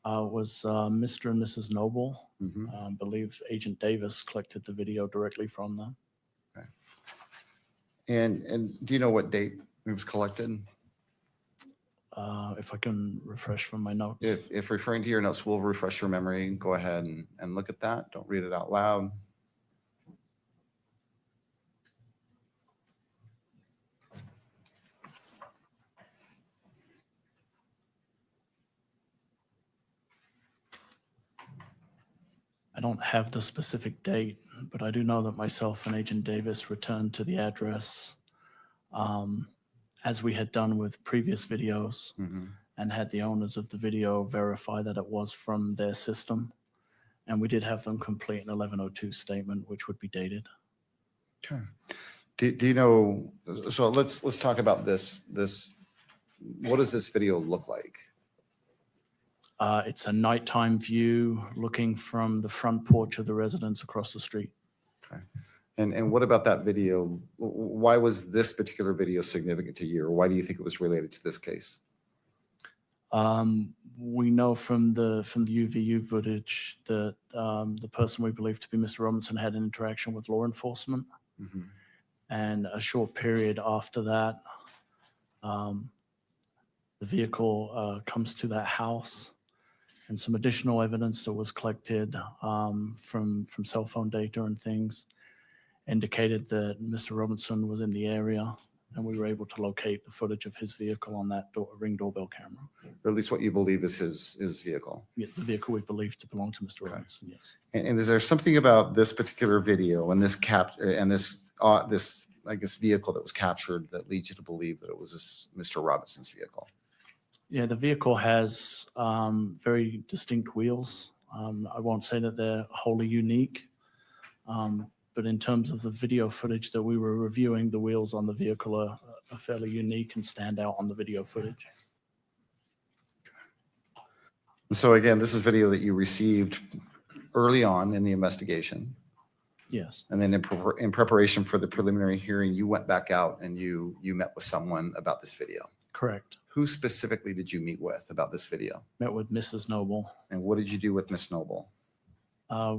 It was Mr. and Mrs. Noble. I believe Agent Davis collected the video directly from them. Okay. And do you know what date it was collected? If I can refresh from my notes. If referring to your notes will refresh your memory, go ahead and look at that. Don't read it out loud. I don't have the specific date, but I do know that myself and Agent Davis returned to the address as we had done with previous videos and had the owners of the video verify that it was from their system. And we did have them complete an 1102 statement, which would be dated. Okay. Do you know, so let's talk about this. What does this video look like? It's a nighttime view looking from the front porch of the residence across the street. Okay. And what about that video? Why was this particular video significant to you, or why do you think it was related to this case? We know from the UVU footage that the person we believe to be Mr. Robinson had an interaction with law enforcement. And a short period after that, the vehicle comes to that house. And some additional evidence that was collected from cell phone data and things indicated that Mr. Robinson was in the area, and we were able to locate the footage of his vehicle on that Ring doorbell camera. Or at least what you believe is his vehicle. Yeah, the vehicle we believe to belong to Mr. Robinson, yes. And is there something about this particular video and this I guess vehicle that was captured that leads you to believe that it was Mr. Robinson's vehicle? Yeah, the vehicle has very distinct wheels. I won't say that they're wholly unique, But in terms of the video footage that we were reviewing, the wheels on the vehicle are fairly unique and stand out on the video footage. So again, this is video that you received early on in the investigation. Yes, And then in preparation for the preliminary hearing, you went back out and you met with someone about this video. correct. Who specifically did you meet with about this video? Met with Mrs. Noble. And what did you do with Miss Noble?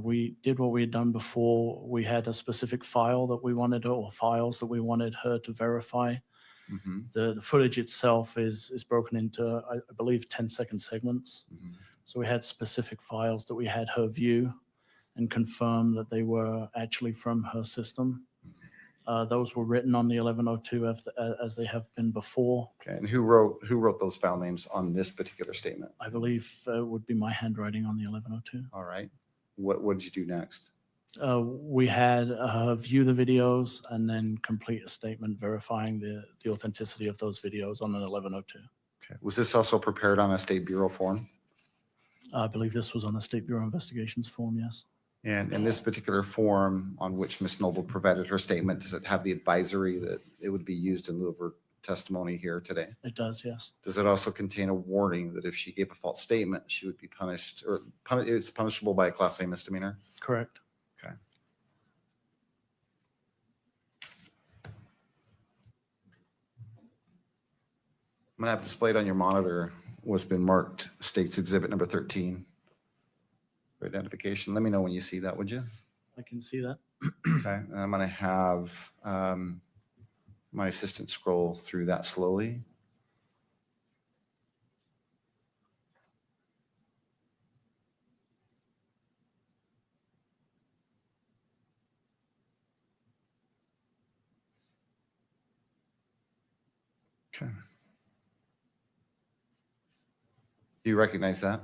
We did what we had done before. We had a specific file that we wanted, or files that we wanted her to verify. Mhm. The footage itself is broken into, I believe, 10-second segments. So we had specific files that we had her view and confirm that they were actually from her system. Those were written on the 1102 as they have been before. Okay, and who wrote those file names on this particular statement? I believe it would be my handwriting on the 1102. All right. What did you do next? We had her view the videos and then complete a statement verifying the authenticity of those videos on an 1102. Okay. Was this also prepared on a State Bureau form? I believe this was on the State Bureau Investigations form, yes. And in this particular form on which Ms. Noble provided her statement, does it have the advisory that it would be used in lieu of her testimony here today? It does, yes. Does it also contain a warning that if she gave a false statement, she would be punished, or it's punishable by a Class A misdemeanor? Correct. Okay. I'm gonna have displayed on your monitor what's been marked State's Exhibit number 13. For identification. Let me know when you see that, would you? I can see that. Okay, and I'm gonna have my assistant scroll through that slowly. Okay. Do you recognize that?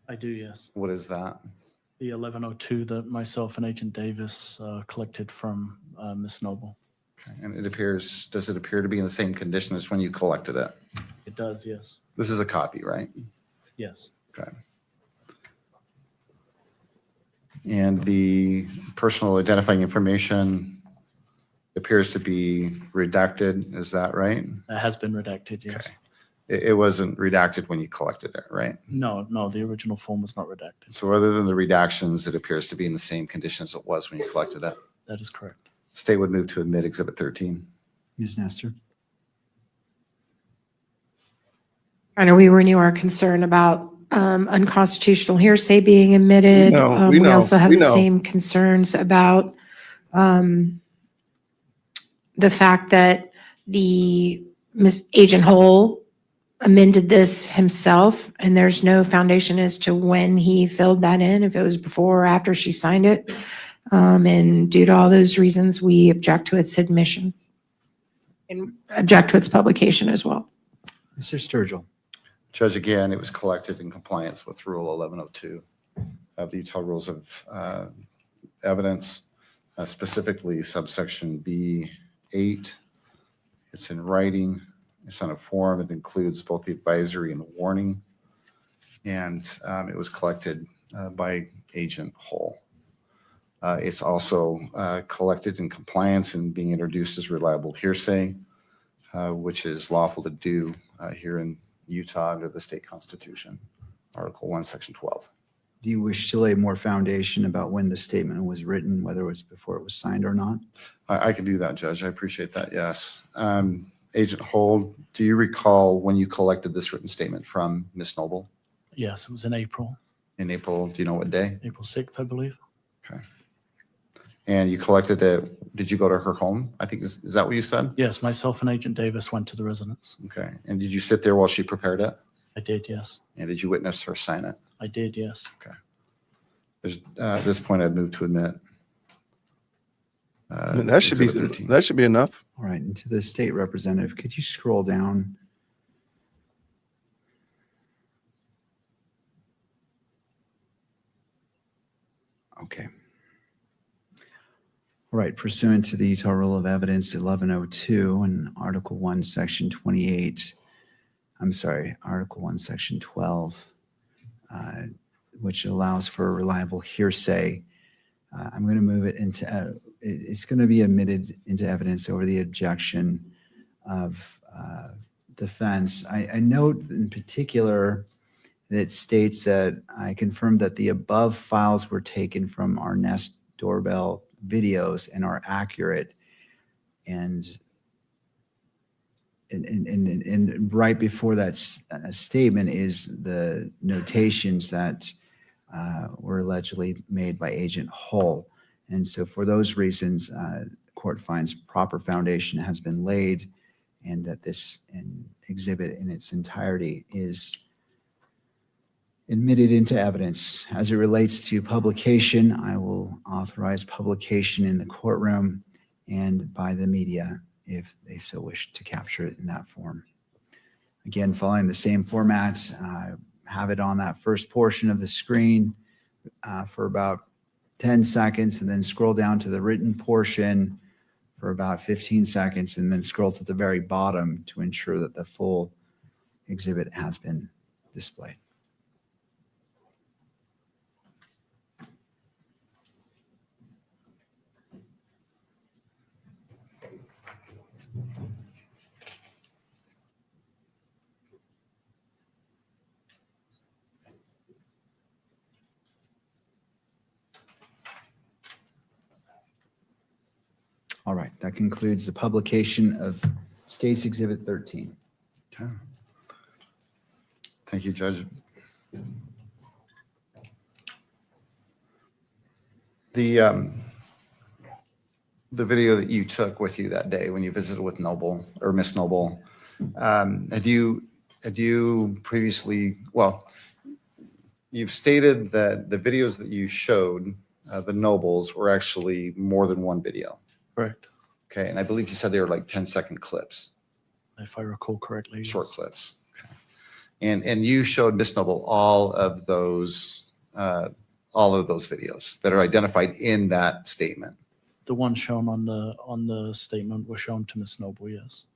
I do, yes. What is that? The 1102 that myself and Agent Davis collected from Miss Noble. Okay, and does it appear to be in the same condition as when you collected it? It does, yes. This is a copy, right? Yes. Okay. And the personal identifying information appears to be redacted, is that right? It has been redacted, yes. Okay. It wasn't redacted when you collected it, right? No, the original form was not redacted. So other than the redactions, it appears to be in the same condition as it was when you collected it. That is correct. State would move to admit Exhibit 13. Ms. Nestor? I know we renew our concern about unconstitutional hearsay being admitted. We We know, also have we the know. same concerns about the fact that the Agent Hole amended this himself, and there's no foundation as to when he filled that in, if it was before or after she signed it. And due to all those reasons, we object to its admission and object to its publication as well. Mr. Sturgill? Judge, again, it was collected in compliance with Rule 1102 of the Utah Rules of Evidence, specifically subsection B8. It's in writing. It's on a form. It includes both the advisory and the warning. And it was collected by Agent Hole. It's also collected in compliance and being introduced as reliable hearsay, which is lawful to do here in Utah under the state constitution, Article 1, Section 12. Do you wish to lay more foundation about when the statement was written, whether it was before it was signed or not? I can do that, Judge. I appreciate that, yes. Agent Hole, do you recall when you collected this written statement from Ms. Noble? Yes, it was in April. In April, do you know what day? April 6th, I believe. Okay. And you collected it, did you go to her home? I think, is that what you said? Yes, myself and Agent Davis went to the residence. Okay. And did you sit there while she prepared it? I did, yes. And did you witness her sign it? I did, yes. Okay. There's, at this point, I'd move to admit. That should be, Exhibit 13. that should be enough. All right, and to the state representative, could you scroll down? Okay. All right, pursuant to the Utah Rule of Evidence 1102 and Article 1, Section 28, I'm sorry, Article 1, Section 12, which allows for reliable hearsay, I'm going to move it into it's going to be admitted into evidence over the objection of defense. I note in particular that it states that I confirm that the above files were taken from our Nest doorbell videos and are accurate. And right before that statement is the notations that were allegedly made by Agent Hull. And so for those reasons, court finds proper foundation has been laid and that this exhibit in its entirety is admitted into evidence. As it relates to publication, I will authorize publication in the courtroom and by the media if they so wish to capture it in that form. Again, following the same format, have it on that first portion of the screen for about 10 seconds and then scroll down to the written portion for about 15 seconds and then scroll to the very bottom to ensure that the full exhibit has been displayed. All right, that concludes the publication of State's Exhibit 13. Okay. Thank you, Judge. The video that you took with you that day when you visited with Noble or Miss Noble, had you previously, well, you've stated that the videos that you showed, the Nobles, were actually more than one video. Correct. Okay, and I believe you said they were like 10-second clips. If I recall correctly. Short clips. Okay. And you showed Miss Noble all of those videos that are identified in that statement. The one shown on the statement was shown to Miss Noble, yes.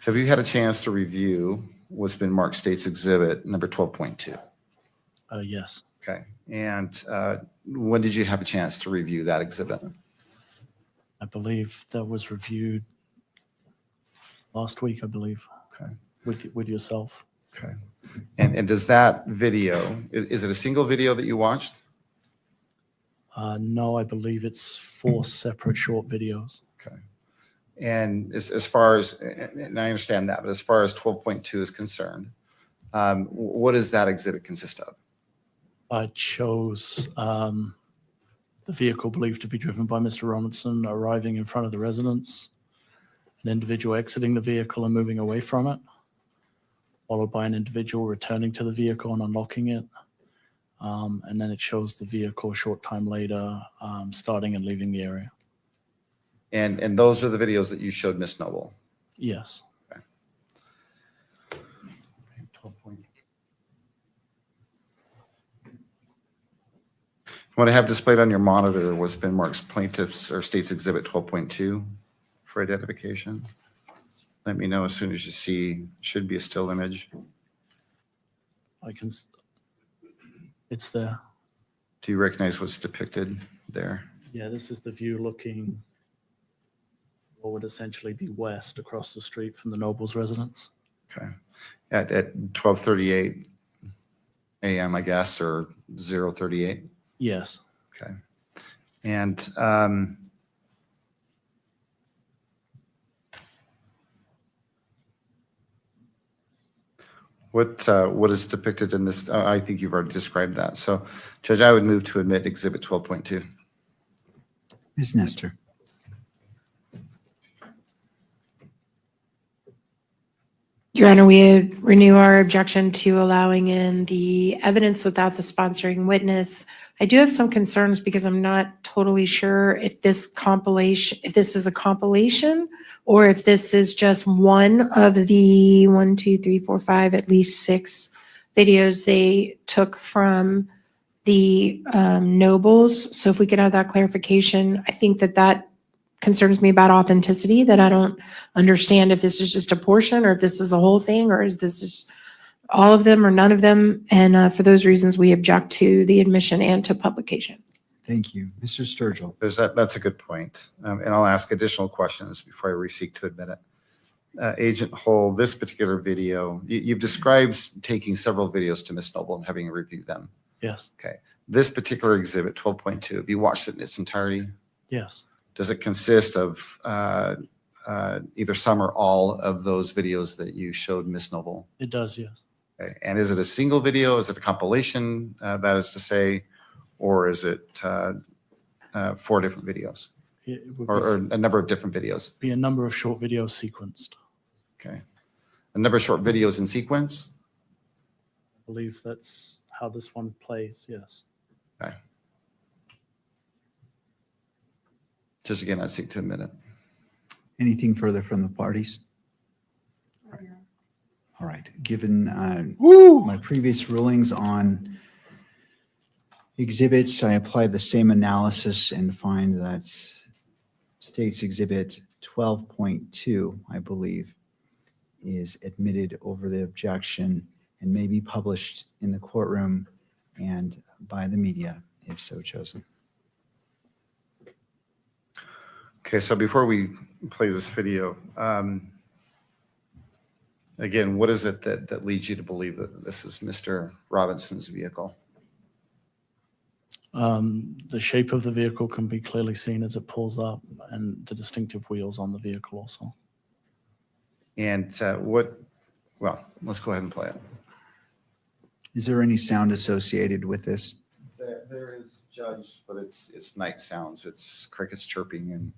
Have you had a chance to review what's been marked State's Exhibit number 12.2? Yes. Okay. And when did you have a chance to review that exhibit? I believe that was reviewed last week, I believe. Okay. With yourself. Okay. And does that video, is it a single video that you watched? No, I believe it's 4 separate short videos. Okay. And as far as, and I understand that, but as far as 12.2 is concerned, what does that exhibit consist of? It shows the vehicle believed to be driven by Mr. Robinson arriving in front of the residence, an individual exiting the vehicle and moving away from it, followed by an individual returning to the vehicle and unlocking it. And then it shows the vehicle a short time later starting and leaving the area. And those are the videos that you showed Miss Noble? Yes. Okay. What I have displayed on your monitor was Ben Mark's plaintiff's or State's Exhibit 12.2 for identification. Let me know as soon as you see, should be a still image. It's there. Do you recognize what's depicted there? Yeah, this is the view looking what would essentially be west across the street from the Noble's residence. Okay. At 12:38 a.m., I guess, or 0:38? Yes. Okay. And what is depicted in this? I think you've already described that. So, Judge, I would move to admit Exhibit 12.2. Ms. Nestor. Your Honor, we renew our objection to allowing in the evidence without the sponsoring witness. I do have some concerns because I'm not totally sure if this is a compilation or if this is just one of the 1, 2, 3, 4, 5, at least 6 videos they took from the Nobles. So if we could have that clarification, I think that concerns me about authenticity, that I don't understand if this is just a portion or if this is the whole thing or is this just all of them or none of them. And for those reasons, we object to the admission and to publication. Thank you. Mr. Sturgill. That's a good point. And I'll ask additional questions before I re-seek to admit it. Agent Hull, this particular video, you've described taking several videos to Ms. Noble and having her review them. Yes. Okay. This particular exhibit, 12.2, have you watched it in its entirety? Yes. Does it consist of either some or all of those videos that you showed Ms. Noble? It does, yes. Okay. And is it a single video? Is it a compilation, that is to say, or is it 4 different videos It would or a number of different videos? be a number of short videos sequenced. Okay. A number of short videos in sequence? I believe that's how this one plays, yes. Okay. Just again, I seek to admit it. Anything further from the parties? All right. Given my previous rulings on exhibits, I applied the same analysis and find that State's Exhibit 12.2, I believe, is admitted over the objection and may be published in the courtroom and by the media, if so chosen. Okay, so before we play this video, again, what is it that leads you to believe that this is Mr. Robinson's vehicle? The shape of the vehicle can be clearly seen as it pulls up, and the distinctive wheels on the vehicle also. And well, let's go ahead and play it. Is there any sound associated with this? There is, Judge, but it's night sounds. It's crickets chirping and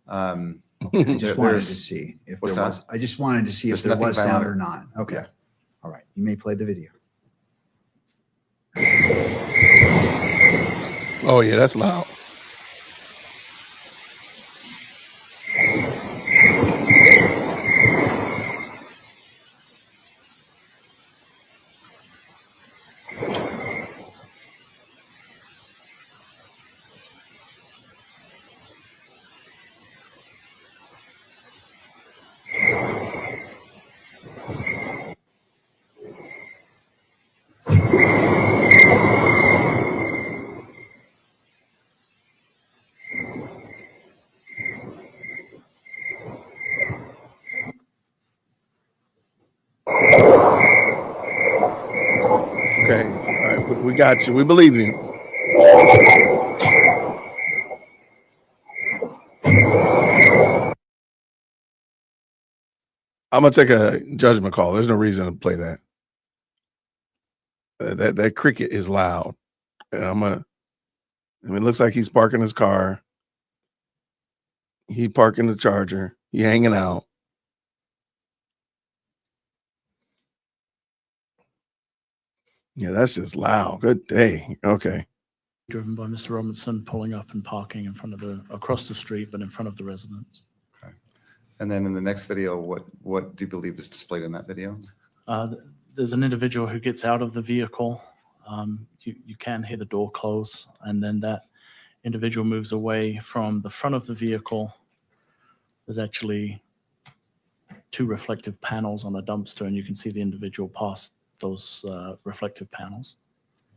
I just wanted to see if there was. I just wanted to see if there was sound or not. Okay. Yeah. All right. You may play the video. Oh yeah, that's loud. Okay, all right, we got you. We believe you. I'm gonna take a judgment call. There's no reason to play that. That cricket is loud. And it looks like he's parking his car. He parking the Charger. He hanging out. Yeah, that's just loud. Good day. Okay. Driven by Mr. Robinson pulling up and parking in front of across the street, but in front of the residence. Okay. And then in the next video, what do you believe is displayed in that video? There's an individual who gets out of the vehicle. You can hear the door close, and then that individual moves away from the front of the vehicle. There's actually 2 reflective panels on a dumpster, and you can see the individual past those reflective panels.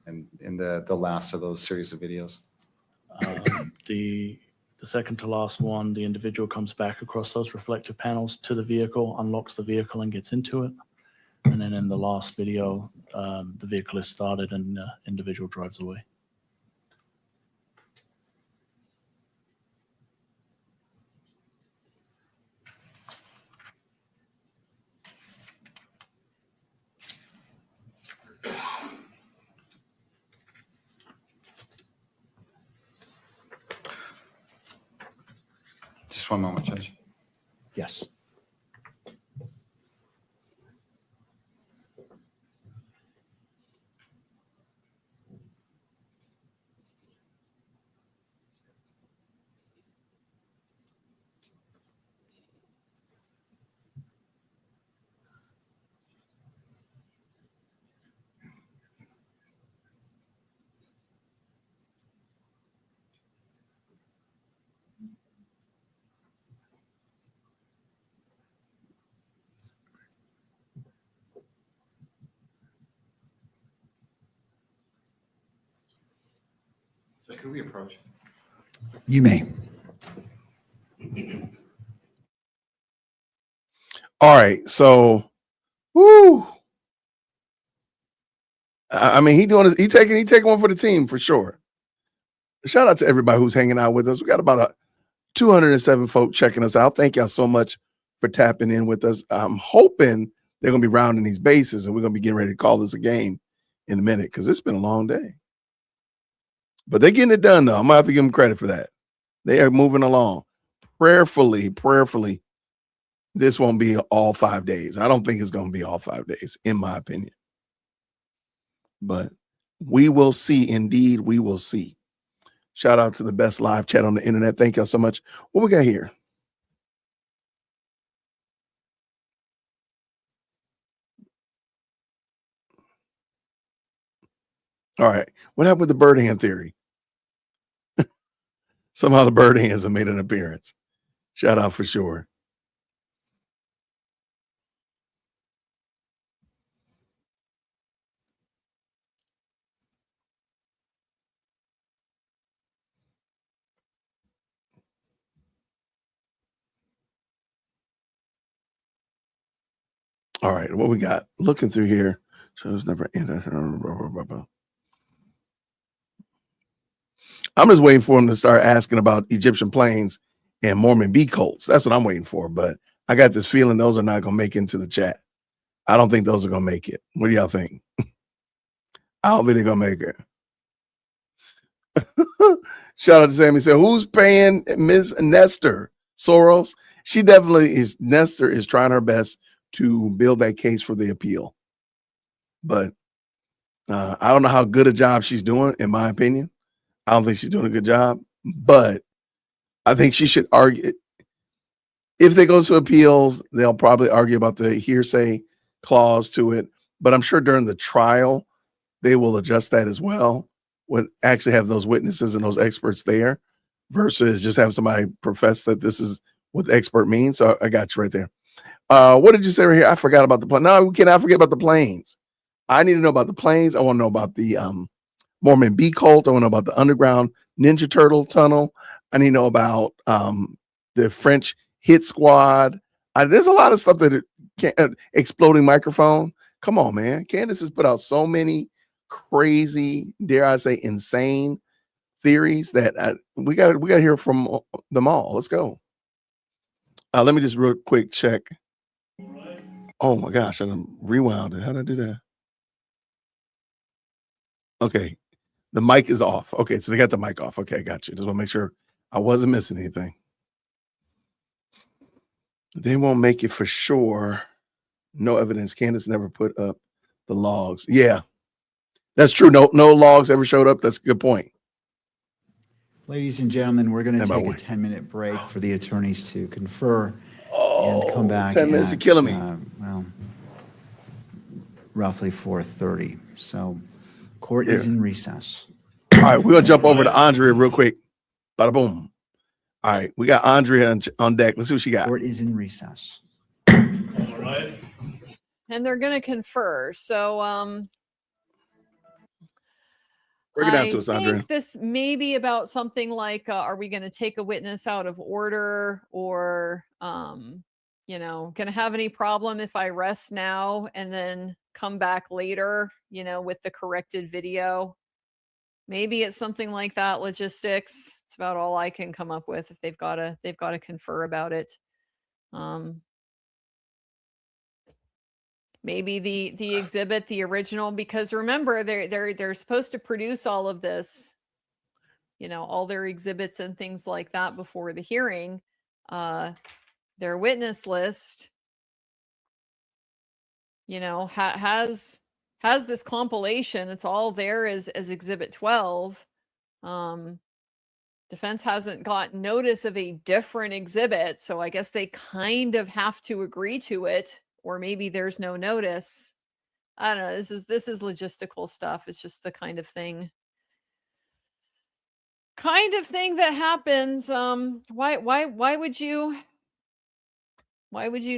And in the last of those series of videos? The second to last one, the individual comes back across those reflective panels to the vehicle, unlocks the vehicle and gets into it. And then in the last video, the vehicle is started and the individual drives away. Just one moment, Judge. Yes. Could we approach? You may. All right. So, woo. I mean, he taking one for the team for sure. Shout out to everybody who's hanging out with us. We got about 207 folk checking us out. Thank y'all so much for tapping in with us. I'm hoping they're going to be rounding these bases and we're going to be getting ready to call this a game in a minute because it's been a long day. But they're getting it done, though. I'm going to have to give them credit for that. They are moving along. Prayerfully, this won't be all 5 days. I don't think it's going to be all 5 days, in my opinion. But we will see. Indeed, we will see. Shout out to the best live chat on the internet. Thank y'all so much. What we got here? All right. What happened with the bird hand theory? Somehow the bird hands have made an appearance. Shout out for sure. All right, what we got? Looking through here. Shows never ended. I'm just waiting for him to start asking about Egyptian planes and Mormon bee cults. That's what I'm waiting for. But I got this feeling those are not going to make it into the chat. I don't think those are going to make it. What do y'all think? I don't think they're going to make it. Shout out to Sammy. Said, who's paying Ms. Nestor? Soros? She definitely is. Nestor is trying her best to build that case for the appeal. But I don't know how good a job she's doing, in my opinion. I don't think she's doing a good job, but I think she should argue. If they go to appeals, they'll probably argue about the hearsay clause to it. But I'm sure during the trial, they will adjust that as well. When actually have those witnesses and those experts there versus just have somebody profess that this is what the expert means. So I got you right there. What did you say right here? I forgot about the plane. No, we cannot forget about the planes. I need to know about the planes. I want to know about the Mormon bee cult. I want to know about the underground Ninja Turtle tunnel. I need to know about the French hit squad. There's a lot of stuff that exploding microphone. Come on, man. Candace has put out so many crazy, dare I say, insane theories that we got to hear from them all. Let's go. Let me just real quick check. Oh my gosh, I done rewound it. How did I do that? Okay, the mic is off. Okay, so they got the mic off. Okay, got you. Just want to make sure I wasn't missing anything. They won't make it for sure. No evidence. Candace never put up the logs. Yeah, that's true. No logs ever showed up. That's a good point. Ladies and gentlemen, we're going to take a 10-minute break for the attorneys to confer and come back. 10 minutes, you're killing me. Well, roughly 4:30. So court is in recess. All right, we're going to jump over to Andrea real quick. Bada boom. All right, we got Andrea on deck. Let's see what she got. Court is in recess. All right. And they're going to confer. So, break it down I to us, Andrea. think this may be about something like, are we going to take a witness out of order, or, going to have any problem if I rest now and then come back later, with the corrected video? Maybe it's something like that. Logistics. It's about all I can come up with. If they've got to confer about it. Maybe the exhibit, the original, because remember they're supposed to produce all of this, all their exhibits and things like that before the hearing. Their witness list, has this compilation. It's all there as Exhibit 12. Defense hasn't got notice of a different exhibit, so I guess they kind of have to agree to it. Or maybe there's no notice. I don't know. This is logistical stuff. It's just the kind of thing that happens. Why would you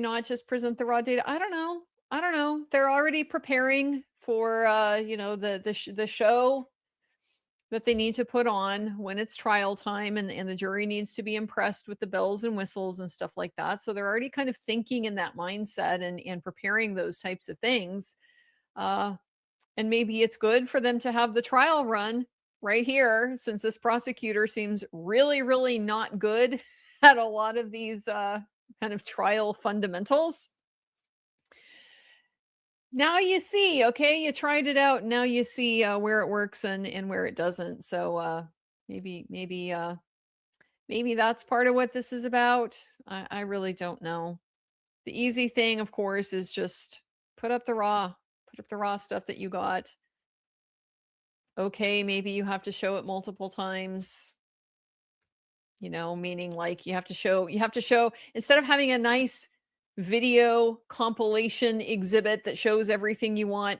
not just present the raw data? I don't know. They're already preparing for the show. that they need to put on when it's trial time, and the jury needs to be impressed with the bells and whistles and stuff like that. So they're already kind of thinking in that mindset and preparing those types of things. And maybe it's good for them to have the trial run right here, since this prosecutor seems really, really not good at a lot of these kind of trial fundamentals. Now you see, okay, you tried it out. Now you see where it works and where it doesn't. So maybe that's part of what this is about. I really don't know. The easy thing, of course, is just put up the raw stuff that you got. Okay, maybe you have to show it multiple times. You know, meaning like you have to show instead of having a nice video compilation exhibit that shows everything you want,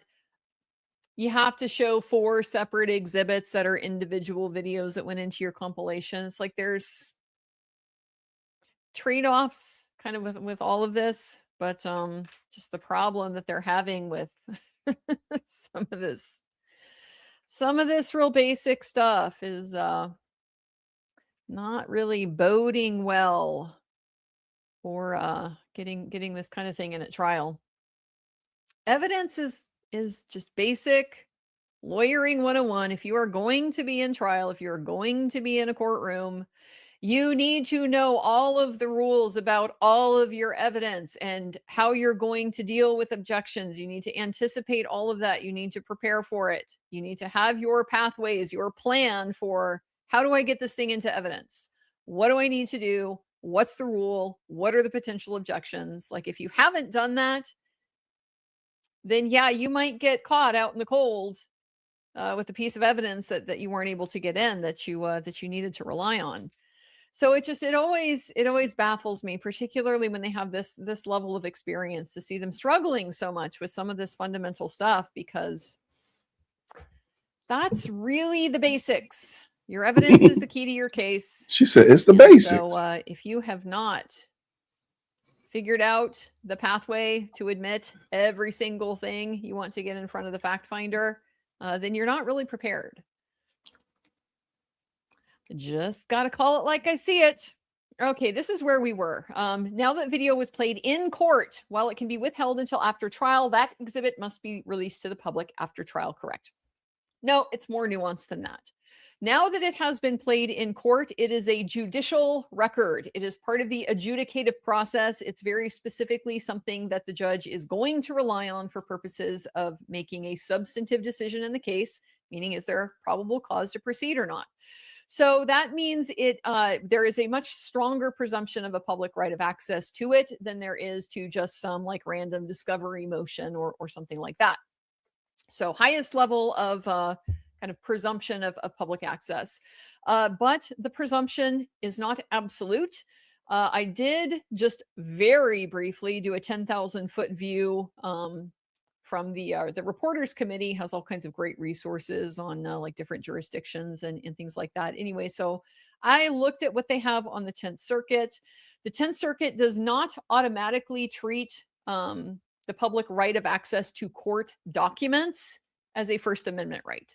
you have to show 4 separate exhibits that are individual videos that went into your compilation. It's like there's trade-offs kind of with all of this, but just the problem that they're having with some of this real basic stuff is not really boding well for getting this kind of thing in at trial. Evidence is just basic lawyering 101. If you are going to be in trial, if you're going to be in a courtroom, you need to know all of the rules about all of your evidence and how you're going to deal with objections. You need to anticipate all of that. You need to prepare for it. You need to have your pathways, your plan for how do I get this thing into evidence? What do I need to do? What's the rule? What are the potential objections? Like if you haven't done that, then yeah, you might get caught out in the cold with a piece of evidence that you weren't able to get in that you needed to rely on. So it always baffles me, particularly when they have this level of experience, to see them struggling so much with some of this fundamental stuff, because that's really the basics. Your evidence is the key to your case. She said it's the And basics. So if you have not figured out the pathway to admit every single thing you want to get in front of the fact finder, then you're not really prepared. Just got to call it like I see it. Okay, this is where we were. Now that video was played in court, while it can be withheld until after trial, that exhibit must be released to the public after trial, correct? No, it's more nuanced than that. Now that it has been played in court, it is a judicial record. It is part of the adjudicative process. It's very specifically something that the judge is going to rely on for purposes of making a substantive decision in the case, meaning is there probable cause to proceed or not? So that means there is a much stronger presumption of a public right of access to it than there is to just some like random discovery motion or something like that. So highest level of kind of presumption of public access. But the presumption is not absolute. I did just very briefly do a 10,000 foot view from the Reporters Committee. Has all kinds of great resources on like different jurisdictions and things like that. Anyway, so I looked at what they have on the 10th Circuit. The 10th Circuit does not automatically treat the public right of access to court documents as a First Amendment right.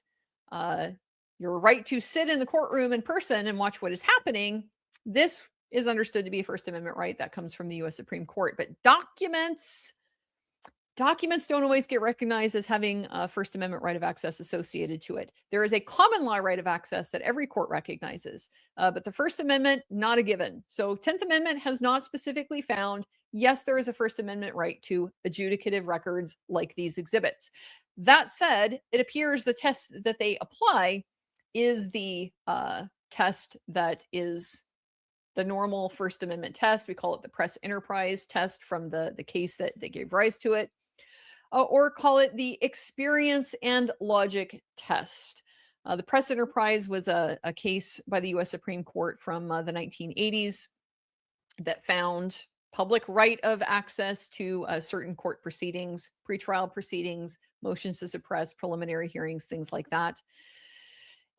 Your right to sit in the courtroom in person and watch what is happening, this is understood to be a First Amendment right that comes from the U.S. Supreme Court. But documents don't always get recognized as having a First Amendment right of access associated to it. There is a common law right of access that every court recognizes, but the First Amendment, not a given. So 10th Amendment has not specifically found, yes, there is a First Amendment right to adjudicative records like these exhibits. That said, it appears the test that they apply is the test that is the normal First Amendment test. We call it the press enterprise test from the case that gave rise to it, or call it the experience and logic test. The press enterprise was a case by the U.S. Supreme Court from the 1980s that found public right of access to certain court proceedings, pretrial proceedings, motions to suppress, preliminary hearings, things like that.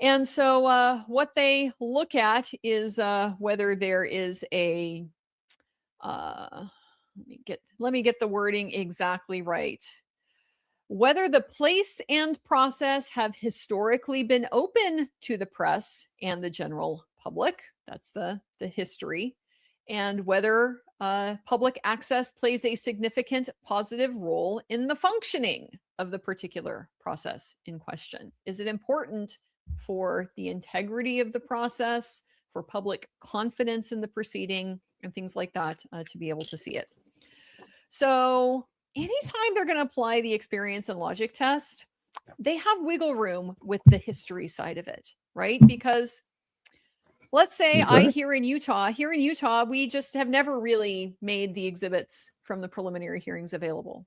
And so what they look at is whether there is a, let me get the wording exactly right. Whether the place and process have historically been open to the press and the general public, that's the history, and whether public access plays a significant positive role in the functioning of the particular process in question. Is it important for the integrity of the process, for public confidence in the proceeding, and things like that to be able to see it? So anytime they're going to apply the experience and logic test, they have wiggle room with the history side of it, right? Because let's say here in Utah, we just have never really made the exhibits from the preliminary hearings available.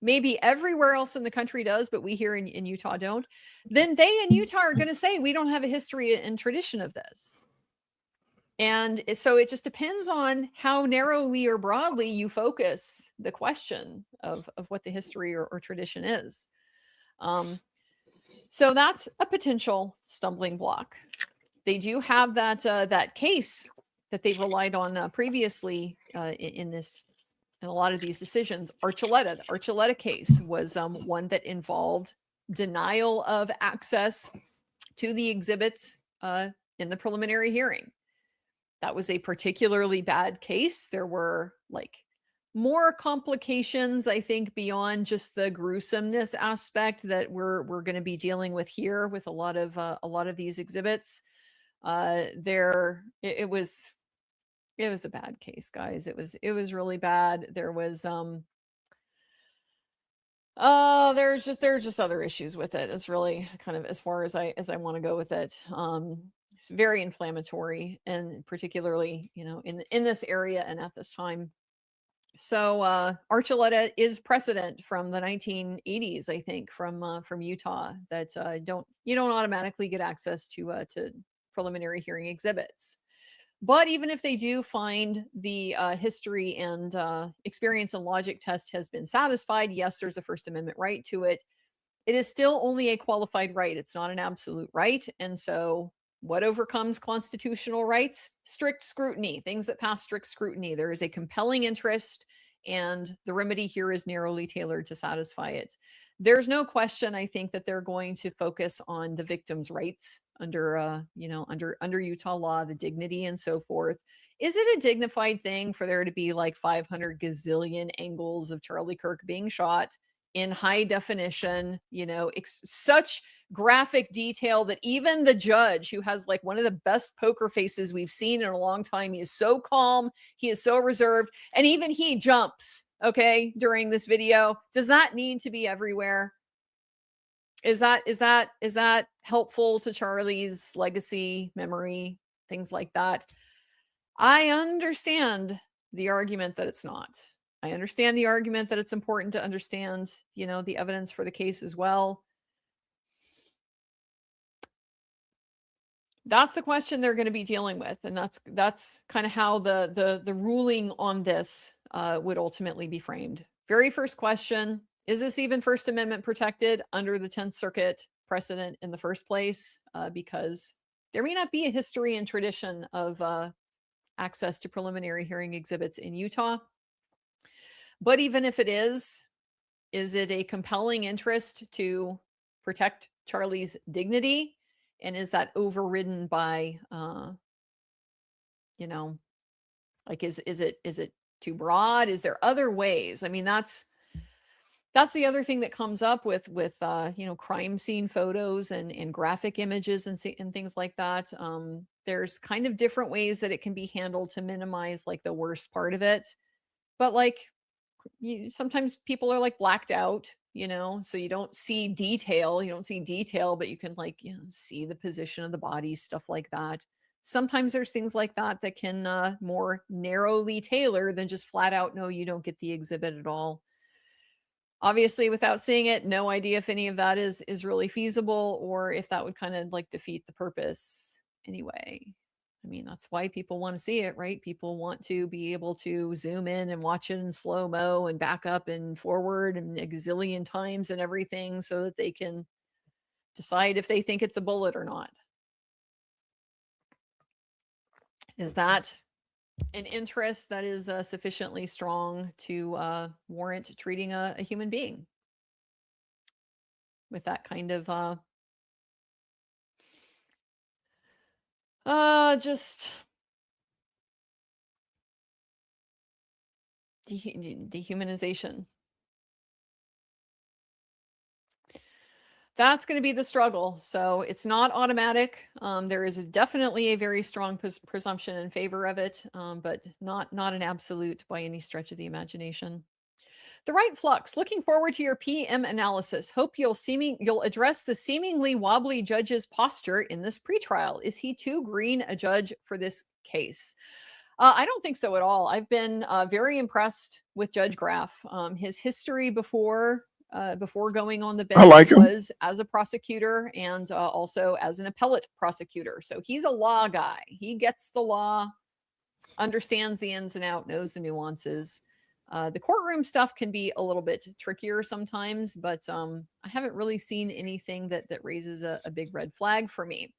Maybe everywhere else in the country does, but we here in Utah don't. Then they in Utah are going to say, we don't have a history and tradition of this. And so it just depends on how narrowly or broadly you focus the question of what the history or tradition is. So that's a potential stumbling block. They do have that case that they've relied on previously in a lot of these decisions. Archuleta. The Archuleta case was one that involved denial of access to the exhibits in the preliminary hearing. That was a particularly bad case. There were like more complications, I think, beyond just the gruesomeness aspect that we're going to be dealing with here with a lot of these exhibits. It was a bad case, guys. It was really bad. There was there's just other issues with it. It's really kind of as far as I want to go with it. It's very inflammatory, and particularly, in this area and at this time. So Archuleta is precedent from the 1980s, I think, from Utah, that you don't automatically get access to preliminary hearing exhibits. But even if they do find the history and experience and logic test has been satisfied, yes, there's a First Amendment right to it. It is still only a qualified right. It's not an absolute right. And so what overcomes constitutional rights? Strict scrutiny, things that pass strict scrutiny. There is a compelling interest, and the remedy here is narrowly tailored to satisfy it. There's no question, I think, that they're going to focus on the victim's rights under Utah law, the dignity and so forth. Is it a dignified thing for there to be like 500 gazillion angles of Charlie Kirk being shot in high definition, such graphic detail that even the judge, who has like one of the best poker faces we've seen in a long time, he is so calm, he is so reserved, and even he jumps, okay, during this video. Does that need to be everywhere? Is that helpful to Charlie's legacy, memory, things like that? I understand the argument that it's not. I understand the argument that it's important to understand, the evidence for the case as well. That's the question they're going to be dealing with, and that's kind of how the ruling on this would ultimately be framed. Very first question: is this even First Amendment protected under the 10th Circuit precedent in the first place? Because there may not be a history and tradition of access to preliminary hearing exhibits in Utah. But even if it is it a compelling interest to protect Charlie's dignity? And is that overridden by, is it too broad? Is there other ways? I mean, that's the other thing that comes up with crime scene photos and graphic images and things like that. There's kind of different ways that it can be handled to minimize like the worst part of it. But sometimes people are like blacked out, so you don't see detail. But you can see the position of the body, stuff like that. Sometimes there's things like that that can more narrowly tailor than just flat out, no, you don't get the exhibit at all. Obviously, without seeing it, no idea if any of that is really feasible, or if that would kind of defeat the purpose anyway. I mean, that's why people want to see it, right? People want to be able to zoom in and watch it in slow-mo and back up and forward and a gazillion times and everything, so that they can decide if they think it's a bullet or not. Is that an interest that is sufficiently strong to warrant treating a human being? with that kind of just dehumanization. That's going to be the struggle. So it's not automatic. There is definitely a very strong presumption in favor of it, but not an absolute by any stretch of the imagination. The Right Flux, looking forward to your PM analysis. Hope you'll address the seemingly wobbly judge's posture in this pretrial. Is he too green a judge for this case? I don't think so at all. I've been very impressed with Judge Graff. His history before going on the bench I like him. was as a prosecutor and also as an appellate prosecutor. So he's a law guy. He gets the law, understands the ins and outs, knows the nuances. The courtroom stuff can be a little bit trickier sometimes, but I haven't really seen anything that raises a big red flag for me.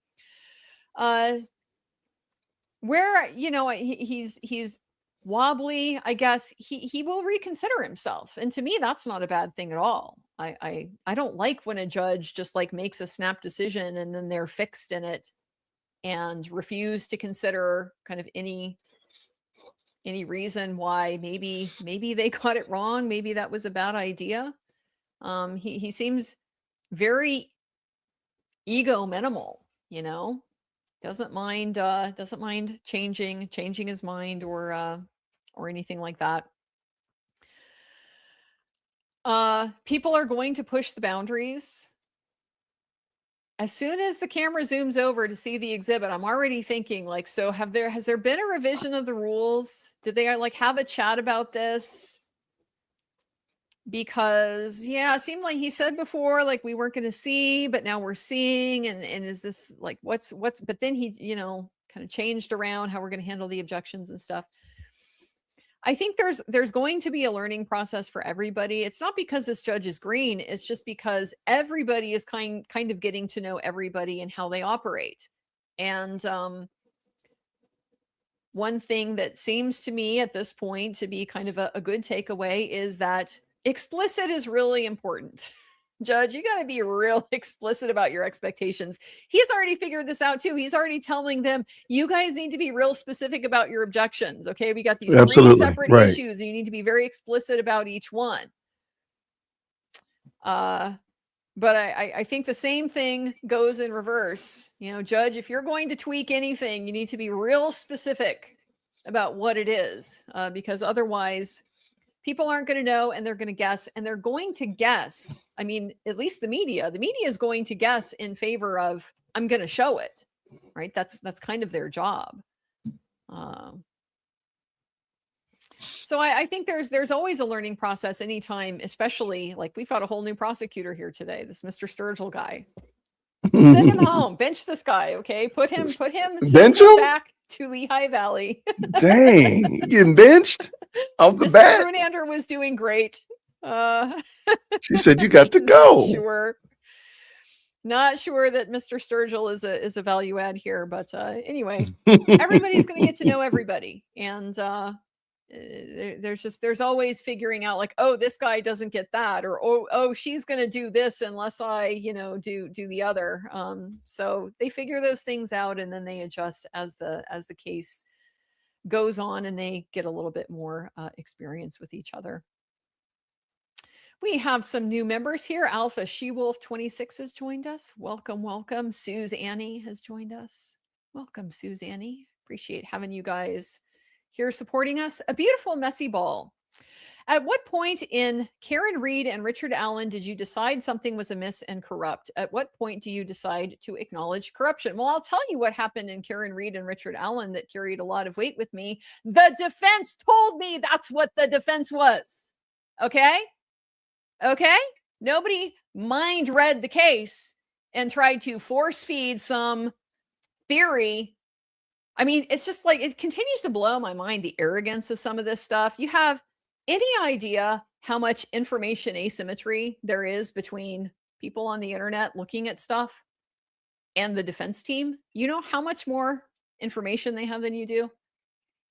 Where, you know, he's wobbly, I guess he will reconsider himself. And to me, that's not a bad thing at all. I don't like when a judge just like makes a snap decision and then they're fixed in it and refuse to consider kind of any reason why maybe they got it wrong. Maybe that was a bad idea. He seems very ego minimal, you know, doesn't mind changing his mind or anything like that. People are going to push the boundaries. As soon as the camera zooms over to see the exhibit, I'm already thinking like, so has there been a revision of the rules? Did they like have a chat about this? Because yeah, it seemed like he said before, like we weren't going to see, but now we're seeing. And is this like, what's, but then he, you know, kind of changed around how we're going to handle the objections and stuff. I think there's going to be a learning process for everybody. It's not because this judge is green. It's just because everybody is kind of getting to know everybody and how they operate. And one thing that seems to me at this point to be kind of a good takeaway is that explicit is really important. Judge, you got to be real explicit about your expectations. He's already figured this out too. He's already telling them, you guys need to be real specific about your objections. Okay. We got these three separate issues and you need to be very explicit about each one. But I think the same thing goes in reverse. You know, Judge, if you're going to tweak anything, you need to be real specific about what it is, because otherwise people aren't going to know and they're going to guess, and they're going to guess. I mean, at least the media is going to guess in favor of, I'm going to show it, right? That's kind of their job. So I think there's always a learning process anytime, especially like we've got a whole new prosecutor here today, this Mr. Sturgill guy. Send him home, bench this guy. Okay. Put him bench him back to Lehigh Valley. Dang, you getting benched off the Mr. bat. Grunander was doing great. She said you got to go. Not sure that Mr. Sturgill is a value add here, but anyway, everybody's going to get to know everybody, and there's always figuring out like, oh, this guy doesn't get that, or oh she's going to do this unless I do the other. So they figure those things out and then they adjust as the case goes on and they get a little bit more experience with each other. We have some new members here. Alpha She-Wolf 26 has joined us. Welcome. Suze Annie has joined us. Welcome, Suze Annie. Appreciate having you guys here supporting us. A beautiful messy ball. At what point in Karen Reed and Richard Allen did you decide something was amiss and corrupt? At what point do you decide to acknowledge corruption? Well, I'll tell you what happened in Karen Reed and Richard Allen that carried a lot of weight with me. The defense told me that's what the defense was. Okay? Nobody mind read the case and tried to force feed some theory. I mean, it's just like, it continues to blow my mind, the arrogance of some of this stuff. You have any idea how much information asymmetry there is between people on the internet looking at stuff and the defense team? You know how much more information they have than you do?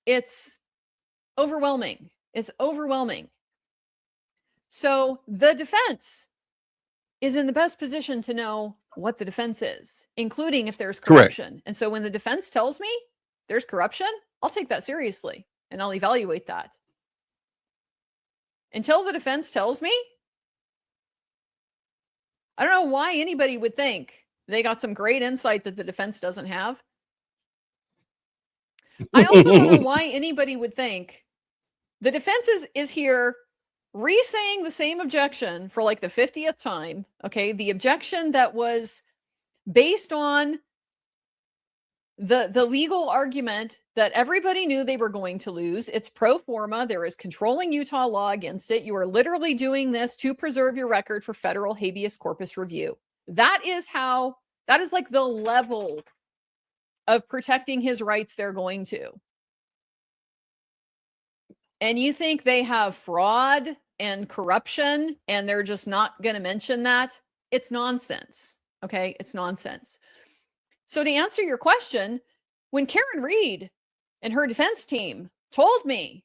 It's overwhelming. So the defense is in the best position to know what the defense is, including if there's Correct. corruption. And so when the defense tells me there's corruption, I'll take that seriously and I'll evaluate that. Until the defense tells me, I don't know why anybody would think they got some great insight that the defense doesn't have. I also don't know why anybody would think the defense is here re-saying the same objection for like the 50th time. Okay. The objection that was based on the legal argument that everybody knew they were going to lose. It's pro forma. There is controlling Utah law against it. You are literally doing this to preserve your record for federal habeas corpus review. That is like the level of protecting his rights they're going to. And you think they have fraud and corruption and they're just not going to mention that? It's nonsense. Okay. It's nonsense. So to answer your question, when Karen Reed and her defense team told me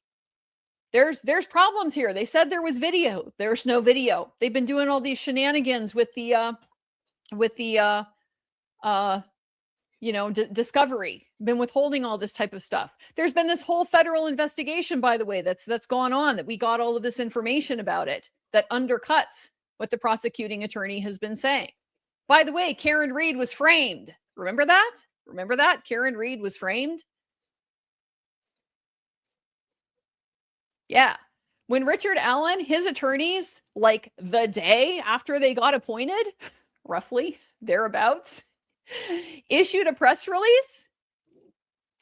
there's problems here, they said there was video. There's no video. They've been doing all these shenanigans with the discovery, been withholding all this type of stuff. There's been this whole federal investigation, by the way, that's gone on, that we got all of this information about it that undercuts what the prosecuting attorney has been saying. By the way, Karen Reed was framed. Remember that? Remember that? Karen Reed was framed. Yeah. When Richard Allen, his attorneys, like the day after they got appointed, roughly thereabouts, issued a press release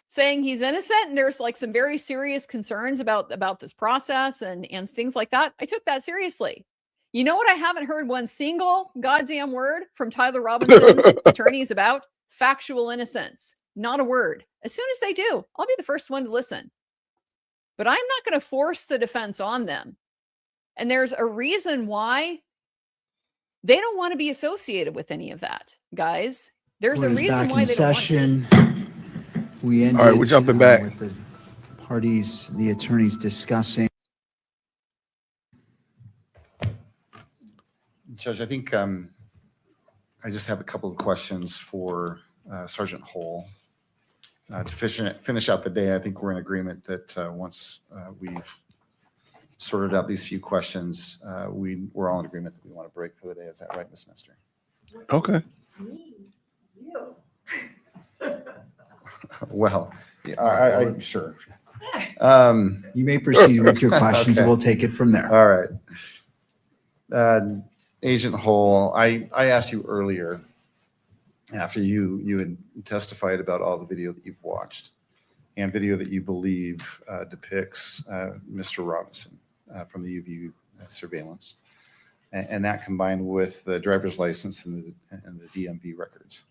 saying he's innocent and there's like some very serious concerns about this process and things like that. I took that seriously. You know what I haven't heard one single goddamn word from Tyler Robinson's attorneys about? Factual innocence. Not a word. As soon as they do, I'll be the first one to listen. But I'm not going to force the defense on them. And there's a reason why they don't want to be associated with any of that, guys. There's a reason why they don't want to. We ended. All right, we're jumping back. With the parties, the attorneys discussing. Judge, I think I just have a couple of questions for Sergeant Hole. To finish out the day, I think we're in agreement that once we've sorted out these few questions, we're all in agreement that we want to break for the day. Is that right, Ms. Nestor? Okay. Well, yeah, I sure. You may proceed with your questions. Okay. We'll take it from there. All right. Agent Hole, I asked you earlier, after you had testified about all the video that you've watched and video that you believe depicts Mr. Robinson from the UV surveillance, and that combined with the driver's license and the DMV records,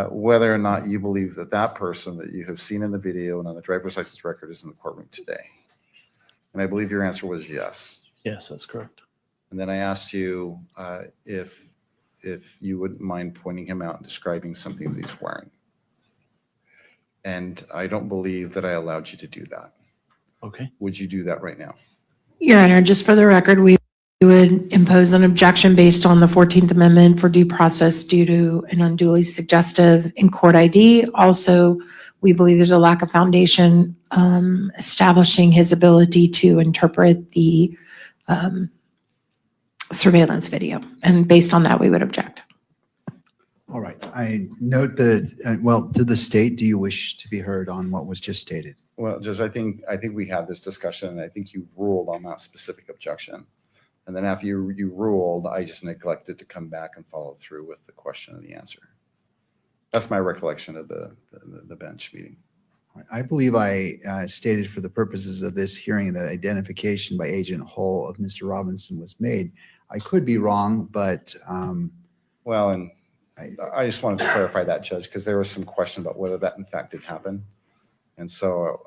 whether or not you believe that that person that you have seen in the video and on the driver's license record is in the courtroom today. And I believe your answer was yes. Yes, that's correct. And then I asked you if you wouldn't mind pointing him out and describing something that he's wearing. And I don't believe that I allowed you to do that. Okay. Would you do that right now? Your Honor, just for the record, we would impose an objection based on the 14th Amendment for due process due to an unduly suggestive in court ID. Also, we believe there's a lack of foundation establishing his ability to interpret the surveillance video. And based on that, we would object. All right. I note that, well, to the state, do you wish to be heard on what was just stated? Well, Judge, I think we had this discussion and I think you ruled on that specific objection. And then after you ruled, I just neglected to come back and follow through with the question and the answer. That's my recollection of the bench meeting. I believe I stated for the purposes of this hearing that identification by Agent Hole of Mr. Robinson was made. I could be wrong, but well, and I just wanted to clarify that, Judge, because there was some question about whether that in fact did happen. And so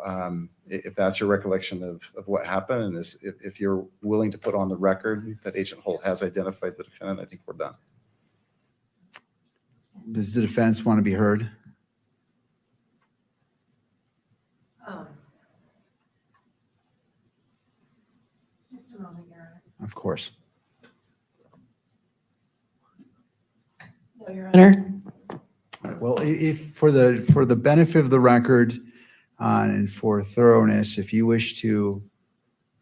if that's your recollection of what happened, and if you're willing to put on the record that Agent Hole has identified the defendant, I think we're done. does the defense want to be heard? Just a moment, Your Honor. Of course. Your Honor. Well, if for the benefit of the record and for thoroughness, if you wish to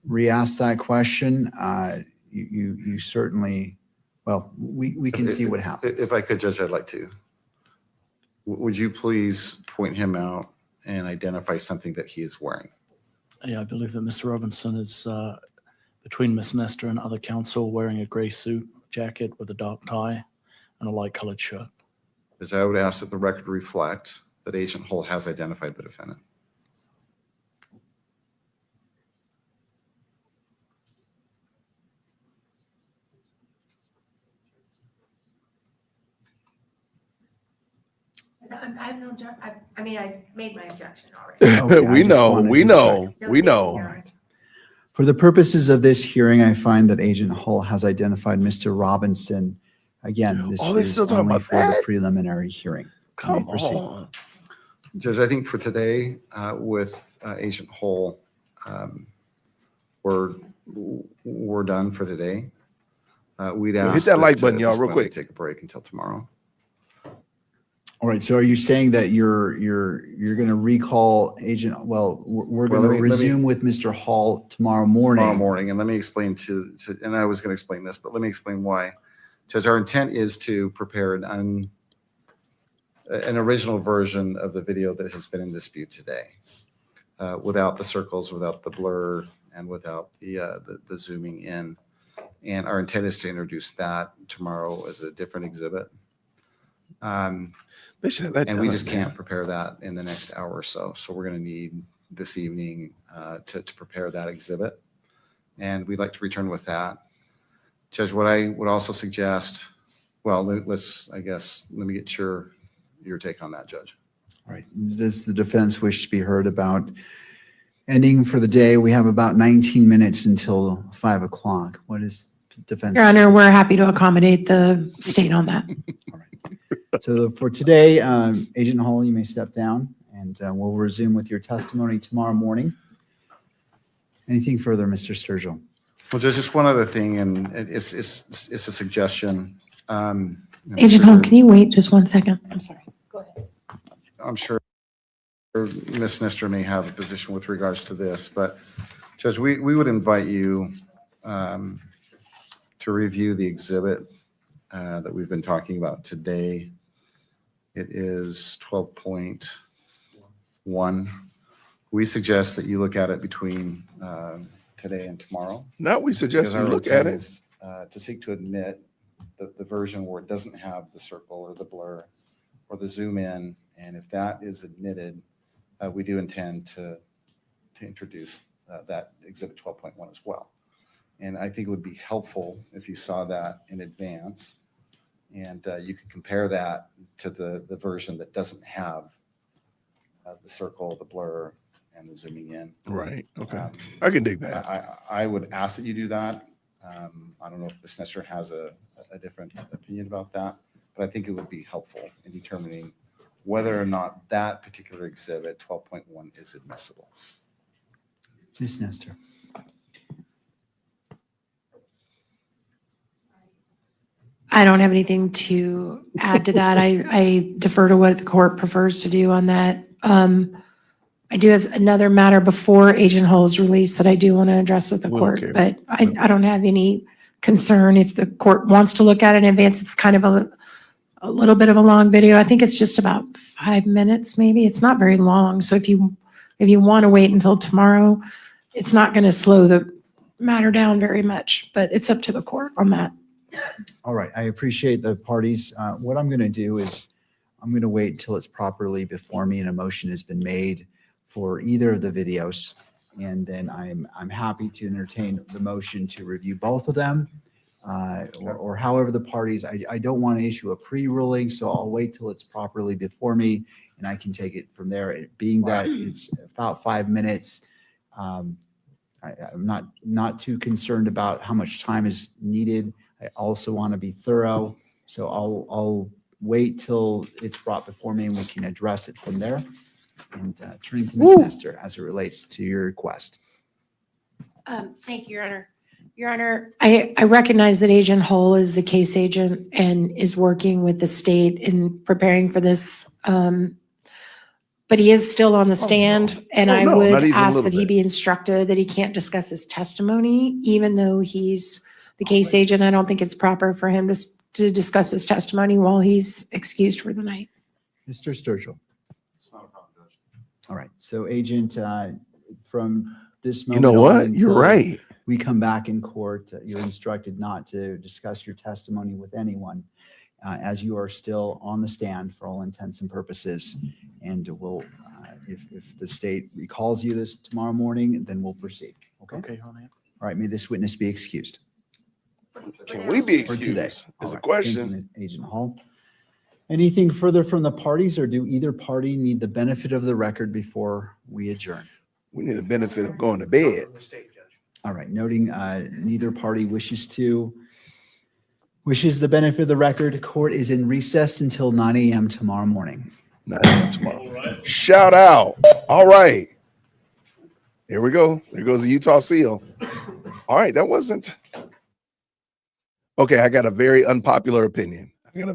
re-ask that question, you certainly, well, we can see what happens. If I could, Judge, I'd like to. Would you please point him out and identify something that he is wearing? Yeah, I believe that Mr. Robinson is between Miss Nestor and other counsel wearing a gray suit jacket with a dark tie and a light colored shirt. Because I would ask that the record reflect that Agent Hull has identified the defendant. I have no, I mean, I made my objection already. Okay, I We just know, wanted we to know, check. we know. For the purposes of this hearing, I find that Agent Hull has identified Mr. Robinson. Again, this Oh, they is still talking only about for the that? preliminary hearing. You may Come proceed. on. Judge, I think for today, with Agent Hull, we're done for today. We'd Yeah, hit ask that like that, button, at y'all, this real point, we quick. take a break until tomorrow. All right, so are you saying that you're going to recall Agent, well, we're going to let me- resume with Mr. Hall tomorrow morning? Tomorrow morning, and let me explain and I was going to explain this, but let me explain why. Judge, our intent is to prepare an original version of the video that has been in dispute today, without the circles, without the blur, and without the zooming in. And our intent is to introduce that tomorrow as a different exhibit. They should have that And we done, just man. can't prepare that in the next hour or so. So we're going to need this evening to prepare that exhibit. And we'd like to return with that. Judge, what I would also suggest, well, let me get your take on that, Judge. All right, does the defense wish to be heard about ending for the day? We have about 19 minutes until 5 o'clock. What is the defense? Your Honor, we're happy to accommodate the state on that. So for today, Agent Hall, you may step down and we'll resume with your testimony tomorrow morning. Anything further, Mr. Sturgill? Well, Judge, just one other thing, and it's a suggestion. Agent Hall, can you wait just 1 second? I'm sorry. Go ahead. I'm sure Ms. Nestor may have a position with regards to this, but Judge, we would invite you to review the exhibit that we've been talking about today. It is 12.1. We suggest that you look at it between today and tomorrow. Now we suggest Because you our look at intent it. is, to seek to admit the version where it doesn't have the circle or the blur or the zoom in. And if that is admitted, we do intend to introduce that exhibit 12.1 as well. And I think it would be helpful if you saw that in advance and you could compare that to the version that doesn't have the circle, the blur, and the zooming in. Right, okay. I can dig that. I would ask that you do that. I don't know if Ms. Nestor has a different opinion about that, but I think it would be helpful in determining whether or not that particular exhibit 12.1 is admissible. Ms. Nestor. I don't have anything to add to that. I defer to what the court prefers to do on that. I do have another matter before Agent Hull's release that I do want to address with the We don't court, care. but I don't have any concern if the court wants to look at it in advance. It's kind of a little bit of a long video. I think it's just about 5 minutes, maybe. It's not very long. So if you want to wait until tomorrow, it's not going to slow the matter down very much, but it's up to the court on that. All right, I appreciate the parties. What I'm going to do is I'm going to wait until it's properly before me and a motion has been made for either of the videos. And then I'm happy to entertain the motion to review both of them or however the parties, I don't want to issue a pre-ruling, so I'll wait till it's properly before me and I can take it from there. It being that it's about 5 minutes, I'm not too concerned about how much time is needed. I also want to be thorough, so I'll wait till it's brought before me and we can address it from there. And turning to Ms. Nestor as it relates to your request. Thank you, Your Honor. Your Honor, I recognize that Agent Hull is the case agent and is working with the state in preparing for this. But he is still on the stand, and Oh, I no, would not even a ask little that he bit. be instructed that he can't discuss his testimony, even though he's the case agent. I don't think it's proper for him to discuss his testimony while he's excused for the night. Mr. Sturgill. All right, so Agent, from this You moment know on what? You're until right. we come back in court, you're instructed not to discuss your testimony with anyone, as you are still on the stand for all intents and purposes. And we'll, if the state recalls you this tomorrow morning, then we'll proceed. Okay? Okay, Your Honor. All right, may this witness be excused. Can we be For today. excused? All Is a right, question. thank you, Agent Hall. Anything further from the parties, or do either party need the benefit of the record before we adjourn? We need the benefit of going to bed. All right, noting neither party wishes the benefit of the record. Court is in recess until 9 a.m. tomorrow morning. 9 a.m. tomorrow. Shout out. All right. Here we go. There goes the Utah Seal. All right, that wasn't. Okay, I got a very unpopular opinion. I know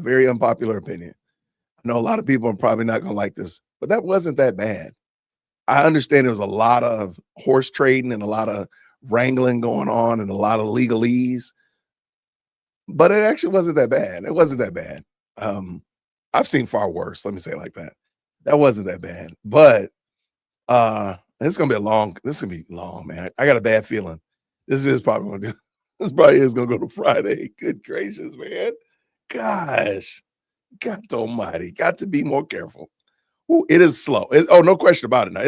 a lot of people are probably not going to like this, but that wasn't that bad. I understand there was a lot of horse trading and a lot of wrangling going on and a lot of legalese, but it actually wasn't that bad. It wasn't that bad. I've seen far worse. Let me say it like that. That wasn't that bad, but this is gonna be long, man. I got a bad feeling. This probably is gonna go to Friday. Good gracious, man. Gosh, God almighty, got to be more careful. Ooh, it is slow. No question about it. Now,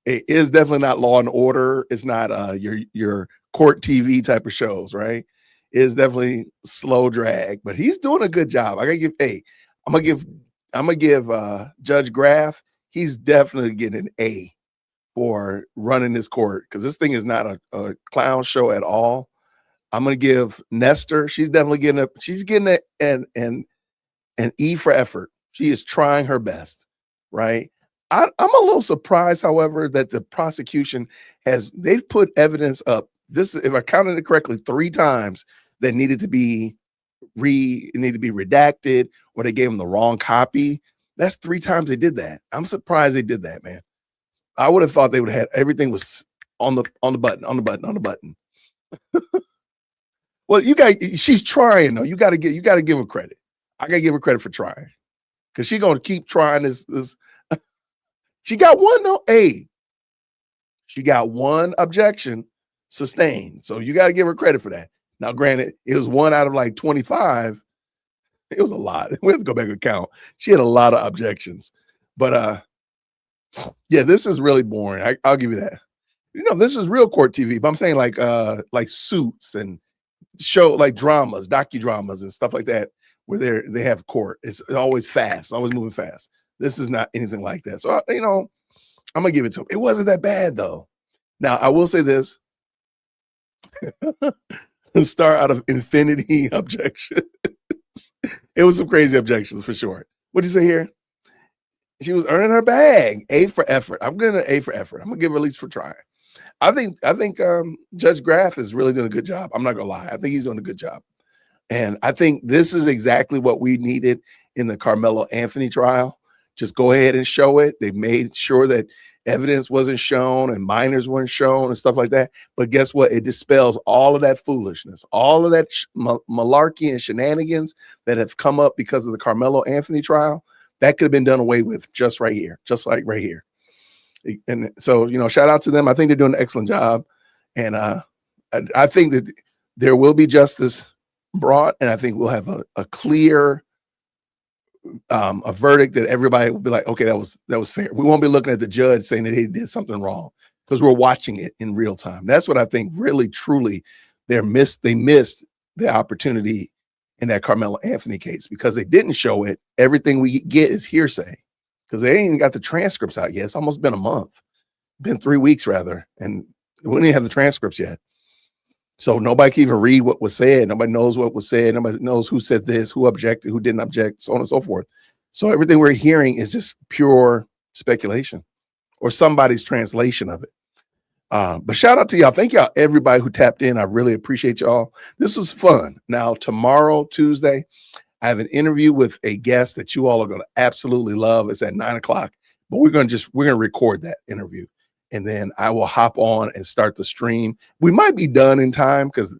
it is definitely not Law and Order. It's not your court TV type of shows, right? It is definitely slow drag, but he's doing a good job. I'm gonna give Judge Graff, he's definitely getting an A for running this court, because this thing is not a clown show at all. I'm gonna give Nestor, she's definitely getting an E for effort. She is trying her best, right? I'm a little surprised, however, that the prosecution they've put evidence up. This, if I counted it correctly, 3 times that needed to be redacted, or they gave them the wrong copy. That's 3 times they did that. I'm surprised they did that, man. I would have thought they would have had everything was on the button. Well, she's trying though. You gotta give her credit. I gotta give her credit for trying, because she's gonna keep trying this. She got one though. She got one objection sustained. So you got to give her credit for that. Now, granted, it was 1 out of like 25. It was a lot. We have to go back and count. She had a lot of objections, but yeah, this is really boring. I'll give you that. This is real court TV, but I'm saying like Suits and show like dramas, docudramas and stuff like that, where they have court. It's always fast, always moving fast. This is not anything like that. So, I'm going to give it to him. It wasn't that bad, though. Now, I will say this. Start out of infinity objections. It was some crazy objections for sure. What'd you say here? She was earning her bag. A for effort. I'm going to A for effort. I'm going to give her at least for trying. I think Judge Graff is really doing a good job. I'm not going to lie. I think he's doing a good job. And I think this is exactly what we needed in the Carmelo Anthony trial. Just go ahead and show it. They made sure that evidence wasn't shown and minors weren't shown and stuff like that. But guess what? It dispels all of that foolishness, all of that malarkey and shenanigans that have come up because of the Carmelo Anthony trial. That could have been done away with just right here, just like right here. And so, shout out to them. I think they're doing an excellent job. And I think that there will be justice brought, and I think we'll have a clear a verdict that everybody will be like, okay, that was fair. We won't be looking at the judge saying that he did something wrong, because we're watching it in real time. That's what I think really, truly they missed the opportunity in that Carmelo Anthony case, because they didn't show it. Everything we get is hearsay, because they ain't even got the transcripts out yet. It's almost been a month, been 3 weeks rather, and we don't even have the transcripts yet. So nobody can even read what was said. Nobody knows what was said. Nobody knows who said this, who objected, who didn't object, so on and so forth. So everything we're hearing is just pure speculation or somebody's translation of it. But shout out to y'all. Thank y'all, everybody who tapped in. I really appreciate y'all. This was fun. Now, tomorrow, Tuesday, I have an interview with a guest that you all are going to absolutely love. It's at 9:00, but we're going to record that interview. And then I will hop on and start the stream. We might be done in time because,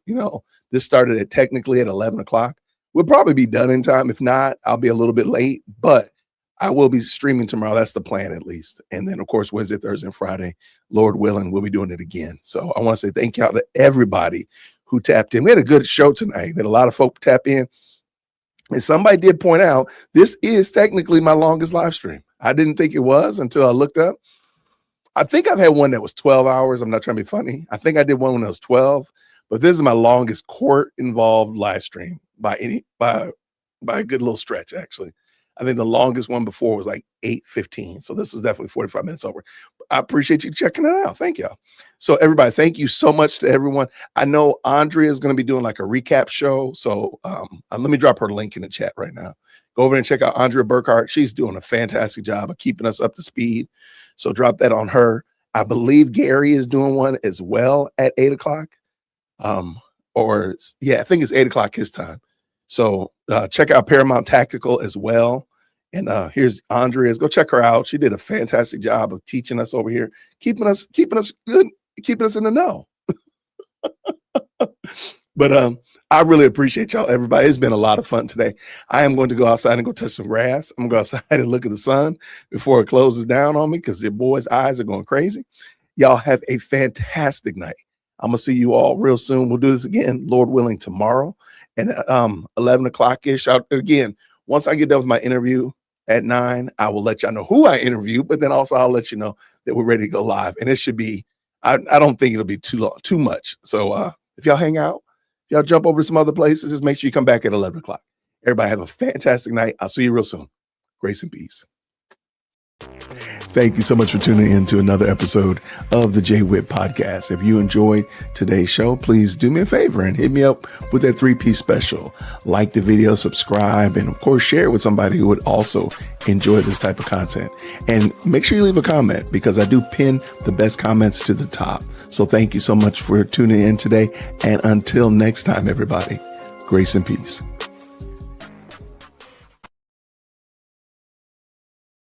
this started technically at 11 o'clock. We'll probably be done in time. If not, I'll be a little bit late, but I will be streaming tomorrow. That's the plan, at least. And then, of course, Wednesday, Thursday, and Friday, Lord willing, we'll be doing it again. So I want to say thank y'all to everybody who tapped in. We had a good show tonight. We had a lot of folk tap in. And somebody did point out, this is technically my longest live stream. I didn't think it was until I looked up. I think I've had one that was 12 hours. I'm not trying to be funny. I think I did one when it was 12, but this is my longest court-involved live stream by a good little stretch, actually. I think the longest one before was like 8:15. So this is definitely 45 minutes over. I appreciate you checking it out. Thank y'all. So everybody, thank you so much to everyone. I know Andrea is going to be doing like a recap show. So let me drop her link in the chat right now. Go over and check out Andrea Burkhart. She's doing a fantastic job of keeping us up to speed. So drop that on her. I believe Gary is doing one as well at 8:00. I think it's 8:00 his time. So check out Paramount Tactical as well. And here's Andrea's. Go check her out. She did a fantastic job of teaching us over here, keeping us good, keeping us in the know. But I really appreciate y'all, everybody. It's been a lot of fun today. I am going to go outside and go touch some grass. I'm going to go outside and look at the sun before it closes down on me because your boys' eyes are going crazy. Y'all have a fantastic night. I'm going to see you all real soon. We'll do this again, Lord willing, tomorrow. And 11 o'clock-ish. Again, once I get done with my interview at 9, I will let y'all know who I interviewed, but then also I'll let you know that we're ready to go live. And it should be, I don't think it'll be too much. So if y'all hang out, if y'all jump over to some other places, just make sure you come back at 11 o'clock. Everybody have a fantastic night. I'll see you real soon. Grace and peace. Thank you so much for tuning in to another episode of the Jay Witt Podcast. If you enjoyed today's show, please do me a favor and hit me up with that 3-piece special. Like the video, subscribe, and of course, share it with somebody who would also enjoy this type of content. And make sure you leave a comment because I do pin the best comments to the top. So thank you so much for tuning in today. And until next time, everybody, grace and peace.